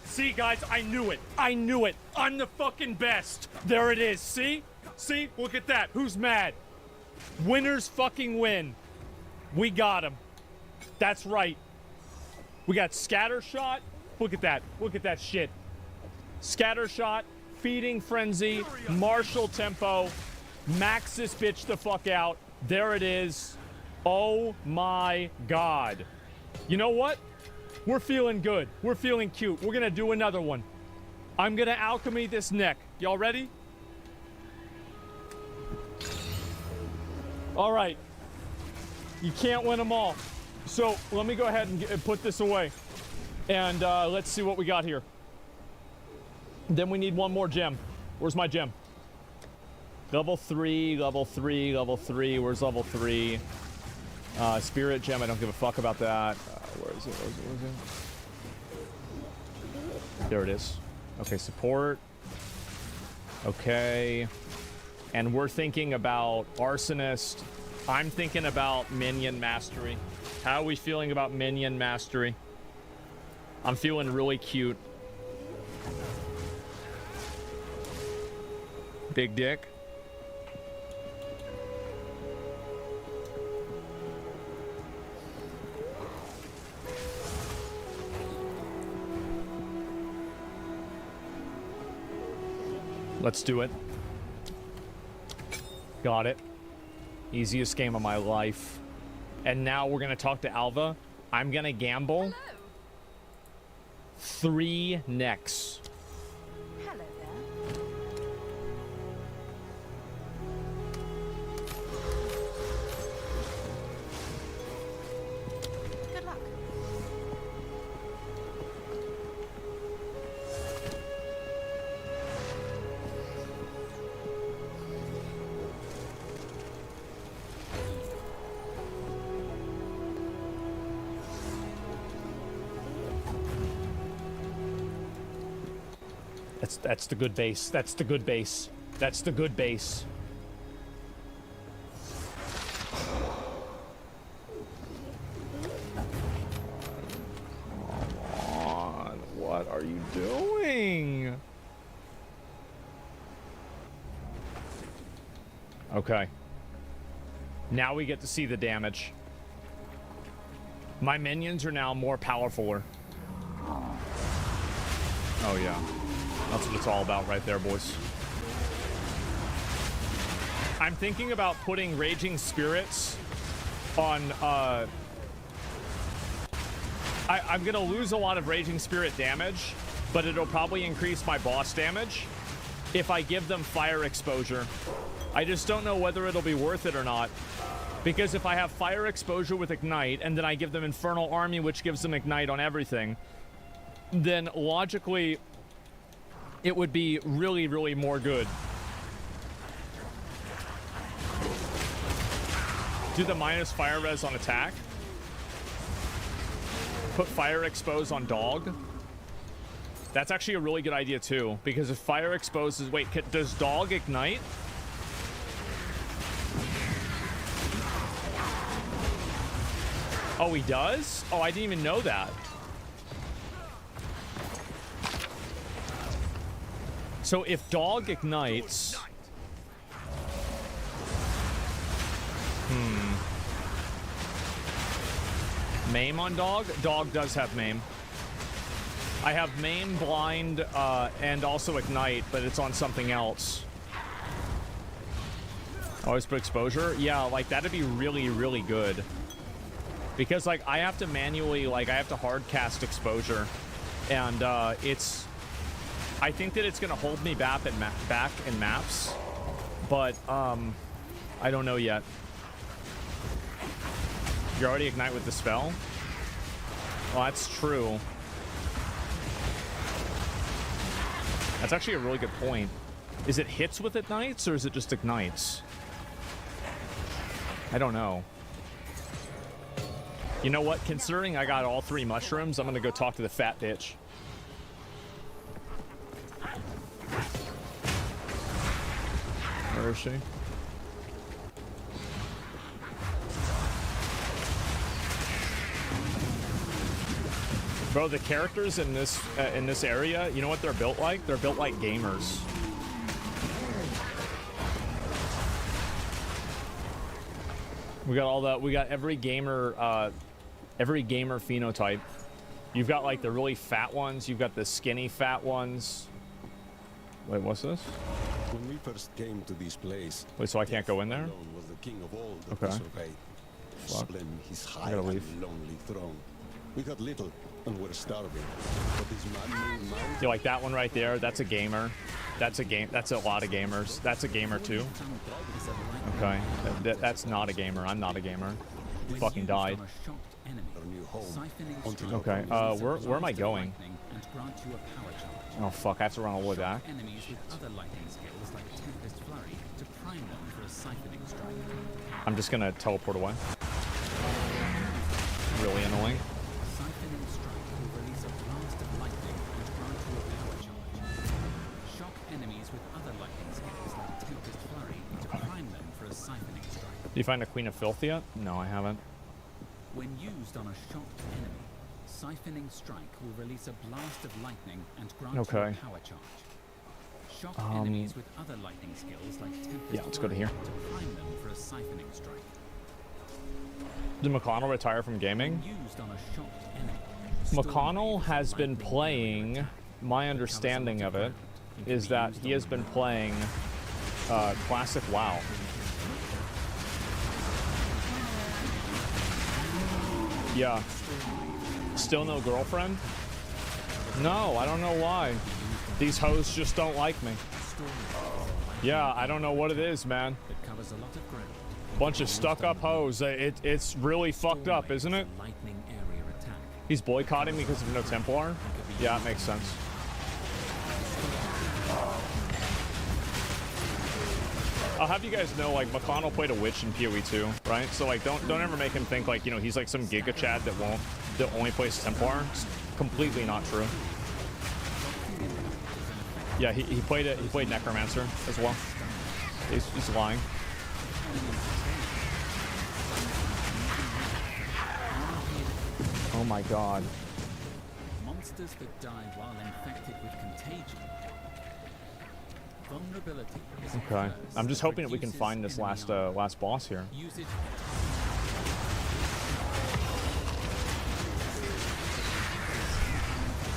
See, guys, I knew it. I knew it. I'm the fucking best. There it is. See? See? Look at that. Who's mad? Winners fucking win. We got him. That's right. We got Scattershot. Look at that. Look at that shit. Scattershot, Feeding Frenzy, Martial Tempo, max this bitch the fuck out. There it is. Oh my god. You know what? We're feeling good. We're feeling cute. We're gonna do another one. I'm gonna alchemy this neck. Y'all ready? All right. You can't win them all. So let me go ahead and put this away. And let's see what we got here. Then we need one more gem. Where's my gem? Level 3, level 3, level 3. Where's level 3? Spirit gem, I don't give a fuck about that. Where is it? Where is it? Where is it? There it is. Okay, support. Okay. And we're thinking about Arsonist. I'm thinking about Minion Mastery. How are we feeling about Minion Mastery? I'm feeling really cute. Big dick. Let's do it. Got it. Easiest game of my life. And now we're gonna talk to Alva. I'm gonna gamble. 3 necks. Hello there. Good luck. That's the good base. That's the good base. That's the good base. Come on. What are you doing? Okay. Now we get to see the damage. My minions are now more powerful. Oh yeah. That's what it's all about right there, boys. I'm thinking about putting Raging Spirits on, I'm gonna lose a lot of Raging Spirit damage, but it'll probably increase my boss damage if I give them fire exposure. I just don't know whether it'll be worth it or not. Because if I have fire exposure with Ignite, and then I give them Infernal Army, which gives them Ignite on everything, then logically, it would be really, really more good. Do the minus fire res on attack. Put fire expose on dog. That's actually a really good idea too, because if fire exposes... Wait, does dog ignite? Oh, he does? Oh, I didn't even know that. So if dog ignites... Maim on dog? Dog does have maim. I have maim, blind, and also ignite, but it's on something else. Always put exposure? Yeah, like that'd be really, really good. Because like I have to manually, like I have to hard cast exposure. And it's... I think that it's gonna hold me back in maps. But I don't know yet. You already ignite with the spell? Well, that's true. That's actually a really good point. Is it hits with ignites or is it just ignites? I don't know. You know what? Considering I got all 3 mushrooms, I'm gonna go talk to the fat bitch. Where is she? Bro, the characters in this area, you know what they're built like? They're built like gamers. We got all that. We got every gamer phenotype. You've got like the really fat ones. You've got the skinny fat ones. Wait, what's this? When we first came to this place, wait, so I can't go in there? was the king of all that Okay. we surveyed. Splendid his high gotta and leave. lonely throne. We got little and we're starving. But this man-made mountain... You like that one right there? That's a gamer. That's a game. That's a lot of gamers. That's a gamer too. Okay, that's not a gamer. I'm not a gamer. Fucking died. Okay, where am I going? Oh fuck, I have to run all the way back. I'm just gonna teleport away. Really annoying. Do you find a Queen of Filth yet? No, I haven't. When used on a shocked enemy, Siphoning Strike will release a blast of lightning and grant you a Okay. power charge. Shock enemies with other lightning skills like Tempest Yeah, let's go to here. to prime them for a Siphoning Strike. Did McConnell retire from gaming? Used on a shocked enemy. McConnell has been playing, my understanding of it, is that he has been playing Classic WoW. Yeah. Still no girlfriend? No, I don't know why. These hoes just don't like me. Yeah, I don't know what it is, man. It covers a lot of ground. Bunch of stuck-up hoes. It's really fucked up, isn't it? Lightning area attack. He's boycotting me because of no Templar? Yeah, it makes sense. I'll have you guys know, like, McConnell played a witch in PoE 2, right? So, like, don't ever make him think, like, you know, he's like some Giga Chad that only plays Templar. It's completely not true. Yeah, he played Necromancer as well. He's lying. Oh my god. Monsters that die while infected with contagion. Vulnerability is a Okay. curse I'm just that hoping that we can reduces find this enemy last boss here. Use it.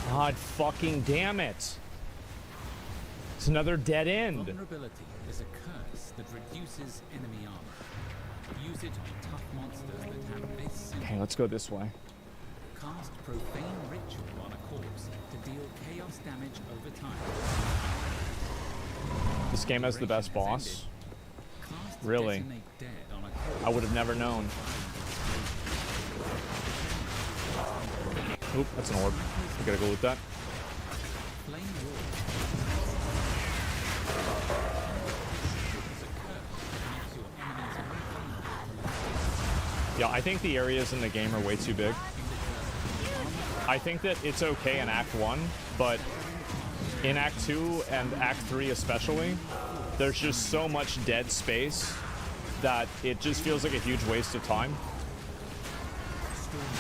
God fucking damn it. It's another dead end. Vulnerability is a curse that reduces enemy armor. Use it on tough monsters that have this symbol. Okay, let's go this way. Cast profane ritual on a corpse to deal chaos damage over time. This game has the best boss. Really? Detonate dead on a corpse. I would have never known. Oop, that's an orb. We gotta go loot that. Flame Yeah, I think the areas in the game are way too big. I think that it's okay in Act 1, but in Act 2 and Act 3 especially, there's just so much dead space that it just feels like a huge waste of time.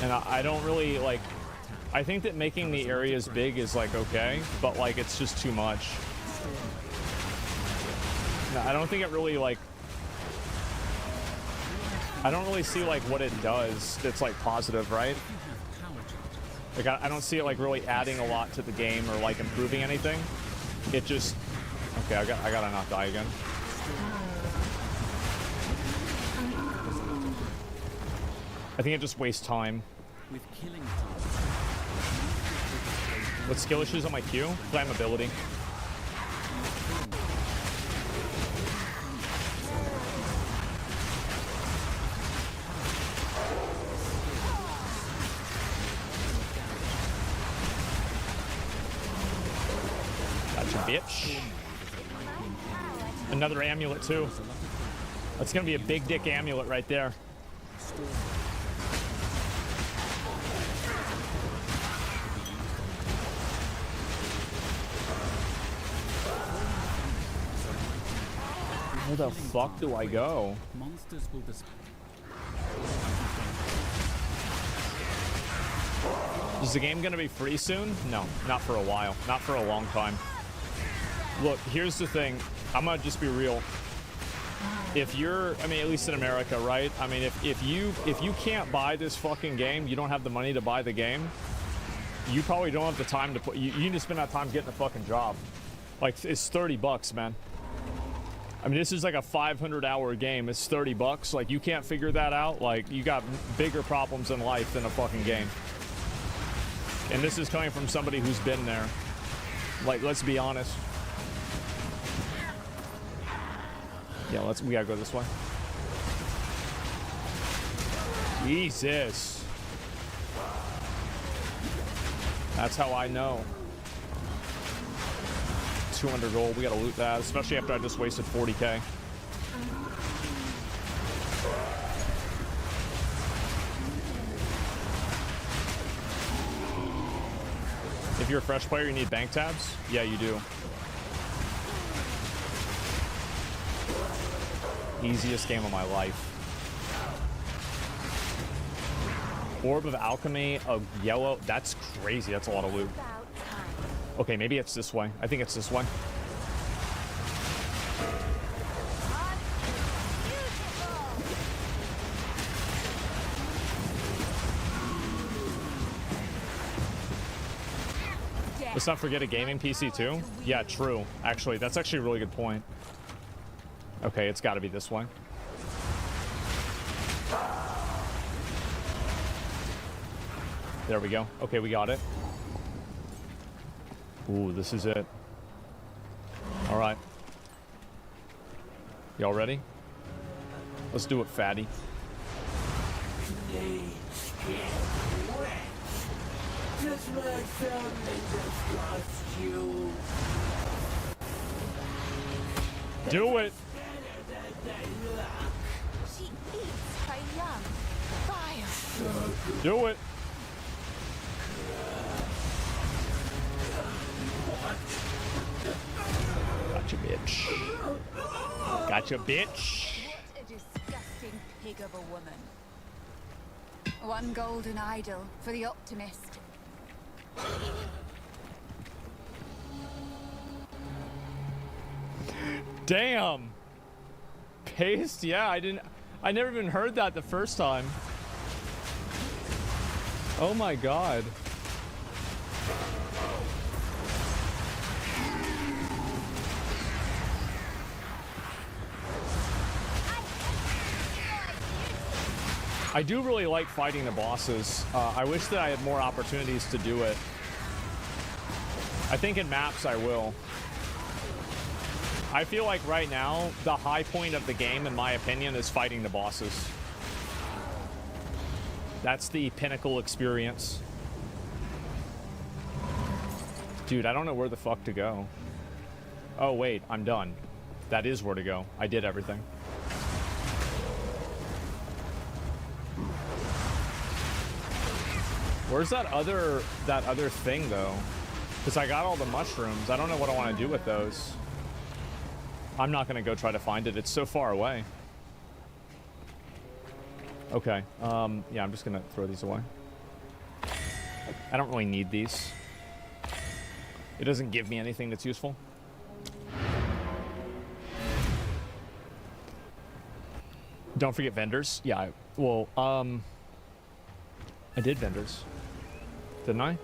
And I don't really like. I think that making the areas big is like okay, but like it's just too much. No, I don't think it really like. I don't really see like what it does that's like positive, right? Like I don't see it like really adding a lot to the game or like improving anything. It just okay. I gotta not die again. I think it just wastes time. With killing What skill issues on my Q? Flammability. Gotcha, bitch. Another amulet too. That's gonna be a big dick amulet right there. Where the fuck do I go? monsters will Is the game gonna be free soon? No, not for a while. Not for a long time. Look, here's the thing. I'm gonna just be real. If you're, I mean, at least in America, right? I mean, if you can't buy this fucking game, you don't have the money to buy the game, you probably don't have the time to put, you need to spend that time getting a fucking job. Like, it's 30 bucks, man. I mean, this is like a 500-hour game. It's 30 bucks. Like, you can't figure that out. Like, you got bigger problems in life than a fucking game. And this is coming from somebody who's been there. Like, let's be honest. Yeah, we gotta go this way. Jesus. That's how I know. 200 gold, we gotta loot that, especially after I just wasted 40k. If you're a fresh player, you need bank tabs? Yeah, you do. Easiest game of my life. Orb of Alchemy, a yellow. That's crazy. That's a lot of loot. Okay, maybe it's this way. I think it's this way. Let's not forget a gaming PC too. Yeah, true. Actually, that's actually a really good point. Okay, it's got to be this way. There we go. Okay, we got it. Ooh, this is it. All right. Y'all ready? Let's do it, fatty. Do it. She eats her young. Fire. Do it. Gotcha, bitch. Gotcha, bitch. What a disgusting pig of a woman. One golden idol for the optimist. Damn. Paste? Yeah, I never even heard that the first time. Oh my god. I do really like fighting the bosses. I wish that I had more opportunities to do it. I think in maps I will. I feel like right now, the high point of the game, in my opinion, is fighting the bosses. That's the pinnacle experience. Dude, I don't know where the fuck to go. Oh, wait, I'm done. That is where to go. I did everything. Where's that other thing, though? Because I got all the mushrooms. I don't know what I want to do with those. I'm not going to go try to find it. It's so far away. Okay. Yeah, I'm just gonna throw these away. I don't really need these. It doesn't give me anything that's useful. Don't forget vendors. Yeah, I did vendors. Didn't I?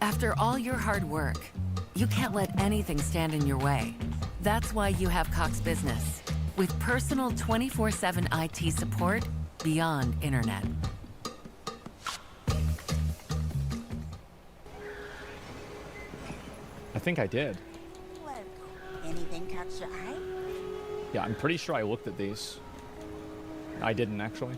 After all your hard work, you can't let anything stand in your way. That's why you have Cox Business, with personal 24/7 IT support beyond internet. I think I did. Well, anything catch your eye? Yeah, I'm pretty sure I looked at these. I didn't actually.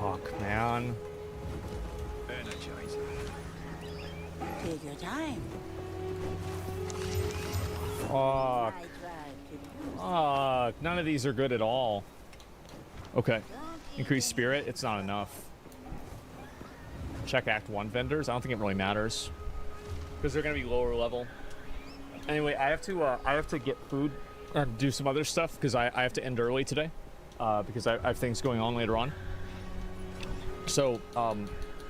Fuck, man. Take your time. Fuck. Fuck. None of these are good at all. Okay. Increase spirit. It's not enough. Check Act 1 vendors. I don't think it really matters. Because they're going to be lower level. Anyway, I have to get food and do some other stuff because I have to end early today. Because I have things going on later on. So,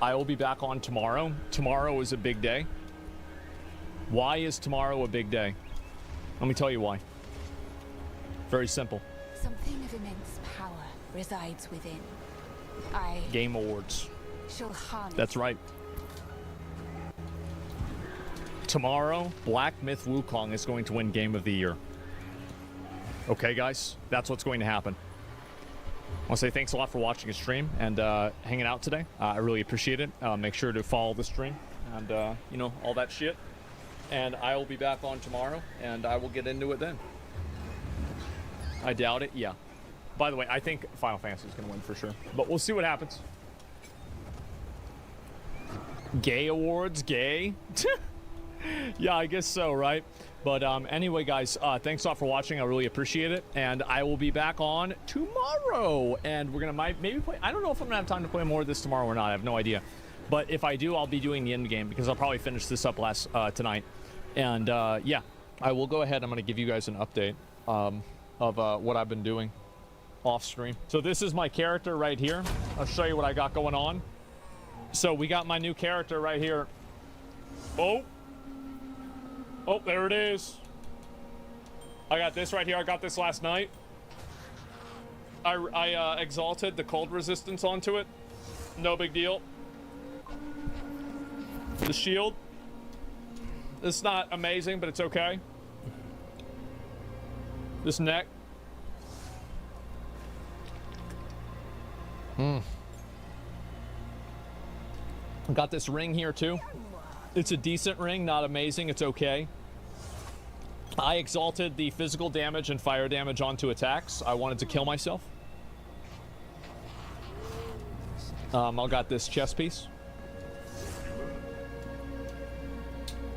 I will be back on tomorrow. Tomorrow is a big day. Why is tomorrow a big day? Let me tell you why. Very simple. Something of immense power resides within. Game Awards. Shall harness. That's right. Tomorrow, Black Myth Wukong is going to win Game of the Year. Okay, guys? That's what's going to happen. I want to say thanks a lot for watching the stream and hanging out today. I really appreciate it. Make sure to follow the stream and, you know, all that shit. And I will be back on tomorrow, and I will get into it then. I doubt it. Yeah. By the way, I think Final Fantasy is going to win for sure. But we'll see what happens. Gay Awards? Gay? Yeah, I guess so, right? But anyway, guys, thanks a lot for watching. I really appreciate it. And I will be back on tomorrow. And we're going to maybe play... I don't know if I'm going to have time to play more of this tomorrow or not. I have no idea. But if I do, I'll be doing the end game because I'll probably finish this up tonight. And yeah, I will go ahead. I'm going to give you guys an update of what I've been doing off stream. So this is my character right here. I'll show you what I got going on. So we got my new character right here. Oh, there it is. I got this right here. I got this last night. I exalted the cold resistance onto it. No big deal. The shield. It's not amazing, but it's okay. This neck. Got this ring here too. It's a decent ring, not amazing. It's okay. I exalted the physical damage and fire damage onto attacks. I wanted to kill myself. I got this chest piece.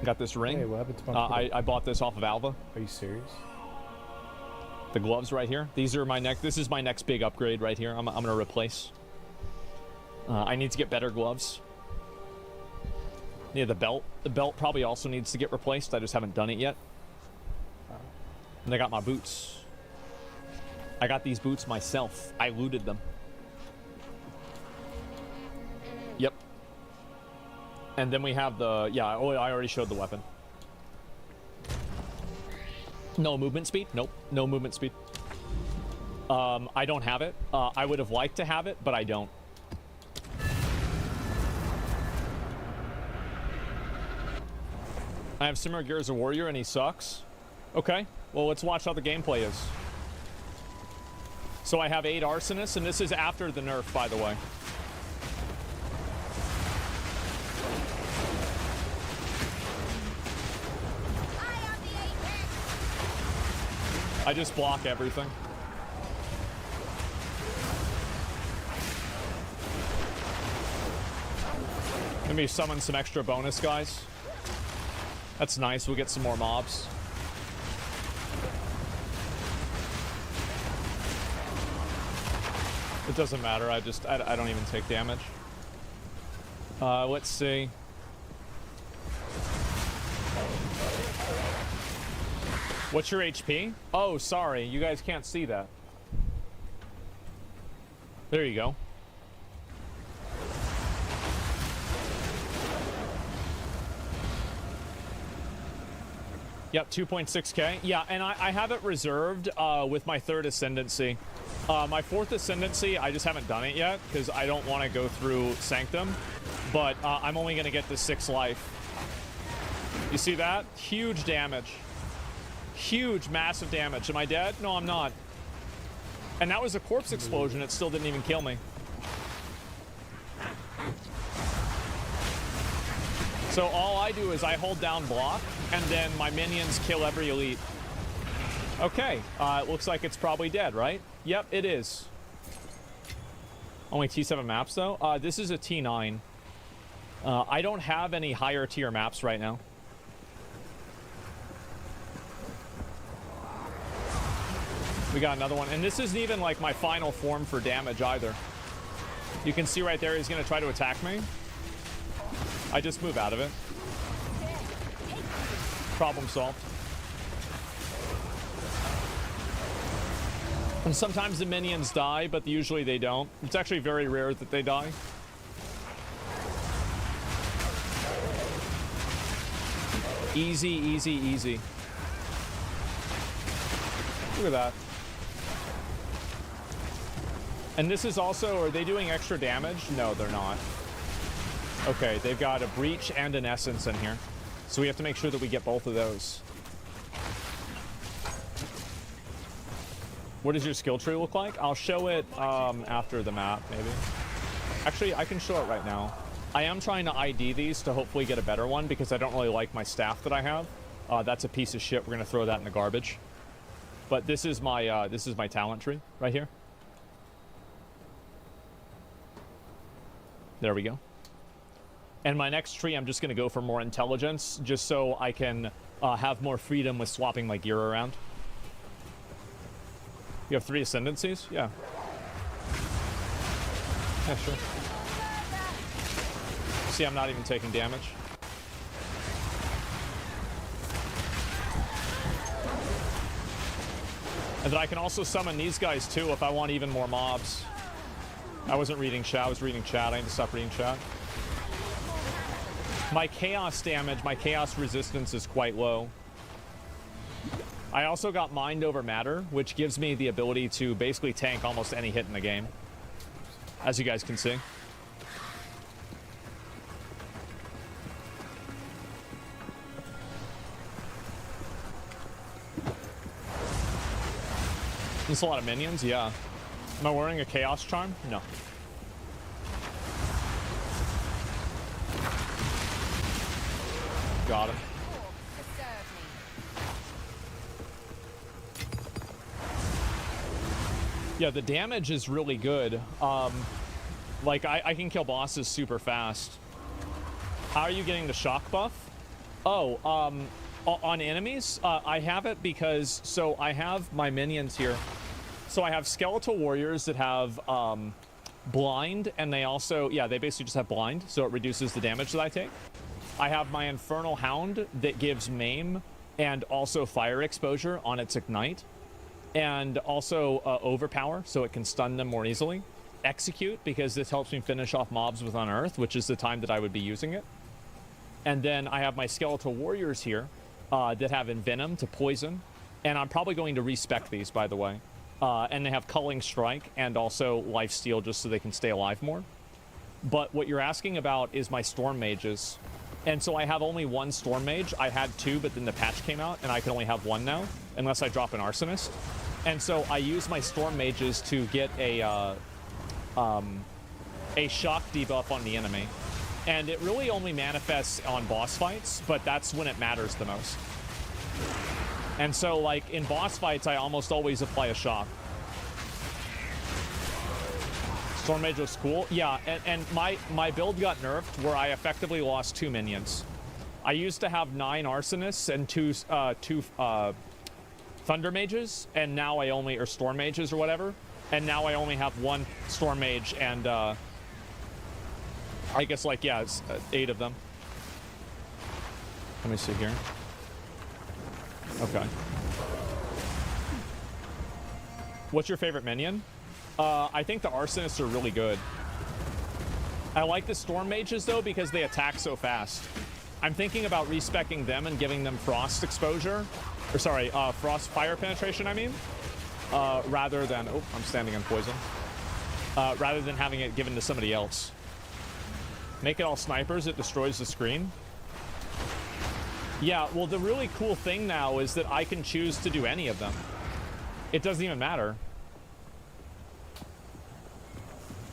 Got this ring. Hey, what happened to my I bought this off of Alva. Are you serious? The gloves right here. These are my next. This is my next big upgrade right here. I'm gonna replace. I need to get better gloves. Yeah, the belt. The belt probably also needs to get replaced. I just haven't done it yet. And I got my boots. I got these boots myself. I looted them. Yep. And then we have the... Yeah, oh, I already showed the weapon. No movement speed? Nope. No movement speed. I don't have it. I would have liked to have it, but I don't. I have Simmer Gears of Warrior and he sucks. Okay. Well, let's watch how the gameplay is. So I have 8 Arsonists, and this is after the nerf, by the way. I just block everything. Let me summon some extra bonus guys. That's nice. We'll get some more mobs. It doesn't matter. I don't even take damage. Let's see. What's your HP? Oh, sorry. You guys can't see that. There you go. Yep, 2.6k. Yeah, and I have it reserved with my 3rd Ascendancy. My 4th Ascendancy, I just haven't done it yet because I don't want to go through Sanctum. But I'm only going to get the 6 life. You see that? Huge damage. Huge, massive damage. Am I dead? No, I'm not. And that was a corpse explosion. It still didn't even kill me. So all I do is I hold down block, and then my minions kill every elite. Okay, it looks like it's probably dead, right? Yep, it is. Only T7 maps, though? This is a T9. I don't have any higher tier maps right now. We got another one, and this isn't even like my final form for damage either. You can see right there he's going to try to attack me. I just move out of it. Problem solved. And sometimes the minions die, but usually they don't. It's actually very rare that they die. Easy, easy, easy. Look at that. And this is also, are they doing extra damage? No, they're not. Okay, they've got a breach and an essence in here. So we have to make sure that we get both of those. What does your skill tree look like? I'll show it after the map, maybe. Actually, I can show it right now. I am trying to ID these to hopefully get a better one because I don't really like my staff that I have. That's a piece of shit. We're gonna throw that in the garbage. But this is my talent tree right here. There we go. And my next tree, I'm just going to go for more intelligence, just so I can have more freedom with swapping my gear around. You have 3 ascendancies? Yeah. Yeah, sure. See, I'm not even taking damage. And then I can also summon these guys, too, if I want even more mobs. I wasn't reading chat. I was reading chat. I need to stop reading chat. My chaos damage, my chaos resistance is quite low. I also got Mind Over Matter, which gives me the ability to basically tank almost any hit in the game, as you guys can see. There's a lot of minions, yeah. Am I wearing a Chaos Charm? No. Got him. Yeah, the damage is really good. Like, I can kill bosses super fast. How are you getting the shock buff? Oh, on enemies? I have it because, so I have my minions here. So I have skeletal warriors that have blind, and they also, yeah, they basically just have blind, so it reduces the damage that I take. I have my Infernal Hound that gives maim and also fire exposure on its ignite, and also overpower, so it can stun them more easily. Execute, because this helps me finish off mobs with Unearth, which is the time that I would be using it. And then I have my skeletal warriors here that have Envenom to poison, and I'm probably going to respec these, by the way. And they have Culling Strike and also Lifesteal, just so they can stay alive more. But what you're asking about is my Storm Mages. And so I have only 1 Storm Mage. I had 2, but then the patch came out, and I can only have 1 now, unless I drop an Arsonist. And so I use my Storm Mages to get a shock debuff on the enemy. And it really only manifests on boss fights, but that's when it matters the most. And so, like, in boss fights, I almost always apply a shock. Storm Mage was cool. Yeah, and my build got nerfed where I effectively lost 2 minions. I used to have 9 Arsonists and 2 Thunder Mages, and now I only, or Storm Mages or whatever, and now I only have 1 Storm Mage and, I guess, like, yeah, it's 8 of them. Let me see here. Okay. What's your favorite minion? I think the Arsonists are really good. I like the Storm Mages, though, because they attack so fast. I'm thinking about respecking them and giving them Frost exposure. Or, sorry, Frost Fire penetration, I mean. Rather than... Oh, I'm standing on poison. Rather than having it given to somebody else. Make it all snipers, it destroys the screen. Yeah, well, the really cool thing now is that I can choose to do any of them. It doesn't even matter.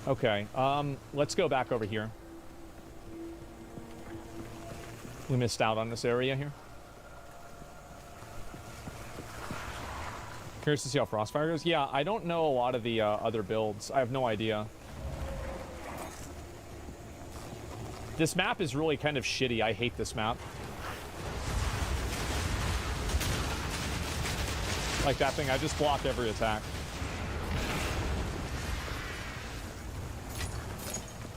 Okay, let's go back over here. We missed out on this area here. Curious to see how Frostfire goes. Yeah, I don't know a lot of the other builds. I have no idea. This map is really kind of shitty. I hate this map. Like that thing, I just block every attack.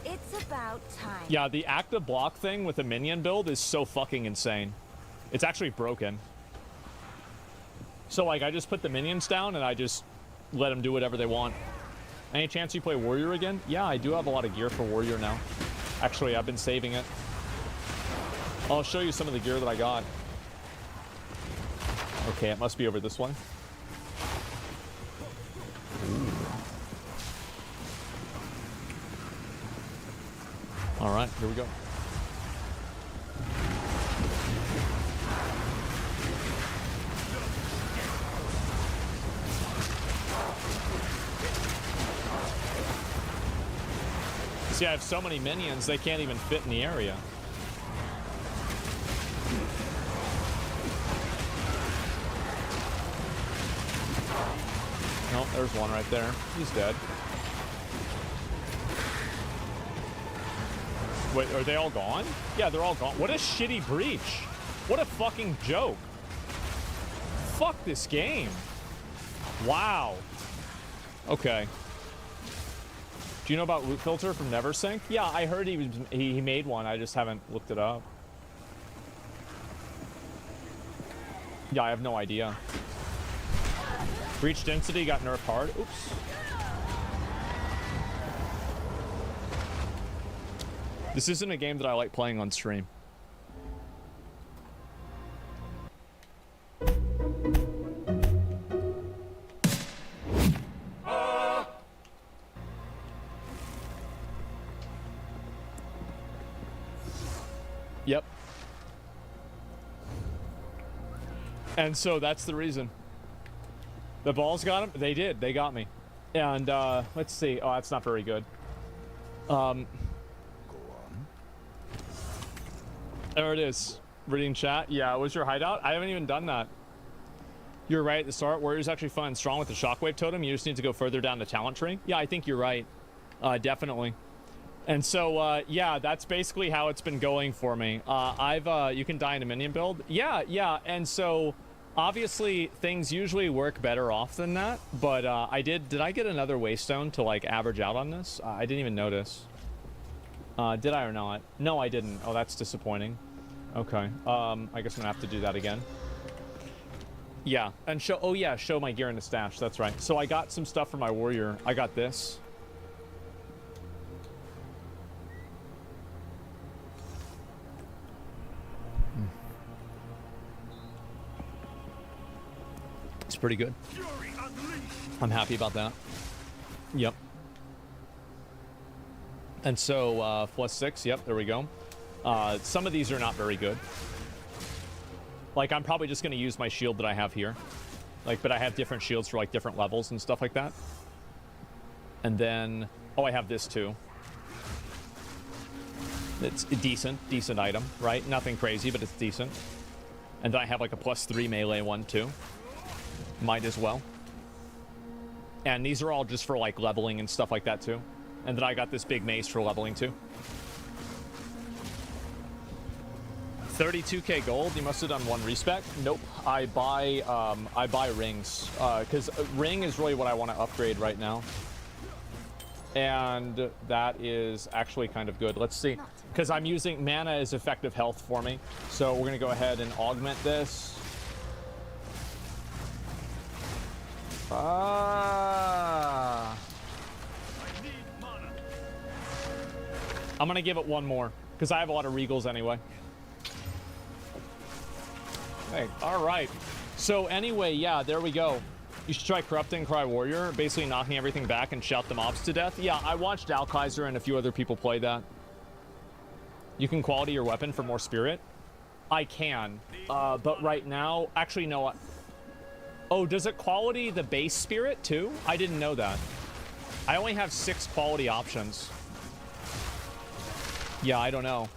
It's about time. Yeah, the active block thing with the minion build is so fucking insane. It's actually broken. So, like, I just put the minions down and I just let them do whatever they want. Any chance you play Warrior again? Yeah, I do have a lot of gear for Warrior now. Actually, I've been saving it. I'll show you some of the gear that I got. Okay, it must be over this way. All right, here we go. See, I have so many minions, they can't even fit in the area. Nope, there's one right there. He's dead. Wait, are they all gone? Yeah, they're all gone. What a shitty breach. What a fucking joke. Fuck this game. Wow. Okay. Do you know about Loot Filter from Neversink? Yeah, I heard he made one. I just haven't looked it up. Yeah, I have no idea. Breach density got nerfed hard. Oops. This isn't a game that I like playing on stream. Yep. And so that's the reason. The balls got him? They did. They got me. And let's see. Oh, that's not very good. There it is. Reading chat. Yeah, it was your hideout? I haven't even done that. You're right at the start. Warrior's actually fun and strong with the Shockwave Totem. You just need to go further down the talent tree. Yeah, I think you're right. Definitely. And so, yeah, that's basically how it's been going for me. You can die in a minion build. Yeah. And so, obviously, things usually work better off than that. But did I get another Waystone to, like, average out on this? I didn't even notice. Did I or not? No, I didn't. Oh, that's disappointing. Okay. I guess I'm gonna have to do that again. Yeah, and show my gear in the stash. That's right. So I got some stuff for my warrior. I got this. It's pretty good. I'm happy about that. Yep. And so, +6, yep, there we go. Some of these are not very good. Like, I'm probably just going to use my shield that I have here. Like, but I have different shields for, like, different levels and stuff like that. And then, oh, I have this, too. It's a decent item, right? Nothing crazy, but it's decent. And then I have, like, a +3 melee one, too. Might as well. And these are all just for, like, leveling and stuff like that, too. And then I got this big mace for leveling too. 32k gold. You must have done one respec. Nope. I buy rings because ring is really what I want to upgrade right now. And that is actually kind of good. Let's see, because I'm using mana as effective health for me. So we're gonna go ahead and augment this. I'm gonna give it one more because I have a lot of regals anyway. Hey, all right. So anyway, yeah, there we go. You should try Corrupting Cry Warrior, basically knocking everything back and shout the mobs to death. Yeah, I watched Alkaiser and a few other people play that. You can quality your weapon for more spirit. I can, but right now, actually no. Oh, does it quality the base spirit too? I didn't know that. I only have 6 quality options. Yeah, I don't know.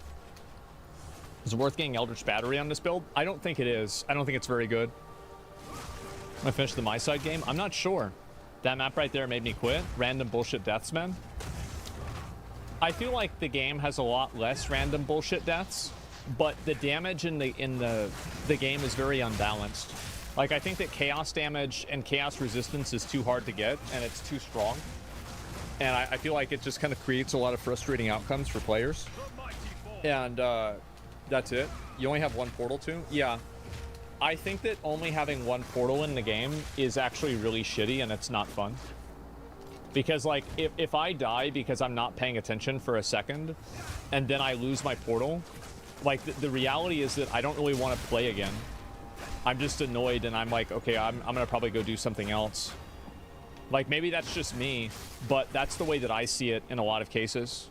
Is it worth getting Eldritch Battery on this build? I don't think it is. I don't think it's very good. I'm gonna finish the My Side game. I'm not sure. That map right there made me quit. Random bullshit deaths, man. I feel like the game has a lot less random bullshit deaths, but the damage in the game is very unbalanced. Like, I think that chaos damage and chaos resistance is too hard to get, and it's too strong. And I feel like it just kind of creates a lot of frustrating outcomes for players. And that's it. You only have one portal too? Yeah. I think that only having one portal in the game is actually really shitty, and it's not fun. Because, like, if I die because I'm not paying attention for a second, and then I lose my portal, like, the reality is that I don't really want to play again. I'm just annoyed, and I'm like, okay, I'm gonna probably go do something else. Like, maybe that's just me, but that's the way that I see it in a lot of cases.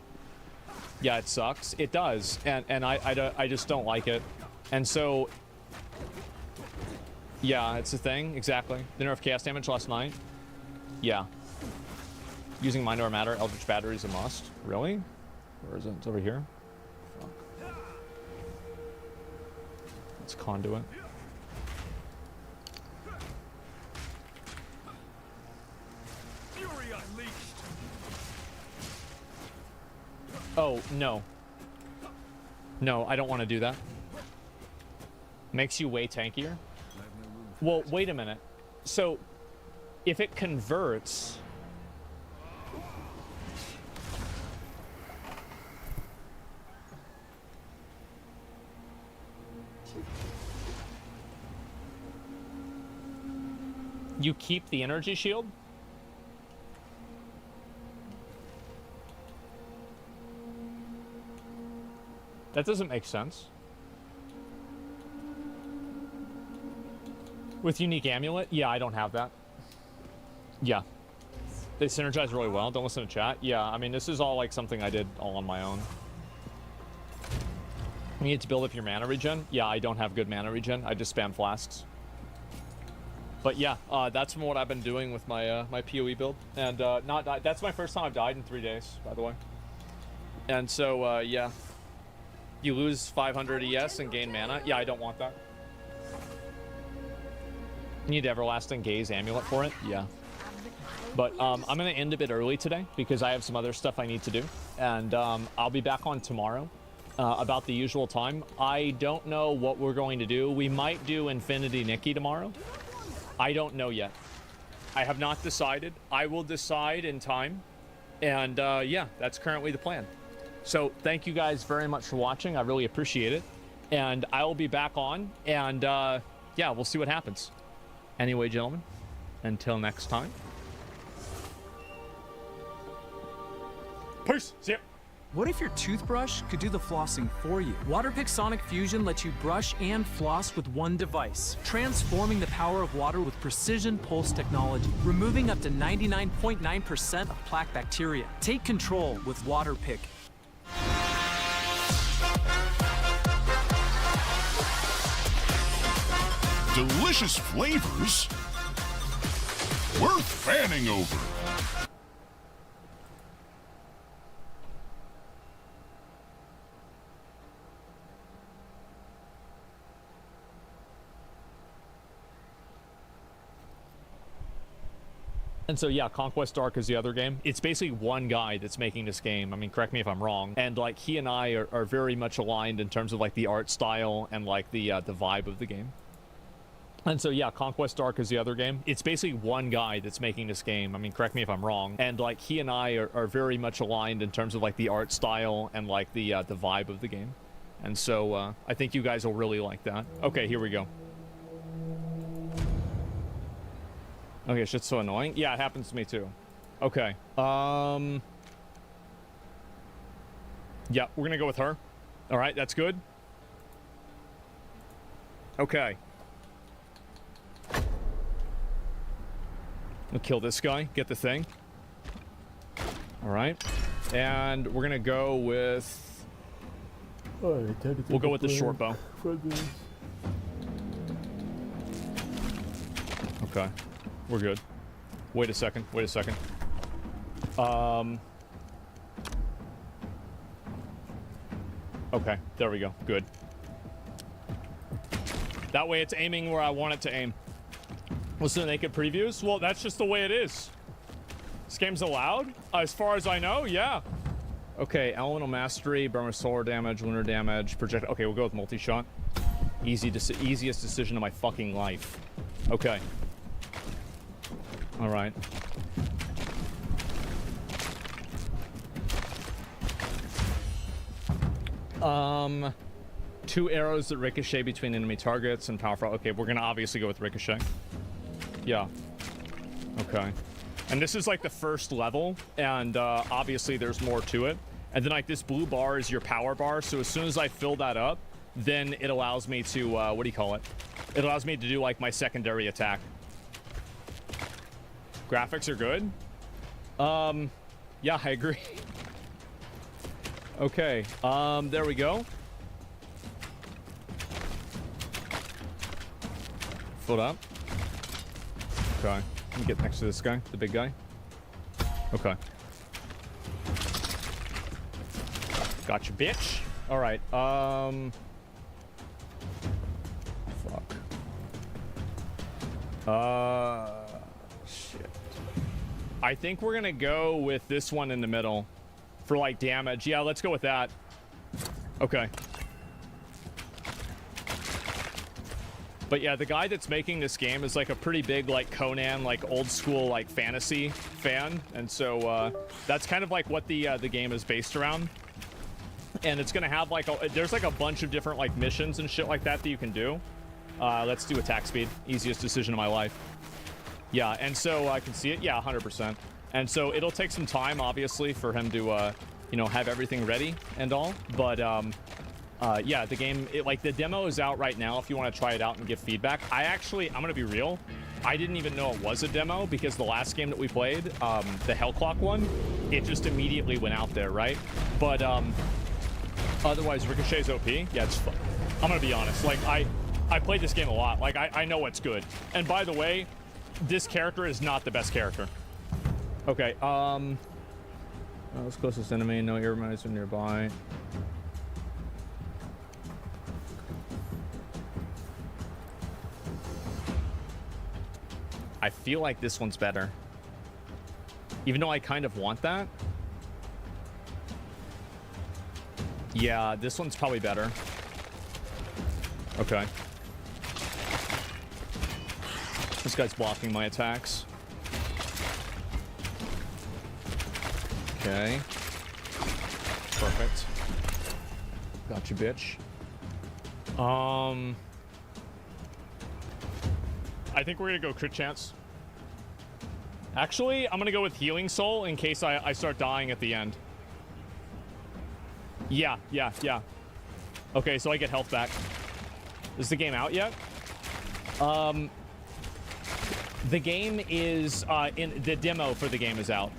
Yeah, it sucks. It does, and I just don't like it. And so, yeah, it's a thing, exactly. The nerf chaos damage last night. Yeah. Using Mind Over Matter, Eldritch Battery is a must. Really? Where is it? It's over here. Fuck. It's Conduit. Oh, no. No, I don't want to do that. Makes you way tankier? Well, wait a minute. So, if it converts... You keep the energy shield? That doesn't make sense. With Unique Amulet? Yeah, I don't have that. Yeah. They synergize really well. Don't listen to chat. Yeah, I mean, this is all like something I did all on my own. You need to build up your mana regen? Yeah, I don't have good mana regen. I just spam flasks. But yeah, that's from what I've been doing with my my PoE build. And that's my first time I've died in 3 days, by the way. And so, yeah. You lose 500 ES and gain mana. Yeah, I don't want that. You need Everlasting Gaze Amulet for it. Yeah. But I'm going to end a bit early today because I have some other stuff I need to do. And I'll be back on tomorrow about the usual time. I don't know what we're going to do. We might do Infinity Nikki tomorrow. I don't know yet. I have not decided. I will decide in time. And yeah, that's currently the plan. So thank you guys very much for watching. I really appreciate it. And I will be back on. And yeah, we'll see what happens. Anyway, gentlemen, until next time. Peace. See ya. What if your toothbrush could do the flossing for you? Waterpik Sonic Fusion lets you brush and floss with one device, transforming the power of water with precision pulse technology, removing up to 99.9% of plaque bacteria. Take control with Waterpik. Delicious flavors worth fanning over. And so, yeah, Conquest Dark is the other game. It's basically one guy that's making this game. I mean, correct me if I'm wrong. And, like, he and I are very much aligned in terms of, like, the art style and, like, the vibe of the game. And so, yeah, Conquest Dark is the other game. It's basically one guy that's making this game. I mean, correct me if I'm wrong. And, like, he and I are very much aligned in terms of, like, the art style and, like, the vibe of the game. And so, I think you guys will really like that. Okay, here we go. Okay, shit's so annoying. Yeah, it happens to me too. Okay. Yeah, we're gonna go with her. All right, that's good. Okay. We'll kill this guy, get the thing. All right. And we're gonna go with... We'll go with the short bow. Okay. We're good. Wait a second. Wait a second. Okay. There we go. Good. That way it's aiming where I want it to aim. Listen to naked previews? Well, that's just the way it is. This game's allowed? As far as I know, yeah. Okay, elemental mastery, burn solar damage, lunar damage, project. Okay, we'll go with multi-shot. Easiest decision of my fucking life. Okay. All right. Two arrows that ricochet between enemy targets and powerful. Okay, we're gonna obviously go with ricochet. Yeah. Okay. And this is like the first level, and obviously there's more to it. And then like this blue bar is your power bar, so as soon as I fill that up, then it allows me to, what do you call it? It allows me to do like my secondary attack. Graphics are good. Yeah, I agree. Okay, there we go. Foot up. Okay, let me get next to this guy, the big guy. Okay. Gotcha, bitch. All right, fuck. Shit. I think we're gonna go with this one in the middle for like damage. Yeah, let's go with that. Okay. But yeah, the guy that's making this game is like a pretty big like Conan, like old school like fantasy fan, and so that's kind of like what the game is based around. And it's gonna have like there's like a bunch of different like missions and shit like that you can do. Let's do attack speed. Easiest decision of my life. Yeah, and so I can see it. Yeah, 100%. And so it'll take some time, obviously, for him to you know, have everything ready and all. But yeah, the game, like the demo is out right now if you want to try it out and give feedback. I'm gonna be real, I didn't even know it was a demo because the last game that we played, the Hellclock one, it just immediately went out there, right? But otherwise, Ricochet's OP. Yeah, it's fun. I'm gonna be honest, like I played this game a lot. Like I know what's good. And by the way, this character is not the best character. Okay, what's closest enemy? No ear mice are nearby. I feel like this one's better. Even though I kind of want that. Yeah, this one's probably better. Okay. This guy's blocking my attacks. Okay. Perfect. Gotcha, bitch. I think we're gonna go crit chance. Actually, I'm gonna go with healing soul in case I start dying at the end. Yeah. Okay, so I get health back. Is the game out yet? The game is in the demo for the game is out.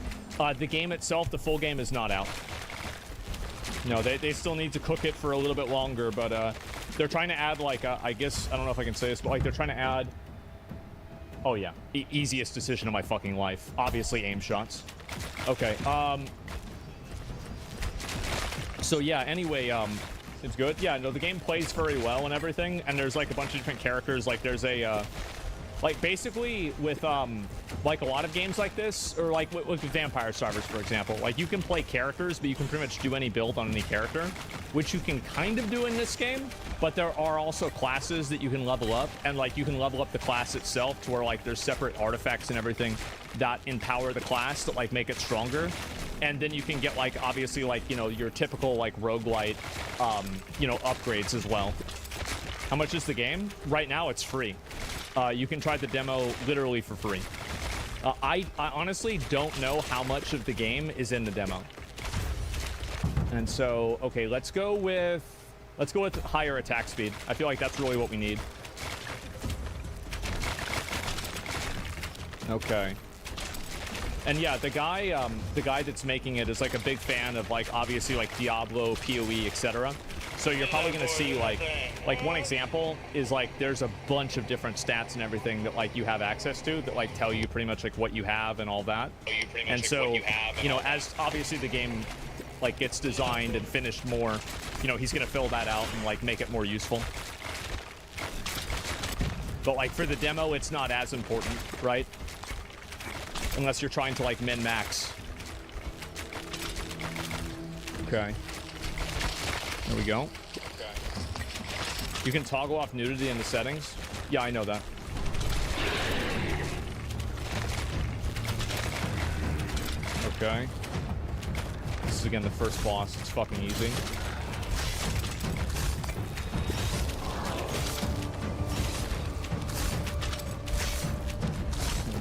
The game itself, the full game, is not out. No, they still need to cook it for a little bit longer, but they're trying to add like I guess I don't know if I can say this, but like they're trying to add. Oh yeah, easiest decision of my fucking life. Obviously, aim shots. Okay. So yeah. Anyway, it's good. Yeah. No, the game plays very well and everything. And there's like a bunch of different characters. Like there's a like basically with like a lot of games like this, or like with Vampire Survivors, for example, like you can play characters, but you can pretty much do any build on any character, which you can kind of do in this game. But there are also classes that you can level up, and like you can level up the class itself to where like there's separate artifacts and everything that empower the class that like make it stronger. And then you can get like obviously like, you know, your typical like roguelite you know, upgrades as well. How much is the game? Right now it's free. You can try the demo literally for free. I honestly don't know how much of the game is in the demo. And so, okay, let's go with higher attack speed. I feel like that's really what we need. Okay. And yeah, the guy that's making it is like a big fan of like obviously like Diablo, PoE, etc. So you're probably gonna see like one example is like there's a bunch of different stats and everything that like you have access to that like tell you pretty much like what you have and all that. And so you know, as obviously the game like gets designed and finished more, you know, he's gonna fill that out and like make it more useful. But like for the demo, it's not as important, right? Unless you're trying to like min-max. Okay. There we go. Okay. You can toggle off nudity in the settings. Yeah, I know that. Okay. This is again the first boss. It's fucking easy.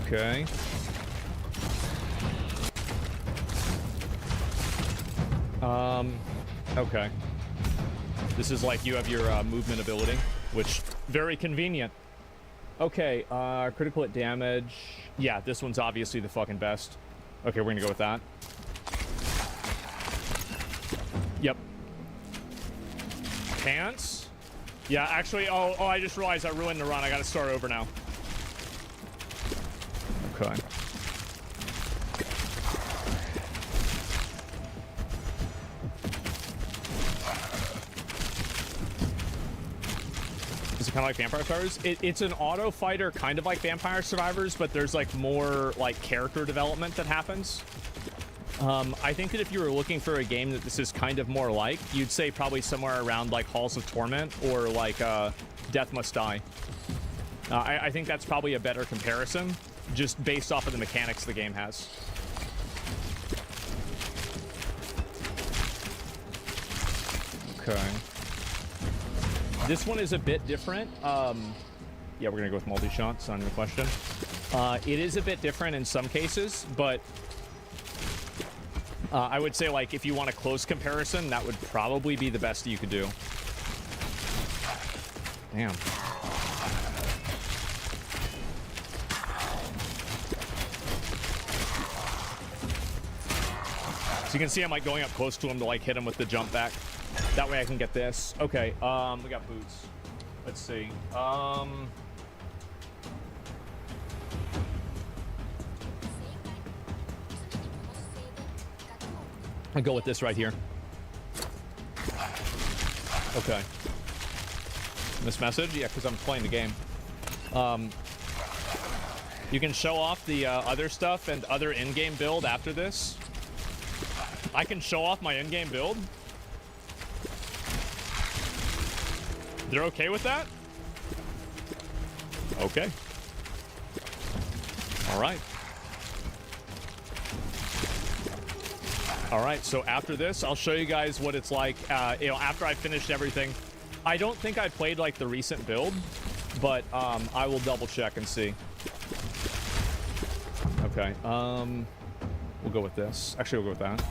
Okay. Okay. This is like you have your movement ability, which very convenient. Okay, critical hit damage. Yeah, this one's obviously the fucking best. Okay, we're gonna go with that. Yep. Pants? Yeah, actually, oh, I just realized I ruined the run. I gotta start over now. Okay. Is it kind of like Vampire Survivors? It's an auto fighter, kind of like Vampire Survivors, but there's like more like character development that happens. I think that if you were looking for a game that this is kind of more like, you'd say probably somewhere around like Halls of Torment or like Death Must Die. I think that's probably a better comparison, just based off of the mechanics the game has. Okay. This one is a bit different. Yeah, we're gonna go with multi-shot, it's not even a question. It is a bit different in some cases, but I would say like if you want a close comparison, that would probably be the best you could do. Damn. So you can see I'm like going up close to him to like hit him with the jump back. That way I can get this. Okay, we got boots. Let's see. I'll go with this right here. Okay. Miss message? Yeah, because I'm playing the game. You can show off the other stuff and other in-game build after this. I can show off my in-game build? They're okay with that? Okay. All right. All right, so after this, I'll show you guys what it's like, you know, after I finished everything. I don't think I played, like, the recent build, but I will double check and see. Okay, we'll go with this. Actually, we'll go with that.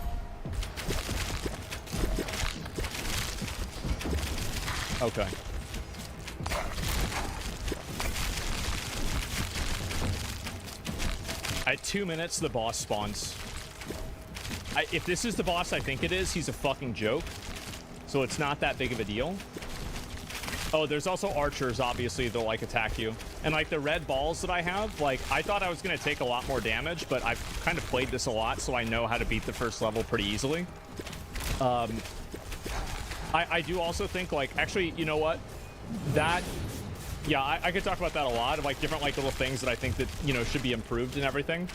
Okay. At 2 minutes, the boss spawns. If this is the boss I think it is, he's a fucking joke. So it's not that big of a deal. Oh, there's also archers, obviously, that'll, like, attack you. And, like, the red balls that I have, like, I thought I was going to take a lot more damage, but I've kind of played this a lot, so I know how to beat the first level pretty easily. I do also think, like, actually, you know what? That... Yeah, I could talk about that a lot, of, like, different, like, little things that I think that, you know, should be improved and everything.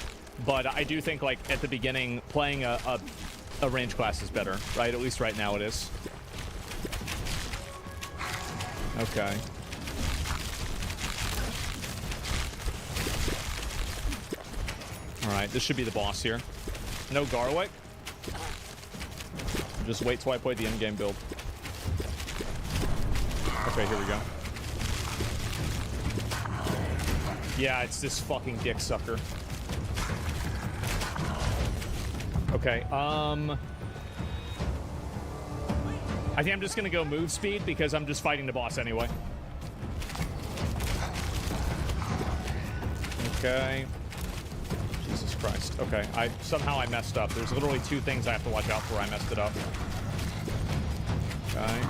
But I do think, like, at the beginning, playing a range class is better, right? At least right now it is. Okay. Alright, this should be the boss here. No Garlic. Just wait till I play the in-game build. Okay, here we go. Yeah, it's this fucking dick sucker. Okay, I think I'm just gonna go move speed because I'm just fighting the boss anyway. Okay. Jesus Christ. Okay, somehow I messed up. There's literally 2 things I have to watch out for. I messed it up. Okay.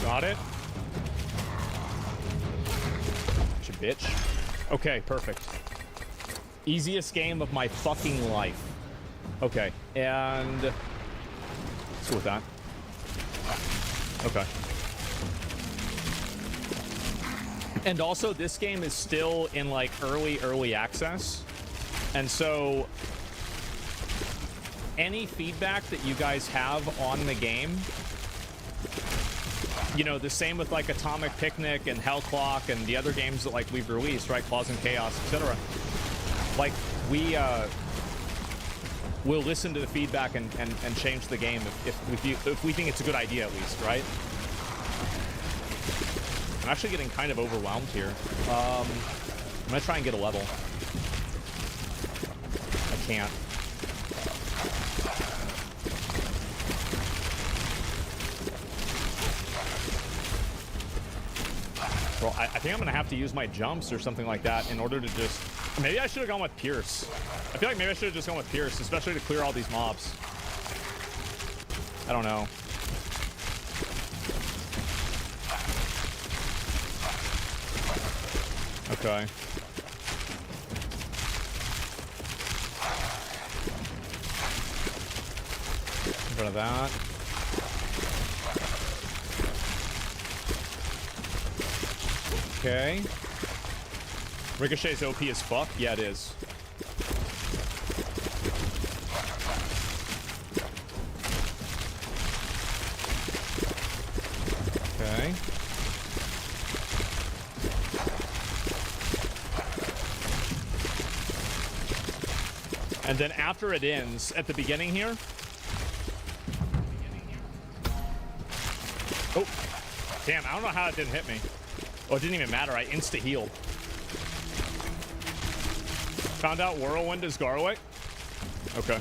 Got it. Bitch. Okay, perfect. Easiest game of my fucking life. Okay, and let's go with that. Okay. And also, this game is still in like early access, and so any feedback that you guys have on the game, you know, the same with like Atomic Picnic and Hell Clock and the other games that like we've released, right? Claws and Chaos, etc. Like we'll listen to the feedback and change the game if we think it's a good idea at least, right? I'm actually getting kind of overwhelmed here. I'm gonna try and get a level. I can't. Well, I think I'm gonna have to use my jumps or something like that in order to just... Maybe I should have gone with Pierce. I feel like maybe I should have just gone with Pierce, especially to clear all these mobs. I don't know. Okay. In front of that. Okay. Ricochet's OP as fuck? Yeah, it is. Okay. And then after it ends, at the beginning here... Oh. Damn, I don't know how it didn't hit me. Oh, it didn't even matter. I insta-healed. Found out Whirlwind is Garlic? Okay.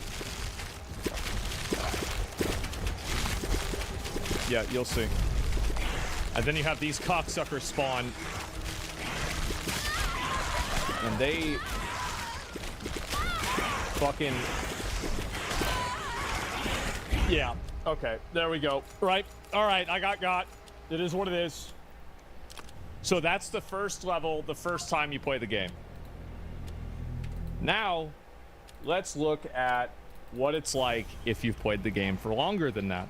Yeah, you'll see. And then you have these cocksuckers spawn. And they... fucking... Yeah. Okay. There we go. Right. All right. I got. It is what it is. So that's the first level, the first time you play the game. Now, let's look at what it's like if you've played the game for longer than that.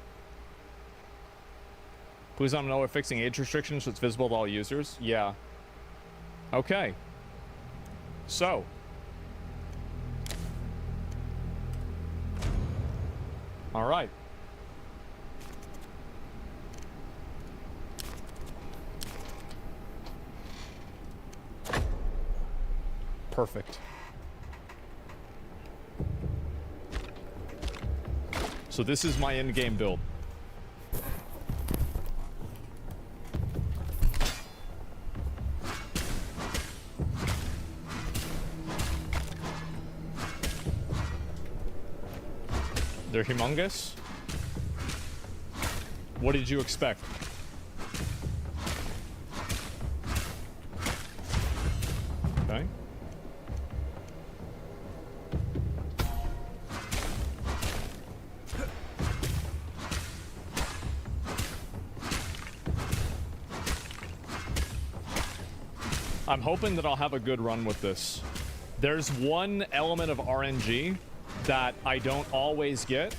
Please let me know we're fixing age restrictions so it's visible to all users. Yeah. Okay. So. All right. Perfect. So this is my in-game build. They're humongous. What did you expect? Okay. I'm hoping that I'll have a good run with this. There's one element of RNG that I don't always get,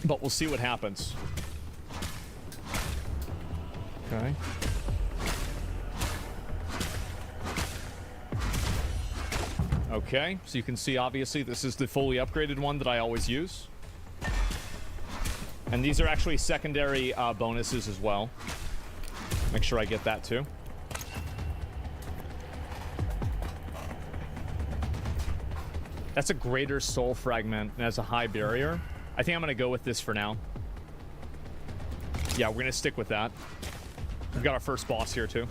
but we'll see what happens. Okay. Okay, so you can see obviously this is the fully upgraded one that I always use. And these are actually secondary bonuses as well. Make sure I get that too. That's a greater soul fragment and has a high barrier. I think I'm gonna go with this for now. Yeah, we're gonna stick with that. We've got our first boss here, too.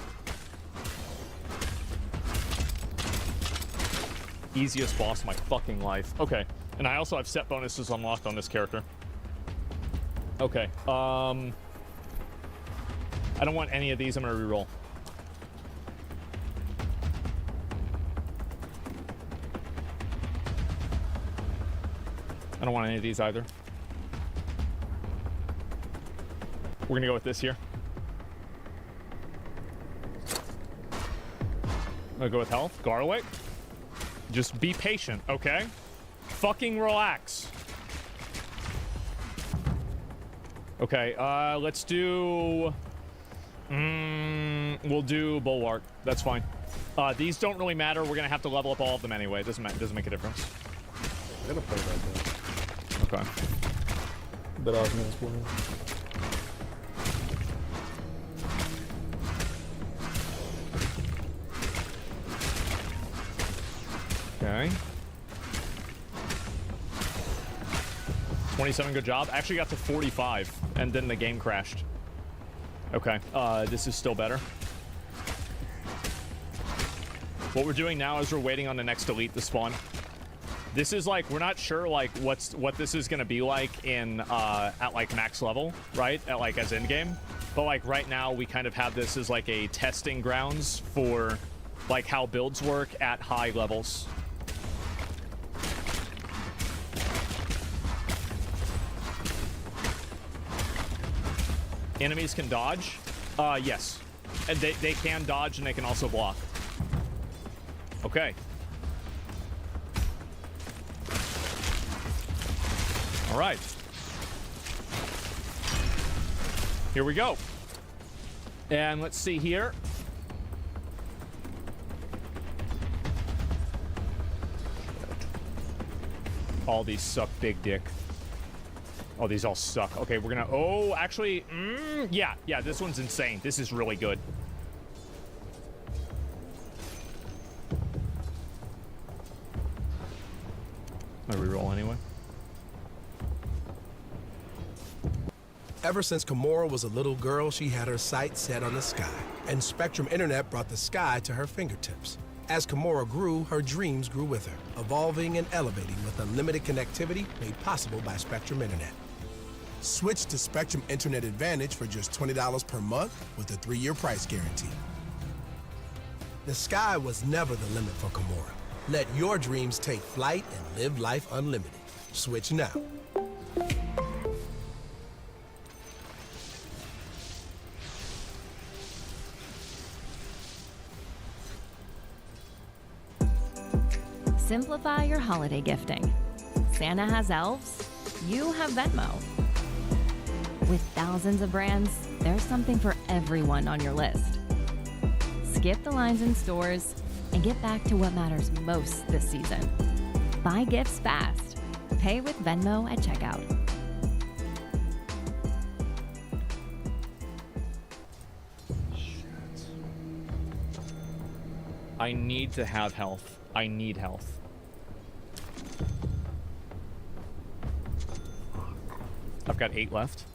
Easiest boss of my fucking life. Okay. And I also have set bonuses unlocked on this character. Okay. I don't want any of these. I'm going to reroll. I don't want any of these either. We're going to go with this here. I'm going to go with health. Garlic. Just be patient, okay? Fucking relax. Okay, let's do... we'll do Bulwark. That's fine. These don't really matter. We're gonna have to level up all of them anyway. It doesn't make a difference. I'm gonna play that though. Okay. But Osmond's playing. Okay. 27, good job. Actually got to 45, and then the game crashed. Okay, this is still better. What we're doing now is we're waiting on the next elite to spawn. This is like, we're not sure like what this is gonna be like in at like max level, right? At like as end game. But like right now we kind of have this as like a testing grounds for like how builds work at high levels. Enemies can dodge? Yes. And they can dodge and they can also block. Okay. All right. Here we go. And let's see here. All these suck big dick. Oh, these all suck. Okay, we're gonna... Oh, actually... yeah, this one's insane. This is really good. I reroll anyway. Ever since Kimura was a little girl, she had her sights set on the sky, and Spectrum Internet brought the sky to her fingertips. As Kimura grew, her dreams grew with her, evolving and elevating with unlimited connectivity made possible by Spectrum Internet. Switch to Spectrum Internet Advantage for just $20 per month with a 3-year price guarantee. The sky was never the limit for Kimura. Let your dreams take flight and live life unlimited. Switch now. Simplify your holiday gifting. Santa has elves, you have Venmo. With thousands of brands, there's something for everyone on your list. Skip the lines in stores and get back to what matters most this season. Buy gifts fast. Pay with Venmo at checkout. I need to have health. I need health. I've got 8 left.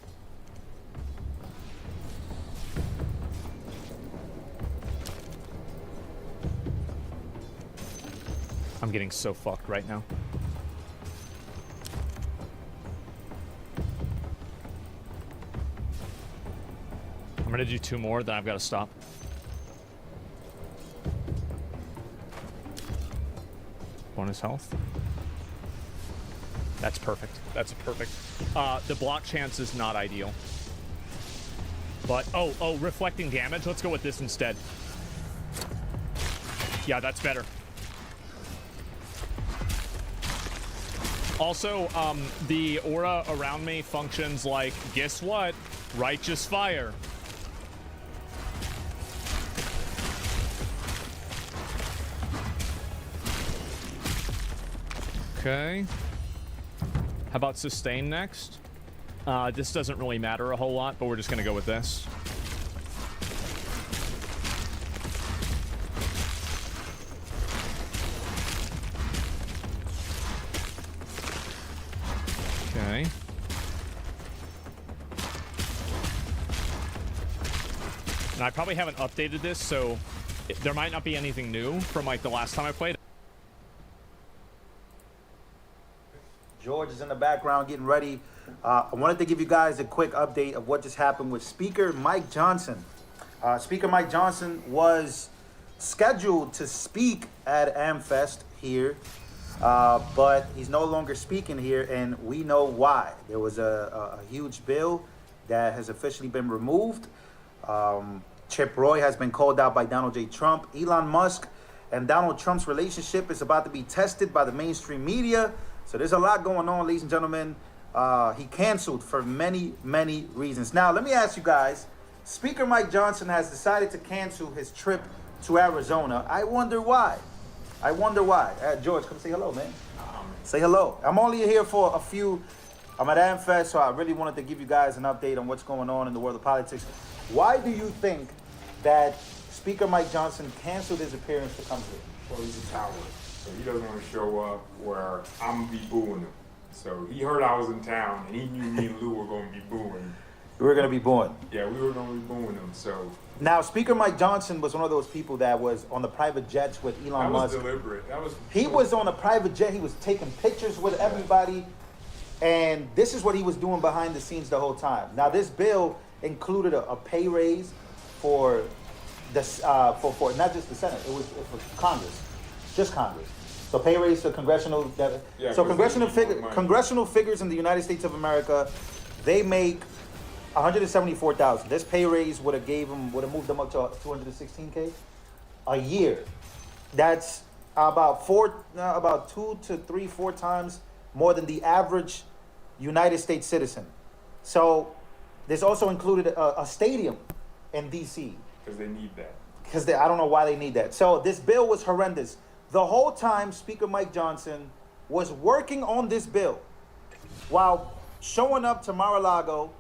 I'm getting so fucked right now. I'm gonna do 2 more, then I've got to stop. Bonus health. That's perfect. That's perfect. The block chance is not ideal. But, oh, reflecting damage. Let's go with this instead. Yeah, that's better. Also, the aura around me functions like, guess what? Righteous fire. Okay. How about sustain next? This doesn't really matter a whole lot, but we're just gonna go with this. Okay. And I probably haven't updated this, so there might not be anything new from like the last time I played. George is in the background getting ready. I wanted to give you guys a quick update of what just happened with Speaker Mike Johnson. Speaker Mike Johnson was scheduled to speak at AmFest here, but he's no longer speaking here, and we know why. There was a huge bill that has officially been removed. Chip Roy has been called out by Donald J. Trump. Elon Musk and Donald Trump's relationship is about to be tested by the mainstream media. So there's a lot going on, ladies and gentlemen. He canceled for many, many reasons. Now, let me ask you guys, Speaker Mike Johnson has decided to cancel his trip to Arizona. I wonder why. George, come say hello, man. Say hello. I'm only here for a few. I'm at AmFest, so I really wanted to give you guys an update on what's going on in the world of politics. Why do you think that Speaker Mike Johnson canceled his appearance to come here? Well, he's a coward, so he doesn't want to show up where I'm gonna be booing him. So he heard I was in town, and he knew me and Lou were going to be booing. We were going to be booing. Yeah, we were going to be booing him. So now, Speaker Mike Johnson was one of those people that was on the private jets with Elon Musk. That was deliberate. He was on a private jet. He was taking pictures with everybody, and this is what he was doing behind the scenes the whole time. Now, this bill included a pay raise for this for not just the Senate. It was for Congress, just Congress. So pay raise to congressional. Congressional figures in the United States of America, they make $174,000. This pay raise would have moved them up to $216K a year. That's about 4 to 4 times more than the average United States citizen. So this also included a stadium in D.C. Because they need that. Because I don't know why they need that. So this bill was horrendous. The whole time, Speaker Mike Johnson was working on this bill while showing up to Mar-a-Lago,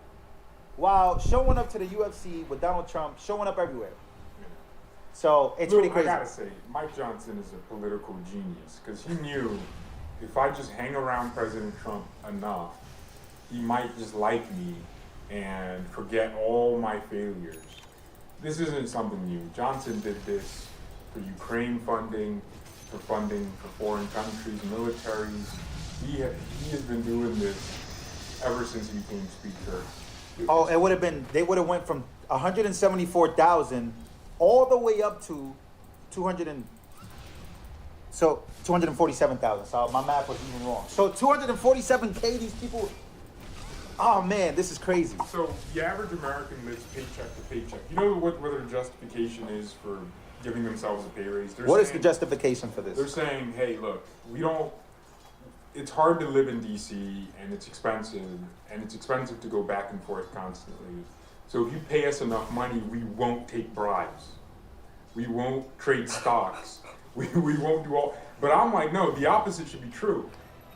while showing up to the UFC with Donald Trump, showing up everywhere. So it's pretty crazy. I gotta say, Mike Johnson is a political genius because he knew if I just hang around President Trump enough, he might just like me and forget all my failures. This isn't something new. Johnson did this for Ukraine funding for foreign countries, militaries. He has been doing this ever since he became Speaker. Oh, they would have went from 174,000 all the way up to 247,000. So my math was even wrong. So 247K, these people. Oh man, this is crazy. So the average American lives paycheck to paycheck. You know what their justification is for giving themselves a pay raise? What is the justification for this? They're saying, hey, look, it's hard to live in DC and it's expensive to go back and forth constantly. So if you pay us enough money, we won't take bribes. We won't trade stocks. We won't do all. But I'm like, no, the opposite should be true.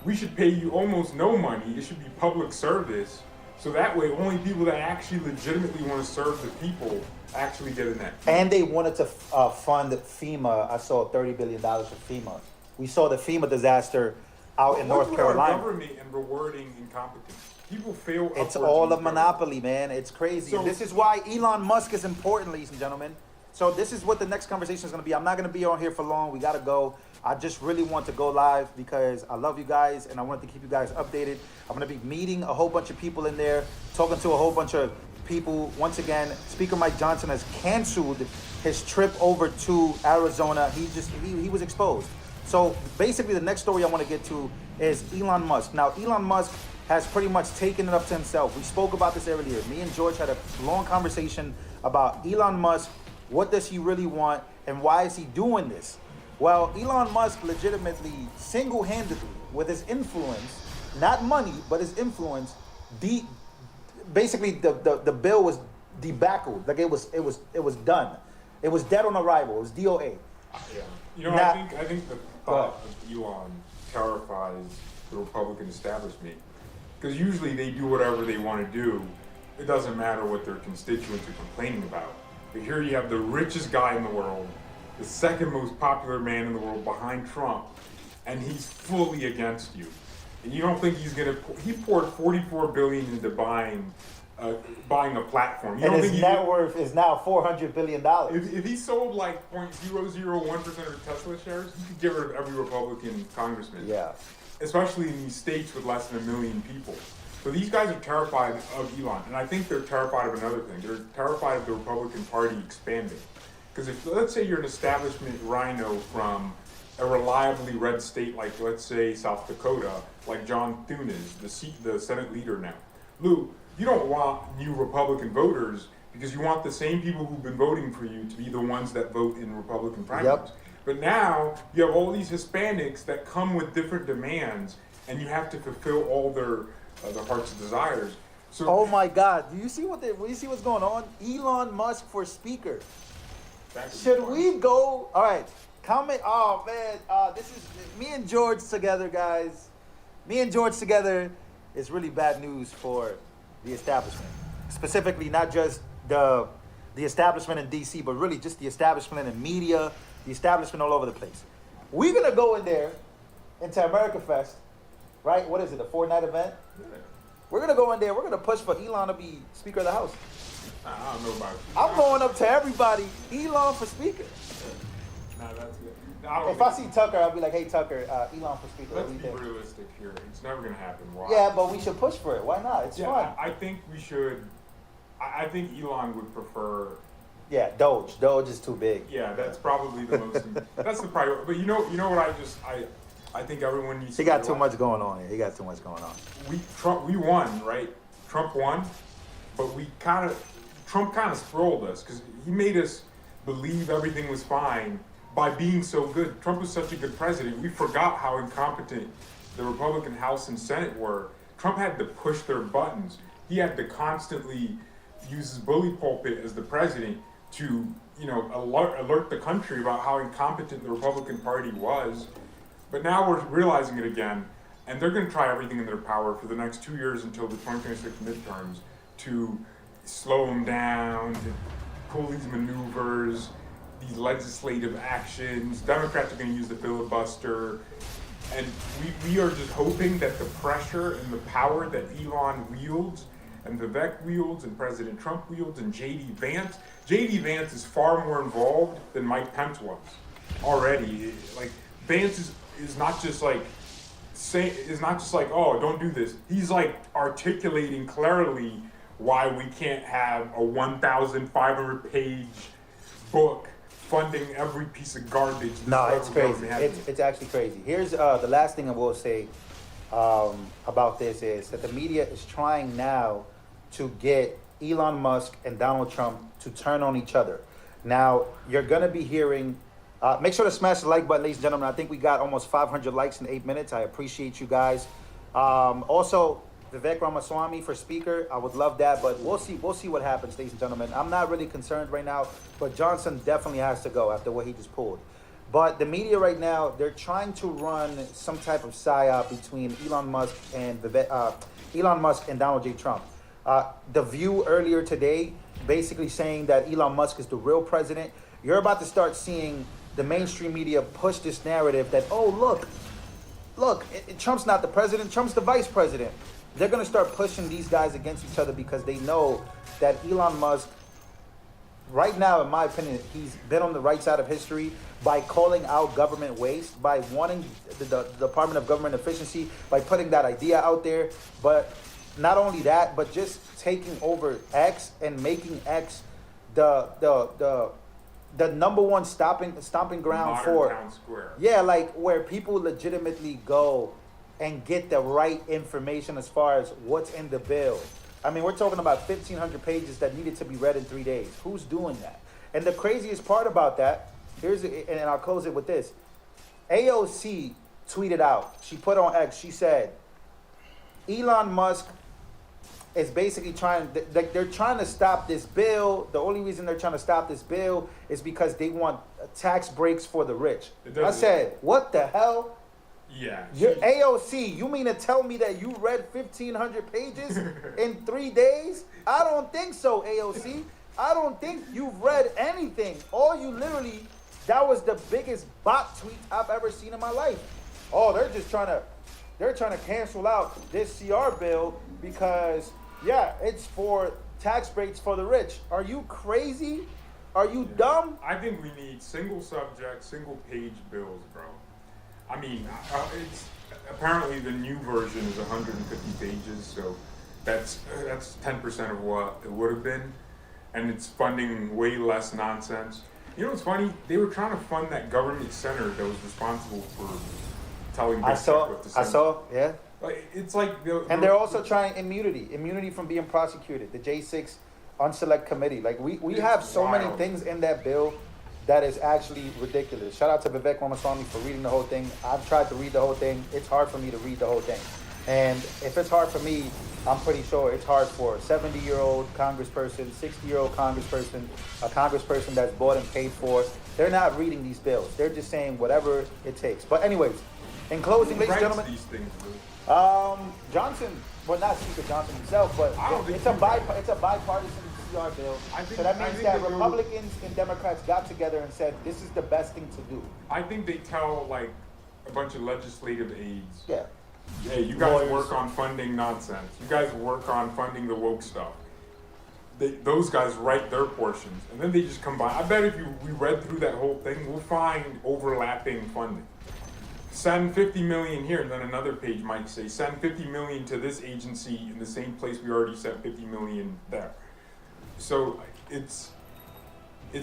We should pay you almost no money. It should be public service. So that way, only people that actually legitimately want to serve the people actually get in that. And they wanted to fund FEMA. I saw $30 billion for FEMA. We saw the FEMA disaster out in North Carolina. Our government and rewarding incompetence. People fail. It's all a monopoly, man. It's crazy. So, this is why Elon Musk is important, ladies and gentlemen. So this is what the next conversation is going to be. I'm not going to be on here for long. We got to go. I just really want to go live because I love you guys and I want to keep you guys updated. I'm going to be meeting a whole bunch of people in there, talking to a whole bunch of people. Once again, Speaker Mike Johnson has canceled his trip over to Arizona. He was exposed. So basically the next story I want to get to is Elon Musk. Now, Elon Musk has pretty much taken it up to himself. We spoke about this earlier. Me and George had a long conversation about Elon Musk. What does he really want and why is he doing this? Well, Elon Musk legitimately, single-handedly, with his influence, not money, but his influence, basically the bill was debacled. Like it was done. It was dead on arrival. It was DOA. Yeah. I think the thought of Elon terrifies the Republican establishment because usually they do whatever they want to do. It doesn't matter what their constituents are complaining about. But here you have the richest guy in the world, the second most popular man in the world behind Trump, and he's fully against you. And you don't think he poured $44 billion into buying buying a platform. You And don't his think net worth is now $400 billion. if he sold like 0.001% of Tesla shares, he could get rid of every Republican congressman. Yeah. Especially in these states with less than 1 million people. So these guys are terrified of Elon, and I think they're terrified of another thing. They're terrified of the Republican Party expanding. Because if, let's say you're an establishment rhino from a reliably red state like, let's say, South Dakota, like John Thune is, the Senate leader now. Lou, you don't want new Republican voters because you want the same people who've been voting for you to be the ones that vote in Republican primaries. Yep. But now you have all these Hispanics that come with different demands, and you have to fulfill all their heart's desires. So, Oh my God! Do you see what's going on? Elon Musk for speaker. Should we go? All right, comment. Oh man, this is me and George together, guys. Me and George together is really bad news for the establishment. Specifically, not just the establishment in DC, but really just the establishment in media, the establishment all over the place. We're gonna go in there into America Fest, right? What is it? A 4-night event? We're gonna go in there. We're gonna push for Elon to be Speaker of the House. I don't know about it. I'm going up to everybody. Elon for Speaker. Nah, that's good. If I see Tucker, I'll be like, "Hey Tucker, Elon for Speaker." Let's be realistic here. It's never going to happen. Why? Yeah, but we should push for it. Why not? It's fun. I think we should. I think Elon would prefer. Yeah, Doge. Doge is too big. Yeah, that's probably the most. That's the priority. But you know what? I think everyone needs. He got too much going on here. He got too much going on. We won, right? Trump won, but Trump kind of spoiled us because he made us believe everything was fine by being so good. Trump was such a good president. We forgot how incompetent the Republican House and Senate were. Trump had to push their buttons. He had to constantly use his bully pulpit as the president to, alert the country about how incompetent the Republican Party was. But now we're realizing it again, and they're going to try everything in their power for the next 2 years until the 2026 midterms to slow them down, to pull these maneuvers, these legislative actions. Democrats are going to use the filibuster. And we are just hoping that the pressure and the power that Elon wields and Vivek wields and President Trump wields and J.D. Vance is far more involved than Mike Pence was already. Like, Vance is not just like, oh, don't do this. He's like articulating clearly why we can't have a 1,500 page book funding every piece of garbage. No, it's crazy. It's actually crazy. Here's the last thing I will say about this is that the media is trying now to get Elon Musk and Donald Trump to turn on each other. Now, you're going to be hearing, make sure to smash the like button, ladies and gentlemen. I think we got almost 500 likes in 8 minutes. I appreciate you guys. Also, Vivek Ramaswamy for speaker. I would love that, but we'll see what happens, ladies and gentlemen. I'm not really concerned right now, but Johnson definitely has to go after what he just pulled. But the media right now, they're trying to run some type of psyop between Elon Musk and Donald J. Trump. The View earlier today basically saying that Elon Musk is the real president. You're about to start seeing the mainstream media push this narrative that, oh, look, Trump's not the president, Trump's the vice president. They're going to start pushing these guys against each other because they know that Elon Musk, right now, in my opinion, he's been on the right side of history by calling out government waste, by wanting the Department of Government Efficiency, by putting that idea out there. But not only that, but just taking over X and making X the number one stomping ground Modern for Town Square. Yeah, like where people legitimately go and get the right information as far as what's in the bill. I mean, we're talking about 1,500 pages that needed to be read in 3 days. Who's doing that? And the craziest part about that, and I'll close it with this. AOC tweeted out, she put on X, she said, Elon Musk is basically they're trying to stop this bill. The only reason they're trying to stop this bill is because they want tax breaks for the rich. I said, what the hell? Yeah. You're AOC, you mean to tell me that you read 1,500 pages in 3 days? I don't think so, AOC. I don't think you've read anything. That was the biggest bot tweet I've ever seen in my life. Oh, they're trying to cancel out this CR bill because, Yeah, it's for tax breaks for the rich. Are you crazy? Are you dumb? I think we need single subject, single page bills, bro. I mean, it's apparently the new version is 150 pages, so that's 10% of what it would have been, and it's funding way less nonsense. You know what's funny? They were trying to fund that government center that was responsible for telling Big Tech what to send. Yeah. It's like and they're also trying immunity from being prosecuted. The J6 Unselect Committee. Like we have so many things in that bill that is actually ridiculous. Shout out to Vivek Ramaswamy for reading the whole thing. I've tried to read the whole thing. It's hard for me to read the whole thing. And if it's hard for me, I'm pretty sure it's hard for a 70-year-old congressperson, 60-year-old congressperson, a congressperson that's bought and paid for. They're not reading these bills. They're just saying whatever it takes. But anyways, in closing, ladies and gentlemen, these things, Johnson, well, not Speaker Johnson himself, but it's a bipartisan CR bill. So that means that Republicans and Democrats got together and said, this is the best thing to do. I think they tell like a bunch of legislative aides. Yeah. Hey, you guys work on funding nonsense. You guys work on funding the woke stuff. Those guys write their portions, and then they just combine. I bet if we read through that whole thing, we'll find overlapping funding. Send 50 million here, and then another page might say, send 50 million to this agency in the same place we already sent 50 million there. So it's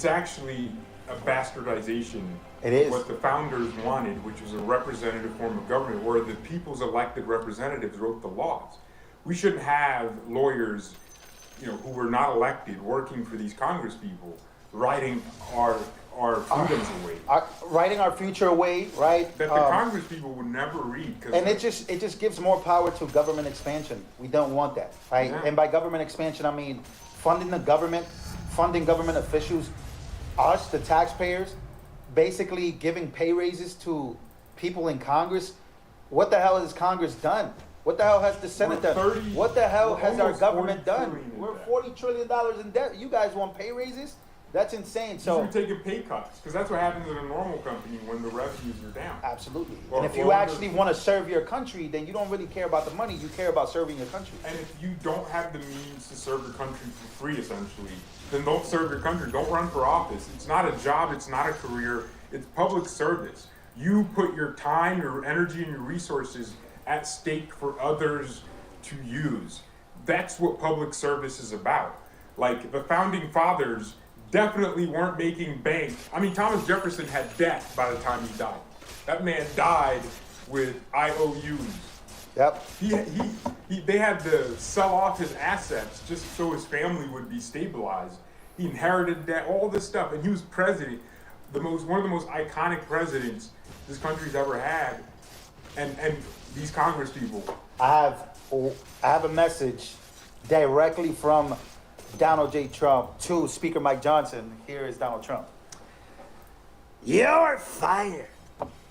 actually a bastardization of what the founders wanted, which was a representative form of government where the people's elected representatives wrote the laws. We shouldn't have lawyers, who were not elected working for these Congress people writing our freedoms away. Writing our future away, right? That the Congress people would never read. And it just gives more power to government expansion. We don't want that, right? Yeah. And by government expansion, I mean funding the government, funding government officials, us, the taxpayers, basically giving pay raises to people in Congress. What the hell has Congress done? What the hell has the Senate done? What the hell has our government done? We're $40 trillion in debt. You guys want pay raises? That's insane. So you're taking pay cuts, because that's what happens in a normal company when the revenues are down. Absolutely. And if you actually want to serve your country, then you don't really care about the money. You care about serving your country. And if you don't have the means to serve your country for free, essentially, then don't serve your country. Don't run for office. It's not a job. It's not a career. It's public service. You put your time, your energy, and your resources at stake for others to use. That's what public service is about. Like the founding fathers definitely weren't making bank. I mean, Thomas Jefferson had debt by the time he died. That man died with IOUs. Yep. They had to sell off his assets just so his family would be stabilized. He inherited debt, all this stuff, and he was president, one of the most iconic presidents this country's ever had. And these Congress people. I have a message directly from Donald J. Trump to Speaker Mike Johnson. Here is Donald Trump. You're fired.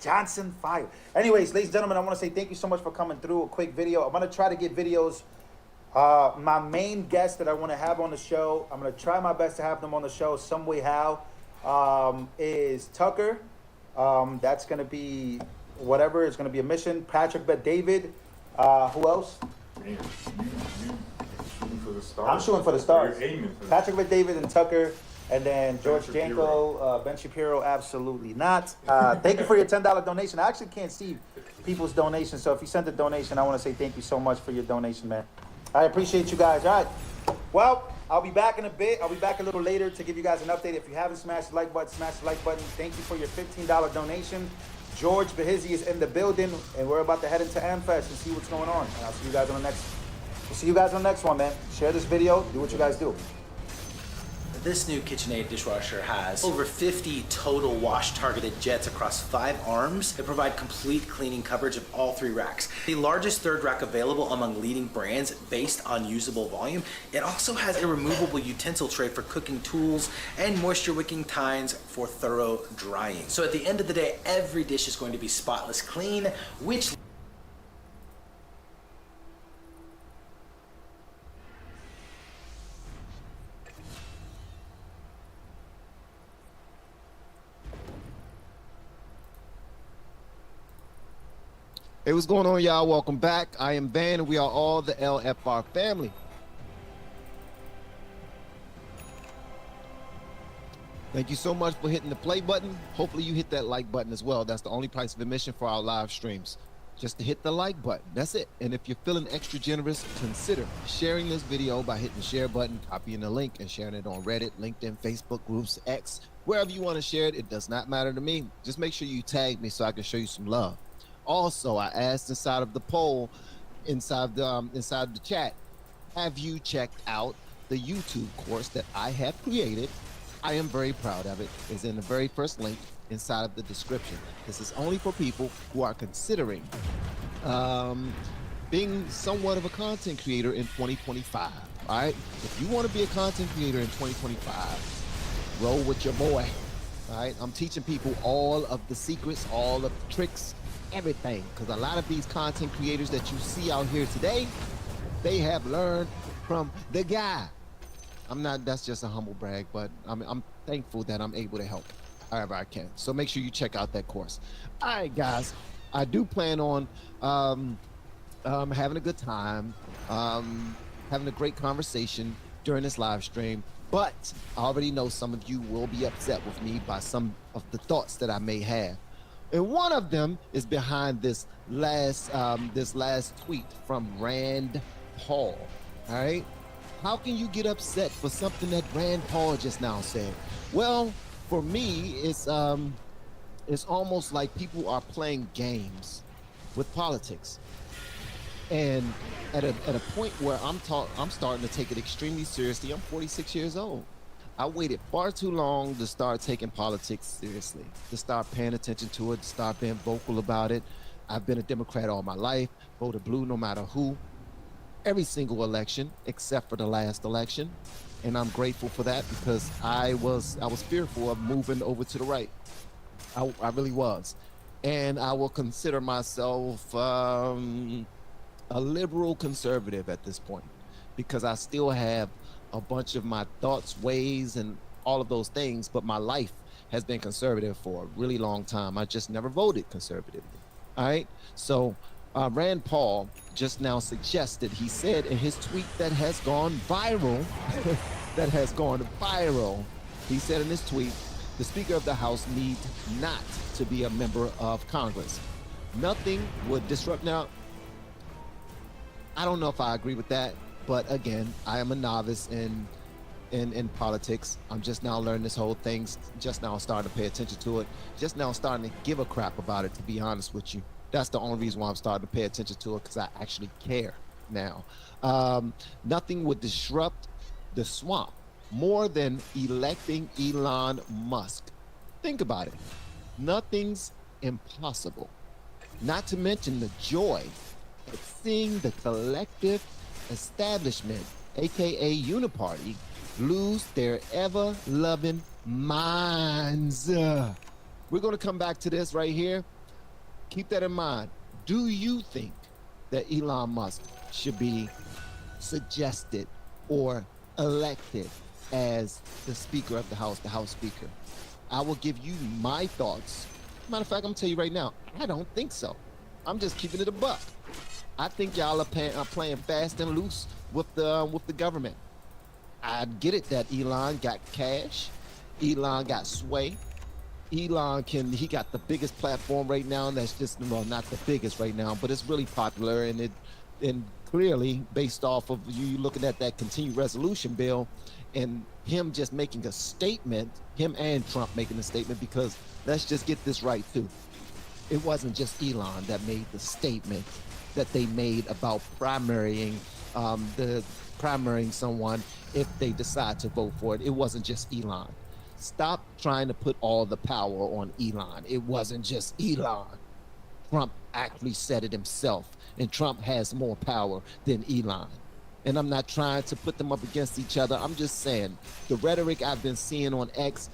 Johnson fired. Anyways, ladies and gentlemen, I want to say thank you so much for coming through. A quick video. I'm going to try to get videos. My main guest that I want to have on the show, I'm going to try my best to have them on the show some way, how, is Tucker. That's going to be whatever. It's going to be a mission. Patrick Bet-David. Who else? Man, shooting for the stars. I'm shooting for the stars. You're aiming for Patrick Bet-David and Tucker, and then George Janko, Ben Shapiro, absolutely not. Thank you for your $10 donation. I actually can't see people's donations, so if you sent a donation, I want to say thank you so much for your donation, man. I appreciate you guys. All right. Well, I'll be back in a bit. I'll be back a little later to give you guys an update. If you haven't smashed the like button, smash the like button. Thank you for your $15 donation. George Behizzi is in the building, and we're about to head into AmFest and see what's going on. And I'll see you guys on the next. We'll see you guys on the next one, man. Share this video. Do what you guys do. This new KitchenAid dishwasher has over 50 total wash-targeted jets across 5 arms that provide complete cleaning coverage of all 3 racks. The largest third rack available among leading brands based on usable volume. It also has a removable utensil tray for cooking tools and moisture-wicking tines for thorough drying. So at the end of the day, every dish is going to be spotless clean, which Hey, what's going on, y'all? Welcome back. I am Van, and we are all the LFR family. Thank you so much for hitting the play button. Hopefully you hit that like button as well. That's the only price of admission for our live streams. Just to hit the like button. That's it. And if you're feeling extra generous, consider sharing this video by hitting the share button, copying the link, and sharing it on Reddit, LinkedIn, Facebook groups, X, wherever you want to share it. It does not matter to me. Just make sure you tag me so I can show you some love. Also, I asked inside of the poll, inside the chat, have you checked out the YouTube course that I have created? I am very proud of it. It's in the very first link inside of the description. This is only for people who are considering being somewhat of a content creator in 2025. All right, if you want to be a content creator in 2025, roll with your boy. All right, I'm teaching people all of the secrets, all of the tricks, everything, because a lot of these content creators that you see out here today, they have learned from the guy. That's just a humble brag, but I'm thankful that I'm able to help however I can. So make sure you check out that course. All right, guys, I do plan on having a good time, having a great conversation during this live stream, but I already know some of you will be upset with me by some of the thoughts that I may have. And one of them is behind this last tweet from Rand Paul. All right, how can you get upset for something that Rand Paul just now said? Well, for me, it's almost like people are playing games with politics, and at a point where I'm starting to take it extremely seriously. I'm 46 years old. I waited far too long to start taking politics seriously, to start paying attention to it, to start being vocal about it. I've been a Democrat all my life, voted blue no matter who, every single election except for the last election. And I'm grateful for that, because I was fearful of moving over to the right. I really was. And I will consider myself a liberal conservative at this point, because I still have a bunch of my thoughts, ways, and all of those things, but my life has been conservative for a really long time. I just never voted conservatively. All right, so Rand Paul just now suggested, he said in his tweet that has gone viral, he said in his tweet, the Speaker of the House needs not to be a member of Congress. Nothing would disrupt. Now, I don't know if I agree with that, but again, I am a novice in politics. I'm just now learning this whole thing, just now starting to pay attention to it, just now starting to give a crap about it, to be honest with you. That's the only reason why I'm starting to pay attention to it, because I actually care now. Nothing would disrupt the swamp more than electing Elon Musk. Think about it. Nothing's impossible. Not to mention the joy of seeing the collective establishment, aka Uniparty, lose their ever-loving minds. We're going to come back to this right here. Keep that in mind. Do you think that Elon Musk should be suggested or elected as the Speaker of the House Speaker? I will give you my thoughts. Matter of fact, I'm gonna tell you right now, I don't think so. I'm just keeping it a buck. I think y'all are playing fast and loose with the government. I get it that Elon got cash, Elon got sway, Elon he got the biggest platform right now, and that's just, well, not the biggest right now, but it's really popular, and clearly based off of you looking at that continued resolution bill and him just making a statement, him and Trump making a statement, because let's just get this right too. It wasn't just Elon that made the statement that they made about primarying someone if they decide to vote for it. It wasn't just Elon. Stop trying to put all the power on Elon. It wasn't just Elon. Trump actually said it himself, and Trump has more power than Elon. And I'm not trying to put them up against each other. I'm just saying the rhetoric I've been seeing on X,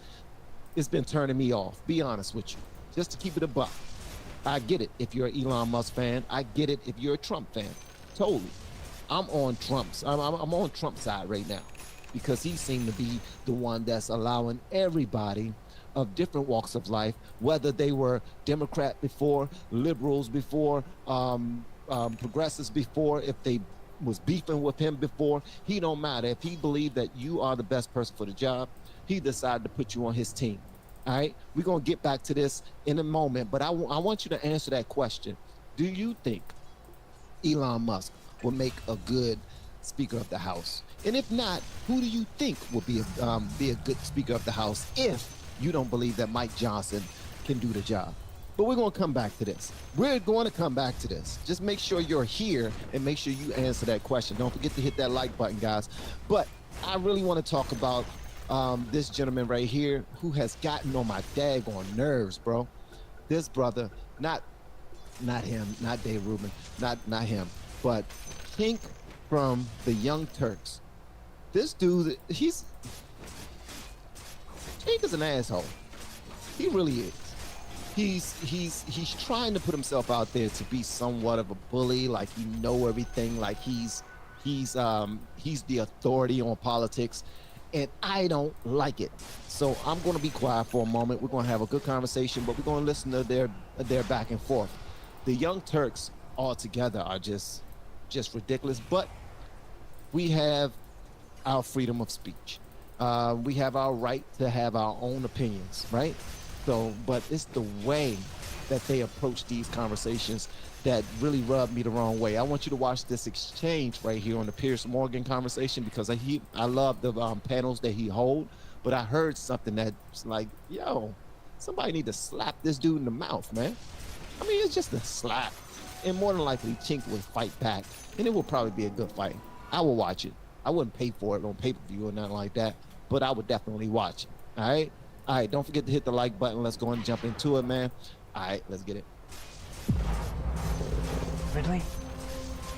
it's been turning me off, be honest with you, just to keep it a buck. I get it if you're an Elon Musk fan. I get it if you're a Trump fan. Totally. I'm on Trump's side right now, because he seemed to be the one that's allowing everybody of different walks of life, whether they were Democrat before, liberals before, progressives before, if they was beefing with him before, he don't matter. If he believed that you are the best person for the job, he decided to put you on his team. All right, we're gonna get back to this in a moment, but I want you to answer that question. Do you think Elon Musk will make a good Speaker of the House? And if not, who do you think will be a good Speaker of the House if you don't believe that Mike Johnson can do the job? But we're going to come back to this. We're going to come back to this. Just make sure you're here and make sure you answer that question. Don't forget to hit that like button, guys. But I really want to talk about this gentleman right here who has gotten on my daggone nerves, bro. This brother, not him, not Dave Rubin, not him, but Tink from the Young Turks. This dude, Tink is an asshole. He really is. He's trying to put himself out there to be somewhat of a bully, like he know everything, like he's the authority on politics, and I don't like it. So I'm going to be quiet for a moment. We're going to have a good conversation, but we're going to listen to their back and forth. The Young Turks altogether are just ridiculous, but we have our freedom of speech. We have our right to have our own opinions, right? So, but it's the way that they approach these conversations that really rubbed me the wrong way. I want you to watch this exchange right here on the Piers Morgan conversation, because I love the panels that he hold, but I heard something that's like, yo, somebody need to slap this dude in the mouth, man. I mean, it's just a slap. And more than likely, Tink will fight back, and it will probably be a good fight. I will watch it. I wouldn't pay for it on pay-per-view or nothing like that, but I would definitely watch it, all right? All right, don't forget to hit the like button. Let's go and jump into it, man. All right, let's get it. Ridley,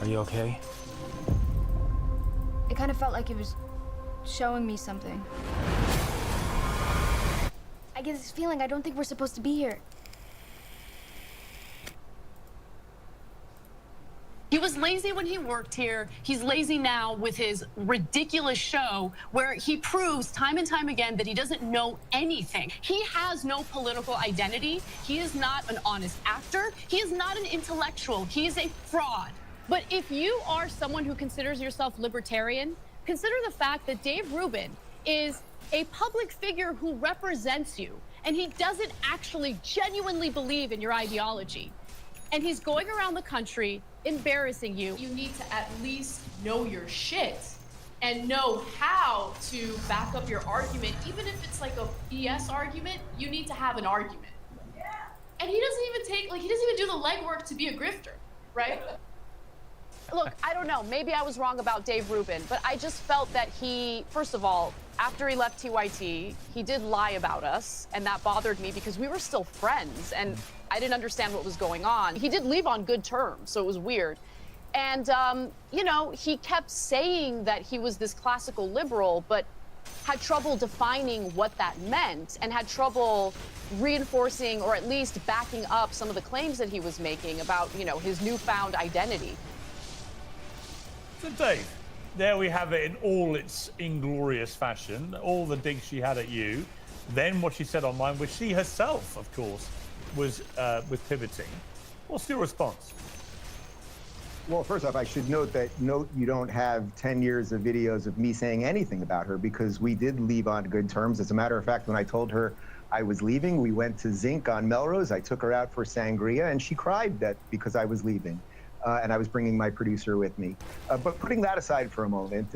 are you okay? It kind of felt like it was showing me something. I get this feeling I don't think we're supposed to be here. He was lazy when he worked here. He's lazy now with his ridiculous show where he proves time and time again that he doesn't know anything. He has no political identity. He is not an honest actor. He is not an intellectual. He is a fraud. But if you are someone who considers yourself libertarian, consider the fact that Dave Rubin is a public figure who represents you, and he doesn't actually genuinely believe in your ideology. And he's going around the country embarrassing you. You need to at least know your shit and know how to back up your argument. Even if it's like a BS argument, you need to have an argument. Yeah. And he doesn't even do the legwork to be a grifter, right? Look, I don't know, maybe I was wrong about Dave Rubin, but I just felt that he, first of all, after he left TYT, he did lie about us, and that bothered me because we were still friends, and I didn't understand what was going on. He did leave on good terms, so it was weird. And, you know, he kept saying that he was this classical liberal, but had trouble defining what that meant, and had trouble reinforcing or at least backing up some of the claims that he was making about, you know, his newfound identity. So Dave, there we have it in all its inglorious fashion, all the digs she had at you, then what she said online, which she herself, of course, was pivoting. What's your response? Well, first off, I should note you don't have 10 years of videos of me saying anything about her, because we did leave on good terms. As a matter of fact, when I told her I was leaving, we went to Zinc on Melrose. I took her out for sangria, and she cried that because I was leaving. And I was bringing my producer with me. But putting that aside for a moment,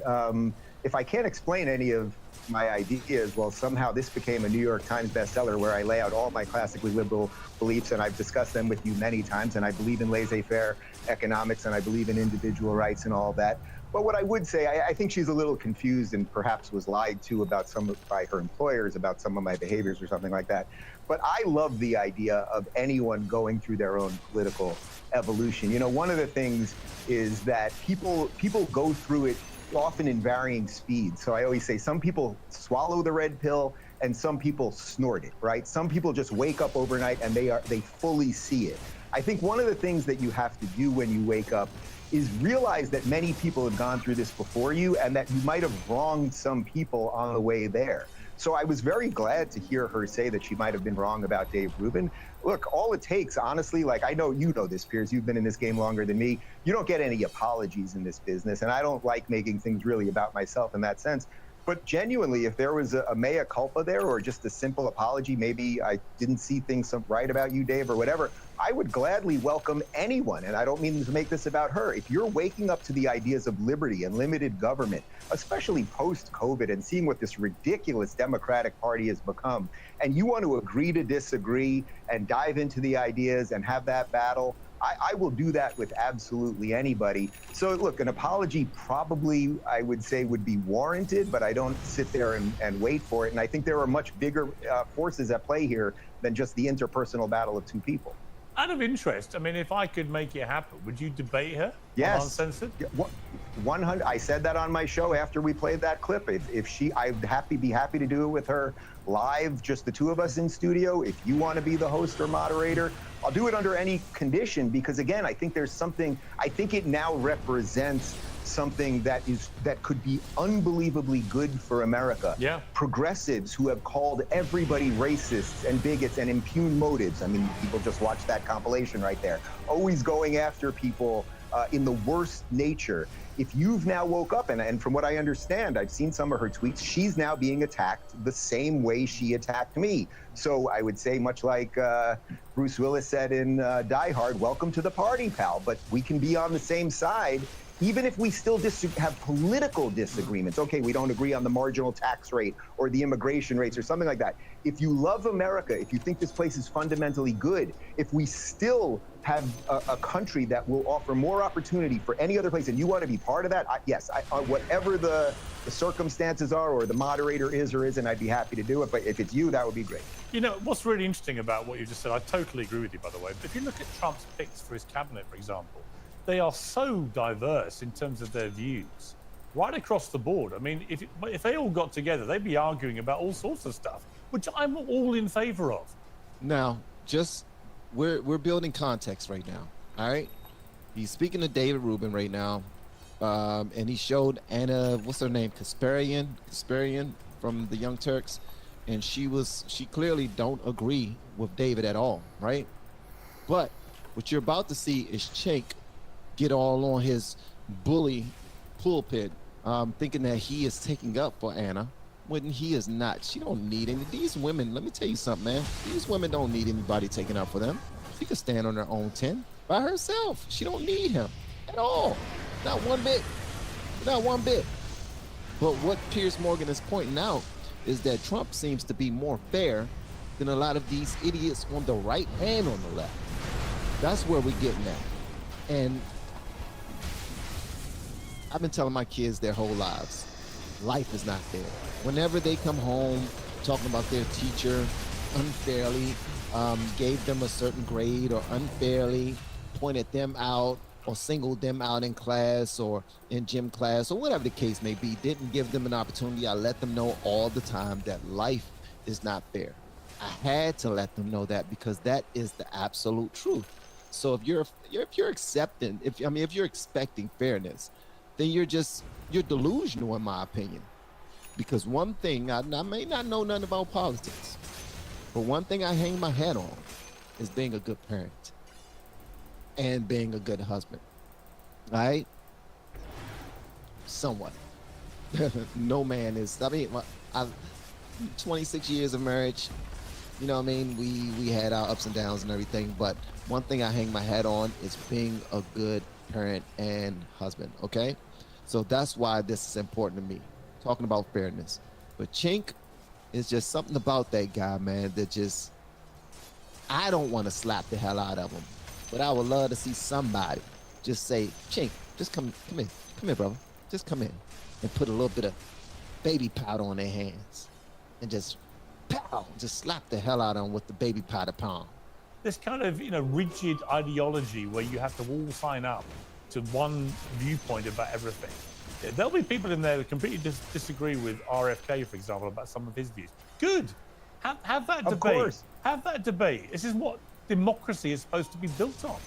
if I can't explain any of my ideas, well, somehow this became a New York Times bestseller where I lay out all my classically liberal beliefs, and I've discussed them with you many times, and I believe in laissez-faire economics, and I believe in individual rights and all that. But what I would say, I think she's a little confused and perhaps was lied to about by her employers about some of my behaviors or something like that. But I love the idea of anyone going through their own political evolution. You know, one of the things is that people go through it often in varying speeds. So I always say some people swallow the red pill and some people snort it, right? Some people just wake up overnight and they fully see it. I think one of the things that you have to do when you wake up is realize that many people have gone through this before you and that you might have wronged some people on the way there. So I was very glad to hear her say that she might have been wrong about Dave Rubin. Look, all it takes, honestly, like I know you know this, Piers, you've been in this game longer than me. You don't get any apologies in this business, and I don't like making things really about myself in that sense. But genuinely, if there was a mea culpa there or just a simple apology, maybe I didn't see things right about you, Dave, or whatever, I would gladly welcome anyone. And I don't mean to make this about her. If you're waking up to the ideas of liberty and limited government, especially post-COVID, and seeing what this ridiculous Democratic Party has become, and you want to agree to disagree and dive into the ideas and have that battle, I will do that with absolutely anybody. So look, an apology probably, I would say, would be warranted, but I don't sit there and wait for it. And I think there are much bigger forces at play here than just the interpersonal battle of two people. Out of interest, I mean, if I could make it happen, would you debate her? Yes. On Uncensored? 100. I said that on my show after we played that clip. If she, I'd be happy to do it with her live, just the two of us in studio. If you want to be the host or moderator, I'll do it under any condition, because again, I think there's something, I think it now represents something that could be unbelievably good for America. Yeah. Progressives who have called everybody racists and bigots and impugn motives. I mean, people just watch that compilation right there. Always going after people in the worst nature. If you've now woke up, and from what I understand, I've seen some of her tweets, she's now being attacked the same way she attacked me. So I would say, much like Bruce Willis said in Die Hard, welcome to the party, pal. But we can be on the same side, even if we still have political disagreements. Okay, we don't agree on the marginal tax rate or the immigration rates or something like that. If you love America, if you think this place is fundamentally good, if we still have a country that will offer more opportunity for any other place, and you want to be part of that, yes, whatever the circumstances are, or the moderator is or isn't, I'd be happy to do it. But if it's you, that would be great. You know, what's really interesting about what you just said, I totally agree with you, by the way. But if you look at Trump's picks for his cabinet, for example, they are so diverse in terms of their views, right across the board. I mean, if they all got together, they'd be arguing about all sorts of stuff, which I'm all in favor of. Now, just we're building context right now. All right, he's speaking to David Rubin right now, and he showed Anna, what's her name, Kasparian from the Young Turks, and she clearly don't agree with David at all, right? But what you're about to see is Cenk get all on his bully pulpit, thinking that he is taking up for Anna, when he is not. She don't need any. These women, let me tell you something, man. These women don't need anybody taking up for them. She can stand on her own 10 by herself. She don't need him at all. Not one bit. Not one bit. But what Piers Morgan is pointing out is that Trump seems to be more fair than a lot of these idiots on the right and on the left. That's where we're getting at. And I've been telling my kids their whole lives, life is not fair. Whenever they come home talking about their teacher unfairly gave them a certain grade, or unfairly pointed them out or singled them out in class or in gym class or whatever the case may be, didn't give them an opportunity, I let them know all the time that life is not fair. I had to let them know that, because that is the absolute truth. So if you're accepting, if you're expecting fairness, then you're delusional, in my opinion. Because one thing, I may not know nothing about politics, but one thing I hang my hat on is being a good parent and being a good husband. All right? Somewhat. No man is, 26 years of marriage, you know what I mean? We had our ups and downs and everything, but one thing I hang my hat on is being a good parent and husband, okay? So that's why this is important to me, talking about fairness. But Cenk is just something about that guy, man, that just, I don't want to slap the hell out of him, but I would love to see somebody just say, Cenk, just come here, brother. Just come in and put a little bit of baby powder on their hands and just pow, just slap the hell out of them with the baby powder palm. This kind of, rigid ideology where you have to all sign up to one viewpoint about everything. There'll be people in there that completely disagree with RFK, for example, about some of his views. Good. Have that debate. Of course. Have that debate. This is what democracy is supposed to be built on.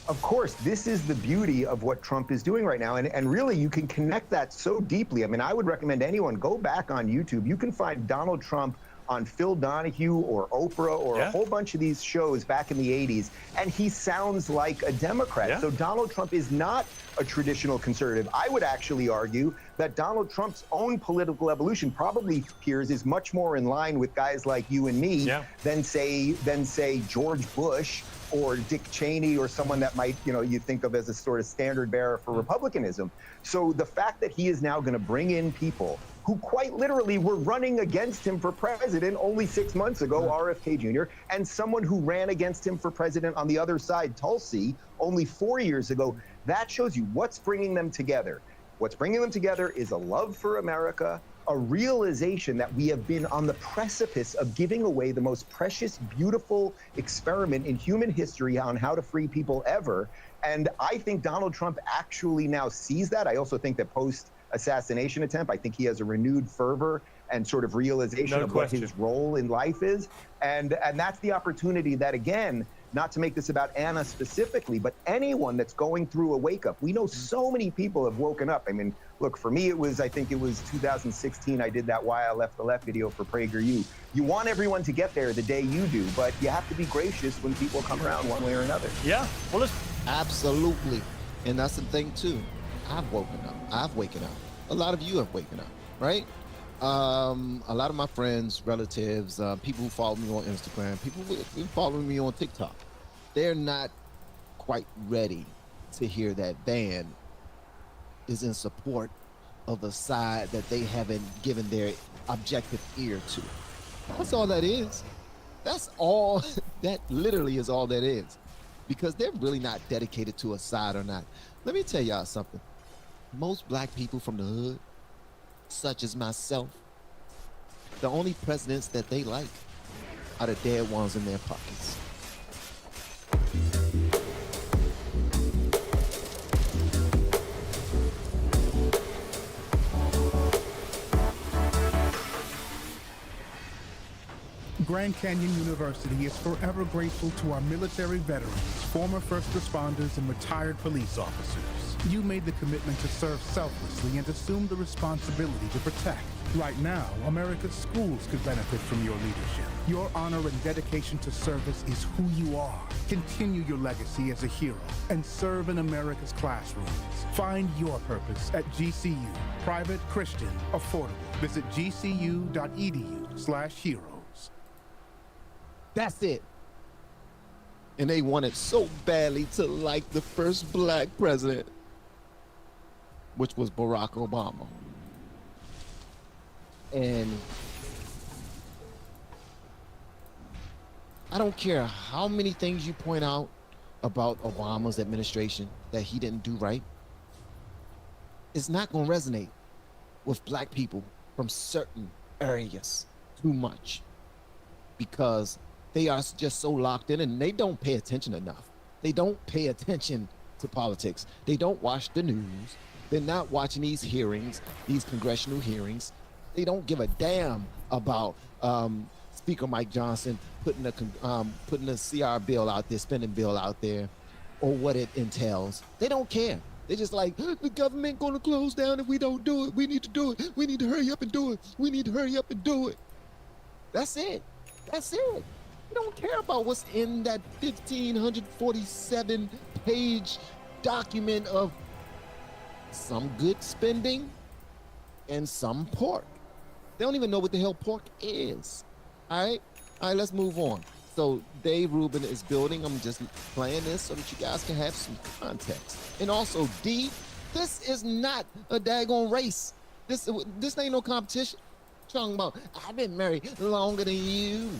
Of course, this is the beauty of what Trump is doing right now. And really, you can connect that so deeply. I mean, I would recommend anyone go back on YouTube. You can find Donald Trump on Phil Donahue or Oprah or a whole bunch of these shows back in the 80s, and he sounds like a Democrat. So Donald Trump is not a traditional conservative. I would actually argue that Donald Trump's own political evolution, probably, Piers, is much more in line with guys like you and me than say George Bush or Dick Cheney or someone that might, you think of as a sort of standard bearer for Republicanism. So the fact that he is now going to bring in people who quite literally were running against him for president only 6 months ago, RFK Jr., and someone who ran against him for president on the other side, Tulsi, only 4 years ago, that shows you what's bringing them together. What's bringing them together is a love for America, a realization that we have been on the precipice of giving away the most precious, beautiful experiment in human history on how to free people ever. And I think Donald Trump actually now sees that. I also think that post-assassination attempt, I think he has a renewed fervor and sort of realization of what his role in life is. And that's the opportunity that, again, not to make this about Anna specifically, but anyone that's going through a wake up. We know so many people have woken up. I mean, look, for me, I think it was 2016, I did that Why I Left the Left video for PragerU. You want everyone to get there the day you do, but you have to be gracious when people come around one way or another. Yeah, well, absolutely. And that's the thing too. I've woken up. I've waken up. A lot of you have waken up, right? A lot of my friends, relatives, people who follow me on Instagram, people who follow me on TikTok, they're not quite ready to hear that Van is in support of the side that they haven't given their objective ear to. That's all that is. That's all, that literally is all that is. Because they're really not dedicated to a side or not. Let me tell y'all something. Most black people from the hood, such as myself, the only presidents that they like are the dead ones in their pockets. Grand Canyon University is forever grateful to our military veterans, former first responders, and retired police officers. You made the commitment to serve selflessly and assume the responsibility to protect. Right now, America's schools could benefit from your leadership. Your honor and dedication to service is who you are. Continue your legacy as a hero and serve in America's classrooms. Find your purpose at GCU. Private, Christian, affordable. Visit gcu.edu/heroes. That's it. And they wanted so badly to like the first black president, which was Barack Obama. And I don't care how many things you point out about Obama's administration that he didn't do right. It's not going to resonate with black people from certain areas too much, because they are just so locked in and they don't pay attention enough. They don't pay attention to politics. They don't watch the news. They're not watching these hearings, these congressional hearings. They don't give a damn about Speaker Mike Johnson putting a CR bill out there, spending bill out there, or what it entails. They don't care. They're just like, the government gonna close down if we don't do it. We need to do it. We need to hurry up and do it. We need to hurry up and do it. That's it. That's it. We don't care about what's in that 1,547 page document of some good spending and some pork. They don't even know what the hell pork is. All right, let's move on. So Dave Rubin is building. I'm just playing this so that you guys can have some context. And also, D, this is not a daggone race. This ain't no competition. Talking about, I've been married longer than you.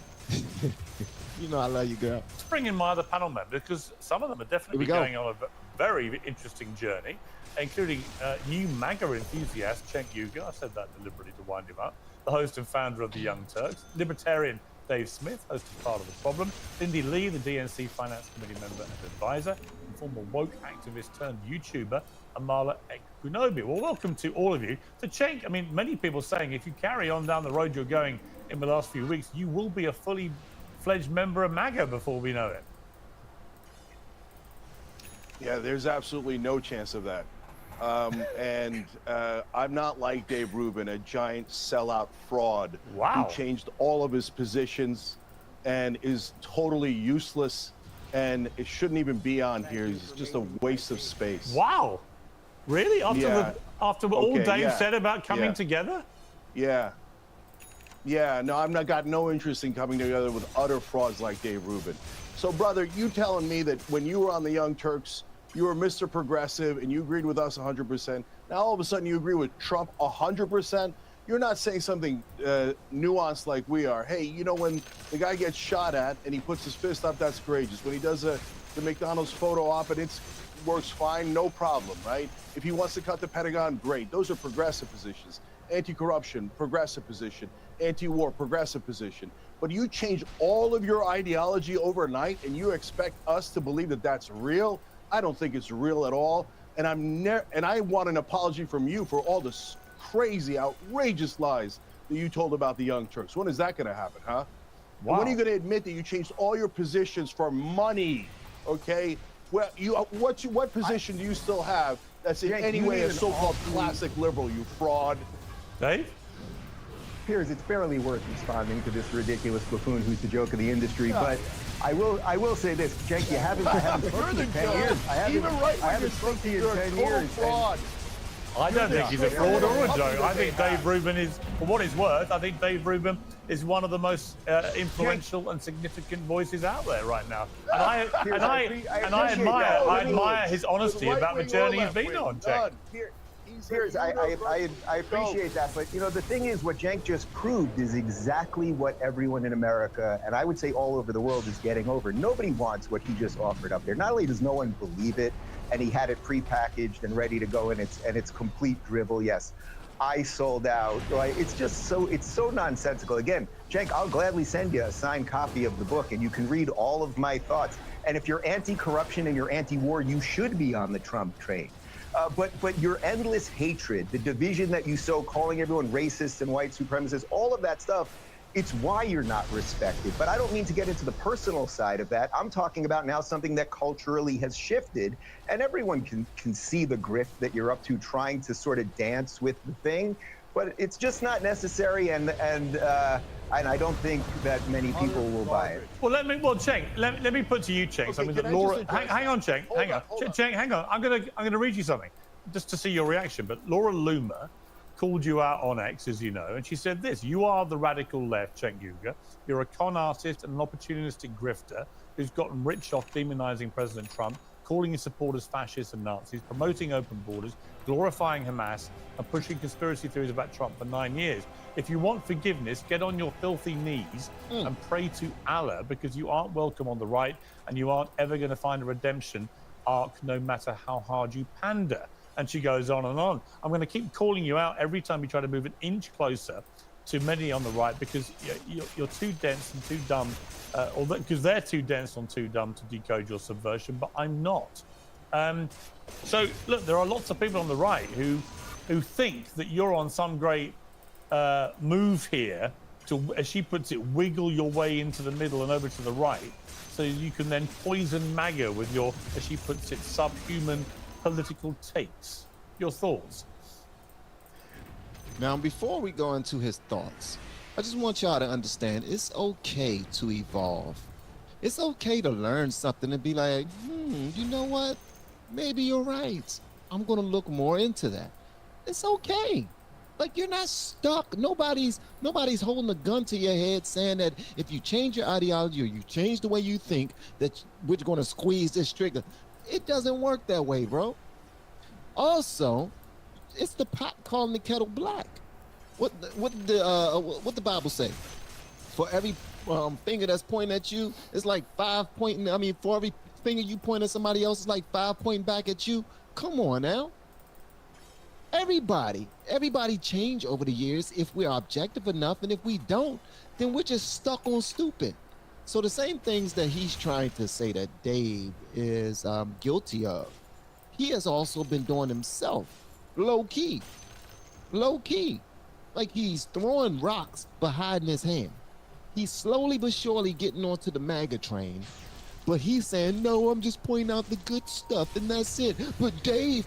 You know I love you, girl. Let's bring in my other panel members, because some of them are definitely going on a very interesting journey, including new MAGA enthusiast Cenk Uygur. I said that deliberately to wind him up. The host and founder of the Young Turks. Libertarian Dave Smith, host of Part of the Problem. Cindy Lee, the DNC Finance Committee member and advisor. And former woke activist turned YouTuber, Amala Ekpunobi. Well, welcome to all of you. So Cenk, I mean, many people saying if you carry on down the road you're going in the last few weeks, you will be a fully fledged member of MAGA before we know it. Yeah, there's absolutely no chance of that. And I'm not like Dave Rubin, a giant sellout fraud Wow. who changed all of his positions and is totally useless and it shouldn't even be on here. He's just a waste of space. Wow. Really? After what all Okay, Dave yeah, said about coming yeah. together? Yeah. Yeah, no, got no interest in coming together with utter frauds like Dave Rubin. So, brother, you telling me that when you were on the Young Turks, you were Mr. Progressive and you agreed with us 100%. Now, all of a sudden, you agree with Trump 100%. You're not saying something nuanced like we are. Hey, you know, when the guy gets shot at and he puts his fist up, that's courageous. When he does the McDonald's photo op and it works fine, no problem, right? If he wants to cut the Pentagon, great. Those are progressive positions. Anti-corruption, progressive position. Anti-war, progressive position. But you change all of your ideology overnight and you expect us to believe that that's real? I don't think it's real at all. And I want an apology from you for all the crazy, outrageous lies that you told about the Young Turks. When is that going to happen, huh? Wow. And when are you going to admit that you changed all your positions for money? Okay. Well, what position do you still have that's in Jake, any you way need a an so-called awful- classic liberal? You fraud. Dave? Piers, it's barely worth responding to this ridiculous buffoon who's the joke of the industry, but I will say this, Cenk, you haven't spoken to me in 10 years. I haven't spoken to you in 10 years. Fraud. I don't think he's a fraud or a joke. I think Dave Rubin is, for what it's worth, I think Dave Rubin is one of the most influential and significant voices out there right now. And I admire his honesty about the journey he's been on, Cenk. Piers, I appreciate that, but you know the thing is, what Cenk just proved is exactly what everyone in America, and I would say all over the world, is getting over. Nobody wants what he just offered up there. Not only does no one believe it, and he had it prepackaged and ready to go, and it's complete drivel. Yes, I sold out. Like, it's so nonsensical. Again, Cenk, I'll gladly send you a signed copy of the book, and you can read all of my thoughts. And if you're anti-corruption and you're anti-war, you should be on the Trump train. But your endless hatred, the division that you sow, calling everyone racist and white supremacists, all of that stuff, it's why you're not respected. But I don't mean to get into the personal side of that. I'm talking about now something that culturally has shifted, and everyone can see the grift that you're up to, trying to sort of dance with the thing. But it's just not necessary, and I don't think that many people will buy it. Well, Cenk, let me put to you, Cenk, something that Laura. Hang on, Cenk. Cenk, hang on. I'm gonna read you something, just to see your reaction. But Laura Loomer called you out on X, as you know, and she said this: "You are the radical left, Cenk Uygur. You're a con artist and an opportunistic grifter who's gotten rich off demonizing President Trump, calling his supporters fascists and Nazis, promoting open borders, glorifying Hamas, and pushing conspiracy theories about Trump for 9 years. If you want forgiveness, get on your filthy knees and pray to Allah, because you aren't welcome on the right and you aren't ever going to find a redemption arc no matter how hard you pander." And she goes on and on. I'm going to keep calling you out every time you try to move an inch closer to many on the right, because you're too dense and too dumb, because they're too dense and too dumb to decode your subversion, but I'm not. So look, there are lots of people on the right who think that you're on some great move here to, as she puts it, wiggle your way into the middle and over to the right, so you can then poison MAGA with your, as she puts it, subhuman political takes. Your thoughts? Now, before we go into his thoughts, I just want y'all to understand it's okay to evolve. It's okay to learn something and be like, you know what? Maybe you're right. I'm gonna look more into that. It's okay. Like, you're not stuck. Nobody's holding a gun to your head saying that if you change your ideology or you change the way you think, that we're gonna squeeze this trigger. It doesn't work that way, bro. Also, it's the pot calling the kettle black. What the Bible say? For every finger that's pointing at you, it's like 5 pointing. I mean, for every finger you point at somebody else, it's like 5 pointing back at you. Come on now. Everybody change over the years if we're objective enough, and if we don't, then we're just stuck on stupid. So the same things that he's trying to say that Dave is guilty of, he has also been doing himself, low key. Like, he's throwing rocks but hiding his hand. He's slowly but surely getting onto the MAGA train, But he's saying, no, I'm just pointing out the good stuff, and that's it. But Dave,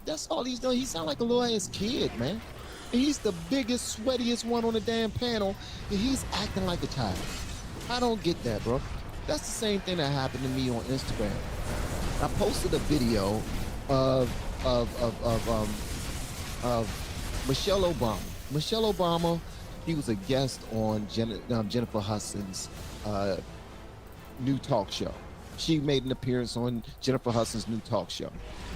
that's all he's doing. He sounds like a little ass kid, man. And he's the biggest, sweatiest one on the damn panel, and he's acting like a child. I don't get that, bro. That's the same thing that happened to me on Instagram. I posted a video of Michelle Obama. Michelle Obama, he was a guest on Jennifer Hudson's new talk show. She made an appearance on Jennifer Hudson's new talk show.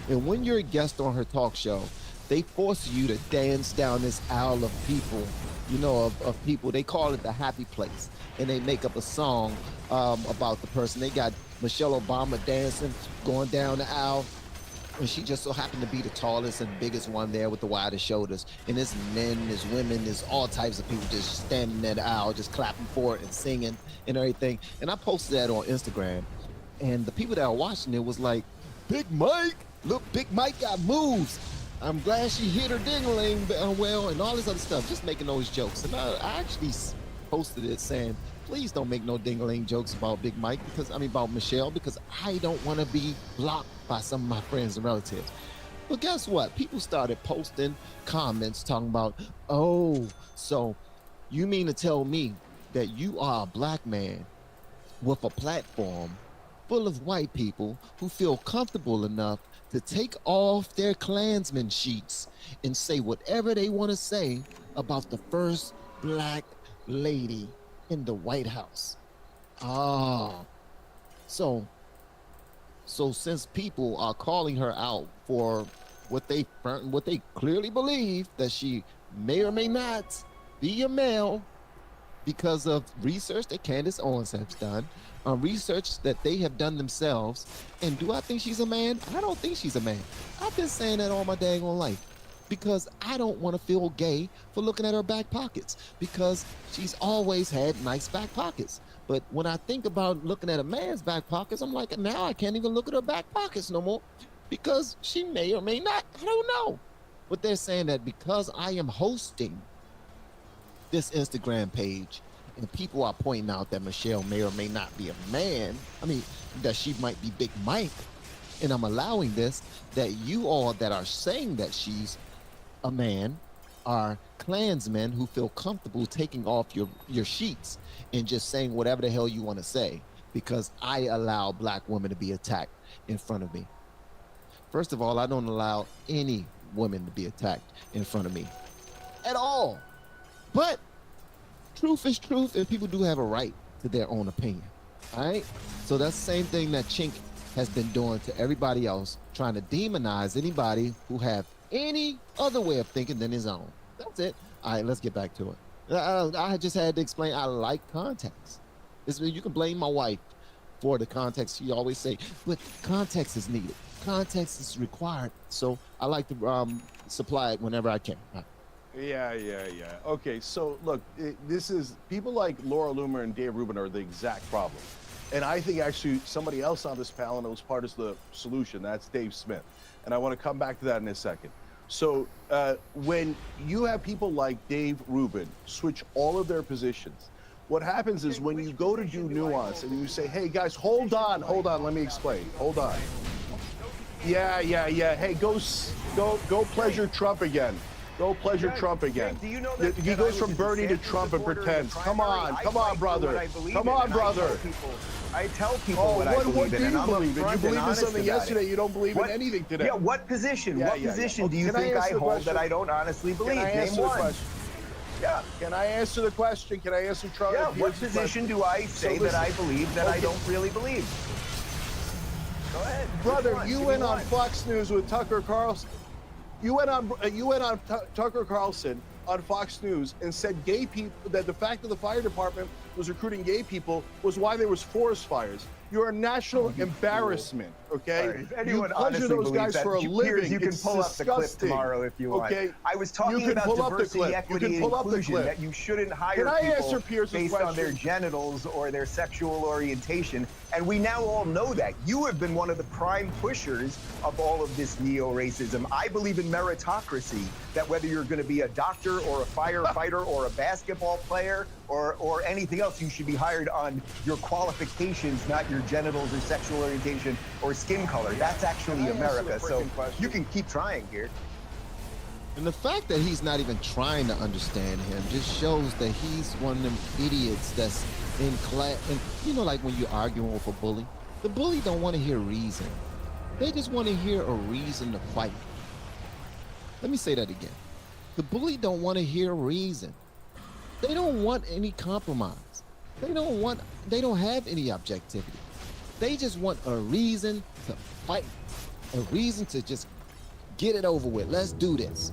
And when you're a guest on her talk show, they force you to dance down this aisle of people, you know, of people. They call it the happy place. And they make up a song about the person. They got Michelle Obama dancing, going down the aisle. And she just so happened to be the tallest and biggest one there with the widest shoulders. And there's men, there's women, there's all types of people just standing in the aisle, just clapping for it and singing and everything. And I posted that on Instagram. And the people that were watching it was like, Big Mike, look, Big Mike got moves. I'm glad she hit her ding-a-ling well, and all this other stuff, just making those jokes. And I actually posted it saying, please don't make no ding-a-ling jokes about Big Mike, about Michelle, because I don't want to be blocked by some of my friends and relatives. But guess what? People started posting comments talking about, oh, so you mean to tell me that you are a black man with a platform full of white people who feel comfortable enough to take off their Klansman sheets and say whatever they want to say about the first black lady in the White House. So since people are calling her out for what they clearly believe that she may or may not be a male because of research that Candace Owens has done, research that they have done themselves, and do I think she's a man? I don't think she's a man. I've been saying that all my daggone life because I don't want to feel gay for looking at her back pockets because she's always had nice back pockets. But when I think about looking at a man's back pockets, I'm like, now I can't even look at her back pockets no more because she may or may not. I don't know. But they're saying that because I am hosting this Instagram page and people are pointing out that Michelle may or may not be a man, that she might be Big Mike, and I'm allowing this, that you all that are saying that she's a man are Klansmen who feel comfortable taking off your sheets and just saying whatever the hell you want to say because I allow black women to be attacked in front of me. First of all, I don't allow any women to be attacked in front of me at all. But truth is truth, and people do have a right to their own opinion. All right? So that's the same thing that Chink has been doing to everybody else, trying to demonize anybody who have any other way of thinking than his own. That's it. All right, let's get back to it. I just had to explain I like context. You can blame my wife for the context. She always say, but context is needed. Context is required. So I like to supply it whenever I can. Right. Yeah. Okay, so look, this is people like Laura Loomer and Dave Rubin are the exact problem. And I think actually somebody else on this panel that was part of the solution, that's Dave Smith. And I want to come back to that in a second. So when you have people like Dave Rubin switch all of their positions, what happens is when you go to do nuance and you say, hey guys, hold on, let me explain, hold on. Yeah. Hey, go pleasure Trump again. Go pleasure Trump again. Do you know that he goes from Bernie to Trump and pretends. Come on, brother. Come on, brother. I tell people what I believe in, and I'm believe in? You upfront and believed in honest something about yesterday. it. You don't believe in anything today. Yeah, what position? What position do you Can I think I answer the hold question? that I don't honestly believe? Can I Name answer the one. question? Yeah. Can I answer the question? Can I answer Charlie? Yeah, what position do I say that I believe that I don't really believe? Go ahead. Brother, you went on Fox News with Tucker Carlson. You went on Tucker Carlson on Fox News and said gay people, that the fact that the fire department was recruiting gay people was why there was forest fires. You're a national embarrassment, okay? Right. If You anyone pleasure honestly those believes guys that, for a living. you can It's pull up the clip disgusting, tomorrow if you want. Okay? I was You talking can about pull up the diversity, clip. equity, You can pull and up the inclusion, clip. that you shouldn't hire Can I people answer Pierce's based on their question? genitals or their sexual orientation. And we now all know that. You have been one of the prime pushers of all of this neo-racism. I believe in meritocracy, that whether you're going to be a doctor or a firefighter or a basketball player or anything else, you should be hired on your qualifications, not your genitals or sexual orientation or skin color. That's actually America. So you can keep trying here. And the fact that he's not even trying to understand him just shows that he's one of them idiots that's in class. And you know, like when you're arguing with a bully, the bully don't want to hear reason. They just want to hear a reason to fight. Let me say that again. The bully don't want to hear reason. They don't want any compromise. They don't have any objectivity. They just want a reason to fight, a reason to just get it over with. Let's do this.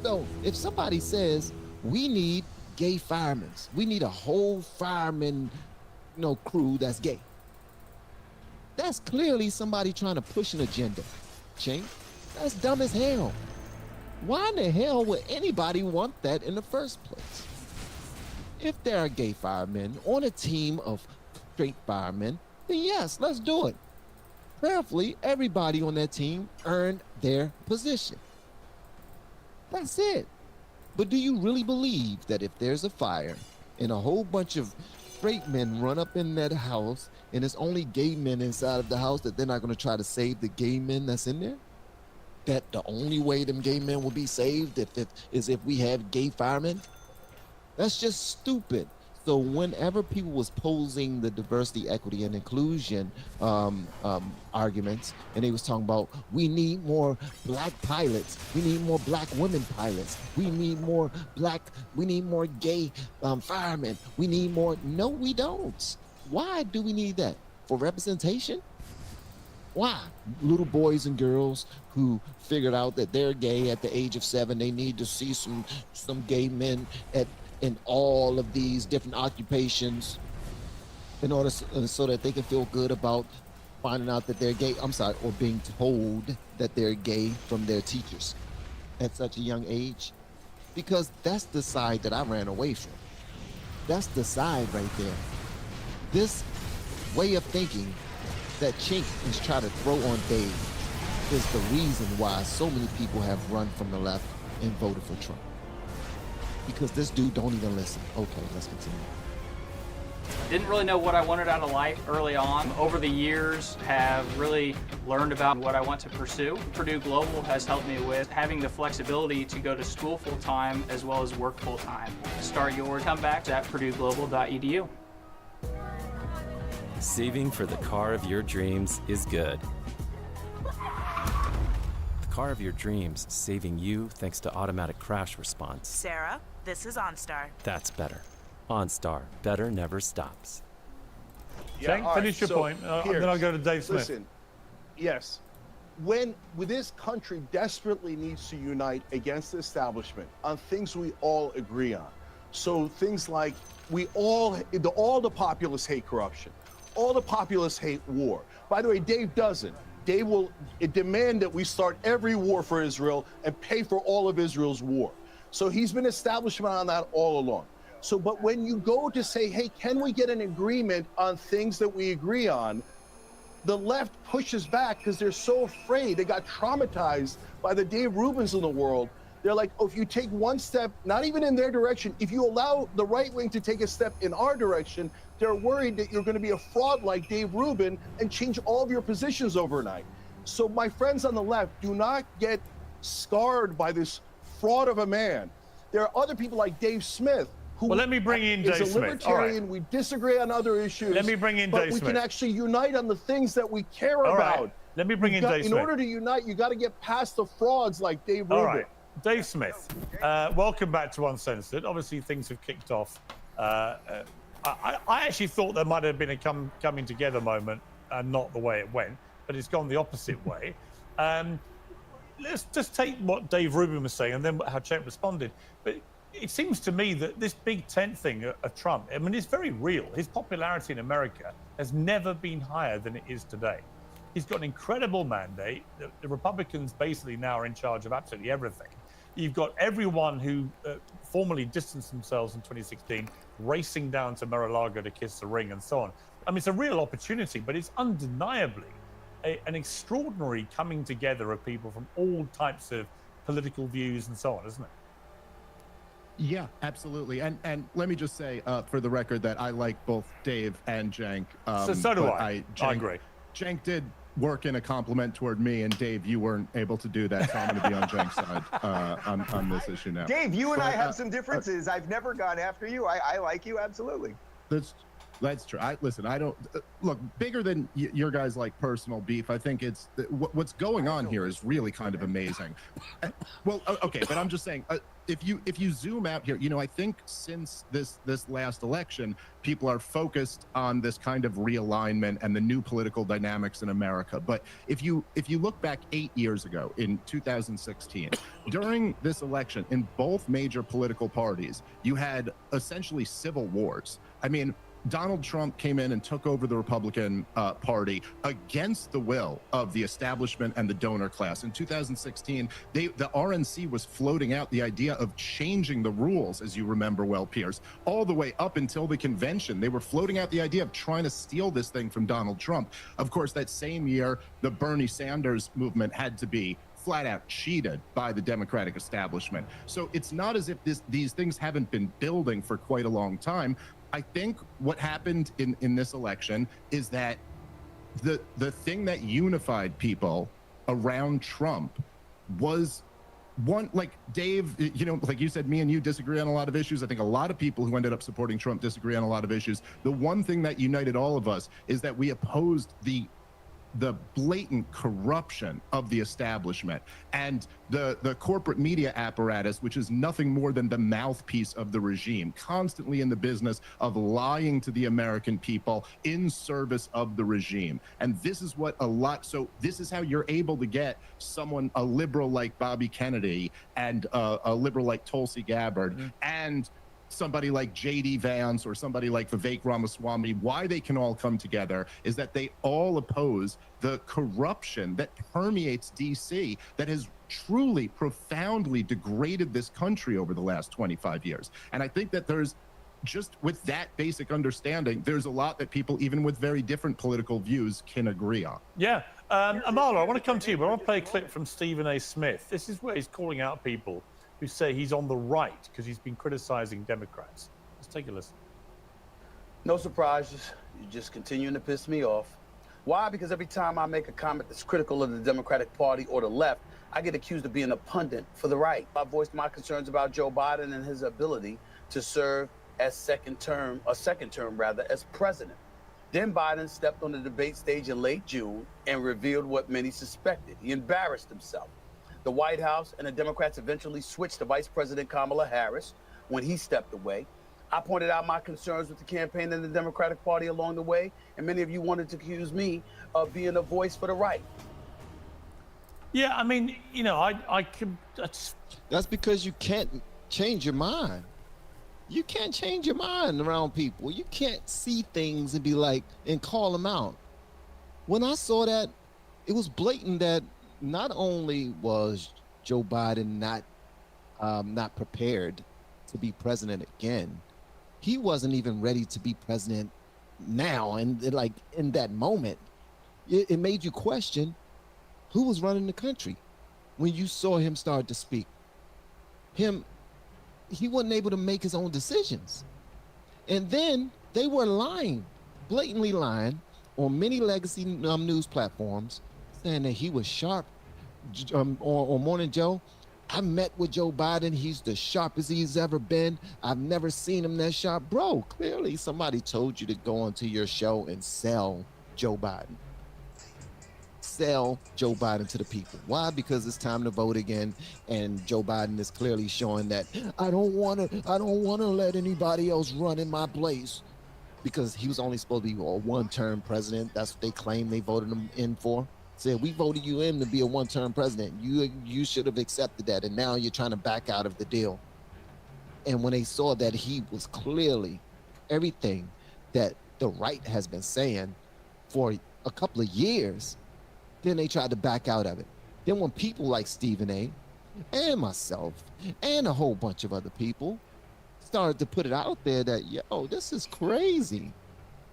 So if somebody says we need gay firemen, we need a whole fireman, crew that's gay, that's clearly somebody trying to push an agenda. Chink, that's dumb as hell. Why in the hell would anybody want that in the first place? If there are gay firemen on a team of straight firemen, then yes, let's do it. Prayerfully, everybody on that team earned their position. That's it. But do you really believe that if there's a fire and a whole bunch of straight men run up in that house and it's only gay men inside of the house, that they're not going to try to save the gay men that's in there? That the only way them gay men will be saved is if we have gay firemen? That's just stupid. So whenever people was posing the diversity, equity, and inclusion arguments, and they was talking about, we need more black pilots, we need more black women pilots, we need more gay firemen, we need more. No, we don't. Why do we need that? For representation? Why? Little boys and girls who figured out that they're gay at the age of 7, they need to see some gay men in all of these different occupations in order so that they can feel good about finding out that they're gay. Or being told that they're gay from their teachers at such a young age. Because that's the side that I ran away from. That's the side right there. This way of thinking that Chink is trying to throw on Dave is the reason why so many people have run from the left and voted for Trump. Because this dude don't even listen. Okay, let's continue. Didn't really know what I wanted out of life early on. Over the years, have really learned about what I want to pursue. Purdue Global has helped me with having the flexibility to go to school full-time as well as work full-time. Start your comebacks at purdueglobal.edu. Saving for the car of your dreams is good. The car of your dreams, saving you thanks to automatic crash response. Sarah, this is OnStar. That's better. OnStar, better never stops. Cenk, finish your point, and then I'll go to Dave Smith. Listen, yes. When this country desperately needs to unite against the establishment on things we all agree on. So things like all the populists hate corruption. All the populists hate war. By the way, Dave doesn't. Dave will demand that we start every war for Israel and pay for all of Israel's war. So he's been establishment on that all along. So, but when you go to say, hey, can we get an agreement on things that we agree on? The left pushes back because they're so afraid. They got traumatized by the Dave Rubins of the world. They're like, oh, if you take one step, not even in their direction, if you allow the right wing to take a step in our direction, they're worried that you're going to be a fraud like Dave Rubin and change all of your positions overnight. So my friends on the left, do not get scarred by this fraud of a man. There are other people like Dave Smith, who let me bring in Dave is a Smith. libertarian. All right. We disagree on other issues. Let me bring in but Dave we Smith. can actually unite on the things that we care All about. right. Let me bring in Dave Smith. In order to unite, you got to get past the frauds like Dave Rubin. All right. Dave Smith, welcome back to Uncensored. Obviously, things have kicked off. I actually thought there might have been a coming together moment, and not the way it went, but it's gone the opposite way. Let's just take what Dave Rubin was saying and then how Cenk responded. But it seems to me that this big tent thing of Trump, I mean, it's very real. His popularity in America has never been higher than it is today. He's got an incredible mandate. The Republicans basically now are in charge of absolutely everything. You've got everyone who formally distanced themselves in 2016 racing down to Mar-a-Lago to kiss the ring and so on. I mean, it's a real opportunity, but it's undeniably an extraordinary coming together of people from all types of political views and so on, isn't it? Yeah, absolutely. And let me just say, for the record, that I like both Dave and Cenk. So do but I agree. Cenk did work in a compliment toward me, and Dave, you weren't able to do that, so I'm going to be on Cenk's side on this issue now. Dave, you and I have some differences. I've never gone after you. I like you, absolutely. That's true. Listen, I don't look bigger than your guys' like personal beef. I think it's what's going on here is really kind of amazing. Well, okay, but I'm just saying, if you zoom out here, I think since this last election, people are focused on this kind of realignment and the new political dynamics in America. But if you look back 8 years ago in 2016, during this election, in both major political parties, you had essentially civil wars. I mean, Donald Trump came in and took over the Republican Party against the will of the establishment and the donor class. In 2016, the RNC was floating out the idea of changing the rules, as you remember well, Piers, all the way up until the convention. They were floating out the idea of trying to steal this thing from Donald Trump. Of course, that same year, the Bernie Sanders movement had to be flat out cheated by the Democratic establishment. So it's not as if these things haven't been building for quite a long time. I think what happened in this election is that the thing that unified people around Trump was one, like Dave, like you said, me and you disagree on a lot of issues. I think a lot of people who ended up supporting Trump disagree on a lot of issues. The one thing that united all of us is that we opposed the blatant corruption of the establishment and the corporate media apparatus, which is nothing more than the mouthpiece of the regime, constantly in the business of lying to the American people in service of the regime. And this is so this is how you're able to get a liberal like Bobby Kennedy and a liberal like Tulsi Gabbard and somebody like J.D. Vance or somebody like Vivek Ramaswamy. Why they can all come together is that they all oppose the corruption that permeates D.C. that has truly profoundly degraded this country over the last 25 years. And I think that there's just with that basic understanding, there's a lot that people, even with very different political views, can agree on. Yeah. Amala, I want to come to you, but I want to play a clip from Stephen A. Smith. This is where he's calling out people who say he's on the right because he's been criticizing Democrats. Let's take a listen. No surprises. You're just continuing to piss me off. Why? Because every time I make a comment that's critical of the Democratic Party or the left, I get accused of being a pundit for the right. I voiced my concerns about Joe Biden and his ability to serve as second term as president. Then Biden stepped on the debate stage in late June and revealed what many suspected. He embarrassed himself. The White House and the Democrats eventually switched to Vice President Kamala Harris when he stepped away. I pointed out my concerns with the campaign and the Democratic Party along the way, and many of you wanted to accuse me of being a voice for the right. Yeah, I mean, I could... That's because you can't change your mind. You can't change your mind around people. You can't see things and be like, and call them out. When I saw that, it was blatant that not only was Joe Biden not prepared to be president again, he wasn't even ready to be president now. And in that moment, it made you question who was running the country. When you saw him start to speak, he wasn't able to make his own decisions. And then they were lying, blatantly lying on many legacy news platforms, saying that he was sharp. On Morning Joe, I met with Joe Biden. He's the sharpest he's ever been. I've never seen him that sharp. Bro, clearly somebody told you to go onto your show and sell Joe Biden. Sell Joe Biden to the people. Why? Because it's time to vote again, and Joe Biden is clearly showing that I don't want to let anybody else run in my place, because he was only supposed to be a one-term president. That's what they claim they voted him in for. Said, we voted you in to be a one-term president. You should have accepted that, and now you're trying to back out of the deal. And when they saw that he was clearly everything that the right has been saying for a couple of years, then they tried to back out of it. Then when people like Stephen A. and myself and a whole bunch of other people started to put it out there that, yo, this is crazy.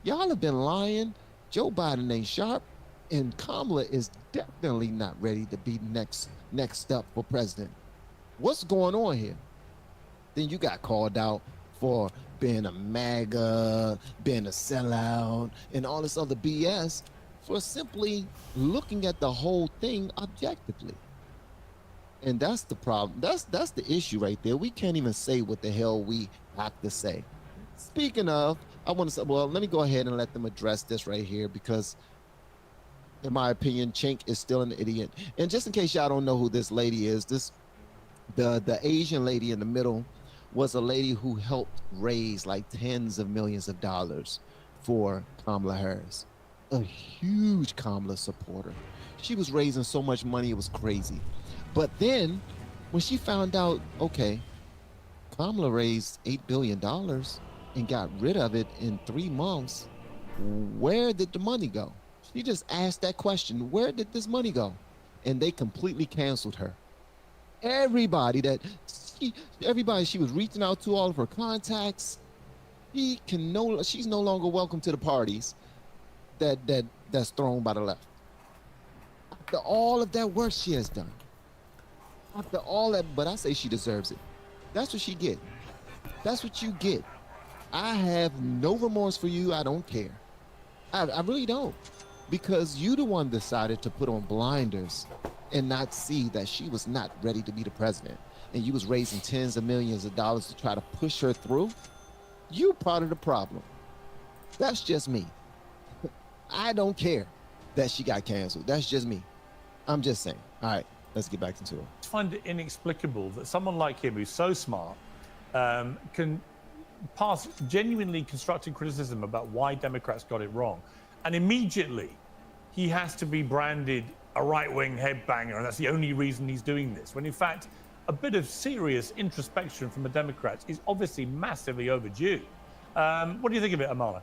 Y'all have been lying. Joe Biden ain't sharp, and Kamala is definitely not ready to be next up for president. What's going on here? Then you got called out for being a MAGA, being a sellout, and all this other BS for simply looking at the whole thing objectively. And that's the problem. That's the issue right there. We can't even say what the hell we have to say. Speaking of, I want to say, well, let me go ahead and let them address this right here, because in my opinion, Chink is still an idiot. And just in case y'all don't know who this lady is, the Asian lady in the middle was a lady who helped raise like tens of millions of dollars for Kamala Harris. A huge Kamala supporter. She was raising so much money, it was crazy. But then when she found out, okay, Kamala raised $8 billion and got rid of it in 3 months, where did the money go? She just asked that question, where did this money go? And they completely canceled her. Everybody she was reaching out to, all of her contacts, she's no longer welcome to the parties that's thrown by the left. After all of that work she has done, after all that, but I say she deserves it. That's what she get. That's what you get. I have no remorse for you. I don't care. I really don't, because you the one decided to put on blinders and not see that she was not ready to be the president, and you was raising tens of millions of dollars to try to push her through. You part of the problem. That's just me. I don't care that she got canceled. That's just me. I'm just saying. All right, let's get back into it. I find it inexplicable that someone like him, who's so smart, can pass genuinely constructive criticism about why Democrats got it wrong, and immediately he has to be branded a right-wing headbanger, and that's the only reason he's doing this, when in fact a bit of serious introspection from the Democrats is obviously massively overdue. What do you think of it, Amala?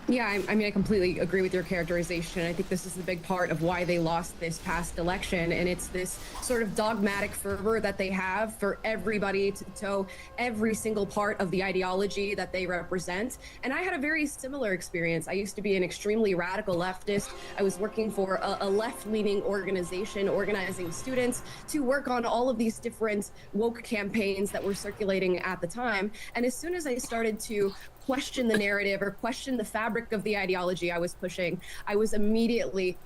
Yeah, I mean, I completely agree with your characterization. I think this is the big part of why they lost this past election. And it's this sort of dogmatic fervor that they have for everybody to toe every single part of the ideology that they represent. And I had a very similar experience. I used to be an extremely radical leftist. I was working for a left-leaning organization, organizing students to work on all of these different woke campaigns that were circulating at the time. And as soon as I started to question the narrative or question the fabric of the ideology I was pushing, I was immediately,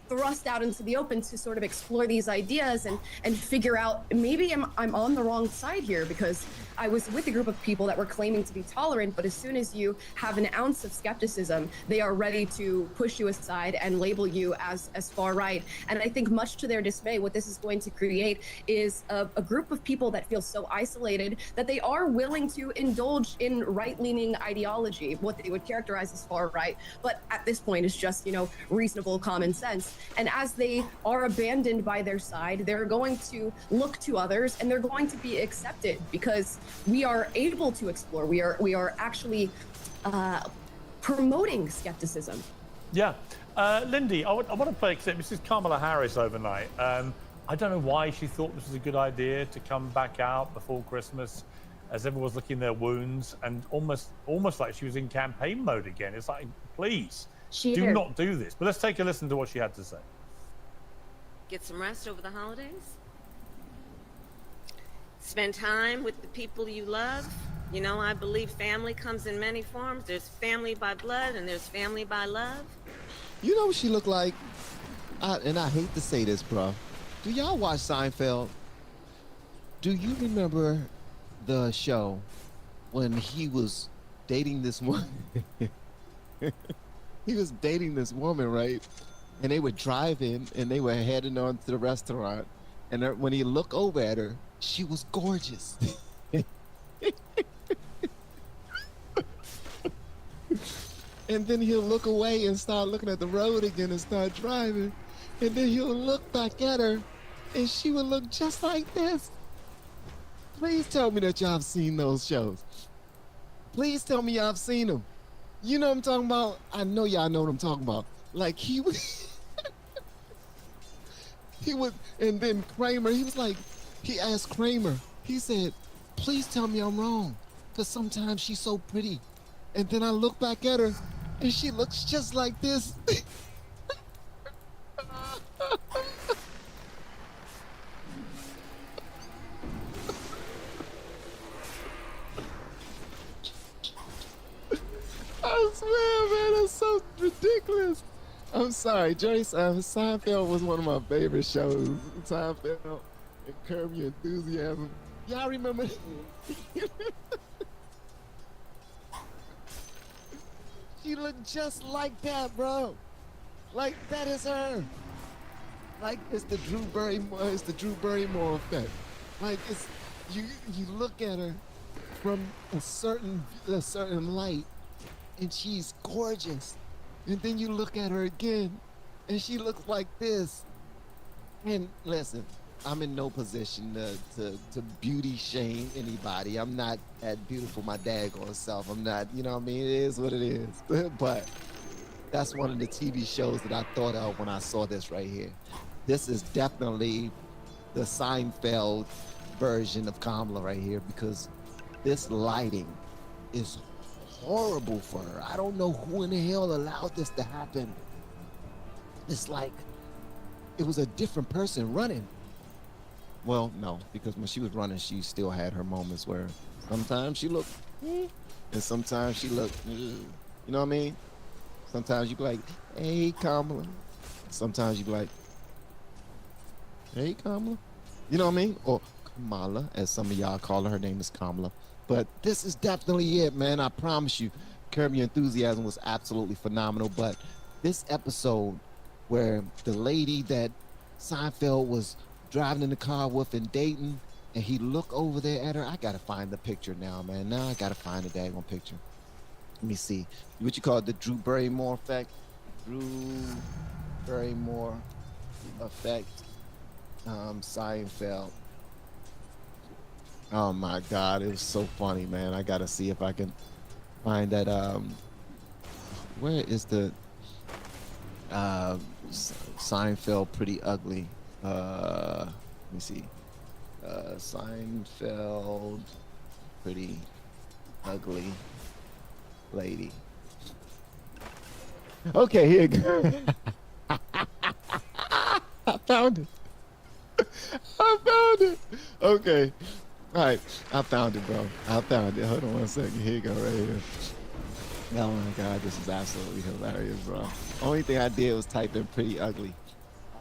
thrust out into the open to sort of explore these ideas and figure out maybe I'm on the wrong side here, because I was with a group of people that were claiming to be tolerant, but as soon as you have an ounce of skepticism, they are ready to push you aside and label you as far right. And I think much to their dismay, what this is going to create is a group of people that feel so isolated that they are willing to indulge in right-leaning ideology, what they would characterize as far right, but at this point is just, reasonable common sense. And as they are abandoned by their side, they're going to look to others and they're going to be accepted because we are able to explore. We are actually promoting skepticism. Yeah. Lindy, I want to play a clip. This is Kamala Harris overnight. I don't know why she thought this was a good idea to come back out before Christmas as everyone was licking their wounds and almost like she was in campaign mode again. It's like, please, do not do this. But let's take a listen to what she had to say. Get some rest over the holidays. Spend time with the people you love. I believe family comes in many forms. There's family by blood and there's family by love. You know what she looked like? And I hate to say this, bro. Do y'all watch Seinfeld? Do you remember the show when he was dating this woman? He was dating this woman, right? And they were driving and they were heading on to the restaurant. And when he looked over at her, she was gorgeous. and then he'll look away and start looking at the road again and start driving, and then he'll look back at her, and she will look just like this. Please tell me that y'all have seen those shows. Please tell me y'all have seen them. You know what I'm talking about? I know y'all know what I'm talking about. Like he was, he was, and then Kramer, he was like, he asked Kramer, he said, please tell me I'm wrong, because sometimes she's so pretty. And then I look back at her, and she looks just like this. I swear, man, that's so ridiculous. I'm sorry, Joyce. Seinfeld was one of my favorite shows. Seinfeld and Curb Your Enthusiasm. Y'all remember? She looked just like that, bro. Like that is her. Like it's the Drew Barrymore. It's the Drew Barrymore effect. Like it's you look at her from a certain light, and she's gorgeous. And then you look at her again, and she looks like this. And listen, I'm in no position to beauty shame anybody. I'm not that beautiful my daggone self. I'm not, you know what I mean? It is what it is. But that's one of the TV shows that I thought of when I saw this right here. This is definitely the Seinfeld version of Kamala right here, because this lighting is horrible for her. I don't know who in the hell allowed this to happen. It's like it was a different person running. Well, no, because when she was running, she still had her moments where sometimes she looked, and sometimes she looked, you know what I mean? Sometimes you be like, hey, Kamala. Sometimes you be like, hey, Kamala. You know what I mean? Or Kamala, as some of y'all call her. Her name is Kamala. But this is definitely it, man. I promise you. Curb Your Enthusiasm was absolutely phenomenal. But this episode where the lady that Seinfeld was driving in the car with in Dayton, and he looked over there at her. I gotta find the picture now, man. Now I gotta find the daggone picture. Let me see. What you call it, the Drew Barrymore effect? Drew Barrymore effect. Seinfeld. Oh my God, it was so funny, man. I gotta see if I can find that. Where is the Seinfeld Pretty Ugly? Let me see. Seinfeld Pretty Ugly Lady. Okay, here you go. I found it. I found it. Okay. All right. I found it, bro. I found it. Hold on 1 second. Here you go, right here. Oh my God, this is absolutely hilarious, bro. Only thing I did was type in Pretty Ugly.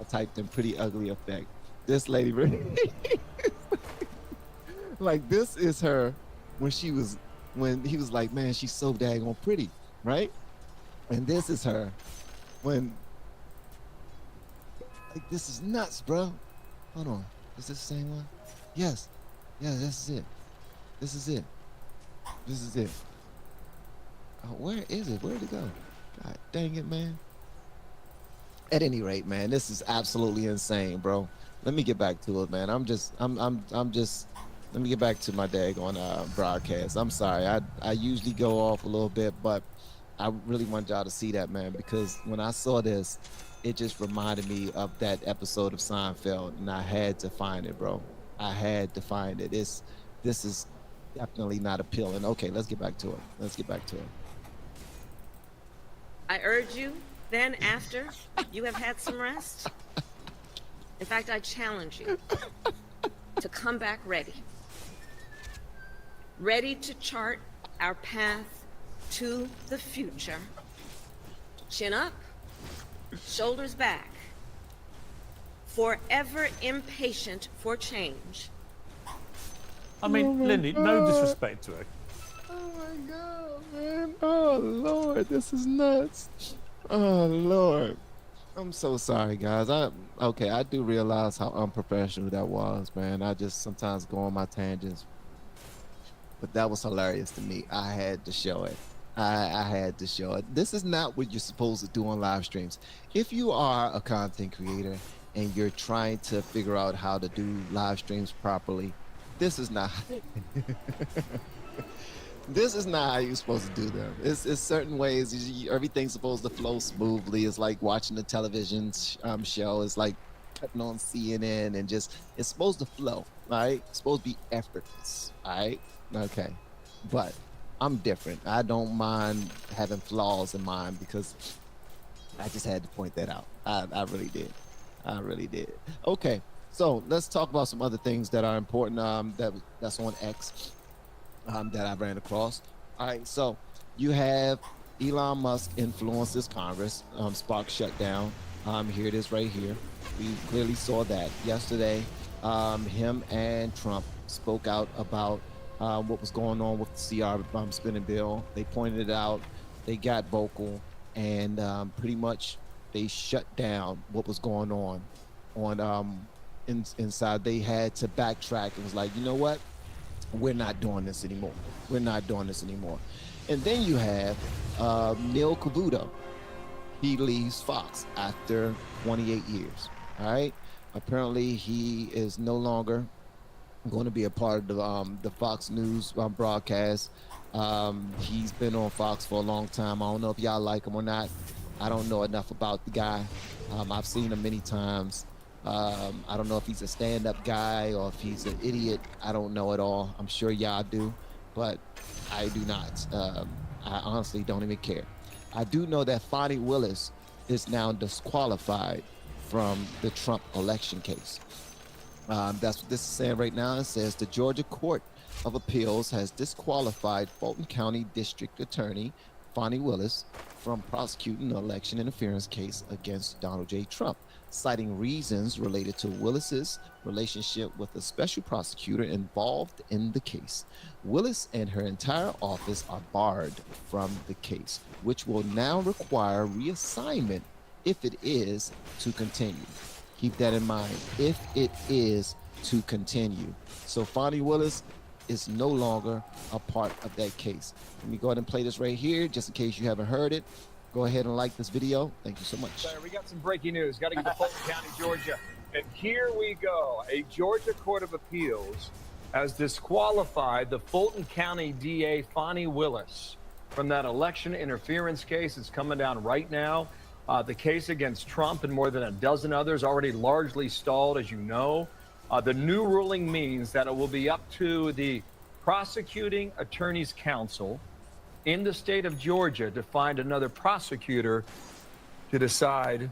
I typed in Pretty Ugly effect. This lady, like this is her when he was like, man, she's so daggone pretty, right? And this is her when, like, this is nuts, bro. Hold on, is this the same one? Yes, yeah, this is it. This is it. This is it. Oh, where is it? Where'd it go? God dang it, man. At any rate, man, this is absolutely insane, bro. Let me get back to it, man. I'm just let me get back to my daggone broadcast. I'm sorry. I usually go off a little bit, but I really want y'all to see that, man, because when I saw this, it just reminded me of that episode of Seinfeld, and I had to find it, bro. I had to find it. This is definitely not appealing. Okay, let's get back to it. Let's get back to it. I urge you, then after you have had some rest. In fact, I challenge you to come back ready. Ready to chart our path to the future. Chin up, shoulders back. Forever impatient for change. I mean, Lindy, no disrespect to her. Oh my God, man. Oh Lord, this is nuts. Oh Lord. I'm so sorry, guys. I do realize how unprofessional that was, man. I just sometimes go on my tangents. But that was hilarious to me. I had to show it. I had to show it. This is not what you're supposed to do on live streams. If you are a content creator and you're trying to figure out how to do live streams properly, this is not this is not how you're supposed to do them. It's certain ways. Everything's supposed to flow smoothly. It's like watching a television show. It's like cutting on CNN and just, it's supposed to flow, all right? It's supposed to be effortless, all right? Okay, but I'm different. I don't mind having flaws in mine because I just had to point that out. I really did. I really did. Okay, so let's talk about some other things that are important that's on X that I ran across. All right, so you have Elon Musk influences Congress, spark shutdown. Here it is right here. We clearly saw that yesterday. Him and Trump spoke out about what was going on with the CR spending bill. They pointed it out, they got vocal, and pretty much they shut down what was going on inside. They had to backtrack and was like, you know what? We're not doing this anymore. We're not doing this anymore. And then you have Neil Cavuto. He leaves Fox after 28 years. All right. Apparently, he is no longer going to be a part of the Fox News broadcast. He's been on Fox for a long time. I don't know if y'all like him or not. I don't know enough about the guy. I've seen him many times. I don't know if he's a stand-up guy or if he's an idiot. I don't know at all. I'm sure y'all do, but I do not. I honestly don't even care. I do know that Fani Willis is now disqualified from the Trump election case. That's what this is saying right now. It says the Georgia Court of Appeals has disqualified Fulton County District Attorney Fani Willis from prosecuting the election interference case against Donald J. Trump, citing reasons related to Willis's relationship with a special prosecutor involved in the case. Willis and her entire office are barred from the case, which will now require reassignment if it is to continue. Keep that in mind, if it is to continue. So Fani Willis is no longer a part of that case. Let me go ahead and play this right here, just in case you haven't heard it. Go ahead and like this video. Thank you so much. We got some breaking news. Got to get to Fulton County, Georgia. And here we go. A Georgia Court of Appeals has disqualified the Fulton County DA, Fani Willis, from that election interference case. It's coming down right now. The case against Trump and more than a dozen others already largely stalled, as you know. The new ruling means that it will be up to the prosecuting attorney's council in the state of Georgia to find another prosecutor to decide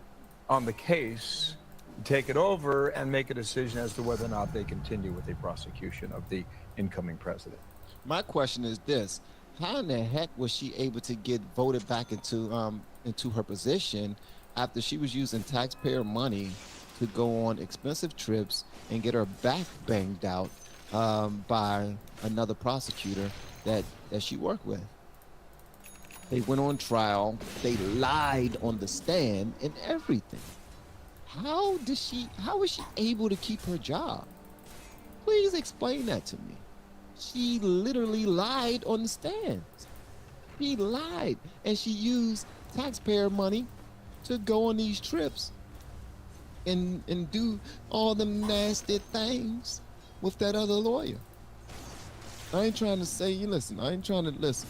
on the case, take it over, and make a decision as to whether or not they continue with the prosecution of the incoming president. My question is this: how in the heck was she able to get voted back into her position after she was using taxpayer money to go on expensive trips and get her back banged out by another prosecutor that she worked with? They went on trial. They lied on the stand and everything. How was she able to keep her job? Please explain that to me. She literally lied on the stand. She lied, and she used taxpayer money to go on these trips and do all the nasty things with that other lawyer. I ain't trying to say you listen. I ain't trying to listen.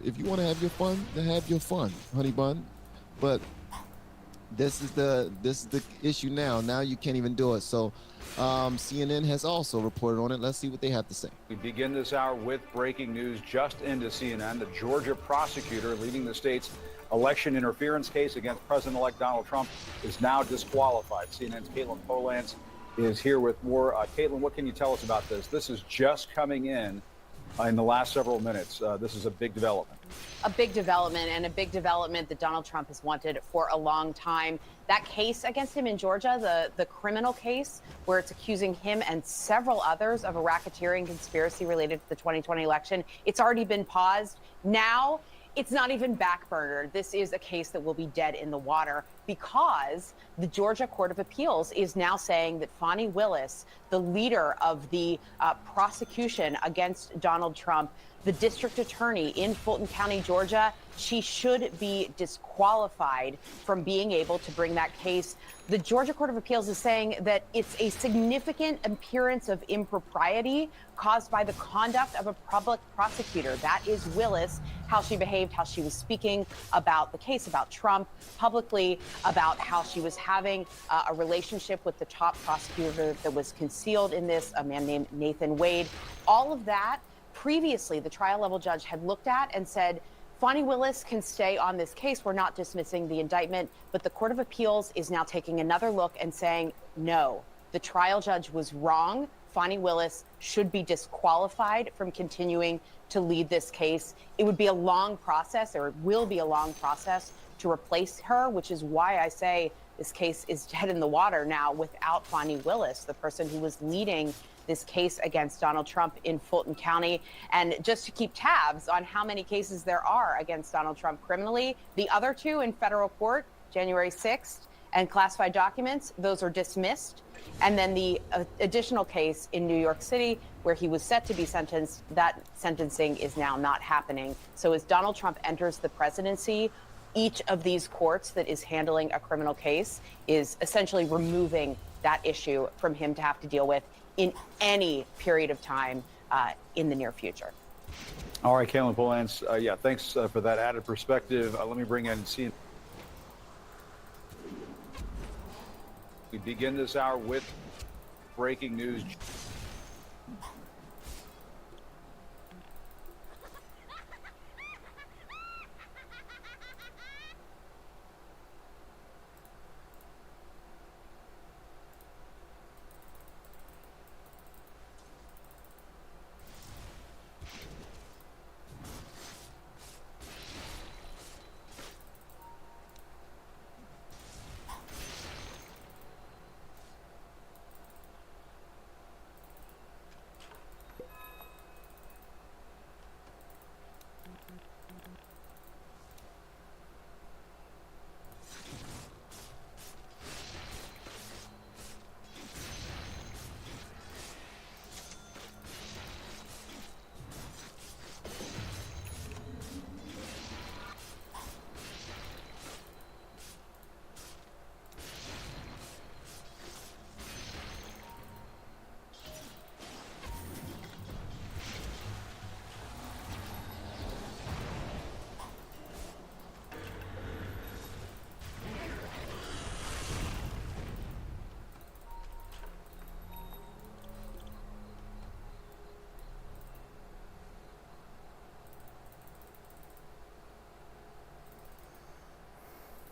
If you want to have your fun, then have your fun, honey bun. But this is the issue now. Now you can't even do it. So CNN has also reported on it. Let's see what they have to say. We begin this hour with breaking news just into CNN. The Georgia prosecutor leading the state's election interference case against President-elect Donald Trump is now disqualified. CNN's Caitlin Polans is here with more. Caitlin, what can you tell us about this? This is just coming in the last several minutes. This is a big development. A big development, and a big development that Donald Trump has wanted for a long time. That case against him in Georgia, the criminal case where it's accusing him and several others of a racketeering conspiracy related to the 2020 election, it's already been paused. Now, it's not even backburnered. This is a case that will be dead in the water because the Georgia Court of Appeals is now saying that Fani Willis, the leader of the prosecution against Donald Trump, the district attorney in Fulton County, Georgia, she should be disqualified from being able to bring that case. The Georgia Court of Appeals is saying that it's a significant appearance of impropriety caused by the conduct of a public prosecutor. That is Willis, how she behaved, how she was speaking about the case, about Trump publicly, about how she was having a relationship with the top prosecutor that was concealed in this, a man named Nathan Wade. All of that, previously, the trial level judge had looked at and said, Fani Willis can stay on this case. We're not dismissing the indictment, but the Court of Appeals is now taking another look and saying, no, the trial judge was wrong. Fani Willis should be disqualified from continuing to lead this case. It would be a long process, or it will be a long process to replace her, which is why I say this case is dead in the water now without Fani Willis, the person who was leading this case against Donald Trump in Fulton County. And just to keep tabs on how many cases there are against Donald Trump criminally, the other two in federal court, January 6th, and classified documents, those are dismissed. And then the additional case in New York City, where he was set to be sentenced, that sentencing is now not happening. So as Donald Trump enters the presidency, each of these courts that is handling a criminal case is essentially removing that issue from him to have to deal with in any period of time in the near future. All right, Kaylin Polans, yeah, thanks for that added perspective. Let me bring in CNN. We begin this hour with breaking news.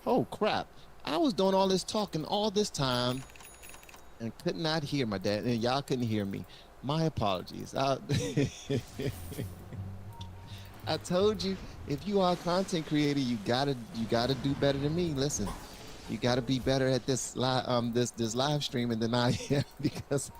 Oh crap. I was doing all this talking all this time and could not hear my dad, and y'all couldn't hear me. My apologies. I told you, if you are a content creator, you gotta do better than me. Listen, you gotta be better at this live streaming than I am, because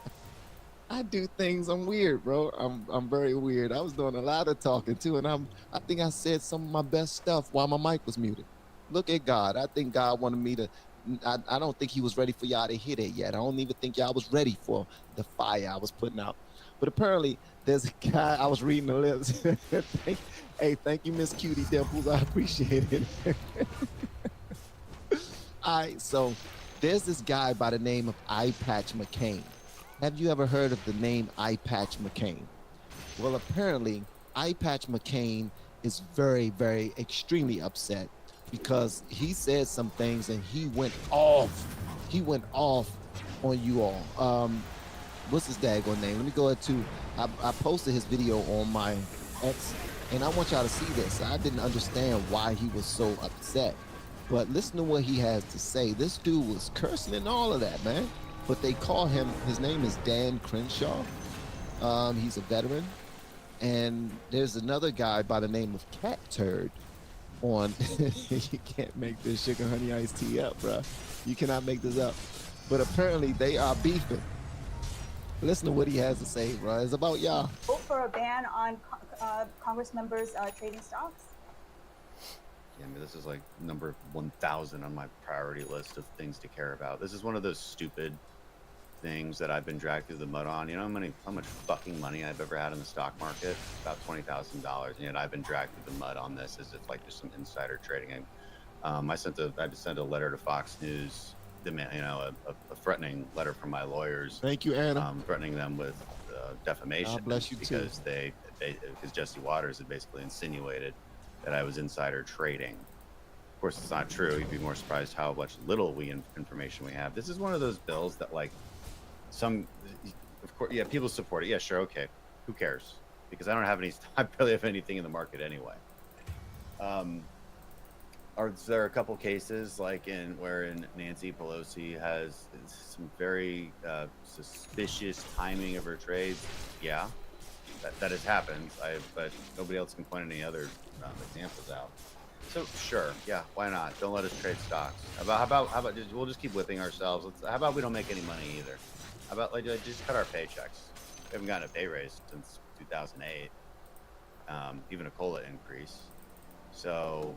I do things. I'm weird, bro. I'm very weird. I was doing a lot of talking too, and I think I said some of my best stuff while my mic was muted. Look at God. I think God wanted me to. I don't think he was ready for y'all to hit it yet. I don't even think y'all was ready for the fire I was putting out. But apparently, there's a guy. I was reading the lips. Hey, thank you, Miss Cutie Dimples. I appreciate it. All right, so there's this guy by the name of Eye Patch McCain. Have you ever heard of the name Eye Patch McCain? Well, apparently, Eye Patch McCain is very, very extremely upset, because he said some things and he went off. He went off on you all. What's his daggone name? Let me go ahead to, I posted his video on my X, and I want y'all to see this. I didn't understand why he was so upset, but listen to what he has to say. This dude was cursing and all of that, man. But they call him, his name is Dan Crenshaw. He's a veteran. And there's another guy by the name of Cat Turd on. You can't make this sugar honey iced tea up, bro. You cannot make this up. But apparently they are beefing. Listen to what he has to say, bro. It's about y'all. Vote for a ban on Congress members trading stocks. Yeah, I mean, this is like number 1,000 on my priority list of things to care about. This is one of those stupid things that I've been dragged through the mud on. You know how much fucking money I've ever had in the stock market? About $20,000, and yet I've been dragged through the mud on this as if like just some insider trading. I just sent a letter to Fox News, a threatening letter from my lawyers. Thank you, Anna. Threatening them with defamation. God bless you because too. because Jesse Waters had basically insinuated that I was insider trading. Of course, it's not true. You'd be more surprised how much little information we have. This is one of those bills that, like, of course, yeah, people support it. Yeah, sure, okay. Who cares? Because I don't have I barely have anything in the market anyway. Are there a couple cases wherein Nancy Pelosi has some very suspicious timing of her trades? Yeah, that has happened. But nobody else can point any other examples out. So sure, yeah, why not? Don't let us trade stocks. How about we'll just keep whipping ourselves. How about we don't make any money either? How about just cut our paychecks? We haven't gotten a pay raise since 2008. Even a COLA increase. So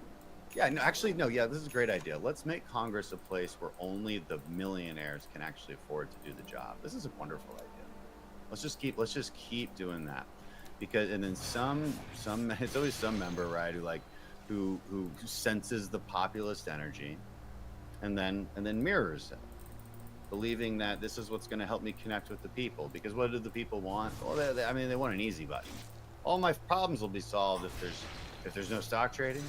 yeah, no, this is a great idea. Let's make Congress a place where only the millionaires can actually afford to do the job. This is a wonderful idea. Let's just keep doing that, and then some it's always some member, right, who senses the populist energy and then mirrors it, believing that this is what's going to help me connect with the people. Because what do the people want? Well, they want an easy button. All my problems will be solved if there's no stock trading.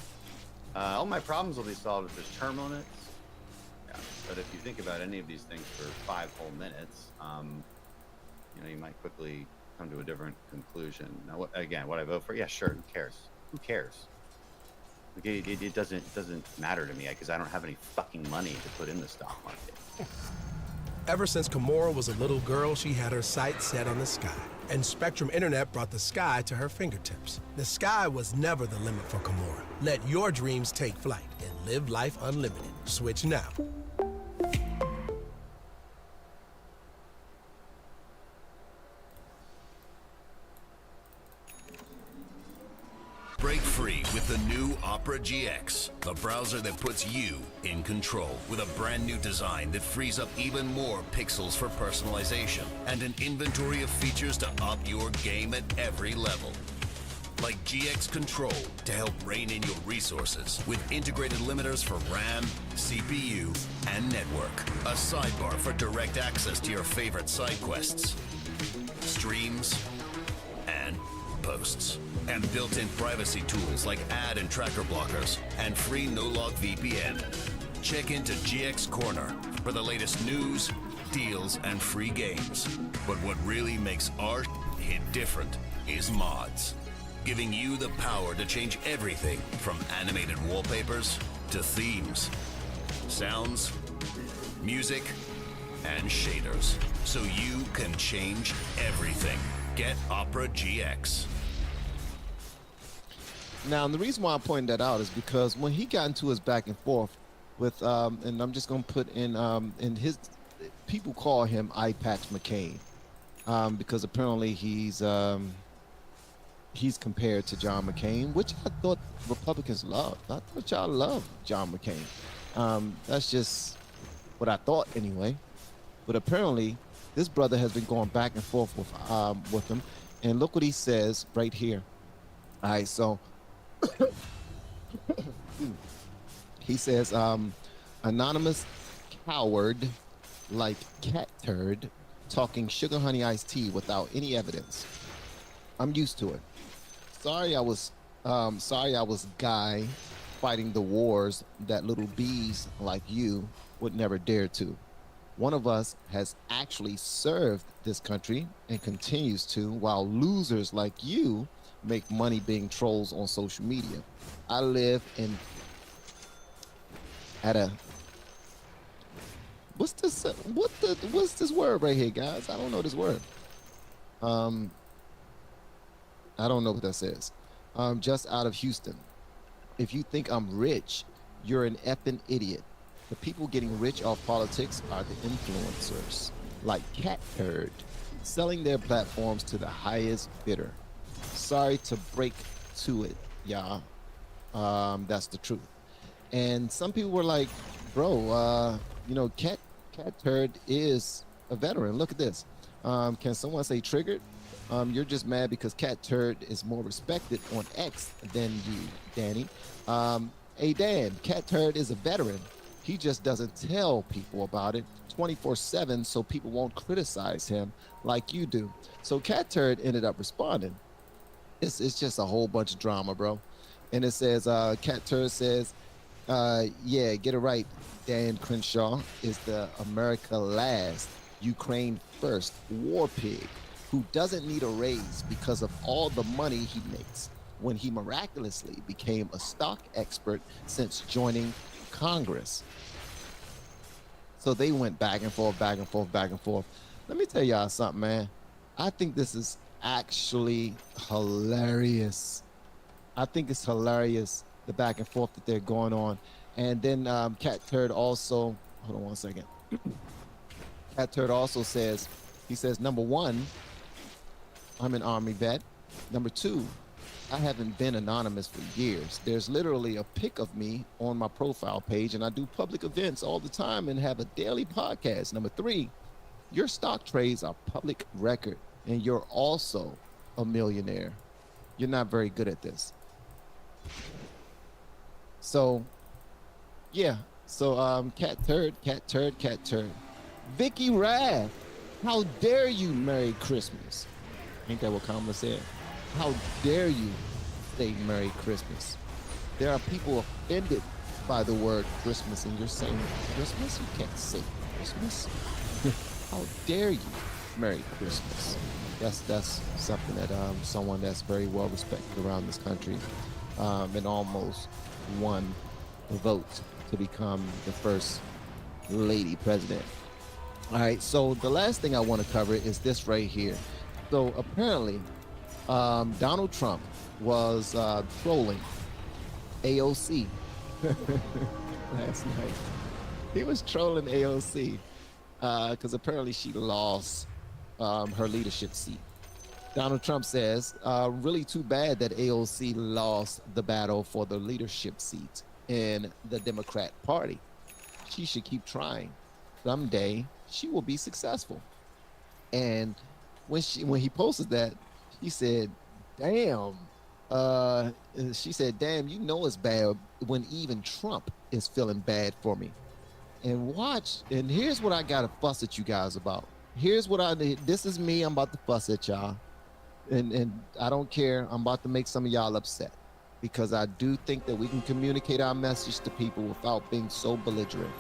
All my problems will be solved if there's term limits. Yeah, but if you think about any of these things for 5 whole minutes, you might quickly come to a different conclusion. Now, what I vote for? Yeah, sure. Who cares? Who cares? It doesn't matter to me because I don't have any fucking money to put in the stock market. Ever since Kimora was a little girl, she had her sights set on the sky. And Spectrum Internet brought the sky to her fingertips. The sky was never the limit for Kimora. Let your dreams take flight and live life unlimited. Switch now. Break free with the new Opera GX, the browser that puts you in control with a brand new design that frees up even more pixels for personalization and an inventory of features to up your game at every level. Like GX Control to help rein in your resources with integrated limiters for RAM, CPU, and network. A sidebar for direct access to your favorite side quests, streams, and posts. And built-in privacy tools like ad and tracker blockers and free no-log VPN. Check into GX Corner for the latest news, deals, and free games. But what really makes our hit different is mods, giving you the power to change everything from animated wallpapers to themes, sounds, music, and shaders, so you can change everything. Get Opera GX. Now, the reason why I'm pointing that out is because when he got into his back and forth with, and I'm just going to put in his, people call him Eye Patch McCain, because apparently he's compared to John McCain, which I thought Republicans loved. I thought y'all loved John McCain. That's just what I thought anyway. But apparently, this brother has been going back and forth with him, and look what he says right here. All right, so. He says, anonymous coward like cat turd talking sugar honey iced tea without any evidence. I'm used to it. Sorry I was guy fighting the wars that little bees like you would never dare to. One of us has actually served this country and continues to, while losers like you make money being trolls on social media. I live what's this word right here, guys? I don't know this word. I don't know what that says. Just out of Houston. If you think I'm rich, you're an effing idiot. The people getting rich off politics are the influencers, like Cat Turd, selling their platforms to the highest bidder. Sorry to break to it, y'all. That's the truth. And some people were like, bro, Cat Turd is a veteran. Look at this. Can someone say triggered? You're just mad because Cat Turd is more respected on X than you, Danny. Hey, Dan, Cat Turd is a veteran. He just doesn't tell people about it 24/7 so people won't criticize him like you do. So Cat Turd ended up responding. It's just a whole bunch of drama, bro. And it says, Cat Turd says, yeah, get it right. Dan Crenshaw is the America last, Ukraine first war pig who doesn't need a raise because of all the money he makes when he miraculously became a stock expert since joining Congress. So they went back and forth, back and forth, back and forth. Let me tell y'all something, man. I think this is actually hilarious. I think it's hilarious, the back and forth that they're going on. And then Cat Turd also, hold on one second. Cat Turd also says, he says, number one, I'm an Army vet. Number two, I haven't been anonymous for years. There's literally a pic of me on my profile page, and I do public events all the time and have a daily podcast. Number three, your stock trades are public record, and you're also a millionaire. You're not very good at this. So, yeah. So, Cat Turd. Vicky Rath, how dare you Merry Christmas? Ain't that what Kamala said? How dare you say Merry Christmas? There are people offended by the word Christmas, and you're saying Christmas? You can't say Christmas. How dare you Merry Christmas? That's something that someone that's very well respected around this country and almost won the vote to become the first lady president. All right, so the last thing I want to cover is this right here. So apparently, Donald Trump was trolling AOC last night. He was trolling AOC because apparently she lost her leadership seat. Donald Trump says, really too bad that AOC lost the battle for the leadership seat in the Democrat Party. She should keep trying. Someday she will be successful. And when he posted that, she said, damn. She said, damn, you know it's bad when even Trump is feeling bad for me. And watch, and here's what I got to fuss at you guys about. This is me, I'm about to fuss at y'all. And I don't care, I'm about to make some of y'all upset. Because I do think that we can communicate our message to people without being so belligerent.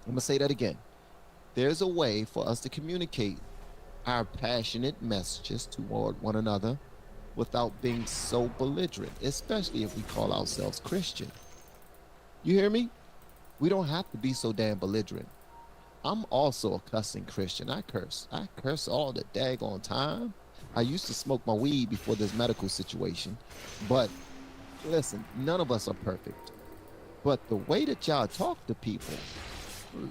I'm gonna say that again. There's a way for us to communicate our passionate messages toward one another without being so belligerent, especially if we call ourselves Christian. You hear me? We don't have to be so damn belligerent. I'm also a cussing Christian. I curse all the daggone time. I used to smoke my weed before this medical situation, but listen, none of us are perfect. But the way that y'all talk to people,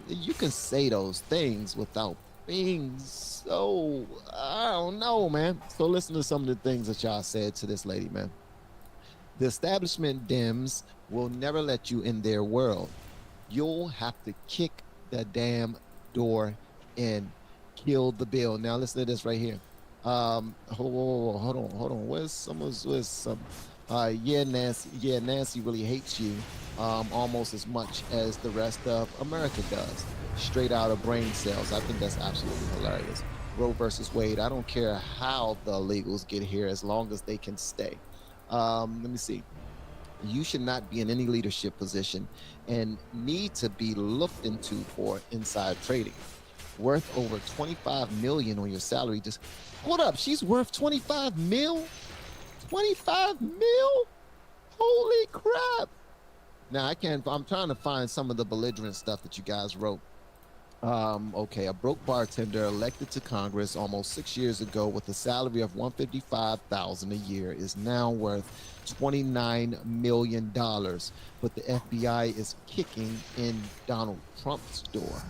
you can say those things without being so, I don't know, man. So listen to some of the things that y'all said to this lady, man. The establishment Dems will never let you in their world. You'll have to kick the damn door in. Kill the bill. Now listen to this right here. Hold on. Where's some? Yeah, Nancy really hates you almost as much as the rest of America does. Straight out of brain cells. I think that's absolutely hilarious. Roe versus Wade. I don't care how the illegals get here as long as they can stay. Let me see. You should not be in any leadership position and need to be looked into for inside trading. Worth over 25 million on your salary. Just hold up. She's worth 25 mil? 25 mil? Holy crap. Now I'm trying to find some of the belligerent stuff that you guys wrote. Okay, a broke bartender elected to Congress almost 6 years ago with a salary of $155,000 a year is now worth $29 million, but the FBI is kicking in Donald Trump's door.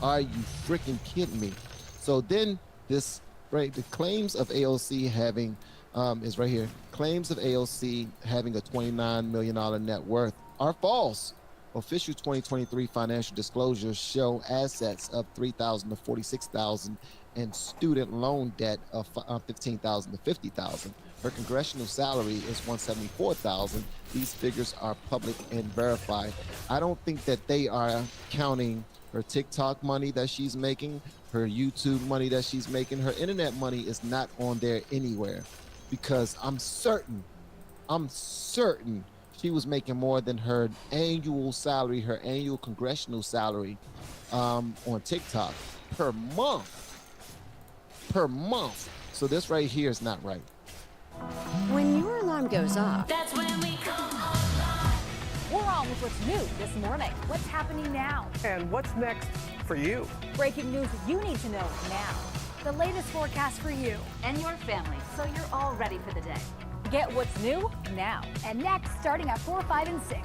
Are you freaking kidding me? So then this, right, the claims of AOC having, is right here. Claims of AOC having a $29 million net worth are false. Official 2023 financial disclosures show assets of $3,000 to $46,000 and student loan debt of $15,000 to $50,000. Her congressional salary is $174,000. These figures are public and verified. I don't think that they are counting her TikTok money that she's making, her YouTube money that she's making. Her internet money is not on there anywhere, because I'm certain she was making more than her annual salary, her annual congressional salary on TikTok per month. So this right here is not right. When your alarm goes off, That's when we come alive. We're on with what's new this morning. What's happening now? And what's next for you? Breaking news you need to know now. The latest forecast for you and your family, so you're all ready for the day. Get what's new now. And next, starting at 4, 5, and 6.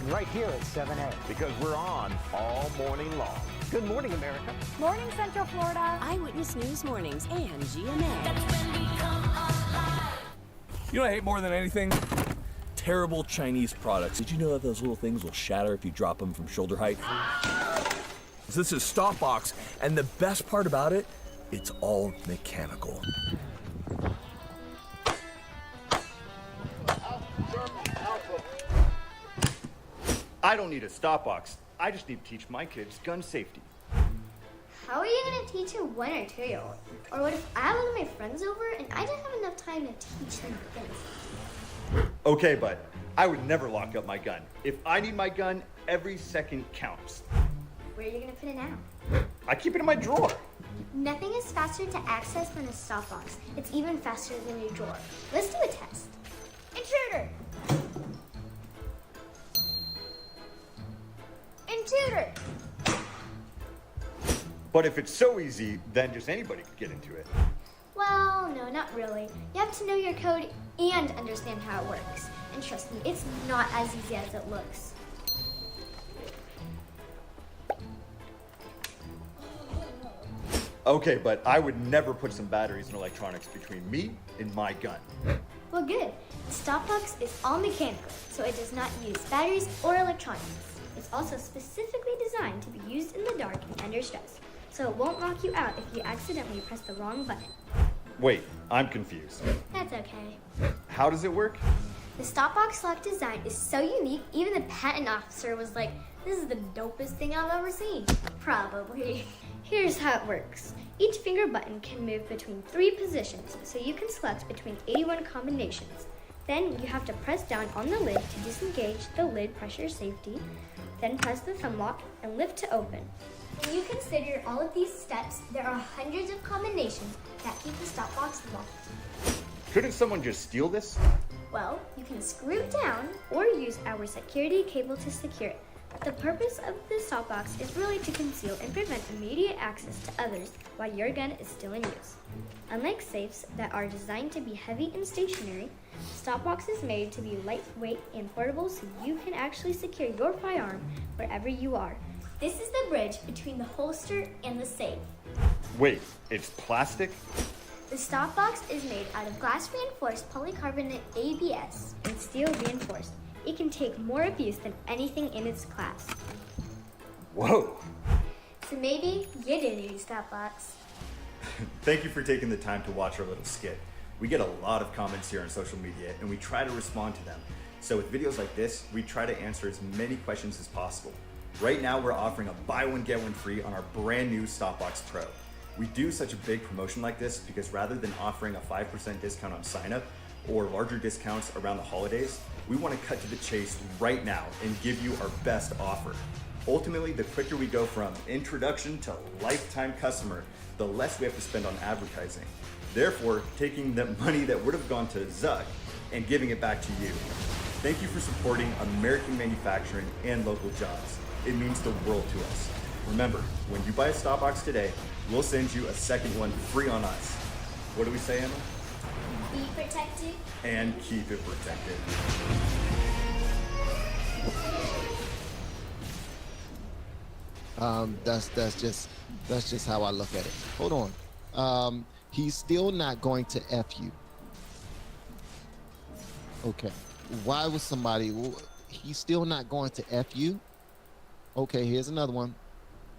Right here at 7A. Because we're on all morning long. Good morning, America. Morning, Central Florida. Eyewitness News Mornings and GMA. That's when we come alive. You know what I hate more than anything? Terrible Chinese products. Did you know that those little things will shatter if you drop them from shoulder height? This is Stopbox, and the best part about it, it's all mechanical. I don't need a Stopbox. I just need to teach my kids gun safety. How are you going to teach a 1 or 2-year-old? Or what if I have one of my friends over and I didn't have enough time to teach them things? Okay, but I would never lock up my gun. If I need my gun, every second counts. Where are you going to put it now? I keep it in my drawer. Nothing is faster to access than a stop box. It's even faster than your drawer. Let's do a test. Intruder! Intruder! But if it's so easy, then just anybody could get into it. Well, no, not really. You have to know your code and understand how it works. And trust me, it's not as easy as it looks. Okay, but I would never put some batteries and electronics between me and my gun. Well, good. The stop box is all mechanical, so it does not use batteries or electronics. It's also specifically designed to be used in the dark and under stress, so it won't knock you out if you accidentally press the wrong button. Wait, I'm confused. That's okay. How does it work? The stop box lock design is so unique, even the patent officer was like, this is the dopest thing I've ever seen. Probably. Here's how it works. Each finger button can move between 3 positions, so you can select between 81 combinations. Then you have to press down on the lid to disengage the lid pressure safety, then press the thumb lock and lift to open. When you consider all of these steps, there are hundreds of combinations that keep the stop box locked. Couldn't someone just steal this? Well, you can screw it down or use our security cable to secure it. The purpose of the stop box is really to conceal and prevent immediate access to others while your gun is still in use. Unlike safes that are designed to be heavy and stationary, stop box is made to be lightweight and portable so you can actually secure your firearm wherever you are. This is the bridge between the holster and the safe. Wait, it's plastic? The stop box is made out of glass reinforced polycarbonate ABS and steel reinforced. It can take more abuse than anything in its class. Whoa. So maybe you didn't need a stop box. Thank you for taking the time to watch our little skit. We get a lot of comments here on social media and we try to respond to them. So with videos like this, we try to answer as many questions as possible. Right now we're offering a buy one get one free on our brand new Stopbox Pro. We do such a big promotion like this because rather than offering a 5% discount on sign up or larger discounts around the holidays, we want to cut to the chase right now and give you our best offer. Ultimately, the quicker we go from introduction to lifetime customer, the less we have to spend on advertising. Therefore, taking the money that would have gone to Zuck and giving it back to you. Thank you for supporting American manufacturing and local jobs. It means the world to us. Remember, when you buy a Stopbox today, we'll send you a second one free on us. What do we say, Emma? Be protected. And keep it protected. That's just how I look at it. Hold on. He's still not going to F you. Okay. Why was somebody? He's still not going to F you. Okay, here's another one.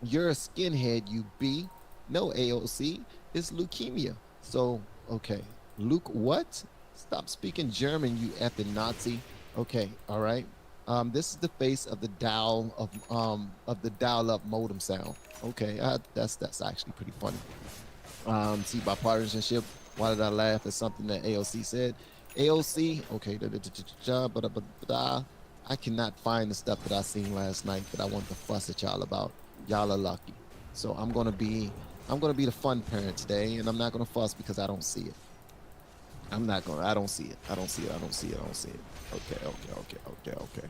You're a skinhead, you B. No, AOC, it's leukemia. So, okay. Luke, what? Stop speaking German, you effing Nazi. Okay, all right. This is the face of the dial-up modem sound. Okay, that's actually pretty funny. See, by partisanship, why did I laugh at something that AOC said? AOC, okay, I cannot find the stuff that I seen last night that I want to fuss at y'all about. Y'all are lucky. So I'm gonna be the fun parent today, and I'm not gonna fuss because I don't see it. I don't see it. Okay.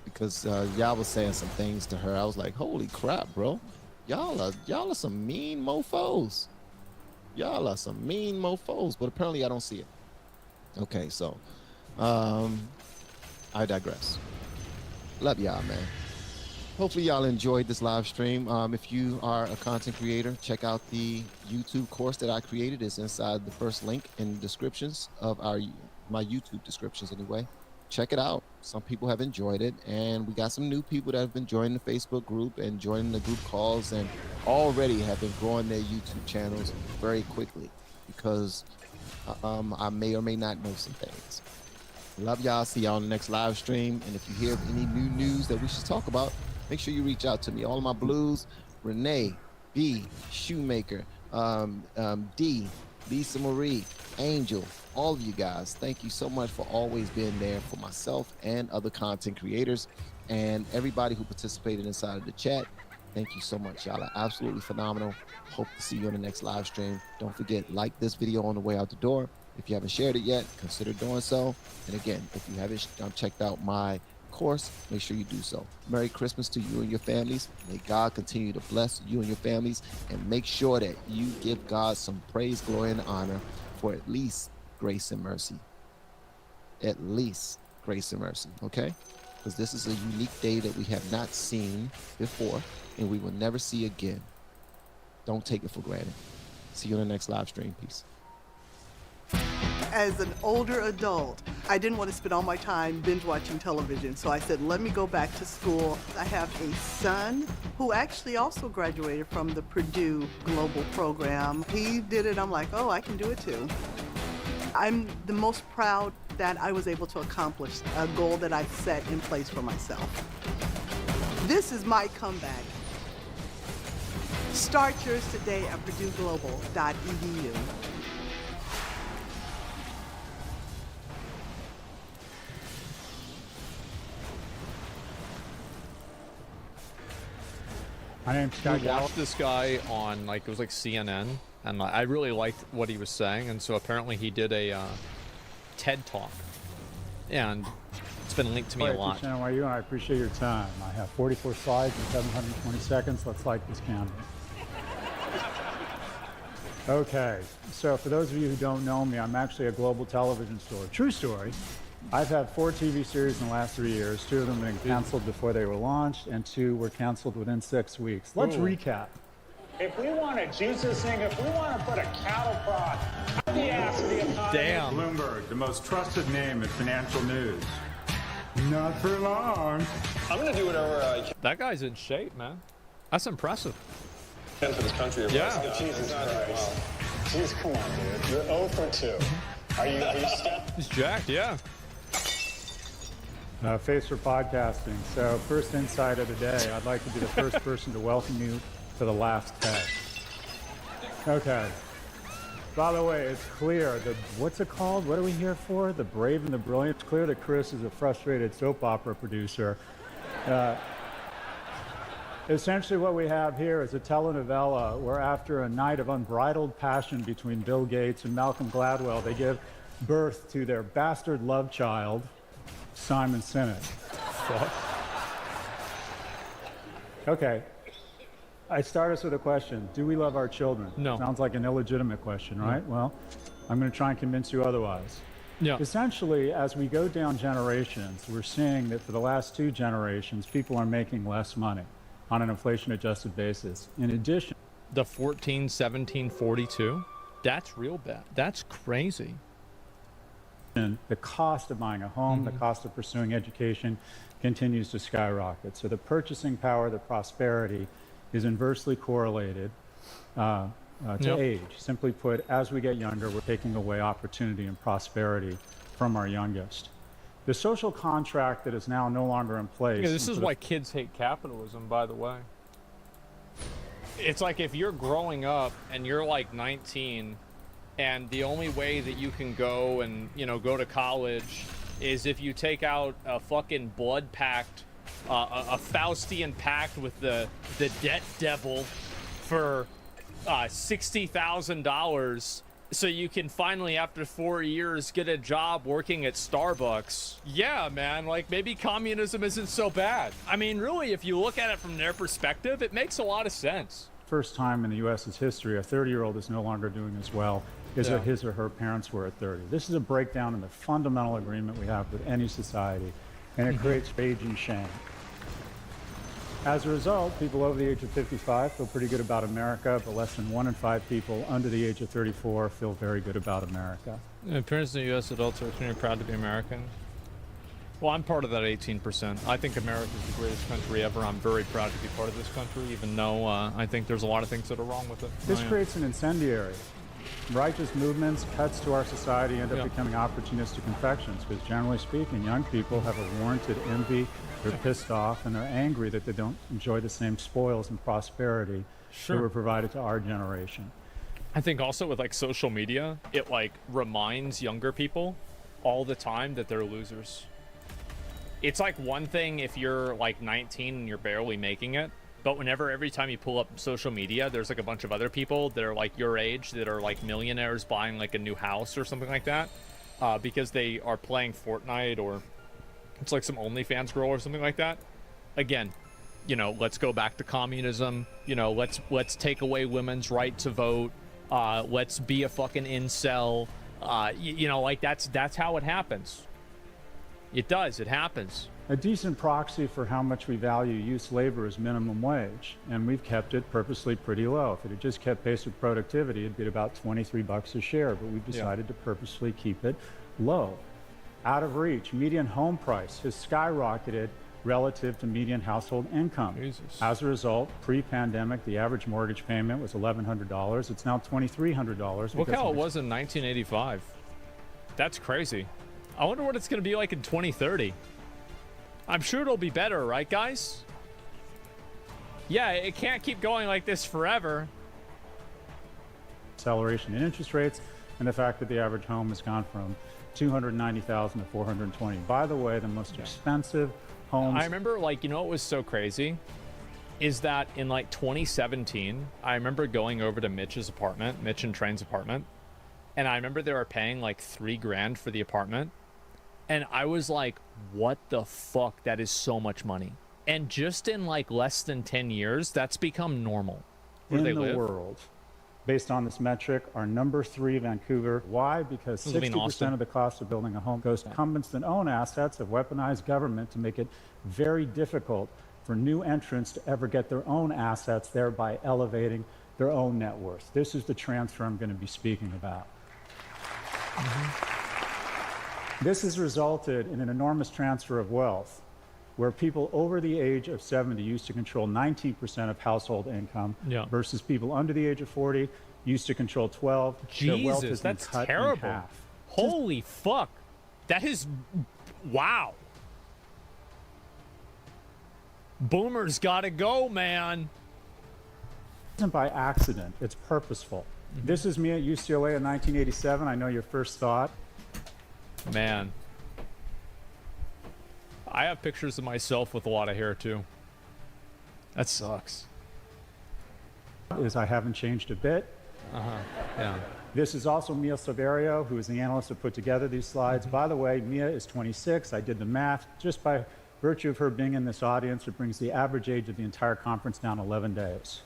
Because y'all was saying some things to her. I was like, holy crap, bro. Y'all are some mean mofos. But apparently I don't see it. Okay, so I digress. Love y'all, man. Hopefully y'all enjoyed this live stream. If you are a content creator, check out the YouTube course that I created. It's inside the first link in the descriptions of my YouTube descriptions anyway. Check it out. Some people have enjoyed it, and we got some new people that have been joining the Facebook group and joining the group calls, and already have been growing their YouTube channels very quickly because I may or may not know some things. Love y'all. See y'all on the next live stream. And if you hear of any new news that we should talk about, make sure you reach out to me. All of my blues, Renee, B, Shoemaker, D, Lisa Marie, Angel, all of you guys. Thank you so much for always being there for myself and other content creators and everybody who participated inside of the chat. Thank you so much. Y'all are absolutely phenomenal. Hope to see you on the next live stream. Don't forget, like this video on the way out the door. If you haven't shared it yet, consider doing so. And again, if you haven't checked out my course, make sure you do so. Merry Christmas to you and your families. May God continue to bless you and your families, and make sure that you give God some praise, glory, and honor for at least grace and mercy. At least grace and mercy, okay? Because this is a unique day that we have not seen before, and we will never see again. Don't take it for granted. See you on the next live stream. Peace. As an older adult, I didn't want to spend all my time binge watching television, so I said, let me go back to school. I have a son who actually also graduated from the Purdue Global Program. He did it. I'm like, oh, I can do it too. I'm the most proud that I was able to accomplish a goal that I set in place for myself. This is my comeback. Start yours today at purdueglobal.edu. My name's Scott. I watched this guy on it was like CNN, and I really liked what he was saying, and so apparently he did a TED Talk, and it's been linked to me a lot. I appreciate your time. I have 44 slides in 720 seconds. Let's light this candle. Okay, so for those of you who don't know me, I'm actually a global television store. True story. I've had 4 TV series in the last 3 years. 2 of them have been canceled before they were launched, and 2 were canceled within 6 weeks. Let's recap. If we want to juice this thing, if we want to put a cattle prod on the ass of the economy. Damn. Bloomberg, the most trusted name in financial news. Not for long. I'm gonna do whatever I can. That guy's in shape, man. That's impressive. For this country, yeah. Jesus Christ. Jeez, come on, dude. You're 0 for 2. Are you stuck? He's jacked, yeah. Face for podcasting. So first insight of the day, I'd like to be the first person to welcome you to the last TED. Okay. By the way, it's clear that, what's it called? What are we here for? The Brave and the Brilliant. It's clear that Chris is a frustrated soap opera producer. Essentially what we have here is a telenovela where after a night of unbridled passion between Bill Gates and Malcolm Gladwell, they give birth to their bastard love child, Simon Sinek. Okay. I start us with a question. Do we love our children? No. Sounds like an illegitimate question, right? No. Well, I'm going to try and convince you otherwise. Yeah. Essentially, as we go down generations, we're seeing that for the last 2 generations, people are making less money on an inflation-adjusted basis. In addition... The 14, 17, 42? That's real bad. That's crazy. And the cost of buying a home, the cost of pursuing education continues to skyrocket. So the purchasing power, the prosperity is inversely correlated to age. Simply put, as we get younger, we're taking away opportunity and prosperity from our youngest. The social contract that is now no longer in place. Yeah, this is why kids hate capitalism, by the way. It's like if you're growing up and you're like 19 and the only way that you can go and, you know, go to college is if you take out a fucking blood pact, a Faustian pact with the debt devil for $60,000 so you can finally, after 4 years, get a job working at Starbucks. Yeah, man, like maybe communism isn't so bad. I mean, really, if you look at it from their perspective, it makes a lot of sense. First time in the U.S.'s history, a 30-year-old is no longer doing as well as his or her parents were at 30. This is a breakdown in the fundamental agreement we have with any society, and it creates rage and shame. As a result, people over the age of 55 feel pretty good about America, but less than 1 in 5 people under the age of 34 feel very good about America. Parents in the U.S. adults are extremely proud to be American. Well, I'm part of that 18%. I think America is the greatest country ever. I'm very proud to be part of this country, even though I think there's a lot of things that are wrong with it. This creates an incendiary. Righteous movements, cuts to our society end up becoming opportunistic infections, because generally speaking, young people have a warranted envy, they're pissed off, and they're angry that they don't enjoy the same spoils and prosperity that were provided to our generation. I think also with like social media, it like reminds younger people all the time that they're losers. It's like one thing if you're like 19 and you're barely making it, but every time you pull up social media, there's like a bunch of other people that are like your age that are like millionaires buying like a new house or something like that, because they are playing Fortnite, or it's like some OnlyFans girl or something like that. Again, you know, let's go back to communism. You know, let's take away women's right to vote. Let's be a fucking incel. You know, like that's how it happens. It does. It happens. A decent proxy for how much we value youth labor is minimum wage, and we've kept it purposely pretty low. If it had just kept pace with productivity, it'd be about $23 a share, but we've decided to purposely keep it low. Out of reach, median home price has skyrocketed relative to median household income. Jesus. As a result, pre-pandemic, the average mortgage payment was $1,100. It's now $2,300. Look how it was in 1985. That's crazy. I wonder what it's going to be like in 2030. I'm sure it'll be better, right, guys? Yeah, it can't keep going like this forever. Acceleration in interest rates, and the fact that the average home has gone from $290,000 to $420,000. By the way, the most expensive homes. I remember, like, you know what was so crazy? Is that in like 2017, I remember going over to Mitch and Train's apartment, and I remember they were paying like $3,000 for the apartment. And I was like, what the fuck? That is so much money. And just in like less than 10 years, that's become normal. Where in they the live. world, based on this metric, are number 3 Vancouver. Why? Because 60% of the cost of building a home goes to incumbents that own assets of weaponized government to make it very difficult for new entrants to ever get their own assets, thereby elevating their own net worth. This is the transfer I'm going to be speaking about. This has resulted in an enormous transfer of wealth, where people over the age of 70 used to control 19% of household income, versus people under the age of 40 used to control 12%. Jesus, that's terrible. Holy fuck. That is, wow. Boomers gotta go, man. It isn't by accident, it's purposeful. This is me at UCLA in 1987. I know your first thought. Man, I have pictures of myself with a lot of hair too. That sucks. Is I haven't changed a bit. Yeah. This is also Mia Silverio, who is the analyst who put together these slides. By the way, Mia is 26. I did the math. Just by virtue of her being in this audience, it brings the average age of the entire conference down 11 days.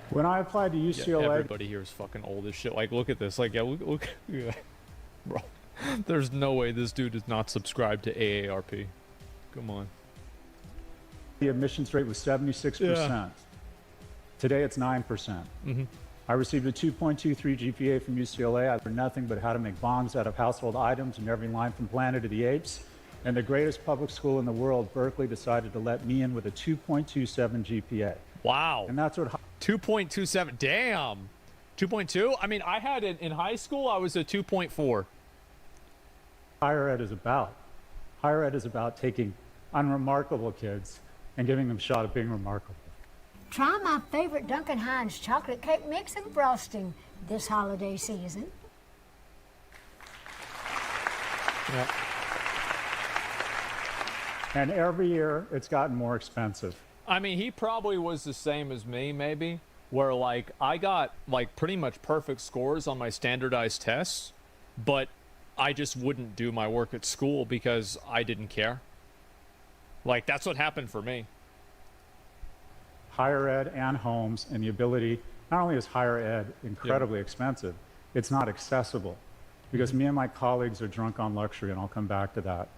When I applied to UCLA... Yeah, everybody here is fucking old as shit. Like, look at this. Like, yeah, look. Yeah. Bro, there's no way this dude is not subscribed to AARP. Come on. The admissions rate was 76%. Yeah. Today, it's 9%. I received a 2.23 GPA from UCLA. I learned nothing but how to make bongs out of household items and every line from Planet of the Apes. And the greatest public school in the world, Berkeley, decided to let me in with a 2.27 GPA. Wow. And that's what 2.27. Damn. 2.2? I mean, I had it in high school, I was a 2.4. higher ed is about. Higher ed is about taking unremarkable kids and giving them a shot at being remarkable. Try my favorite Duncan Hines chocolate cake mix and frosting this holiday season. Yeah. And every year, it's gotten more expensive. I mean, he probably was the same as me, maybe, where like I got like pretty much perfect scores on my standardized tests, but I just wouldn't do my work at school because I didn't care. Like, that's what happened for me. Higher ed and homes, and the ability, not only is higher ed incredibly expensive, it's not accessible. Because me and my colleagues are drunk on luxury, and I'll come back to that.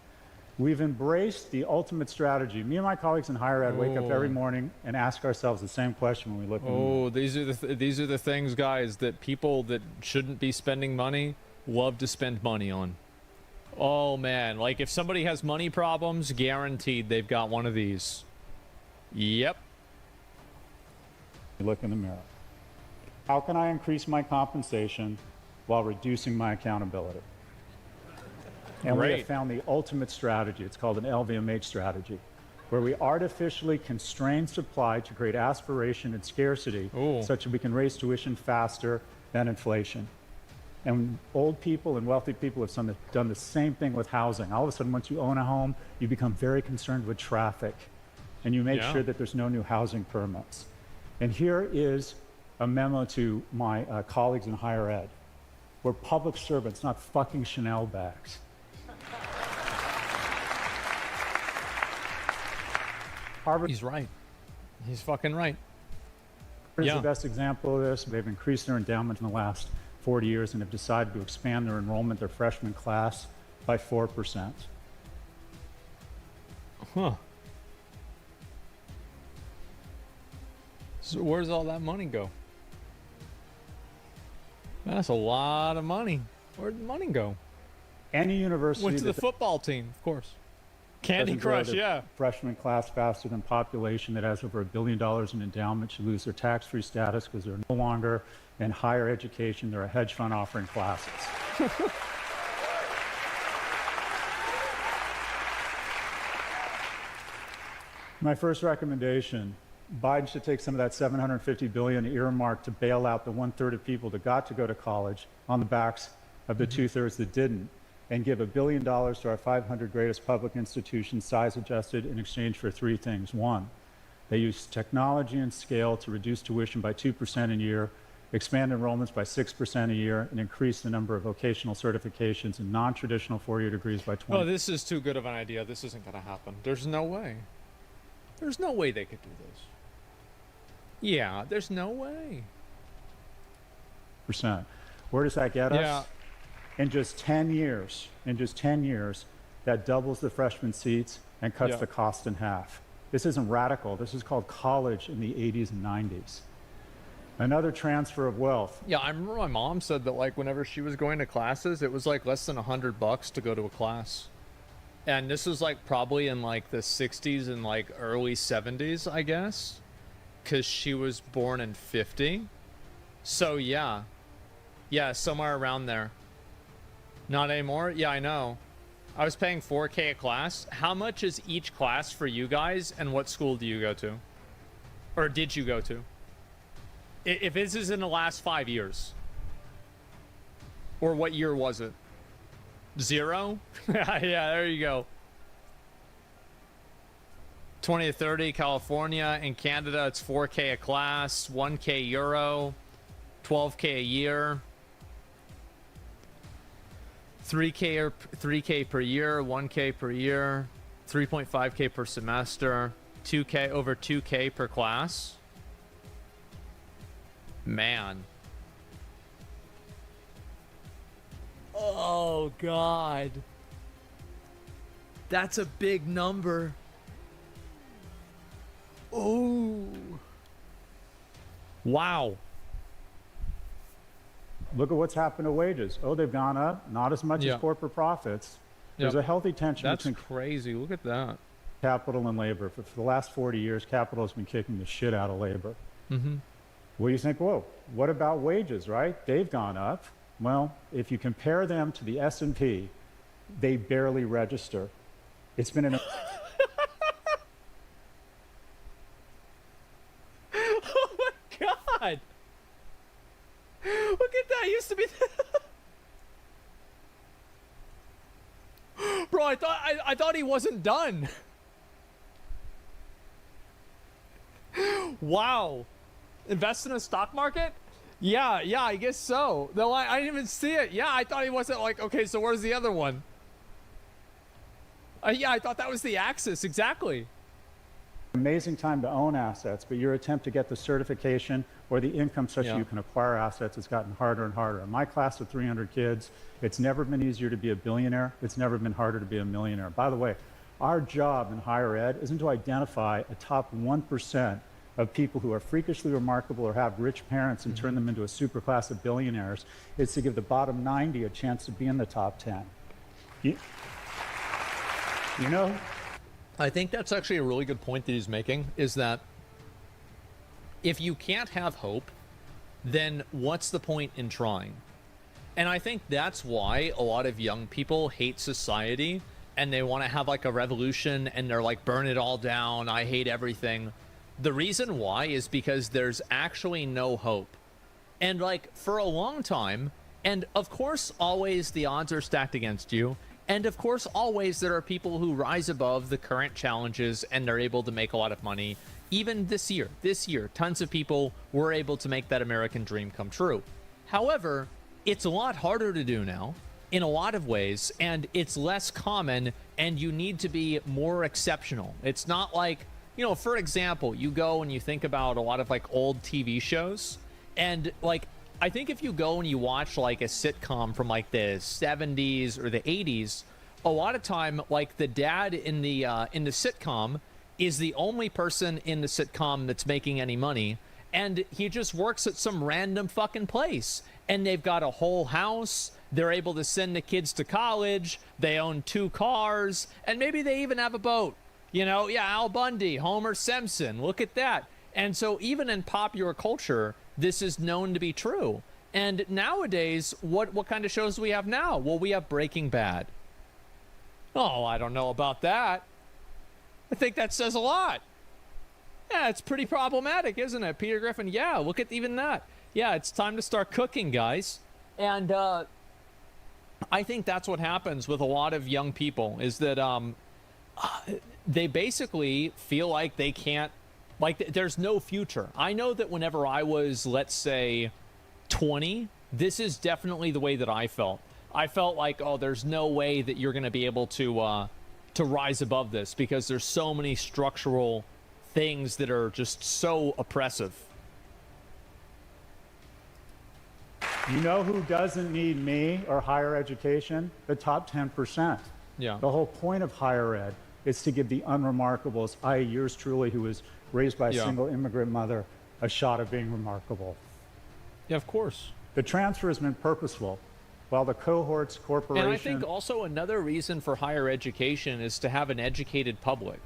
We've embraced the ultimate strategy. Me and my colleagues in higher ed wake up every morning and ask ourselves the same question when we look in the mirror. Oh, these are the things, guys, that people that shouldn't be spending money love to spend money on. Oh man, like if somebody has money problems, guaranteed they've got one of these. Yep. You look in the mirror. How can I increase my compensation while reducing my accountability? And we have found the ultimate strategy. It's called an LVMH strategy, where we artificially constrain supply to create aspiration and scarcity such that we can raise tuition faster than inflation. And old people and wealthy people have done the same thing with housing. All of a sudden, once you own a home, you become very concerned with traffic, and you make sure that there's no new housing permits. And here is a memo to my colleagues in higher ed. We're public servants, not fucking Chanel bags. Harvard. He's right. He's fucking right. Here's the best example of this. They've increased their endowment in the last 40 years and have decided to expand their enrollment, their freshman class, by 4%. Huh. So where's all that money go? That's a lot of money. Where'd the money go? Any university went to the football team, of course. Candy doesn't grow Crush, their yeah. Freshman class faster than population that has over $1 billion in endowment should lose their tax-free status because they're no longer in higher education. They're a hedge fund offering classes. My first recommendation, Biden should take some of that $750 billion earmark to bail out the 1/3 of people that got to go to college on the backs of the 2/3 that didn't, and give $1 billion to our 500 greatest public institutions, size adjusted, in exchange for three things. One, they use technology and scale to reduce tuition by 2% a year, expand enrollments by 6% a year, and increase the number of vocational certifications and non-traditional four-year degrees by 20%. Oh, this is too good of an idea. This isn't going to happen. There's no way. There's no way they could do this. Yeah, there's no way. Where does that get us? Yeah. In just 10 years, that doubles the freshman seats and cuts the cost in half. This isn't radical. This is called college in the 80s and 90s. Another transfer of wealth. Yeah, I remember my mom said that like whenever she was going to classes, it was like less than $100 to go to a class. And this was like probably in like the 60s and like early 70s, I guess, because she was born in 50. So yeah, somewhere around there. Not anymore? Yeah, I know. I was paying $4K a class. How much is each class for you guys, and what school do you go to? Or did you go to? If this is in the last 5 years. Or what year was it? 0? Yeah, there you go. 20 to 30, California. In Canada, it's 4K a class, 1K euro, 12K a year. 3K per year, 1K per year, 3.5K per semester, 2K over 2K per class. Man. Oh God. That's a big number. Oh. Wow. Look at what's happened to wages. Oh, they've gone up, not as much Yeah. as corporate profits. There's Yep. a healthy tension That's between crazy. Look at that. capital and labor. For the last 40 years, capital has been kicking the shit out of labor. Mm-hmm. Well, you think, whoa, what about wages, right? They've gone up. Well, if you compare them to the S&P, they barely register. It's been an... Oh my God! Look at that. It used to be. Bro, I thought he wasn't done. Wow. Invest in a stock market? Yeah, I guess so. Though I didn't even see it. Yeah, I thought he wasn't like, okay, so where's the other one? Yeah, I thought that was the axis, exactly. Amazing time to own assets, but your attempt to get the certification or the income such that you can acquire assets has gotten harder and harder. In my class of 300 kids, it's never been easier to be a billionaire. It's never been harder to be a millionaire. By the way, our job in higher ed isn't to identify a top 1% of people who are freakishly remarkable or have rich parents and turn them into a super class of billionaires. It's to give the bottom 90 a chance to be in the top 10. You know? I think that's actually a really good point that he's making, is that if you can't have hope, then what's the point in trying? And I think that's why a lot of young people hate society and they want to have like a revolution and they're like, burn it all down, I hate everything. The reason why is because there's actually no hope. And like for a long time, and of course always the odds are stacked against you, and of course always there are people who rise above the current challenges and they're able to make a lot of money. Even this year, tons of people were able to make that American dream come true. However, it's a lot harder to do now in a lot of ways, and it's less common, and you need to be more exceptional. It's not like, you know, for example, you go and you think about a lot of like old TV shows, and like, I think if you go and you watch like a sitcom from like the 70s or the 80s, a lot of time like the dad in the sitcom is the only person in the sitcom that's making any money, and he just works at some random fucking place, and they've got a whole house, they're able to send the kids to college, they own 2 cars, and maybe they even have a boat. You know, yeah, Al Bundy, Homer Simpson, look at that. And so even in popular culture, this is known to be true. And nowadays, what kind of shows do we have now? Well, we have Breaking Bad. Oh, I don't know about that. I think that says a lot. Yeah, it's pretty problematic, isn't it? Peter Griffin, yeah, look at even that. Yeah, it's time to start cooking, guys. And I think that's what happens with a lot of young people, is that they basically feel like they can't, like there's no future. I know that whenever I was, let's say, 20, this is definitely the way that I felt. I felt like, oh, there's no way that you're going to be able to rise above this, because there's so many structural things that are just so oppressive. You know who doesn't need me or higher education? The top 10%. Yeah. The whole point of higher ed is to give the unremarkables, i.e. yours truly, who was raised by a single immigrant mother, a shot of being remarkable. Yeah, of course. The transfer has been purposeful. While the cohorts, corporation... And I think also another reason for higher education is to have an educated public.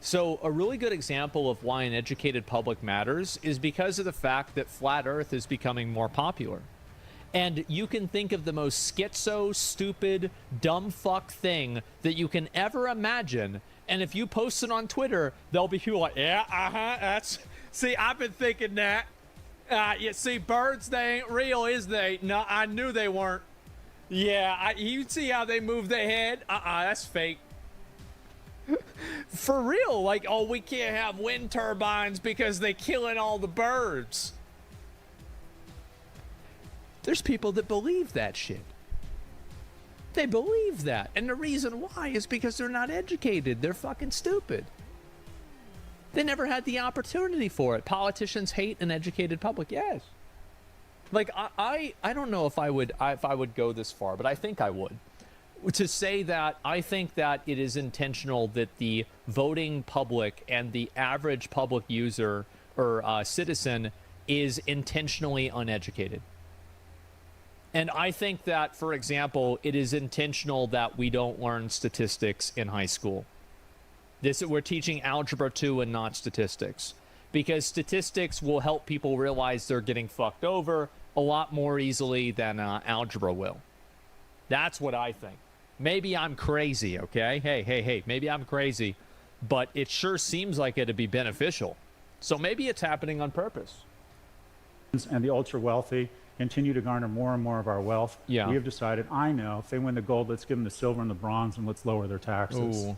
So a really good example of why an educated public matters is because of the fact that flat Earth is becoming more popular. And you can think of the most schizo, stupid, dumb fuck thing that you can ever imagine. And if you post it on Twitter, there'll be people like, yeah, that's... See, I've been thinking that. You see, birds, they ain't real, is they? No, I knew they weren't. Yeah, you see how they move their head? That's fake. For real, like, oh, we can't have wind turbines because they're killing all the birds. There's people that believe that shit. They believe that. And the reason why is because they're not educated. They're fucking stupid. They never had the opportunity for it. Politicians hate an educated public. Yes. Like, I don't know if I would go this far, but I think I would. To say that I think that it is intentional that the voting public and the average public user or citizen is intentionally uneducated. And I think that, for example, it is intentional that we don't learn statistics in high school. We're teaching Algebra 2 and not statistics, because statistics will help people realize they're getting fucked over a lot more easily than algebra will. That's what I think. Maybe I'm crazy, okay? Hey, maybe I'm crazy, but it sure seems like it'd be beneficial. So maybe it's happening on purpose. And the ultra wealthy continue to garner more and more of our wealth. Yeah. We have decided, I know, if they win the gold, let's give them the silver and the bronze, and let's lower their taxes. Ooh.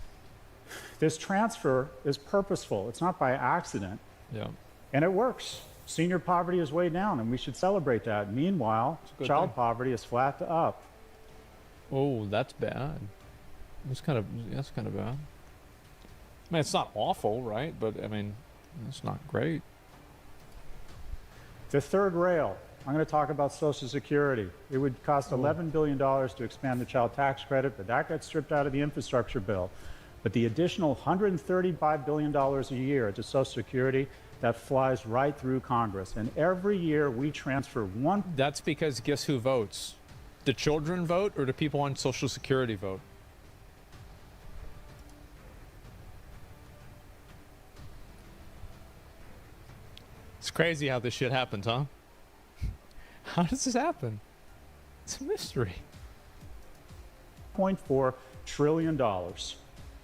This transfer is purposeful. It's not by accident. Yeah. And it works. Senior poverty is way down, and we should celebrate that. Meanwhile, child poverty is flat to up. Oh, that's bad. That's kind of bad. I mean, it's not awful, right? But I mean, it's not great. The third rail, I'm going to talk about Social Security. It would cost $11 billion to expand the child tax credit, but that got stripped out of the infrastructure bill. But the additional $135 billion a year to Social Security, that flies right through Congress. And every year we transfer one. That's because guess who votes? The children vote, or the people on Social Security vote? It's crazy how this shit happens, huh? How does this happen? It's a mystery. $0.4 trillion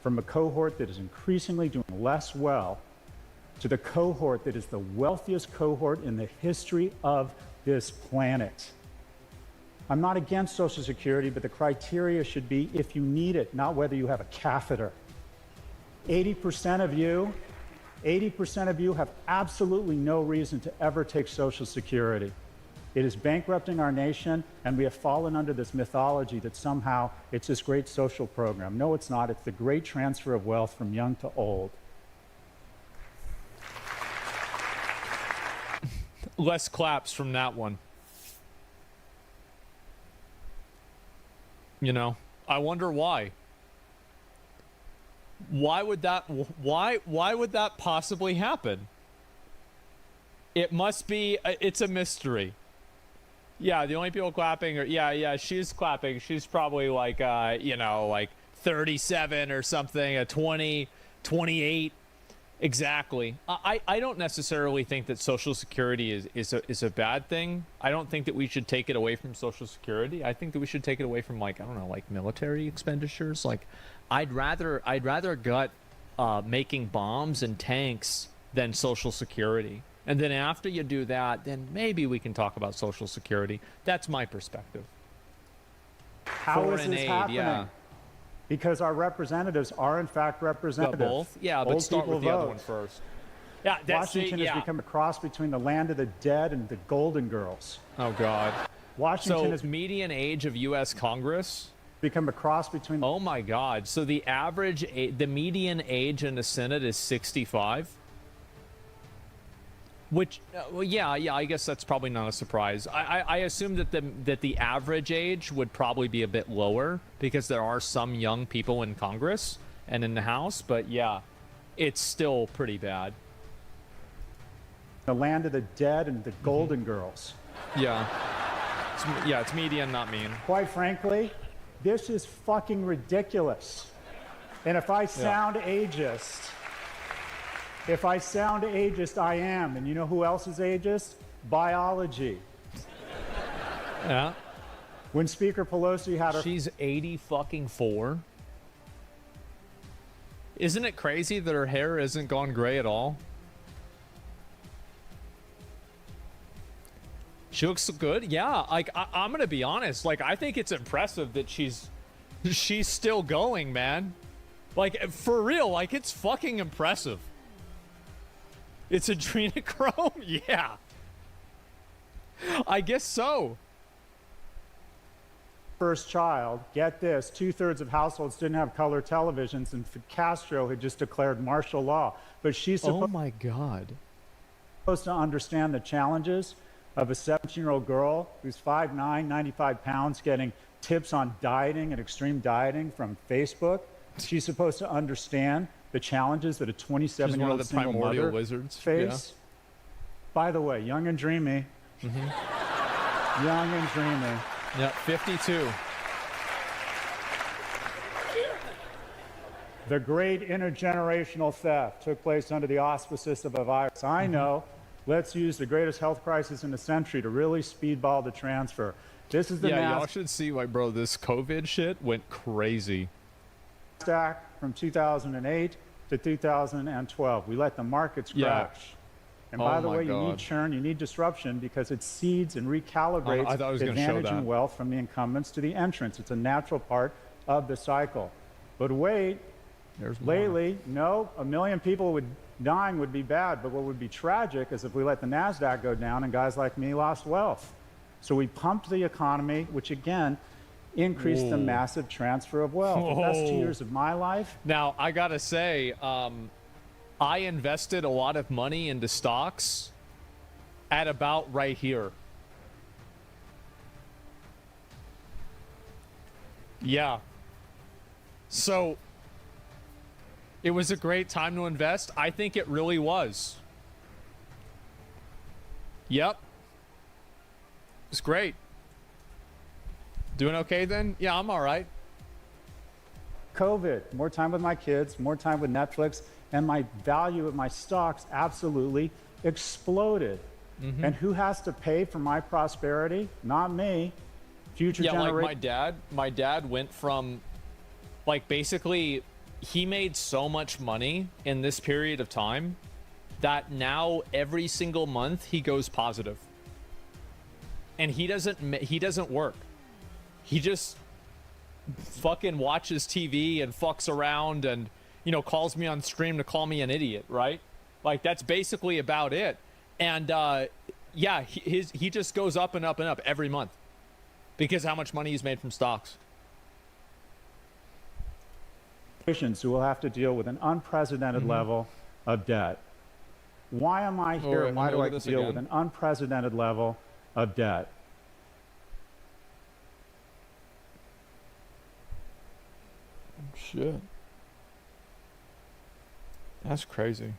from a cohort that is increasingly doing less well to the cohort that is the wealthiest cohort in the history of this planet. I'm not against Social Security, but the criteria should be if you need it, not whether you have a catheter. 80% of you have absolutely no reason to ever take Social Security. It is bankrupting our nation, and we have fallen under this mythology that somehow it's this great social program. No, it's not. It's the great transfer of wealth from young to old. Less claps from that one. You know, I wonder why. Why would that possibly happen? It must be, it's a mystery. Yeah, the only people clapping are, yeah, she's clapping. She's probably like, like 37 or something, a 20, 28. Exactly. I don't necessarily think that Social Security is a bad thing. I don't think that we should take it away from Social Security. I think that we should take it away from, like, I don't know, like military expenditures. Like, I'd rather gut making bombs and tanks than Social Security. And then after you do that, then maybe we can talk about Social Security. That's my perspective. How is this happening? Yeah. Because our representatives are, in fact, representatives. Both? Yeah, but start with the other one first. Yeah, Washington has become a cross between the land of the dead and the Golden Girls. Oh, God. Washington so has median age of U.S. Congress? Become a cross between... Oh, my God. So the the median age in the Senate is 65? Which, well, yeah, I guess that's probably not a surprise. I assume that the average age would probably be a bit lower because there are some young people in Congress and in the House, but yeah, it's still pretty bad. The land of the dead and the Golden Girls. Yeah. It's median, not mean. Quite frankly, this is fucking ridiculous. And if I sound ageist... If I sound ageist, I am. And you know who else is ageist? Biology. Yeah. When Speaker Pelosi had her... She's 80-fucking-4. Isn't it crazy that her hair isn't gone gray at all? She looks good. Yeah, like, I'm gonna be honest. Like, I think it's impressive that she's still going, man. Like, for real, like, it's fucking impressive. It's adrenochrome? Yeah. I guess so. First child, get this, 2/3 of households didn't have color televisions, and Castro had just declared martial law. But she's oh my God. supposed to understand the challenges of a 17-year-old girl who's 5'9", 95 pounds, getting tips on dieting and extreme dieting from Facebook. She's supposed to understand the challenges that a 27-year-old single mother lizards face. By the way, young and dreamy. Young and dreamy. Yeah, 52. The great intergenerational theft took place under the auspices of a virus. I know. Let's use the greatest health crisis in the century to really speedball the transfer. This is the Y'all should see, like, bro, this COVID shit went crazy. NASDAQ from 2008 to 2012. We let the markets Yeah. crash. And by the my way, you need God. churn, you need disruption because it seeds and recalibrates I thought I was gonna show advantage that. and wealth from the incumbents to the entrants. It's a natural part of the cycle. But wait, lately, no, 1 million people dying would be bad, but what would be tragic is if we let the NASDAQ go down and guys like me lost wealth. So we pumped the economy, which again, increased the Whoa. massive transfer of wealth. The best 2 Whoa. years of my life. Now, I gotta say, I invested a lot of money into stocks at about right here. Yeah. So, it was a great time to invest. I think it really was. Yep. It's great. Doing okay then? Yeah, I'm all right. COVID, more time with my kids, more time with Netflix, and my value of my stocks absolutely exploded. Mhm. And who has to pay for my prosperity? Not me. Future Yeah, like generations. my dad went from, like, basically he made so much money in this period of time that now every single month he goes positive. And he doesn't work. He just fucking watches TV and fucks around and, you know, calls me on stream to call me an idiot, right? Like, that's basically about it. And yeah, he just goes up and up and up every month because how much money he's made from stocks. Who will have to deal with an unprecedented level of debt. Why am I here? wait, and why let me do I look at this deal with again. an unprecedented level of debt? Shit. That's crazy.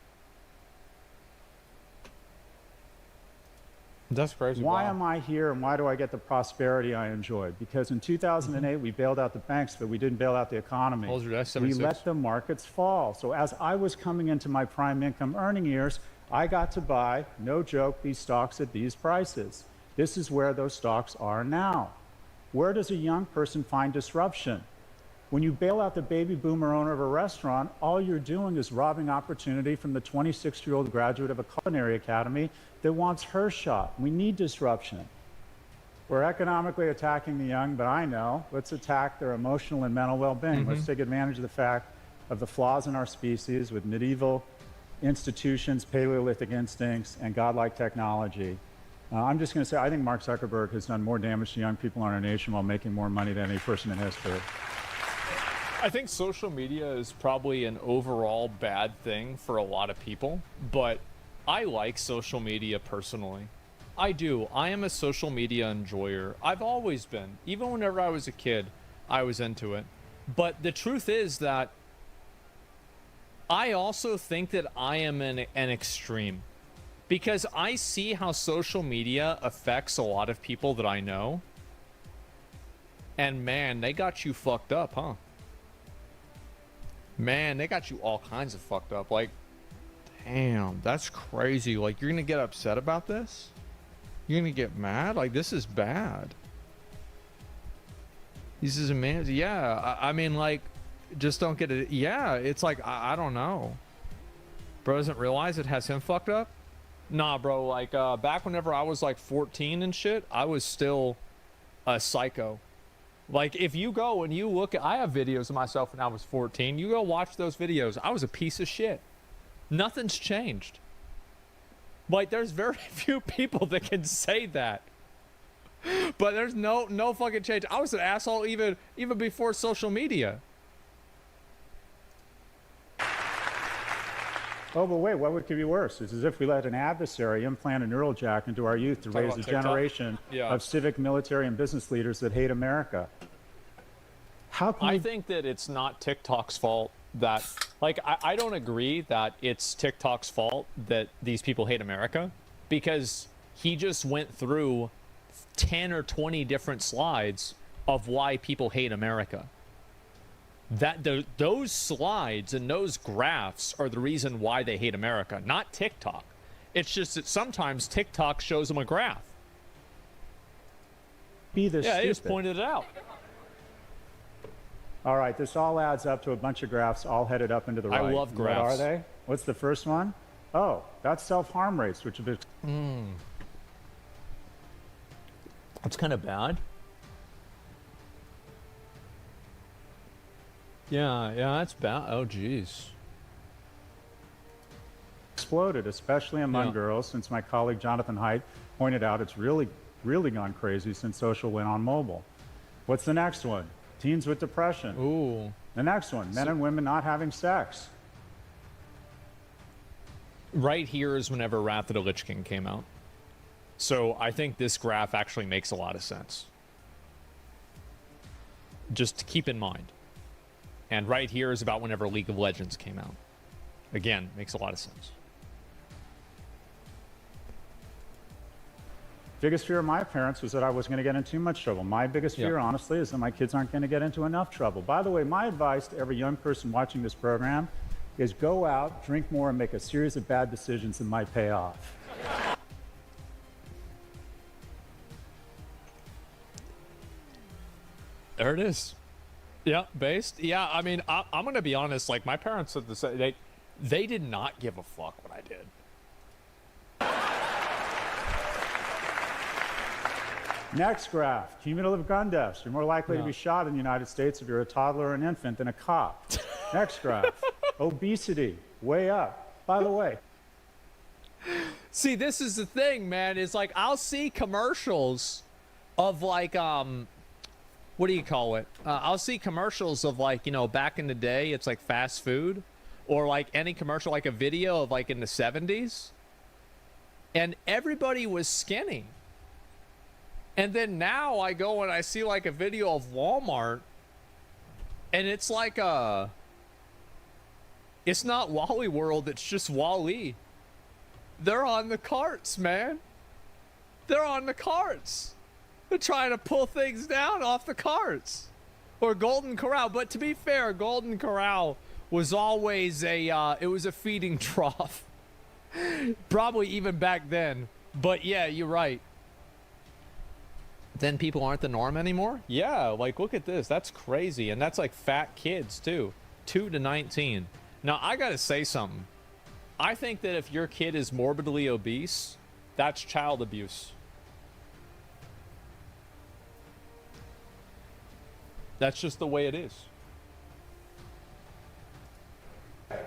That's crazy. Why Wow. am I here and why do I get the prosperity I enjoyed? Because in 2008, we bailed out the banks, but we didn't bail out the economy. What was your day? We 76? let the markets fall. So as I was coming into my prime income earning years, I got to buy, no joke, these stocks at these prices. This is where those stocks are now. Where does a young person find disruption? When you bail out the baby boomer owner of a restaurant, all you're doing is robbing opportunity from the 26-year-old graduate of a culinary academy that wants her shot. We need disruption. We're economically attacking the young, but I know, let's attack their emotional and mental well-being. Let's take advantage of the fact of the flaws in our species with medieval institutions, Paleolithic instincts, and godlike technology. I'm just going to say, I think Mark Zuckerberg has done more damage to young people in our nation while making more money than any person in history. I think social media is probably an overall bad thing for a lot of people, but I like social media personally. I do. I am a social media enjoyer. I've always been. Even whenever I was a kid, I was into it. But the truth is that I also think that I am an extreme because I see how social media affects a lot of people that I know. And man, they got you fucked up, huh? Man, they got you all kinds of fucked up. Like, damn, that's crazy. Like, you're gonna get upset about this? You're gonna get mad? Like, this is bad. This is amazing. Yeah, I mean, like, just don't get it. Yeah, it's like, I don't know. Bro doesn't realize it has him fucked up? Nah, bro, like, back whenever I was, like, 14 and shit, I was still a psycho. Like, if you go and you look at, I have videos of myself when I was 14. You go watch those videos. I was a piece of shit. Nothing's changed. Like, there's very few people that can say that. But there's no fucking change. I was an asshole even before social media. Oh, but wait, what could be worse? It's as if we let an adversary implant a neural jack into our youth to Talk raise a about TikTok? generation Yeah. of civic, military, and business leaders that hate America. How can I think that it's not TikTok's fault that, like, I don't agree that it's TikTok's fault that these people hate America because he just went through 10 or 20 different slides of why people hate America. Those slides and those graphs are the reason why they hate America, not TikTok. It's just that sometimes TikTok shows them a graph. Be this Yeah, stupid. he just pointed it out. All right, this all adds up to a bunch of graphs all headed up into the I right. love What graphs. are they? What's the first one? Oh, that's self-harm rates, which have been... That's kind of bad. Yeah, that's bad. Oh, jeez. exploded, especially among girls, since my colleague Jonathan Haidt pointed out it's really gone crazy since social went on mobile. What's the next one? Teens with depression. Ooh. The next one, men and women not having sex. Right here is whenever Wrath of the Lich King came out. So I think this graph actually makes a lot of sense. Just to keep in mind. And right here is about whenever League of Legends came out. Again, makes a lot of sense. Biggest fear of my parents was that I was going to get in too much trouble. My biggest fear, honestly, is that my kids aren't going to get into enough trouble. By the way, my advice to every young person watching this program is go out, drink more, and make a series of bad decisions that might pay off. There it is. Yeah, based. Yeah, I mean, I'm going to be honest. Like, my parents said the same. They did not give a fuck what I did. Next graph, cumulative gun deaths. You're more likely to be shot in the United States if you're a toddler or an infant than a cop. Next graph, obesity, way up. By the way, see, this is the thing, man. Is like I'll see commercials of like what do you call it? I'll see commercials of like, you know, back in the day, it's like fast food, or like any commercial, like a video of like in the 70s, and everybody was skinny. And then now I go and I see like a video of Walmart, and it's like it's not Wally World, it's just Wall-E. They're on the carts, man. They're on the carts. They're trying to pull things down off the carts. Or Golden Corral. But to be fair, Golden Corral was always it was a feeding trough. Probably even back then. But yeah, you're right. Then people aren't the norm anymore? Yeah, like look at this. That's crazy. And that's like fat kids too. 2 to 19. Now, I gotta say something. I think that if your kid is morbidly obese, that's child abuse. That's just the way it is.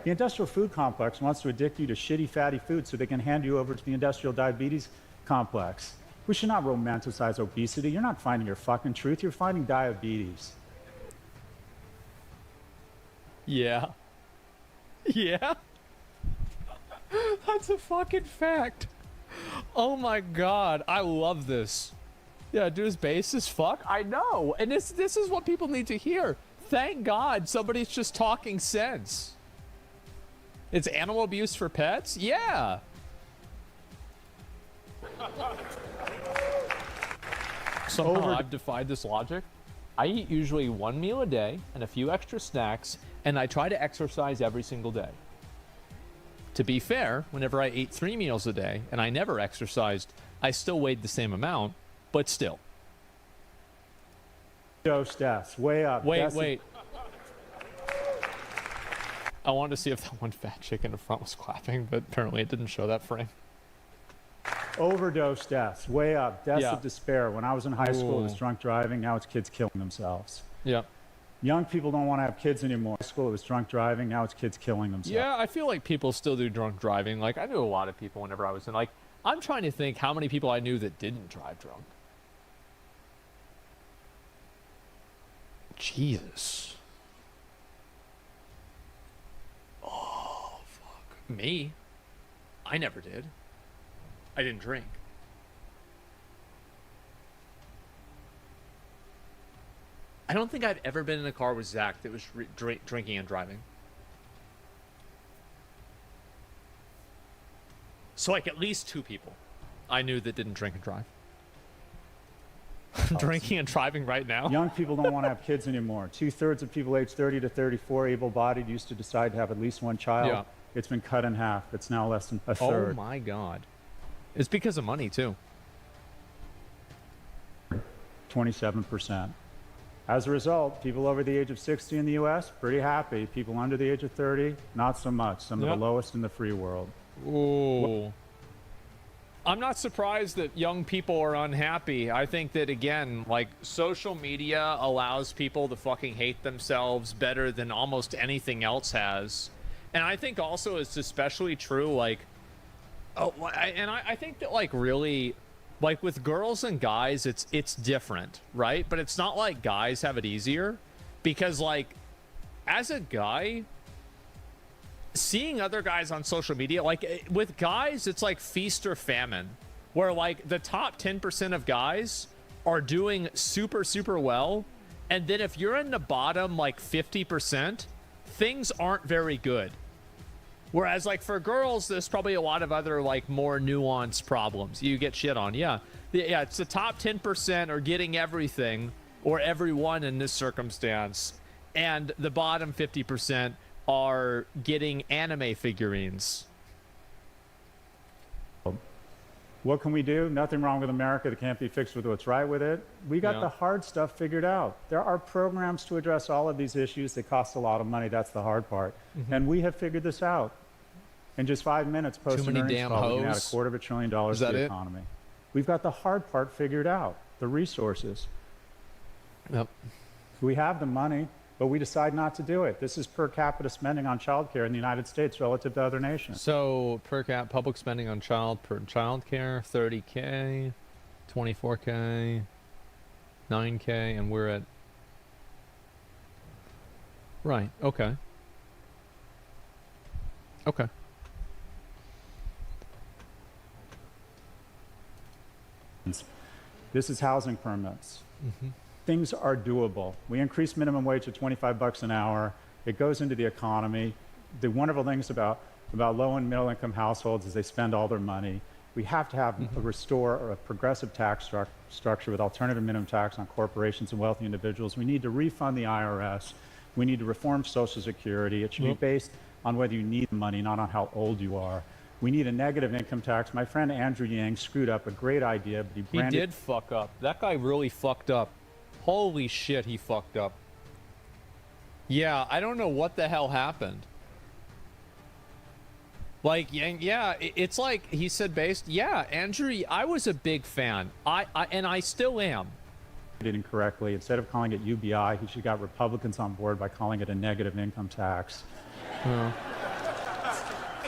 the industrial food complex wants to addict you to shitty, fatty food so they can hand you over to the industrial diabetes complex. We should not romanticize obesity. You're not finding your fucking truth. You're finding diabetes. Yeah. Yeah. That's a fucking fact. Oh my god, I love this. Yeah, dude, his base is fuck. I know, and this is what people need to hear. Thank God somebody's just talking sense. It's animal abuse for pets? Yeah. Somehow I've defied this logic. I eat usually 1 meal a day and a few extra snacks, and I try to exercise every single day. To be fair, whenever I ate 3 meals a day and I never exercised, I still weighed the same amount, but still. Dose deaths, way up. Wait. I wanted to see if that one fat chick in the front was clapping, but apparently it didn't show that frame. Overdose deaths, way up. Deaths Yeah. of despair. When I was in high school, it was Ooh. drunk driving. Now it's kids killing themselves. Yeah. Young people don't want to have kids anymore. High school, it was drunk driving. Now it's kids killing themselves. Yeah, I feel like people still do drunk driving. Like, I knew a lot of people whenever I was in, like, I'm trying to think how many people I knew that didn't drive drunk. Jesus. Oh, fuck. Me? I never did. I didn't drink. I don't think I've ever been in a car with Zach that was drinking and driving. So, like, at least 2 people I knew that didn't drink and drive. Drinking and driving right now. Young people don't want to have kids anymore. 2/3 of people aged 30 to 34 able-bodied used to decide to have at least one child. Yeah. It's been cut in half. It's now less than a Oh third. my God. It's because of money too. 27%. As a result, people over the age of 60 in the U.S., pretty happy. People under the age of 30, not so much. Some of Yep. the lowest in the free world. Ooh. I'm not surprised that young people are unhappy. I think that, again, like, social media allows people to fucking hate themselves better than almost anything else has. And I think also it's especially true, like, I think that, like, really, like, with girls and guys, it's different, right? But it's not like guys have it easier, because, like, as a guy, seeing other guys on social media, like, with guys, it's like feast or famine, where, like, the top 10% of guys are doing super, super well, and then if you're in the bottom, like, 50%, things aren't very good. Whereas, like, for girls, there's probably a lot of other, like, more nuanced problems you get shit on. Yeah, it's the top 10% are getting everything, or everyone in this circumstance, and the bottom 50% are getting anime figurines. What can we do? Nothing wrong with America that can't be fixed with what's right with it. We got Yeah. the hard stuff figured out. There are programs to address all of these issues. They cost a lot of money. That's the hard part. And we have figured this out. In just 5 minutes, post Too an many earnings damn call, we can add hoes. $250 billion Is to that the it? economy. We've got the hard part figured out, the resources. Yep. We have the money, but we decide not to do it. This is per capita spending on childcare in the United States relative to other nations. So per cap public spending on child care, 30K, 24K, 9K, and we're at right. Okay. Okay. This is housing permits. Mm-hmm. Things are doable. We increase minimum wage to $25 an hour. It goes into the economy. The wonderful things about low and middle income households is they spend all their money. We have to have a restore or a progressive tax structure with alternative minimum tax on corporations and wealthy individuals. We need to refund the IRS. We need to reform Social Security. It should be based on whether you need the money, not on how old you are. We need a negative income tax. My friend Andrew Yang screwed up a great idea, but He did fuck up. That guy really fucked up. Holy shit, he fucked up. Yeah, I don't know what the hell happened. Like, yeah, it's like he said based. Yeah, Andrew, I was a big fan. And I still am. Did incorrectly. Instead of calling it UBI, he should have got Republicans on board by calling it a negative income tax.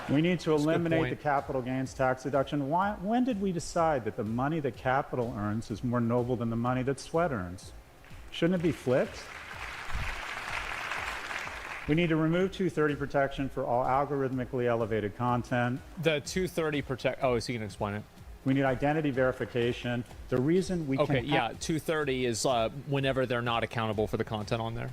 We need to eliminate the capital gains tax deduction. When did we decide that the money that capital earns is more noble than the money that sweat earns? Shouldn't it be flipped? We need to remove 230 protection for all algorithmically elevated content. The 230 protect. Oh, is he going to explain it? We need identity verification. The reason we Okay, can yeah, 230 is whenever they're not accountable for the content on there.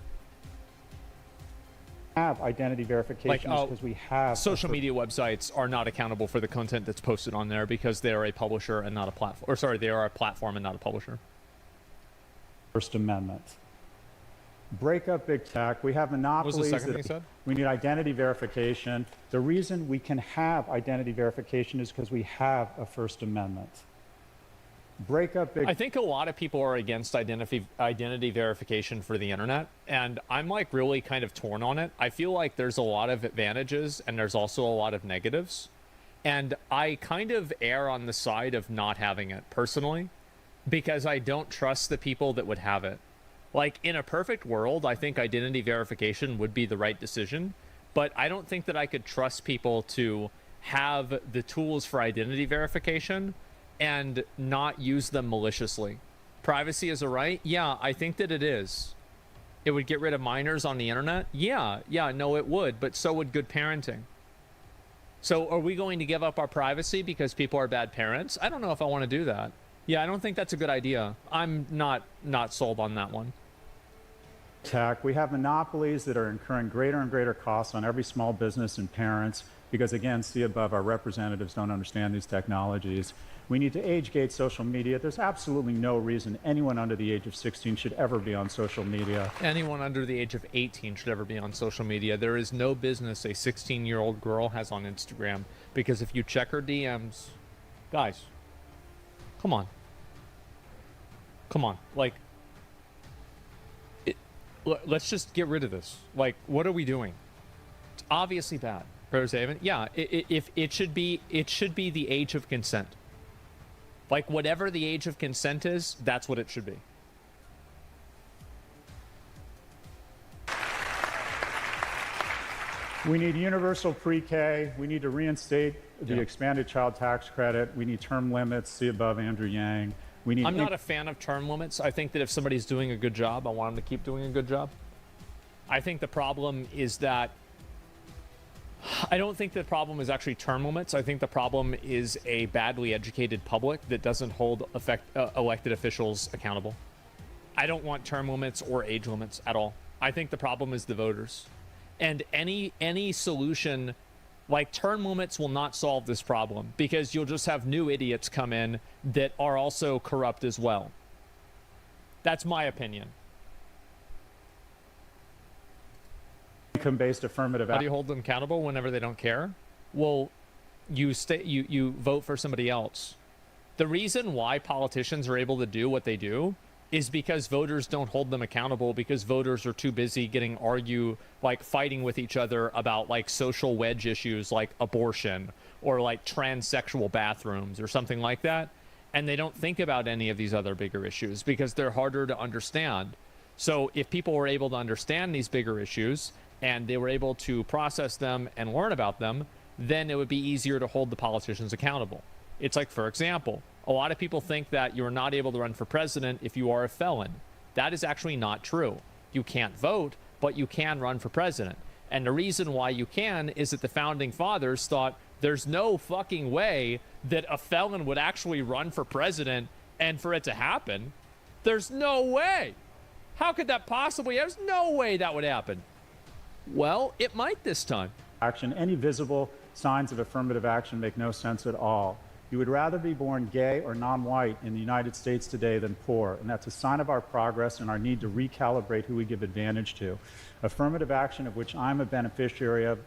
have identity verification is because we have social media websites are not accountable for the content that's posted on there because they are a publisher and not a platform. Or sorry, they are a platform and not a publisher. First Amendment. Break up big tech. We have monopolies. What was the second thing you said? We need identity verification. The reason we can have identity verification is because we have a First Amendment. Break up big. I think a lot of people are against identity verification for the internet, and I'm like really kind of torn on it. I feel like there's a lot of advantages and there's also a lot of negatives, and I kind of err on the side of not having it personally because I don't trust the people that would have it. Like, in a perfect world, I think identity verification would be the right decision, but I don't think that I could trust people to have the tools for identity verification and not use them maliciously. Privacy is a right? Yeah, I think that it is. It would get rid of minors on the internet? Yeah, no, it would, but so would good parenting. So are we going to give up our privacy because people are bad parents? I don't know if I want to do that. Yeah, I don't think that's a good idea. I'm not sold on that one. tech. We have monopolies that are incurring greater and greater costs on every small business and parents because, again, see above, our representatives don't understand these technologies. We need to age-gate social media. There's absolutely no reason anyone under the age of 16 should ever be on social media. Anyone under the age of 18 should ever be on social media. There is no business a 16-year-old girl has on Instagram, because if you check her DMs, guys, come on. Come on. Like, let's just get rid of this. Like, what are we doing? It's obviously bad. Rosehaven, yeah, if it should be the age of consent. Like, whatever the age of consent is, that's what it should be. We need universal pre-K. We need to reinstate the expanded child tax credit. We need term limits. See above, Andrew Yang. We need. I'm not a fan of term limits. I think that if somebody's doing a good job, I want them to keep doing a good job. I think the problem is that I don't think the problem is actually term limits. I think the problem is a badly educated public that doesn't hold elected officials accountable. I don't want term limits or age limits at all. I think the problem is the voters. And any solution, like term limits, will not solve this problem, because you'll just have new idiots come in that are also corrupt as well. That's my opinion. Income-based affirmative How do you hold them accountable whenever they don't care? Well, you vote for somebody else. The reason why politicians are able to do what they do is because voters don't hold them accountable, because voters are too busy fighting with each other about like social wedge issues like abortion or like transsexual bathrooms or something like that. And they don't think about any of these other bigger issues because they're harder to understand. So if people were able to understand these bigger issues and they were able to process them and learn about them, then it would be easier to hold the politicians accountable. It's like, for example, a lot of people think that you're not able to run for president if you are a felon. That is actually not true. You can't vote, but you can run for president. And the reason why you can is that the founding fathers thought there's no fucking way that a felon would actually run for president, and for it to happen, there's no way. How could that possibly? There's no way that would happen. Well, it might this time. Action. Any visible signs of affirmative action make no sense at all. You would rather be born gay or non-white in the United States today than poor, and that's a sign of our progress and our need to recalibrate who we give advantage to. Affirmative action, of which I'm a beneficiary of,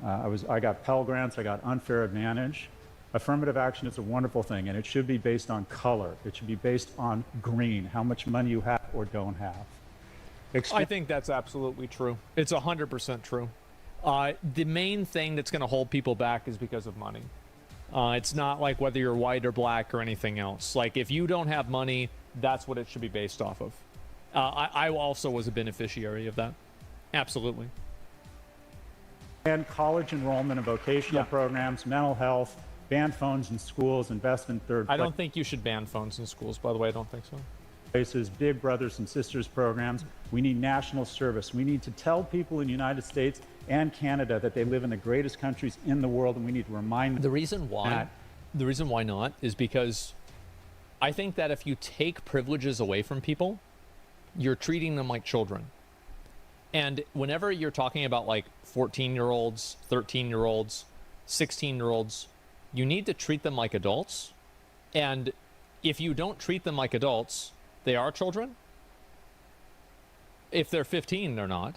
I got Pell Grants, I got unfair advantage. Affirmative action is a wonderful thing, and it should be based on color. It should be based on green, how much money you have or don't have. I think that's absolutely true. It's 100% true. The main thing that's going to hold people back is because of money. It's not like whether you're white or black or anything else. Like, if you don't have money, that's what it should be based off of. I also was a beneficiary of that. Absolutely. And college enrollment and vocational programs, mental health, ban phones in schools, invest in third. I don't think you should ban phones in schools, by the way. I don't think so. Places, big brothers and sisters programs. We need national service. We need to tell people in the United States and Canada that they live in the greatest countries in the world, and we need to remind them. The reason why not is because I think that if you take privileges away from people, you're treating them like children. And whenever you're talking about like 14-year-olds, 13-year-olds, 16-year-olds, you need to treat them like adults. And if you don't treat them like adults, they are children. If they're 15, they're not.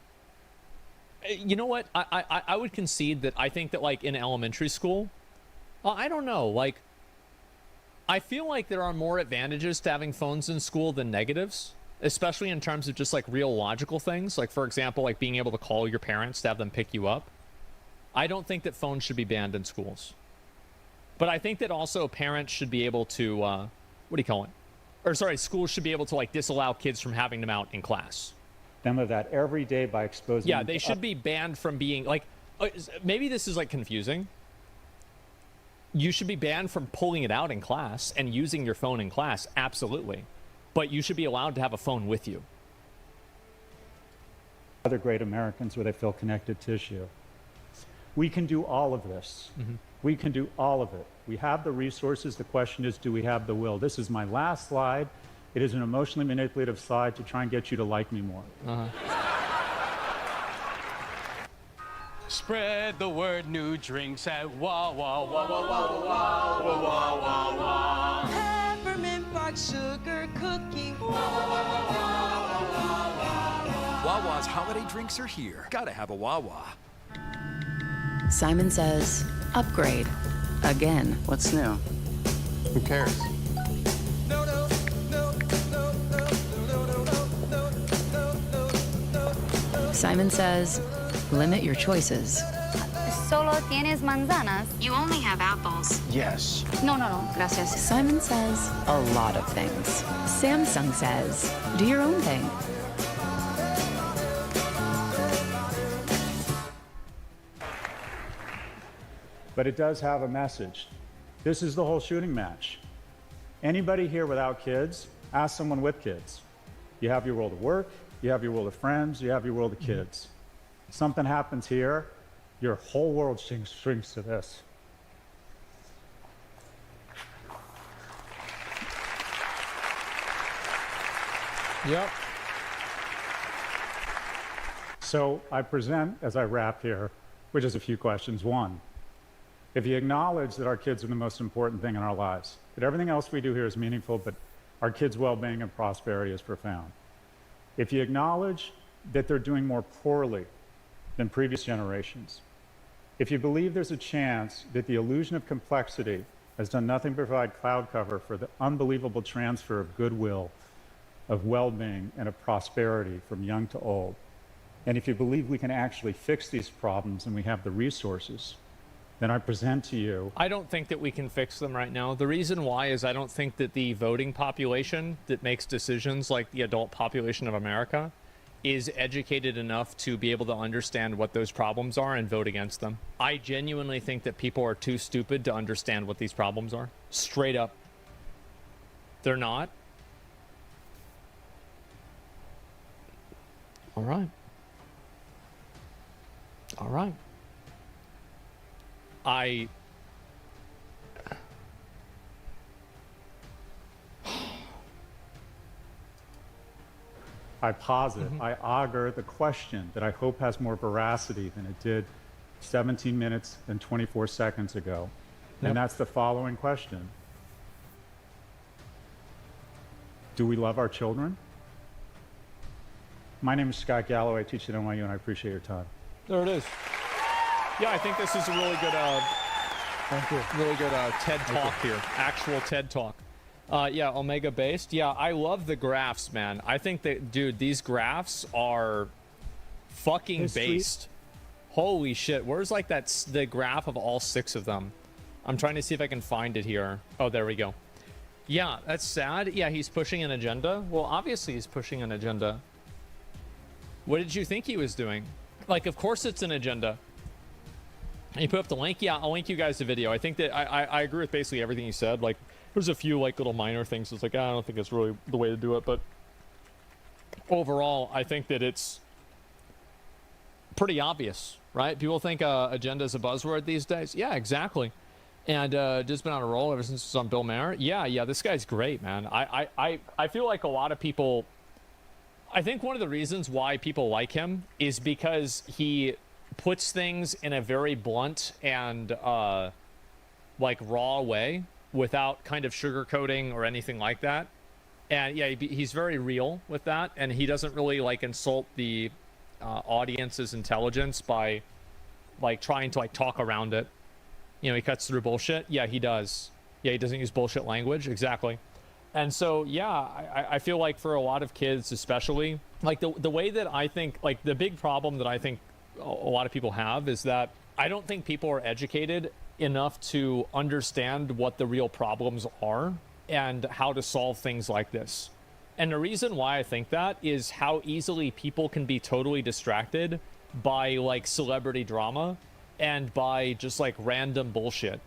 You know what? I would concede that I think that, like, in elementary school, I don't know, like, I feel like there are more advantages to having phones in school than negatives, especially in terms of just, like, real logical things. Like, for example, like being able to call your parents to have them pick you up. I don't think that phones should be banned in schools. But I think that also parents should be able to, what do you call it? Or sorry, schools should be able to, like, disallow kids from having them out in class. Them of that every day by exposing. Yeah, they should be banned from being, like, maybe this is, like, confusing. You should be banned from pulling it out in class and using your phone in class, absolutely. But you should be allowed to have a phone with you. Other great Americans where they feel connected tissue. We can do all of this. Mm-hmm. We can do all of it. We have the resources. The question is, do we have the will? This is my last slide. It is an emotionally manipulative slide to try and get you to like me more. Spread the word, new drinks at Wawa, Wawa, Wawa, Wawa, Wawa, Wawa. Peppermint bark sugar cookie. Wawa's holiday drinks are here. Gotta have a Wawa. Simon Says, upgrade. Again. What's new? Who cares? Simon Says, limit your choices. Solo tienes manzanas. You only have apples. Yes. No, gracias. Simon Says, a lot of things. Samsung Says, do your own thing. But it does have a message. This is the whole shooting match. Anybody here without kids, ask someone with kids. You have your world of work, you have your world of friends, you have your world of kids. Something happens here, your whole world shrinks to this. Yep. So I present, as I wrap here, with just a few questions. One, if you acknowledge that our kids are the most important thing in our lives, that everything else we do here is meaningful, but our kids' well-being and prosperity is profound. If you acknowledge that they're doing more poorly than previous generations, if you believe there's a chance that the illusion of complexity has done nothing but provide cloud cover for the unbelievable transfer of goodwill, of well-being, and of prosperity from young to old, and if you believe we can actually fix these problems and we have the resources, then I present to you. I don't think that we can fix them right now. The reason why is I don't think that the voting population that makes decisions, like the adult population of America, is educated enough to be able to understand what those problems are and vote against them. I genuinely think that people are too stupid to understand what these problems are. Straight up. They're not. All right. All right. I posit, I augur the question that I hope has more veracity than it did 17 minutes and 24 seconds ago. Yep. And that's the following question. Do we love our children? My name is Scott Galloway. I teach at NYU, and I appreciate your time. There it is. Yeah, I think this is a really good, Thank you. really good TED Talk here. Actual TED Talk. Yeah, Omega based. Yeah, I love the graphs, man. I think that, dude, these graphs are fucking based. Holy shit. Where's like the graph of all 6 of them? I'm trying to see if I can find it here. Oh, there we go. Yeah, that's sad. Yeah, he's pushing an agenda. Well, obviously he's pushing an agenda. What did you think he was doing? Like, of course it's an agenda. And you put up the link. Yeah, I'll link you guys the video. I think that I agree with basically everything you said. Like, there's a few like little minor things. It's like, I don't think it's really the way to do it. But overall, I think that it's pretty obvious, right? People think agenda is a buzzword these days. Yeah, exactly. And just been on a roll ever since it was on Bill Maher. Yeah, this guy's great, man. I feel like a lot of people, I think one of the reasons why people like him is because he puts things in a very blunt and like raw way without kind of sugarcoating or anything like that. And yeah, he's very real with that, and he doesn't really like insult the audience's intelligence by like trying to like talk around it. You know, he cuts through bullshit. Yeah, he does. Yeah, he doesn't use bullshit language. Exactly. And so, yeah, I feel like for a lot of kids, especially, like the way that I think, like the big problem that I think a lot of people have is that I don't think people are educated enough to understand what the real problems are and how to solve things like this. And the reason why I think that is how easily people can be totally distracted by like celebrity drama and by just like random bullshit.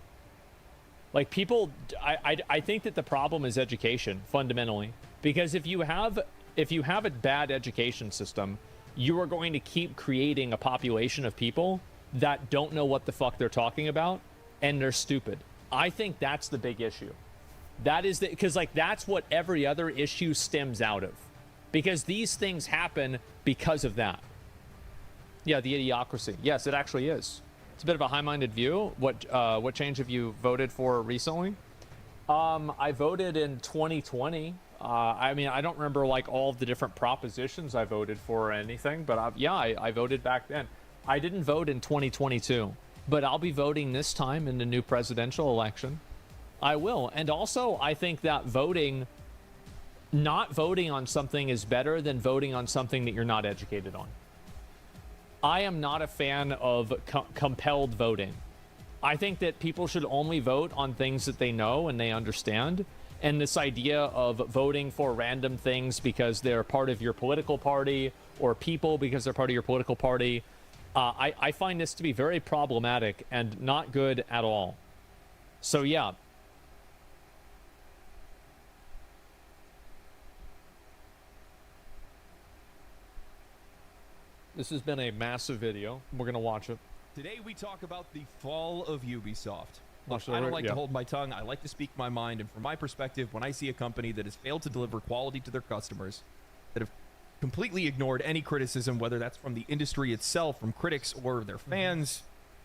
Like people, I think that the problem is education fundamentally, because if you have a bad education system, you are going to keep creating a population of people that don't know what the fuck they're talking about and they're stupid. I think that's the big issue. That is because like that's what every other issue stems out of, because these things happen because of that. Yeah, the idiocracy. Yes, it actually is. It's a bit of a high-minded view. What change have you voted for recently? I voted in 2020. I mean, I don't remember like all of the different propositions I voted for or anything, but yeah, I voted back then. I didn't vote in 2022, but I'll be voting this time in the new presidential election. I will. And also, I think that not voting on something is better than voting on something that you're not educated on. I am not a fan of compelled voting. I think that people should only vote on things that they know and they understand. And this idea of voting for random things because they're part of your political party, or people because they're part of your political party, I find this to be very problematic and not good at all. So yeah. This has been a massive video. We're going to watch it. Today we talk about the fall of Ubisoft. Look, So I don't like yeah. to hold my tongue. I like to speak my mind. And from my perspective, when I see a company that has failed to deliver quality to their customers, that have completely ignored any criticism, whether that's from the industry itself, from critics, or their fans,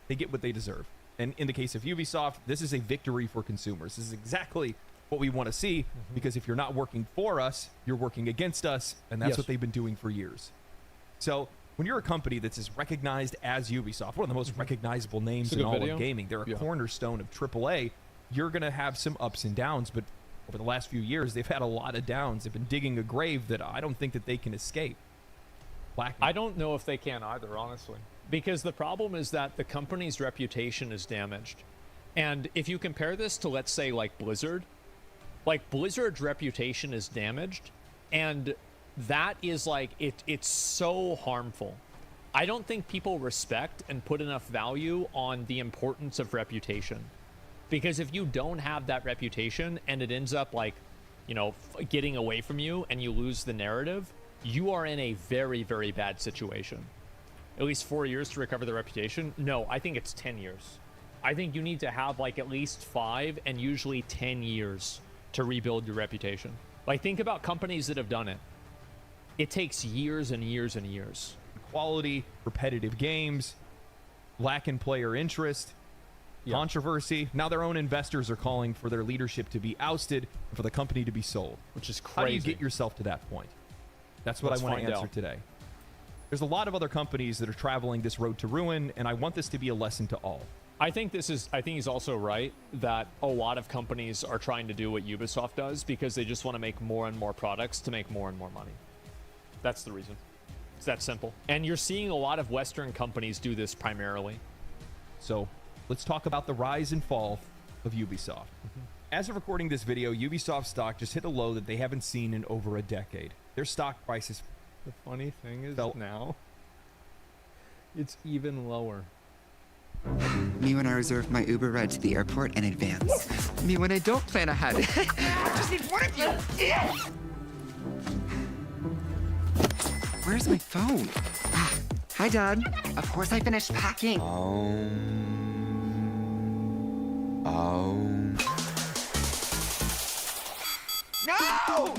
they get what they deserve. And in the case of Ubisoft, this is a victory for consumers. This is exactly what we want to see, because if you're not working for us, you're working against us, and that's Yes. what they've been doing for years. So when you're a company that's as recognized as Ubisoft, one of the most recognizable names It's a in good all video. of gaming, they're a cornerstone of AAA, you're going to have some ups and downs, but over the last few years, they've had a lot of downs. They've been digging a grave that I don't think that they can escape. I don't know if they can either, honestly. Because the problem is that the company's reputation is damaged. And if you compare this to, let's say, like Blizzard's reputation is damaged, and that is like, it's so harmful. I don't think people respect and put enough value on the importance of reputation. Because if you don't have that reputation and it ends up like, you know, getting away from you and you lose the narrative, you are in a very, very bad situation. At least 4 years to recover the reputation? No, I think it's 10 years. I think you need to have like at least 5 and usually 10 years to rebuild your reputation. Like, think about companies that have done it. It takes years and years and years. Quality, repetitive games, lack in player interest, controversy. Now their own investors are calling for their leadership to be ousted and for the company to be sold. Which is How do you crazy. get yourself to that point? That's what Let's I want to find answer out. today. There's a lot of other companies that are traveling this road to ruin, and I want this to be a lesson to all. I think he's also right that a lot of companies are trying to do what Ubisoft does because they just want to make more and more products to make more and more money. That's the reason. It's that simple. And you're seeing a lot of Western companies do this primarily. So let's talk about the rise and fall of Ubisoft. As of recording this video, Ubisoft stock just hit a low that they haven't seen in over a decade. Their stock price is... The funny thing is now, it's even lower. Me when I reserve my Uber ride to the airport in advance. Me when I don't plan ahead. I just need one of you. Where's my phone? Ah, hi, Dad. Of course I finished packing. No!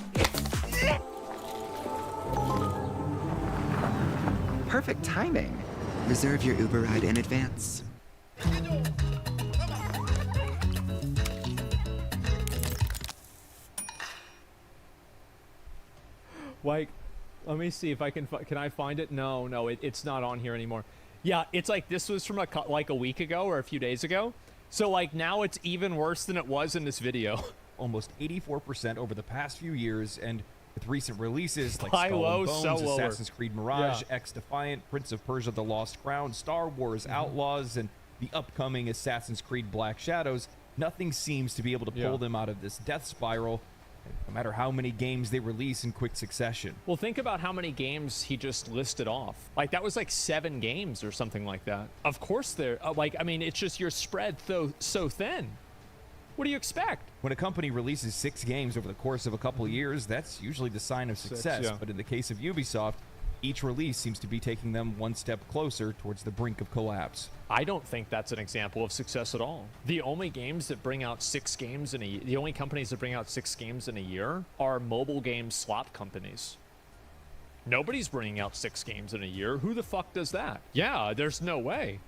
Perfect timing. Reserve your Uber ride in advance. Like, let me see if I can I find it? No, it's not on here anymore. Yeah, it's like this was from like a week ago or a few days ago. So like now it's even worse than it was in this video. Almost 84% over the past few years, and with recent releases like High, Skull low, and Bones, so lower. Assassin's Creed Mirage, Yeah. X Defiant, Prince of Persia: The Lost Crown, Star Wars Outlaws, and the upcoming Assassin's Creed Black Shadows, nothing seems to be able to pull them out of this death spiral, no matter how many games they release in quick succession. Well, think about how many games he just listed off. Like, that was like 7 games or something like that. Of course they're, I mean, it's just you're spread so thin. What do you expect? When a company releases 6 games over the course of a couple of years, that's usually the sign of success. yeah. But in the case of Ubisoft, each release seems to be taking them one step closer towards the brink of collapse. I don't think that's an example of success at all. The only games that bring out 6 games in a the only companies that bring out 6 games in a year are mobile game slot companies. Nobody's bringing out 6 games in a year. Who the fuck does that? Yeah, there's no way.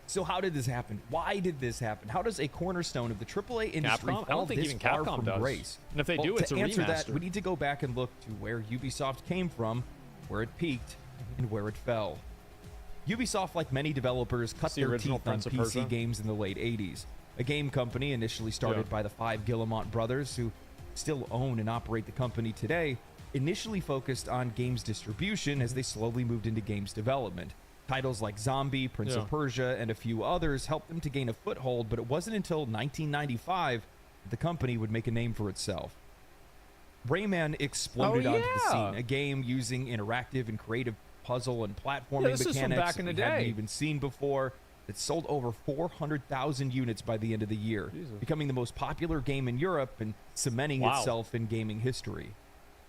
So how did this happen? Why did this happen? How does a cornerstone of the AAA industry Capcom? I fall don't think this even far Capcom from does. grace? And if they do, it's a to answer that, remaster. we need to go back and look to where Ubisoft came from, where it peaked, and where it fell. Ubisoft, like many developers, cut the their original teeth on Prince of PC Persia. games in the late 80s. A game company initially started by the 5 Guillemot brothers, who still own and operate the company today, initially focused on games distribution as they slowly moved into games development. Titles like Zombie, Prince of Persia, and a few others helped them to gain a foothold, but it wasn't until 1995 that the company would make a name for itself. Rayman exploded onto the scene, a game using interactive and creative puzzle and platforming this is from mechanics back in that the we hadn't day. even seen before. It sold over 400,000 units by the end of the year, becoming the most popular game in Europe and cementing itself in gaming history.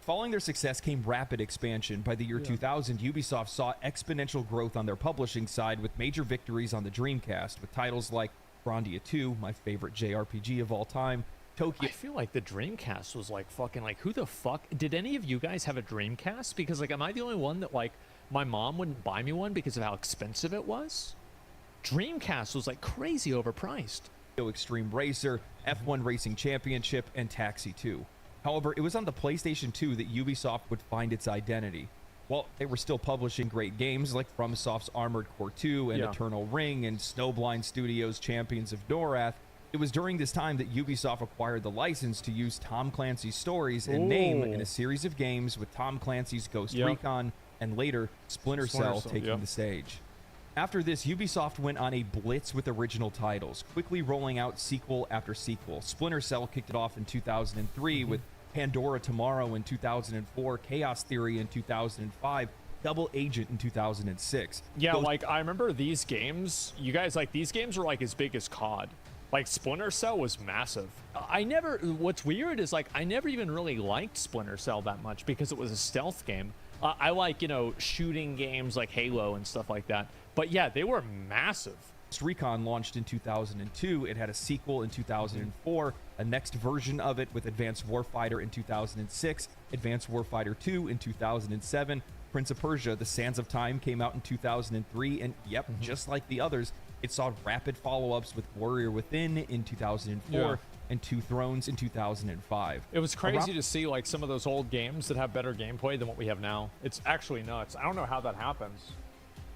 Following their success came rapid expansion. By the year 2000, Ubisoft saw exponential growth on their publishing side with major victories on the Dreamcast, with titles like Grandia 2, my favorite JRPG of all time, Tokyo. I feel like the Dreamcast was like fucking like, who the fuck? Did any of you guys have a Dreamcast? Because like, am I the only one that like, my mom wouldn't buy me one because of how expensive it was? Dreamcast was like crazy overpriced. Extreme Racer, F1 Racing Championship, and Taxi 2. However, it was on the PlayStation 2 that Ubisoft would find its identity. While they were still publishing great games like FromSoft's Armored Core 2 and Eternal Ring and Snowblind Studios' Champions of Norath, it was during this time that Ubisoft acquired the license to use Tom Clancy's stories and name in a series of games, with Tom Clancy's Ghost Recon and later Splinter Cell taking the stage. After this, Ubisoft went on a blitz with original titles, quickly rolling out sequel after sequel. Splinter Cell kicked it off in 2003 with Pandora Tomorrow in 2004, Chaos Theory in 2005, Double Agent in 2006. Yeah, like I remember these games, you guys, like these games were like as big as COD. Like Splinter Cell was massive. What's weird is like I never even really liked Splinter Cell that much because it was a stealth game. I like, you know, shooting games like Halo and stuff like that. But yeah, they were massive. Recon launched in 2002. It had a sequel in 2004, a next version of it with Advanced Warfighter in 2006, Advanced Warfighter 2 in 2007, Prince of Persia: The Sands of Time came out in 2003, and just like the others, it saw rapid follow-ups with Warrior Within in 2004 and Two Thrones in 2005. It was crazy to see like some of those old games that have better gameplay than what we have now. It's actually nuts. I don't know how that happens.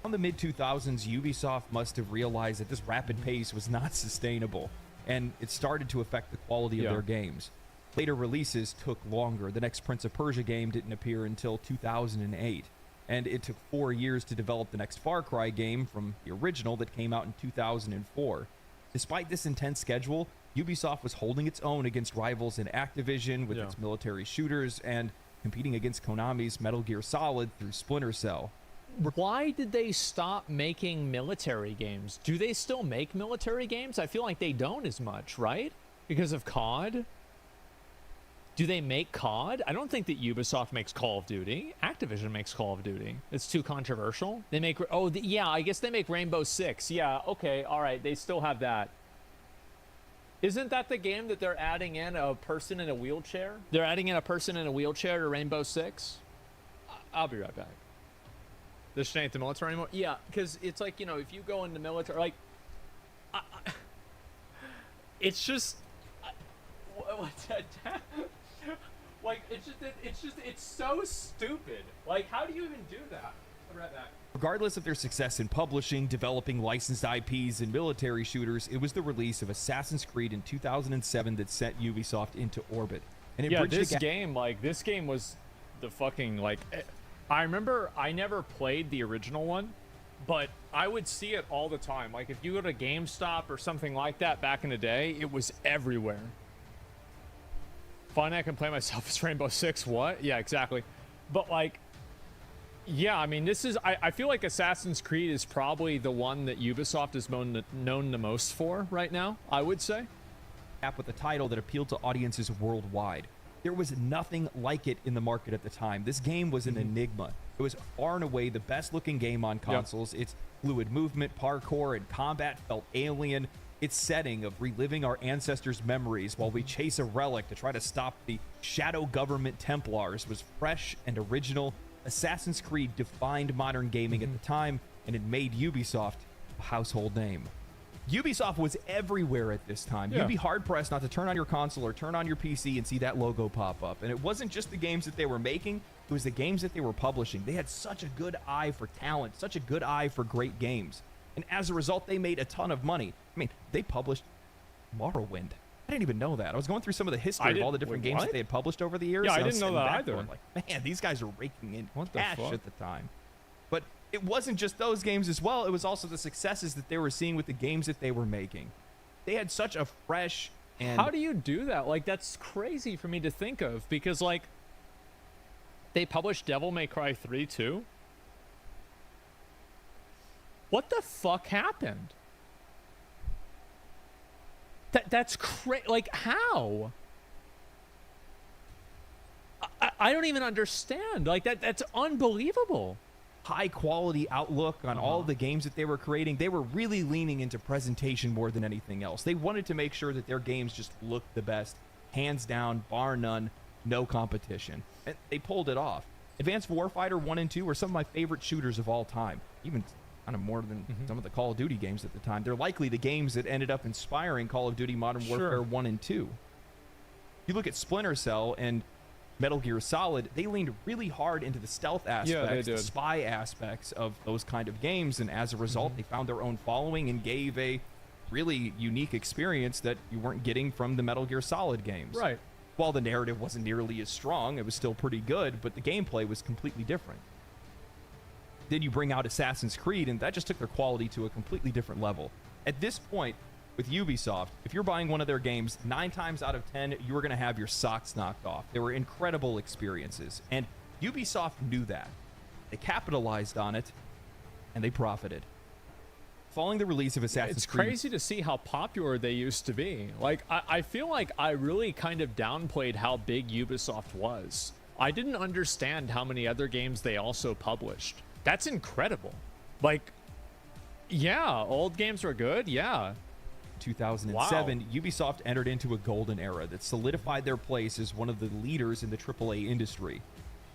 On the mid-2000s, Ubisoft must have realized that this rapid pace was not sustainable, and it started to affect the quality of their games. Later releases took longer. The next Prince of Persia game didn't appear until 2008, and it took 4 years to develop the next Far Cry game from the original that came out in 2004. Despite this intense schedule, Ubisoft was holding its own against rivals in Activision with its military shooters and competing against Konami's Metal Gear Solid through Splinter Cell. Why did they stop making military games? Do they still make military games? I feel like they don't as much, right? Because of COD? Do they make COD? I don't think that Ubisoft makes Call of Duty. Activision makes Call of Duty. It's too controversial. They make... yeah, I guess they make Rainbow Six. Yeah, okay, all right. They still have that. Isn't that the game that they're adding in a person in a wheelchair? They're adding in a person in a wheelchair to Rainbow Six? I'll be right back. This shit ain't the military anymore? Yeah, because it's like, you know, if you go into military, like, it's just, like, it's so stupid. Like, how do you even do that? I'll be right back. Regardless of their success in publishing, developing licensed IPs, and military shooters, it was the release of Assassin's Creed in 2007 that set Ubisoft into orbit. And it bridged this game was the fucking, like... I remember I never played the original one, but I would see it all the time. Like, if you go to GameStop or something like that back in the day, it was everywhere. Finally, I can play myself as Rainbow Six. What? Yeah, exactly. But, like, yeah, I mean, this is... I feel like Assassin's Creed is probably the one that Ubisoft is known the most for right now, I would say. With a title that appealed to audiences worldwide. There was nothing like it in the market at the time. This game was an enigma. It was far and away the best looking game on consoles. Its fluid movement, parkour, and combat felt alien. Its setting of reliving our ancestors' memories while we chase a relic to try to stop the shadow government Templars was fresh and original. Assassin's Creed defined modern gaming at the time, and it made Ubisoft a household name. Ubisoft was everywhere at this time. Yeah. You'd be hard-pressed not to turn on your console or turn on your PC and see that logo pop up. And it wasn't just the games that they were making, it was the games that they were publishing. They had such a good eye for talent, such a good eye for great games. And as a result, they made a ton of money. I mean, they published Morrowind. I didn't even know that. I was going through some of the history of all the different games that they had published over the years. Yeah, I and didn't know sitting that back either. going like, man, these guys are raking in What the cash fuck? at the time. But it wasn't just those games as well. It was also the successes that they were seeing with the games that they were making. They had such a fresh and... How do you do that? Like, that's crazy for me to think of, because, like, they published Devil May Cry 3 too? What the fuck happened? That's crazy. Like, how? I don't even understand. Like, that's unbelievable. High quality outlook on all of the games that they were creating. They were really leaning into presentation more than anything else. They wanted to make sure that their games just looked the best, hands down, bar none, no competition. And they pulled it off. Advanced Warfighter 1 and 2 are some of my favorite shooters of all time, even kind of more than some of the Call of Duty games at the time. They're likely the games that ended up inspiring Call of Duty Modern Warfare 1 and 2. You look at Splinter Cell and Metal Gear Solid, they leaned really hard into the stealth aspects, the spy aspects of those kind of games, and as a result, they found their own following and gave a really unique experience that you weren't getting from the Metal Gear Solid games. Right. While the narrative wasn't nearly as strong, it was still pretty good, but the gameplay was completely different. Then you bring out Assassin's Creed, and that just took their quality to a completely different level. At this point, with Ubisoft, if you're buying one of their games, 9 times out of 10, you were going to have your socks knocked off. They were incredible experiences, and Ubisoft knew that. They capitalized on it, and they profited. Following the release of Assassin's Creed... It's crazy to see how popular they used to be. Like, I feel like I really kind of downplayed how big Ubisoft was. I didn't understand how many other games they also published. That's incredible. Like, yeah, old games were good, yeah. 2007, Ubisoft entered into a golden era that solidified their place as one of the leaders in the AAA industry.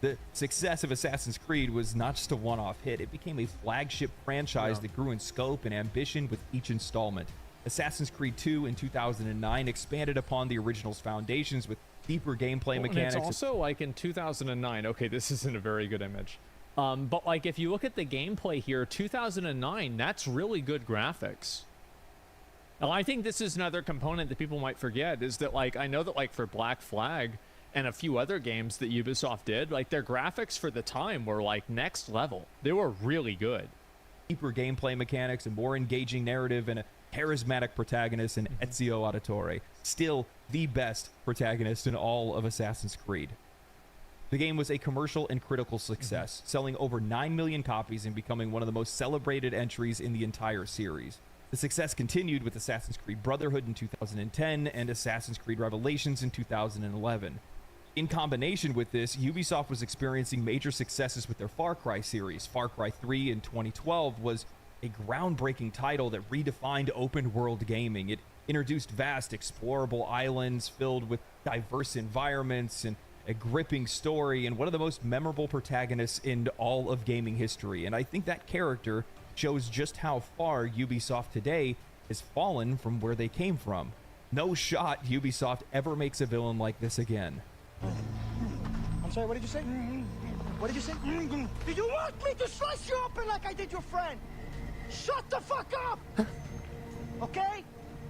The success of Assassin's Creed was not just a one-off hit, it became a flagship franchise that grew in scope and ambition with each installment. Assassin's Creed 2 in 2009 expanded upon the original's foundations with deeper gameplay mechanics. And it's also like in 2009, okay, this isn't a very good image. But like if you look at the gameplay here, 2009, that's really good graphics. Now, I think this is another component that people might forget, is that, like, I know that, like, for Black Flag and a few other games that Ubisoft did, like, their graphics for the time were, like, next level. They were really good. Deeper gameplay mechanics, a more engaging narrative, and a charismatic protagonist in Ezio Auditore. Still the best protagonist in all of Assassin's Creed. The game was a commercial and critical success, selling over 9 million copies and becoming one of the most celebrated entries in the entire series. The success continued with Assassin's Creed Brotherhood in 2010 and Assassin's Creed Revelations in 2011. In combination with this, Ubisoft was experiencing major successes with their Far Cry series. Far Cry 3 in 2012 was a groundbreaking title that redefined open-world gaming. It introduced vast, explorable islands filled with diverse environments and a gripping story and one of the most memorable protagonists in all of gaming history. And I think that character shows just how far Ubisoft today has fallen from where they came from. No shot Ubisoft ever makes a villain like this again. I'm sorry, what did you say? What did you say? Do you want me to slice you open like I did your friend? Shut the fuck up! Okay?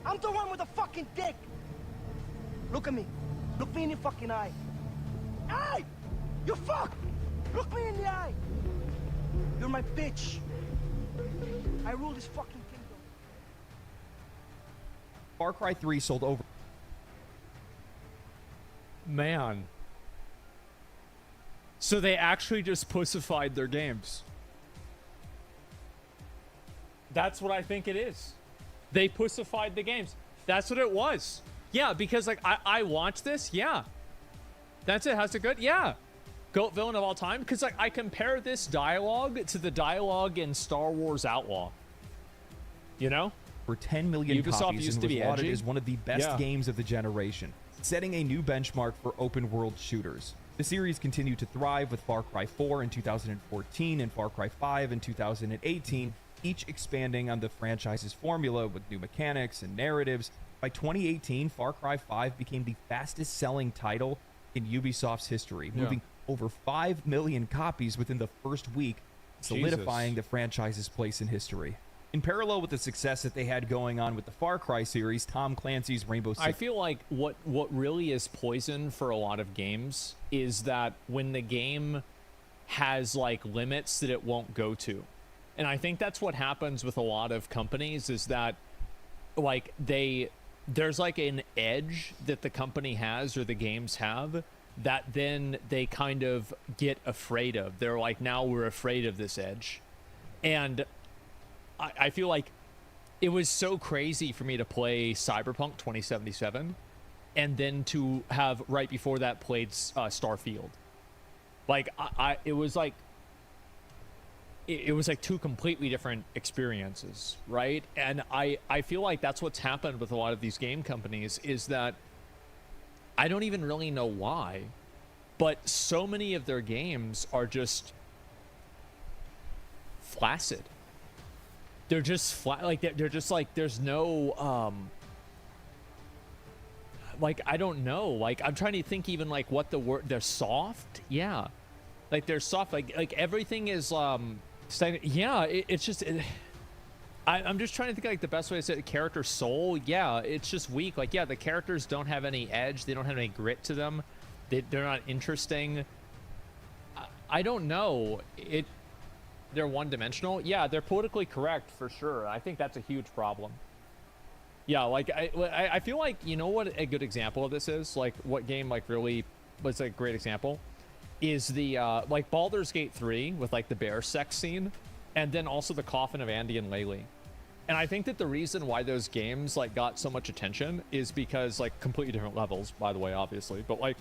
I'm the one with the fucking dick. Look at me. Look me in the fucking eye. Hey! You fuck! Look me in the eye! You're my bitch. I rule this fucking kingdom. Far Cry 3 sold over... Man. So they actually just pussified their games. That's what I think it is. They pussified the games. That's what it was. Yeah, because like I watched this, yeah. That's it, how's it good? Yeah. GOAT villain of all time, because like I compare this dialogue to the dialogue in Star Wars Outlaw. You know? For 10 million Ubisoft copies used and to was be lauded edgy. as one of the best Yeah. games of the generation, setting a new benchmark for open world shooters. The series continued to thrive with Far Cry 4 in 2014 and Far Cry 5 in 2018, each expanding on the franchise's formula with new mechanics and narratives. By 2018, Far Cry 5 became the fastest-selling title in Ubisoft's history, moving over 5 million copies within the first week, solidifying the franchise's place in history. In parallel with the success that they had going on with the Far Cry series, Tom Clancy's Rainbow Six... I feel like what really is poison for a lot of games is that when the game has like limits that it won't go to. And I think that's what happens with a lot of companies, is that like there's like an edge that the company has or the games have that then they kind of get afraid of. They're like, now we're afraid of this edge. And I feel like it was so crazy for me to play Cyberpunk 2077 and then to have right before that played Starfield. Like it was like two completely different experiences, right? And I feel like that's what's happened with a lot of these game companies, is that I don't even really know why, but so many of their games are just flaccid. They're just flat, like they're just like, there's no like, I don't know, like I'm trying to think even like what the word, they're soft, yeah, like they're soft, like everything is yeah, it's just I'm just trying to think like the best way to say it. Character soul, yeah, it's just weak. Like, yeah, the characters don't have any edge, they don't have any grit to them, they're not interesting. I don't know, they're one-dimensional. Yeah, they're politically correct for sure. I think that's a huge problem. Yeah, like I feel like, you know what a good example of this is, like what game like really was a great example is the like Baldur's Gate 3 with like the bear sex scene, and then also the Coffin of Andy and Laylee. And I think that the reason why those games like got so much attention is because, like, completely different levels, by the way, obviously, but like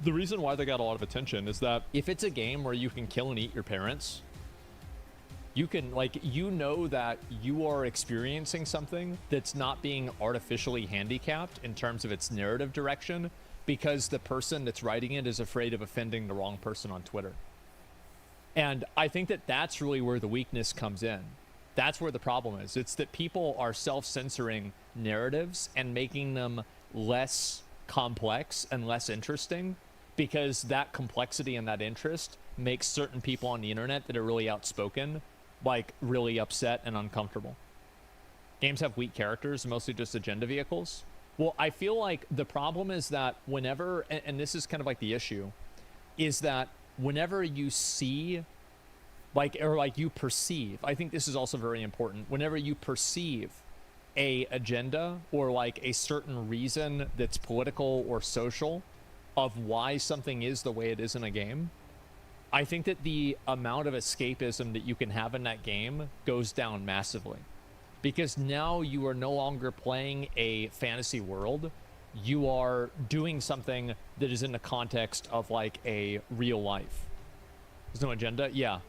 the reason why they got a lot of attention is that if it's a game where you can kill and eat your parents, you can, like, you know that you are experiencing something that's not being artificially handicapped in terms of its narrative direction, because the person that's writing it is afraid of offending the wrong person on Twitter. And I think that that's really where the weakness comes in. That's where the problem is. It's that people are self-censoring narratives and making them less complex and less interesting, because that complexity and that interest makes certain people on the internet that are really outspoken like really upset and uncomfortable. Games have weak characters, mostly just agenda vehicles. Well, I feel like the problem is that whenever, and this is kind of like the issue, is that whenever you see, like, or like you perceive, I think this is also very important, whenever you perceive a agenda or like a certain reason that's political or social of why something is the way it is in a game, I think that the amount of escapism that you can have in that game goes down massively. Because now you are no longer playing a fantasy world, you are doing something that is in the context of like a real life. There's no agenda? Yeah.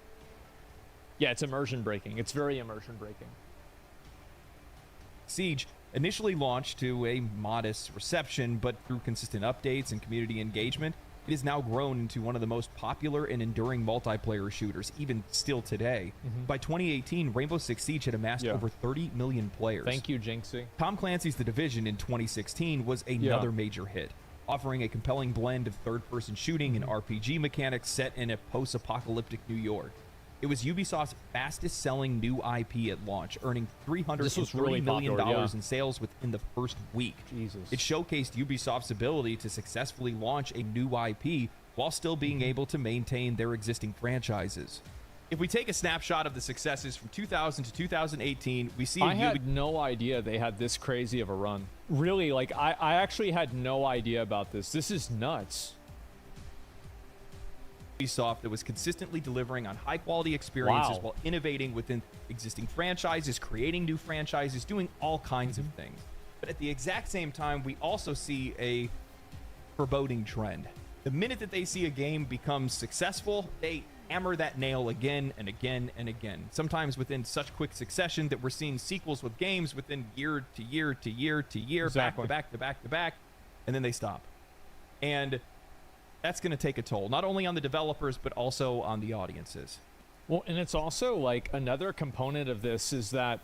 Yeah, it's immersion breaking. It's very immersion breaking. Siege initially launched to a modest reception, but through consistent updates and community engagement, it has now grown into one of the most popular and enduring multiplayer shooters, even still today. By 2018, Rainbow Six Siege had amassed over 30 million players. Thank you, Jinxie. Tom Clancy's The Division in 2016 was another major hit, offering a compelling blend of third-person shooting and RPG mechanics set in a post-apocalyptic New York. It was Ubisoft's fastest-selling new IP at launch, earning $330 million in sales within the first week. Jesus. It showcased Ubisoft's ability to successfully launch a new IP while still being able to maintain their existing franchises. If we take a snapshot of the successes from 2000 to 2018, we see... I had no idea they had this crazy of a run. Really, like, I actually had no idea about this. This is nuts. Ubisoft that was consistently delivering on high-quality experiences while innovating within existing franchises, creating new franchises, doing all kinds of things. But at the exact same time, we also see a foreboding trend. The minute that they see a game become successful, they hammer that nail again and again and again. Sometimes within such quick succession that we're seeing sequels with games within year to year to year to year, back to back to back to back, and then they stop. And that's going to take a toll, not only on the developers, but also on the audiences. Well, and it's also like another component of this is that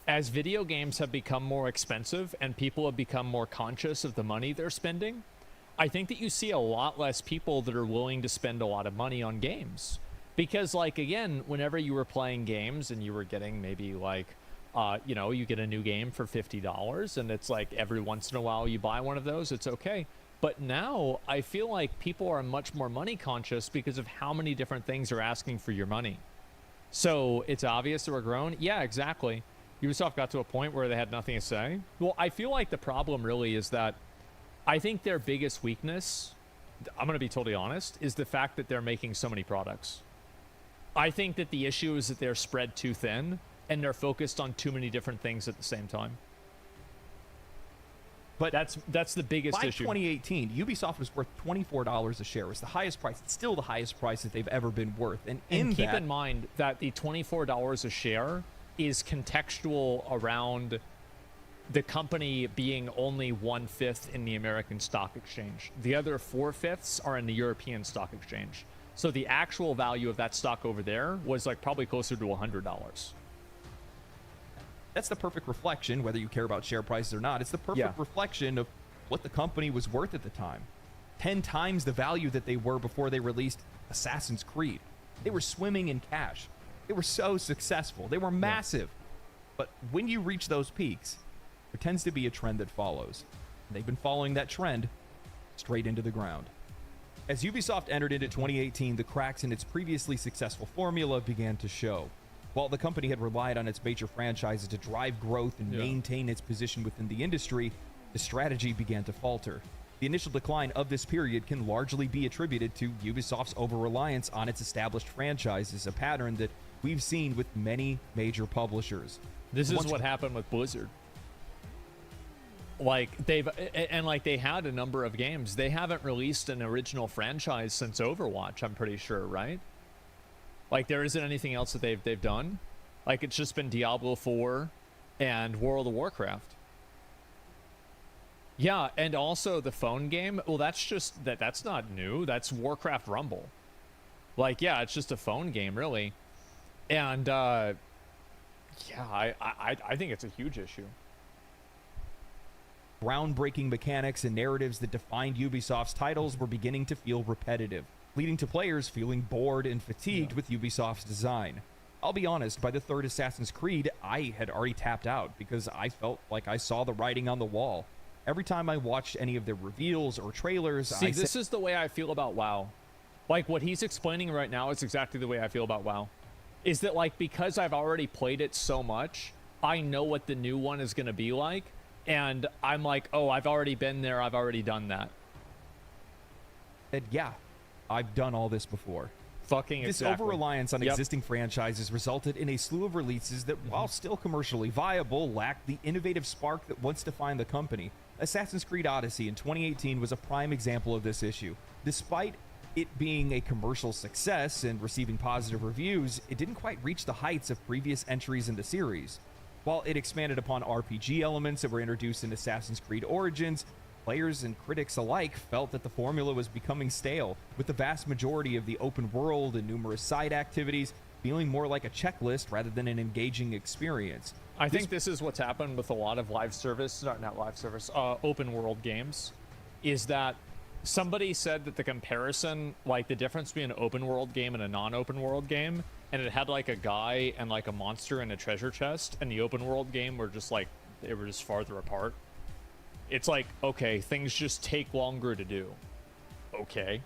as video games have become more expensive and people have become more conscious of the money they're spending, I think that you see a lot less people that are willing to spend a lot of money on games. Because, like, again, whenever you were playing games and you were getting maybe like, you know, you get a new game for $50 and it's like every once in a while you buy one of those, it's okay. But now I feel like people are much more money conscious because of how many different things are asking for your money. So it's obvious that we're grown. Yeah, exactly. Ubisoft got to a point where they had nothing to say. Well, I feel like the problem really is that I think their biggest weakness, I'm going to be totally honest, is the fact that they're making so many products. I think that the issue is that they're spread too thin and they're focused on too many different things at the same time. But that's the biggest issue. By 2018, Ubisoft was worth $24 a share. It was the highest price. It's still the highest price that they've ever been worth. And keep in mind that the $24 a share is contextual around the company being only 1/5 in the American stock exchange. The other 4/5 are in the European stock exchange. So the actual value of that stock over there was like probably closer to $100. That's the perfect reflection, whether you care about share prices or not. It's the perfect reflection of what the company was worth at the time. 10 times the value that they were before they released Assassin's Creed. They were swimming in cash. They were so successful. They were massive. But when you reach those peaks, there tends to be a trend that follows. And they've been following that trend straight into the ground. As Ubisoft entered into 2018, the cracks in its previously successful formula began to show. While the company had relied on its major franchises to drive growth and maintain its position within the industry, the strategy began to falter. The initial decline of this period can largely be attributed to Ubisoft's over-reliance on its established franchises, a pattern that we've seen with many major publishers. This is what happened with Blizzard. Like they had a number of games. They haven't released an original franchise since Overwatch, I'm pretty sure, right? Like there isn't anything else that they've done. Like it's just been Diablo 4 and World of Warcraft. Yeah, and also the phone game. Well, that's not new. That's Warcraft Rumble. Like, yeah, it's just a phone game, really. And yeah, I think it's a huge issue. Groundbreaking mechanics and narratives that defined Ubisoft's titles were beginning to feel repetitive, leading to players feeling bored and fatigued with Ubisoft's design. I'll be honest, by the third Assassin's Creed, I had already tapped out because I felt like I saw the writing on the wall. Every time I watched any of their reveals or trailers, this is the way I feel about WoW. Like what he's explaining right now is exactly the way I feel about WoW. Is that like because I've already played it so much, I know what the new one is going to be like. And I'm like, oh, I've already been there. I've already done that. And yeah, I've done all this before. Fucking This exactly. over-reliance on existing franchises resulted in a slew of releases that, while still commercially viable, lacked the innovative spark that once defined the company. Assassin's Creed Odyssey in 2018 was a prime example of this issue. Despite it being a commercial success and receiving positive reviews, it didn't quite reach the heights of previous entries in the series. While it expanded upon RPG elements that were introduced in Assassin's Creed Origins, players and critics alike felt that the formula was becoming stale, with the vast majority of the open world and numerous side activities feeling more like a checklist rather than an engaging experience. I think this is what's happened with a lot of open world games, is that somebody said that the comparison, like the difference between an open world game and a non-open world game, and it had like a guy and like a monster and a treasure chest, and the open world game were just like, they were just farther apart. It's like, okay, things just take longer to do. Okay.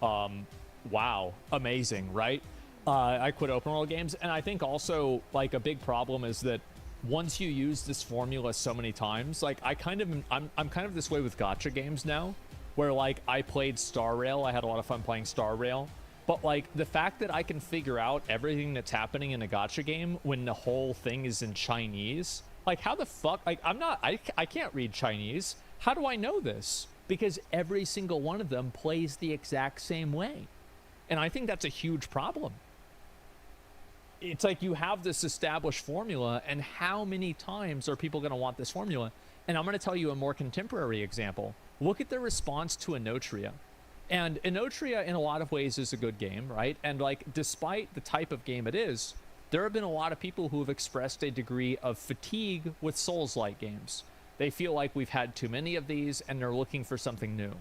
Wow. Amazing, right? I quit open world games, and I think also like a big problem is that once you use this formula so many times, like I'm kind of this way with gacha games now, where like I played Star Rail, I had a lot of fun playing Star Rail, but like the fact that I can figure out everything that's happening in a gacha game when the whole thing is in Chinese, like how the fuck, like I can't read Chinese. How do I know this? Because every single one of them plays the exact same way. And I think that's a huge problem. It's like you have this established formula, and how many times are people going to want this formula? And I'm going to tell you a more contemporary example. Look at the response to Anotria. And Inotria, in a lot of ways, is a good game, right? And like, despite the type of game it is, there have been a lot of people who have expressed a degree of fatigue with Souls-like games. They feel like we've had too many of these, and they're looking for something new.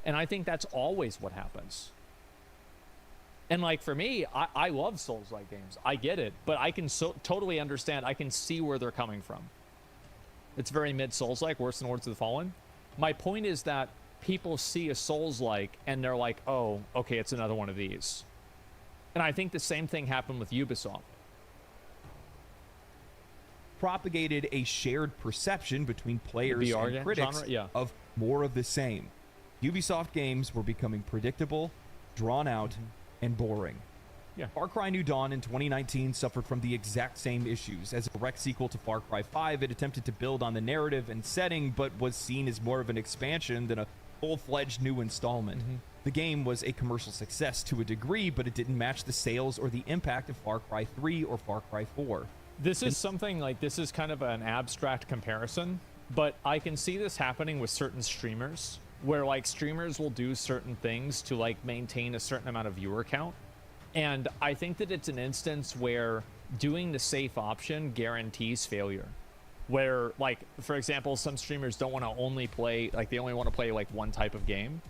And I think that's always what happens. And like, for me, I love Souls-like games. I get it, but I can totally understand. I can see where they're coming from. It's very mid-Souls-like, worse than Lords of the Fallen. My point is that people see a Souls-like, and they're like, oh, okay, it's another one of these. And I think the same thing happened with Ubisoft. Propagated a shared perception between players and critics of more of the same. Ubisoft games were becoming predictable, drawn out, and boring. Far Cry New Dawn in 2019 suffered from the exact same issues. As a direct sequel to Far Cry 5, it attempted to build on the narrative and setting, but was seen as more of an expansion than a full-fledged new installment. The game was a commercial success to a degree, but it didn't match the sales or the impact of Far Cry 3 or Far Cry 4. This is something like, this is kind of an abstract comparison, but I can see this happening with certain streamers, where like streamers will do certain things to like maintain a certain amount of viewer count. And I think that it's an instance where doing the safe option guarantees failure. Where, like, for example, some streamers don't want to only play, like, they only want to play, like, one type of game.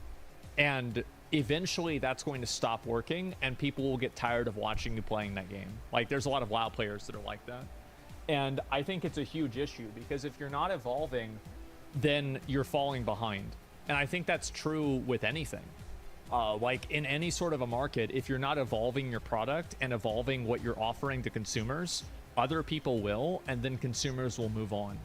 And eventually that's going to stop working, and people will get tired of watching you playing that game. Like, there's a lot of WoW players that are like that. And I think it's a huge issue, because if you're not evolving, then you're falling behind. And I think that's true with anything. Like in any sort of a market, if you're not evolving your product and evolving what you're offering to consumers, other people will, and then consumers will move on.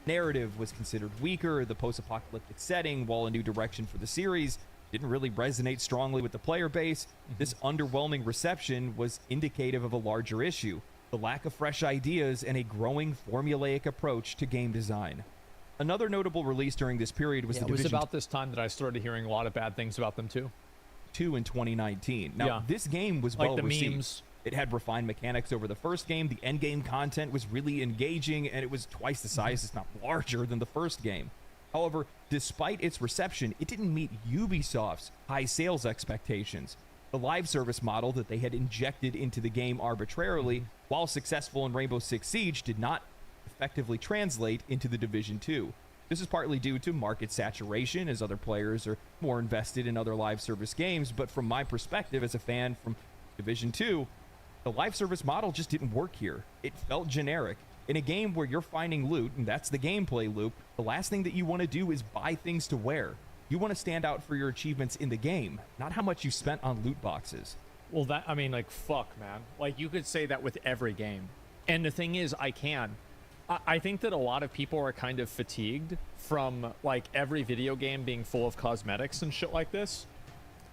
Narrative was considered weaker, the post-apocalyptic setting, while a new direction for the series, didn't really resonate strongly with the player base. This underwhelming reception was indicative of a larger issue, the lack of fresh ideas and a growing formulaic approach to game design. Another notable release during this period was The Division. It was about this time that I started hearing a lot of bad things about them too. 2 in 2019. Now, this game was well received. Memes. It had refined mechanics over the first game. The end game content was really engaging, and it was twice the size, if not larger, than the first game. However, despite its reception, it didn't meet Ubisoft's high sales expectations. The live service model that they had injected into the game arbitrarily, while successful in Rainbow Six Siege, did not effectively translate into The Division 2. This is partly due to market saturation, as other players are more invested in other live service games, but from my perspective as a fan from Division 2, the live service model just didn't work here. It felt generic. In a game where you're finding loot, and that's the gameplay loop, the last thing that you want to do is buy things to wear. You want to stand out for your achievements in the game, not how much you spent on loot boxes. Well, that, I mean, like, fuck, man. Like, you could say that with every game. And the thing is, I think that a lot of people are kind of fatigued from, like, every video game being full of cosmetics and shit like this.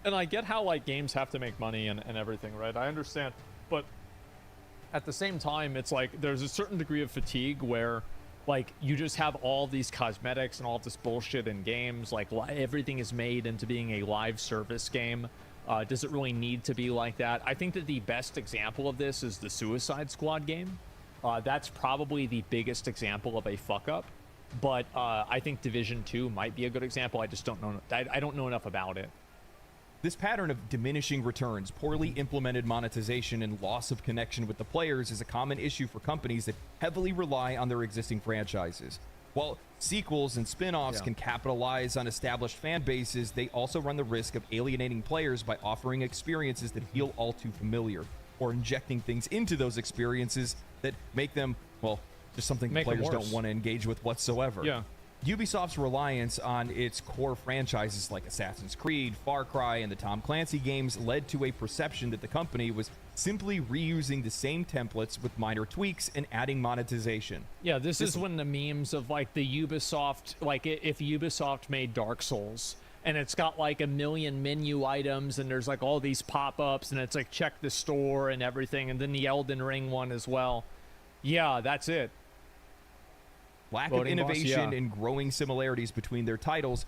And I get how, like, games have to make money and everything, right? I understand. But at the same time, it's like there's a certain degree of fatigue where, like, you just have all these cosmetics and all this bullshit in games. Like, everything is made into being a live service game. Does it really need to be like that? I think that the best example of this is the Suicide Squad game. That's probably the biggest example of a fuck up. But I think Division 2 might be a good example. I just don't know. I don't know enough about it. This pattern of diminishing returns, poorly implemented monetization, and loss of connection with the players is a common issue for companies that heavily rely on their existing franchises. While sequels and spin-offs can capitalize on established fan bases, they also run the risk of alienating players by offering experiences that feel all too familiar, or injecting things into those experiences that make them, well, just something players don't want to engage with whatsoever. Yeah. Ubisoft's reliance on its core franchises like Assassin's Creed, Far Cry, and the Tom Clancy games led to a perception that the company was simply reusing the same templates with minor tweaks and adding monetization. Yeah, this is when the memes of, like, the Ubisoft, like, if Ubisoft made Dark Souls, and it's got, like, a million menu items, and there's, like, all these pop-ups, and it's, like, check the store and everything, and then the Elden Ring one as well. Yeah, that's it. Lack of innovation and growing similarities between their titles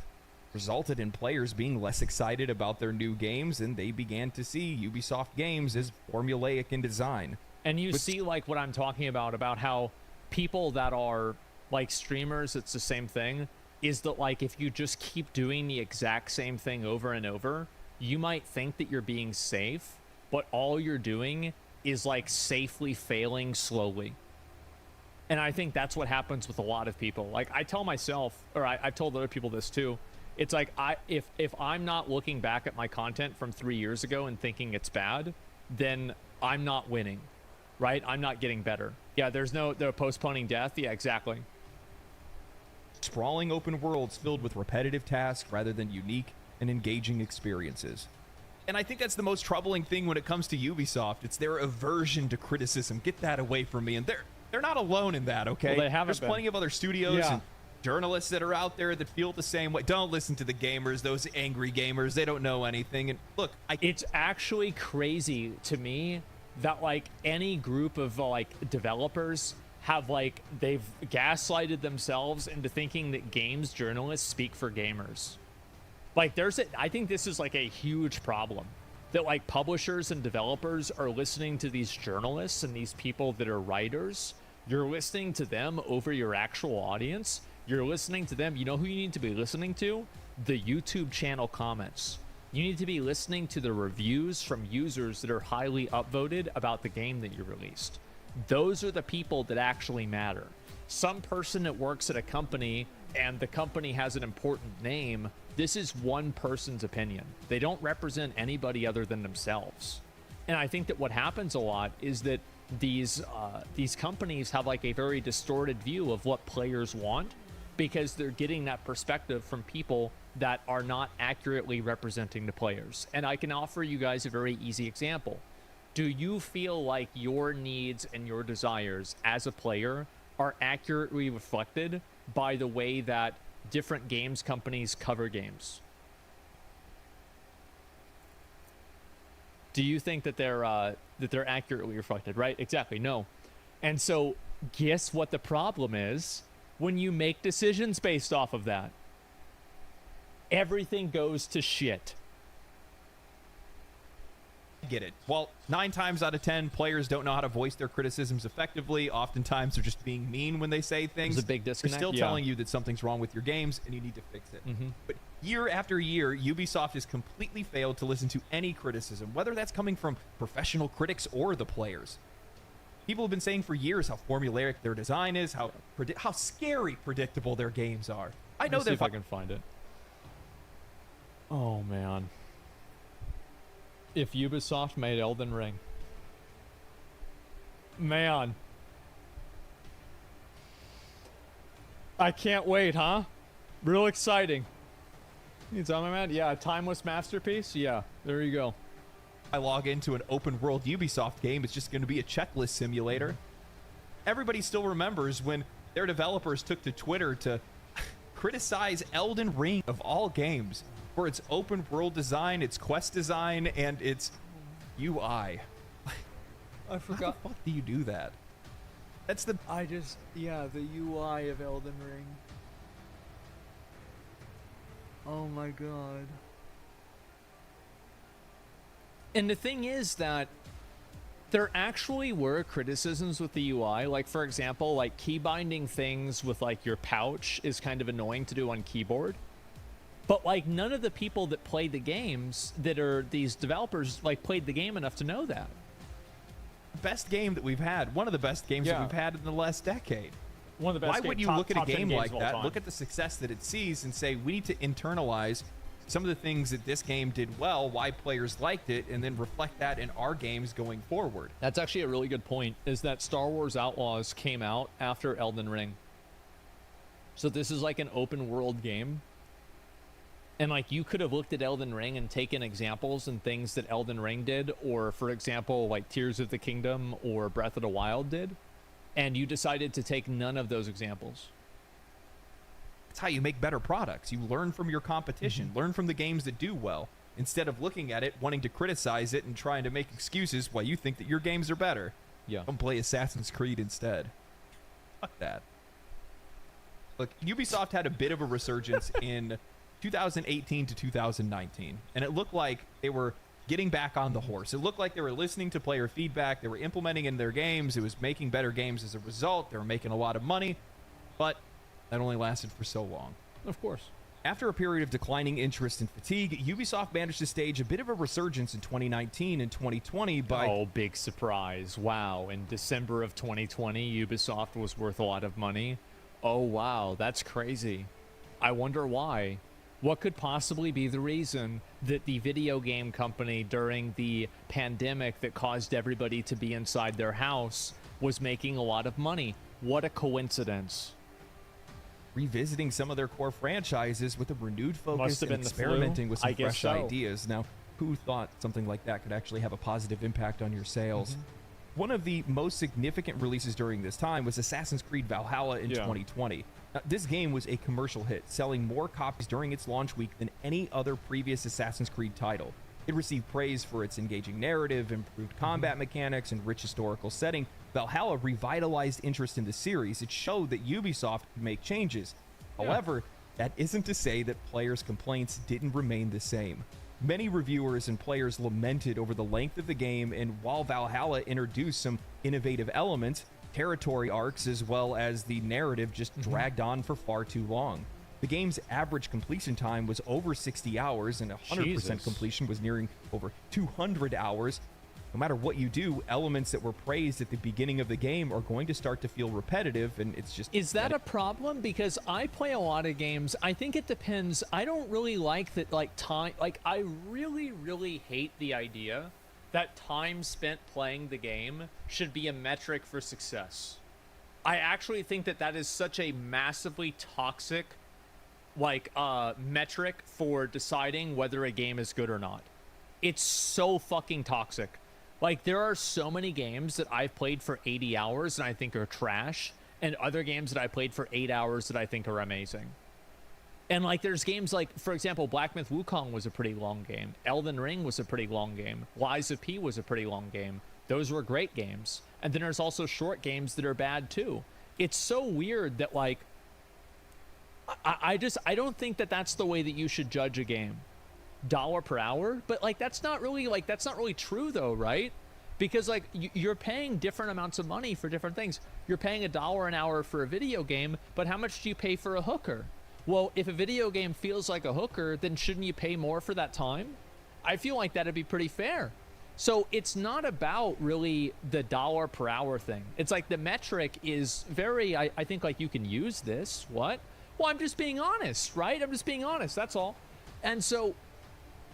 resulted in players being less excited about their new games, and they began to see Ubisoft games as formulaic in design. And you see, like, what I'm talking about how people that are, like, streamers, it's the same thing. is that like if you just keep doing the exact same thing over and over, you might think that you're being safe, but all you're doing is like safely failing slowly. And I think that's what happens with a lot of people. Like I tell myself, or I've told other people this too, it's like if I'm not looking back at my content from 3 years ago and thinking it's bad, then I'm not winning, right? I'm not getting better. Yeah, they're postponing death. Yeah, exactly. Sprawling open worlds filled with repetitive tasks rather than unique and engaging experiences. And I think that's the most troubling thing when it comes to Ubisoft. It's their aversion to criticism. Get that away from me. And they're not alone in that, okay? Well, they haven't There's been. plenty of other studios and journalists that are out there that feel the same way. Don't listen to the gamers, those angry gamers. They don't know anything. And look, it's actually crazy to me that like any group of like developers have like they've gaslighted themselves into thinking that games journalists speak for gamers. Like I think this is like a huge problem that like publishers and developers are listening to these journalists and these people that are writers. You're listening to them over your actual audience. You're listening to them. You know who you need to be listening to? The YouTube channel comments. You need to be listening to the reviews from users that are highly upvoted about the game that you released. Those are the people that actually matter. Some person that works at a company and the company has an important name, this is one person's opinion. They don't represent anybody other than themselves. And I think that what happens a lot is that these companies have like a very distorted view of what players want because they're getting that perspective from people that are not accurately representing the players. And I can offer you guys a very easy example. Do you feel like your needs and your desires as a player are accurately reflected by the way that different games companies cover games? Do you think that they're accurately reflected, right? Exactly, no. And so guess what the problem is when you make decisions based off of that? Everything goes to shit. Get it. Well, 9 times out of 10, players don't know how to voice their criticisms effectively. Oftentimes, they're just being mean when they say things. There's a big disconnect. They're still telling you that something's wrong with your games and you need to fix it. But year after year, Ubisoft has completely failed to listen to any criticism, whether that's coming from professional critics or the players. People have been saying for years how formulaic their design is, how scary predictable their games are. I know that if I can find it. Oh man. If Ubisoft made Elden Ring. Man. I can't wait, huh? Real exciting. You tell me, man? Yeah, a timeless masterpiece? Yeah, there you go. I log into an open world Ubisoft game, it's just going to be a checklist simulator. Everybody still remembers when their developers took to Twitter to criticize Elden Ring of all games for its open world design, its quest design, and its UI. I forgot. How the fuck do you do that? That's the... the UI of Elden Ring. Oh my god. And the thing is that there actually were criticisms with the UI. Like, for example, like key binding things with like your pouch is kind of annoying to do on keyboard. But like none of the people that played the games that are these developers like played the game enough to know that. Best game that we've had. One of the best games that we've had in the last decade. One of the best. Why wouldn't you look at a game like that, look at the success that it sees and say, we need to internalize some of the things that this game did well, why players liked it, and then reflect that in our games going forward. That's actually a really good point, is that Star Wars Outlaws came out after Elden Ring. So this is like an open world game. And like you could have looked at Elden Ring and taken examples and things that Elden Ring did, or for example, like Tears of the Kingdom or Breath of the Wild did, and you decided to take none of those examples. That's how you make better products. You learn from your competition, learn from the games that do well, instead of looking at it, wanting to criticize it, and trying to make excuses why you think that your games are better. Yeah. Don't play Assassin's Creed instead. Fuck that. Look, Ubisoft had a bit of a resurgence in 2018 to 2019, and it looked like they were getting back on the horse. It looked like they were listening to player feedback, they were implementing in their games, it was making better games as a result, they were making a lot of money, but that only lasted for so long. Of course. After a period of declining interest and fatigue, Ubisoft managed to stage a bit of a resurgence in 2019 and 2020 by... Oh, big surprise. Wow. In December of 2020, Ubisoft was worth a lot of money. Oh, wow. That's crazy. I wonder why. What could possibly be the reason that the video game company during the pandemic that caused everybody to be inside their house was making a lot of money? What a coincidence. Revisiting some of their core franchises with a renewed focus and been the experimenting flu. with some I guess fresh so. ideas. Now, who thought something like that could actually have a positive impact on your sales? One of the most significant releases during this time was Assassin's Creed Valhalla in 2020. Now, this game was a commercial hit, selling more copies during its launch week than any other previous Assassin's Creed title. It received praise for its engaging narrative, improved combat mechanics, and rich historical setting. Valhalla revitalized interest in the series. It showed that Ubisoft could make changes. However, that isn't to say that players' complaints didn't remain the same. Many reviewers and players lamented over the length of the game, and while Valhalla introduced some innovative elements, territory arcs as well as the narrative just dragged on for far too long. The game's average completion time was over 60 hours, and 100% completion was nearing over 200 hours. No matter what you do, elements that were praised at the beginning of the game are going to start to feel repetitive, and it's just... Is that a problem? Because I play a lot of games. I think it depends. I don't really like that, like, time... Like, I really, really hate the idea that time spent playing the game should be a metric for success. I actually think that that is such a massively toxic, like, metric for deciding whether a game is good or not. It's so fucking toxic. Like, there are so many games that I've played for 80 hours and I think are trash, and other games that I played for 8 hours that I think are amazing. And, like, there's games like, for example, Black Myth Wukong was a pretty long game. Elden Ring was a pretty long game. Lies of P was a pretty long game. Those were great games. And then there's also short games that are bad, too. It's so weird that, like, I don't think that that's the way that you should judge a game. $1 per hour, but like that's not really true though, right? Because like you're paying different amounts of money for different things. You're paying $1 an hour for a video game, but how much do you pay for a hooker? Well, if a video game feels like a hooker, then shouldn't you pay more for that time? I feel like that'd be pretty fair. So it's not about really the $1 per hour thing. It's like the metric is very, I think like you can use this. What? Well, I'm just being honest, right? I'm just being honest, that's all. And so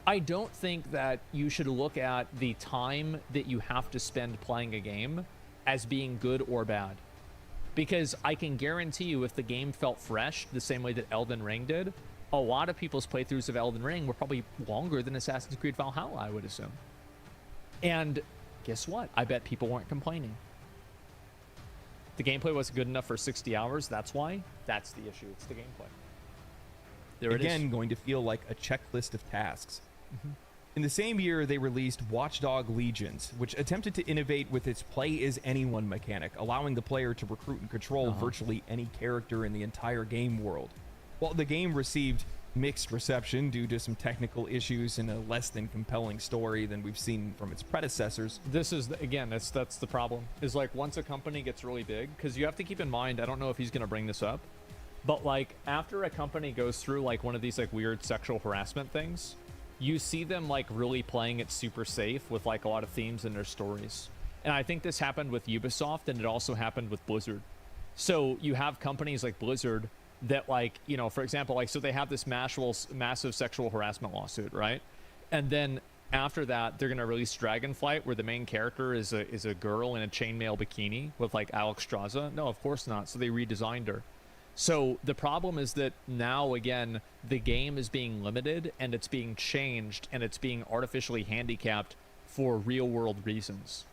I don't think that you should look at the time that you have to spend playing a game as being good or bad. Because I can guarantee you if the game felt fresh the same way that Elden Ring did, a lot of people's playthroughs of Elden Ring were probably longer than Assassin's Creed Valhalla, I would assume. And guess what? I bet people weren't complaining. The gameplay wasn't good enough for 60 hours. That's why. That's the issue. It's the gameplay. There it is. Again, going to feel like a checklist of tasks. In the same year, they released Watch Dogs Legions, which attempted to innovate with its play-as-anyone mechanic, allowing the player to recruit and control virtually any character in the entire game world. While the game received mixed reception due to some technical issues and a less than compelling story than we've seen from its predecessors. This is, again, that's the problem. Is like once a company gets really big, because you have to keep in mind, I don't know if he's going to bring this up, but like after a company goes through like one of these like weird sexual harassment things, you see them like really playing it super safe with like a lot of themes in their stories. And I think this happened with Ubisoft, and it also happened with Blizzard. So you have companies like Blizzard that, like, you know, for example, like, so they have this massive sexual harassment lawsuit, right? And then after that, they're going to release Dragonflight, where the main character is a girl in a chainmail bikini with like Alex Straza. No, of course not. So they redesigned her. So the problem is that now, again, the game is being limited and it's being changed and it's being artificially handicapped for real world reasons.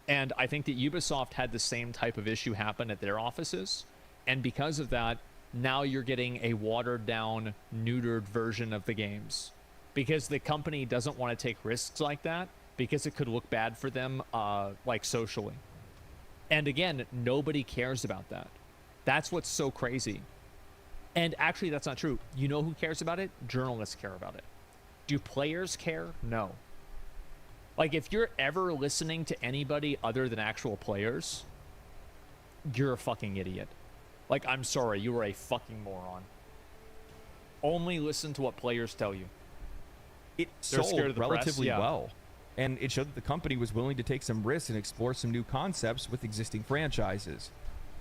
And I think that Ubisoft had the same type of issue happen at their offices. And because of that, now you're getting a watered down, neutered version of the games. Because the company doesn't want to take risks like that because it could look bad for them, like socially. And again, nobody cares about that. That's what's so crazy. And actually, that's not true. You know who cares about it? Journalists care about it. Do players care? No. Like, if you're ever listening to anybody other than actual players, you're a fucking idiot. Like, I'm sorry, you are a fucking moron. only listen to what players tell you. It They're scared sold of the press, relatively yeah. well. And it showed that the company was willing to take some risks and explore some new concepts with existing franchises.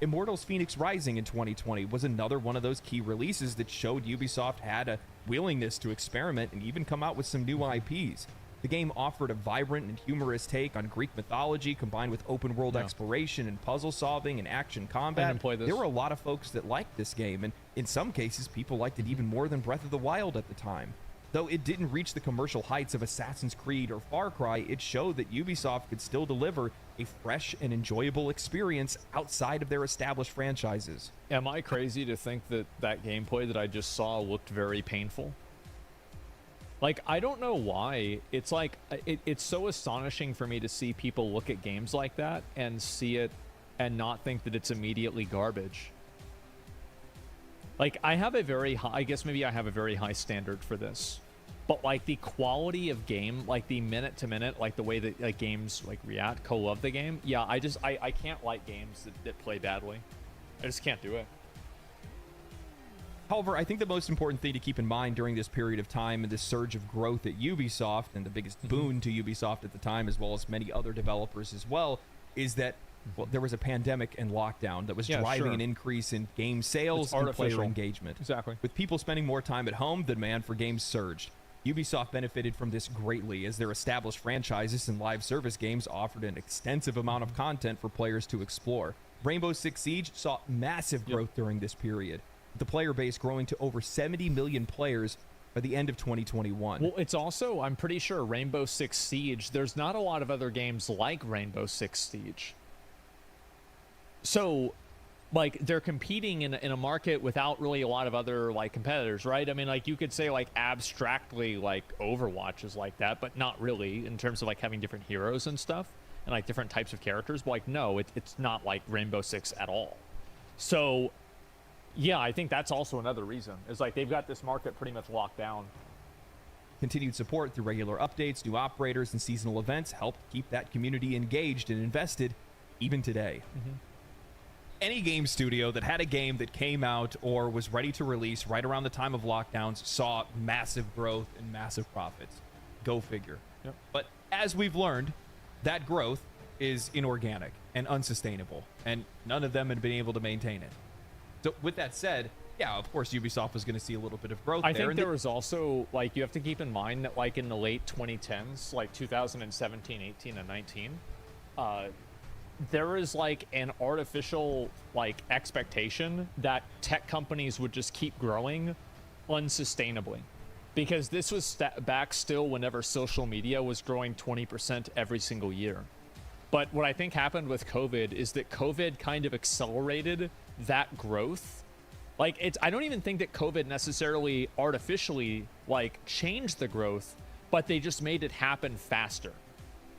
Immortals Phoenix Rising in 2020 was another one of those key releases that showed Ubisoft had a willingness to experiment and even come out with some new IPs. The game offered a vibrant and humorous take on Greek mythology combined with open world exploration and puzzle solving and action combat. I didn't play this. There were a lot of folks that liked this game, and in some cases people liked it even more than Breath of the Wild at the time. Though it didn't reach the commercial heights of Assassin's Creed or Far Cry, it showed that Ubisoft could still deliver a fresh and enjoyable experience outside of their established franchises. Am I crazy to think that that gameplay that I just saw looked very painful? Like, I don't know why. It's like, it's so astonishing for me to see people look at games like that and see it and not think that it's immediately garbage. Like, I have a very high, I guess maybe I have a very high standard for this. But, like, the quality of game, like, the minute-to-minute, like, the way that like, games, like, react, co-love the game, yeah, I can't like games that play badly. I just can't do it. However, I think the most important thing to keep in mind during this period of time and this surge of growth at Ubisoft, and the biggest boon to Ubisoft at the time, as well as many other developers as well, is that, well, there was a pandemic and lockdown that was driving an increase in game sales and player engagement. Exactly. With people spending more time at home, the demand for games surged. Ubisoft benefited from this greatly, as their established franchises and live service games offered an extensive amount of content for players to explore. Rainbow Six Siege saw massive growth during this period, with the player base growing to over 70 million players by the end of 2021. Well, it's also, I'm pretty sure Rainbow Six Siege, there's not a lot of other games like Rainbow Six Siege. So, like, they're competing in a market without really a lot of other, like, competitors, right? I mean, like, you could say, like, abstractly, like, Overwatch is like that, but not really in terms of, like, having different heroes and stuff and, like, different types of characters. But, like, no, it's not like Rainbow Six at all. So, yeah, I think that's also another reason. Is, like, they've got this market pretty much locked down. Continued support through regular updates, new operators, and seasonal events helped keep that community engaged and invested even today. Any game studio that had a game that came out or was ready to release right around the time of lockdowns saw massive growth and massive profits. Go figure. Yep. But as we've learned, that growth is inorganic and unsustainable, and none of them had been able to maintain it. So with that said, yeah, of course, Ubisoft was going to see a little bit of growth I there. think there was also, like, you have to keep in mind that, like, in the late 2010s, like 2017, 18, and 19, there is, like, an artificial, like, expectation that tech companies would just keep growing unsustainably. Because this was back still whenever social media was growing 20% every single year. But what I think happened with COVID is that COVID kind of accelerated that growth. Like, I don't even think that COVID necessarily artificially, like, changed the growth, but they just made it happen faster.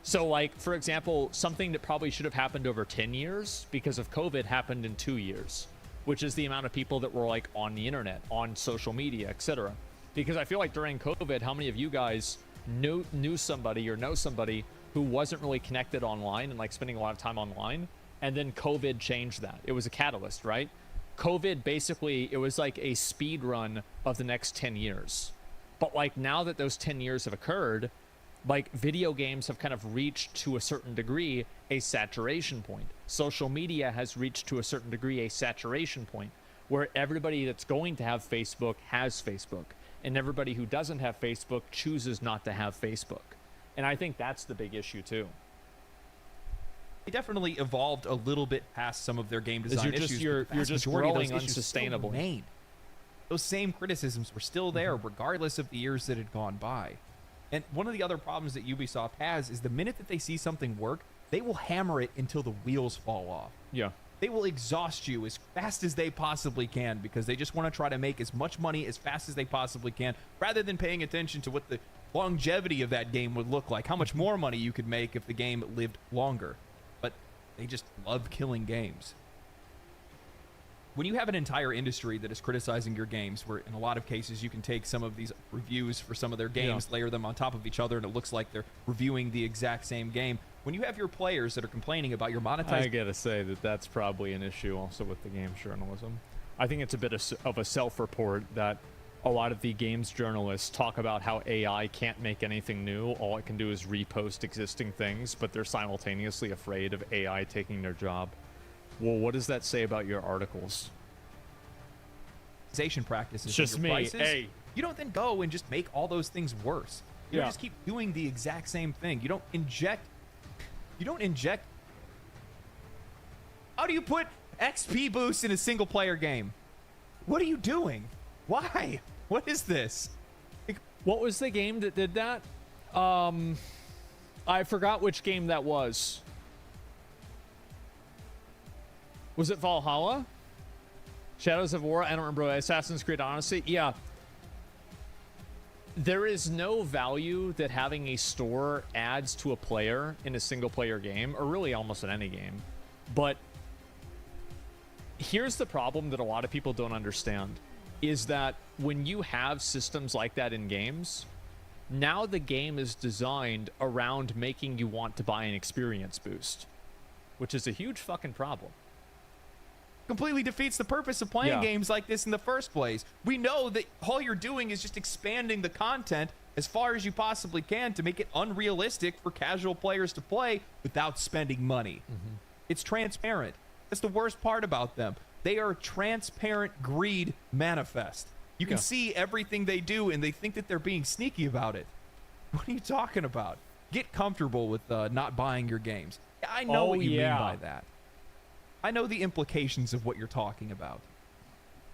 So, like, for example, something that probably should have happened over 10 years because of COVID happened in 2 years, which is the amount of people that were, like, on the internet, on social media, etc. Because I feel like during COVID, how many of you guys knew somebody or know somebody who wasn't really connected online and, like, spending a lot of time online, and then COVID changed that? It was a catalyst, right? COVID basically, it was like a speed run of the next 10 years. But, like, now that those 10 years have occurred, like, video games have kind of reached, to a certain degree, a saturation point. Social media has reached, to a certain degree, a saturation point where everybody that's going to have Facebook has Facebook, and everybody who doesn't have Facebook chooses not to have Facebook. And I think that's the big issue too. They definitely evolved a little bit past some of their game design issues. You're just growing unsustainably. Those same criticisms were still there, regardless of the years that had gone by. And one of the other problems that Ubisoft has is the minute that they see something work, they will hammer it until the wheels fall off. Yeah. They will exhaust you as fast as they possibly can because they just want to try to make as much money as fast as they possibly can, rather than paying attention to what the longevity of that game would look like, how much more money you could make if the game lived longer. But they just love killing games. When you have an entire industry that is criticizing your games, where in a lot of cases you can take some of these reviews for some of their games, layer them on top of each other, and it looks like they're reviewing the exact same game. When you have your players that are complaining about your monetized... I gotta say that that's probably an issue also with the game journalism. I think it's a bit of a self-report that a lot of the games journalists talk about how AI can't make anything new. All it can do is repost existing things, but they're simultaneously afraid of AI taking their job. Well, what does that say about your articles? Practices. It's just and your me. prices, Hey. You don't then go and just make all those things worse. You Yeah. just keep doing the exact same thing. You don't inject. How do you put XP boost in a single player game? What are you doing? Why? What is this? What was the game that did that? I forgot which game that was. Was it Valhalla? Shadows of War? I don't remember. Assassin's Creed Odyssey? Yeah. There is no value that having a store adds to a player in a single player game, or really almost in any game. But here's the problem that a lot of people don't understand, is that when you have systems like that in games, now the game is designed around making you want to buy an experience boost, which is a huge fucking problem. Completely defeats the purpose of playing Yeah. games like this in the first place. We know that all you're doing is just expanding the content as far as you possibly can to make it unrealistic for casual players to play without spending money. It's transparent. That's the worst part about them. They are transparent greed manifest. You can see everything they do, and they think that they're being sneaky about it. What are you talking about? Get comfortable with not buying your games. I know what you mean by that. I know the implications of what you're talking about.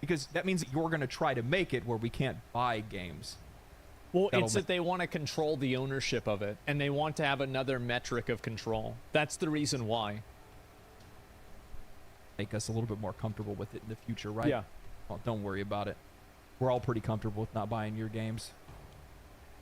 Because that means that you're going to try to make it where we can't buy games. Well, it's that they want to control the ownership of it, and they want to have another metric of control. That's the reason why. Make us a little bit more comfortable with it in the future, right? Yeah. Well, don't worry about it. We're all pretty comfortable with not buying your games.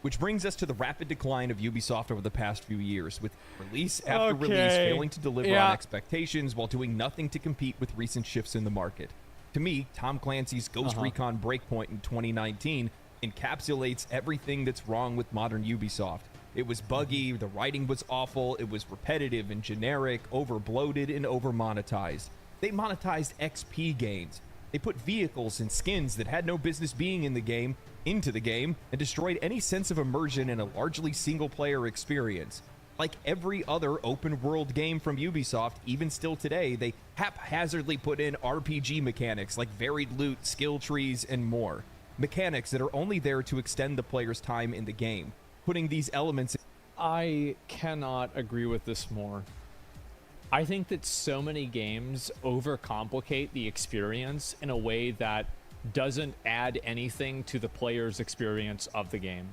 Which brings us to the rapid decline of Ubisoft over the past few years, with release after release failing to deliver on expectations while doing nothing to compete with recent shifts in the market. To me, Tom Clancy's Ghost Recon Breakpoint in 2019 encapsulates everything that's wrong with modern Ubisoft. It was buggy, the writing was awful, it was repetitive and generic, over-bloated and over-monetized. They monetized XP gains. They put vehicles and skins that had no business being in the game into the game and destroyed any sense of immersion in a largely single-player experience. Like every other open-world game from Ubisoft, even still today, they haphazardly put in RPG mechanics like varied loot, skill trees, and more. Mechanics that are only there to extend the player's time in the game. Putting these elements... I cannot agree with this more. I think that so many games overcomplicate the experience in a way that doesn't add anything to the player's experience of the game.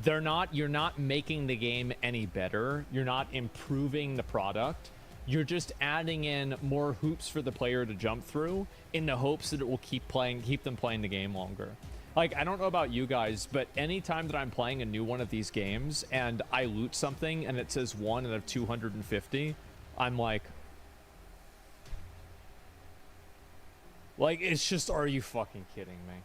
You're not making the game any better. You're not improving the product. You're just adding in more hoops for the player to jump through in the hopes that it will keep them playing the game longer. Like, I don't know about you guys, but anytime that I'm playing a new one of these games and I loot something and it says 1 out of 250, I'm like, it's just, are you fucking kidding me?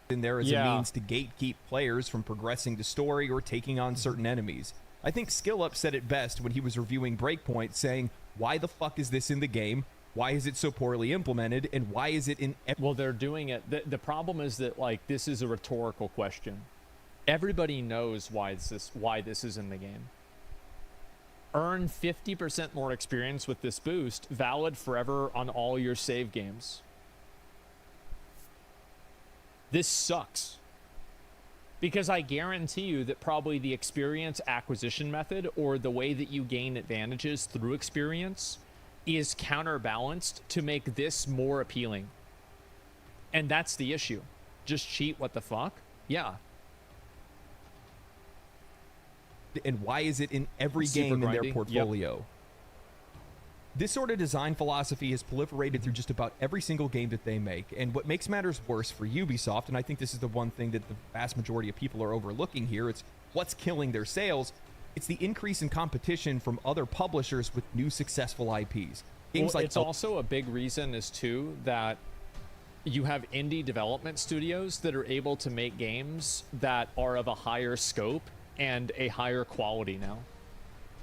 In there as a means to gatekeep players from progressing the story or taking on certain enemies. I think SkillUp said it best when he was reviewing Breakpoint, saying, why the fuck is this in the game? Why is it so poorly implemented? And why is it in... Well, they're doing it. The problem is that, this is a rhetorical question. Everybody knows why this is in the game. Earn 50% more experience with this boost, valid forever on all your save games. This sucks. Because I guarantee you that probably the experience acquisition method, or the way that you gain advantages through experience, is counterbalanced to make this more appealing. And that's the issue. Just cheat, what the fuck? Yeah. And why is it in every game in their portfolio? Yep. This sort of design philosophy has proliferated through just about every single game that they make. And what makes matters worse for Ubisoft, and I think this is the one thing that the vast majority of people are overlooking here, it's what's killing their sales. It's the increase in competition from other publishers with new successful IPs. It's also a big reason is too that you have indie development studios that are able to make games that are of a higher scope and a higher quality now.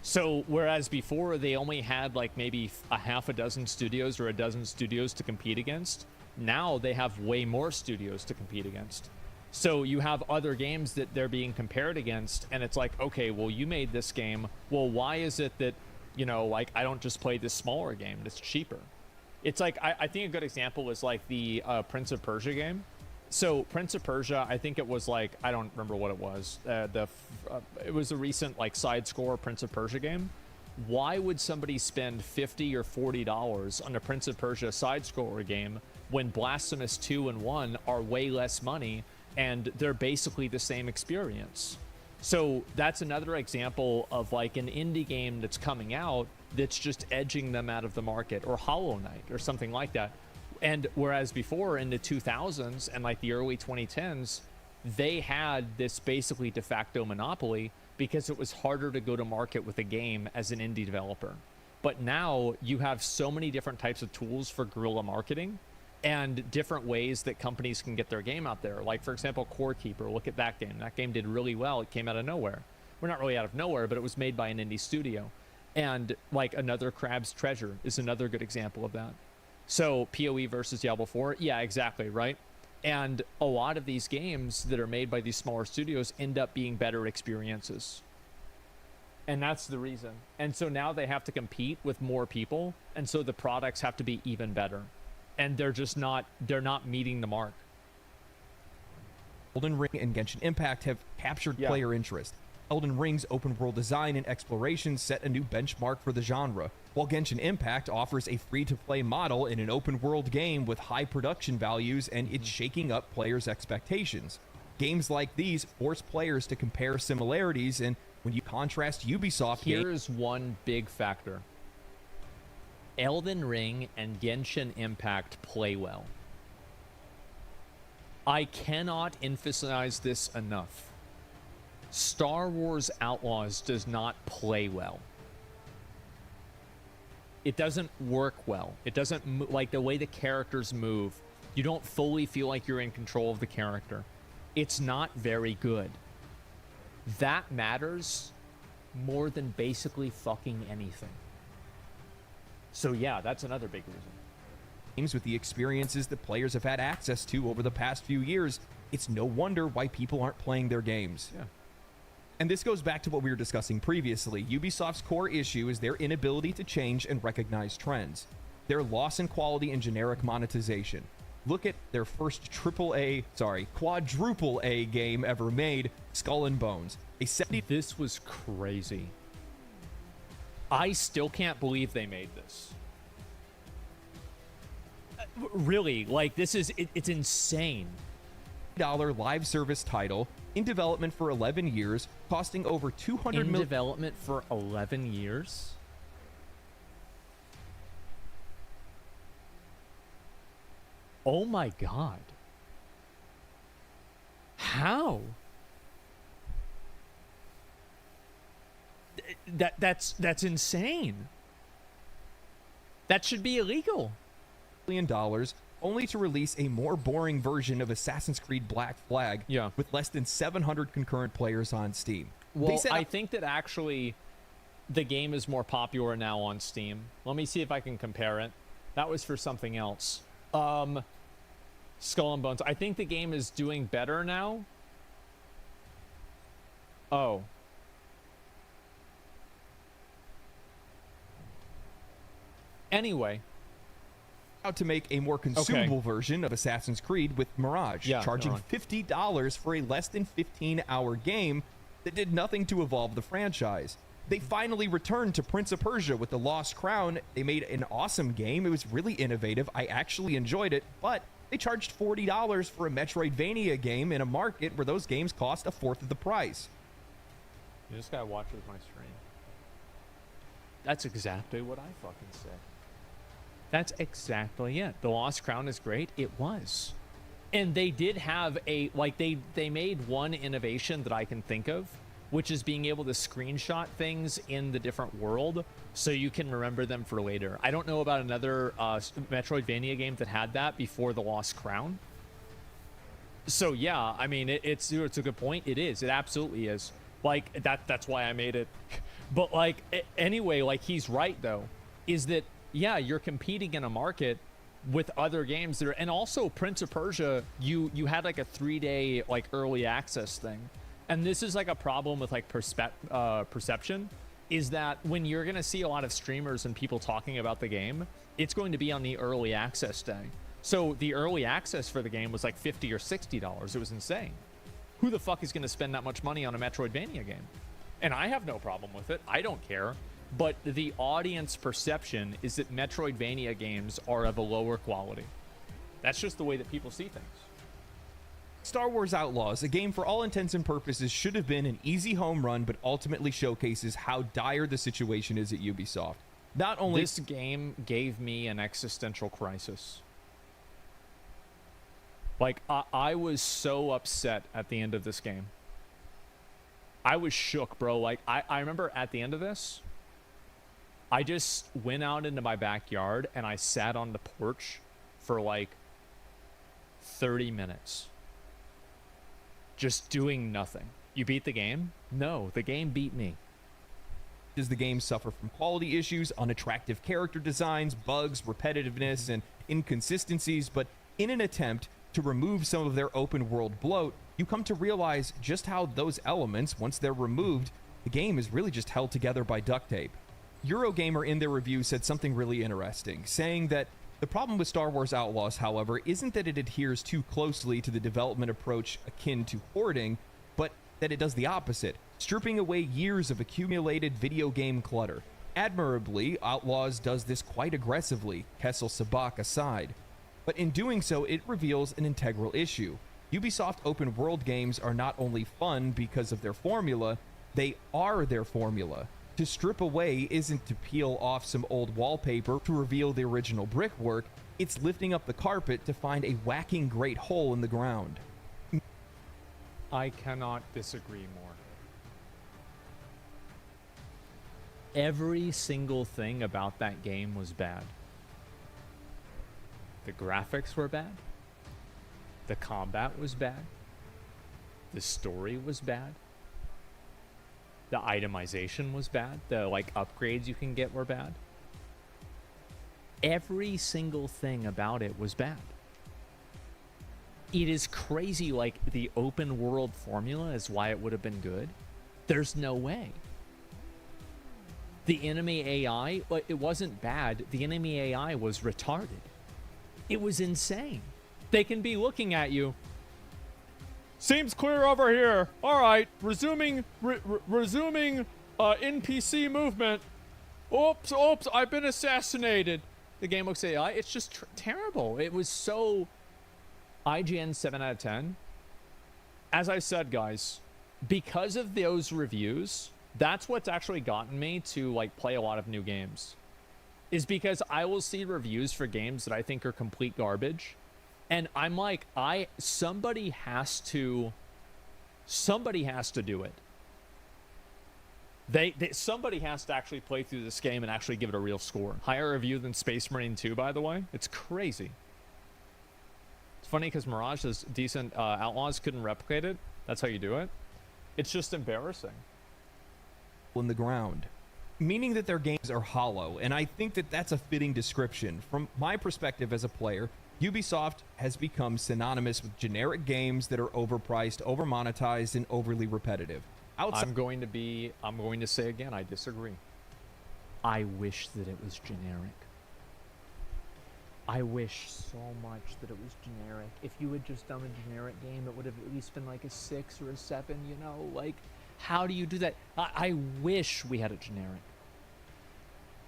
So whereas before they only had maybe a half a dozen studios or a dozen studios to compete against, Now they have way more studios to compete against. So you have other games that they're being compared against, and it's like, okay, well, you made this game. Well, why is it that, you know, like, I don't just play this smaller game that's cheaper? It's like, I think a good example is like the Prince of Persia game. So Prince of Persia, I think it was like, I don't remember what it was. It was a recent like side score Prince of Persia game. Why would somebody spend $50 or $40 on a Prince of Persia side scorer game when Blasphemous 2 and 1 are way less money and they're basically the same experience? So that's another example of like an indie game that's coming out that's just edging them out of the market, or Hollow Knight or something like that. And whereas before in the 2000s and like the early 2010s, they had this basically de facto monopoly because it was harder to go to market with a game as an indie developer. But now you have so many different types of tools for guerrilla marketing and different ways that companies can get their game out there. Like, for example, Core Keeper, look at that game. That game did really well. It came out of nowhere. Well, not really out of nowhere, but it was made by an indie studio. And like another Crab's Treasure is another good example of that. So PoE versus Diablo 4, yeah, exactly, right? And a lot of these games that are made by these smaller studios end up being better experiences. And that's the reason. And so now they have to compete with more people, and so the products have to be even better. And they're just not, they're not meeting the mark. Elden Ring and Genshin Impact have captured player interest. Elden Ring's open world design and exploration set a new benchmark for the genre, while Genshin Impact offers a free-to-play model in an open world game with high production values, and it's shaking up players' expectations. Games like these force players to compare similarities, and when you contrast Ubisoft Here's one big factor. Elden Ring and Genshin Impact play well. I cannot emphasize this enough. Star Wars Outlaws does not play well. It doesn't work well. It doesn't, like the way the characters move, you don't fully feel like you're in control of the character. It's not very good. That matters more than basically fucking anything. So yeah, that's another big reason. Games with the experiences that players have had access to over the past few years, it's no wonder why people aren't playing their games. Yeah. And this goes back to what we were discussing previously. Ubisoft's core issue is their inability to change and recognize trends. Their loss in quality and generic monetization. Look at their first quadruple A game ever made, Skull and Bones. This was crazy. I still can't believe they made this. Really, like this is, it's insane. $1 live service title in development for 11 years, costing over $200 million. In development for 11 years? Oh my god. How? That's insane. That should be illegal. $1 million, only to release a more boring version of Assassin's Creed Black Flag with less than 700 concurrent players on Steam. Well, I think that actually the game is more popular now on Steam. Let me see if I can compare it. That was for something else. Skull and Bones. I think the game is doing better now. Oh. Anyway. Out to make a more consumable version of Assassin's Creed with Mirage, charging $50 for a less than 15-hour game that did nothing to evolve the franchise. They finally returned to Prince of Persia with the Lost Crown. They made an awesome game. It was really innovative. I actually enjoyed it, but they charged $40 for a Metroidvania game in a market where those games cost a fourth of the price. You just gotta watch with my stream. That's exactly what I fucking said. That's exactly it. The Lost Crown is great. It was. And they did have a, like, they made one innovation that I can think of, which is being able to screenshot things in the different world so you can remember them for later. I don't know about another Metroidvania game that had that before the Lost Crown. So yeah, I mean, it's a good point. It is. It absolutely is. Like, that's why I made it. But like, anyway, like, he's right though, is that, yeah, you're competing in a market with other games that are, and also Prince of Persia, you had like a 3-day like early access thing, and this is like a problem with like perception, is that when you're gonna see a lot of streamers and people talking about the game, it's going to be on the early access day. So the early access for the game was like $50 or $60. It was insane. Who the fuck is gonna spend that much money on a Metroidvania game? And I have no problem with it. I don't care. But the audience perception is that Metroidvania games are of a lower quality. That's just the way that people see things. Star Wars Outlaws, a game for all intents and purposes, should have been an easy home run, but ultimately showcases how dire the situation is at Ubisoft. Not only this game gave me an existential crisis. Like, I was so upset at the end of this game. I was shook, bro. Like, I remember at the end of this, I just went out into my backyard and I sat on the porch for like 30 minutes. Just doing nothing. You beat the game? No, the game beat me. Does the game suffer from quality issues, unattractive character designs, bugs, repetitiveness, and inconsistencies? But in an attempt to remove some of their open world bloat, you come to realize just how those elements, once they're removed, the game is really just held together by duct tape. Eurogamer in their review said something really interesting, saying that the problem with Star Wars Outlaws, however, isn't that it adheres too closely to the development approach akin to hoarding, but that it does the opposite, stripping away years of accumulated video game clutter. Admirably, Outlaws does this quite aggressively, Kessel Sabak aside. But in doing so, it reveals an integral issue. Ubisoft open world games are not only fun because of their formula, they are their formula. To strip away isn't to peel off some old wallpaper to reveal the original brickwork, it's lifting up the carpet to find a whacking great hole in the ground. I cannot disagree more. Every single thing about that game was bad. The graphics were bad. The combat was bad. The story was bad. The itemization was bad. The like upgrades you can get were bad. Every single thing about it was bad. It is crazy, like the open world formula is why it would have been good. There's no way. The enemy AI, it wasn't bad. The enemy AI was retarded. It was insane. They can be looking at you. Seems clear over here. All right, resuming NPC movement. Oops, I've been assassinated. The game looks AI. It's just terrible. It was so IGN 7 out of 10. As I said, guys, because of those reviews, that's what's actually gotten me to like play a lot of new games. Is because I will see reviews for games that I think are complete garbage. And I'm like, somebody has to do it. Somebody has to actually play through this game and actually give it a real score. Higher review than Space Marine 2, by the way. It's crazy. It's funny because Mirage says decent Outlaws couldn't replicate it. That's how you do it. It's just embarrassing. In the ground, meaning that their games are hollow, and I think that that's a fitting description. From my perspective as a player, Ubisoft has become synonymous with generic games that are overpriced, overmonetized, and overly repetitive. I'm going to say again, I disagree. I wish that it was generic. I wish so much that it was generic. If you had just done a generic game, it would have at least been like a 6 or a 7, you know? Like, how do you do that? I wish we had a generic.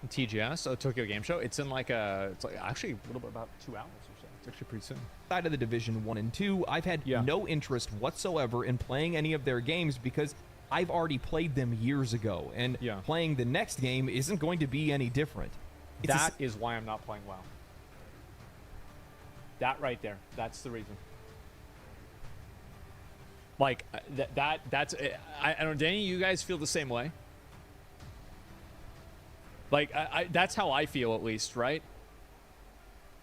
TGS, Tokyo Game Show, it's like actually a little bit about 2 hours or so. It's actually pretty soon. Side of the Division 1 and 2, I've had no interest whatsoever in playing any of their games because I've already played them years ago, and playing the next game isn't going to be any different. That is why I'm not playing WoW. That right there, that's the reason. Like, that's I don't know, Danny, you guys feel the same way? Like, that's how I feel, at least, right?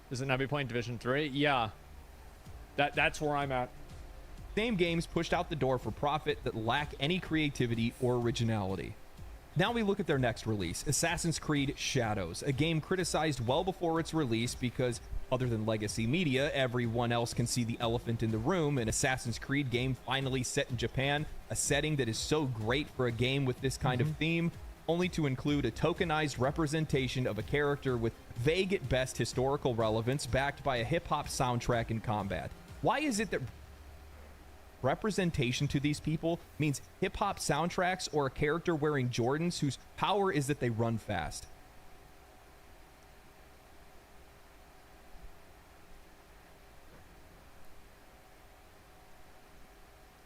Does it not be playing Division 3? Yeah. That's where I'm at. Same games pushed out the door for profit that lack any creativity or originality. Now we look at their next release, Assassin's Creed Shadows, a game criticized well before its release because Other than legacy media, everyone else can see the elephant in the room. An Assassin's Creed game finally set in Japan, a setting that is so great for a game with this kind of theme, only to include a tokenized representation of a character with vague at best historical relevance backed by a hip-hop soundtrack in combat. Why is it that representation to these people means hip-hop soundtracks or a character wearing Jordans whose power is that they run fast?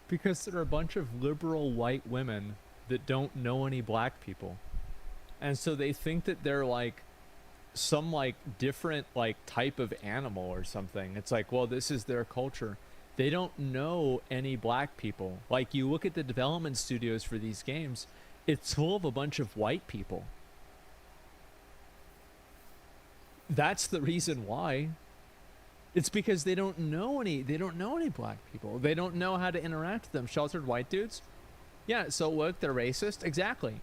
Because there are a bunch of liberal white women that don't know any black people. And so they think that they're like some like different like type of animal or something. It's like, well, this is their culture. They don't know any black people. Like, you look at the development studios for these games, it's full of a bunch of white people. That's the reason why. It's because they don't know any black people. They don't know how to interact with them. Sheltered white dudes? Yeah, so look, they're racist. Exactly.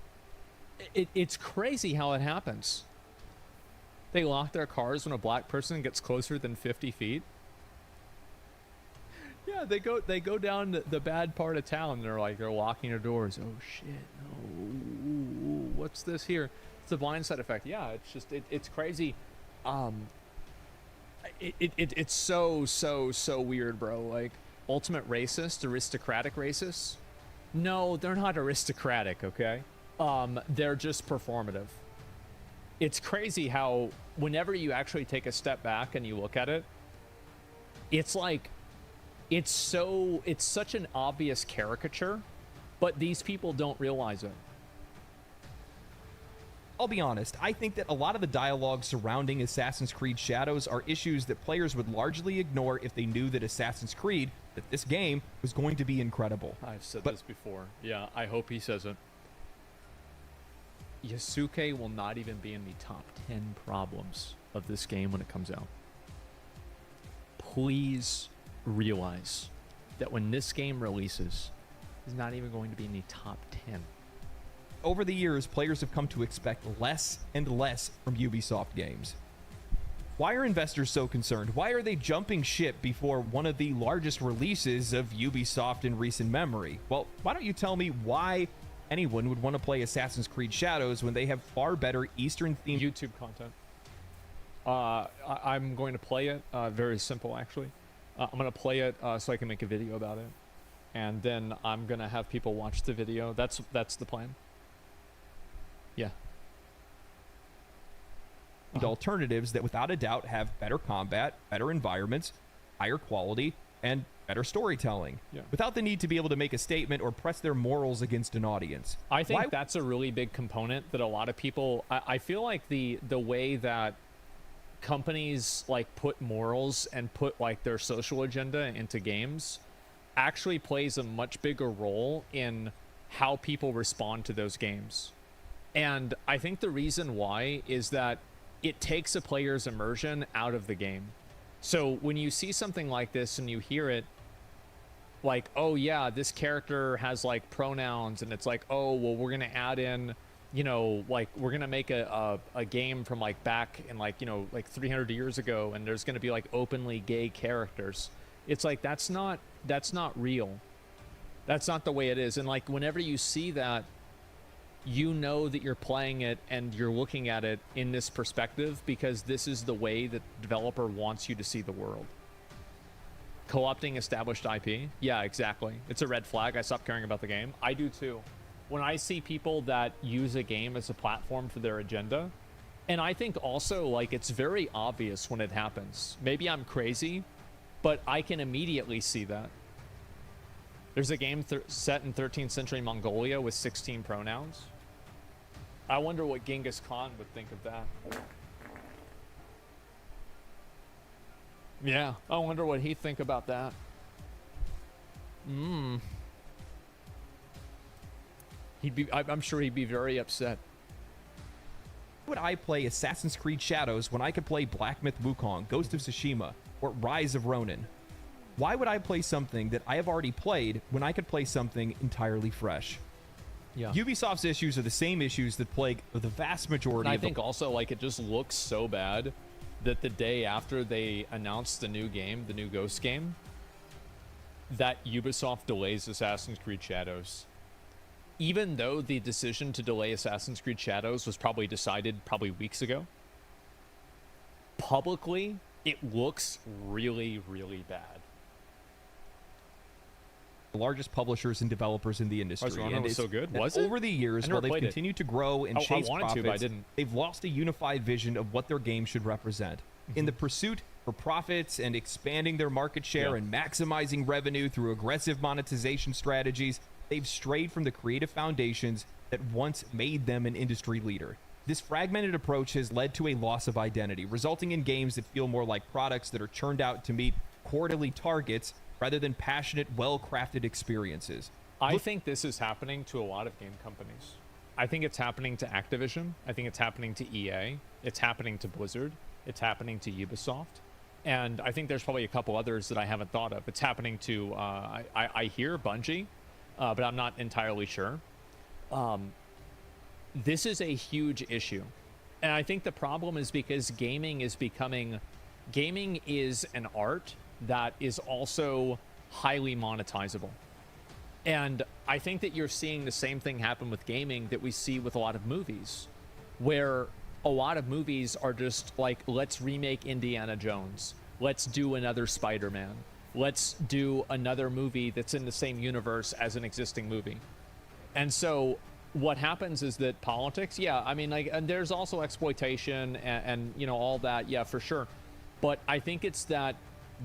It's crazy how it happens. They lock their cars when a black person gets closer than 50 feet. Yeah, they go down the bad part of town. They're locking their doors. Oh shit, no. What's this here? It's a blind side effect. Yeah, it's just it's crazy. It's so weird, bro. Like, ultimate racist, aristocratic racists? No, they're not aristocratic, okay? They're just performative. It's crazy how whenever you actually take a step back and you look at it, it's like it's such an obvious caricature, but these people don't realize it. I'll be honest, I think that a lot of the dialogue surrounding Assassin's Creed Shadows are issues that players would largely ignore if they knew that Assassin's Creed, that this game, was going to be incredible. I've said this before. Yeah, I hope he says it. Yasuke will not even be in the top 10 problems of this game when it comes out. Please realize that when this game releases, it's not even going to be in the top 10. Over the years, players have come to expect less and less from Ubisoft games. Why are investors so concerned? Why are they jumping ship before one of the largest releases of Ubisoft in recent memory? Well, why don't you tell me why anyone would want to play Assassin's Creed Shadows when they have far better Eastern-themed YouTube content? I'm going to play it. Very simple, actually. I'm going to play it so I can make a video about it. And then I'm going to have people watch the video. That's the plan. Yeah. And alternatives that without a doubt have better combat, better environments, higher quality, and better storytelling, without the need to be able to make a statement or press their morals against an audience. I think that's a really big component that a lot of people, I feel like the way that companies like put morals and put like their social agenda into games actually plays a much bigger role in how people respond to those games. And I think the reason why is that it takes a player's immersion out of the game. So when you see something like this and you hear it, like, oh yeah, this character has like pronouns, and it's like, oh, well, we're gonna add in, you know, like we're gonna make a game from like back in like, you know, like 300 years ago, and there's gonna be like openly gay characters. It's like, that's not real. That's not the way it is. And like whenever you see that, you know that you're playing it and you're looking at it in this perspective because this is the way that the developer wants you to see the world. Co-opting established IP? Yeah, exactly. It's a red flag. I stopped caring about the game. I do too. When I see people that use a game as a platform for their agenda, and I think also like it's very obvious when it happens. Maybe I'm crazy, but I can immediately see that. There's a game set in 13th century Mongolia with 16 pronouns. I wonder what Genghis Khan would think of that. Yeah, I wonder what he'd think about that. I'm sure he'd be very upset. Why would I play Assassin's Creed Shadows when I could play Black Myth Wukong, Ghost of Tsushima, or Rise of Ronin? Why would I play something that I have already played when I could play something entirely fresh? Yeah. Ubisoft's issues are the same issues that plague the vast majority and I think also like it just looks so bad that the day after they announced the new game, the new Ghost game, that Ubisoft delays Assassin's Creed Shadows. Even though the decision to delay Assassin's Creed Shadows was probably decided weeks ago, publicly, it looks really, really bad. The largest publishers and developers in the industry. And was so good? And Was it? over the years, while they've continued to grow and chase I wanted profits, to, but I didn't. they've lost a unified vision of what their game should represent. In the pursuit for profits and expanding their market share and maximizing revenue through aggressive monetization strategies, they've strayed from the creative foundations that once made them an industry leader. This fragmented approach has led to a loss of identity, resulting in games that feel more like products that are churned out to meet quarterly targets rather than passionate, well-crafted experiences. I think this is happening to a lot of game companies. I think it's happening to Activision. I think it's happening to EA. It's happening to Blizzard. It's happening to Ubisoft. And I think there's probably a couple others that I haven't thought of. It's happening to, I hear Bungie, but I'm not entirely sure. This is a huge issue. And I think the problem is because gaming is an art that is also highly monetizable. And I think that you're seeing the same thing happen with gaming that we see with a lot of movies, where a lot of movies are just like, let's remake Indiana Jones. Let's do another Spider-Man. Let's do another movie that's in the same universe as an existing movie. And so what happens is that politics, and there's also exploitation and you know, all that, for sure. But I think it's that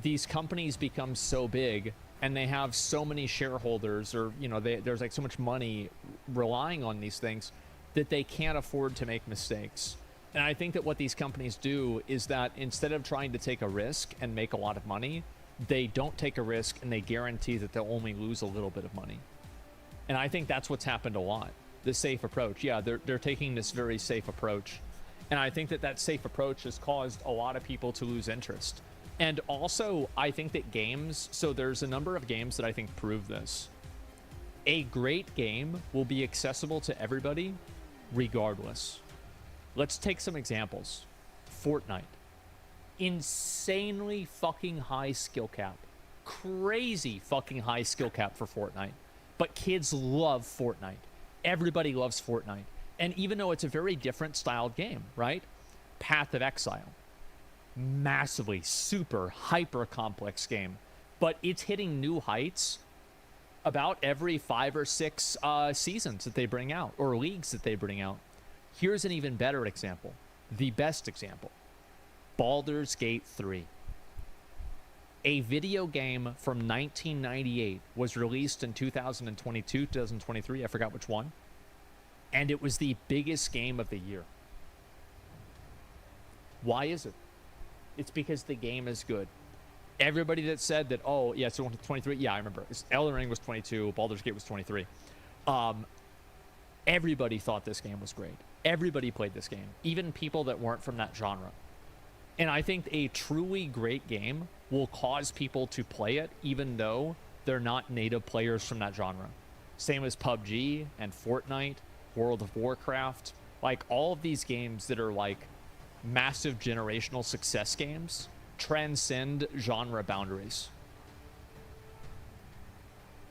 these companies become so big and they have so many shareholders, or, you know, there's like so much money relying on these things that they can't afford to make mistakes. And I think that what these companies do is that instead of trying to take a risk and make a lot of money, they don't take a risk and they guarantee that they'll only lose a little bit of money. And I think that's what's happened a lot. The safe approach. They're taking this very safe approach. And I think that safe approach has caused a lot of people to lose interest. And also, I think that games, so there's a number of games that I think prove this. A great game will be accessible to everybody regardless. Let's take some examples. Fortnite. Insanely fucking high skill cap. Crazy fucking high skill cap for Fortnite. But kids love Fortnite. Everybody loves Fortnite. And even though it's a very different styled game, right? Path of Exile. Massively, super, hyper complex game. But it's hitting new heights about every 5 or 6 seasons that they bring out, or leagues that they bring out. Here's an even better example. The best example. Baldur's Gate 3. A video game from 1998 was released in 2022, 2023, I forgot which one. And it was the biggest game of the year. Why is it? It's because the game is good. Everybody that said that, oh, yeah, so 23, yeah, I remember. Elden Ring was 22, Baldur's Gate was 23. Everybody thought this game was great. Everybody played this game, even people that weren't from that genre. And I think a truly great game will cause people to play it, even though they're not native players from that genre. Same as PUBG and Fortnite, World of Warcraft. Like, all of these games that are like massive generational success games transcend genre boundaries.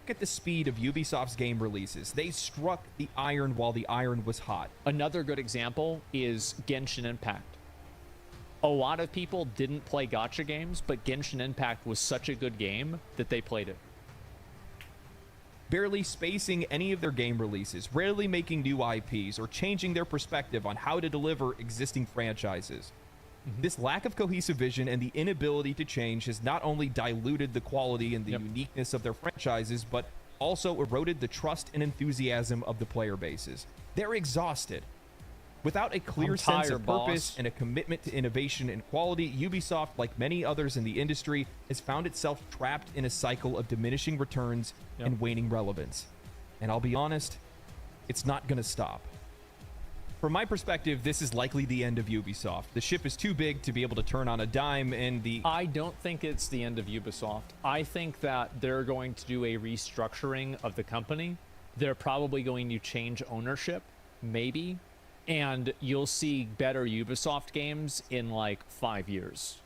Look at the speed of Ubisoft's game releases. They struck the iron while the iron was hot. Another good example is Genshin Impact. A lot of people didn't play gacha games, but Genshin Impact was such a good game that they played it. Barely spacing any of their game releases, rarely making new IPs, or changing their perspective on how to deliver existing franchises. This lack of cohesive vision and the inability to change has not only diluted the quality and the uniqueness of their franchises, but also eroded the trust and enthusiasm of the player bases. They're exhausted. Without a clear sense of purpose and a commitment to innovation and quality, Ubisoft, like many others in the industry, has found itself trapped in a cycle of diminishing returns and waning relevance. And I'll be honest, it's not going to stop. From my perspective, this is likely the end of Ubisoft. The ship is too big to be able to turn on a dime, and I don't think it's the end of Ubisoft. I think that they're going to do a restructuring of the company. They're probably going to change ownership, maybe. and you'll see better Ubisoft games in like 5 years.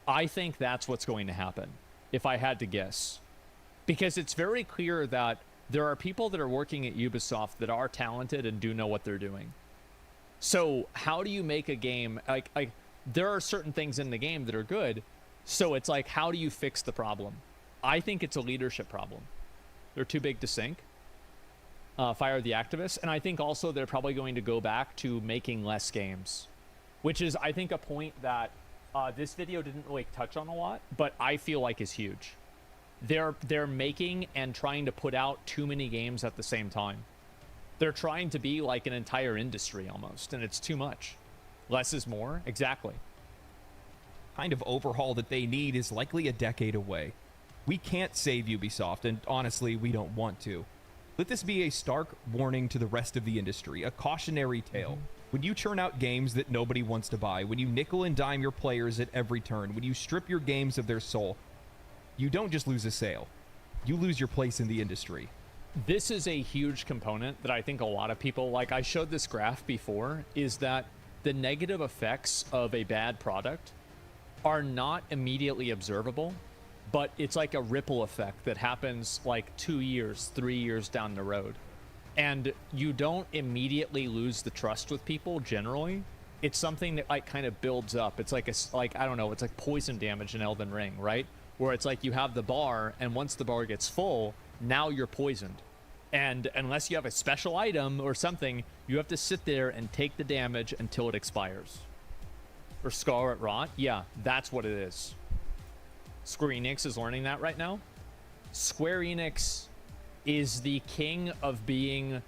I think that's what's going to happen, if I had to guess. Because it's very clear that there are people that are working at Ubisoft that are talented and do know what they're doing. So how do you make a game, like there are certain things in the game that are good, so it's like, how do you fix the problem? I think it's a leadership problem. They're too big to sink. Fire the activists. And I think also they're probably going to go back to making less games, which is, I think, a point that this video didn't really touch on a lot, but I feel like is huge. They're making and trying to put out too many games at the same time. They're trying to be like an entire industry almost, and it's too much. Less is more. Exactly. Kind of overhaul that they need is likely a decade away. We can't save Ubisoft, and honestly, we don't want to. Let this be a stark warning to the rest of the industry, a cautionary tale. When you churn out games that nobody wants to buy, when you nickel and dime your players at every turn, when you strip your games of their soul, you don't just lose a sale, you lose your place in the industry. This is a huge component that I think a lot of people, like I showed this graph before, is that the negative effects of a bad product are not immediately observable, but it's like a ripple effect that happens like 2 years, 3 years down the road. And you don't immediately lose the trust with people generally. It's something that like kind of builds up. It's like I don't know, it's like poison damage in Elden Ring, right? Where it's like you have the bar, and once the bar gets full, now you're poisoned. And unless you have a special item or something, you have to sit there and take the damage until it expires. Or Scarlet Rot, yeah, that's what it is. Square Enix is learning that right now. Square Enix is the king of being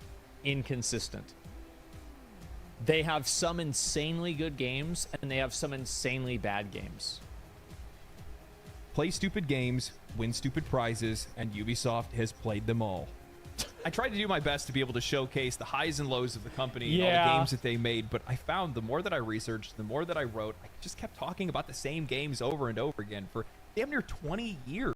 inconsistent. They have some insanely good games, and they have some insanely bad games. Play stupid games, win stupid prizes, and Ubisoft has played them all. I tried to do my best to be able to showcase the highs and lows of the company and all the games that they made, but I found the more that I researched, the more that I wrote, I just kept talking about the same games over and over again for damn near 20 years.